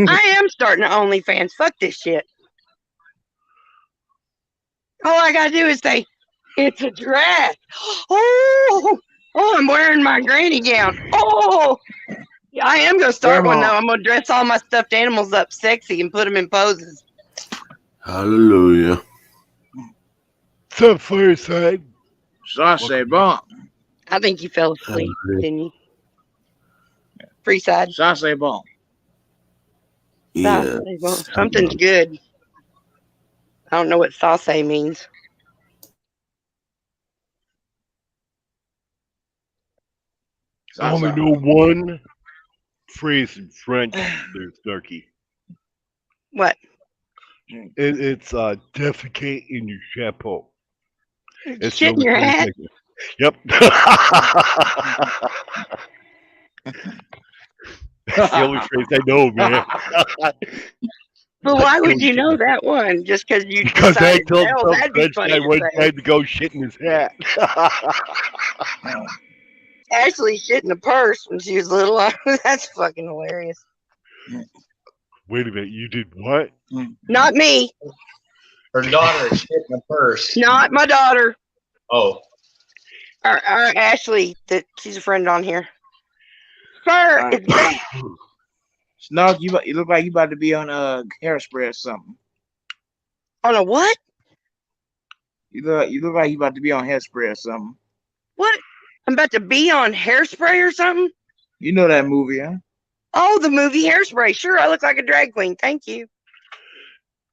I am starting to OnlyFans. Fuck this shit. All I gotta do is say, it's a dress. Oh, I'm wearing my granny gown. Oh, yeah, I am gonna start one though. I'm gonna dress all my stuffed animals up sexy and put them in poses. Hallelujah. What's up, Fireside? Sauce bomb. I think you fell asleep, didn't you? Freeside. Sauce bomb. Yeah. Something's good. I don't know what sauce means. I only know one phrase in French there, Snarky. What? It's defecate in your chapeau. It's Shit in the your only hat? phrase Yep. That's the only phrase I know, man. But why would you know that one? Just because you Because I decided, told "Hell, some that'd be French funny guy to one say." time to go shit in his hat. Ashley shit in a purse when she was little. That's fucking hilarious. Wait a minute, you did what? Not me. Her daughter is shit in a purse. Not my daughter. Oh. Our Ashley, that she's a friend on here. Sir, it's great. Snark, you look like you about to be on hairspray or something. On a what? You look like you about to be on hairspray or something. What? I'm about to be on Hairspray or something? You know that movie, huh? Oh, the movie Hairspray. Sure, I look like a drag queen. Thank you.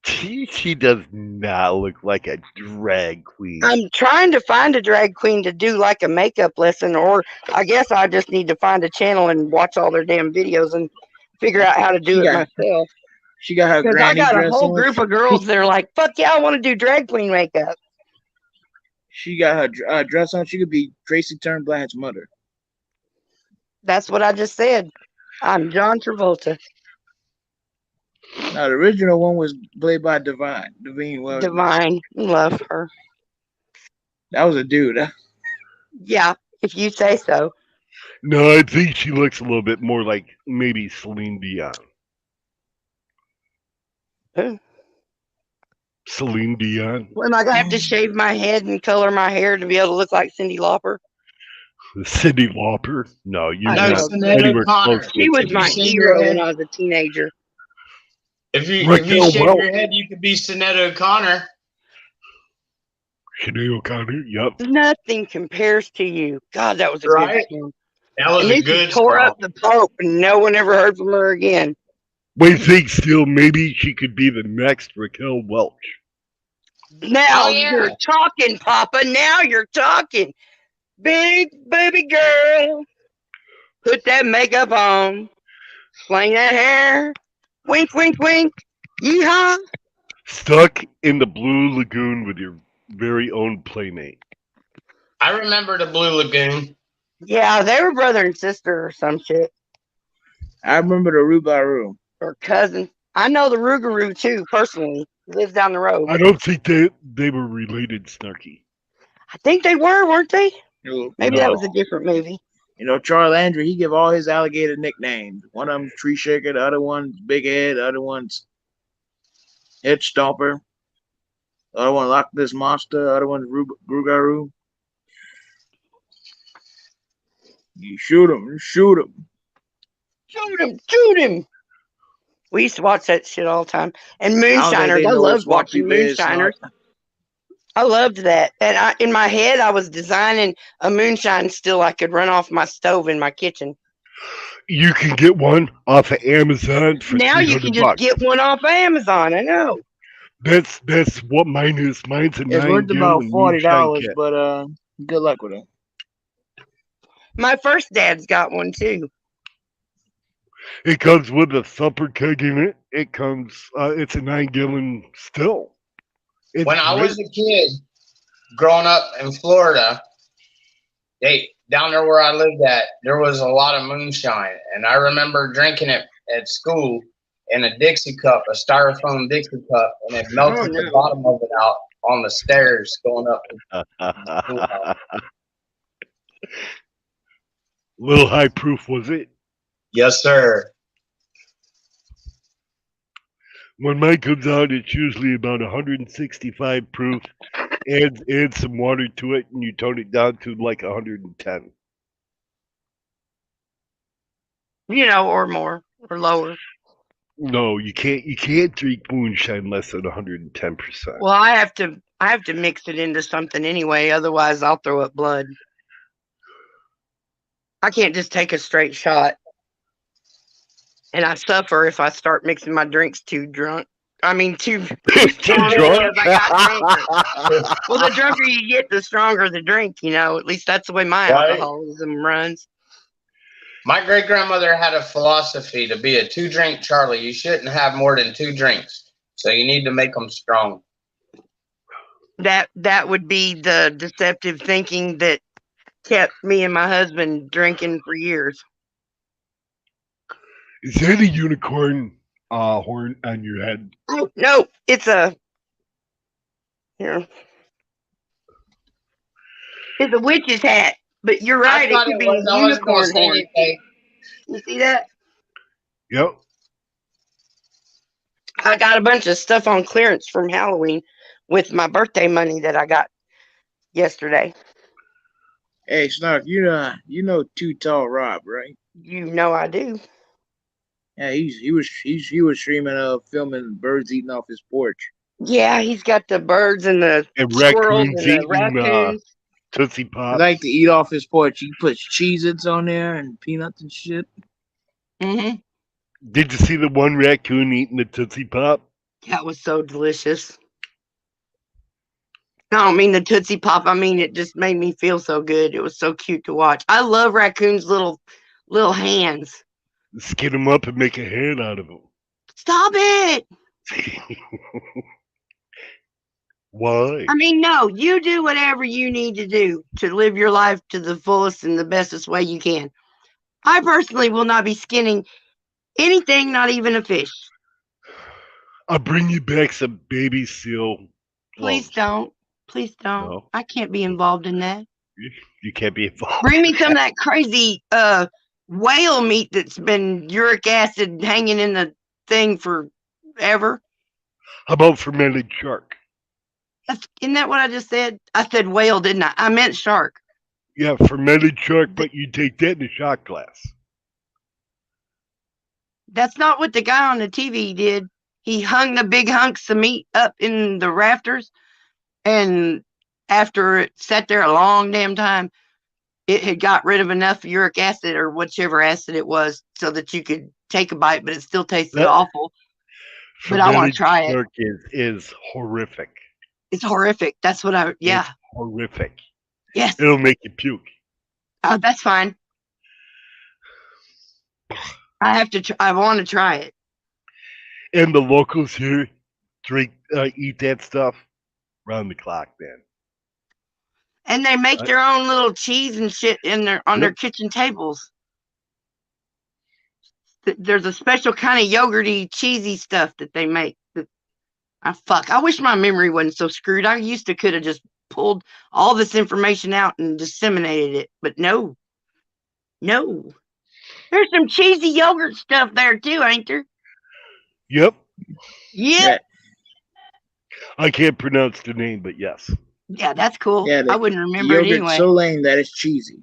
She does not look like a drag queen. I'm trying to find a drag queen to do like a makeup lesson, or I guess I just need to find a channel and watch all their damn videos and figure out how to do it myself. She got her Because granny I got a dress whole on. group of girls that are like, fuck yeah, I want to do drag queen makeup. She got her dress on. She could be Tracy Turnblad's mother. That's what I just said. I'm John Travolta. Now, the original one was played by Devine. Well, Divine. Love her. that was a dude, huh? Yeah, if you say so. No, I think she looks a little bit more like maybe Celine Dion. Who? Celine Dion. Well, am I going to have to shave my head and color my hair to be able to look like Cyndi Lauper? Cyndi Lauper? No, you're I not know. anywhere close. She was my hero when I was a teenager. If you Raquel shave Welch. your head, you could be Sinead O'Connor. Sinead O'Connor. Yep. Nothing compares to you. God, that was a Right? good song. That was And a then she good tore song. up the Pope, and no one ever heard from her again. We think still maybe she could be the next Raquel Welch. Now Oh yeah. you're talking, Papa. Now you're talking. Big baby girl, put that makeup on. Slang that hair. Wink, wink, wink. Yeehaw. Stuck in the Blue Lagoon with your very own playmate. I remember the Blue Lagoon. Yeah, they were brother and sister or some shit. I remember the Roo. Or cousin. I know the Rougarou too, personally. He lives down the road. I don't think they were related, Snarky. I think they were, weren't they? Maybe that No. was a different movie. You know, Charles Landry, he give all his alligator nicknames. One of them Tree Shaker, the other one's Big Head, the other one's Head Stomper, the other one Loch Ness Monster, the other one's Rougarou. You shoot him, shoot him. Shoot him, shoot him. We used to watch that shit all the time. And I don't think Moonshiners. they I know what loved Swamp watching People is, Moonshiners. Snark. I loved that. And in my head, I was designing a moonshine still I could run off my stove in my kitchen. You can get one off of Amazon for Now you can just $300. get one off Amazon. I know. That's what mine is. Mine's a It's worth about $9 $40, kit. but good luck with it. My first dad's got one too. It comes with a thumper keg in it. It comes. It's a 9-gallon still. It's When I great. was a kid, growing up in Florida, down there where I lived at, there was a lot of moonshine, and I remember drinking it at school in a Dixie cup, a styrofoam Dixie cup, and it melted the bottom of it out on the stairs going up to the schoolhouse. Little high proof, was it? Yes, sir. When mine comes out, it's usually about 165 proof. Add some water to it, and you tone it down to like 110. You know, or more, or lower. No, you can't. You can't drink moonshine less than 110%. Well, I have to mix it into something anyway, otherwise I'll throw up blood. I can't just take a straight shot. And I suffer if I start mixing my drinks too drunk. I mean, too strong drunk? because I got drunker. Well, the drunker you get, the stronger the drink, you know. At least that's the way my Right. alcoholism runs. My great grandmother had a philosophy to be a 2-drink Charlie. You shouldn't have more than 2 drinks, so you need to make them strong. That would be the deceptive thinking that kept me and my husband drinking for years. Is that a unicorn horn on your head? Oh, no, it's a here. It's a witch's hat, but you're right. I thought It could it be was. a I wasn't going to unicorn say horn. anything. You see that? Yep. I got a bunch of stuff on clearance from Halloween with my birthday money that I got yesterday. Hey, Snark, you know Too Tall Rob, right? You know I do. Yeah, he was streaming filming birds eating off his porch. Yeah, he's got the birds and the And squirrels raccoons and the eating raccoons. Tootsie He Pops. like to eat off his porch. He puts Cheez-Its on there and peanuts and shit. Mm-hmm. Did you see the one raccoon eating the Tootsie Pop? That was so delicious. I don't mean the Tootsie Pop. I mean, it just made me feel so good. It was so cute to watch. I love raccoons' little hands. Skin them up and make a hand out of them. Stop it! Why? I mean, no, you do whatever you need to do to live your life to the fullest and the bestest way you can. I personally will not be skinning anything, not even a fish. I'll bring you back some baby seal. Please lumps. don't. Please don't. No. I can't be involved in that. You can't be involved. Bring me some of that crazy whale meat that's been uric acid hanging in the thing forever. How about fermented shark? Isn't that what I just said? I said whale, didn't I? I meant shark. Yeah, fermented shark, but you take that in a shot glass. That's not what the guy on the TV did. He hung the big hunks of meat up in the rafters and after it sat there a long damn time, it had got rid of enough uric acid or whichever acid it was so that you could take a bite, but it still tasted That awful. But I want to fermented try it. jerk is horrific. It's horrific. That's what It's yeah. horrific. Yes. It'll make you puke. That's fine. I want to try it. And the locals here eat that stuff round the clock, man. And they make their own little cheese and shit on their kitchen tables. There's a special kind of yogurty, cheesy stuff that they make. I wish my memory wasn't so screwed. I used to could have just pulled all this information out and disseminated it, but no. There's some cheesy yogurt stuff there too, ain't there? Yep. Yep. I can't pronounce the name, but yes. Yeah, that's cool. Yeah, I wouldn't remember it yogurt's anyway. so lame that it's cheesy.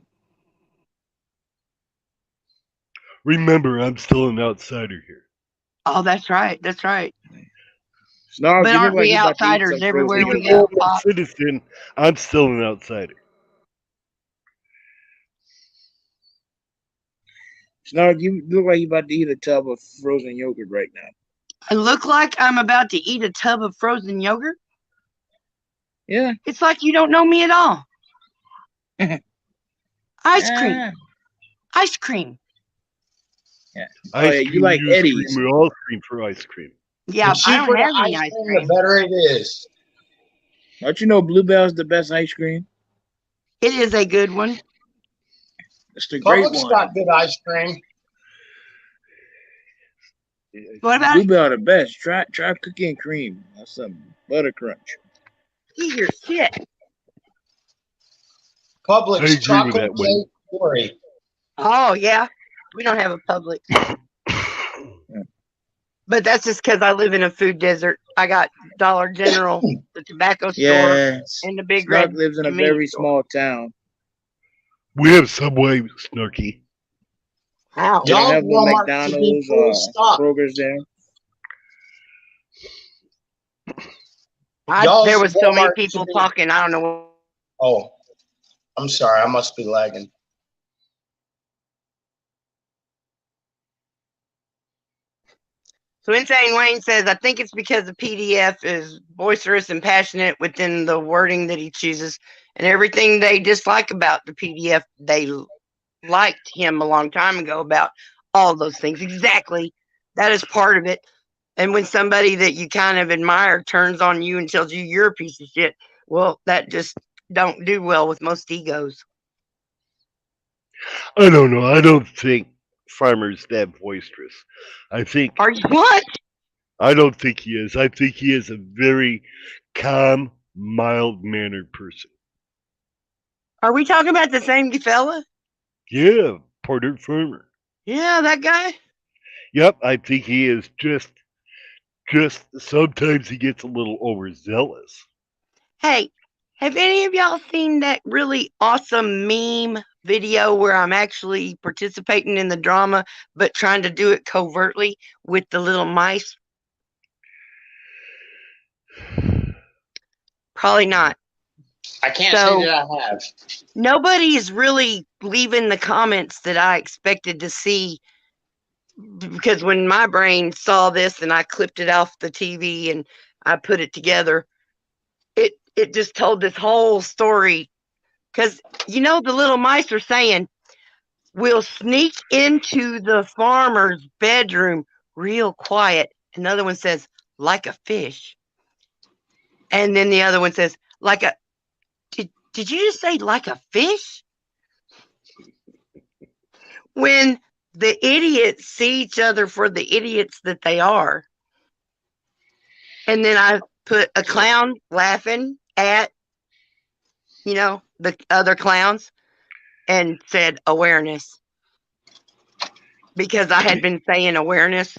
Remember, I'm still an outsider here. Oh, that's right. That's right. Snark, But you look aren't like we you about to eat outsiders some everywhere frozen we Even go? though I'm a citizen, I'm still an outsider. Snark, you look like you about to eat a tub of frozen yogurt right now. I look like I'm about to eat a tub of frozen yogurt? Yeah. It's like you don't know me at all. Ice cream. Ice cream. Yeah. Ice you cream, like you Eddie's. scream, we all scream for ice cream. Yeah, The I cheaper don't have the any ice ice cream, cream. the better it is. Don't you know Bluebell's the best ice cream? It is a good one. It's the great Publix one. got good ice cream. What about Bluebell the best. Try cookie and cream. That's some butter crunch. eat your shit? I Publix agree with chocolate that one. cake story. Oh yeah. We don't have a Publix. But that's just because I live in a food desert. I got Dollar General, the tobacco store, Yeah. and the Big Snark Red lives in a convenience very store. small town. We have Subway, Snarky. How? We don't Y'all have no Walmart should be McDonald's full or stock. Kroger's there. There was so many Walmart people should be- talking. I don't know. Oh, I'm sorry. I must be lagging. So Insane Wayne says, I think it's because the PDF is boisterous and passionate within the wording that he chooses, and everything they dislike about the PDF, they liked him a long time ago about all those things. Exactly. That is part of it. And when somebody that you kind of admire turns on you and tells you you're a piece of shit, well, that just don't do well with most egos. I don't know. I don't think Farmer's that boisterous. I think. Are you what? I don't think he is. I think he is a very calm, mild-mannered person. Are we talking about the same fella? Yeah, Porter Farmer. Yeah, that guy. Yep, I think he is just sometimes he gets a little overzealous. Hey, have any of y'all seen that really awesome meme video where I'm actually participating in the drama but trying to do it covertly with the little mice? Probably not. I can't So- say that I have. Nobody's really leaving the comments that I expected to see, because when my brain saw this and I clipped it off the TV and I put it together, it just told this whole story. Because, the little mice are saying, we'll sneak into the farmer's bedroom real quiet. Another one says, like a fish. And then the other one says, like a, did you just say like a fish? When the idiots see each other for the idiots that they are. And then I put a clown laughing at, the other clowns and said awareness. Because I had been saying awareness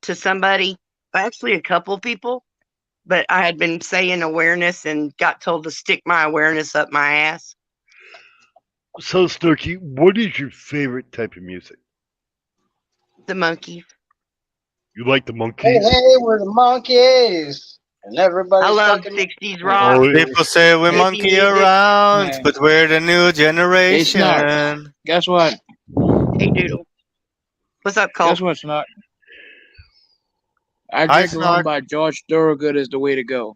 to somebody, actually a couple of people, but I had been saying awareness and got told to stick my awareness up my ass. So, Snarky, what is your favorite type of music? The monkeys. You like the Hey, monkeys? hey, we're the monkeys. and everybody's love fucking. 60s rock. People say we Hippie monkey music. around, Man. but we're the new Hey, generation. Snark. Guess what? Hey, Doodle. What's up, Cole? Guess what, Snark? I Hi, Drink Alone Snark. by George Thorogood is the way to go.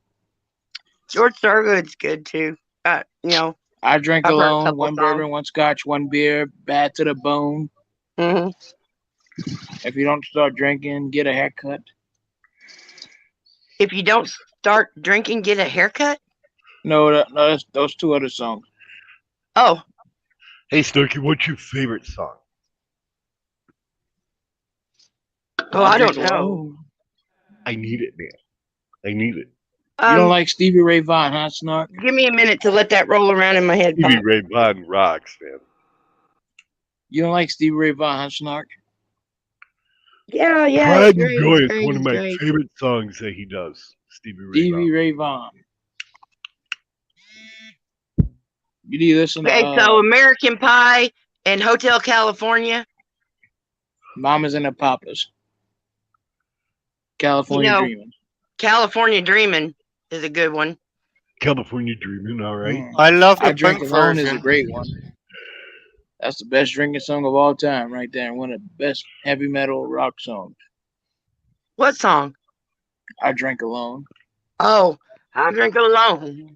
George Thorogood's good too. You know, I Drink I've heard a Alone, couple one songs. bourbon, one scotch, one beer, bad to the bone. Mm-hmm. If you don't start drinking, get a haircut. If you don't start drinking, get a haircut. No, that's those two other songs. Oh, Hey, Snarky, what's your favorite song? oh, I don't Drink know. Alone. I need it, man. I need it. You don't like Stevie Ray Vaughan, huh, Snark? Give me a minute to let that roll around in my head. Stevie Pop. Ray Vaughan rocks, man. You don't like Stevie Ray Vaughan, huh, Snark? Yeah, Pride and it's Joy great, is one of it's my great. favorite songs that he does. Stevie Ray Stevie Vaughan. Ray Vaughan. You need to listen Okay, to so American Pie and Hotel California. Mamas and the Papas. California You know, Dreaming. California Dreamin' is a good one. California Dreaming, all right. I love the I Drink punk Alone is a version. great one. That's the best drinking song of all time, right there. One of the best heavy metal rock songs. What song? I Drink Alone. Oh, I drink alone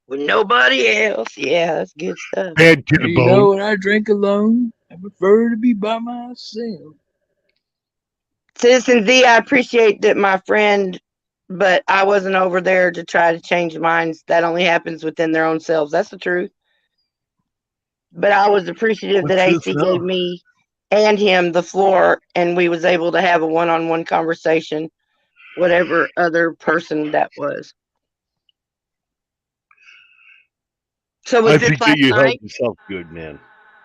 with nobody else. Yeah, that's good stuff. Bad to the You bone. know, when I drink alone, I prefer to be by myself. Citizen Z, I appreciate that, my friend, but I wasn't over there to try to change minds. That only happens within their own selves. That's the truth. But I was appreciative that What's this AC now? gave me and him the floor, and we was able to have a one-on-one conversation, whatever other person that was. So was I this think that last you held night? yourself good, man.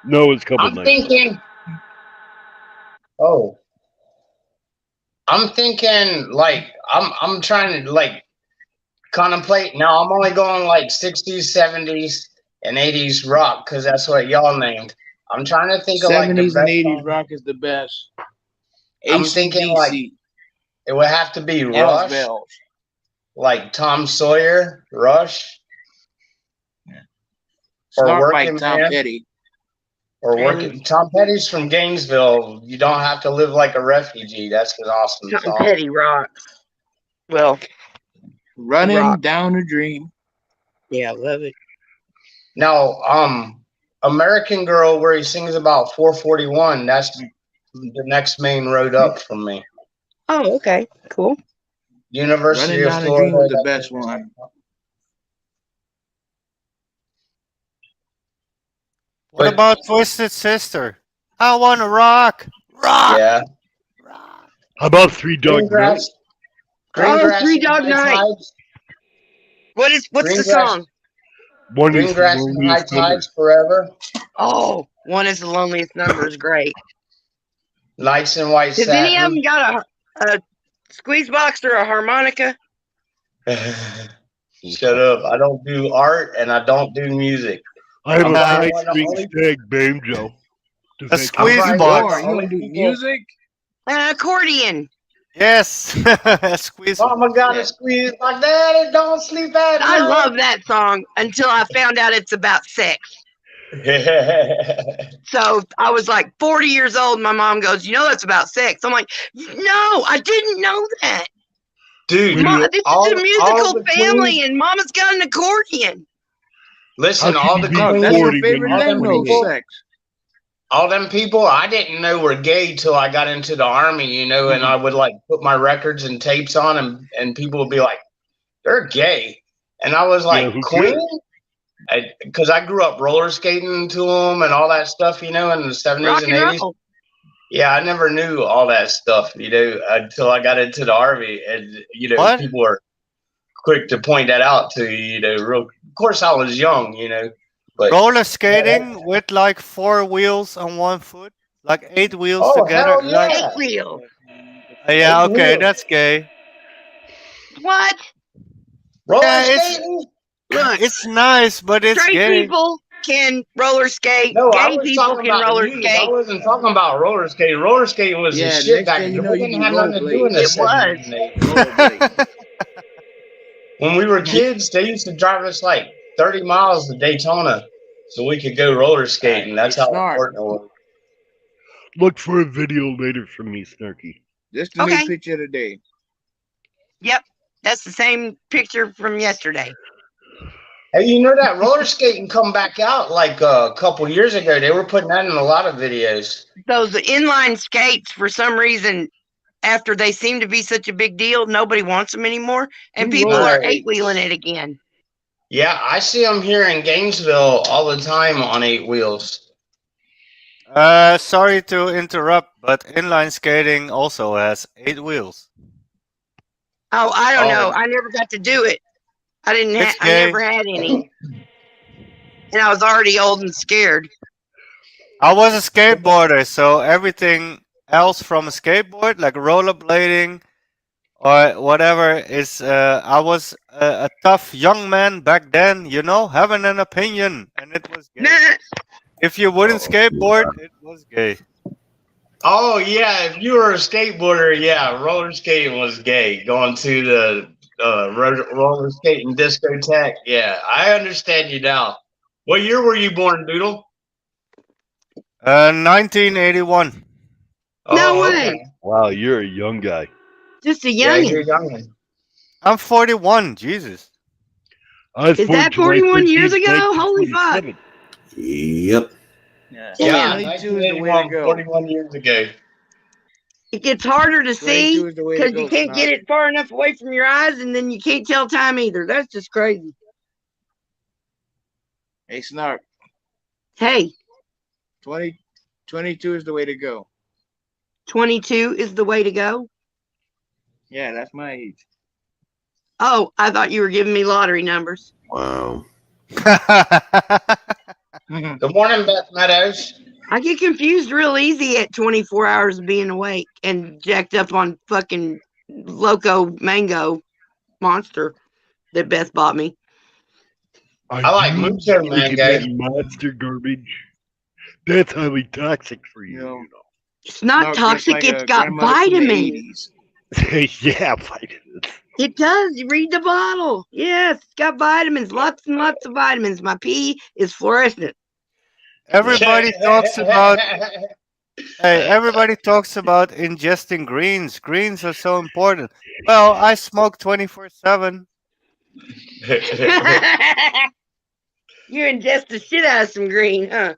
No, it's a couple I'm nights ago. thinking. Oh, I'm thinking like I'm trying to like contemplate. Now I'm only going like 60s, 70s, and 80s rock because that's what y'all named. I'm trying to think of like the 70s and best 80s song. rock is the best. I'm thinking like AC/DC, it would have to be Hells Rush, Bells. like Tom Sawyer, Rush, or Snark like Working Tom Man, Petty. or Really? Working. Tom Petty's from Gainesville. You don't have to live like a refugee. That's an awesome Tom song. Petty rocks. Well, Running rock. Down a Dream. Yeah, I love it. Now, American Girl, where he sings about 441. That's the next main road up from me. Oh, okay, cool. University Running of Down a Dream was Florida. the best one. What But about Twisted Sister? I wanna rock. Rock. yeah, How about Three Dog Night? Greengrass Three and Dog High Night. Tides. What's the Greengrass, song? One is the Greengrass and High loneliest number. Tides forever. Oh, One is the Loneliest Number is great. Nights in White Does any of Satin. them got a squeeze box or a harmonica? Shut up! I don't do art and I don't do music. I have I'm a probably five one of the string only. stag banjo. A I'm squeeze probably one of box. the You only don't do people. music? An accordion. Yes. A squeeze box. Mama gotta Yeah. squeeze my daddy, don't sleep at I night. love that song until I found out it's about sex. So I was like 40 years old. My mom goes, "You know that's about sex." I'm like, "No, I didn't know that." Dude, This is a all musical the family, queens. and Mama's got an accordion. Listen, How all can the you be No, queens. that's her 40 when favorite you're All thing, them though, 28? people. sex. All them people I didn't know were gay till I got into the army, you know, and I would like put my records and tapes on and people would be like, they're gay. And I was Yeah, like, who Queen? cares? Because I grew up roller skating to them and all that stuff, you know, in the 70s Rock and and 80s. roll. Yeah, I never knew all that stuff, you know, until I got into the army. And, you know, What? people were quick to point that out to you, you know, real. Of course, I was young, you know, but. Roller skating with like 4 wheels on one foot, like 8 wheels Oh, together. hell Like, yeah. 8 wheels. yeah, 8 okay, wheels. that's gay. What? Roller Yeah, skating? Look, it's nice, but it's straight gay. people can roller skate. No, I Gay was people talking can about the roller music. I skate. wasn't talking about roller skating. Roller skating was the Yeah, shit next back thing then. you We know, you didn't do have nothing to do in the It 70s was. and 80s. rollerblade. when we were kids, they used to drive us like 30 miles to Daytona so we could go roller skating. That's how Snark. important it was. Look for a video later from me, Snarky. Just a new Okay. picture of the day. Yep, that's the same picture from yesterday. Hey, you know that roller skating come back out like a couple years ago. They were putting that in a lot of videos. Those inline skates, for some reason, after they seem to be such a big deal, nobody wants them anymore, and people are Right. 8-wheeling it again. Yeah, I see them here in Gainesville all the time on 8 wheels. Sorry to interrupt, but inline skating also has 8 wheels. Oh, I don't know. Oh, I never got to do it. I didn't. It's I gay. never had any, and I was already old and scared. I was a skateboarder, so everything else from a skateboard, like rollerblading or whatever, is I was a tough young man back then, you know, having an opinion, and it was gay. Nah. If you wouldn't skateboard, it was gay. oh yeah, if you were a skateboarder, yeah, roller skating was gay. Going to the roller skating discotheque, yeah, I understand you now. What year were you born, Doodle? 1981. No Oh, way. okay. Wow, you're a young guy. Just a Yeah, you're youngin. young. I'm 41. Jesus. I was Is born that July 41 years 13th, ago? Holy fuck! 1927. Yep. Yeah. Yeah, 22 is the way to 1981, go. 41 years ago. It gets harder to 22 see is the way to because you go, can't get Snark. it far enough away from your eyes, and then you can't tell time either. That's just crazy. Hey, Snark. Hey, 22 is the way to go. 22 is the way to go. Yeah, that's my age. Oh, I thought you were giving me lottery numbers. Wow. Good morning, Beth Meadows. I get confused real easy at 24 hours of being awake and jacked up on fucking Loco Mango Monster that Beth bought me. I like Mucho Drinking Mango. that monster garbage. That's highly toxic for you, you know. It's not Snark, just toxic, like it's a got grandmother from the vitamins. 80s. Yeah, vitamins. It does. You read the bottle. Yes, it's got vitamins, lots and lots of vitamins. My pee is fluorescent. Everybody talks about everybody talks about ingesting greens. Greens are so important. Well, I smoke 24/7. You ingest the shit out of some green, huh?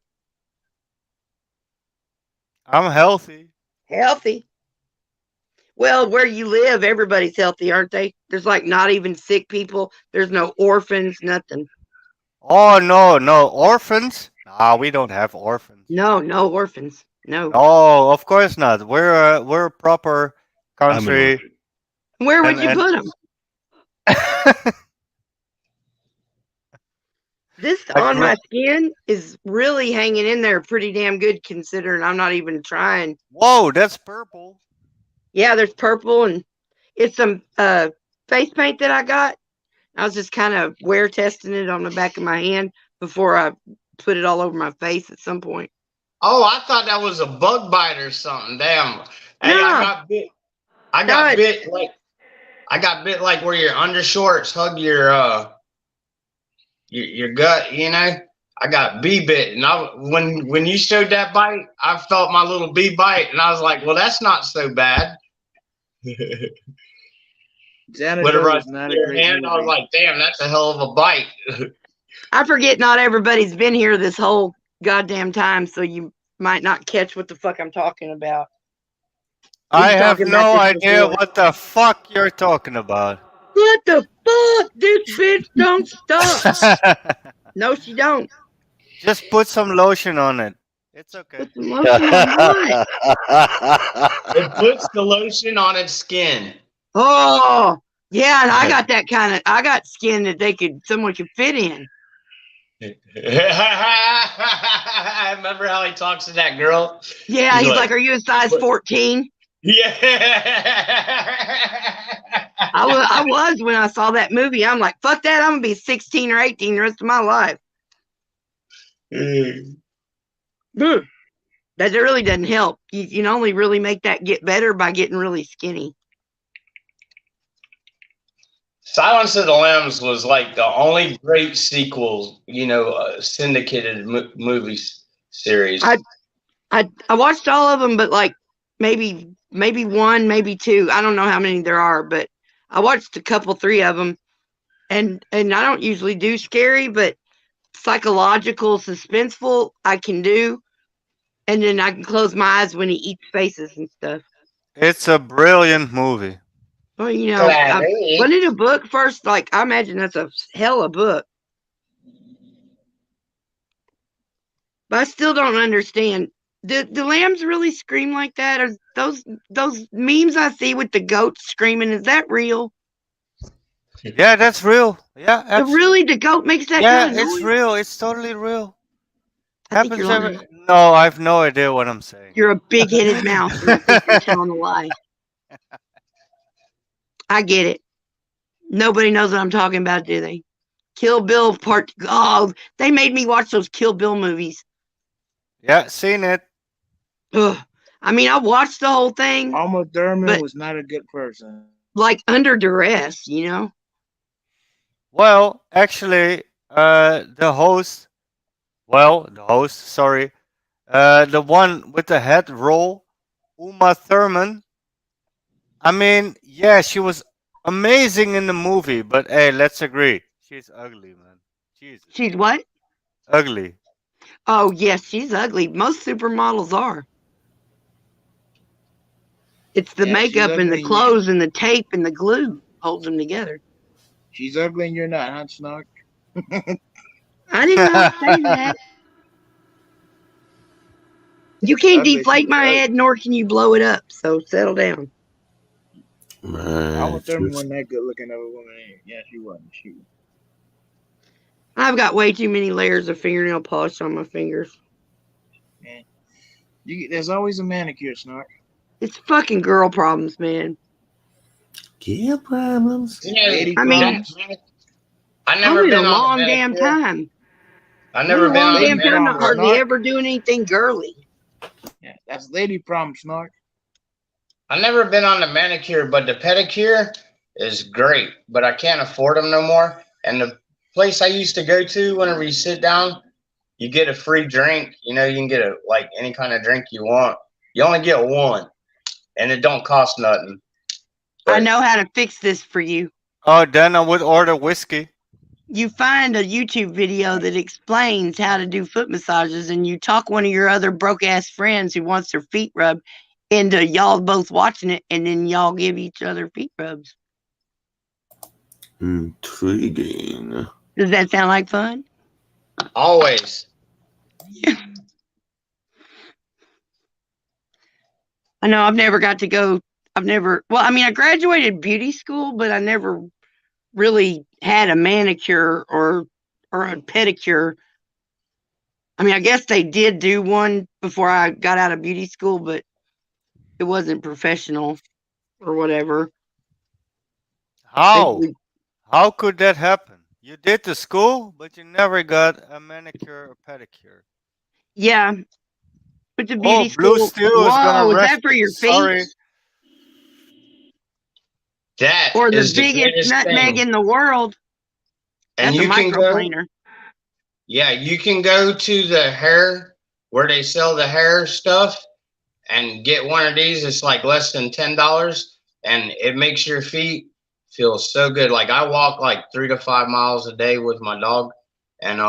I'm healthy. Healthy. Well, where you live, everybody's healthy, aren't they? There's like not even sick people. There's no orphans, nothing. Oh no, orphans? Nah, we don't have orphans. No orphans. No. No, of course not. We're a proper I'm an country. orphan. Where would And- you and- put them? This I on grew- my skin is really hanging in there pretty damn good considering I'm not even trying. Whoa, that's purple. Yeah, there's purple and it's some face paint that I got. I was just kind of wear testing it on the back of my hand before I put it all over my face at some point. Oh, I thought that was a bug bite or something. Damn. Hey, No. I got bit. I got bit like where your undershorts hug your gut, you know? I got bee bit, and when you showed that bite, I felt my little bee bite, and I was like, well, that's not so bad. Whenever I is not a your great hand, I was movie. like, damn, that's a hell of a bite. I forget not everybody's been here this whole goddamn time, so you might not catch what the fuck I'm talking about. I We've have talked about no this idea before. what the fuck you're talking about. What the fuck? This bitch don't stop. No, she don't. Just put some lotion on it. It's okay. Put some lotion on what? It puts the lotion on its skin. Oh, yeah, and I got that kind of. I got skin that someone could fit in. I remember how he talks to that girl. Yeah, he's like, "Are you a size 14?" Yeah. I was when I saw that movie. I'm like, fuck that. I'm gonna be 16 or 18 the rest of my life. That really doesn't help. You can only really make that get better by getting really skinny. Silence of the Lambs was like the only great sequel, syndicated movies series. I watched all of them, but like maybe one, maybe two. I don't know how many there are, but I watched a couple, three of them, and I don't usually do scary, but psychological, suspenseful I can do, and then I can close my eyes when he eats faces and stuff. It's a brilliant movie. Well, Gladly. wasn't it a book first? Like I imagine that's a hell of a book, but I still don't understand. Do lambs really scream like that? Or those memes I see with the goats screaming? Is that real? Yeah, that's real. Yeah, absolutely. Really, the goat makes that Yeah, kind of it's noise? real. It's totally real. I think Happens you're every. lying. No, I have no idea what I'm saying. You're a big-headed mouse, and I think you're telling a lie. I get it. Nobody knows what I'm talking about, do they? Kill Bill Part. Oh, they made me watch those Kill Bill movies. Yeah, seen it. Ugh. I mean, I watched the whole thing. Alma Thurman but was not a good person. like under duress, Well, actually, the host. Well, the host. Sorry, the one with the head roll, Uma Thurman. I mean, yeah, she was amazing in the movie, but hey, let's agree, she's ugly, man. Jesus, She's what? ugly. Oh, yes, she's ugly. Most supermodels are. It's the Yeah, she's makeup and the ugly. clothes and the tape and the glue holds them together. She's ugly and you're not, huh, Snark? I did not say that. You can't Ugly, deflate she's my ugly. head, nor can you blow it up. So settle down. Alma Man, Thurman just wasn't that good looking of a woman. Yeah, she wasn't. I've got way too many layers of fingernail polish on my fingers. Man. There's always a manicure, Snark. It's fucking girl problems, man. gear problems. Lady I mean, problems. I I never went a been on a long damn manicure. time. I Went never a been long on a damn Lady time to problems, manicure. hardly Snark. ever do anything girly. Yeah, that's lady problem, Snark. I never been on the manicure, but the pedicure is great. But I can't afford them no more. And the place I used to go to, whenever you sit down, you get a free drink. You can get any kind of drink you want. You only get one, and it don't cost nothing. I know how to fix this for you. Oh, then I would order whiskey. You find a YouTube video that explains how to do foot massages, and you talk one of your other broke ass friends who wants their feet rubbed into y'all both watching it, and then y'all give each other feet rubs. Intriguing. Does that sound like fun? Always. I know I've never got to go. I graduated beauty school, but I never really had a manicure or a pedicure. I mean, I guess they did do one before I got out of beauty school, but it wasn't professional or whatever. How? How could that happen? You did the school, but you never got a manicure or pedicure. Yeah. But the Oh, beauty Blue school. Steel is gonna Whoa, is arrest that for me. your feet? Sorry. That Or the is the biggest greatest nutmeg thing. in the world? And That's a you can go. microplaner. Yeah, you can go to the hair where they sell the hair stuff and get one of these. It's like less than $10, and it makes your feet feel so good. Like I walk like 3 to 5 miles a day with my dog, and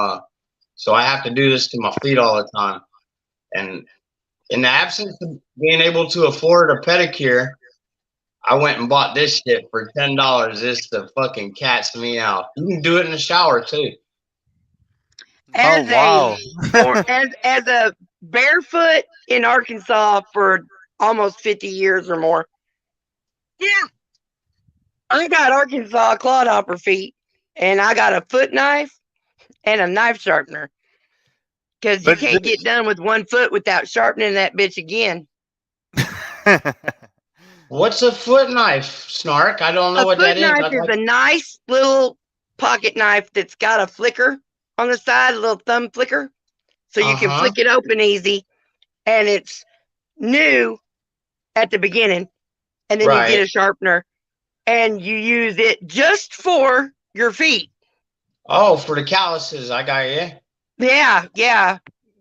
so I have to do this to my feet all the time. And in the absence of being able to afford a pedicure, I went and bought this shit for $10 just to fucking catch me out. You can do it in the shower too. As wow. as a barefoot in Arkansas for almost 50 years or more. Yeah. I got Arkansas clodhopper feet, and I got a foot knife and a knife sharpener. Because you can't get done with one foot without sharpening that bitch again. What's a foot knife, Snark? I don't know what that is. A foot knife is a nice little pocket knife that's got a flicker on the side, a little thumb flicker. So you can flick it open easy. And it's new at the beginning. And then you get a sharpener. and you use it just for your feet. Oh, for the calluses, I got you. Yeah.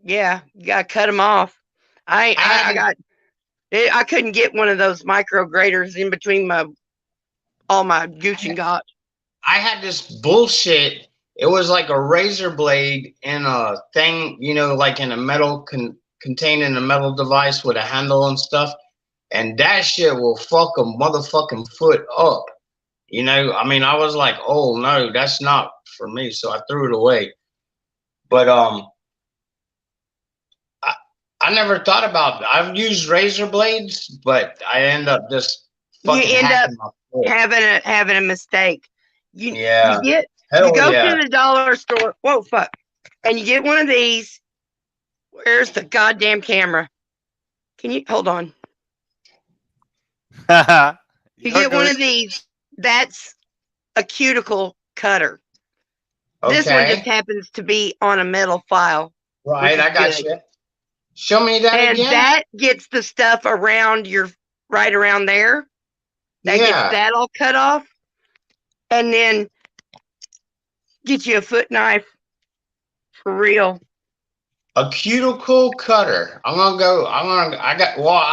You gotta cut them off. I couldn't get one of those micro graders in between all my gooch and got. I had this bullshit. It was like a razor blade in a thing, like in a metal contained in a metal device with a handle and stuff. And that shit will fuck a motherfucking foot up. I mean, I was like, oh no, that's not for me. So I threw it away. But I never thought about. I've used razor blades, but I end up just fucking You end up hacking my foot. having a mistake. You Yeah. you Hell go yeah. to the dollar store. Whoa, fuck! And you get one of these. Where's the goddamn camera? Can you hold on? You get one of these. That's a cuticle cutter. This one just Okay. happens to be on a metal file. Right, I got you. Show me that And again. that gets the stuff around right around there. That gets Yeah. that all cut off. And then get you a foot knife for real. A cuticle cutter. I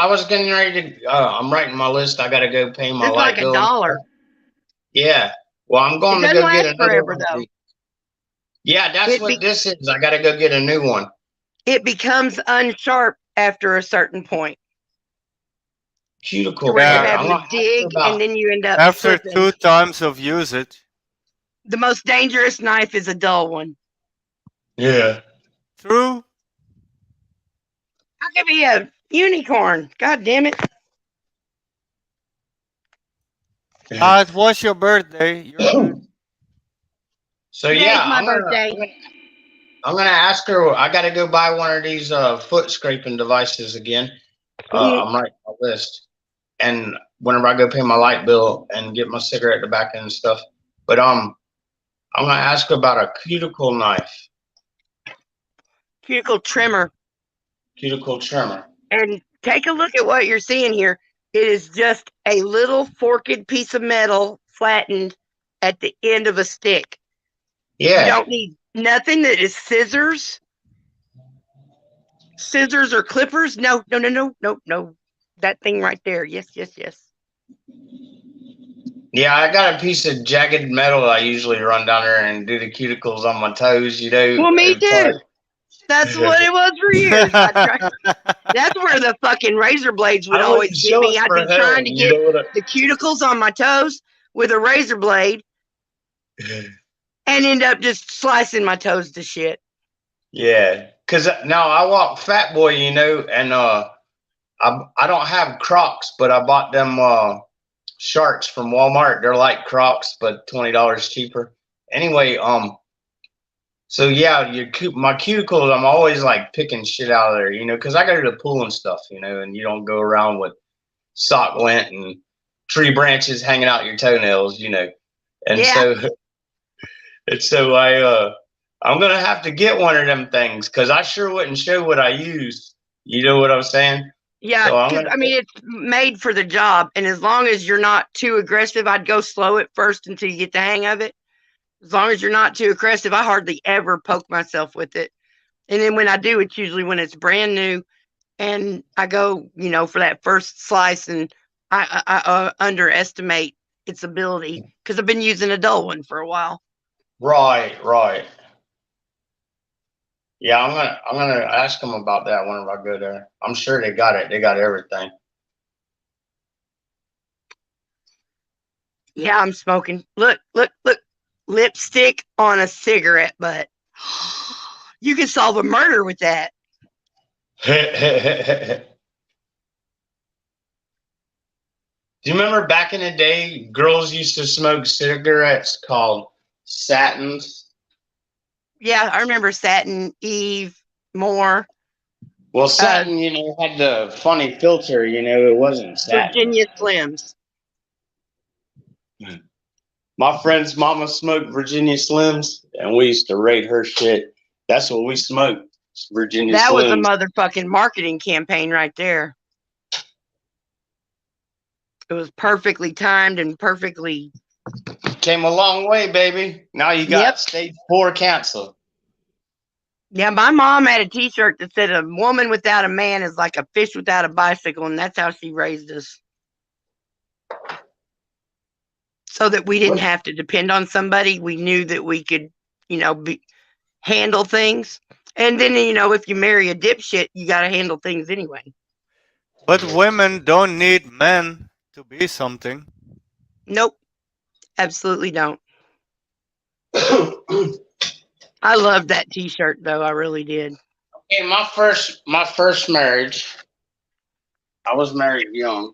was getting ready to, I'm writing my list. I got to go pay my It's light like bill. $1. Yeah. Well, I'm It going to doesn't go get last another forever one. though. Yeah, that's what this is. I got to go get a new one. It becomes unsharp after a certain point. Cuticle Where you're cutter. I'm having going to to ask her dig about. and then you end up After flipping. 2 times of usage. The most dangerous knife is a dull one. Yeah. True. I could be a unicorn. God damn it. It was your birthday. You're good. So Today's yeah, my birthday. I'm gonna ask her. I got to go buy one of these foot scraping devices again. I'm writing my list, and whenever I go pay my light bill and get my cigarette tobacco and stuff. But I'm gonna ask her about a cuticle knife. Cuticle trimmer. Cuticle trimmer. And take a look at what you're seeing here. It is just a little forked piece of metal flattened at the end of a stick. Yeah. You don't need nothing that is scissors or clippers. No. That thing right there. Yes. Yeah, I got a piece of jagged metal I usually run down there and do the cuticles on my toes, Well, me too. That's what it was for years. That's where the fucking razor blades would I always wouldn't get show me. it I'd for be hell, trying to you get know what the cuticles on my toes with a razor blade and end up just slicing my toes to shit. Yeah, because now I walk Fat Boy, and I don't have Crocs, but I bought them Sharks from Walmart. They're like Crocs, but $20 cheaper. Anyway, so yeah, my cuticles, I'm always like picking shit out of there, because I go to the pool and stuff, and you don't go around with sock lint and tree branches hanging out your toenails, and so I'm gonna have to get one of them things because I sure wouldn't show what I use. You know what I'm saying? Yeah, So because it's made for the job, and as long as you're not too aggressive, I'd go slow at first until you get the hang of it. As long as you're not too aggressive, I hardly ever poke myself with it. And then when I do, it's usually when it's brand new, and I go, for that first slice, and I underestimate its ability because I've been using a dull one for a while. Right. Yeah, I'm gonna ask them about that whenever I go there. I'm sure they got it. They got everything. Yeah, I'm smoking. Look. Lipstick on a cigarette butt. You can solve a murder with that. Do you remember back in the day, girls used to smoke cigarettes called Satins? Yeah, I remember Satin, Eve, Moore. Well, Satin, had the funny filter. It wasn't Satin. Virginia Slims. My friend's mama smoked Virginia Slims, and we used to rate her shit. That's what we smoked, Virginia That was a Slims. motherfucking marketing campaign right there. It was perfectly timed and perfectly. Came a long way, baby. Now you got stage 4 cancer. Yeah, my mom had a T-shirt that said a woman without a man is like a fish without a bicycle, and that's how she raised us. So that we didn't have to depend on somebody. We knew that we could, handle things. And then, if you marry a dipshit, you got to handle things anyway. But women don't need men to be something. Nope. Absolutely don't. I loved that T-shirt, though. I really did. Okay, my first marriage, I was married young.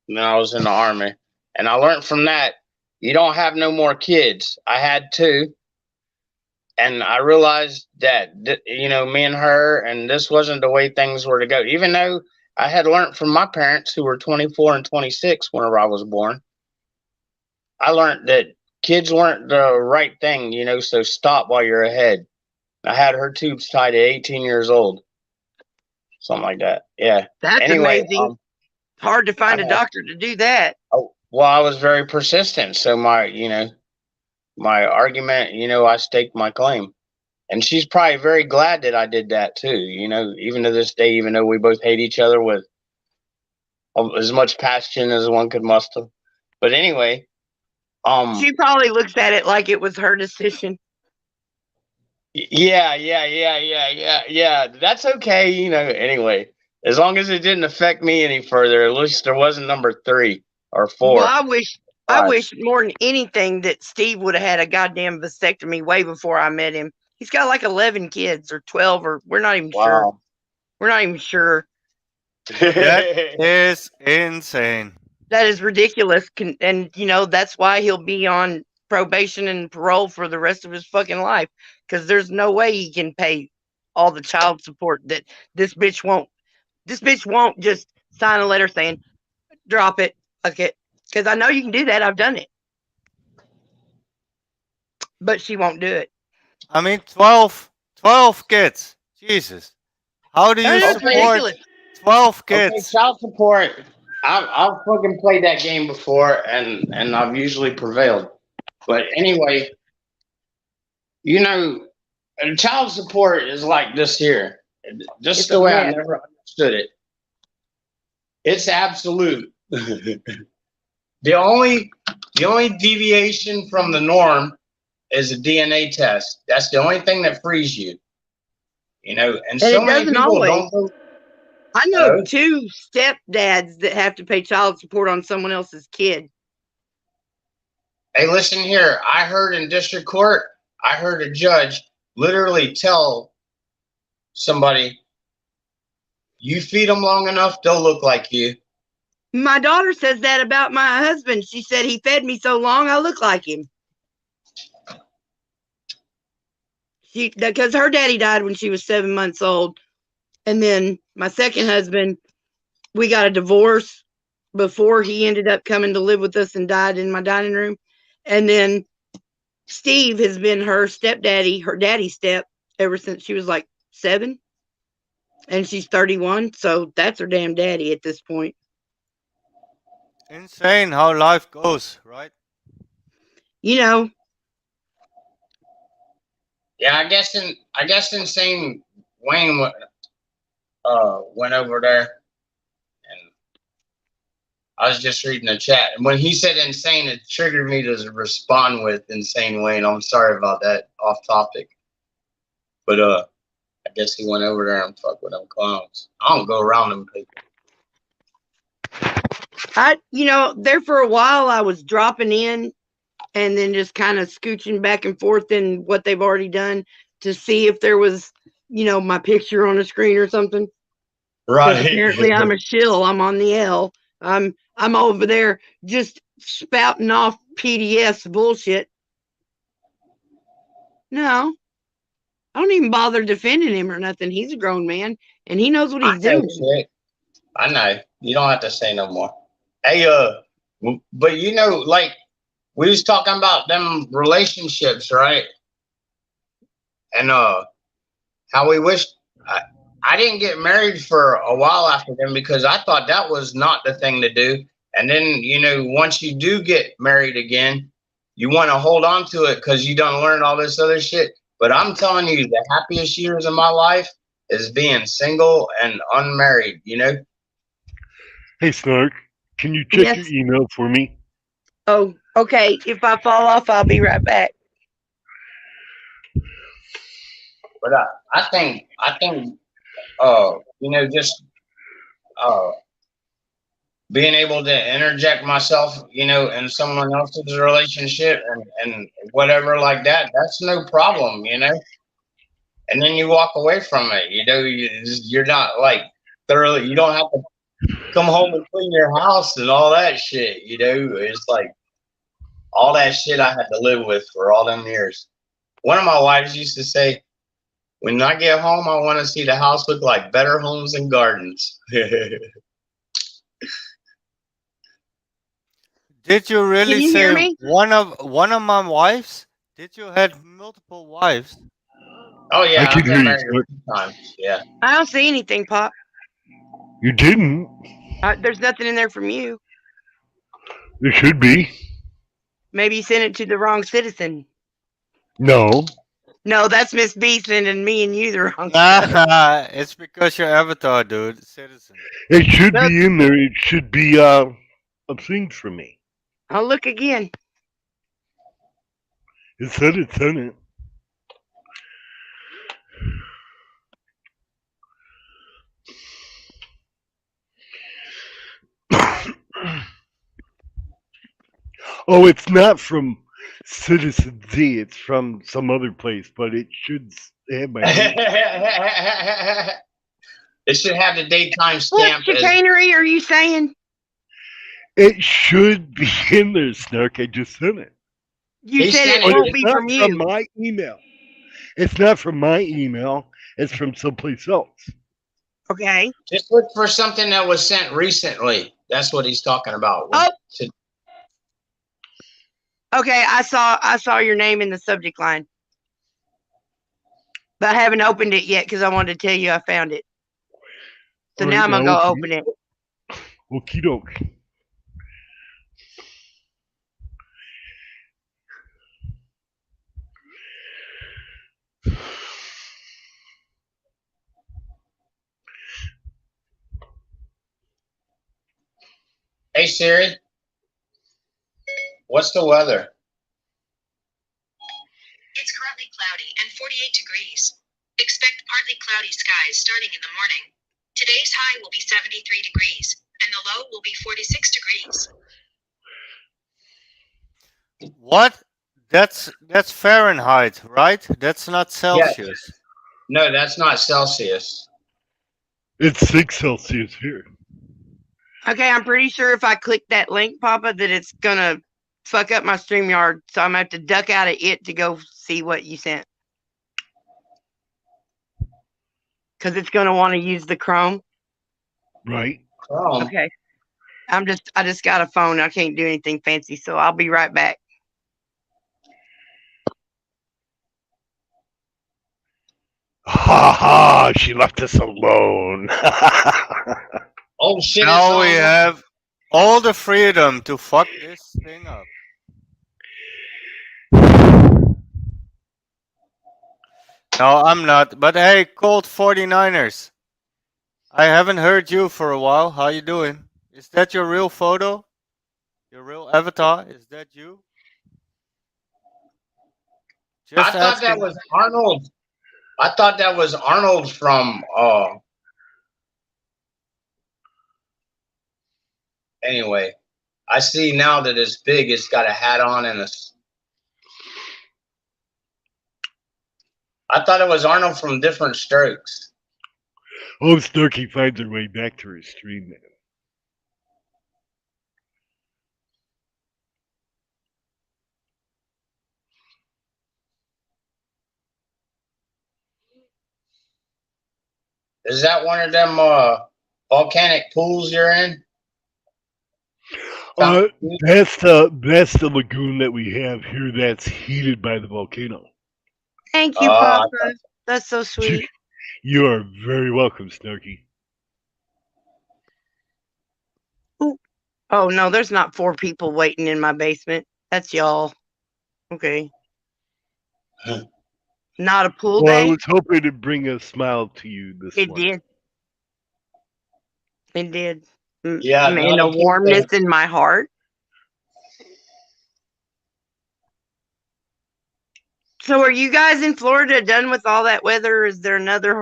And then I was in the army. And I learned from that, you don't have no more kids. I had 2. And I realized that, me and her, and this wasn't the way things were to go. Even though I had learned from my parents, who were 24 and 26 whenever I was born, I learned that kids weren't the right thing, so stop while you're ahead. I had her tubes tied at 18 years old. Something like that. Yeah. That's amazing. Hard to find a doctor to do that. Oh, well, I was very persistent. So my argument, I staked my claim. And she's probably very glad that I did that too. Even to this day, even though we both hate each other with as much passion as one could muster. But anyway, she probably looks at it like it was her decision. Yeah. That's okay, anyway. As long as it didn't affect me any further, at least there wasn't number 3 or 4. Well, I wish more than anything that Steve would have had a goddamn vasectomy way before I met him. He's got like 11 kids or 12, or we're not even sure. We're not even sure. That is insane. That is ridiculous. And, that's why he'll be on probation and parole for the rest of his fucking life. Because there's no way he can pay all the child support that this bitch won't. This bitch won't just sign a letter saying, drop it. Okay. Because I know you can do that. I've done it. But she won't do it. I mean, 12 kids. Jesus. How do you support 12 kids? Okay, child support. I've fucking played that game before, and I've usually prevailed. But anyway, child support is like this here. Just the way I never understood it. It's absolute. The only deviation from the norm is a DNA test. That's the only thing that frees you. And so many people don't. I know 2 stepdads that have to pay child support on someone else's kid. Hey, listen here. I heard in district court, I heard a judge literally tell somebody, you feed them long enough, they'll look like you. My daughter says that about my husband. She said he fed me so long, I look like him. Because her daddy died when she was 7 months old. And then my second husband, we got a divorce before he ended up coming to live with us and died in my dining room. And then Steve has been her stepdaddy, her daddy step, ever since she was like 7. And she's 31. So that's her damn daddy at this point. Insane how life goes, right? Yeah, I guess insane Wayne went over there, and I was just reading the chat, and when he said insane, it triggered me to respond with insane Wayne. I'm sorry about that, off topic, but I guess he went over there and fucked with them clowns. I don't go around them people. There for a while I was dropping in and then just kind of scooching back and forth in what they've already done to see if there was, my picture on the screen or something. Right. Apparently I'm a shill. I'm on the L. I'm over there just spouting off PDS bullshit. No, I don't even bother defending him or nothing. He's a grown man and he knows what he's doing. Shit. I know. You don't have to say no more. Hey, but like we was talking about them relationships, right? And how we wish I didn't get married for a while after them because I thought that was not the thing to do. And then, once you do get married again, you want to hold on to it because you done learn all this other shit. But I'm telling you, the happiest years of my life is being single and unmarried, Hey, Snark, can you check your Yes. email for me? Oh, okay. If I fall off, I'll be right back. But I think, just being able to interject myself, in someone else's relationship and whatever like that, that's no problem, And then you walk away from it, you're not like thoroughly, you don't have to come home and clean your house and all that shit, It's like all that shit I had to live with for all them years. One of my wives used to say, when I get home, I want to see the house look like Better Homes and Gardens. Did you Can really you hear say me? one of my wives? Did you have multiple wives? Oh, I yeah, can I've hear been you, married a Snark. few times. Yeah. I don't see anything, Pop. You didn't. There's nothing in there from you. There should be. Maybe you sent it to the wrong citizen. No. No, that's Miss B sending me and you the wrong stuff. It's because your avatar, dude. Citizen. It should No, be in there. It should be a thing for me. I'll look again. It said it's in it. Oh, it's not from Citizen Z. It's from some other place, but it should have my name. It should have the daytime What stamp as chicanery are you saying? It should be in there, Snark. I just sent it. You he said it sent But it. won't it's be not from from you. my email. It's not from my email. It's from someplace else. Okay. Just look for something that was sent recently. That's what he's talking about. Oh, okay. I saw your name in the subject line, but I haven't opened it yet because I wanted to tell you I found it. So All now right, I'm gonna now, go okay. open it. Okie doke. Hey Siri, what's the weather? It's currently cloudy and 48 degrees. Expect partly cloudy skies starting in the morning. Today's high will be 73 degrees, and the low will be 46 degrees. What? That's Fahrenheit, right? That's not Yes. Celsius. No, that's not Celsius. It's 6 Celsius here. Okay, I'm pretty sure if I click that link, Papa, that it's gonna fuck up my StreamYard, so I'm gonna have to duck out of it to go see what you sent. Because it's gonna want to use the Chrome. Right. Chrome. Okay. I just got a phone. I can't do anything fancy, so I'll be right back. Ha ha! She left us alone. Oh shit! Now we have all the freedom to fuck this thing up. No, I'm not. But hey, Colt 49ers. I haven't heard you for a while. How you doing? Is that your real photo? Your real avatar? Is that you? I thought that was Arnold. I thought that was Arnold from. Anyway, I see now that it's big. It's got a hat on and a. I thought it was Arnold from Different Strokes. Oh, Snarky finds her way back to her stream now. Is that one of them volcanic pools you're in? That's the lagoon that we have here that's heated by the volcano. Thank you, Papa. That's so sweet. You are very welcome, Snarky. Ooh. Oh no, there's not 4 people waiting in my basement. That's y'all. Okay. Not a pool Well, I day? was hoping to bring a smile to you this It morning. did. It did. Yeah, Man, not a a pool warmness day. in my heart. So are you guys in Florida done with all that weather? Is there another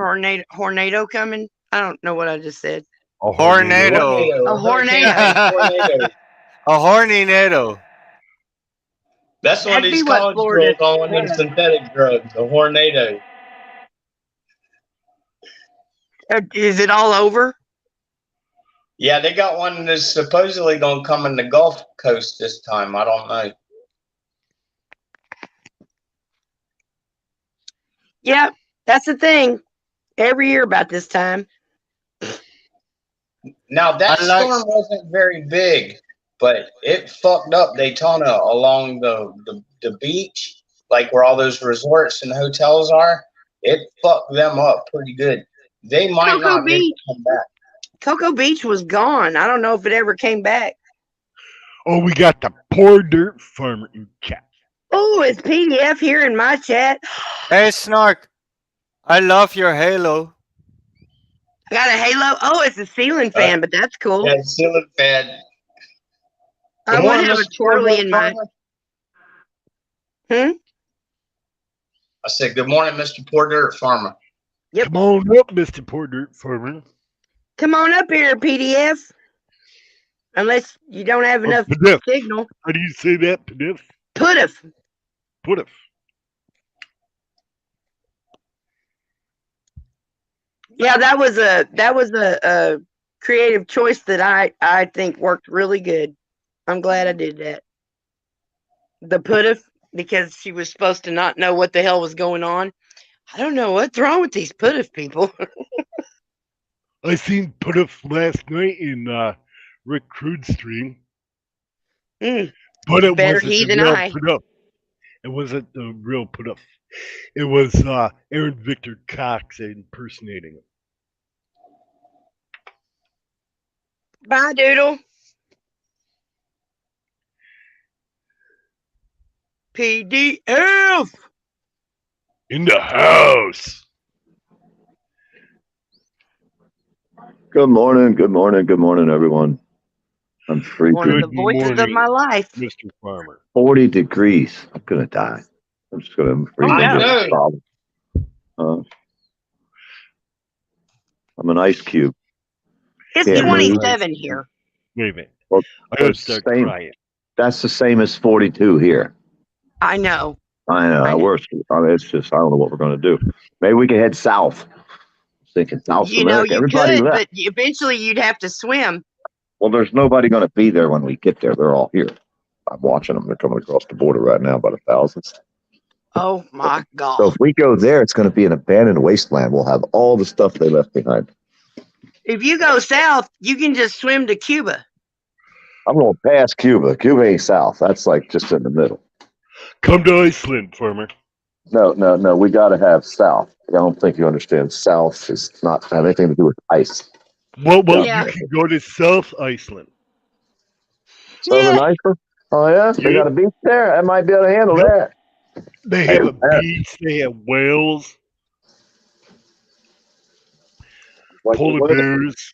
tornado coming? I don't know what I just said. A Hornado. Tornado, A a hurricane, hornado. tornado. A horny NATO. That's what That'd be these what college Florida girls calling them has. synthetic drugs, a hornado. Is it all over? Yeah, they got one that's supposedly gonna come in the Gulf Coast this time. I don't know. Yeah, that's the thing. Every year about this time. Now that I like. storm wasn't very big, but it fucked up Daytona along the beach, like where all those resorts and hotels are. It fucked them up pretty good. They might Cocoa not be able Beach. to come back. Cocoa Beach was gone. I don't know if it ever came back. Oh, we got the poor dirt farmer in chat. Oh, it's PDF here in my chat. Hey, Snark. I love your halo. I got a halo. Oh, it's a ceiling fan, but that's cool. Yeah, ceiling fan. I Good would morning, have a Mr. twirly Poor in Dirt my. I said, "Good morning, Mr. Poor Dirt Farmer." Yep. Come on up, Mr. Poor Dirt Farmer. Come on up here, PDF. Unless you don't have enough Pdf. signal. How do you say that, Pdf? Pudif. Pudif. Yeah, that was a creative choice that I think worked really good. I'm glad I did that. The Pudif, because she was supposed to not know what the hell was going on. I don't know what's wrong with these Pudif people. I seen Pudif last night in Rick Crude's stream. But it Better wasn't he the than real I. Pudif. It wasn't the real Pudif. It was Aaron Victor Cox impersonating him. Bye, Doodle. PDF in the house. Good morning, everyone. I'm freezing. One of the voices of my life. Mr. Farmer. 40 degrees. I'm gonna die. I'm just gonna freeze. I'm an ice cube. It's Can't move. 27 here. Wait a minute. Well, I gotta it's start same- crying. That's the same as 42 here. I know. I know. It's just I don't know what we're gonna do. Maybe we can head south. Thinking South You know, America. you Everybody could, left. but eventually you'd have to swim. Well, there's nobody going to be there when we get there. They're all here. I'm watching them. They're coming across the border right now, about 1,000. Oh my God. So if we go there, it's going to be an abandoned wasteland. We'll have all the stuff they left behind. If you go south, you can just swim to Cuba. I'm going past Cuba. Cuba ain't south. That's like just in the middle. Come to Iceland, Farmer. No. We got to have south. I don't think you understand. South is not have anything to do with ice. Well, Yeah. you can go to South Iceland. Southern Iceland? Oh, yeah? They got a beach there? I might be able to handle that. They have a beach. They have whales. Polar bears.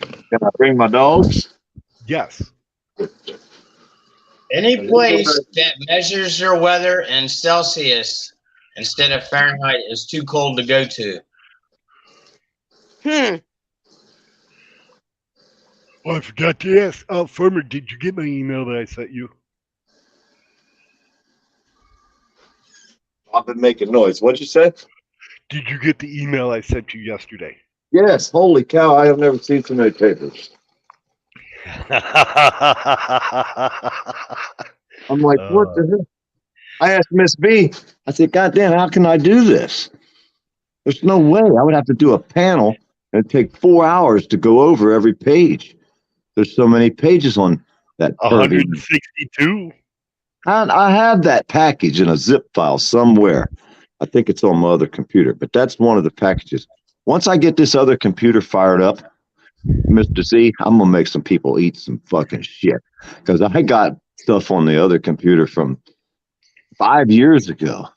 Can I bring my dogs? Yes. Any place that measures their weather in Celsius instead of Fahrenheit is too cold to go to. Oh, I forgot to ask. Farmer, did you get my email that I sent you? I've been making noise. What'd you say? Did you get the email I sent you yesterday? Yes. Holy cow. I have never seen so many papers. I'm like, what the hell? I asked Miss B, I said, God damn, how can I do this? There's no way. I would have to do a panel and it'd take 4 hours to go over every page. There's so many pages on that. 162. I have that package in a zip file somewhere. I think it's on my other computer, but that's one of the packages. Once I get this other computer fired up, Mr. Z, I'm gonna make some people eat some fucking shit because I got stuff on the other computer from 5 years ago.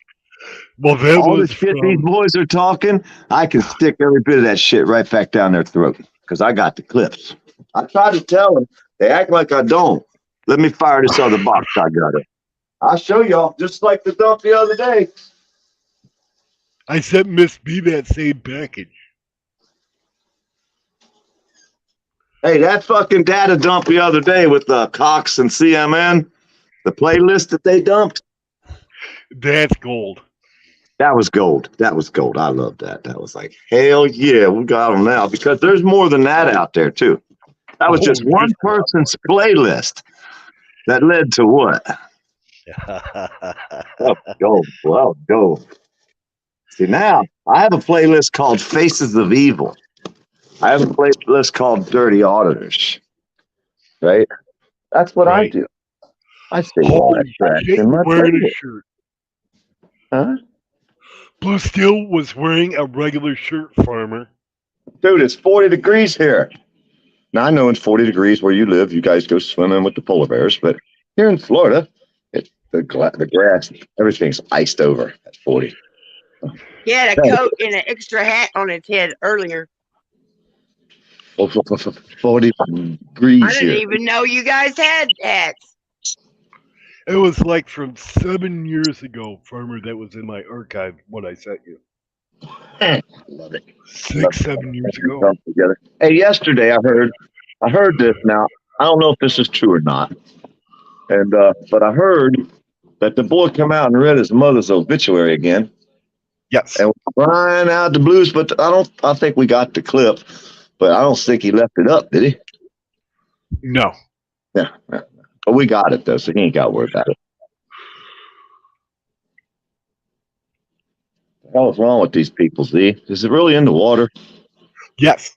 Well, that All the was shit these from. boys are talking, I can stick every bit of that shit right back down their throat because I got the clips. I try to tell them, they act like I don't. Let me fire this other box I got it. I'll show y'all, just like the dump the other day. I sent Miss B that same package. Hey, that fucking data dump the other day with Cox and CMN, the playlist that they dumped. That's gold. That was gold. That was gold. I love that. That was like, hell yeah, we got them now because there's more than that out there too. That was just one person's playlist that led to what? Oh, gold. Well, gold. See, now I have a playlist called Faces of Evil. I have a playlist called Dirty Auditors. Right? That's what I do. I save all that Holy trash shit, in my wearing a playlist. shirt. Huh? Blue Steel was wearing a regular shirt, Farmer. Dude, it's 40 degrees here. Now, I know it's 40 degrees where you live. You guys go swimming with the polar bears. But here in Florida, the grass, everything's iced over at 40. He had a coat and an extra hat on his head earlier. 40 degrees I didn't here. even know you guys had hats. It was like from 7 years ago, Farmer, that was in my archive when I sent you. Love it. 6, 7 years ago. Together. Hey, yesterday I heard this. Now I don't know if this is true or not, and but I heard that the boy come out and read his mother's obituary again. Yes. And crying out the blues, but I think we got the clip, but I don't think he left it up, did he? No. Yeah. But we got it though, so he ain't got to worry about it. What the hell is wrong with these people, Z? Is it really in the water? Yes.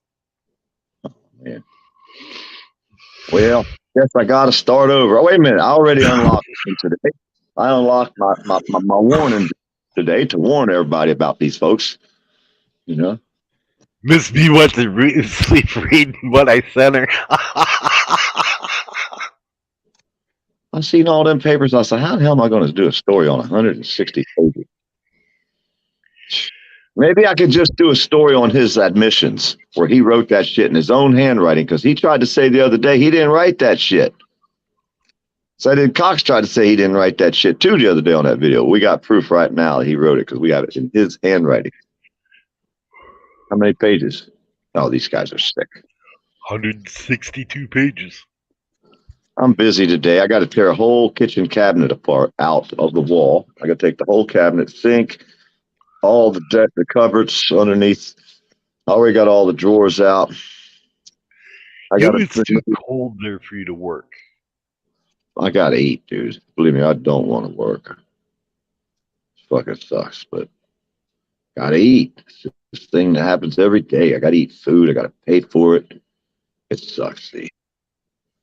Oh, man. Well, guess I got to start over. Oh, wait a minute. I already unlocked it today. I unlocked my warning today to warn everybody about these folks. You know? Miss B went to sleep reading what I sent her. I seen all them papers. I said, how the hell am I going to do a story on 160 pages? Maybe I could just do a story on his admissions where he wrote that shit in his own handwriting because he tried to say the other day he didn't write that shit. So then Cox tried to say he didn't write that shit too the other day on that video. We got proof right now that he wrote it because we have it in his handwriting. How many pages? Oh, these guys are sick. 162 pages. I'm busy today. I got to tear a whole kitchen cabinet out of the wall. I got to take the whole cabinet, sink, all the cupboards underneath. I already got all the drawers out. It's too cold there for you to work. I got to eat, dude. Believe me, I don't want to work. It fucking sucks, but got to eat. It's this thing that happens every day. I got to eat food. I got to pay for it. It sucks, see.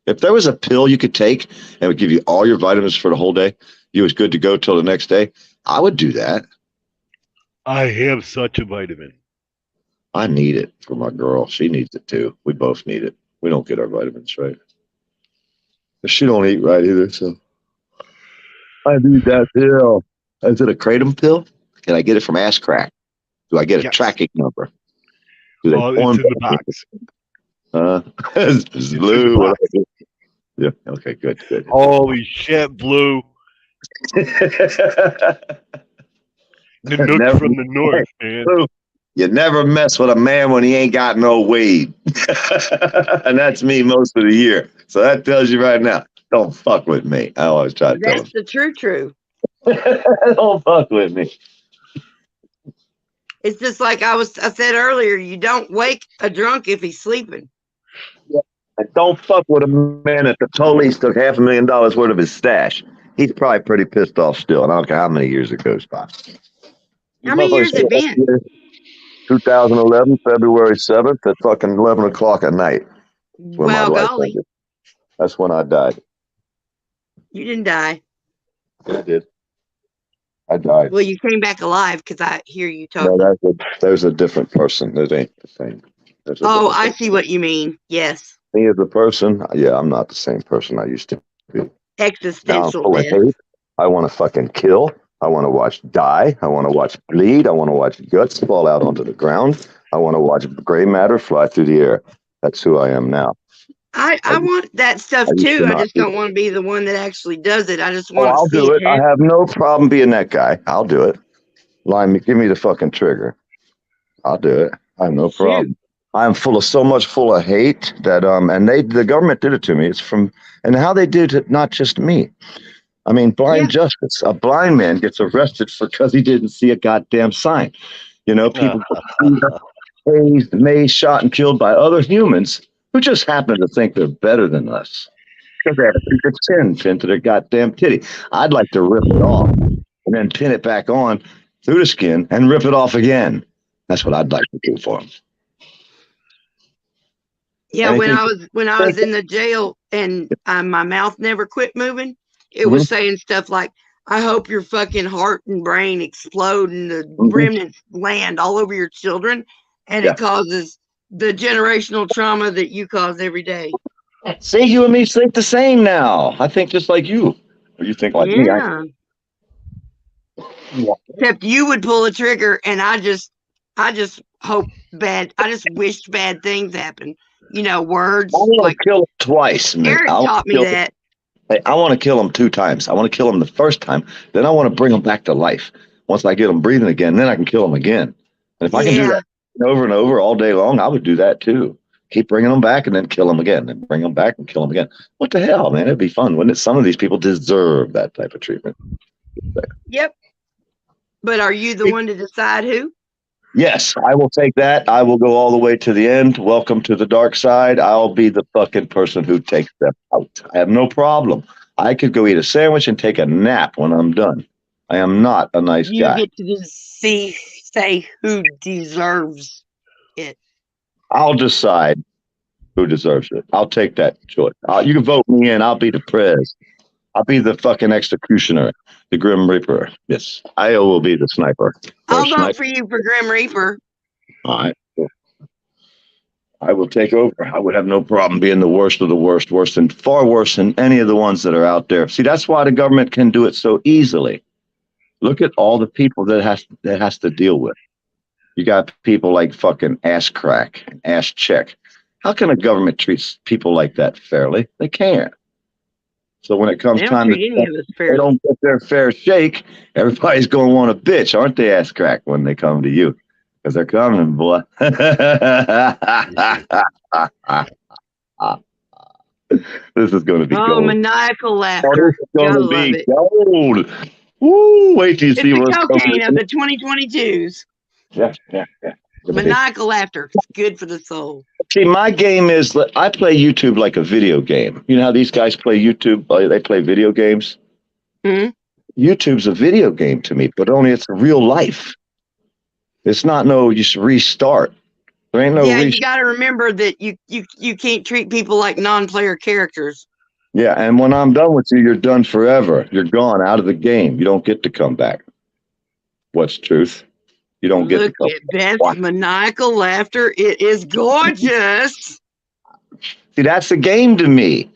If there was a pill you could take and would give you all your vitamins for the whole day, you was good to go till the next day, I would do that. I have such a vitamin. I need it for my girl. She needs it too. We both need it. We don't get our vitamins right. She don't eat right either, so I need that pill. Is it a kratom pill? Can I get it from Ass Crack? Do I get a tracking number? Do they it's in the box. It's blue. Yeah. Okay. Good. Holy shit, Blue. The Nook from the north, man. Blue, you never mess with a man when he ain't got no weed. And that's me most of the year. So that tells you right now, don't fuck with me. I always try to tell That's the true. don't fuck with me. It's just like I said earlier, you don't wake a drunk if he's sleeping. Yeah. And don't fuck with a man that the police took $500,000 worth of his stash. He's probably pretty pissed off still. And I don't care how many years it goes by. How many years it been? 2011, February 7th at fucking 11 o'clock at night. Well, golly. That's when I died. You didn't die. Yeah, I did. I died. Well, you came back alive because I hear you talking. No, there's a different person. That ain't the same. Oh, I see what you mean. Yes. Me as a person, yeah, I'm not the same person I used to be. Now I'm Existential full of death. hate. I want to fucking kill. I want to watch die. I want to watch bleed. I want to watch guts fall out onto the ground. I want to watch gray matter fly through the air. That's who I am now. I want that stuff I used too. to I not just be. don't want to be the one that actually does it. I just Oh, want to I'll see do it it. I happen. have no problem being that guy. I'll do it. Give me the fucking trigger. I'll do it. I have no Shoot. problem. I'm full of hate that and the government did it to me. It's from and how they did it, not just me. I mean, blind justice. A blind man gets arrested because he didn't see a goddamn sign. You know, people get beat up, tased, mazed, shot, and killed by other humans who just happen to think they're better than us because they have a secret chin pinned to their goddamn titty. I'd like to rip it off and then pin it back on through the skin and rip it off again. That's what I'd like to do for them. Yeah, Anything? when I was in the jail and my mouth never quit moving, it was saying stuff like, "I hope your fucking heart and brain explode and the remnants land all over your children, and it causes the generational trauma that you cause every day." See, you and me think the same now. I think just like you. Or you think like me. Yeah. Except you would pull a trigger, and I just hope bad. I just wished bad things happen. You know, words I want like to kill him twice, man. Eric taught me that. Hey, I want to kill him 2 times. I want to kill him the first time, then I want to bring him back to life. Once I get him breathing again, then I can kill him again. And if I can do that over and over all day long, I would do that too. Keep bringing them back and then kill them again, and bring them back and kill them again. What the hell, man? It'd be fun, wouldn't it? Some of these people deserve that type of treatment. Yep. But are you the one to decide who? Yes, I will take that. I will go all the way to the end. Welcome to the dark side. I'll be the fucking person who takes them out. I have no problem. I could go eat a sandwich and take a nap when I'm done. I am not a nice You guy. get to just say who deserves it. I'll decide who deserves it. I'll take that choice. You can vote me in. I'll be the prez. I'll be the fucking executioner, the Grim Reaper. Yes, I will be the sniper. I'll vote for you for Grim Reaper. All right. I will take over. I would have no problem being the worst of the worst, far worse than any of the ones that are out there. See, that's why the government can do it so easily. Look at all the people that has to deal with. You got people like fucking ass crack and ass check. How can a government treat people like that fairly? They can't. So when it comes time to they don't get their fair shake, everybody's going to want a bitch, aren't they, ass crack, when they come to you? Because they're coming, boy. This is going to be gold. Maniacal laughter. This is going to love be it. gold. Woo, wait till you It's see the what's cocaine of coming. the 2022s. Yeah. Maniacal laughter. It's good for the soul. See, my game is I play YouTube like a video game. You know how these guys play YouTube? They play video games. YouTube's a video game to me, but only it's real life. It's not you should restart. There ain't no you got to remember that you can't treat people like non-player characters. Yeah, and when I'm done with you, you're done forever. You're gone out of the game. You don't get to come back. What's truth? You don't get to come back. That's maniacal laughter. It is gorgeous. See, that's the game to me.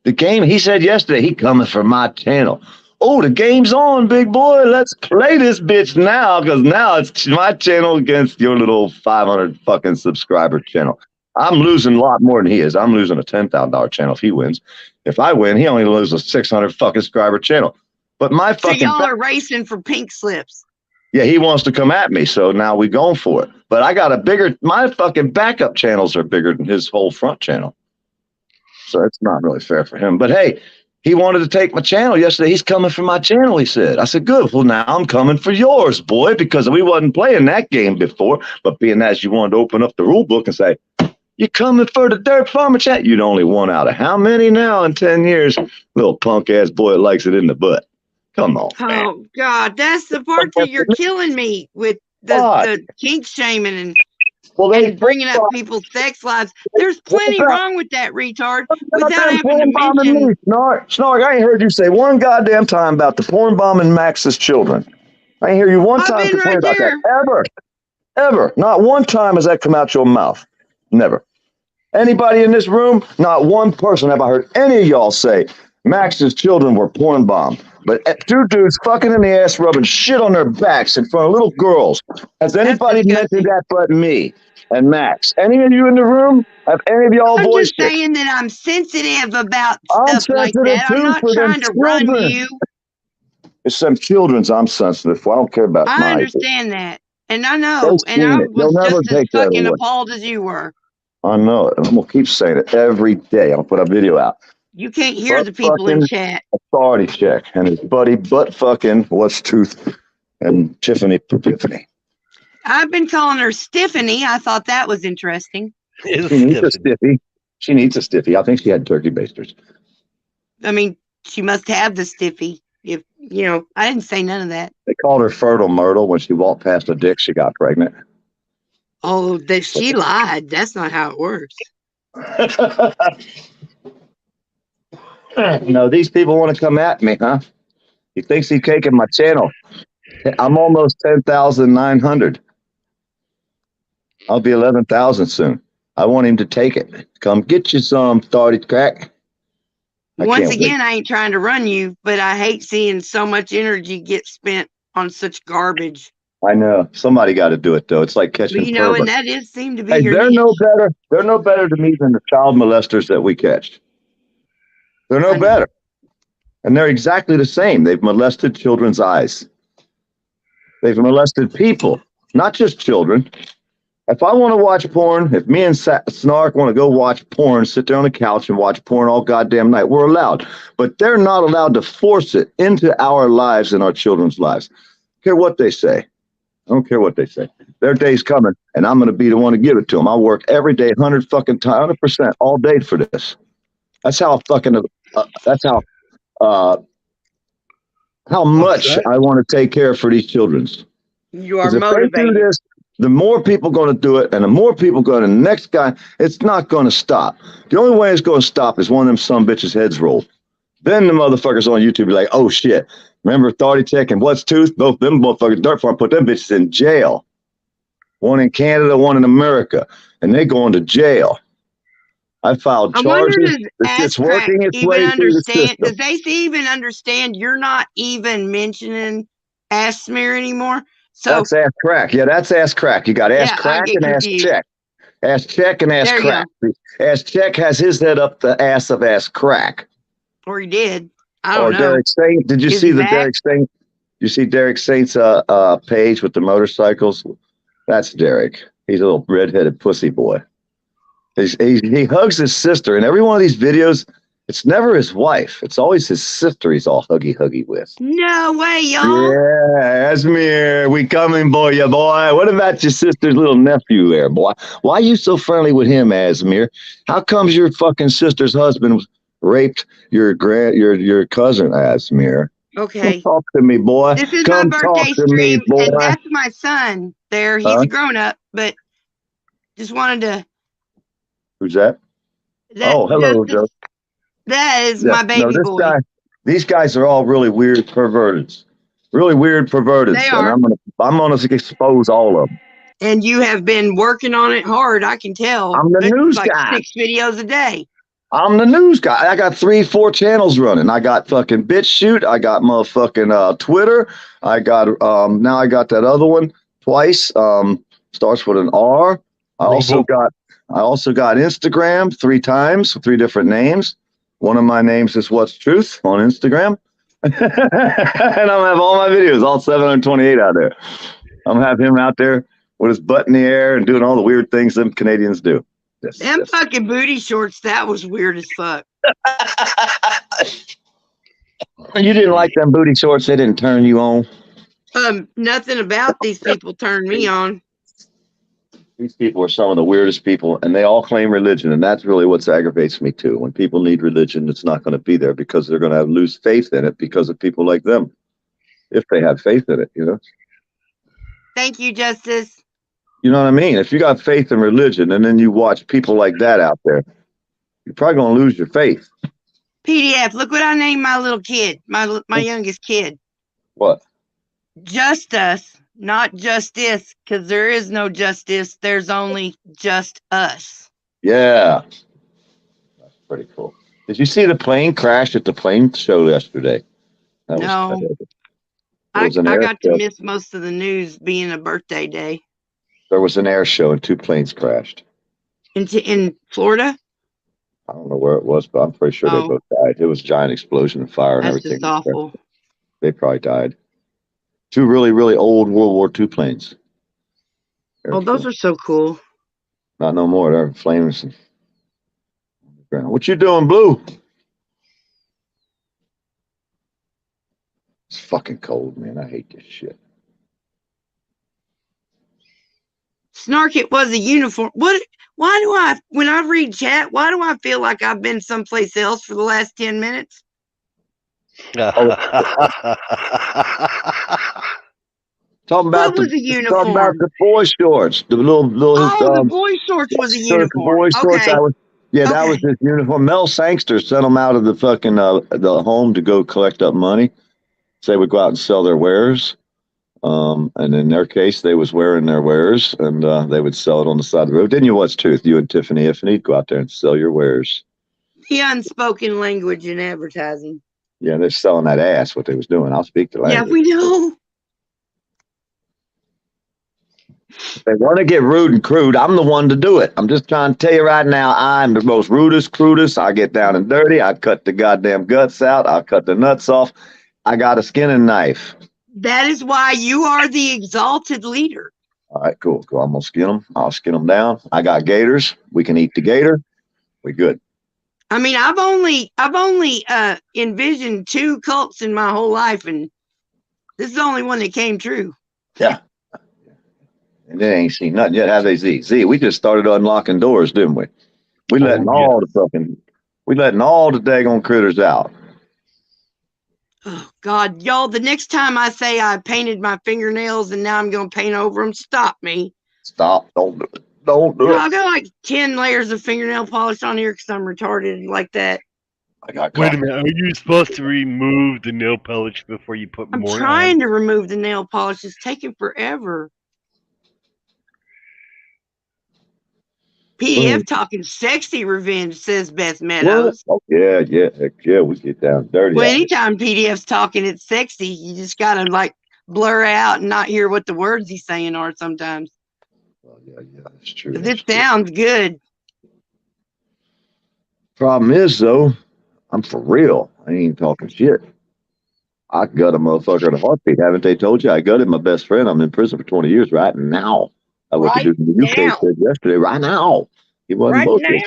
The game, he said yesterday, he coming for my channel. Oh, the game's on, big boy. Let's play this bitch now, because now it's my channel against your little 500 fucking subscriber channel. I'm losing a lot more than he is. I'm losing a $10,000 channel if he wins. If I win, he only loses a 600 fucking subscriber channel. But my fucking... So y'all are racing for pink slips. Yeah, he wants to come at me, so now we going for it. But I got my fucking backup channels are bigger than his whole front channel. So it's not really fair for him. But hey, he wanted to take my channel yesterday. He's coming for my channel, he said. I said, good. Well, now I'm coming for yours, boy, because we wasn't playing that game before. But being as you wanted to open up the rule book and say, you coming for the Dirt Farmer chat? You'd only one out of how many now in 10 years? Little punk-ass boy that likes it in the butt. Come on, man. Oh, God, that's the part that you're killing me with the kink shaming and bringing up people's sex lives. There's plenty wrong with that retard without having to mention. Snark, I ain't heard you say one goddamn time about the porn bombing Max's children. I ain't hear you one time complain about that. Ever. Not one time has that come out your mouth. Never. Anybody in this room? Not one person have I heard any of y'all say Max's children were porn bombed. But two dudes fucking in the ass, rubbing shit on their backs in front of little girls. Has anybody mentioned that but me and Max? Any of you in the room? Have any of y'all I'm voiced just it? saying that I'm sensitive about I'm stuff like sensitive that. I'm too not for them trying to run children. you. It's them children's I'm sensitive for. I don't care about I my. understand that. And I They've know. And I seen it. They'll was never just as take that fucking away. appalled as you were. I know it. And I'm gonna keep saying it every day. I'll put a video out. You can't hear Butt the people in fucking chat. authority check and his buddy butt fucking what's tooth and Tiffany Epiphany. I've been calling her Stiffany. I thought that was interesting. She needs a stiffy. She needs a stiffy. I think she had turkey basters. I mean, she must have the stiffy. If you know, I didn't say none of that. They called her Fertile Myrtle. When she walked past a dick, she got pregnant. Oh, that she lied. That's not how it works. No, these people want to come at me, huh? He thinks he's taking my channel. I'm almost 10,900. I'll be 11,000 soon. I want him to take it. Come get you some, started crack. Once again, I ain't trying to run you, but I hate seeing so much energy get spent on such garbage. I know. Somebody got to do it, though. It's like But, catching you know, pervert. and that is seem to be Hey, your they're niche. no better. They're no better to me than the child molesters that we catch. They're no better. And they're exactly the same. They've molested children's eyes. They've molested people, not just children. If I want to watch porn, if me and Snark want to go watch porn, sit there on the couch and watch porn all goddamn night, we're allowed. But they're not allowed to force it into our lives and our children's lives. I don't care what they say. I don't care what they say. Their day's coming, and I'm going to be the one to give it to them. I work every day, 100 fucking times, 100% all day for this. That's how fucking. That's how much I want to take care for these children's. You are Because if they do motivated. this, the more people going to do it, and the more people going to the next guy, it's not going to stop. The only way it's going to stop is one of them some bitches' heads roll. Then the motherfuckers on YouTube be like, oh shit, remember Authority Tech and What's Tooth? Both them motherfuckers, Dirt Farm, put them bitches in jail. One in Canada, one in America. And they going to jail. I filed I wonder charges. does This shit's Ass Crack working its even way through the understand? system. Does they even understand you're not even mentioning ass smear anymore? So That's ass crack. Yeah, that's ass crack. You got ass yeah, I crack get and ass confused. check. Ass check and ass There you crack. Ass check has his head up the ass of ass crack. Or he did. I don't Or know. Derek Saint. Did you Is see he the back? Derek Saint? You see Derek Saint's page with the motorcycles? That's Derek. He's a little redheaded pussy boy. He hugs his sister. In every one of these videos, it's never his wife. It's always his sister he's all huggy with. No way, y'all. Yeah, Esmir, we coming for you, boy. What about your sister's little nephew there, boy? Why are you so friendly with him, Esmir? How comes your fucking sister's husband raped your cousin, Esmir? Okay. Come talk to me, boy. This is Come my talk birthday to me, stream, boy. and that's my son there. He's Huh? a grown up, but just wanted to. Who's that? That Oh, hello, just Joe. that is Yeah, my no, baby this boy. guy. These guys are all really weird perverteds. Really weird perverteds. They And are. I'm gonna expose all of them. And you have been working on it hard. I can tell. I'm the That's news like guy. 6 videos a day. I'm the news guy. I got 3-4 channels running. I got fucking BitChute. I got motherfucking Twitter. I got now I got that other one twice. Starts with an R. I also got Instagram 3 times, 3 different names. One of my names is What's Truth on Instagram. And I'll have all my videos, all 728 out there. I'm have him out there with his butt in the air and doing all the weird things them Canadians do. Them fucking booty shorts, that was weird as fuck. You didn't like them booty shorts? They didn't turn you on? Nothing about these people turned me on. These people are some of the weirdest people, and they all claim religion, and that's really what aggravates me too. When people need religion, it's not going to be there because they're going to lose faith in it because of people like them. If they have faith in it, you know. Thank you, Justice. You know what I mean? If you got faith in religion, and then you watch people like that out there, you're probably going to lose your faith. PDF, look what I named my little kid, my youngest kid. What? Justice. Not justice, because there is no justice. There's only just us. Yeah. That's pretty cool. Did you see the plane crash at the plane show yesterday? That was No. crazy. I got to miss most of the news being a birthday day. There was an air show and 2 planes crashed. In Florida? I don't know where it was, but I'm pretty sure they both died. It was a giant explosion and fire and That's everything. just awful. They probably died. 2 really, really old World War II planes. Oh, those are so cool. Not no more. They're flames. What you doing, Blue? It's fucking cold, man. I hate this shit. Snark, it was a uniform. Why do I, when I read chat, why do I feel like I've been someplace else for the last 10 minutes? Talking about What was a uniform? Talking about the boy shorts, the little the boy shorts was a uniform. Boy shorts. Okay. That was his uniform. Mel Sangster sent them out of the fucking the home to go collect up money. So they would go out and sell their wares. And in their case, they was wearing their wares, and they would sell it on the side of the road. Didn't you? What's truth? You and Tiffany go out there and sell your wares. The unspoken language in advertising. Yeah, they're selling that ass. What they was doing. I'll speak the language. Yeah, we know. If they want to get rude and crude, I'm the one to do it. I'm just trying to tell you right now, I'm the most rudest, crudest. I get down and dirty. I cut the goddamn guts out. I cut the nuts off. I got a skinning knife. That is why you are the exalted leader. All right, cool. I'm gonna skin them. I'll skin them down. I got gators. We can eat the gator. We good. I mean, I've only envisioned 2 cults in my whole life, and this is the only one that came true. Yeah. And they ain't seen nothing yet, have they, Z? Z, we just started unlocking doors, didn't we? We letting all the daggone critters out. Oh, God, y'all, the next time I say I painted my fingernails and now I'm going to paint over them, stop me. Stop. Don't do it. Don't do it. I got like 10 layers of fingernail polish on here because I'm retarded like that. Wait a minute. Are you supposed to remove the nail polish before you put more I'm trying to remove the nail polish. It's taking forever. PDF talking sexy revenge, says Beth Meadows. Oh, yeah. Heck yeah, we get down dirty. Well, anytime PDF's talking, it's sexy. You just got to like blur out and not hear what the words he's saying are sometimes. Well, yeah, that's true. This sounds good. Problem is, though, I'm for real. I ain't talking shit. I gut a motherfucker in a heartbeat. Haven't they told you? I gutted my best friend. I'm in prison for 20 years right now. I what the dude in the UK said yesterday. Right now. He wasn't bullshit.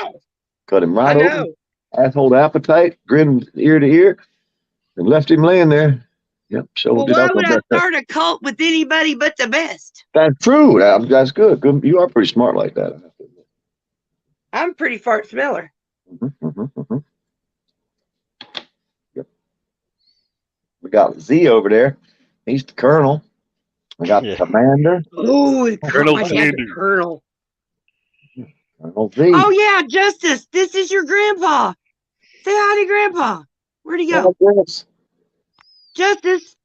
Cut him right open. Asshole appetite, grin ear to ear, and left him laying there. Yep. So well, why would I start a cult with anybody but the best? That's true. That's good. You are pretty smart like that. I'm a pretty fart smeller. Yep. We got Z over there. He's the colonel. We got the commander. Oh, Colonel Sanders. Colonel. Colonel Z. Oh, yeah, Justice. This is your grandpa. Say hi to Grandpa. Where'd he go? Justice.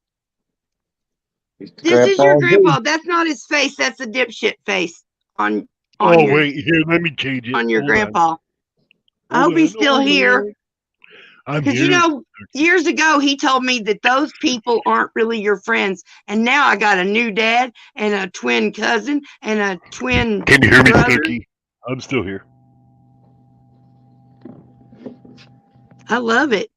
This is your grandpa. That's not his face. That's a dipshit face on wait, here, let me change it. On your grandpa. I hope he's still here. Because, you know, years ago, he told me that those people aren't really your friends. And now I got a new dad and a twin cousin and a twin Can you hear me, brother. Snarky? I'm still here. I love it.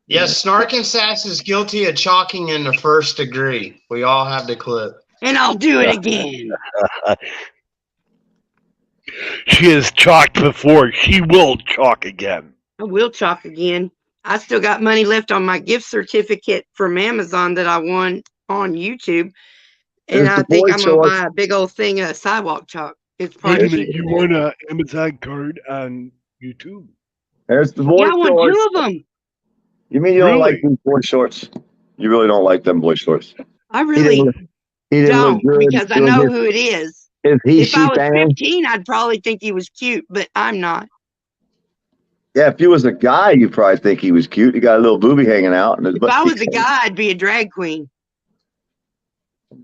Yes, Snarknsass is guilty of chalking in the 1st degree. We all have the clip. And I'll do it again. She has chalked before. She will chalk again. I will chalk again. I still got money left on my gift certificate from Amazon that I won on YouTube. And I think I'm going to buy a big old thing of sidewalk chalk. It's Wait a probably minute, you won an Amazon card on YouTube. There's the boy I won shorts. 2 of them. You mean you don't like these boy shorts? You really don't like them boy shorts? I really he didn't don't, look good because I know who it is. If I was 15, I'd probably think he was cute, but I'm not. Yeah, if you was a guy, you'd probably think he was cute. He got a little boobie hanging out. And his If I was a guy, I'd be a drag queen.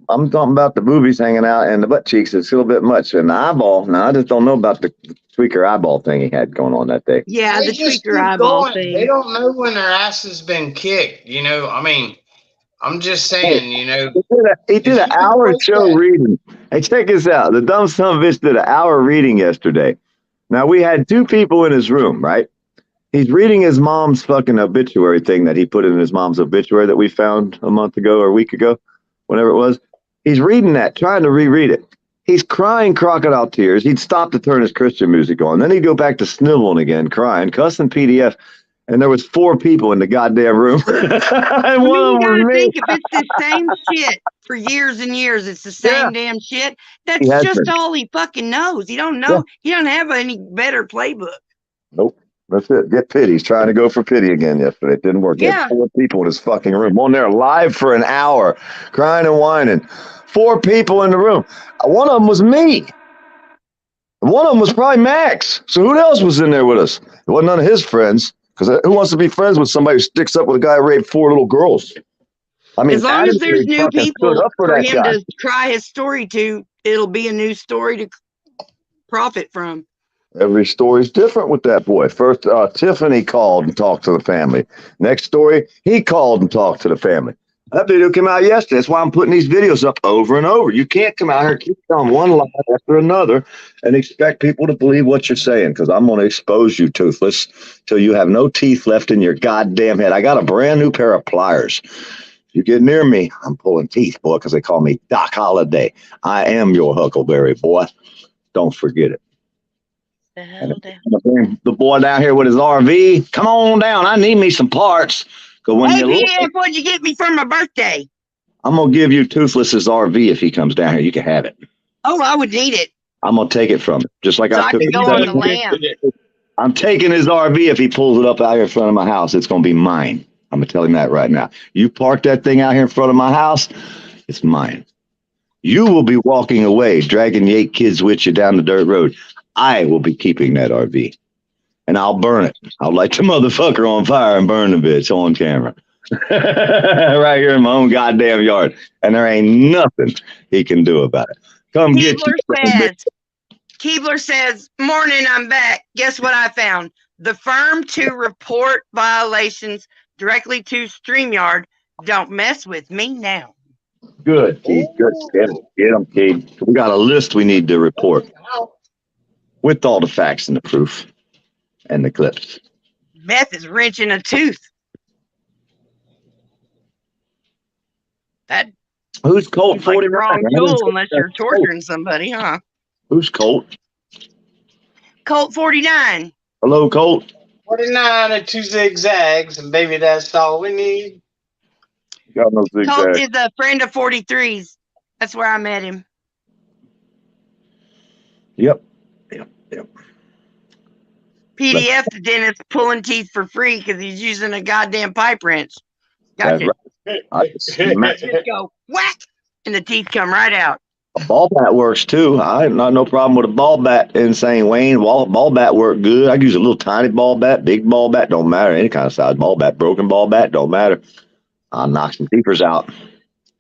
I'm talking about the boobies hanging out and the butt cheeks. It's a little bit much. And the eyeball. Now, I just don't know about the tweaker eyeball thing he had going on that day. Yeah, They the just tweaker keep eyeball going. They thing. don't know when their ass has been kicked. You know, I mean, I'm just saying, you know, He did if an you can hour break show that, reading. Hey, check this out. The dumb son of a bitch did an hour reading yesterday. Now, we had 2 people in his room, right? He's reading his mom's fucking obituary thing that he put in his mom's obituary that we found a month ago or a week ago, whenever it was. He's reading that, trying to reread it. He's crying crocodile tears. He'd stop to turn his Christian music on. Then he'd go back to sniveling again, crying, cussing PDF. And there was 4 people in the goddamn room. And I one mean, of you them was gotta me. think if it's the same shit for years and years, it's the same damn shit. He That's has just been. all he fucking knows. He don't Yeah. know. He don't have any better playbook. Nope. That's it. Get pity. He's trying to go for pity again yesterday. It didn't work. He had Yeah. 4 people in his fucking room on there live for an hour, crying and whining. 4 people in the room. One of them was me. One of them was probably Max. So who else was in there with us? It wasn't none of his friends. Because who wants to be friends with somebody who sticks up with a guy who raped 4 little girls? I mean, As long as there's adamantly new fucking stood people up for for that him guy. to cry his story to, it'll be a new story to profit from. Every story's different with that boy. First, Tiffany called and talked to the family. Next story, he called and talked to the family. That video came out yesterday. That's why I'm putting these videos up over and over. You can't come out here and keep telling one lie after another and expect people to believe what you're saying, because I'm going to expose you, Toothless, till you have no teeth left in your goddamn head. I got a brand new pair of pliers. If you get near me, I'm pulling teeth, boy, because they call me Doc Holliday. I am your Huckleberry, boy. Don't forget it. And the boy down here with his RV, come on down. I need me some parts. Because when Hey, you look, PDF, what'd you get me for my birthday? I'm going to give you Toothless's RV if he comes down here. You can have it. Oh, I would need it. I'm going to take it from him. Just like So I I took could it. go on the lam. I'm taking his RV if he pulls it up out here in front of my house. It's going to be mine. I'm going to tell him that right now. You park that thing out here in front of my house, it's mine. You will be walking away, dragging the 8 kids with you down the dirt road. I will be keeping that RV. And I'll burn it. I'll light the motherfucker on fire and burn the bitch on camera. Right here in my own goddamn yard. And there ain't nothing he can do about it. Come get you. Keebler says, morning, I'm back. Guess what I found? The firm to report violations directly to StreamYard. Don't mess with me now. Good, Keith. Good. Get him, Keith. We got a list we need to report with all the facts and the proof and the clips. Meth is wrenching a tooth. That Who's Colt seems like the 49? wrong tool unless you're torturing somebody, huh? Who's Colt? Colt 49. Hello, Colt. 49 and 2 zigzags, and baby, that's all we need. Got no Colt zigzag. is a friend of 43's. That's where I met him. Yep. PDF, the dentist pulling teeth for free because he's using a goddamn pipe wrench. Gotcha. That's Just right. go whack, and the teeth come right out. A ball bat works too. I have no problem with a ball bat. Insane Wayne. Ball bat work good. I use a little tiny ball bat, big ball bat, don't matter. Any kind of size ball bat, broken ball bat, don't matter. I'll knock some keepers out.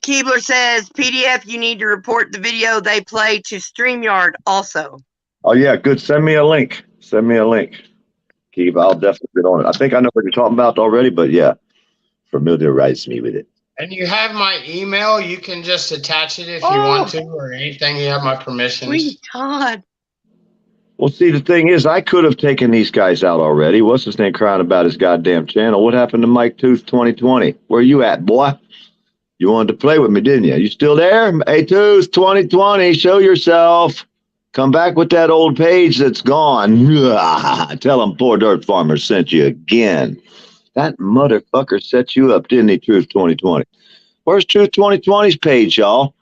Keebler says, PDF, you need to report the video they play to StreamYard also. Oh yeah, good. Send me a link. Send me a link. Keep. I'll definitely get on it. I think I know what you're talking about already, but yeah, familiarize me with it. And you have my email. You can just attach it if you want to, or anything. You have my permissions. Sweet Todd. Well, see, the thing is, I could have taken these guys out already. What's his name crying about his goddamn channel? What happened to Mike Tooth 2020? Where you at, boy? You wanted to play with me, didn't you? You still there? Hey, Tooth 2020, show yourself. Come back with that old page that's gone. Tell them Poor Dirt Farmer sent you again. That motherfucker set you up, didn't he, Truth 2020? Where's Truth 2020's page, y'all?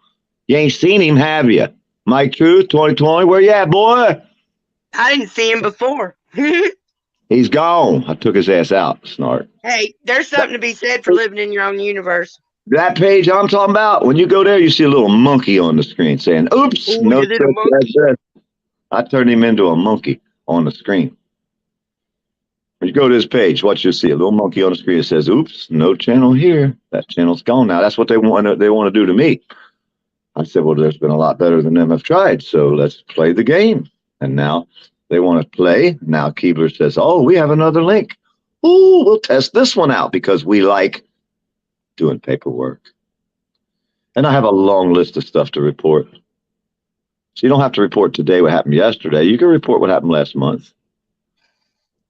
You ain't seen him, have you? Mike Truth 2020, where you at, boy? I didn't see him before. He's gone. I took his ass out, Snark. Hey, there's something to be said for living in your own universe. That page I'm talking about, when you go there, you see a little monkey on the screen saying, oops, Ooh, no you little such address. I turned him into a monkey on the screen. When you go to this page, what you'll see, a little monkey on the screen that says, oops, no channel here. That channel's gone now. That's what they want to do to me. I said, well, there's been a lot better than them have tried, so let's play the game. And now they want to play. Now Keebler says, oh, we have another link. Ooh, we'll test this one out because we like doing paperwork. And I have a long list of stuff to report. So you don't have to report today what happened yesterday. You can report what happened last month.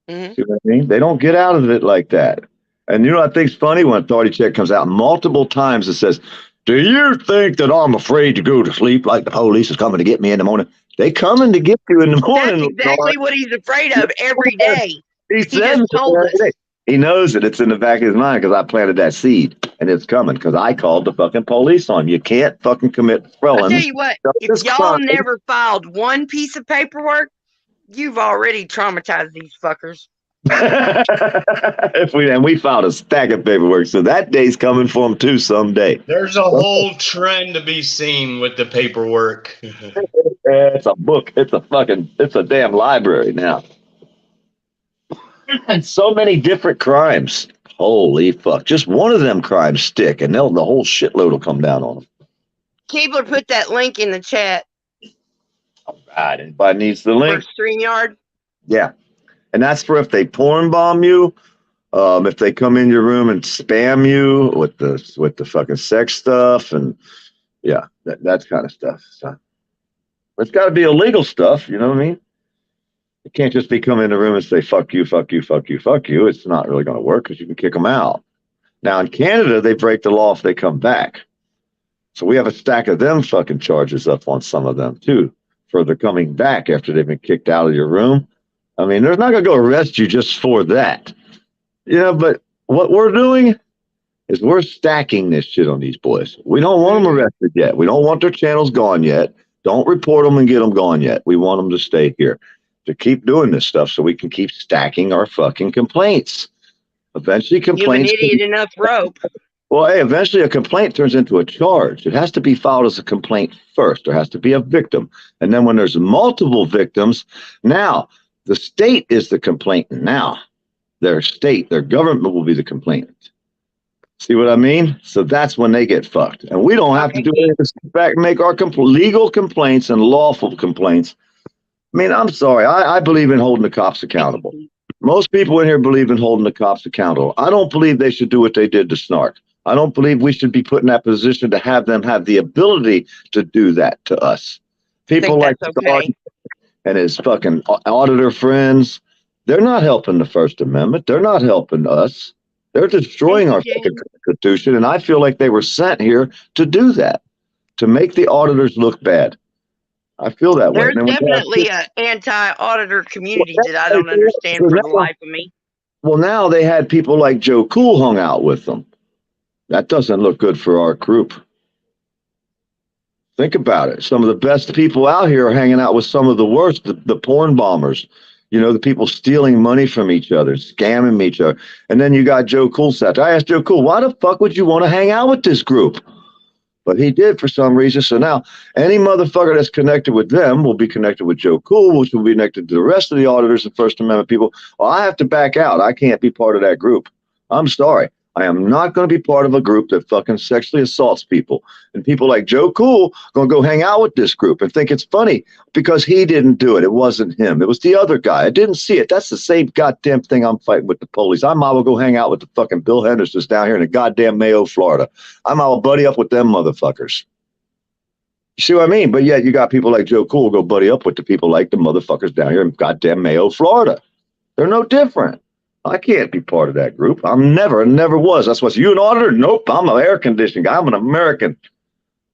Mm-hmm. See what I mean? They don't get out of it like that. And you know what I think's funny? When Authority Check comes out multiple times, it says, do you think that I'm afraid to go to sleep like the police is coming to get me in the morning? They coming to get you in the morning. That's exactly what he's afraid of every day. He says just told us. He knows it. It's in the back of his mind because I planted that seed, and it's coming because I called the fucking police on you. You can't fucking commit felons. I'll tell you what, if y'all never filed one piece of paperwork, you've already traumatized these fuckers. we filed a stack of paperwork, so that day's coming for them too someday. There's a whole trend to be seen with the paperwork. It's a book. It's a damn library now. And so many different crimes. Holy fuck. Just one of them crimes stick, and the whole shitload will come down on them. Keebler put that link in the chat. All right. Anybody needs the link? For StreamYard? Yeah. And that's for if they porn bomb you, if they come in your room and spam you with the fucking sex stuff, and yeah, that kind of stuff. So it's got to be illegal stuff, you know what I mean? It can't just be come in the room and say, fuck you, fuck you, fuck you, fuck you. It's not really going to work because you can kick them out. Now, in Canada, they break the law if they come back. So we have a stack of them fucking charges up on some of them, too, for the coming back after they've been kicked out of your room. I mean, they're not going to go arrest you just for that. You know, but what we're doing is we're stacking this shit on these boys. We don't want them arrested yet. We don't want their channels gone yet. Don't report them and get them gone yet. We want them to stay here, to keep doing this stuff so we can keep stacking our fucking complaints. Eventually complaints. Give an idiot enough rope. Well, hey, eventually a complaint turns into a charge. It has to be filed as a complaint first. There has to be a victim. And then when there's multiple victims, now the state is the complainant. Now their government will be the complainant. See what I mean? So that's when they get fucked. And we don't have to do anything to sit back and make our legal complaints and lawful complaints. I mean, I'm sorry. I believe in holding the cops accountable. Most people in here believe in holding the cops accountable. I don't believe they should do what they did to Snark. I don't believe we should be put in that position to have them have the ability to do that to us. People like Snark and his fucking auditor friends, they're not helping the First Amendment. They're not helping us. They're destroying our fucking Constitution, and I feel like they were sent here to do that, to make the auditors look bad. I feel that way. There's definitely an anti-auditor community that I don't understand for the life of me. Well, now they had people like Joe Cool hung out with them. That doesn't look good for our group. Think about it. Some of the best people out here are hanging out with some of the worst, the porn bombers. You know, the people stealing money from each other, scamming each other. And then you got Joe Cool set. I asked Joe Cool, why the fuck would you want to hang out with this group? But he did for some reason. So now any motherfucker that's connected with them will be connected with Joe Cool, which will be connected to the rest of the auditors and First Amendment people. Well, I have to back out. I can't be part of that group. I'm sorry. I am not going to be part of a group that fucking sexually assaults people. And people like Joe Cool going to go hang out with this group and think it's funny because he didn't do it. It wasn't him. It was the other guy. I didn't see it. That's the same goddamn thing I'm fighting with the police. I might well go hang out with the fucking Bill Hendersons down here in the goddamn Mayo, Florida. I might well buddy up with them motherfuckers. You see what I mean? But yet you got people like Joe Cool go buddy up with the people like the motherfuckers down here in goddamn Mayo, Florida. They're no different. I can't be part of that group. I'm never was. That's what's you an auditor? Nope. I'm an air conditioning guy. I'm an American.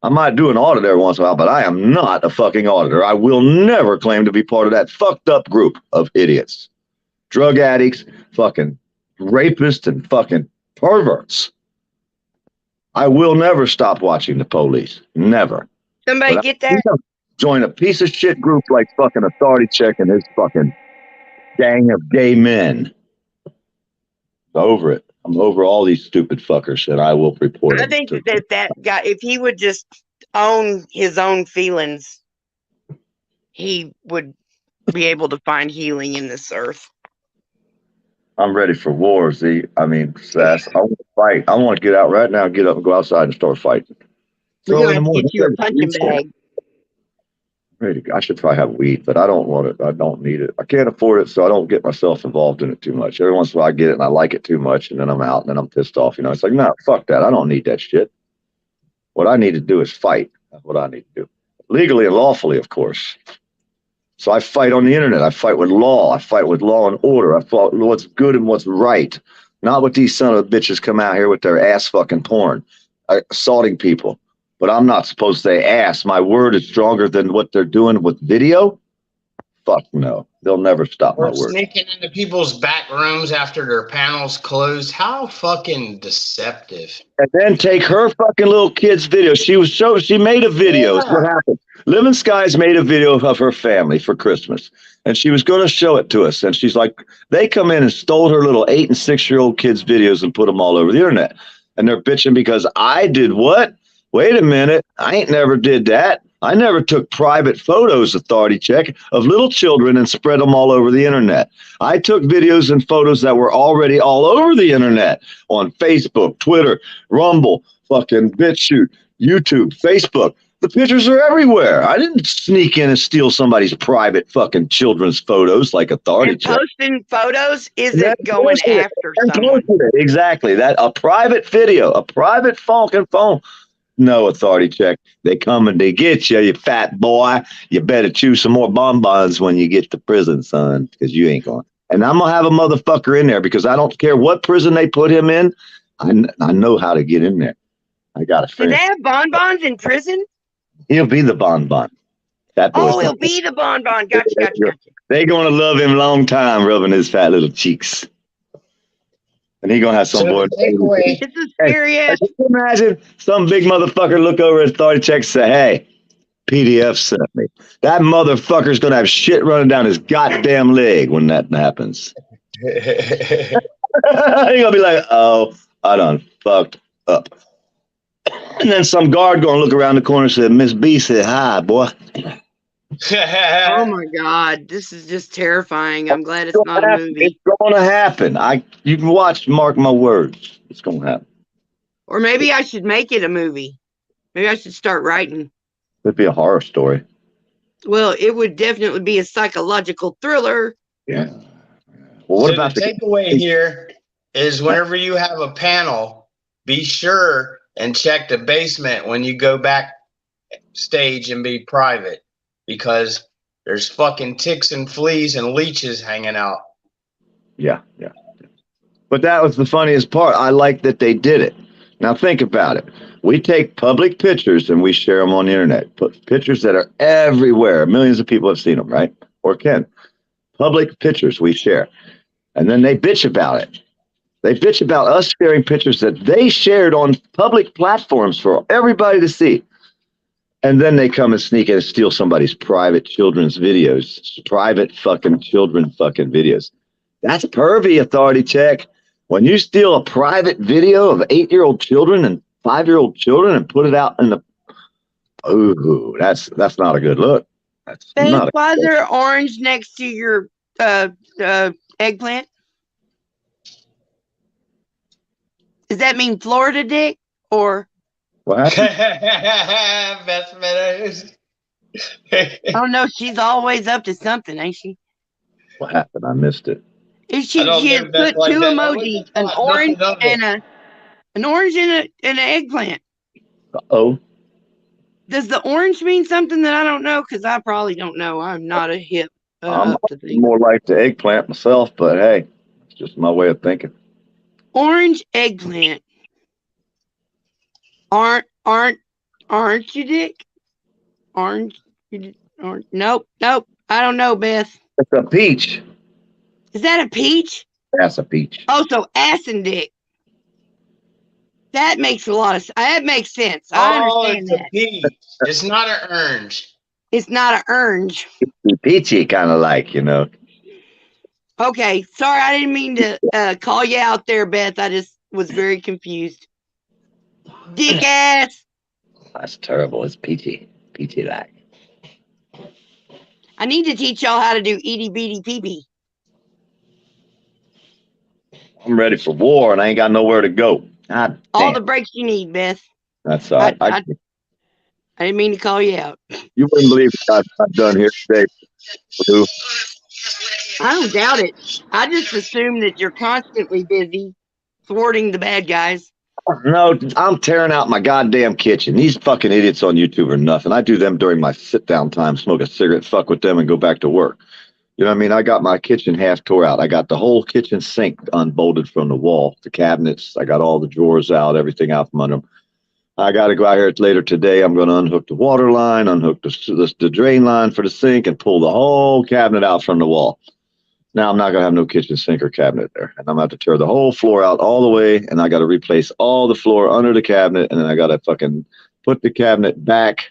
I might do an audit every once in a while, but I am not a fucking auditor. I will never claim to be part of that fucked up group of idiots, drug addicts, fucking rapists, and fucking perverts. I will never stop watching the police. Never. Somebody but get that? Join a piece of shit group like fucking Authority Check and his fucking gang of gay men. Over it. I'm over all these stupid fuckers, and I will report. I think that guy, if he would just own his own feelings, he would be able to find healing in this earth. I'm ready for war, Z. I mean, Sass. I want to fight. I want to get out right now, get up and go outside and start fighting. We're 12 gonna in the have to morning. get you a punching bag. I should probably have weed, but I don't want it. I don't need it. I can't afford it, so I don't get myself involved in it too much. Every once in a while I get it and I like it too much, and then I'm out and then I'm pissed off. You know, it's like, no, fuck that. I don't need that shit. What I need to do is fight. That's what I need to do. Legally and lawfully, of course. So I fight on the internet. I fight with law. I fight with law and order. I fight what's good and what's right. Not what these son of bitches come out here with their ass fucking porn, assaulting people. But I'm not supposed to say ass. My word is stronger than what they're doing with video. Fuck no. They'll never stop my Or word. sneaking into people's back rooms after their panels closed. How fucking deceptive. And then take her fucking little kid's video. She made a video. Yeah. It's what happened. Living Skies made a video of her family for Christmas. And she was going to show it to us. And she's like, they come in and stole her little 8 and 6-year-old kids' videos and put them all over the internet. And they're bitching because I did what? Wait a minute. I ain't never did that. I never took private photos, authority check, of little children and spread them all over the internet. I took videos and photos that were already all over the internet on Facebook, Twitter, Rumble, fucking BitChute, YouTube, Facebook. The pictures are everywhere. I didn't sneak in and steal somebody's private fucking children's photos like authority And check. posting photos isn't going after someone. Exactly. That a private video, a private fucking phone. No authority check. They come and they get you, you fat boy. You better chew some more bonbons when you get to prison, son, because you ain't going. And I'm going to have a motherfucker in there because I don't care what prison they put him in. I know how to get in there. I got a Do friend. they have bonbons in prison? He'll be the bonbon. That boy's Oh, he'll be the bonbon. Gotcha. They're going to love him a long time, rubbing his fat little cheeks. And he going to have some boy. It's a scary ass. Can you imagine some big motherfucker look over at authority check and say, hey, PDF sent me. That motherfucker's going to have shit running down his goddamn leg when that happens. He's going to be like, oh, I done fucked up. And then some guard going to look around the corner and say, Miss B said, hi, boy. Oh my God, this is just terrifying. I'm glad it's not a movie. It's going to happen. You can watch, mark my words. It's going to happen. Or maybe I should make it a movie. Maybe I should start writing. It'd be a horror story. Well, it would definitely be a psychological thriller. Yeah. Well, what So about the takeaway here is whenever you have a panel, be sure and check the basement when you go backstage and be private, because there's fucking ticks and fleas and leeches hanging out. Yeah. But that was the funniest part. I like that they did it. Now think about it. We take public pictures and we share them on the internet. Put pictures that are everywhere. Millions of people have seen them, right? Or can. Public pictures we share. And then they bitch about it. They bitch about us sharing pictures that they shared on public platforms for everybody to see. And then they come and sneak in and steal somebody's private children's videos. Private fucking children fucking videos. That's pervy, authority check. When you steal a private video of 8-year-old children and 5-year-old children and put it out in the... Ooh, that's not a good look. That's Babe, not a why is there orange next to your eggplant? Does that mean Florida dick or? What happened? Best man. I don't know. She's always up to something, ain't she? What happened? I missed it. She has put two emojis, an orange and an orange and an eggplant. Uh-oh. Does the orange mean something that I don't know? Because I probably don't know. I'm not a hip I'm up to things. more like the eggplant myself, but hey, it's just my way of thinking. Orange eggplant. Aren't you, Dick? Orange. Nope. I don't know, Beth. It's a peach. Is that a peach? That's a peach. Oh, so ass and dick. That makes a lot of. That makes sense. I understand it's a peach. It's not an orange. It's not an orange. Peachy, kind of like, you know. Okay, sorry, I didn't mean to call you out there, Beth. I just was very confused. Dick ass. That's terrible. It's peachy like. I need to teach y'all how to do itty bitty pee pee. I'm ready for war, and I ain't got nowhere to go. God All damn. the breaks you need, Beth. That's all right. I didn't mean to call you out. You wouldn't believe what I've done here today, Blue. I don't doubt it. I just assume that you're constantly busy thwarting the bad guys. No, I'm tearing out my goddamn kitchen. These fucking idiots on YouTube are nothing. I do them during my sit down time, smoke a cigarette, fuck with them, and go back to work. You know what I mean? I got my kitchen half tore out. I got the whole kitchen sink unbolted from the wall, the cabinets. I got all the drawers out, everything out from under them. I got to go out here later today. I'm going to unhook the water line, unhook the drain line for the sink, and pull the whole cabinet out from the wall. Now I'm not going to have no kitchen sink or cabinet there. And I'm going to have to tear the whole floor out all the way, and I got to replace all the floor under the cabinet, and then I got to fucking put the cabinet back,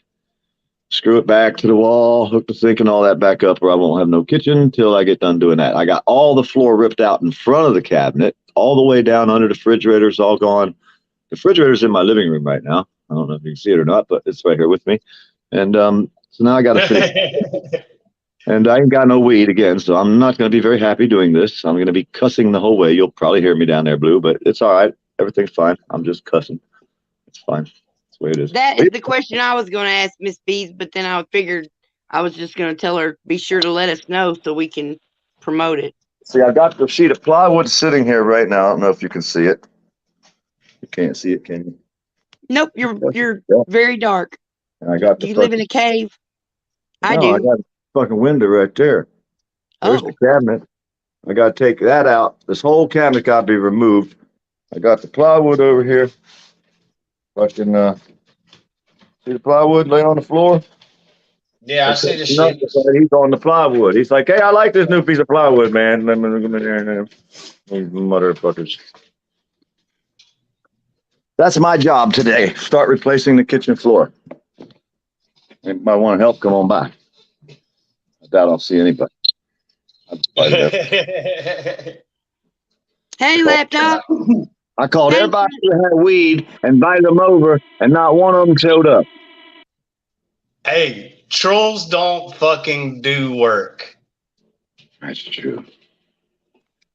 screw it back to the wall, hook the sink and all that back up, or I won't have no kitchen until I get done doing that. I got all the floor ripped out in front of the cabinet, all the way down under the refrigerator's all gone. The refrigerator's in my living room right now. I don't know if you can see it or not, but it's right here with me. And so now I got to finish. And I ain't got no weed again, so I'm not going to be very happy doing this. I'm going to be cussing the whole way. You'll probably hear me down there, Blue, but it's all right. Everything's fine. I'm just cussing. It's fine. That's the way it is. That is the question I was going to ask Miss Bees, but then I figured I was just going to tell her, be sure to let us know so we can promote it. See, I got the sheet of plywood sitting here right now. I don't know if you can see it. You can't see it, can you? Nope, you're very dark. And I got Do you live in a cave? I do. I got a fucking window right there. There's the cabinet. I got to take that out. This whole cabinet got to be removed. I got the plywood over here. Fucking, see the plywood laying on the floor? Yeah, I see the shit. He's on the plywood. He's like, hey, I like this new piece of plywood, man. Let me in there. These motherfuckers. That's my job today. Start replacing the kitchen floor. Anybody want to help? Come on by. I doubt I'll see anybody. Hey, laptop. I called everybody who had weed and invited them over, and not one of them showed up. Hey, trolls don't fucking do work. That's true.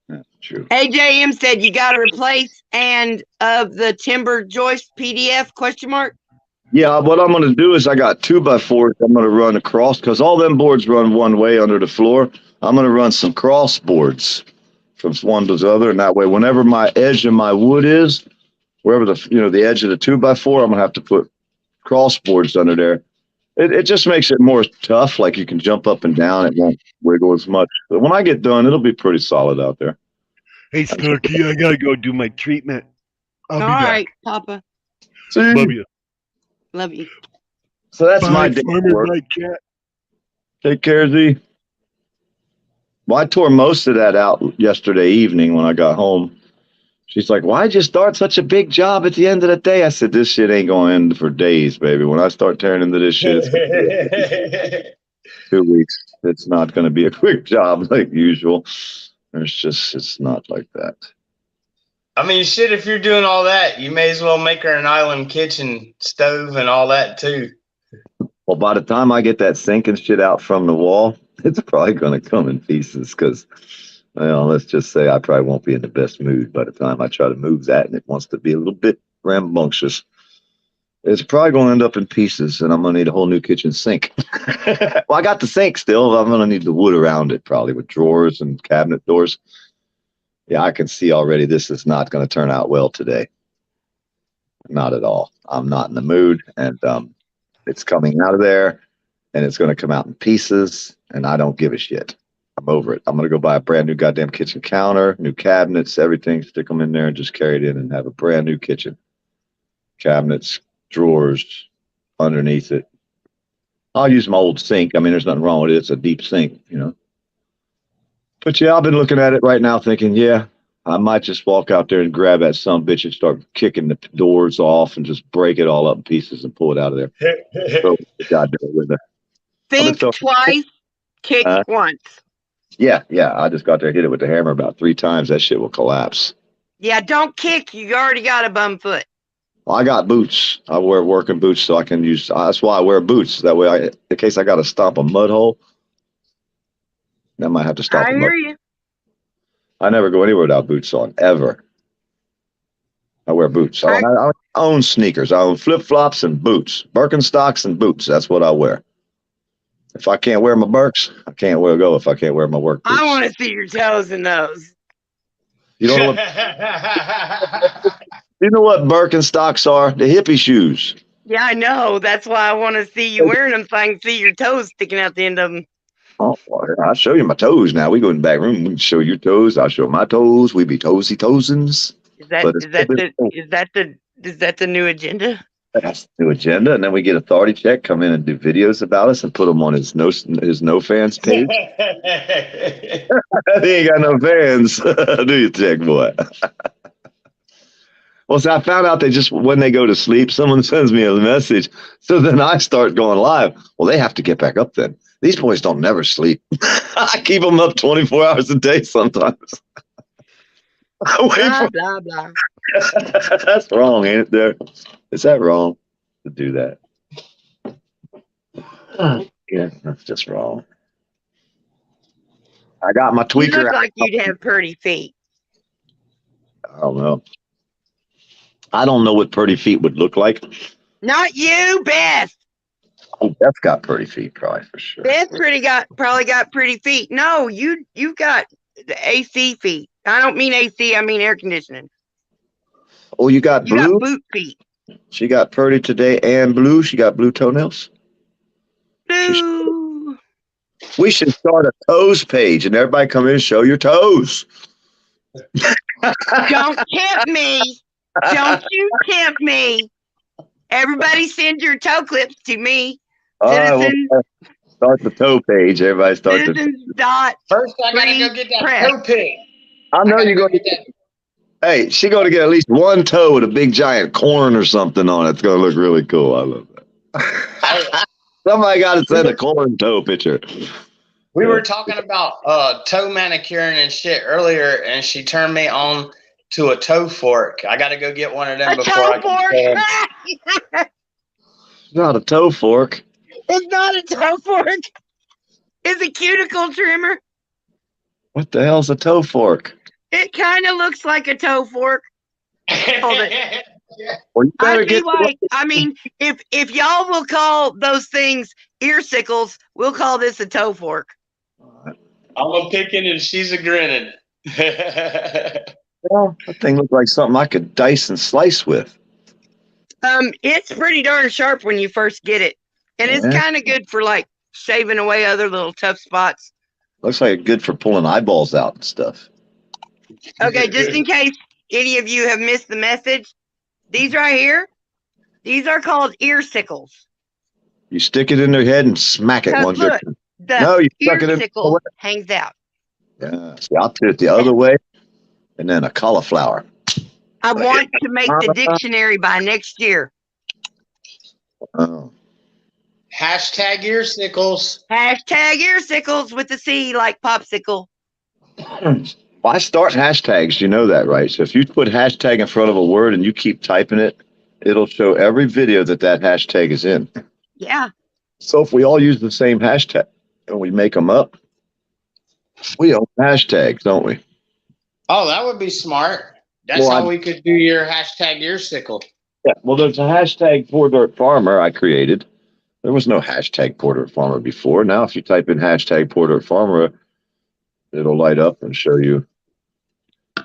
That's true. AJM said you got to replace and of the timber joist PDF question mark. Yeah, what I'm going to do is I got 2x4s I'm going to run across because all them boards run one way under the floor. I'm going to run some cross boards from one to the other, and that way, whenever my edge of my wood is, wherever the edge of the 2x4, I'm going to have to put cross boards under there. It just makes it more tough, like you can jump up and down. It won't wiggle as much. But when I get done, it'll be pretty solid out there. Hey, Snarky, I got to go do my treatment. I'll be back. All right, Papa. See? Love you. Love you. So that's Bye, my day. Farmer Night Cat. Take care, Z. Well, I tore most of that out yesterday evening when I got home. She's like, why'd you start such a big job at the end of the day? I said, this shit ain't going to end for days, baby. When I start tearing into this shit, it's 2 weeks. It's not going to be a quick job like usual. It's not like that. I mean, shit, if you're doing all that, you may as well make her an island kitchen stove and all that, too. Well, by the time I get that sink and shit out from the wall, it's probably going to come in pieces because, well, let's just say I probably won't be in the best mood by the time I try to move that, and it wants to be a little bit rambunctious. It's probably going to end up in pieces, and I'm going to need a whole new kitchen sink. Well, I got the sink still. I'm going to need the wood around it, probably with drawers and cabinet doors. Yeah, I can see already this is not going to turn out well today. Not at all. I'm not in the mood, and it's coming out of there, and it's going to come out in pieces, and I don't give a shit. I'm over it. I'm going to go buy a brand new goddamn kitchen counter, new cabinets, everything, stick them in there and just carry it in and have a brand new kitchen. Cabinets, drawers underneath it. I'll use my old sink. I mean, there's nothing wrong with it. It's a deep sink, you know. But yeah, I've been looking at it right now thinking, yeah, I might just walk out there and grab that sumbitch and start kicking the doors off and just break it all up in pieces and pull it out of there. Throw the goddamn window. Think twice, kick once. Yeah. I just got there, hit it with the hammer about 3 times. That shit will collapse. Yeah, don't kick. You already got a bum foot. Well, I got boots. I wear working boots so I can use. That's why I wear boots. That way, in case I got to stomp a mud hole, I might have to stop. I hear you. I never go anywhere without boots on, ever. I wear boots. I own sneakers. I own flip-flops and boots. Birkenstocks and boots. That's what I wear. If I can't wear my Birks, I can't go if I can't wear my work boots. I want to see your toes in those. You don't know what you know what Birkenstocks are? The hippie shoes. Yeah, I know. That's why I want to see you wearing them so I can see your toes sticking out the end of them. Oh, well, I'll show you my toes now. We go in the back room. We can show you toes. I'll show my toes. We be toesy toesins. Is that the new agenda? That's the new agenda. And then we get Authority Check come in and do videos about us and put them on his no fans page. He ain't got no fans. Do you, Check boy? Well, so I found out when they go to sleep, someone sends me a message. So then I start going live. Well, they have to get back up then. These boys don't never sleep. I keep them up 24 hours a day sometimes. Blah, blah, blah. That's wrong, ain't it there? Is that wrong to do that? Yeah, that's just wrong. I got my tweaker. You look like you'd have pretty feet. I don't know. I don't know what pretty feet would look like. Not you, Beth. Oh, Beth's got pretty feet, probably for sure. Beth probably got pretty feet. No, you've got the AC feet. I don't mean AC. I mean air conditioning. Oh, you got blue? You got boot feet. She got pretty today and blue. She got blue toenails. Blue. We should start a toes page and everybody come in and show your toes. Don't tempt me. Don't you tempt me. Everybody send your toe clips to me. All right, we'll start the toe page. Everybody start First, I gotta go get that toe pic. I know you're going to get. Hey, she's going to get at least one toe with a big giant corn or something on it. It's going to look really cool. I love that. Somebody got to send a corn toe picture. We were talking about toe manicuring and shit earlier, and she turned me on to a toe fork. I got to go get one of them before I can. It's not a toe fork. It's not a toe fork. It's a cuticle trimmer. What the hell's a toe fork? It kind of looks like a toe fork. Hold it. Well, you better get. I mean, if y'all will call those things earsicles, we'll call this a toe fork. I'm a picking and she's a grinning. Well, that thing looks like something I could dice and slice with. It's pretty darn sharp when you first get it, and it's kind of good for like shaving away other little tough spots. Looks like it's good for pulling eyeballs out and stuff. Okay, just in case any of you have missed the message, these right here, these are called earsicles. You stick it in their head and smack it one good. No, you stuck it in. Earsicle hangs out. Yeah, see, I'll put it the other way, and then a cauliflower. I want to make the dictionary by next year. Oh. Hashtag earsicles. Hashtag earsicles with the C like popsicle. Well, I start hashtags. You know that, right? So if you put hashtag in front of a word and you keep typing it, it'll show every video that hashtag is in. Yeah. So if we all use the same hashtag and we make them up, we own hashtags, don't we? Oh, that would be smart. That's how we could do your hashtag earsicle. Yeah. Well, there's a hashtag Poor Dirt Farmer I created. There was no hashtag Poor Dirt Farmer before. Now, if you type in hashtag Poor Dirt Farmer, it'll light up and show you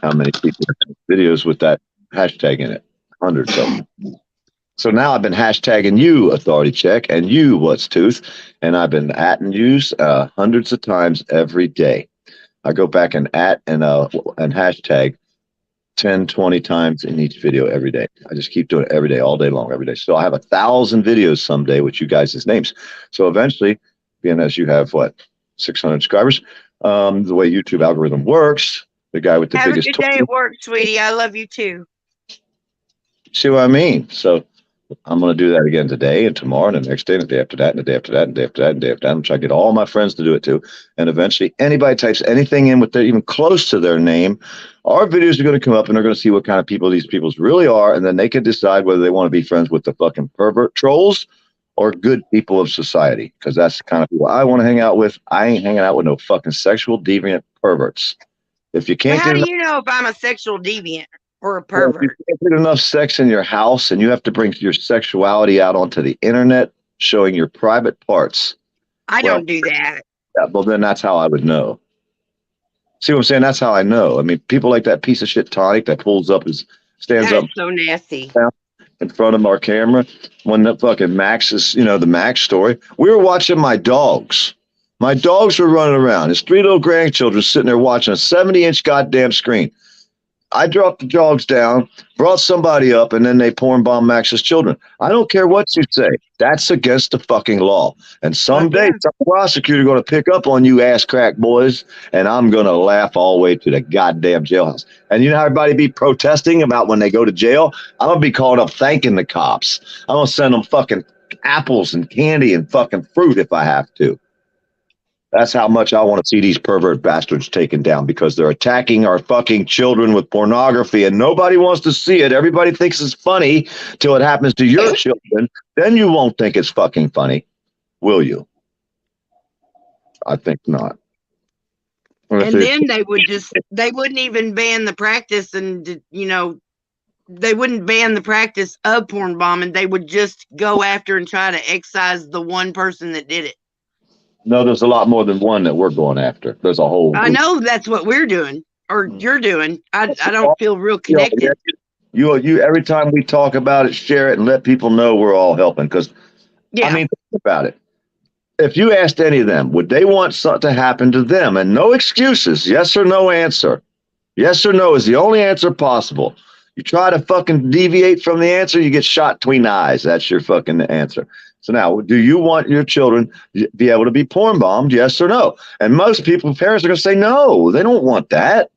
how many people have videos with that hashtag in it. Hundreds of them. So now I've been hashtagging you, Authority Check, and you, What's Tooth, and I've been atting yous hundreds of times every day. I go back and at and hashtag 10, 20 times in each video every day. I just keep doing it every day, all day long, every day. So I have 1,000 videos someday with you guys' names. So eventually, being as you have, 600 subscribers, the way YouTube algorithm works, the guy with the biggest... Have a good day at work, sweetie. I love you too. See what I mean? So I'm going to do that again today and tomorrow and the next day and the day after that and the day after that and the day after that and the day after that. I'm trying to get all my friends to do it too. And eventually anybody types anything in with their even close to their name, our videos are going to come up and they're going to see what kind of people these people really are. And then they can decide whether they want to be friends with the fucking pervert trolls or good people of society. Because that's the kind of people I want to hang out with. I ain't hanging out with no fucking sexual deviant perverts. If you can't How do you know if I'm a sexual deviant? or a Well, if you pervert. can't get enough sex in your house and you have to bring your sexuality out onto the internet, showing your private parts. I Well, don't do that. yeah, well, then that's how I would know. See what I'm saying? That's how I know. I mean, people like that piece of shit Tonic that stands That up is so nasty. in front of our camera when the fucking Max is, the Max story. We were watching my dogs. My dogs were running around. His 3 little grandchildren sitting there watching a 70-inch goddamn screen. I dropped the dogs down, brought somebody up, and then they porn bomb Max's children. I don't care what you say. That's against the fucking law. And someday, some prosecutor going to pick up on you ass crack boys, and I'm going to laugh all the way to the goddamn jailhouse. And you know how everybody be protesting about when they go to jail? I'm going to be called up thanking the cops. I'm going to send them fucking apples and candy and fucking fruit if I have to. That's how much I want to see these pervert bastards taken down, because they're attacking our fucking children with pornography and nobody wants to see it. Everybody thinks it's funny till it happens to your children. Then you won't think it's fucking funny, will you? I think not. And then they wouldn't even ban the practice, and they wouldn't ban the practice of porn bombing. They would just go after and try to excise the one person that did it. No, there's a lot more than one that we're going after. There's a whole group. I know that's what we're doing, or you're doing. I don't feel real connected. You every time we talk about it, share it and let people know we're all helping. Because I mean, think about it. If you asked any of them, would they want something to happen to them? And no excuses, yes or no answer. Yes or no is the only answer possible. You try to fucking deviate from the answer, you get shot between the eyes. That's your fucking answer. So now, do you want your children to be able to be porn bombed? Yes or no? And most people, parents are going to say no. They don't want that.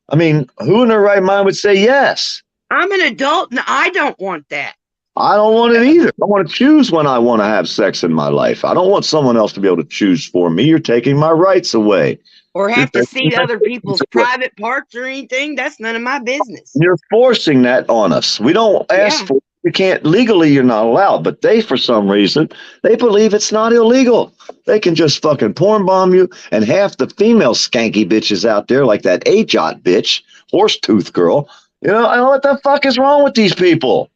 I mean, who in their right mind would say yes? I'm an adult and I don't want that. I don't want it either. I want to choose when I want to have sex in my life. I don't want someone else to be able to choose for me. You're taking my rights away. Or have to see other people's private parts or anything. That's none of my business. You're forcing that on us. We don't ask for it. You can't legally, you're not allowed. But they, for some reason, they believe it's not illegal. They can just fucking porn bomb you. And half the female skanky bitches out there, like that AJOT bitch, horse tooth girl, I don't know what the fuck is wrong with these people.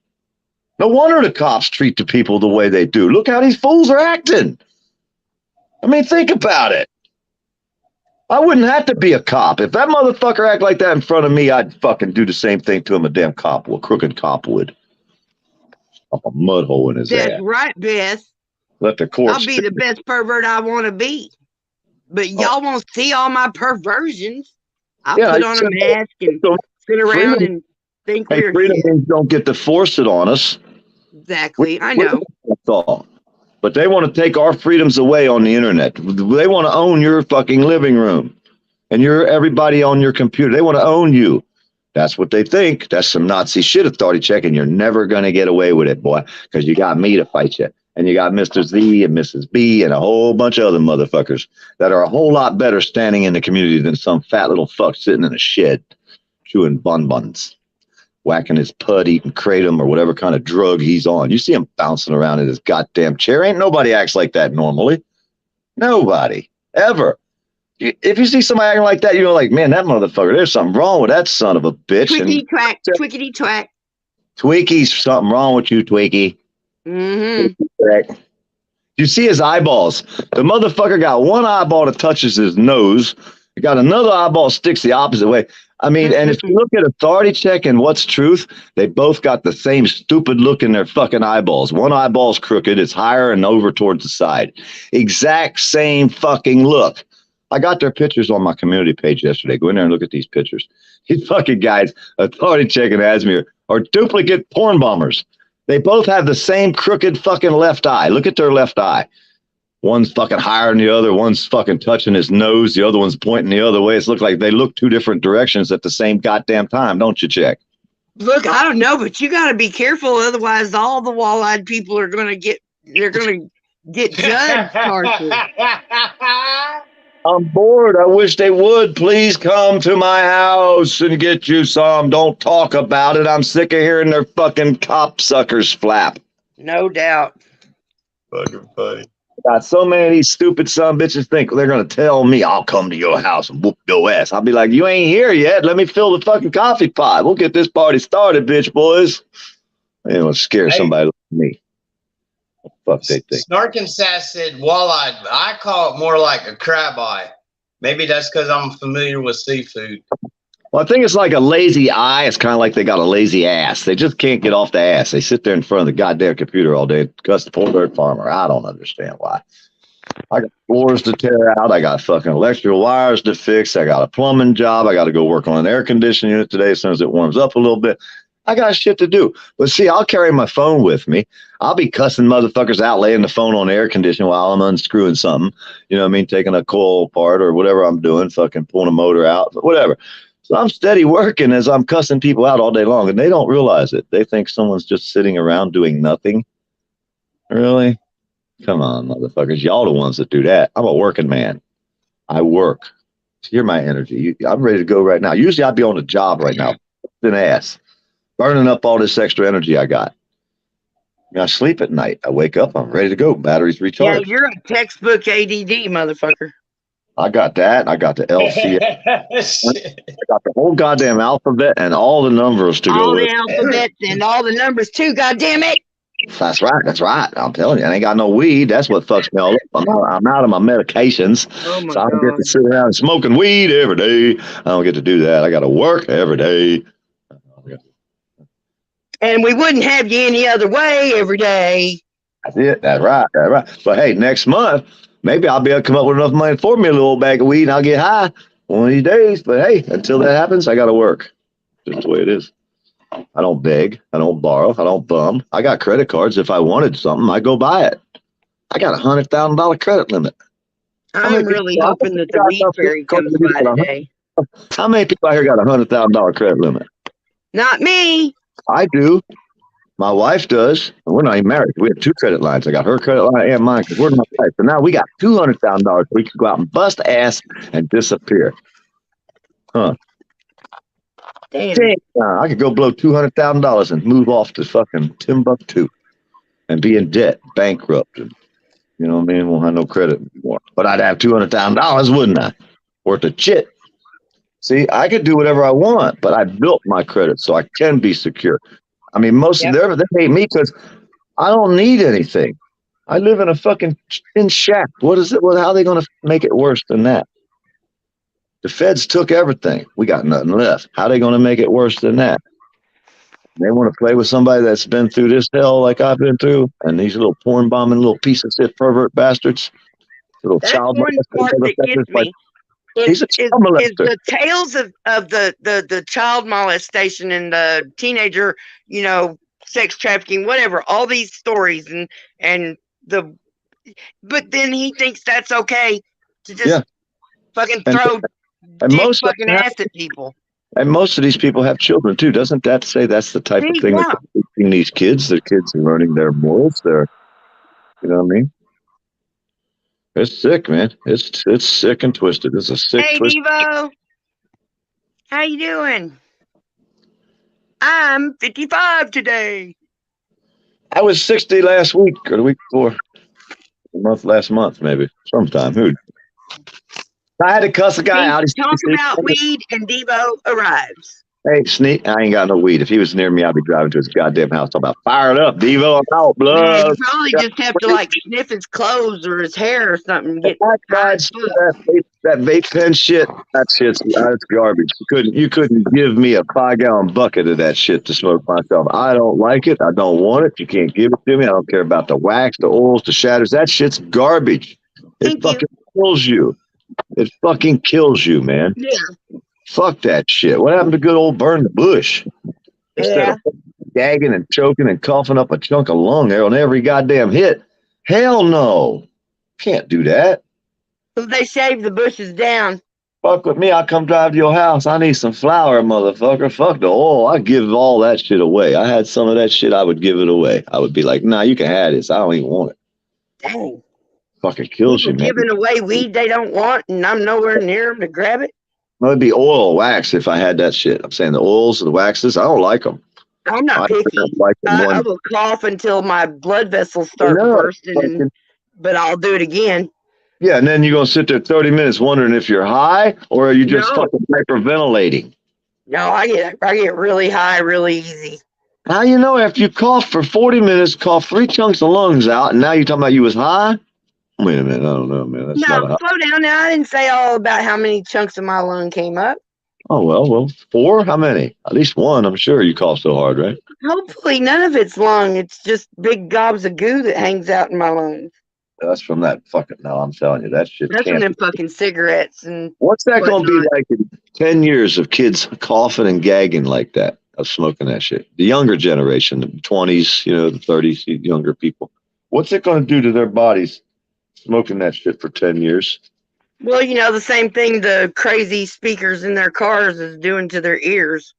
No wonder the cops treat the people the way they do. Look how these fools are acting. I mean, think about it. I wouldn't have to be a cop. If that motherfucker act like that in front of me, I'd fucking do the same thing to him a damn cop would, a crooked cop would. Up a mud hole in his ass. That's right, Beth. Let the court. I'll be the best pervert I want to be. But y'all won't see all my perversions. I'll put on a mask and sit around and think we're freedom don't get to force it on us. Exactly. I know. That's all. But they want to take our freedoms away on the internet. They want to own your fucking living room and everybody on your computer. They want to own you. That's what they think. That's some Nazi shit, authority check, and you're never going to get away with it, boy, because you got me to fight you. And you got Mr. Z and Mrs. B and a whole bunch of other motherfuckers that are a whole lot better standing in the community than some fat little fuck sitting in a shed chewing bonbons, whacking his pud, eating kratom or whatever kind of drug he's on. You see him bouncing around in his goddamn chair. Ain't nobody acts like that normally. Nobody. Ever. If you see somebody acting like that, you're like, man, that motherfucker, there's something wrong with that son of a bitch. Twickety-twack, twickety-twack. Tweaky's something wrong with you, Tweaky. Mm-hmm. You see his eyeballs. The motherfucker got one eyeball that touches his nose. He got another eyeball sticks the opposite way. I mean, and if you look at authority check and what's truth, they both got the same stupid look in their fucking eyeballs. One eyeball's crooked. It's higher and over towards the side. Exact same fucking look. I got their pictures on my community page yesterday. Go in there and look at these pictures. These fucking guys, authority check and Asmir, are duplicate porn bombers. They both have the same crooked fucking left eye. Look at their left eye. One's fucking higher than the other. One's fucking touching his nose. The other one's pointing the other way. It's looked like they look two different directions at the same goddamn time, don't you, Check? Look, I don't know, but you got to be careful. Otherwise, all the wall-eyed people are going to get judged harshly. I'm bored. I wish they would. Please come to my house and get you some. Don't talk about it. I'm sick of hearing their fucking cop suckers flap. No doubt. Fucking funny. got so many of these stupid son bitches think they're gonna tell me I'll come to your house and whoop your ass. I'll be like, you ain't here yet. Let me fill the fucking coffee pot. We'll get this party started, bitch boys. I ain't gonna scare somebody like me. What the fuck they think. Snarknsass said walleye. I call it more like a crab eye. Maybe that's because I'm familiar with seafood. Well, I think it's like a lazy eye. It's kind of like they got a lazy ass. They just can't get off the ass. They sit there in front of the goddamn computer all day. Gus the poor dirt farmer. I don't understand why. I got floors to tear out. I got fucking electrical wires to fix. I got a plumbing job. I got to go work on an air conditioning unit today as soon as it warms up a little bit. I got shit to do. But see, I'll carry my phone with me. I'll be cussing motherfuckers out, laying the phone on air conditioning while I'm unscrewing something. You know what I mean? Taking a coil apart or whatever I'm doing, fucking pulling a motor out, whatever. So I'm steady working as I'm cussing people out all day long, and they don't realize it. They think someone's just sitting around doing nothing. Really? Come on, motherfuckers. Y'all the ones that do that. I'm a working man. I work. Hear my energy. I'm ready to go right now. Usually I'd be on the job right now. An ass. Burning up all this extra energy I got. I sleep at night. I wake up. I'm ready to go. Batteries recharged. Yeah, you're a textbook ADD, motherfucker. I got that. I got the LC. I got the whole goddamn alphabet and all the numbers to go All with the alphabets and all the numbers too, goddamn it. That's right. That's right. I'm telling you, I ain't got no weed. That's what fucks me all up. I'm out of my medications. Oh my So I don't get to God. sit around smoking weed every day. I don't get to do that. I got to work every day. And we wouldn't have you any other way every day. That's it. That's right. That's right. But hey, next month, maybe I'll be able to come up with enough money for me a little bag of weed and I'll get high one of these days. But hey, until that happens, I got to work. Just the way it is. I don't beg. I don't borrow. I don't bum. I got credit cards. If I wanted something, I go buy it. I got $100,000 credit limit. I'm really hoping that the weed fairy comes by today. How many people out here got $100,000 credit limit? Not me. I do. My wife does. And we're not even married. We have two credit lines. I got her credit line and mine because we're not married. So now we got $200,000. We can go out and bust ass and disappear. Huh. Damn. I could go blow $200,000 and move off to fucking Timbuktu and be in debt, bankrupt. And, you know what I mean? Won't have no credit anymore. But I'd have $200,000, wouldn't I? Worth of shit. See, I could do whatever I want, but I built my credit so I can be secure. I mean, most of them, they hate me because I don't need anything. I live in a fucking tin shack. What is it? Well, how are they going to make it worse than that? The feds took everything. We got nothing left. How are they going to make it worse than that? They want to play with somebody that's been through this hell like I've been through, and these little porn bombing little piece of shit pervert bastards, little That's child one part that gets me. He's a child molester. Is the tales of the child molestation and the teenager, you know, sex trafficking, whatever, all these stories and the, but then he thinks that's okay to just fucking throw dick fucking ass at people. And most of these people have children too. Doesn't that say that's the type of thing that's teaching these kids? The kids are learning their morals. You know what I mean? It's sick, man. It's sick and twisted. It's a sick, twisted. Hey, Devo. How you doing? I'm 55 today. I was 60 last week or the week before. Last month, maybe. Sometime. Who? I had to cuss a guy out. Talk about weed and Devo arrives. Hey, Sneak, I ain't got no weed. If he was near me, I'd be driving to his goddamn house talking about fire it up, Devo, I'm out, blood. Man, you probably just have to like sniff his clothes or his hair or something and get that vape pen shit. That's garbage. You couldn't give me a 5-gallon bucket of that shit to smoke myself. I don't like it. I don't want it. You can't give it to me. I don't care about the wax, the oils, the shatters. That shit's garbage. It fucking kills you. It fucking kills you, man. Yeah. Fuck that shit. What happened to good old burn the bush? Instead of gagging and choking and coughing up a chunk of lung there on every goddamn hit. Hell no. Can't do that. So they shave the bushes down. Fuck with me. I'll come drive to your house. I need some flour, motherfucker. Fuck the oil. I give all that shit away. I had some of that shit. I would give it away. I would be like, nah, you can have this. I don't even want it. Dang. Fucking kills you, man. Giving away weed they don't want and I'm nowhere near them to grab it. No, it'd be oil or wax if I had that shit. I'm saying the oils and the waxes, I don't like them. I'm not picky. I don't like them I will cough until my blood vessels start bursting. but I'll do it again. Yeah, and then you're gonna sit there 30 minutes wondering if you're high or are you just No. fucking hyperventilating. No, I get really high really easy. How you know after you cough for 40 minutes, cough 3 chunks of lungs out, and now you're talking about you was high? Wait a minute, I don't know, man. That's Now, not a high. slow down. Now, I didn't say all about how many chunks of my lung came up. Oh, well, 4? How many? At least 1, I'm sure you cough so hard, right? Hopefully, none of it's lung. It's just big gobs of goo that hangs out in my lungs. That's from that fucking, no, I'm telling you, that shit That's from can't them be. fucking cigarettes and What's that going to be whatnot. like in 10 years of kids coughing and gagging like that, of smoking that shit? The younger generation, the 20s, the 30s, younger people. What's it going to do to their bodies smoking that shit for 10 years? Well, the same thing the crazy speakers in their cars is doing to their ears.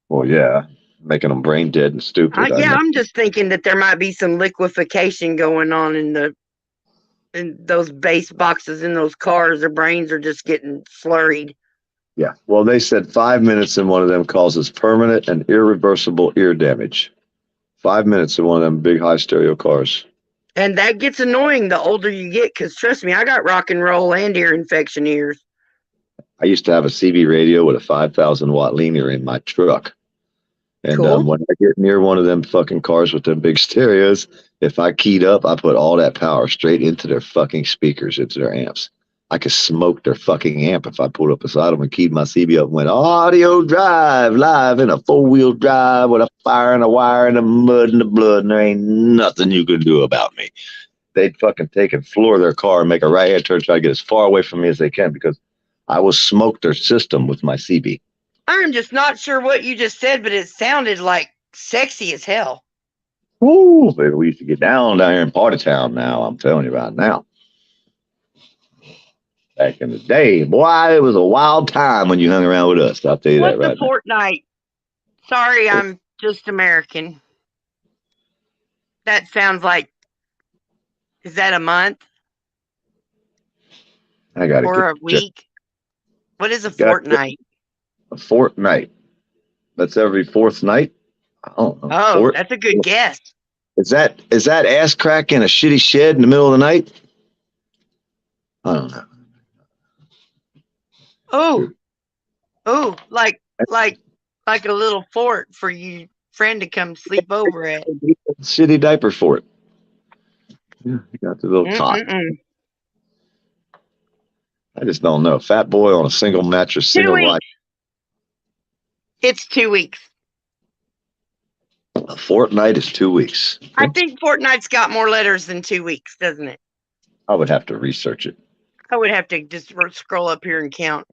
Well, yeah, making them brain dead and stupid. I'm just thinking that there might be some liquefaction going on in those bass boxes in those cars. Their brains are just getting slurried. Yeah. Well, they said 5 minutes in one of them causes permanent and irreversible ear damage. 5 minutes in one of them big high stereo cars. And that gets annoying the older you get, because trust me, I got rock and roll and ear infection ears. I used to have a CB radio with a 5,000 watt linear in my truck. And Cool. when I get near one of them fucking cars with them big stereos, if I keyed up, I put all that power straight into their fucking speakers, into their amps. I could smoke their fucking amp if I pulled up beside them and keyed my CB up and went audio drive live in a 4-wheel drive with a fire and a wire and the mud and the blood, and there ain't nothing you can do about me. They'd fucking take and floor their car and make a right hand turn, try to get as far away from me as they can because I will smoke their system with my CB. I'm just not sure what you just said, but it sounded like sexy as hell. Woo, baby, we used to get down here in Party Town now, I'm telling you about now. Back in the day, boy, it was a wild time when you hung around with us. I'll tell you that What's right a fortnight? Sorry, I'm just American. That sounds like, is that a month? now. I got to Or get a week? What is a Got- fortnight? a fortnight. That's every 4th night. I don't know. Oh, that's a good guess. Is that ass crack in a shitty shed in the middle of the night? I don't know. Oh, like a little fort for you friend to come sleep over at. Shitty diaper fort. Yeah, you got the little cot. I just don't know. Fat boy on a single mattress, 2 single weeks. light. It's 2 weeks. A fortnight is 2 weeks. I think fortnight's got more letters than 2 weeks, doesn't it? I would have to research it. I would have to just scroll up here and count.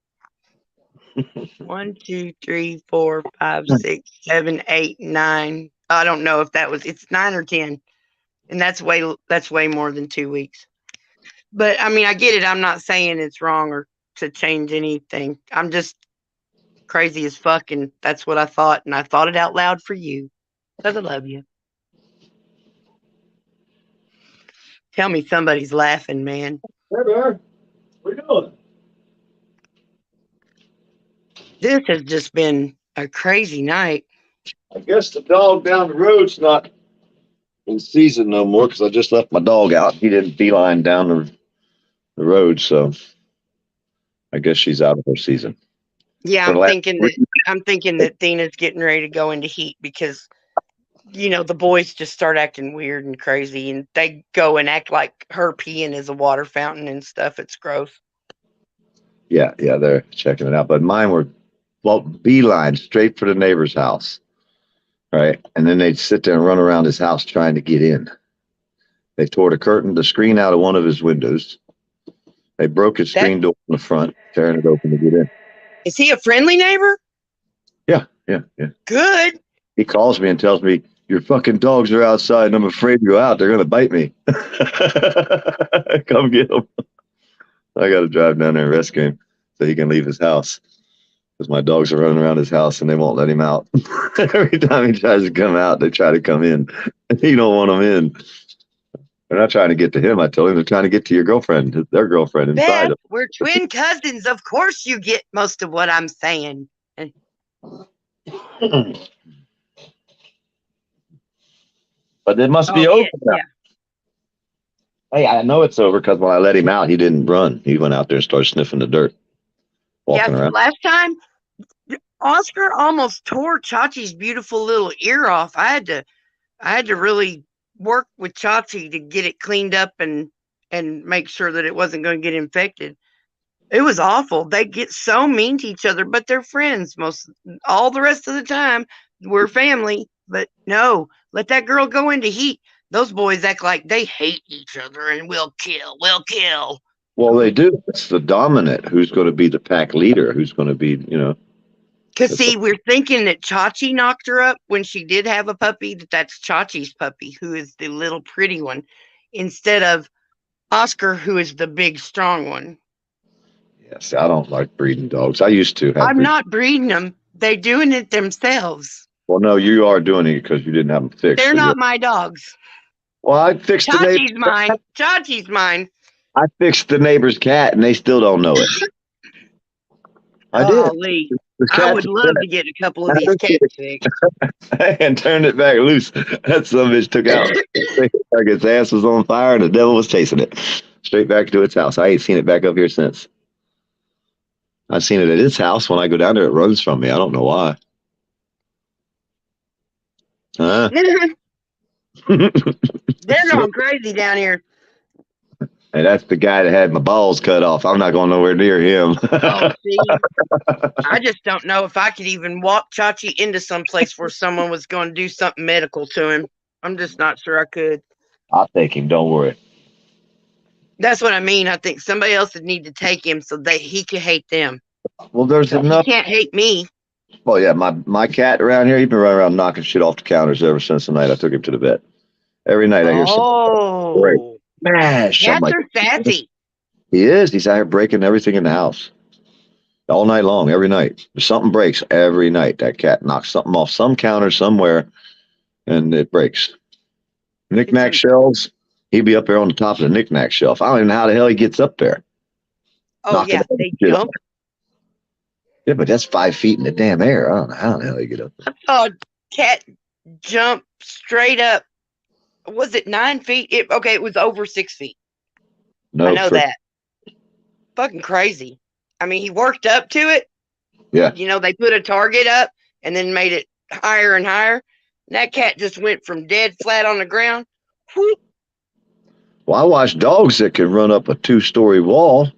1, 2, 3, 4, 5, 6, 7, 8, 9. I don't know if it's 9 or 10. And that's way more than 2 weeks. But I mean, I get it. I'm not saying it's wrong or to change anything. I'm just crazy as fuck, and that's what I thought, and I thought it out loud for you. Because I love you. Tell me somebody's laughing, man. Hey, Bear. What are you doing? This has just been a crazy night. I guess the dog down the road's not in season no more because I just left my dog out. He didn't beeline down the road, so I guess she's out of her season. Yeah, For the I'm last thinking that Dina's getting ready to go into heat because the boys just start acting weird and crazy, and they go and act like her peeing is a water fountain and stuff. It's gross. Yeah, they're checking it out. But mine were beeline straight for the neighbor's house, right? And then they'd sit there and run around his house trying to get in. They tore the screen out of one of his windows. They broke his screen door in the front, tearing it open to get in. Is he a friendly neighbor? Yeah. Good. He calls me and tells me, your fucking dogs are outside and I'm afraid to go out. They're going to bite me. Come get them. I got to drive down there and rescue him so he can leave his house. Because my dogs are running around his house and they won't let him out. Every time he tries to come out, they try to come in. And he don't want them in. They're not trying to get to him. I told him they're trying to get to your girlfriend, their girlfriend inside Beth, him. we're twin cousins. Of course you get most of what I'm saying. But it must be over now. Yeah. Hey, I know it's over because when I let him out, he didn't run. He went out there and started sniffing the dirt, Yeah, walking around. last time Oscar almost tore Chachi's beautiful little ear off. I had to really work with Chachi to get it cleaned up and make sure that it wasn't going to get infected. It was awful. They get so mean to each other, but they're friends most all the rest of the time. We're family, but no, let that girl go into heat. Those boys act like they hate each other and will kill, will kill. Well, they do. It's the dominant who's going to be the pack leader, who's going to be, Cause it's a, see, we're thinking that Chachi knocked her up when she did have a puppy. That's Chachi's puppy, who is the little pretty one, instead of Oscar, who is the big strong one. yes, I don't like breeding dogs. I used to have I'm breed. not breeding them. They're doing it themselves. Well, no, you are doing it because you didn't have them fixed. They're So not my dogs. well, I fixed the neighbor. Chachi's mine. Chachi's mine. I fixed the neighbor's cat, and they still don't know it. I did. Golly. The I cat's would love to get a couple of these dead. cats fixed. And turned it back loose. That son of a bitch took out. Like its ass was on fire, and the devil was chasing it straight back to its house. I ain't seen it back up here since. I've seen it at its house. When I go down there, it runs from me. I don't know why. Huh? They're going crazy down here. And that's the guy that had my balls cut off. I'm not going nowhere near him. Oh, see, I just don't know if I could even walk Chachi into some place where someone was going to do something medical to him. I'm just not sure I could. I'll take him. Don't worry. That's what I mean. I think somebody else would need to take him so that he could hate them. Well, there's enough. He can't hate me. Well, yeah, my cat around here, he's been running around knocking shit off the counters ever since the night I took him to the vet. Every night I hear something. Great. Smash. I'm Cats like, are sassy. he is. He's out here breaking everything in the house. All night long, every night. If something breaks every night. That cat knocks something off some counter somewhere and it breaks. Knick-knack shelves. He'd be up there on the top of the knick-knack shelf. I don't even know how the hell he gets up there. Oh, yeah, they jump. Yeah, but that's 5 feet in the damn air. I don't know how the hell he get up there. I saw a cat jump straight up. Was it 9 feet? It was over 6 feet. No, I know that. Fucking crazy. I mean, he worked up to it. Yeah. You know, they put a target up and then made it higher and higher. And that cat just went from dead flat on the ground. Whoop. Well, I watch dogs that can run up a 2-story wall.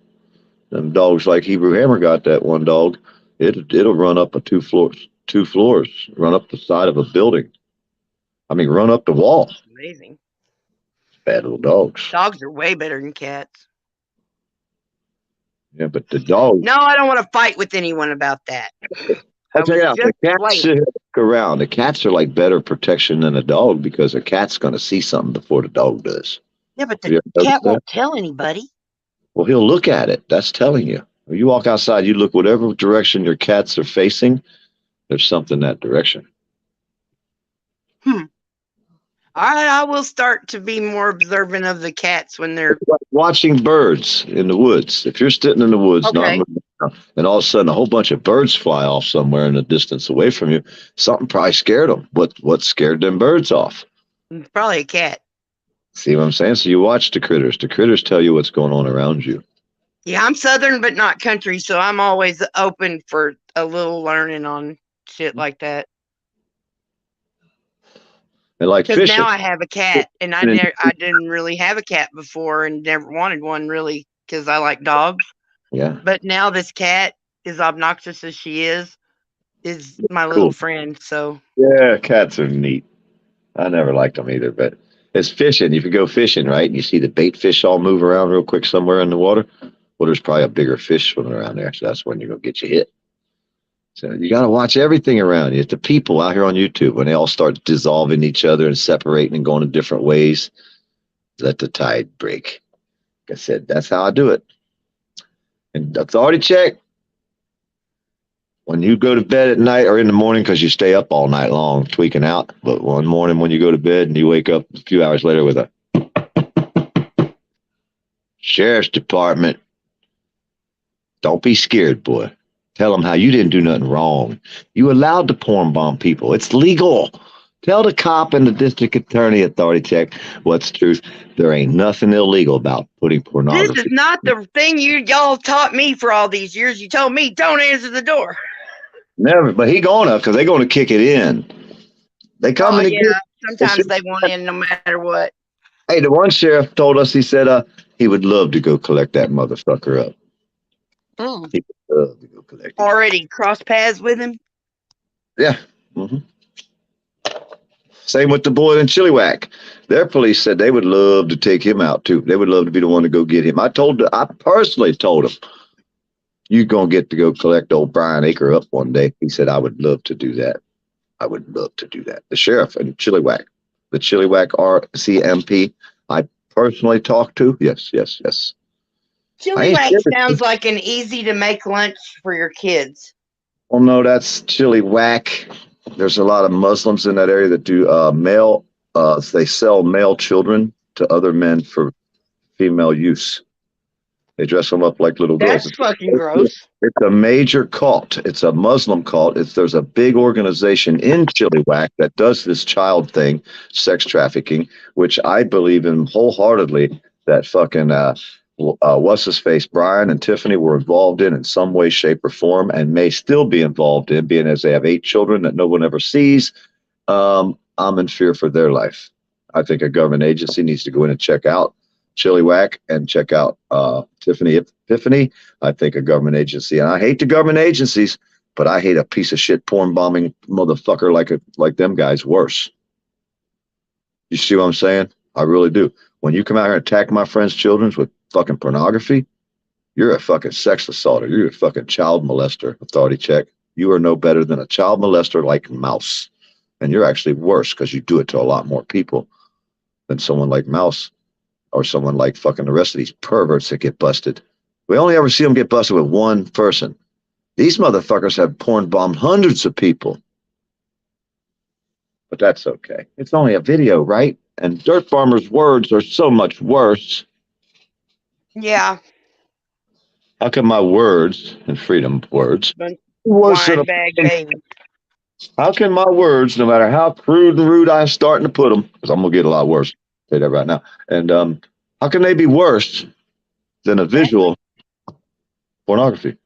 Them dogs like Hebrew Hammer got that one dog. It'll run up a 2 floors, run up the side of a building. I mean, run up the wall. Amazing. Bad little dogs. Dogs are way better than cats. Yeah, but the dog. No, I don't want to fight with anyone about that. I'll tell you now, the cats waiting. should look around. The cats are like better protection than a dog because a cat's going to see something before the dog does. Yeah, but Have you the ever cat noticed that? won't tell anybody. Well, he'll look at it. That's telling you. When you walk outside, you look whatever direction your cats are facing, there's something that direction. I will start to be more observant of the cats when they're It's like watching birds in the woods. If you're sitting in the woods, Okay. and all of a sudden a whole bunch of birds fly off somewhere in the distance away from you, something probably scared them. What scared them birds off? probably a cat. See what I'm saying? So you watch the critters. The critters tell you what's going on around you. Yeah, I'm southern but not country, so I'm always open for a little learning on shit like that. And like Because fishing. now I have a cat, and I didn't really have a cat before, and never wanted one really because I like dogs. Yeah. But now this cat, as obnoxious as she is my Cool. little friend. So Yeah, cats are neat. I never liked them either, but it's fishing. If you go fishing, right, and you see the bait fish all move around real quick somewhere in the water, well, there's probably a bigger fish swimming around there. So that's when you're going to get you hit. So you got to watch everything around you. It's the people out here on YouTube, when they all start dissolving each other and separating and going in different ways, let the tide break. Like I said, that's how I do it. And authority check. When you go to bed at night or in the morning, because you stay up all night long tweaking out, but one morning when you go to bed and you wake up a few hours later with a sheriff's department, don't be scared, boy. Tell them how you didn't do nothing wrong. You allowed to porn bomb people. It's legal. Tell the cop and the district attorney authority check what's truth. There ain't nothing illegal about putting This pornography. is not the thing y'all taught me for all these years. You told me don't answer the door. Never, but he gonna, because they gonna kick it in. They come Oh and yeah, sometimes they want in no matter what. Hey, the one sheriff told us, he said he would love to go collect that motherfucker up. Mm. He would love to go collect him. Already cross paths with him. Yeah. Mm-hmm. Same with the boy in Chilliwack. Their police said they would love to take him out too. They would love to be the one to go get him. I personally told him, you're going to get to go collect old Brian Aker up one day. He said, I would love to do that. I would love to do that. The sheriff in Chilliwack, the Chilliwack RCMP, I personally talked to. Yes. Chilliwack sounds like an easy to make lunch for your kids. Well, no, that's Chilliwack. There's a lot of Muslims in that area that do they sell male children to other men for female use. They dress them up like little girls. That's fucking gross. It's a major cult. It's a Muslim cult. There's a big organization in Chilliwack that does this child thing, sex trafficking, which I believe in wholeheartedly that fucking what's his face, Brian and Tiffany were involved in some way, shape, or form, and may still be involved in, being as they have 8 children that no one ever sees. I'm in fear for their life. I think a government agency needs to go in and check out Chilliwack and check out Tiffany. I think a government agency, and I hate the government agencies, but I hate a piece of shit porn bombing motherfucker like them guys worse. You see what I'm saying? I really do. When you come out here and attack my friends' children with fucking pornography, you're a fucking sex assaulter. You're a fucking child molester. Authority check. You are no better than a child molester like Mouse. And you're actually worse because you do it to a lot more people than someone like Mouse or someone like fucking the rest of these perverts that get busted. We only ever see them get busted with one person. These motherfuckers have porn bombed hundreds of people. But that's okay. It's only a video, right? And Dirt Farmer's words are so much worse. Yeah. How come my words and freedom words Wine bag baby. How can my words, no matter how crude and rude I'm starting to put them, because I'm going to get a lot worse, I'll say that right now, and how can they be worse than a visual pornography?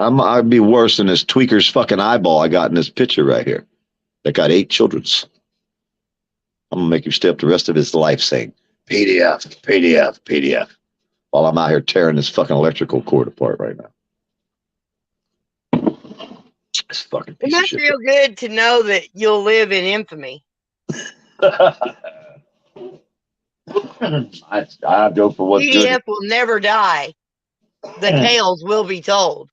I'd be worse than this tweaker's fucking eyeball I got in this picture right here that got 8 children's. I'm going to make you stay up the rest of his life saying, PDF, PDF, PDF, while I'm out here tearing this fucking electrical cord apart right now. This fucking It piece of must shit. feel good to know that you'll live in infamy. I go for what's good. PDF will never die. The tales will be told.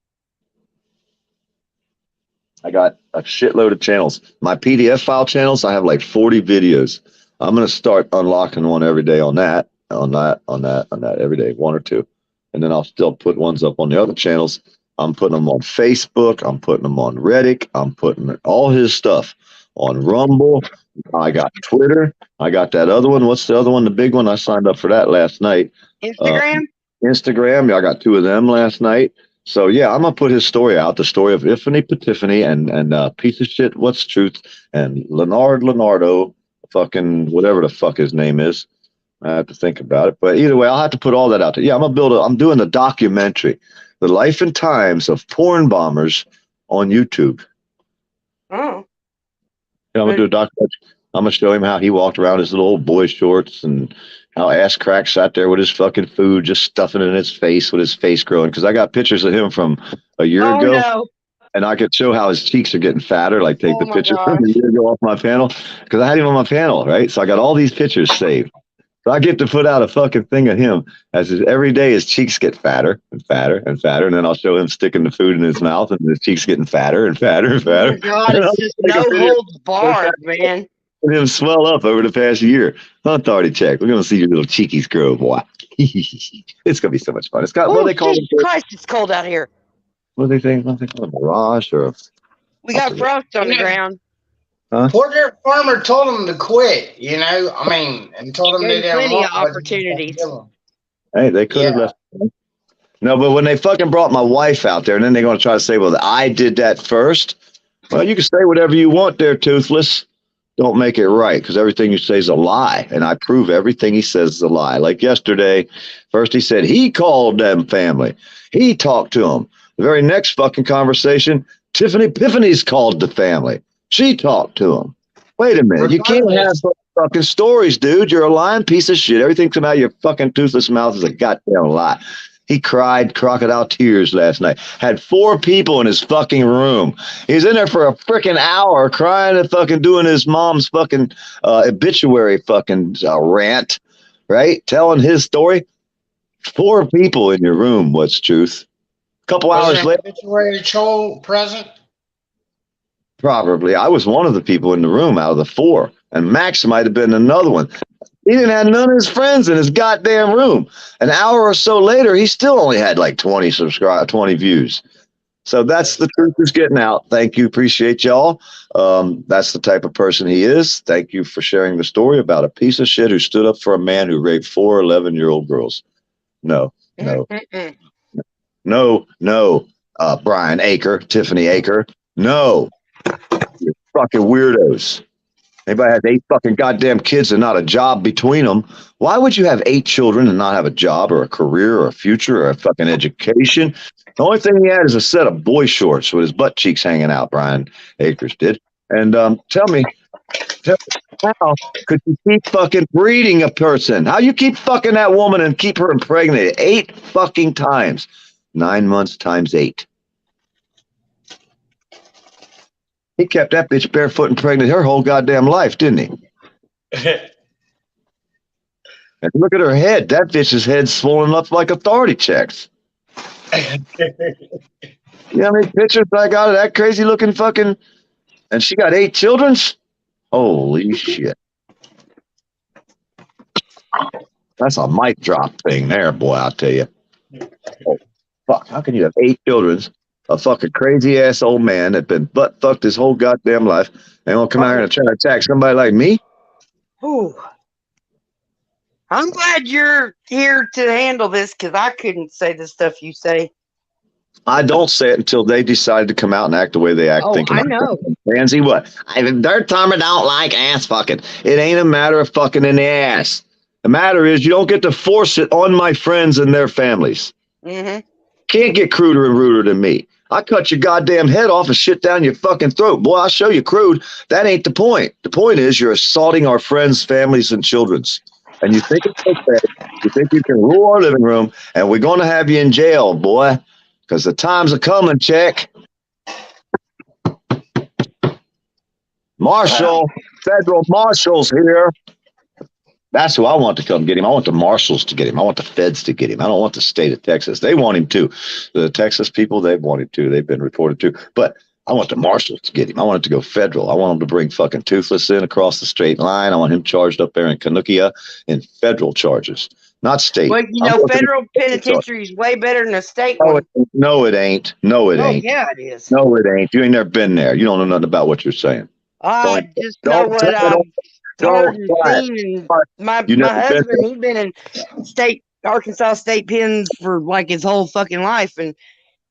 I got a shitload of channels. My PDF file channels, I have like 40 videos. I'm going to start unlocking one every day on that every day, 1 or 2. And then I'll still put ones up on the other channels. I'm putting them on Facebook. I'm putting them on Reddit. I'm putting all his stuff on Rumble. I got Twitter. I got that other one. What's the other one? The big one. I signed up for that last night. Instagram? Instagram. I got 2 of them last night. So yeah, I'm gonna put his story out, the story of Ifany Patiffany and piece of shit, What's Truth, and Leonardo, fucking whatever the fuck his name is. I have to think about it, but either way, I'll have to put all that out there. Yeah, I'm doing the documentary, The Life and Times of Porn Bombers on YouTube. Oh. Yeah, I'm gonna do a documentary. I'm gonna show him how he walked around his little old boy shorts and how ass crack sat there with his fucking food, just stuffing it in his face with his face growing. Because I got pictures of him from a year ago, no. and I could show how his cheeks are getting fatter. Like take the picture from a year ago off my panel because I had him on my panel, right? So I got all these pictures saved. So I get to put out a fucking thing of him every day his cheeks get fatter and fatter and fatter, and then I'll show him sticking the food in his mouth and his cheeks getting fatter and fatter and fatter. Oh God, it's just no holds barred, man. Him swell up over the past year. Authority check. We're gonna see your little cheekies grow, boy. It's gonna be so much fun. It's got what they call Jesus Christ, it's cold out here. what they think? What they call a mirage or We got frost on the ground. huh? Poor Dirt Farmer told him to quit, and told him they Gave didn't plenty want of opportunities. Hey, they could have left. No, but when they fucking brought my wife out there, and then they're gonna try to say, well, I did that first. Well, you can say whatever you want there, Toothless. Don't make it right, because everything you say is a lie, and I prove everything he says is a lie. Like yesterday, first he said he called them family. He talked to them. The very next fucking conversation, Tiffany's called the family. She talked to him. Wait a minute. You can't have fucking stories, dude. You're a lying piece of shit. Everything come out of your fucking toothless mouth is a goddamn lie. He cried crocodile tears last night. Had 4 people in his fucking room. He's in there for a freaking hour crying and fucking doing his mom's fucking obituary fucking rant, right? Telling his story. 4 people in your room. What's truth? A couple hours later. Obituary troll present? Probably. I was one of the people in the room out of the 4. And Max might have been another one. He didn't have none of his friends in his goddamn room. An hour or so later, he still only had like 20 views. So that's the truth is getting out. Thank you. Appreciate y'all. That's the type of person he is. Thank you for sharing the story about a piece of shit who stood up for a man who raped 4 11-year-old girls. No. Brian Aker, Tiffany Aker. No. You're fucking weirdos. Anybody has 8 fucking goddamn kids and not a job between them. Why would you have 8 children and not have a job or a career or a future or a fucking education? The only thing he had is a set of boy shorts with his butt cheeks hanging out, Brian Akers did. And tell me, how could you keep fucking breeding a person? How you keep fucking that woman and keep her impregnated 8 fucking times? 9 months times 8. He kept that bitch barefoot and pregnant her whole goddamn life, didn't he? And look at her head. That bitch's head's swollen up like authority checks. You know how many pictures I got of that crazy looking fucking... And she got 8 children? Holy shit. That's a mic drop thing there, boy, I'll tell you. Oh, fuck, how can you have 8 children? A fucking crazy ass old man that been butt fucked his whole goddamn life and gonna come out here and try to attack somebody like me? Ooh. I'm glad you're here to handle this, because I couldn't say the stuff you say. I don't say it until they decide to come out and act the way they act. Oh, thinking I know. Pansy, what? Their Tommy don't like ass fucking. It ain't a matter of fucking in the ass. The matter is you don't get to force it on my friends and their families. Mm-hmm. Can't get cruder and ruder than me. I cut your goddamn head off and shit down your fucking throat. Boy, I'll show you crude. That ain't the point. The point is you're assaulting our friends, families, and children's. And you think it's okay. You think you can rule our living room, and we're going to have you in jail, boy, because the times are coming, check. Marshal, federal marshals here. That's who I want to come get him. I want the marshals to get him. I want the feds to get him. I don't want the state of Texas. They want him too. The Texas people, they've wanted him too. They've been reported too. But I want the marshals to get him. I want it to go federal. I want him to bring fucking Toothless in across the straight line. I want him charged up there in Canukia in federal charges, not state. Well, you know, federal penitentiary is way better than a state one. No, it ain't. No, it ain't. Yeah, it is. No, it ain't. You ain't never been there. You don't know nothing about what you're saying. I just know what I've heard and seen. And my husband, he's been in Arkansas state pens for like his whole fucking life, and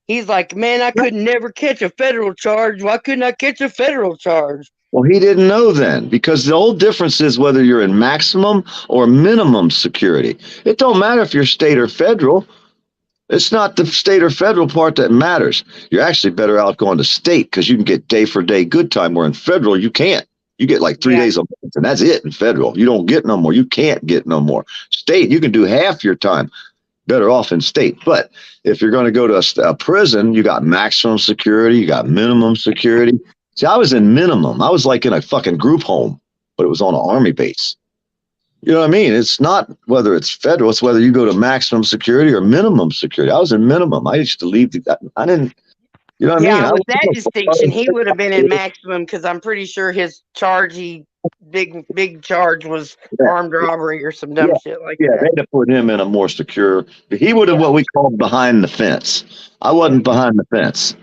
he's like, man, I could never catch a federal charge. Why couldn't I catch a federal charge? Well, he didn't know then, because the whole difference is whether you're in maximum or minimum security. It don't matter if you're state or federal. It's not the state or federal part that matters. You're actually better out going to state because you can get day for day good time, where in federal you can't. You get like 3 days a month, and that's it in federal. You don't get no more. You can't get no more. State, you can do half your time. Better off in state. But if you're going to go to a prison, you got maximum security, you got minimum security. See, I was in minimum. I was like in a fucking group home, but it was on an army base. You know what I mean? It's not whether it's federal, it's whether you go to maximum security or minimum security. I was in minimum. I used to leave. I didn't, you know what I mean? Yeah, with that distinction, he would have been in maximum, because I'm pretty sure his charge, big charge was armed robbery or some dumb shit like that. Yeah, they'd have put him in a more secure. He would have what we call behind the fence. I wasn't behind the fence.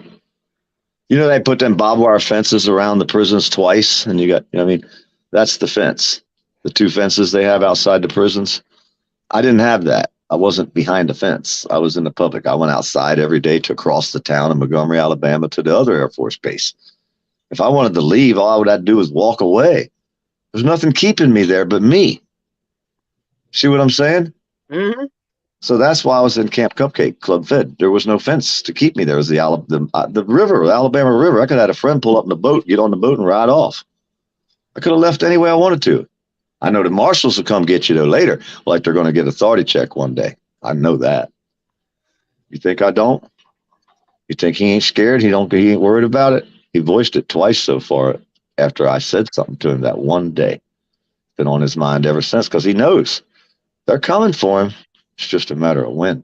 You know, they put them barbed wire fences around the prisons twice, and you got, you know what I mean? That's the fence. The 2 fences they have outside the prisons. I didn't have that. I wasn't behind the fence. I was in the public. I went outside every day to cross the town of Montgomery, Alabama to the other Air Force base. If I wanted to leave, all I would have to do was walk away. There's nothing keeping me there but me. See what I'm saying? Mm-hmm. So that's why I was in Camp Cupcake, Club Fed. There was no fence to keep me. There was the river, the Alabama River. I could have had a friend pull up in the boat, get on the boat, and ride off. I could have left any way I wanted to. I know the marshals will come get you, though, later, like they're going to get authority check one day. I know that. You think I don't? You think he ain't scared? He ain't worried about it? He voiced it twice so far after I said something to him that one day. Been on his mind ever since because he knows they're coming for him. It's just a matter of when.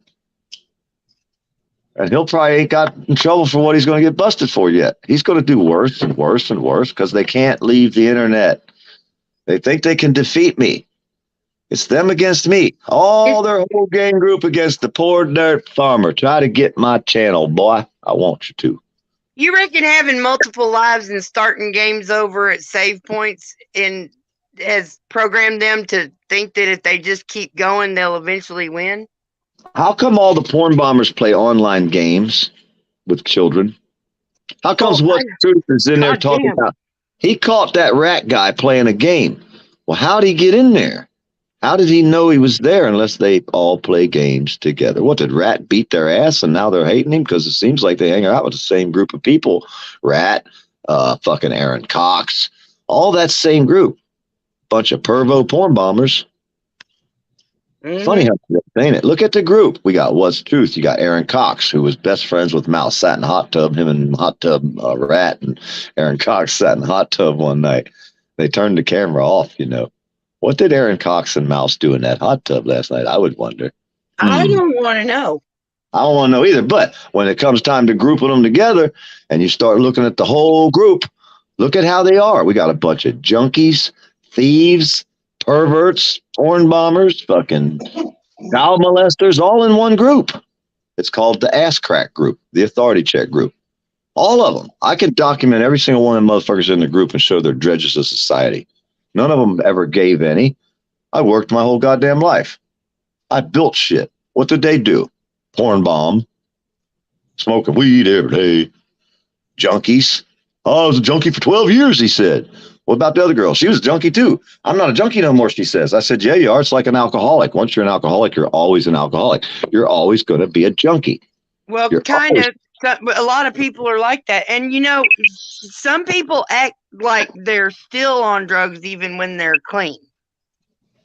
And he'll probably ain't got in trouble for what he's going to get busted for yet. He's going to do worse and worse and worse because they can't leave the internet. They think they can defeat me. It's them against me. All their whole gang group against the poor dirt farmer. Try to get my channel, boy. I want you to. You reckon having multiple lives and starting games over at save points has programmed them to think that if they just keep going, they'll eventually win? How come all the porn bombers play online games with children? How comes what Truth is in there talking about? He caught that rat guy playing a game. Well, how did he get in there? How did he know he was there unless they all play games together? What, did Rat beat their ass and now they're hating him? Because it seems like they hang out with the same group of people. Rat, fucking Aaron Cox, all that same group. Bunch of pervo porn bombers. Funny how ain't it? Look at the group. We got What's Truth. You got Aaron Cox, who was best friends with Mouse, sat in the hot tub. Him and hot tub Rat and Aaron Cox sat in the hot tub one night. They turned the camera off, you know. What did Aaron Cox and Mouse do in that hot tub last night? I would wonder. I don't want to know. I don't want to know either. But when it comes time to grouping them together and you start looking at the whole group, look at how they are. We got a bunch of junkies, thieves, perverts, porn bombers, fucking child molesters, all in one group. It's called the ass crack group, the authority check group. All of them. I can document every single one of them motherfuckers in the group and show their dredges of society. None of them ever gave any. I worked my whole goddamn life. I built shit. What did they do? Porn bomb. Smoking weed every day. Junkies. Oh, I was a junkie for 12 years, he said. What about the other girl? She was a junkie too. I'm not a junkie no more, she says. I said, yeah, you are. It's like an alcoholic. Once you're an alcoholic, you're always an alcoholic. You're always going to be a junkie. Well, kind of. A lot of people are like that. And, you know, some people act like they're still on drugs even when they're clean.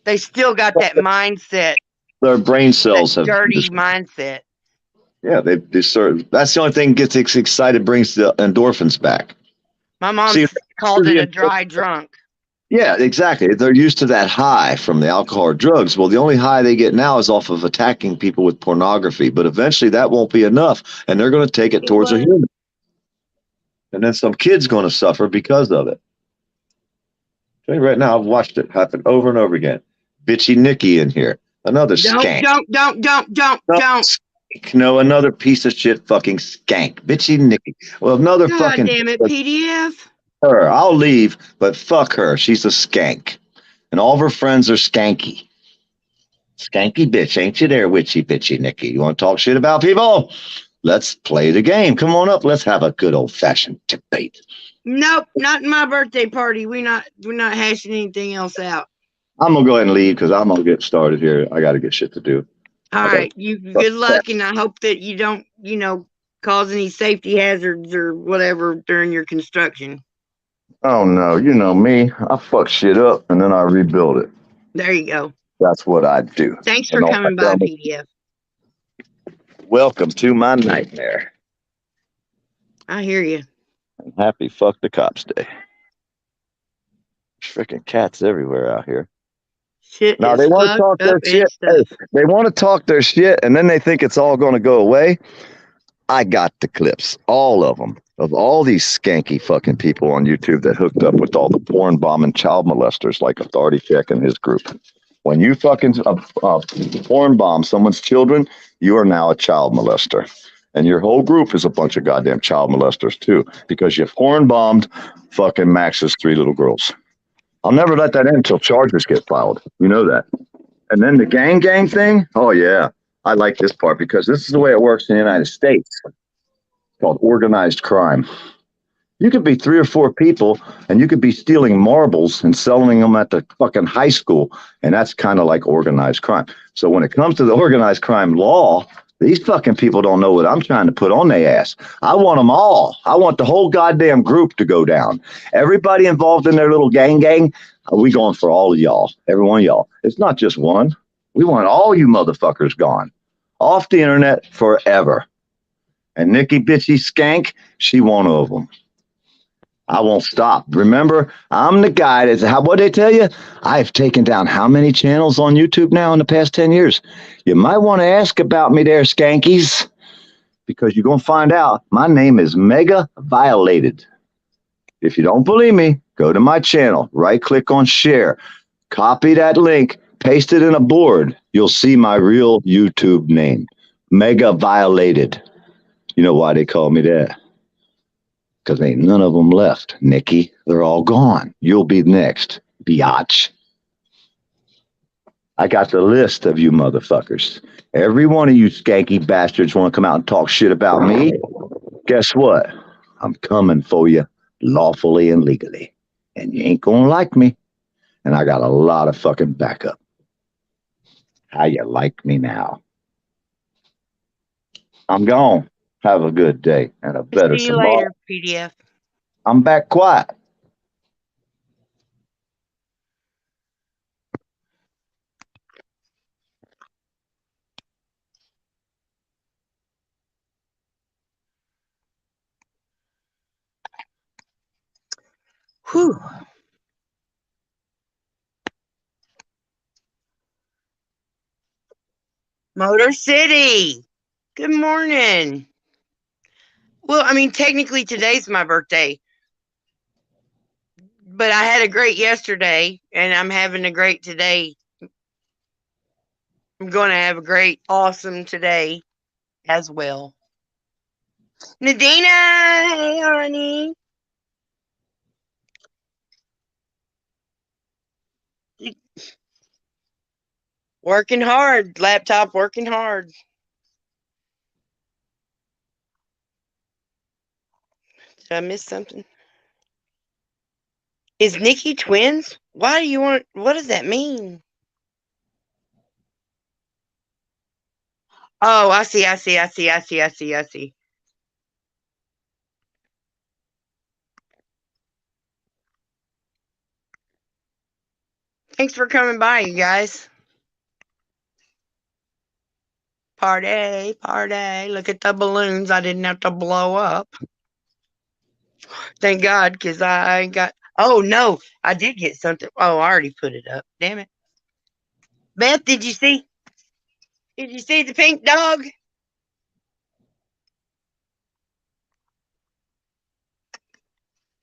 They still got that mindset. Their brain cells have dirty mindset. Yeah, that's the only thing gets excited, brings the endorphins back. My mom called it a dry drunk. Yeah, exactly. They're used to that high from the alcohol or drugs. Well, the only high they get now is off of attacking people with pornography. But eventually that won't be enough, and they're going to take it towards a human. And then some kid's going to suffer because of it. I'll tell you right now, I've watched it happen over and over again. Bitchy Nikki in here. Another skank. Don't. No, another piece of shit fucking skank. Bitchy Nikki. Well, another God fucking... damn it, PDF. Her. I'll leave, but fuck her. She's a skank. And all of her friends are skanky. Skanky bitch. Ain't you there, witchy bitchy Nikki? You want to talk shit about people? Let's play the game. Come on up. Let's have a good old-fashioned debate. Nope, not in my birthday party. We're not hashing anything else out. I'm going to go ahead and leave because I'm going to get started here. I got to get shit to do. All right. You good luck, and I hope that you don't, cause any safety hazards or whatever during your construction. Oh, no. You know me. I fuck shit up, and then I rebuild it. There you go. That's what I do. Thanks for coming by, PDF. Welcome to my nightmare. I hear you. And happy fuck the cops day. Freaking cats everywhere out here. Shit. Now they want to talk their shit. Hey, they want to talk their shit, and then they think it's all going to go away. I got the clips, all of them, of all these skanky fucking people on YouTube that hooked up with all the porn bombing child molesters like Authority Check and his group. When you fucking porn bomb someone's children, you are now a child molester. And your whole group is a bunch of goddamn child molesters too, because you porn bombed fucking Max's 3 little girls. I'll never let that in until charges get filed. You know that. And then the gang thing. Oh yeah. I like this part because this is the way it works in the United States. It's called organized crime. You could be 3 or 4 people, and you could be stealing marbles and selling them at the fucking high school, and that's kind of like organized crime. So when it comes to the organized crime law, these fucking people don't know what I'm trying to put on their ass. I want them all. I want the whole goddamn group to go down. Everybody involved in their little gang, we going for all of y'all, every one of y'all. It's not just one. We want all you motherfuckers gone. Off the internet forever. And Nikki Bitchy Skank, she one of them. I won't stop. Remember, I'm the guy that's what they tell you? I've taken down how many channels on YouTube now in the past 10 years? You might want to ask about me there, Skankies, because you're going to find out my name is Mega Violated. If you don't believe me, go to my channel, right click on share, copy that link, paste it in a board. You'll see my real YouTube name, Mega Violated. You know why they call me that? Because ain't none of them left, Nikki. They're all gone. You'll be next, biatch. I got the list of you motherfuckers. Every one of you skanky bastards want to come out and talk shit about me. Guess what? I'm coming for you lawfully and legally. And you ain't gonna like me. And I got a lot of fucking backup. How you like me now? I'm gone. Have a good day and a better See you tomorrow. later, PDF. I'm back quiet. Whew. Motor City. Good morning. Well, I mean, technically today's my birthday, but I had a great yesterday, and I'm having a great today. I'm going to have a great, awesome today as well. Nadina, hey, honey. Working hard. Laptop working hard. Did I miss something? Is Nikki twins? Why do you want? What does that mean? Oh, I see. Thanks for coming by, you guys. Party, party. Look at the balloons. I didn't have to blow up. Thank God, because I got. Oh, no. I did get something. Oh, I already put it up. Damn it. Beth, did you see? Did you see the pink dog?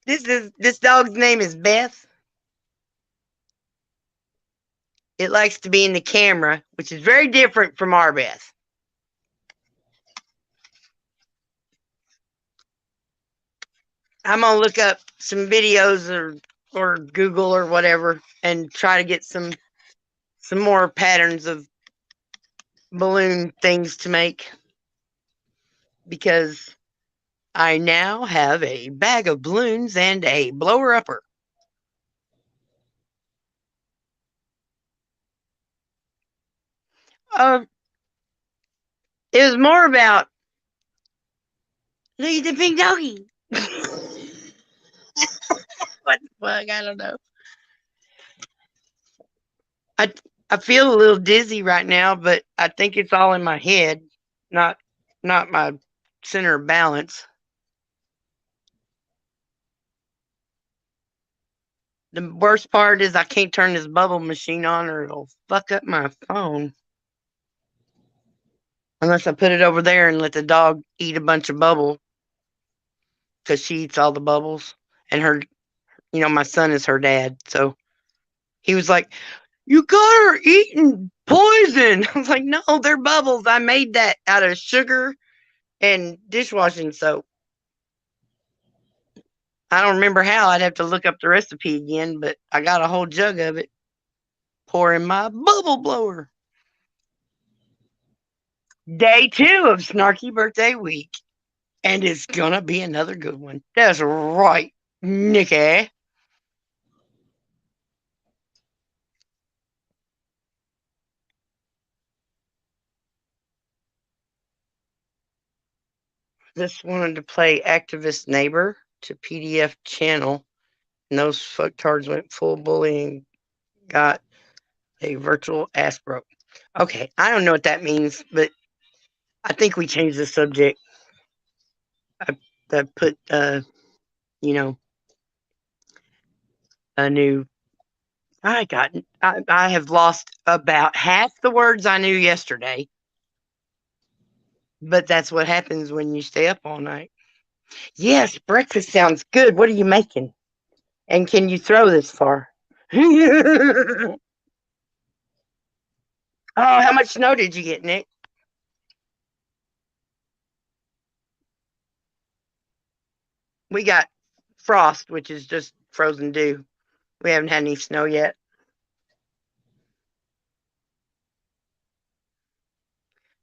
This dog's name is Beth. It likes to be in the camera, which is very different from our Beth. I'm gonna look up some videos or Google or whatever and try to get some more patterns of balloon things to make, because I now have a bag of balloons and a blower upper. It was more about, look at the pink doggy. What the fuck? I don't know. I feel a little dizzy right now, but I think it's all in my head, not my center of balance. The worst part is I can't turn this bubble machine on or it'll fuck up my phone. Unless I put it over there and let the dog eat a bunch of bubble, because she eats all the bubbles. And her, my son is her dad. So he was like, you got her eating poison. I was like, no, they're bubbles. I made that out of sugar and dishwashing soap. I don't remember how. I'd have to look up the recipe again, but I got a whole jug of it. Pour in my bubble blower. Day 2 of Snarky birthday week. And it's gonna be another good one. That's right, Nikki. Just wanted to play Activist Neighbor to PDF channel, and those fucktards went full bullying, got a virtual ass broke. Okay, I don't know what that means, but I think we changed the subject. I put, you know, a new. I have lost about half the words I knew yesterday, but that's what happens when you stay up all night. Yes, breakfast sounds good. What are you making? And can you throw this far? Oh, how much snow did you get, Nick? We got frost, which is just frozen dew. We haven't had any snow yet.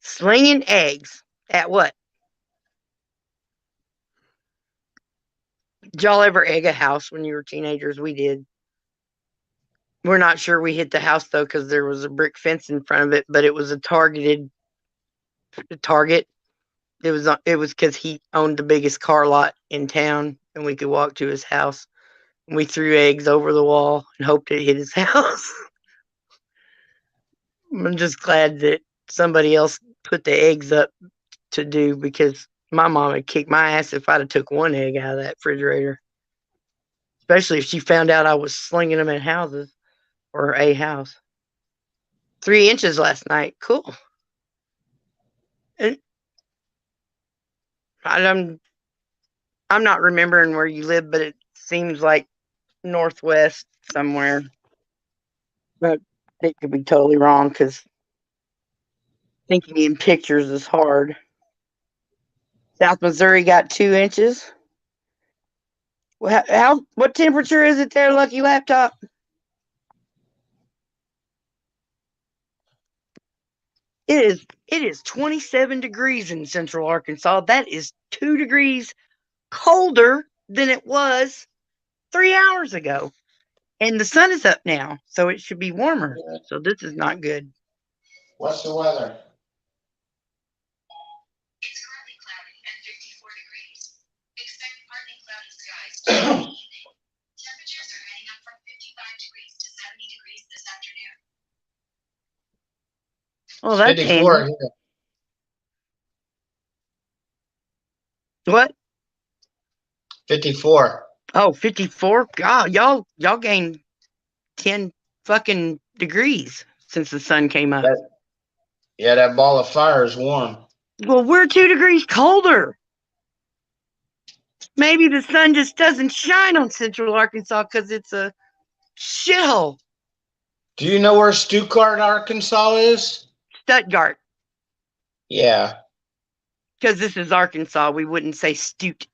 Slinging eggs at what? Did y'all ever egg a house when you were teenagers? We did. We're not sure we hit the house though because there was a brick fence in front of it, but it was a targeted target. It was because he owned the biggest car lot in town, and we could walk to his house. And we threw eggs over the wall and hoped it hit his house. I'm just glad that somebody else put the eggs up to do because my mom would kick my ass if I'd have took one egg out of that refrigerator. Especially if she found out I was slinging them at houses or a house. 3 inches last night. Cool. And I'm not remembering where you live, but it seems like northwest somewhere. But it could be totally wrong because thinking in pictures is hard. South Missouri got 2 inches. What temperature is it there, Lucky Laptop? It is 27 degrees in central Arkansas. That is 2 degrees colder than it was 3 hours ago. And the sun is up now, so it should be warmer. So this is not good. What's the weather? It's currently cloudy and 54 degrees. Expect partly cloudy skies tomorrow evening. Temperatures are heading up from 55 degrees to 70 degrees this afternoon. Oh, that's 54 handy. here. What? 54. Oh, 54? God, y'all gained 10 fucking degrees since the sun came up. That ball of fire is warm. Well, we're 2 degrees colder. Maybe the sun just doesn't shine on central Arkansas because it's a shithole. Do you know where Stuttgart, Arkansas is? Stuttgart. Yeah. Because this is Arkansas, we wouldn't say Stute.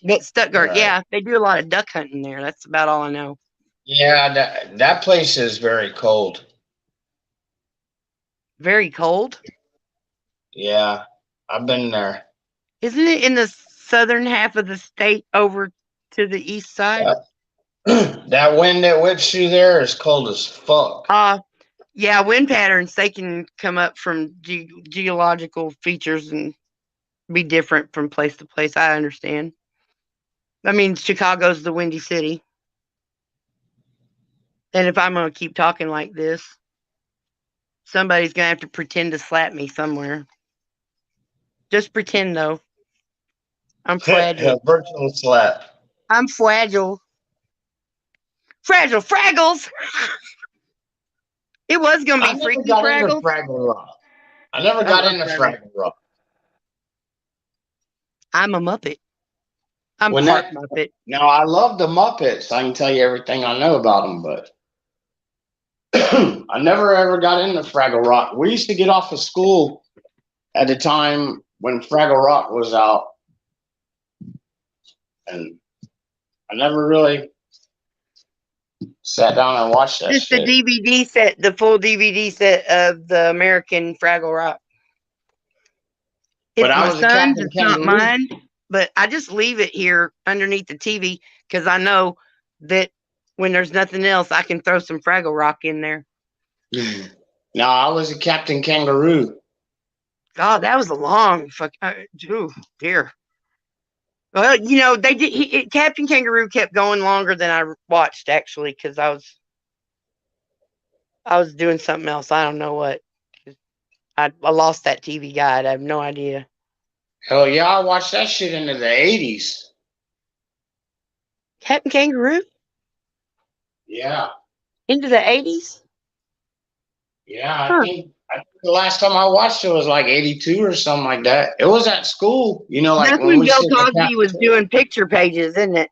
But Stuttgart, Right. yeah, they do a lot of duck hunting there. That's about all I know. Yeah, that place is very cold. Very cold? Yeah, I've been there. Isn't it in the southern half of the state over to the east side? That wind that whips through there is cold as fuck. Yeah, wind patterns, they can come up from geological features and be different from place to place. I understand. I mean, Chicago's the windy city. And if I'm going to keep talking like this, somebody's going to have to pretend to slap me somewhere. Just pretend, though. I'm fragile. Virtual slap. I'm fragile. Fragile Fraggles! It was going to be Freaky Fraggles. Fraggle Rock. I never got into Fraggle Rock. I'm a Muppet. I'm part Muppet. Now, I love the Muppets. I can tell you everything I know about them, but I never ever got into Fraggle Rock. We used to get off of school at the time when Fraggle Rock was out, and I never really sat down and watched that Just shit. the DVD set, the full DVD set of the American Fraggle Rock. It's But I my was a son's. Captain It's not Kangaroo. mine. But I just leave it here underneath the TV because I know that when there's nothing else, I can throw some Fraggle Rock in there. No, I was a Captain Kangaroo. God, that was a long fuck. Dear. Well, they did. Captain Kangaroo kept going longer than I watched actually because I was doing something else. I don't know what. I lost that TV guide. I have no idea. Hell yeah, I watched that shit into the 80s. Captain Kangaroo Yeah. into the 80s. Yeah, I think the last time I watched it was like 82 or something like that. It was at school, like That's when when we Bill sit in the Cosby was doing picture pages, isn't it?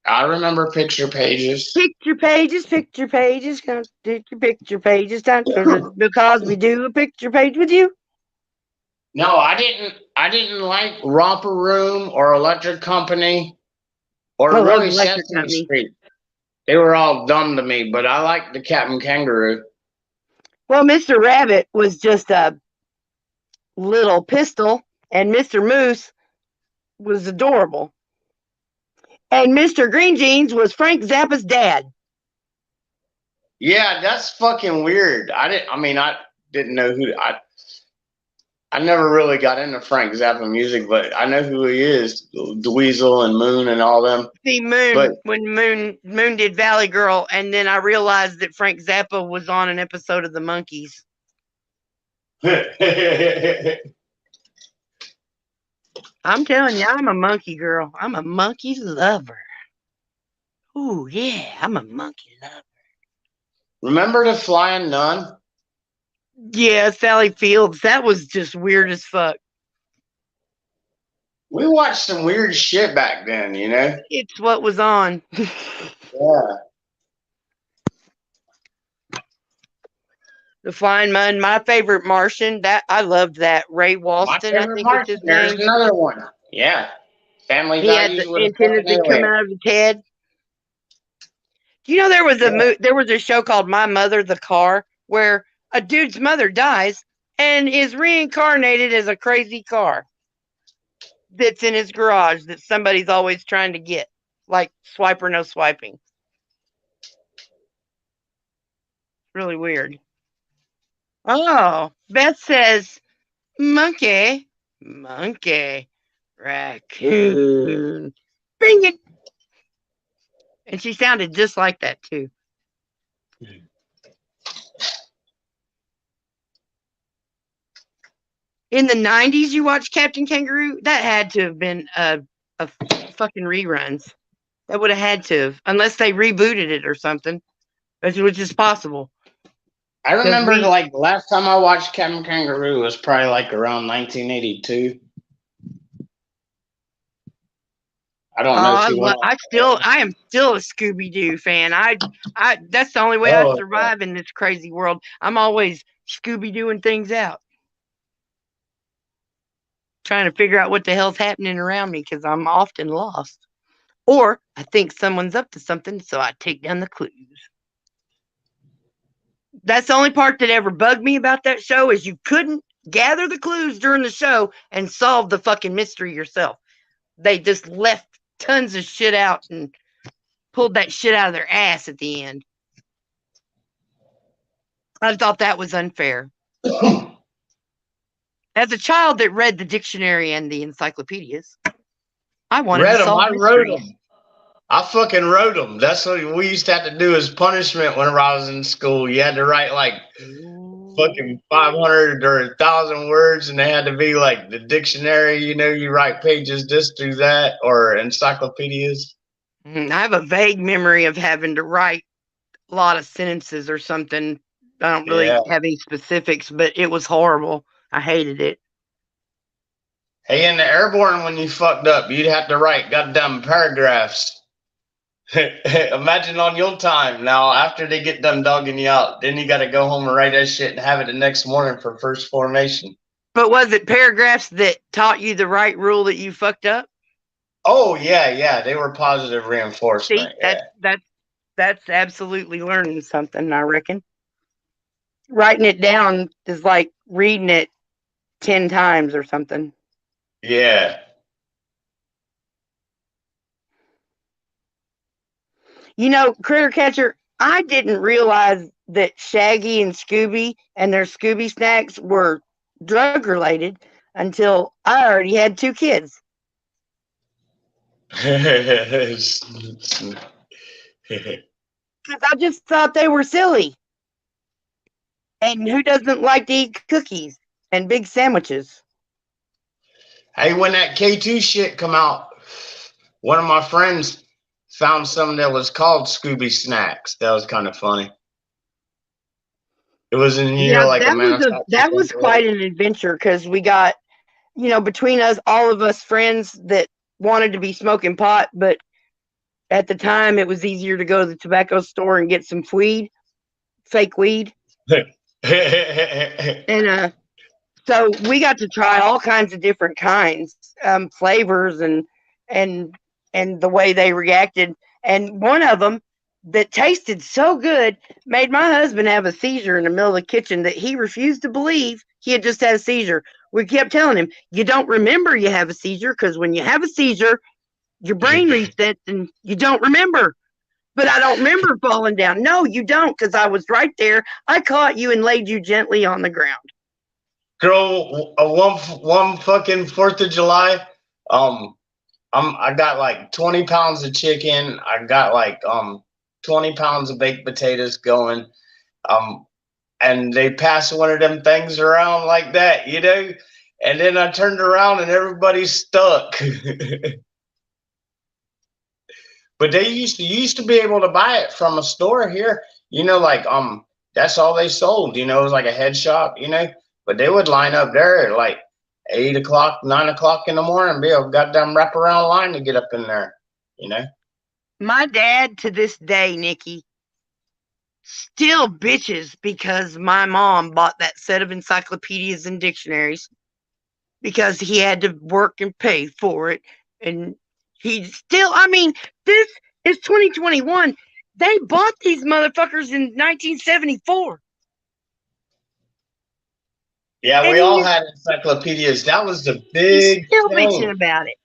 I remember picture pages. Picture pages, picture pages. Come to your picture pages. Time to Bill Cosby do a picture page with you. No, I didn't like Romper Room or Electric Company or I love really Electric Sesame Company. Street. They were all dumb to me, but I liked the Captain Kangaroo. Well, Mr. Rabbit was just a little pistol, and Mr. Moose was adorable. And Mr. Green Jeans was Frank Zappa's dad. Yeah, that's fucking weird. I didn't know who I never really got into Frank Zappa music, but I know who he is. Dweezil and Moon and all them. See Moon But when Moon did Valley Girl, and then I realized that Frank Zappa was on an episode of The Monkees. I'm telling you, I'm a monkey girl. I'm a monkey lover. Ooh, yeah, I'm a monkey lover. Remember the Flying Nun? Yeah, Sally Fields. That was just weird as fuck. We watched some weird shit back then, It's what was on. Yeah. The Flying Mun, my favorite Martian. That I loved that. Ray My Walston, I favorite think was Martian. his There's name. another one. Yeah. Family He had the Values with a antennas fucking that come alien. out of his head. Do you know there was a show called My Mother the Car where a dude's mother dies and is reincarnated as a crazy car that's in his garage that somebody's always trying to get, like swipe or no swiping. Really weird. Oh, Beth says monkey, raccoon, bring it. And she sounded just like that too. In the 90s, you watched Captain Kangaroo? That had to have been a fucking reruns. That would have had to have, unless they rebooted it or something, which was just possible. I remember the last time I watched Captain Kangaroo was probably like around 1982. I don't know too well. I am still a Scooby Doo fan. That's the only way I survive in this crazy world. I'm always Scooby Dooing things out, trying to figure out what the hell's happening around me because I'm often lost, or I think someone's up to something, so I take down the clues. That's the only part that ever bugged me about that show is you couldn't gather the clues during the show and solve the fucking mystery yourself. They just left tons of shit out and pulled that shit out of their ass at the end. I thought that was unfair. As a child that read the dictionary and the encyclopedias, I wanted to solve I mysteries. wrote them. I fucking wrote them. That's what we used to have to do as punishment whenever I was in school. You had to write like fucking 500 or 1,000 words, and they had to be like the dictionary. You write pages this through that, or encyclopedias. I have a vague memory of having to write a lot of sentences or something. I don't really have any specifics, but it was horrible. I hated it. Hey, in the airborne, when you fucked up, you'd have to write goddamn paragraphs. Imagine on your time. Now, after they get done dogging you out, then you got to go home and write that shit and have it the next morning for first formation. But was it paragraphs that taught you the right rule that you fucked up? Oh, yeah. They were positive reinforcement. See, that's absolutely learning something, I reckon. Writing it down is like reading it 10 times or something. Yeah. You know, Critter Catcher, I didn't realize that Shaggy and Scooby and their Scooby snacks were drug related until I already had 2 kids. Because I just thought they were silly. And who doesn't like to eat cookies and big sandwiches? Hey, when that K2 shit come out, one of my friends found something that was called Scooby Snacks. That was kind of funny. It was in Yeah, like a that manufacturer. was quite an adventure because we got, between us, all of us friends that wanted to be smoking pot, but at the time it was easier to go to the tobacco store and get some weed, fake weed. And so we got to try all kinds of different kinds, flavors and and the way they reacted. And one of them that tasted so good made my husband have a seizure in the middle of the kitchen that he refused to believe he had just had a seizure. We kept telling him, you don't remember you have a seizure because when you have a seizure, your brain resets and you don't remember. But I don't remember falling down. No, you don't, because I was right there. I caught you and laid you gently on the ground. Girl, one fucking 4th of July, I got like 20 pounds of chicken. I got like 20 pounds of baked potatoes going. And they passed one of them things around like that, And then I turned around and everybody's stuck. But they used to be able to buy it from a store here, that's all they sold, it was like a head shop, But they would line up there at like 8 o'clock, 9 o'clock in the morning, be a goddamn wraparound line to get up in there. My dad to this day, Nikki, still bitches because my mom bought that set of encyclopedias and dictionaries because he had to work and pay for it. And he still, this is 2021. They bought these motherfuckers in 1974. Yeah, And we all had encyclopedias. That was the big still thing. bitching about it.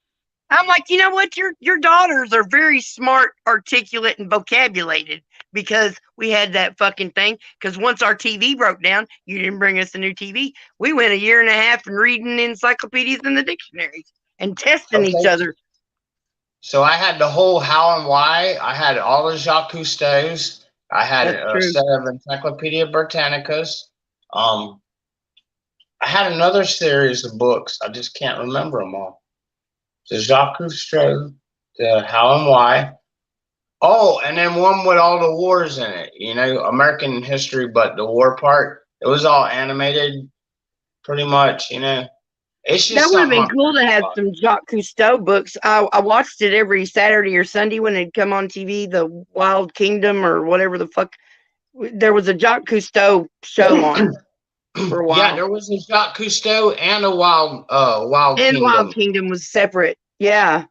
I'm like, you know what? Your daughters are very smart, articulate, and vocabulated because we had that fucking thing. Because once our TV broke down, you didn't bring us a new TV. We went a year and a half and reading encyclopedias and the dictionaries and testing each other. So I had the whole How and Why. I had all the Jacques Cousteau's. I had a set of Encyclopedia Britannicas. I had another series of books. I just can't remember them all. The Jacques Cousteau, the How and Why. Oh, and then one with all the wars in it. American history, but the war part. It was all animated, pretty much. It's just that would have been something cool to have some Jacques Cousteau books. I watched it every Saturday or Sunday when it'd come on TV, the Wild Kingdom or whatever the fuck. There was a Jacques Cousteau show on for a while. Yeah, there was a Jacques Cousteau and a Wild Kingdom. Wild Kingdom was separate. Yeah.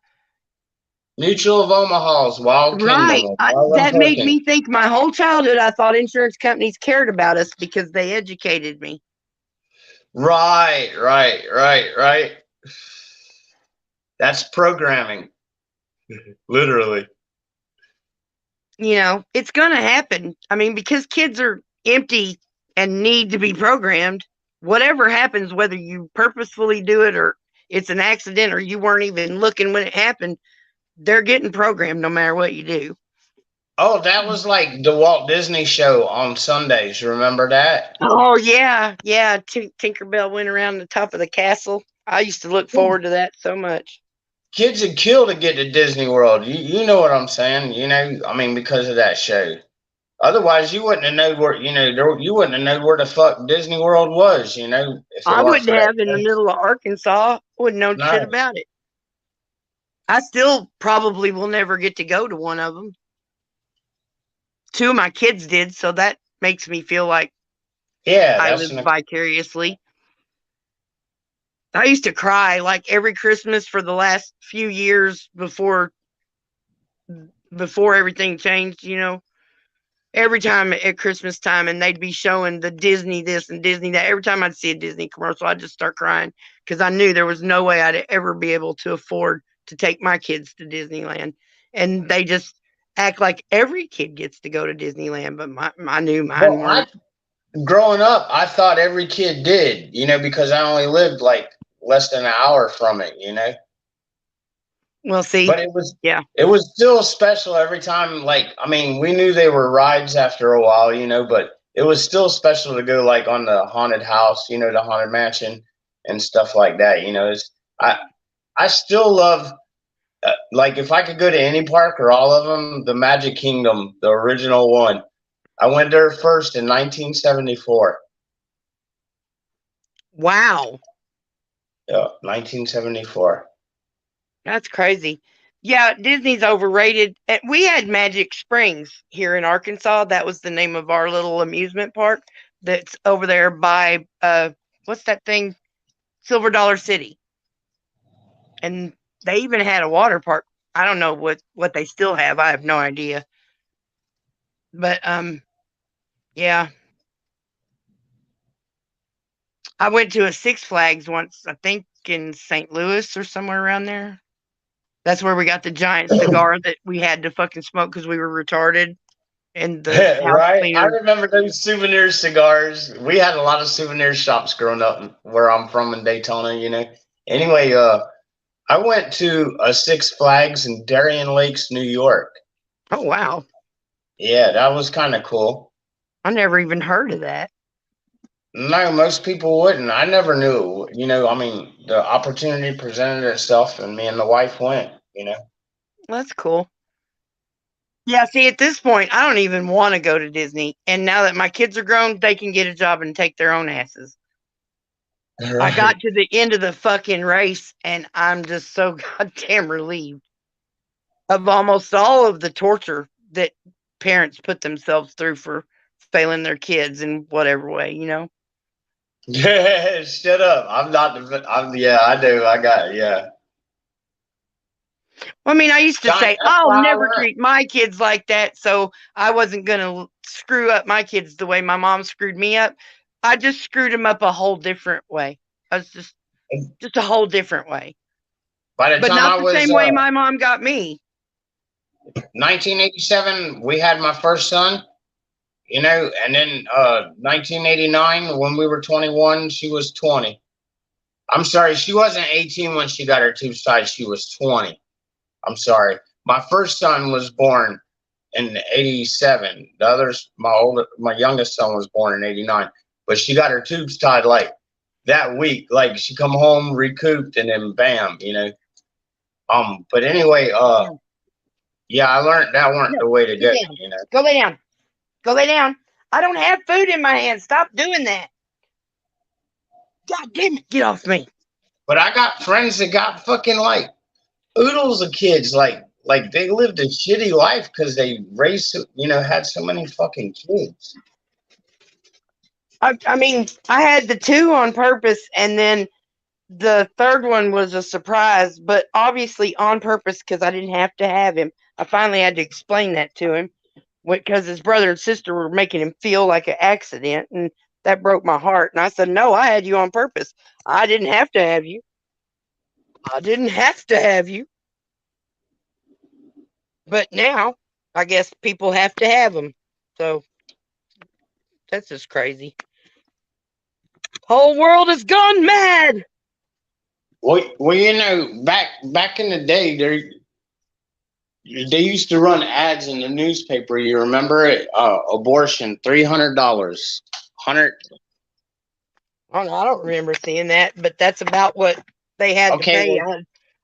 Mutual of Omaha's Wild Kingdom. That made me think my whole childhood I thought insurance companies cared about us because they educated me. Right. That's programming. Literally. It's going to happen. Because kids are empty and need to be programmed. Whatever happens, whether you purposefully do it or it's an accident or you weren't even looking when it happened, they're getting programmed no matter what you do. Oh, that was like the Walt Disney show on Sundays. Remember that? Oh, yeah. Yeah. Tinkerbell went around the top of the castle. I used to look forward to that so much. Kids would kill to get to Disney World. You know what I'm saying? Because of that show. Otherwise, you wouldn't have known where you wouldn't have known where the fuck Disney World was. If I wouldn't have in the middle of Arkansas. Wouldn't know shit about it. I still probably will never get to go to one of them. 2 of my kids did, so that makes me feel like I live vicariously. I used to cry like every Christmas for the last few years before everything changed, every time at Christmas time, and they'd be showing the Disney this and Disney that. Every time I'd see a Disney commercial, I'd just start crying because I knew there was no way I'd ever be able to afford to take my kids to Disneyland. And they just act like every kid gets to go to Disneyland, but I knew mine Well, weren't. growing up, I thought every kid did, because I only lived like less than an hour from it. Well, see, But yeah, it was still special every time. Like, I mean, we knew they were rides after a while, but it was still special to go like on the haunted house, the haunted mansion and stuff like that. I still love like if I could go to any park or all of them, the Magic Kingdom, the original one. I went there first in 1974. wow, Yeah, 1974. that's crazy. Yeah, Disney's overrated. We had Magic Springs here in Arkansas. That was the name of our little amusement park that's over there by what's that thing? Silver Dollar City. And they even had a water park. I don't know what they still have. I have no idea. But yeah. I went to a Six Flags once, I think in St. Louis or somewhere around there. That's where we got the giant cigar that we had to fucking smoke because we were retarded. And the house Right? I cleaner. remember those souvenir cigars. We had a lot of souvenir shops growing up where I'm from in Daytona. Anyway, I went to a Six Flags in Darien Lakes, New York. Oh wow. Yeah, that was kind of cool. I never even heard of that. No, most people wouldn't. I never knew. I mean, the opportunity presented itself, and me and the wife went. That's cool. Yeah, see, at this point, I don't even want to go to Disney. And now that my kids are grown, they can get a job and take their own asses. I got Right. to the end of the fucking race, and I'm just so goddamn relieved of almost all of the torture that parents put themselves through for failing their kids in whatever way. Shut up. I'm not yeah, I do. I got yeah. I mean, I used to John, say, that's I'll why I never learned. treat my kids like that. So I wasn't going to screw up my kids the way my mom screwed me up. I just screwed them up a whole different way. I was just a whole different way, By the but time not I the was same way my mom got me. 1987, we had my first son, and then 1989, when we were 21, she was 20. I'm sorry, she wasn't 18 when she got her tubes tied. She was 20. I'm sorry. My first son was born in 87. The others, my youngest son was born in 89. But she got her tubes tied like that week. Like she come home recouped and then bam. But anyway, yeah, I learned that weren't No, the way to sit go. down. Go lay down. Go lay down. I don't have food in my hand. Stop doing that. God damn it. Get off me. But I got friends that got fucking like oodles of kids. Like they lived a shitty life because they raised, had so many fucking kids. I mean, I had the two on purpose, and then the third one was a surprise, but obviously on purpose because I didn't have to have him. I finally had to explain that to him because his brother and sister were making him feel like an accident, and that broke my heart. And I said, "No, I had you on purpose. I didn't have to have you. I didn't have to have you." But now, I guess people have to have them. So that's just crazy. Whole world has gone mad. Well, back in the day, they used to run ads in the newspaper. You remember it? Abortion, $300, hundred. I don't remember seeing that, but that's about what they had to Okay, pay. well,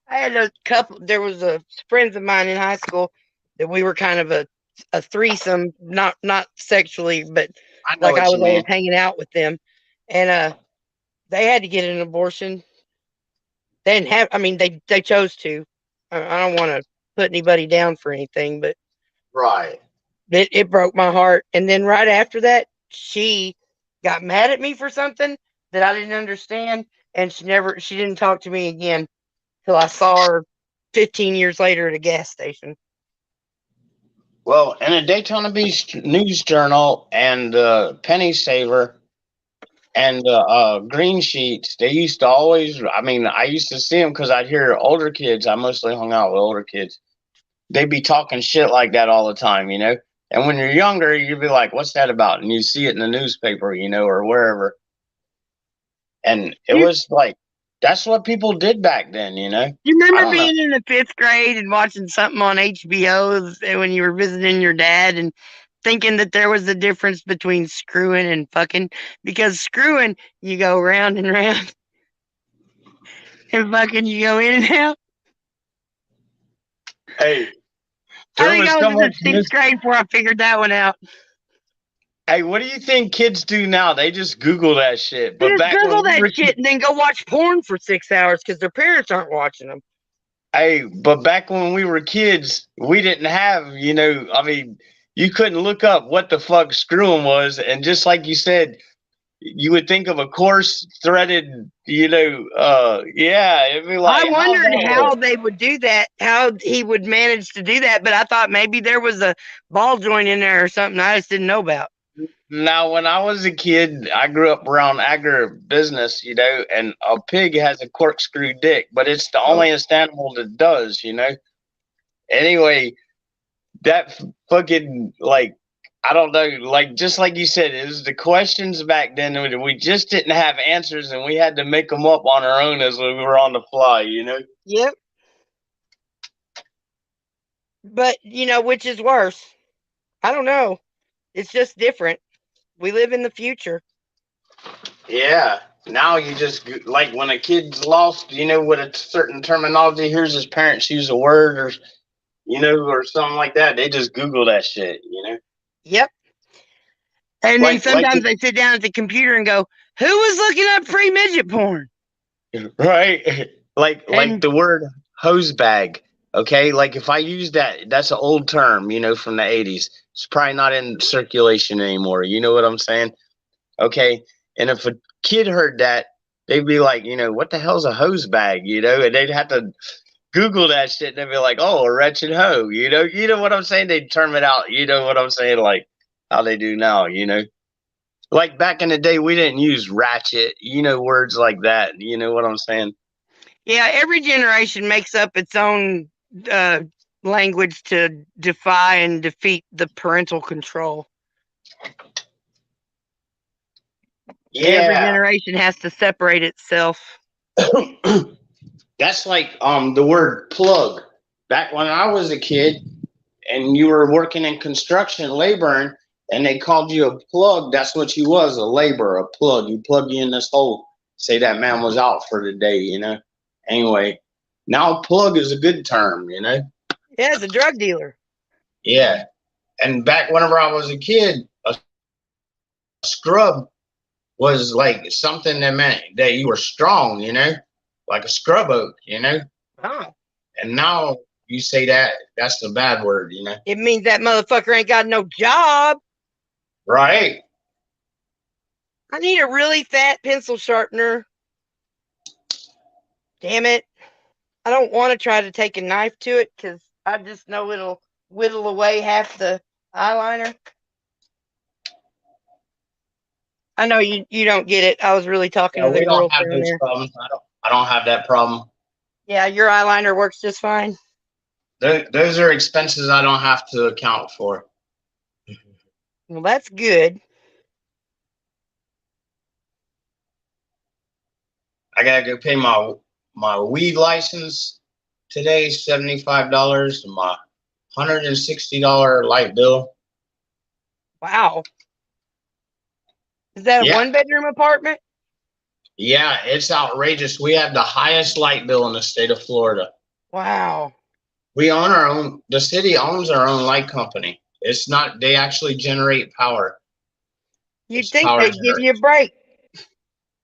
I had a couple. There was a friends of mine in high school that we were kind of a threesome, not sexually, but I know like I what was you always mean. hanging out with them, and they had to get an abortion. They didn't have. I mean, they chose to. I don't want to put anybody down for anything, but Right. it broke my heart. And then right after that, she got mad at me for something that I didn't understand, and she didn't talk to me again till I saw her 15 years later at a gas station. Well, in a Daytona Beach News Journal and Penny Saver and Green Sheets, they used to always. I mean, I used to see them because I'd hear older kids. I mostly hung out with older kids. They'd be talking shit like that all the time, you know. And when you're younger, you'd be like, "What's that about?" And you see it in the newspaper, you know, or wherever. And it was like, that's what people did back then, you know. You I remember don't know. being in the 5th grade and watching something on HBO when you were visiting your dad and thinking that there was a difference between screwing and fucking? Because screwing, you go round and round, and fucking, you go in and out. Hey, I there think was I was so in the much 6th grade before I figured that one out. Hey, what do you think kids do now? They just Google that shit. They But just back when Google we that were, shit and then go watch porn for 6 hours because their parents aren't watching them. hey, but back when we were kids, we didn't have, you know, I mean, you couldn't look up what the fuck screwing was, and just like you said, you would think of a coarse threaded, you know, yeah, it'd be I like, how's wondered that how work? they would do that, how he would manage to do that, but I thought maybe there was a ball joint in there or something I just didn't know about. Now, when I was a kid, I grew up around agribusiness, you know, and a pig has a corkscrew dick, but it's the only animal that does, you know. Anyway, that fucking, like, I don't know, like, just like you said, it was the questions back then. We just didn't have answers, and we had to make them up on our own as we were on the fly, you know. Yep. But, you know, which is worse? I don't know. It's just different. We live in the future. Yeah. Now you just like when a kid's lost, you know, with a certain terminology, hears his parents use a word or you know, or something like that. They just Google that shit, you know. Yep. And then Like sometimes they sit down at the computer and go, "Who was looking up pre-midget porn?" right, like And the word hose bag. Okay, like if I use that, that's an old term, you know, from the '80s. It's probably not in circulation anymore. You know what I'm saying? Okay, and if a kid heard that, they'd be like, you know, what the hell's a hose bag? You know, and they'd have to Google that shit and they'd be like, oh, a wretched hoe. You know what I'm saying? They'd term it out. You know what I'm saying? Like how they do now. You know, like back in the day, we didn't use ratchet. You know, words like that. You know what I'm saying? yeah, every generation makes up its own language to defy and defeat the parental control. Every Yeah, generation has to separate itself. that's like the word plug. Back when I was a kid, and you were working in construction, laboring, and they called you a plug. That's what you was, a laborer, a plug. You plug you in this hole. Say that man was out for the day, you know. Anyway, now plug is a good term, you know. Yeah, it's a drug dealer. Yeah, and back whenever I was a kid, a scrub was like something that meant that you were strong, you know, like a scrub oak, you know. Oh. And now you say that, that's the bad word, you know. It means that motherfucker ain't got no job. Right. I need a really fat pencil sharpener. Damn it. I don't want to try to take a knife to it because I just know it'll whittle away half the eyeliner. I know you don't get it. I was really talking Yeah, to the we don't girls have down those there. problems. I don't have that problem. Yeah, your eyeliner works just fine. Those are expenses I don't have to account for. Well, that's good. I gotta go pay my weed license today, $75, and my $160 light bill. Wow. Is that a Yeah, 1-bedroom apartment? yeah, it's outrageous. We have the highest light bill in the state of Florida. Wow. We own our own. The city owns our own light company. It's not. They actually generate power. You'd It's think power they'd give you a generation. break.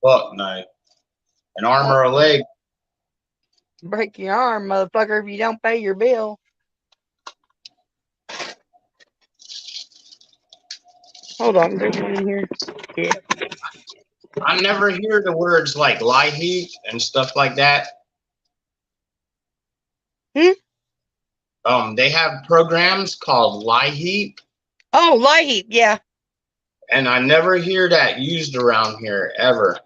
Well, no, an arm or a leg. Break your arm, motherfucker, if you don't pay your bill. Hold on, there's one in here. Yeah. I never hear the words like light heat and stuff like that. Hmm? They have programs called Lie Heap. Oh, Lie Heap, yeah. And I never hear that used around here ever.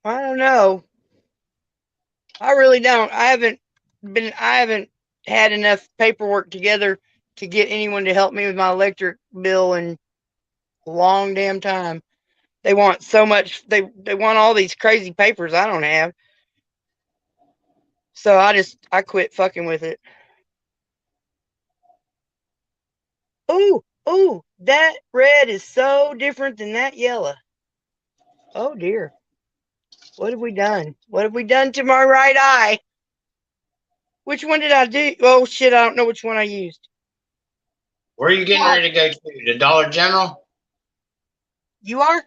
I don't know. I really don't. I haven't had enough paperwork together to get anyone to help me with my electric bill in a long damn time. They want so much. They want all these crazy papers I don't have. So I quit fucking with it. Ooh, that red is so different than that yellow. Oh dear. What have we done? What have we done to my right eye? Which one did I do? Oh shit, I don't know which one I used. Where are you getting ready to go to? The Dollar General? You are?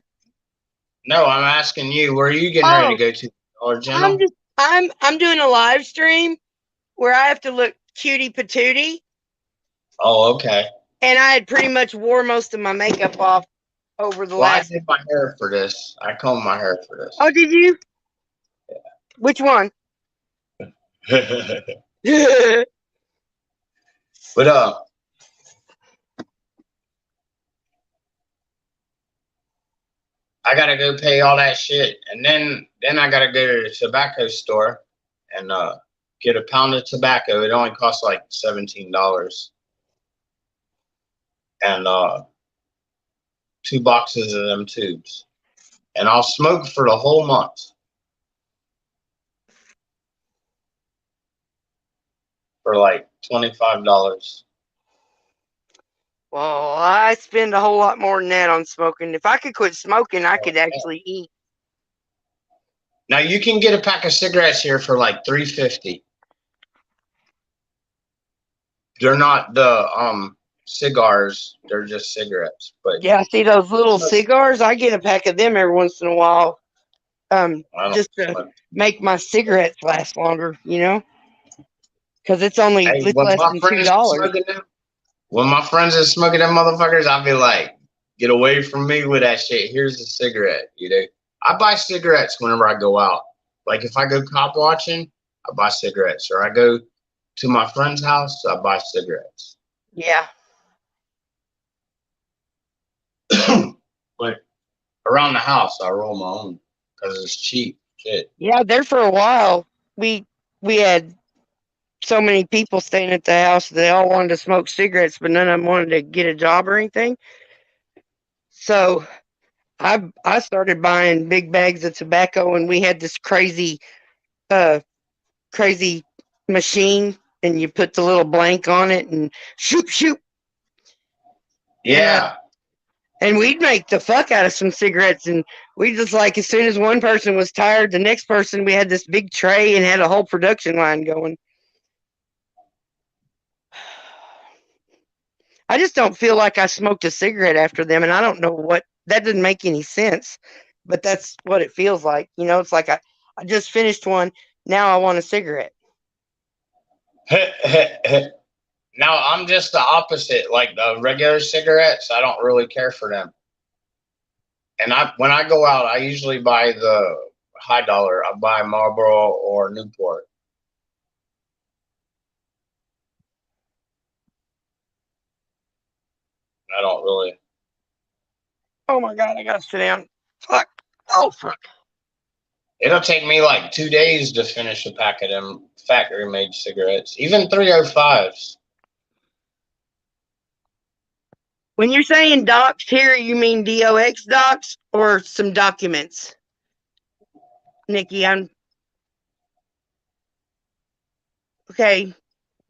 No, I'm asking you. Where are you getting ready to go to? Dollar General? I'm doing a live stream where I have to look cutie patootie. Oh, okay. And I had pretty much wore most of my makeup off over the last. I did my hair for this. I combed my hair for this. Oh, did you? Yeah. Which one? But I gotta go pay all that shit, and then I gotta go to the tobacco store and get a pound of tobacco. It only costs like $17, and 2 boxes of them tubes, and I'll smoke for the whole month for like $25. Well, I spend a whole lot more than that on smoking. If I could quit smoking, I could actually eat. Now you can get a pack of cigarettes here for like $3.50. They're not the cigars; they're just cigarettes. But yeah, see those little cigars? I get a pack of them every once in a while, just to make my cigarettes last longer. You know, because it's only Hey, it's less than $2. When my friends are smoking them motherfuckers, I'll be like, get away from me with that shit. Here's a cigarette, you know. I buy cigarettes whenever I go out. Like if I go cop watching, I buy cigarettes. Or I go to my friend's house, I buy cigarettes. Yeah. But around the house, I roll my own because it's cheap. Shit. Yeah, there for a while, we had so many people staying at the house. They all wanted to smoke cigarettes, but none of them wanted to get a job or anything. So I started buying big bags of tobacco, and we had this crazy machine, and you put the little blank on it and shoot. Yeah. And we'd make the fuck out of some cigarettes, and we just like as soon as one person was tired, the next person, we had this big tray and had a whole production line going. I just don't feel like I smoked a cigarette after them, and I don't know what that didn't make any sense, but that's what it feels like. You know, it's like I just finished one. Now I want a cigarette. Now I'm just the opposite. Like the regular cigarettes, I don't really care for them. And when I go out, I usually buy the high dollar. I buy Marlboro or Newport. I don't really. Oh my god, I gotta sit down. Fuck. Oh fuck. It'll take me like 2 days to finish a pack of them factory made cigarettes. Even 305s. When you're saying docs here, you mean DOX docs or some documents? Nikki, I'm okay.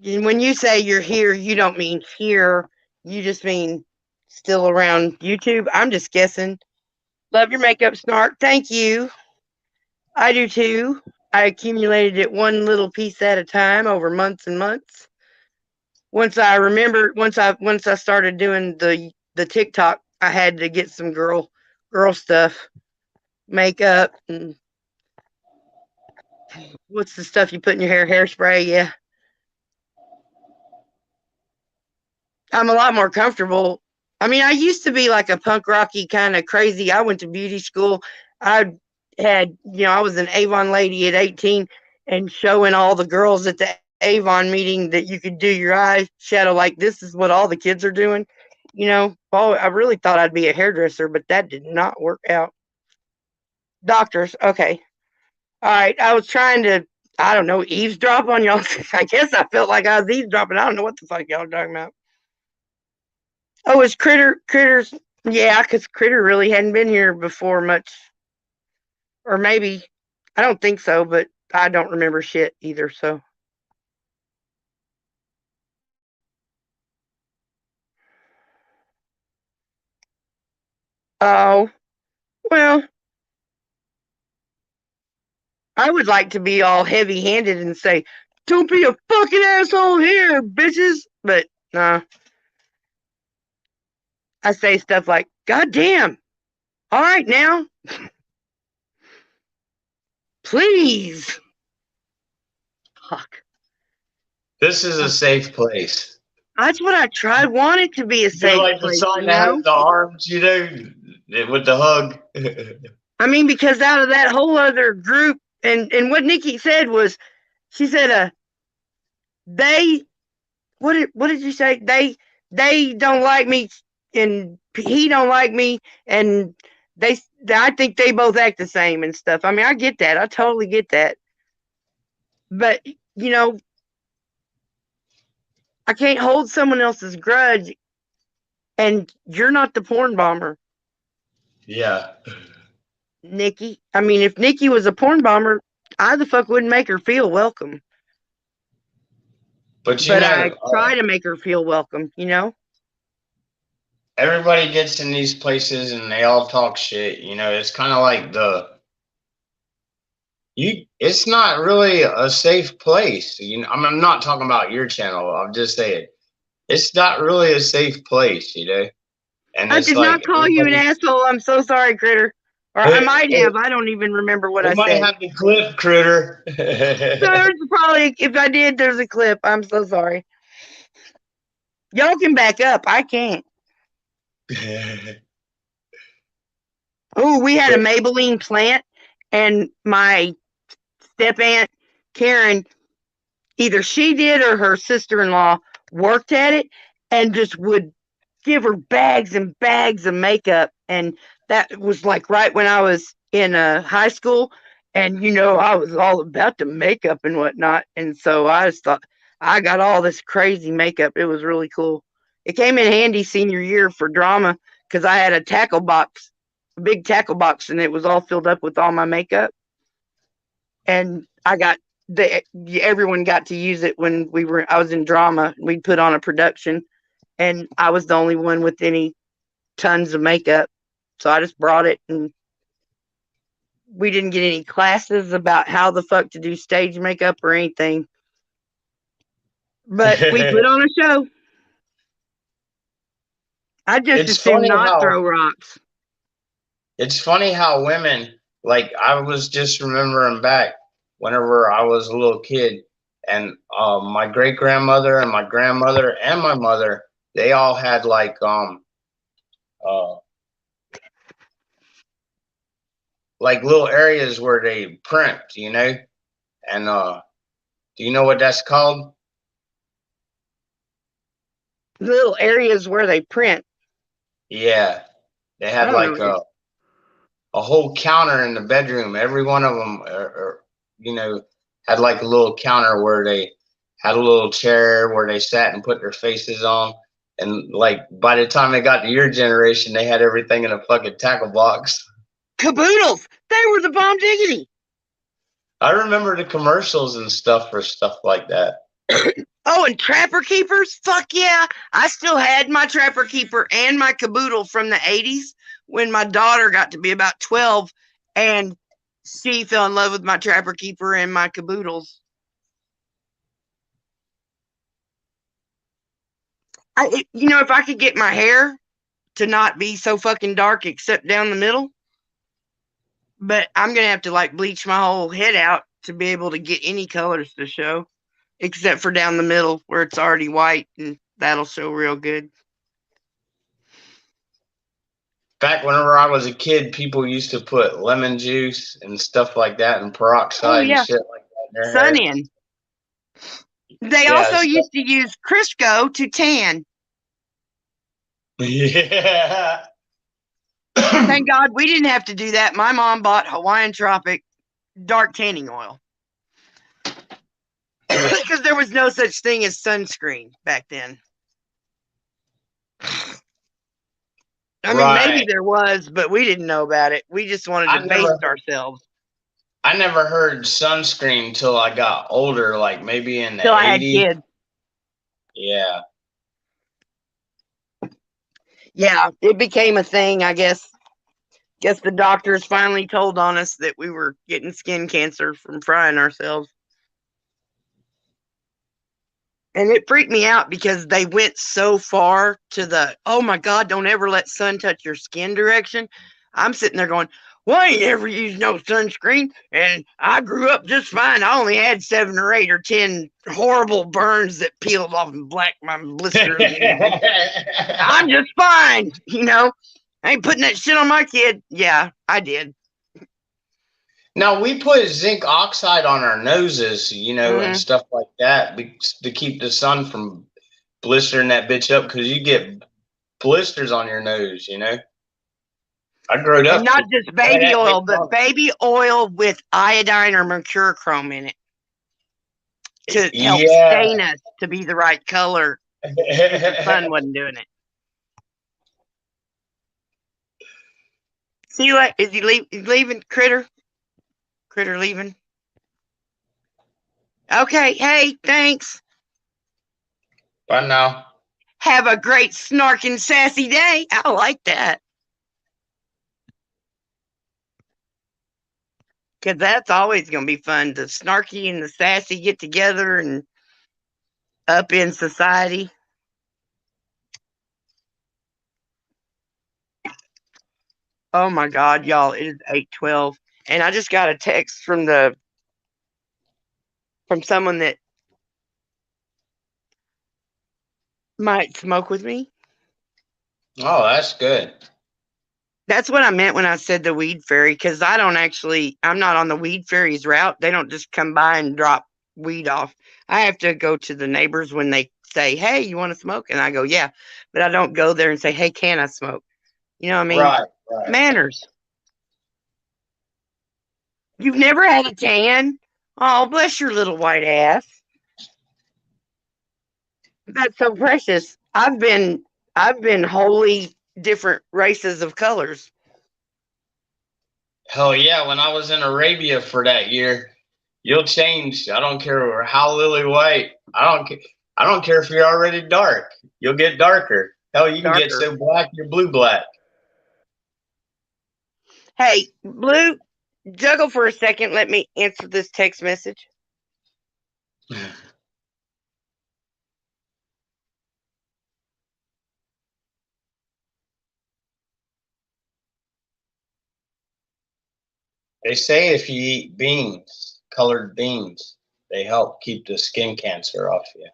When you say you're here, you don't mean here. You just mean still around YouTube. I'm just guessing. Love your makeup, Snark. Thank you. I do too. I accumulated it one little piece at a time over months and months. Once I started doing the TikTok, I had to get some girl stuff, makeup, and what's the stuff you put in your hair? Hairspray, yeah. I'm a lot more comfortable. I mean, I used to be like a punk rocky kind of crazy. I went to beauty school. I was an Avon lady at 18, and showing all the girls at the Avon meeting that you could do your eyeshadow like this is what all the kids are doing. You know, I really thought I'd be a hairdresser, but that did not work out. Doctors, okay. All right, I was trying to, I don't know, eavesdrop on y'all. I guess I felt like I was eavesdropping. I don't know what the fuck y'all are talking about. Oh, is Critters? Yeah, because Critter really hadn't been here before much. Or maybe, I don't think so, but I don't remember shit either, so. Oh, well, I would like to be all heavy handed and say, don't be a fucking asshole here, bitches. But nah. I say stuff like, God damn. All right now. Please. Fuck. This is a safe place. That's what I tried. Want it to be a You safe like the place, sign you that know? has the arms, you know, with the hug. I mean, because out of that whole other group, and what Nikki said was, she said, they, what did you say? They don't like me, and he don't like me, and I think they both act the same and stuff. I mean, I get that. I totally get that. But, you know, I can't hold someone else's grudge, and you're not the porn bomber. Yeah. Nikki. I mean, if Nikki was a porn bomber, I the fuck wouldn't make her feel welcome. But you But I know, try to make her feel welcome, you know? everybody gets in these places and they all talk shit. You know, it's kind of like it's not really a safe place. You know, I'm not talking about your channel. I'm just saying it's not really a safe place, you know. And I it's did like not call you an asshole. I'm so sorry, Critter. Or I might have. I don't even remember what we I might said. have the clip, Critter. There's probably, if I did, there's a clip. I'm so sorry. Y'all can back up. I can't. Oh, we had a Maybelline plant, and my step aunt Karen, either she did or her sister-in-law worked at it and just would give her bags and bags of makeup. And that was like right when I was in high school. And, you know, I was all about the makeup and whatnot. And so I just thought I got all this crazy makeup. It was really cool. It came in handy senior year for drama because I had a tackle box, a big tackle box, and it was all filled up with all my makeup. And everyone got to use it when I was in drama. We'd put on a production, and I was the only one with any tons of makeup. So I just brought it, and we didn't get any classes about how the fuck to do stage makeup or anything. But we put on a show. I just It's assume funny not how throw rocks. it's funny how women, like, I was just remembering back whenever I was a little kid, and my great grandmother and my grandmother and my mother, they all had uh like little areas where they print, you know. And do you know what that's called? Little areas where they print. Yeah, they I had don't like know. a whole counter in the bedroom. Every one of them, you know, had like a little counter where they had a little chair where they sat and put their faces on. And like by the time they got to your generation, they had everything in a fucking tackle box. Caboodles! They were the bomb diggity. I remember the commercials and stuff for stuff like that. Oh, and Trapper Keepers? Fuck yeah. I still had my Trapper Keeper and my caboodle from the 80s when my daughter got to be about 12, and she fell in love with my Trapper Keeper and my caboodles. You know, if I could get my hair to not be so fucking dark except down the middle, but I'm going to have to like bleach my whole head out to be able to get any colors to show, except for down the middle where it's already white, and that'll show real good. Back whenever I was a kid, people used to put lemon juice and stuff like that and peroxide and shit like that sun in. They also used to use Crisco to tan. Yeah. Thank God we didn't have to do that. My mom bought Hawaiian Tropic dark tanning oil because there was no such thing as sunscreen back then. I mean, maybe there was, but we didn't know about it. We just wanted to baste ourselves. I never heard sunscreen till I got older, like maybe in the Till I had 80s. kids. Yeah. Yeah, it became a thing, I guess. Guess the doctors finally told on us that we were getting skin cancer from frying ourselves. And it freaked me out because they went so far to the, oh my God, don't ever let sun touch your skin direction. I'm sitting there going, well, I ain't ever used no sunscreen, and I grew up just fine. I only had 7 or 8 or 10 horrible burns that peeled off and black my blisters. I'm just fine, you know. I ain't putting that shit on my kid. Yeah, I did. Now we put zinc oxide on our noses, you know, and Mhm. stuff like that to keep the sun from blistering that bitch up because you get blisters on your nose, you know. I grew up. And not just baby oil, but baby oil with iodine or mercurochrome in it to help stain us to be the right color if the sun wasn't doing it. See what? Is he leaving, Critter? Critter leaving? Okay, hey, thanks. Bye now. Have a great snarking sassy day. I like that. Because that's always going to be fun. The snarky and the sassy get together and up in society. Oh my God, y'all, it is 8:12. And I just got a text from someone that might smoke with me. Oh, that's good. That's what I meant when I said the weed fairy, because I'm not on the weed fairy's route. They don't just come by and drop weed off. I have to go to the neighbors when they say, hey, you want to smoke? And I go, yeah. But I don't go there and say, hey, can I smoke? You know what I mean? Right. Manners. You've never had a tan? Oh, bless your little white ass. That's so precious. I've been wholly different races of colors. Hell yeah! When I was in Arabia for that year, you'll change. I don't care how lily white. I don't care if you're already dark. You'll get darker. Hell, you can get so black you're blue black. Hey, Blue, juggle for a second. Let me answer this text message. They say if you eat beans, colored beans, they help keep the skin cancer off you.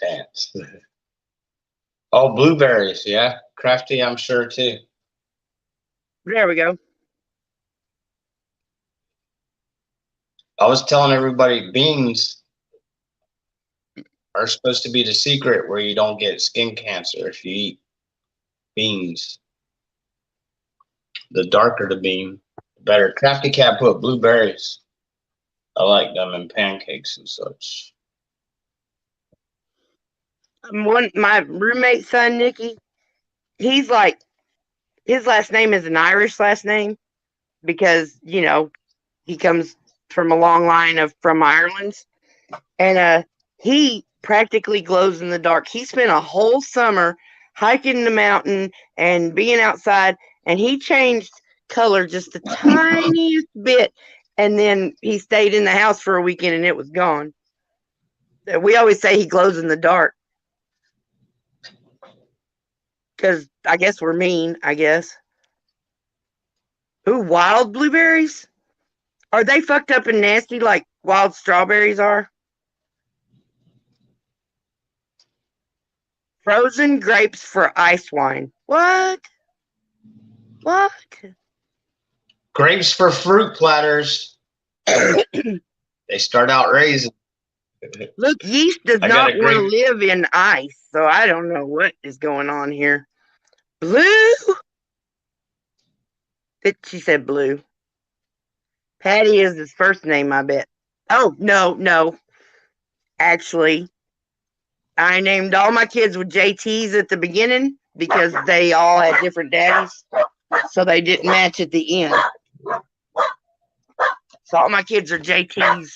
Dance. Oh, blueberries, yeah. Crafty, I'm sure too. There we go. I was telling everybody beans are supposed to be the secret where you don't get skin cancer if you eat beans. The darker the bean, the better. Crafty Cat put blueberries. I like them in pancakes and such. My roommate's son, Nicky, he's like, his last name is an Irish last name because, you know, he comes from a long line from Ireland. And he practically glows in the dark. He spent a whole summer hiking the mountain and being outside, and he changed color just the tiniest bit. And then he stayed in the house for a weekend and it was gone. We always say he glows in the dark. Because I guess we're mean, I guess. Ooh, wild blueberries? Are they fucked up and nasty like wild strawberries are? Frozen grapes for ice wine. What? What? Grapes for fruit platters. They start out raisin. Look, yeast does I got not a want to grape. live in ice, so I don't know what is going on here. Blue? She said blue. Patty is his first name, I bet. Oh, no. Actually, I named all my kids with JTs at the beginning because they all had different daddies, so they didn't match at the end. So all my kids are JTs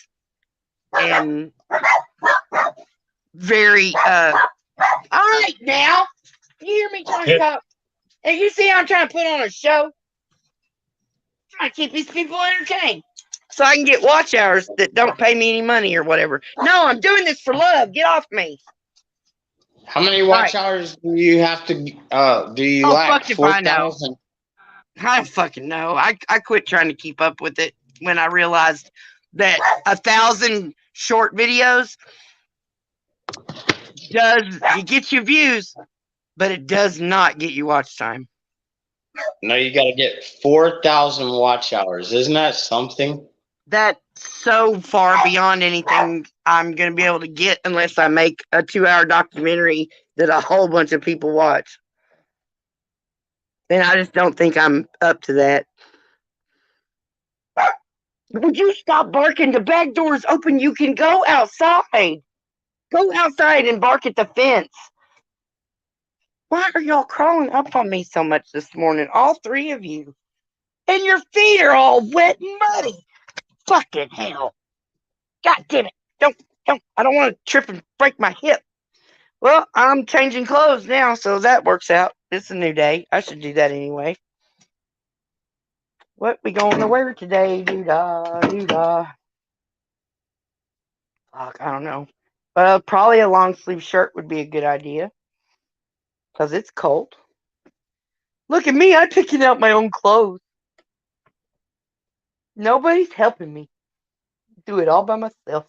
and very all right now. You hear me trying to talk? And you see I'm trying to put on a show? Trying to keep these people entertained. So I can get watch hours that don't pay me any money or whatever. No, I'm doing this for love. Get off me. How many watch hours do you have to do you Oh, lack? fuck if I know. 4,000? I don't fucking know. I quit trying to keep up with it when I realized that 1,000 short videos it gets you views, but it does not get you watch time. No, you got to get 4,000 watch hours. Isn't that something? That's so far beyond anything I'm going to be able to get unless I make a 2-hour documentary that a whole bunch of people watch. And I just don't think I'm up to that. Would you stop barking? The back door is open. You can go outside. Go outside and bark at the fence. Why are y'all crawling up on me so much this morning? All three of you. And your feet are all wet and muddy. Fucking hell. God damn it. Don't. I don't want to trip and break my hip. Well, I'm changing clothes now, so that works out. It's a new day. I should do that anyway. What we going to wear today? Doo-dah. Fuck, I don't know. Probably a long sleeve shirt would be a good idea. Because it's cold. Look at me. I'm picking out my own clothes. Nobody's helping me. Do it all by myself.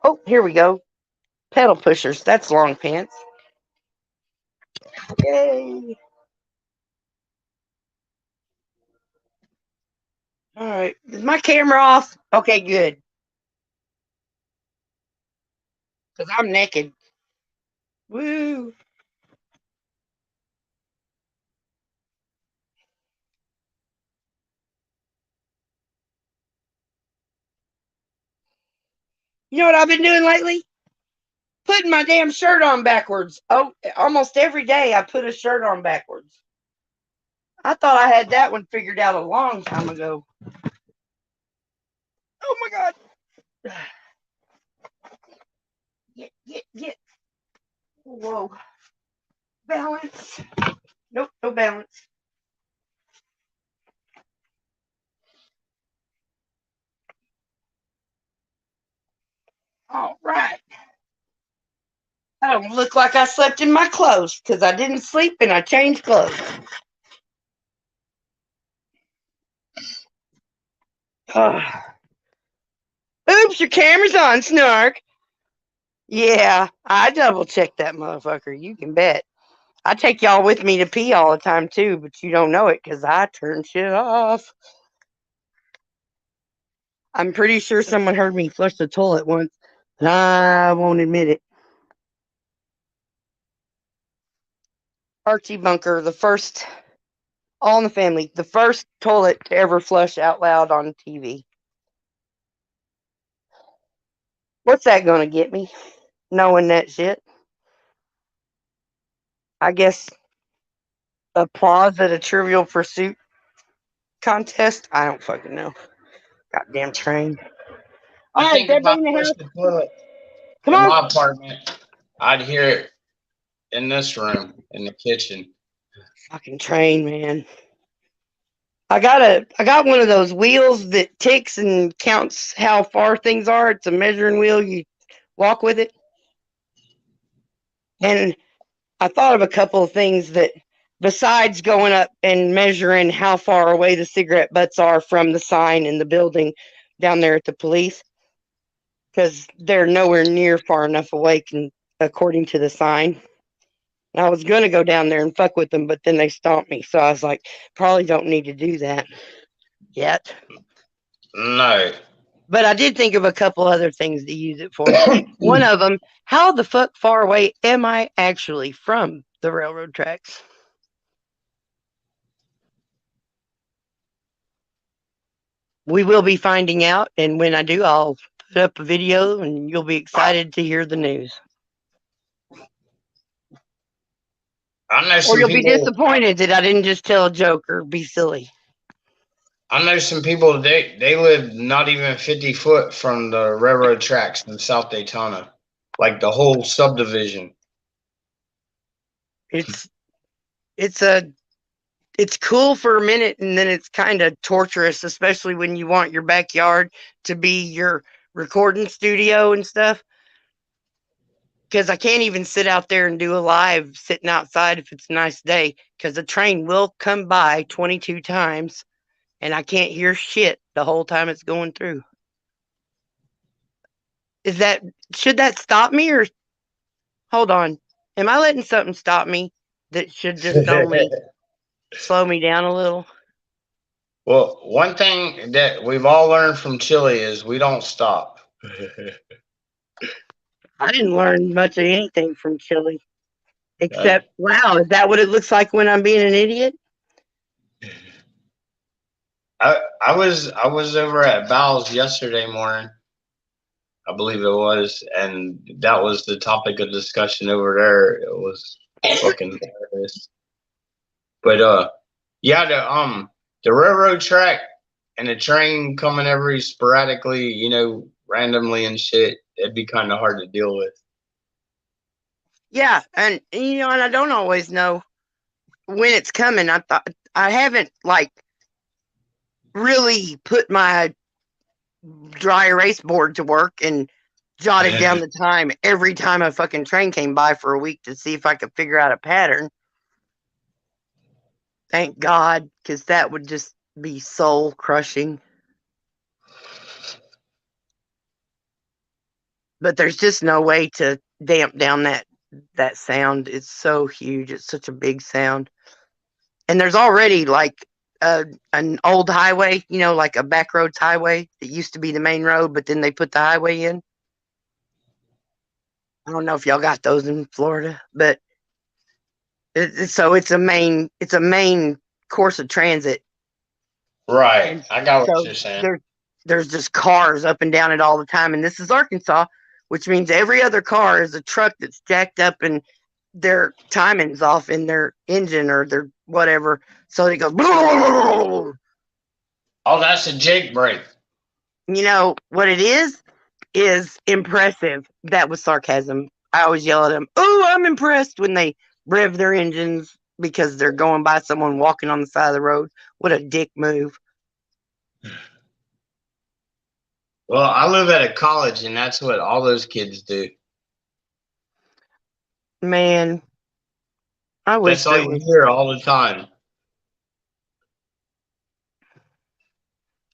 Oh, here we go. Pedal pushers. That's long pants. Yay. All right. Is my camera off? Okay, good. Because I'm naked. Woo. You know what I've been doing lately? Putting my damn shirt on backwards. Oh, almost every day I put a shirt on backwards. I thought I had that one figured out a long time ago. Oh my God. Get. Whoa. Balance. Nope, no balance. All right. I don't look like I slept in my clothes because I didn't sleep and I changed clothes. Oops, your camera's on, Snark. Yeah, I double checked that motherfucker. You can bet. I take y'all with me to pee all the time too, but you don't know it because I turn shit off. I'm pretty sure someone heard me flush the toilet once, and I won't admit it. Archie Bunker, the first, All in the Family, the first toilet to ever flush out loud on TV. What's that gonna get me? Knowing that shit. I guess applause at a Trivial Pursuit contest. I don't fucking know. Goddamn train. All I right, think if I everybody in the flushed house. the toilet Come in on. my apartment, I'd hear it in this room, in the kitchen. Fucking train, man. I got one of those wheels that ticks and counts how far things are. It's a measuring wheel. You walk with it. And I thought of a couple of things that, besides going up and measuring how far away the cigarette butts are from the sign in the building down there at the police, because they're nowhere near far enough away, according to the sign. And I was going to go down there and fuck with them, but then they stomped me. So I was like, probably don't need to do that yet. No. But I did think of a couple other things to use it for. One of them, how the fuck far away am I actually from the railroad tracks? We will be finding out, and when I do, I'll put up a video, and you'll be excited to hear the news. I know Or some you'll be people. disappointed that I didn't just tell a joke or be silly. I know some people. They live not even 50 foot from the railroad tracks in South Daytona, like the whole subdivision. It's cool for a minute, and then it's kind of torturous, especially when you want your backyard to be your recording studio and stuff. Because I can't even sit out there and do a live sitting outside if it's a nice day, because the train will come by 22 times, and I can't hear shit the whole time it's going through. Should that stop me, or hold on? Am I letting something stop me that should just only slow me down a little? Well, one thing that we've all learned from Chile is we don't stop. I didn't learn much of anything from Chile, except, wow, is that what it looks like when I'm being an idiot? I was over at Val's yesterday morning, I believe it was, and that was the topic of discussion over there. It was fucking hilarious. But yeah, the railroad track and the train coming every sporadically, randomly and shit, it'd be kind of hard to deal with. Yeah, and and I don't always know when it's coming. I haven't really put my dry erase board to work and jotted down the time every time a fucking train came by for a week to see if I could figure out a pattern. Thank God, because that would just be soul crushing. But there's just no way to damp down that sound. It's so huge. It's such a big sound. And there's already an old highway, like a back roads highway that used to be the main road, but then they put the highway in. I don't know if y'all got those in Florida, but it's a main course of transit. Right. I got what you're saying. There's just cars up and down it all the time. And this is Arkansas, which means every other car is a truck that's jacked up and their timing's off in their engine or their whatever. So it goes. Oh, that's a Jake brake. You know what it is impressive. That was sarcasm. I always yell at them, "Oh, I'm impressed," when they rev their engines because they're going by someone walking on the side of the road. What a dick move. Well, I live at a college, and that's what all those kids do. Man, I wish that's all you hear all the time.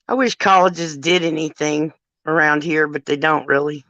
I wish colleges did anything around here, but they don't really.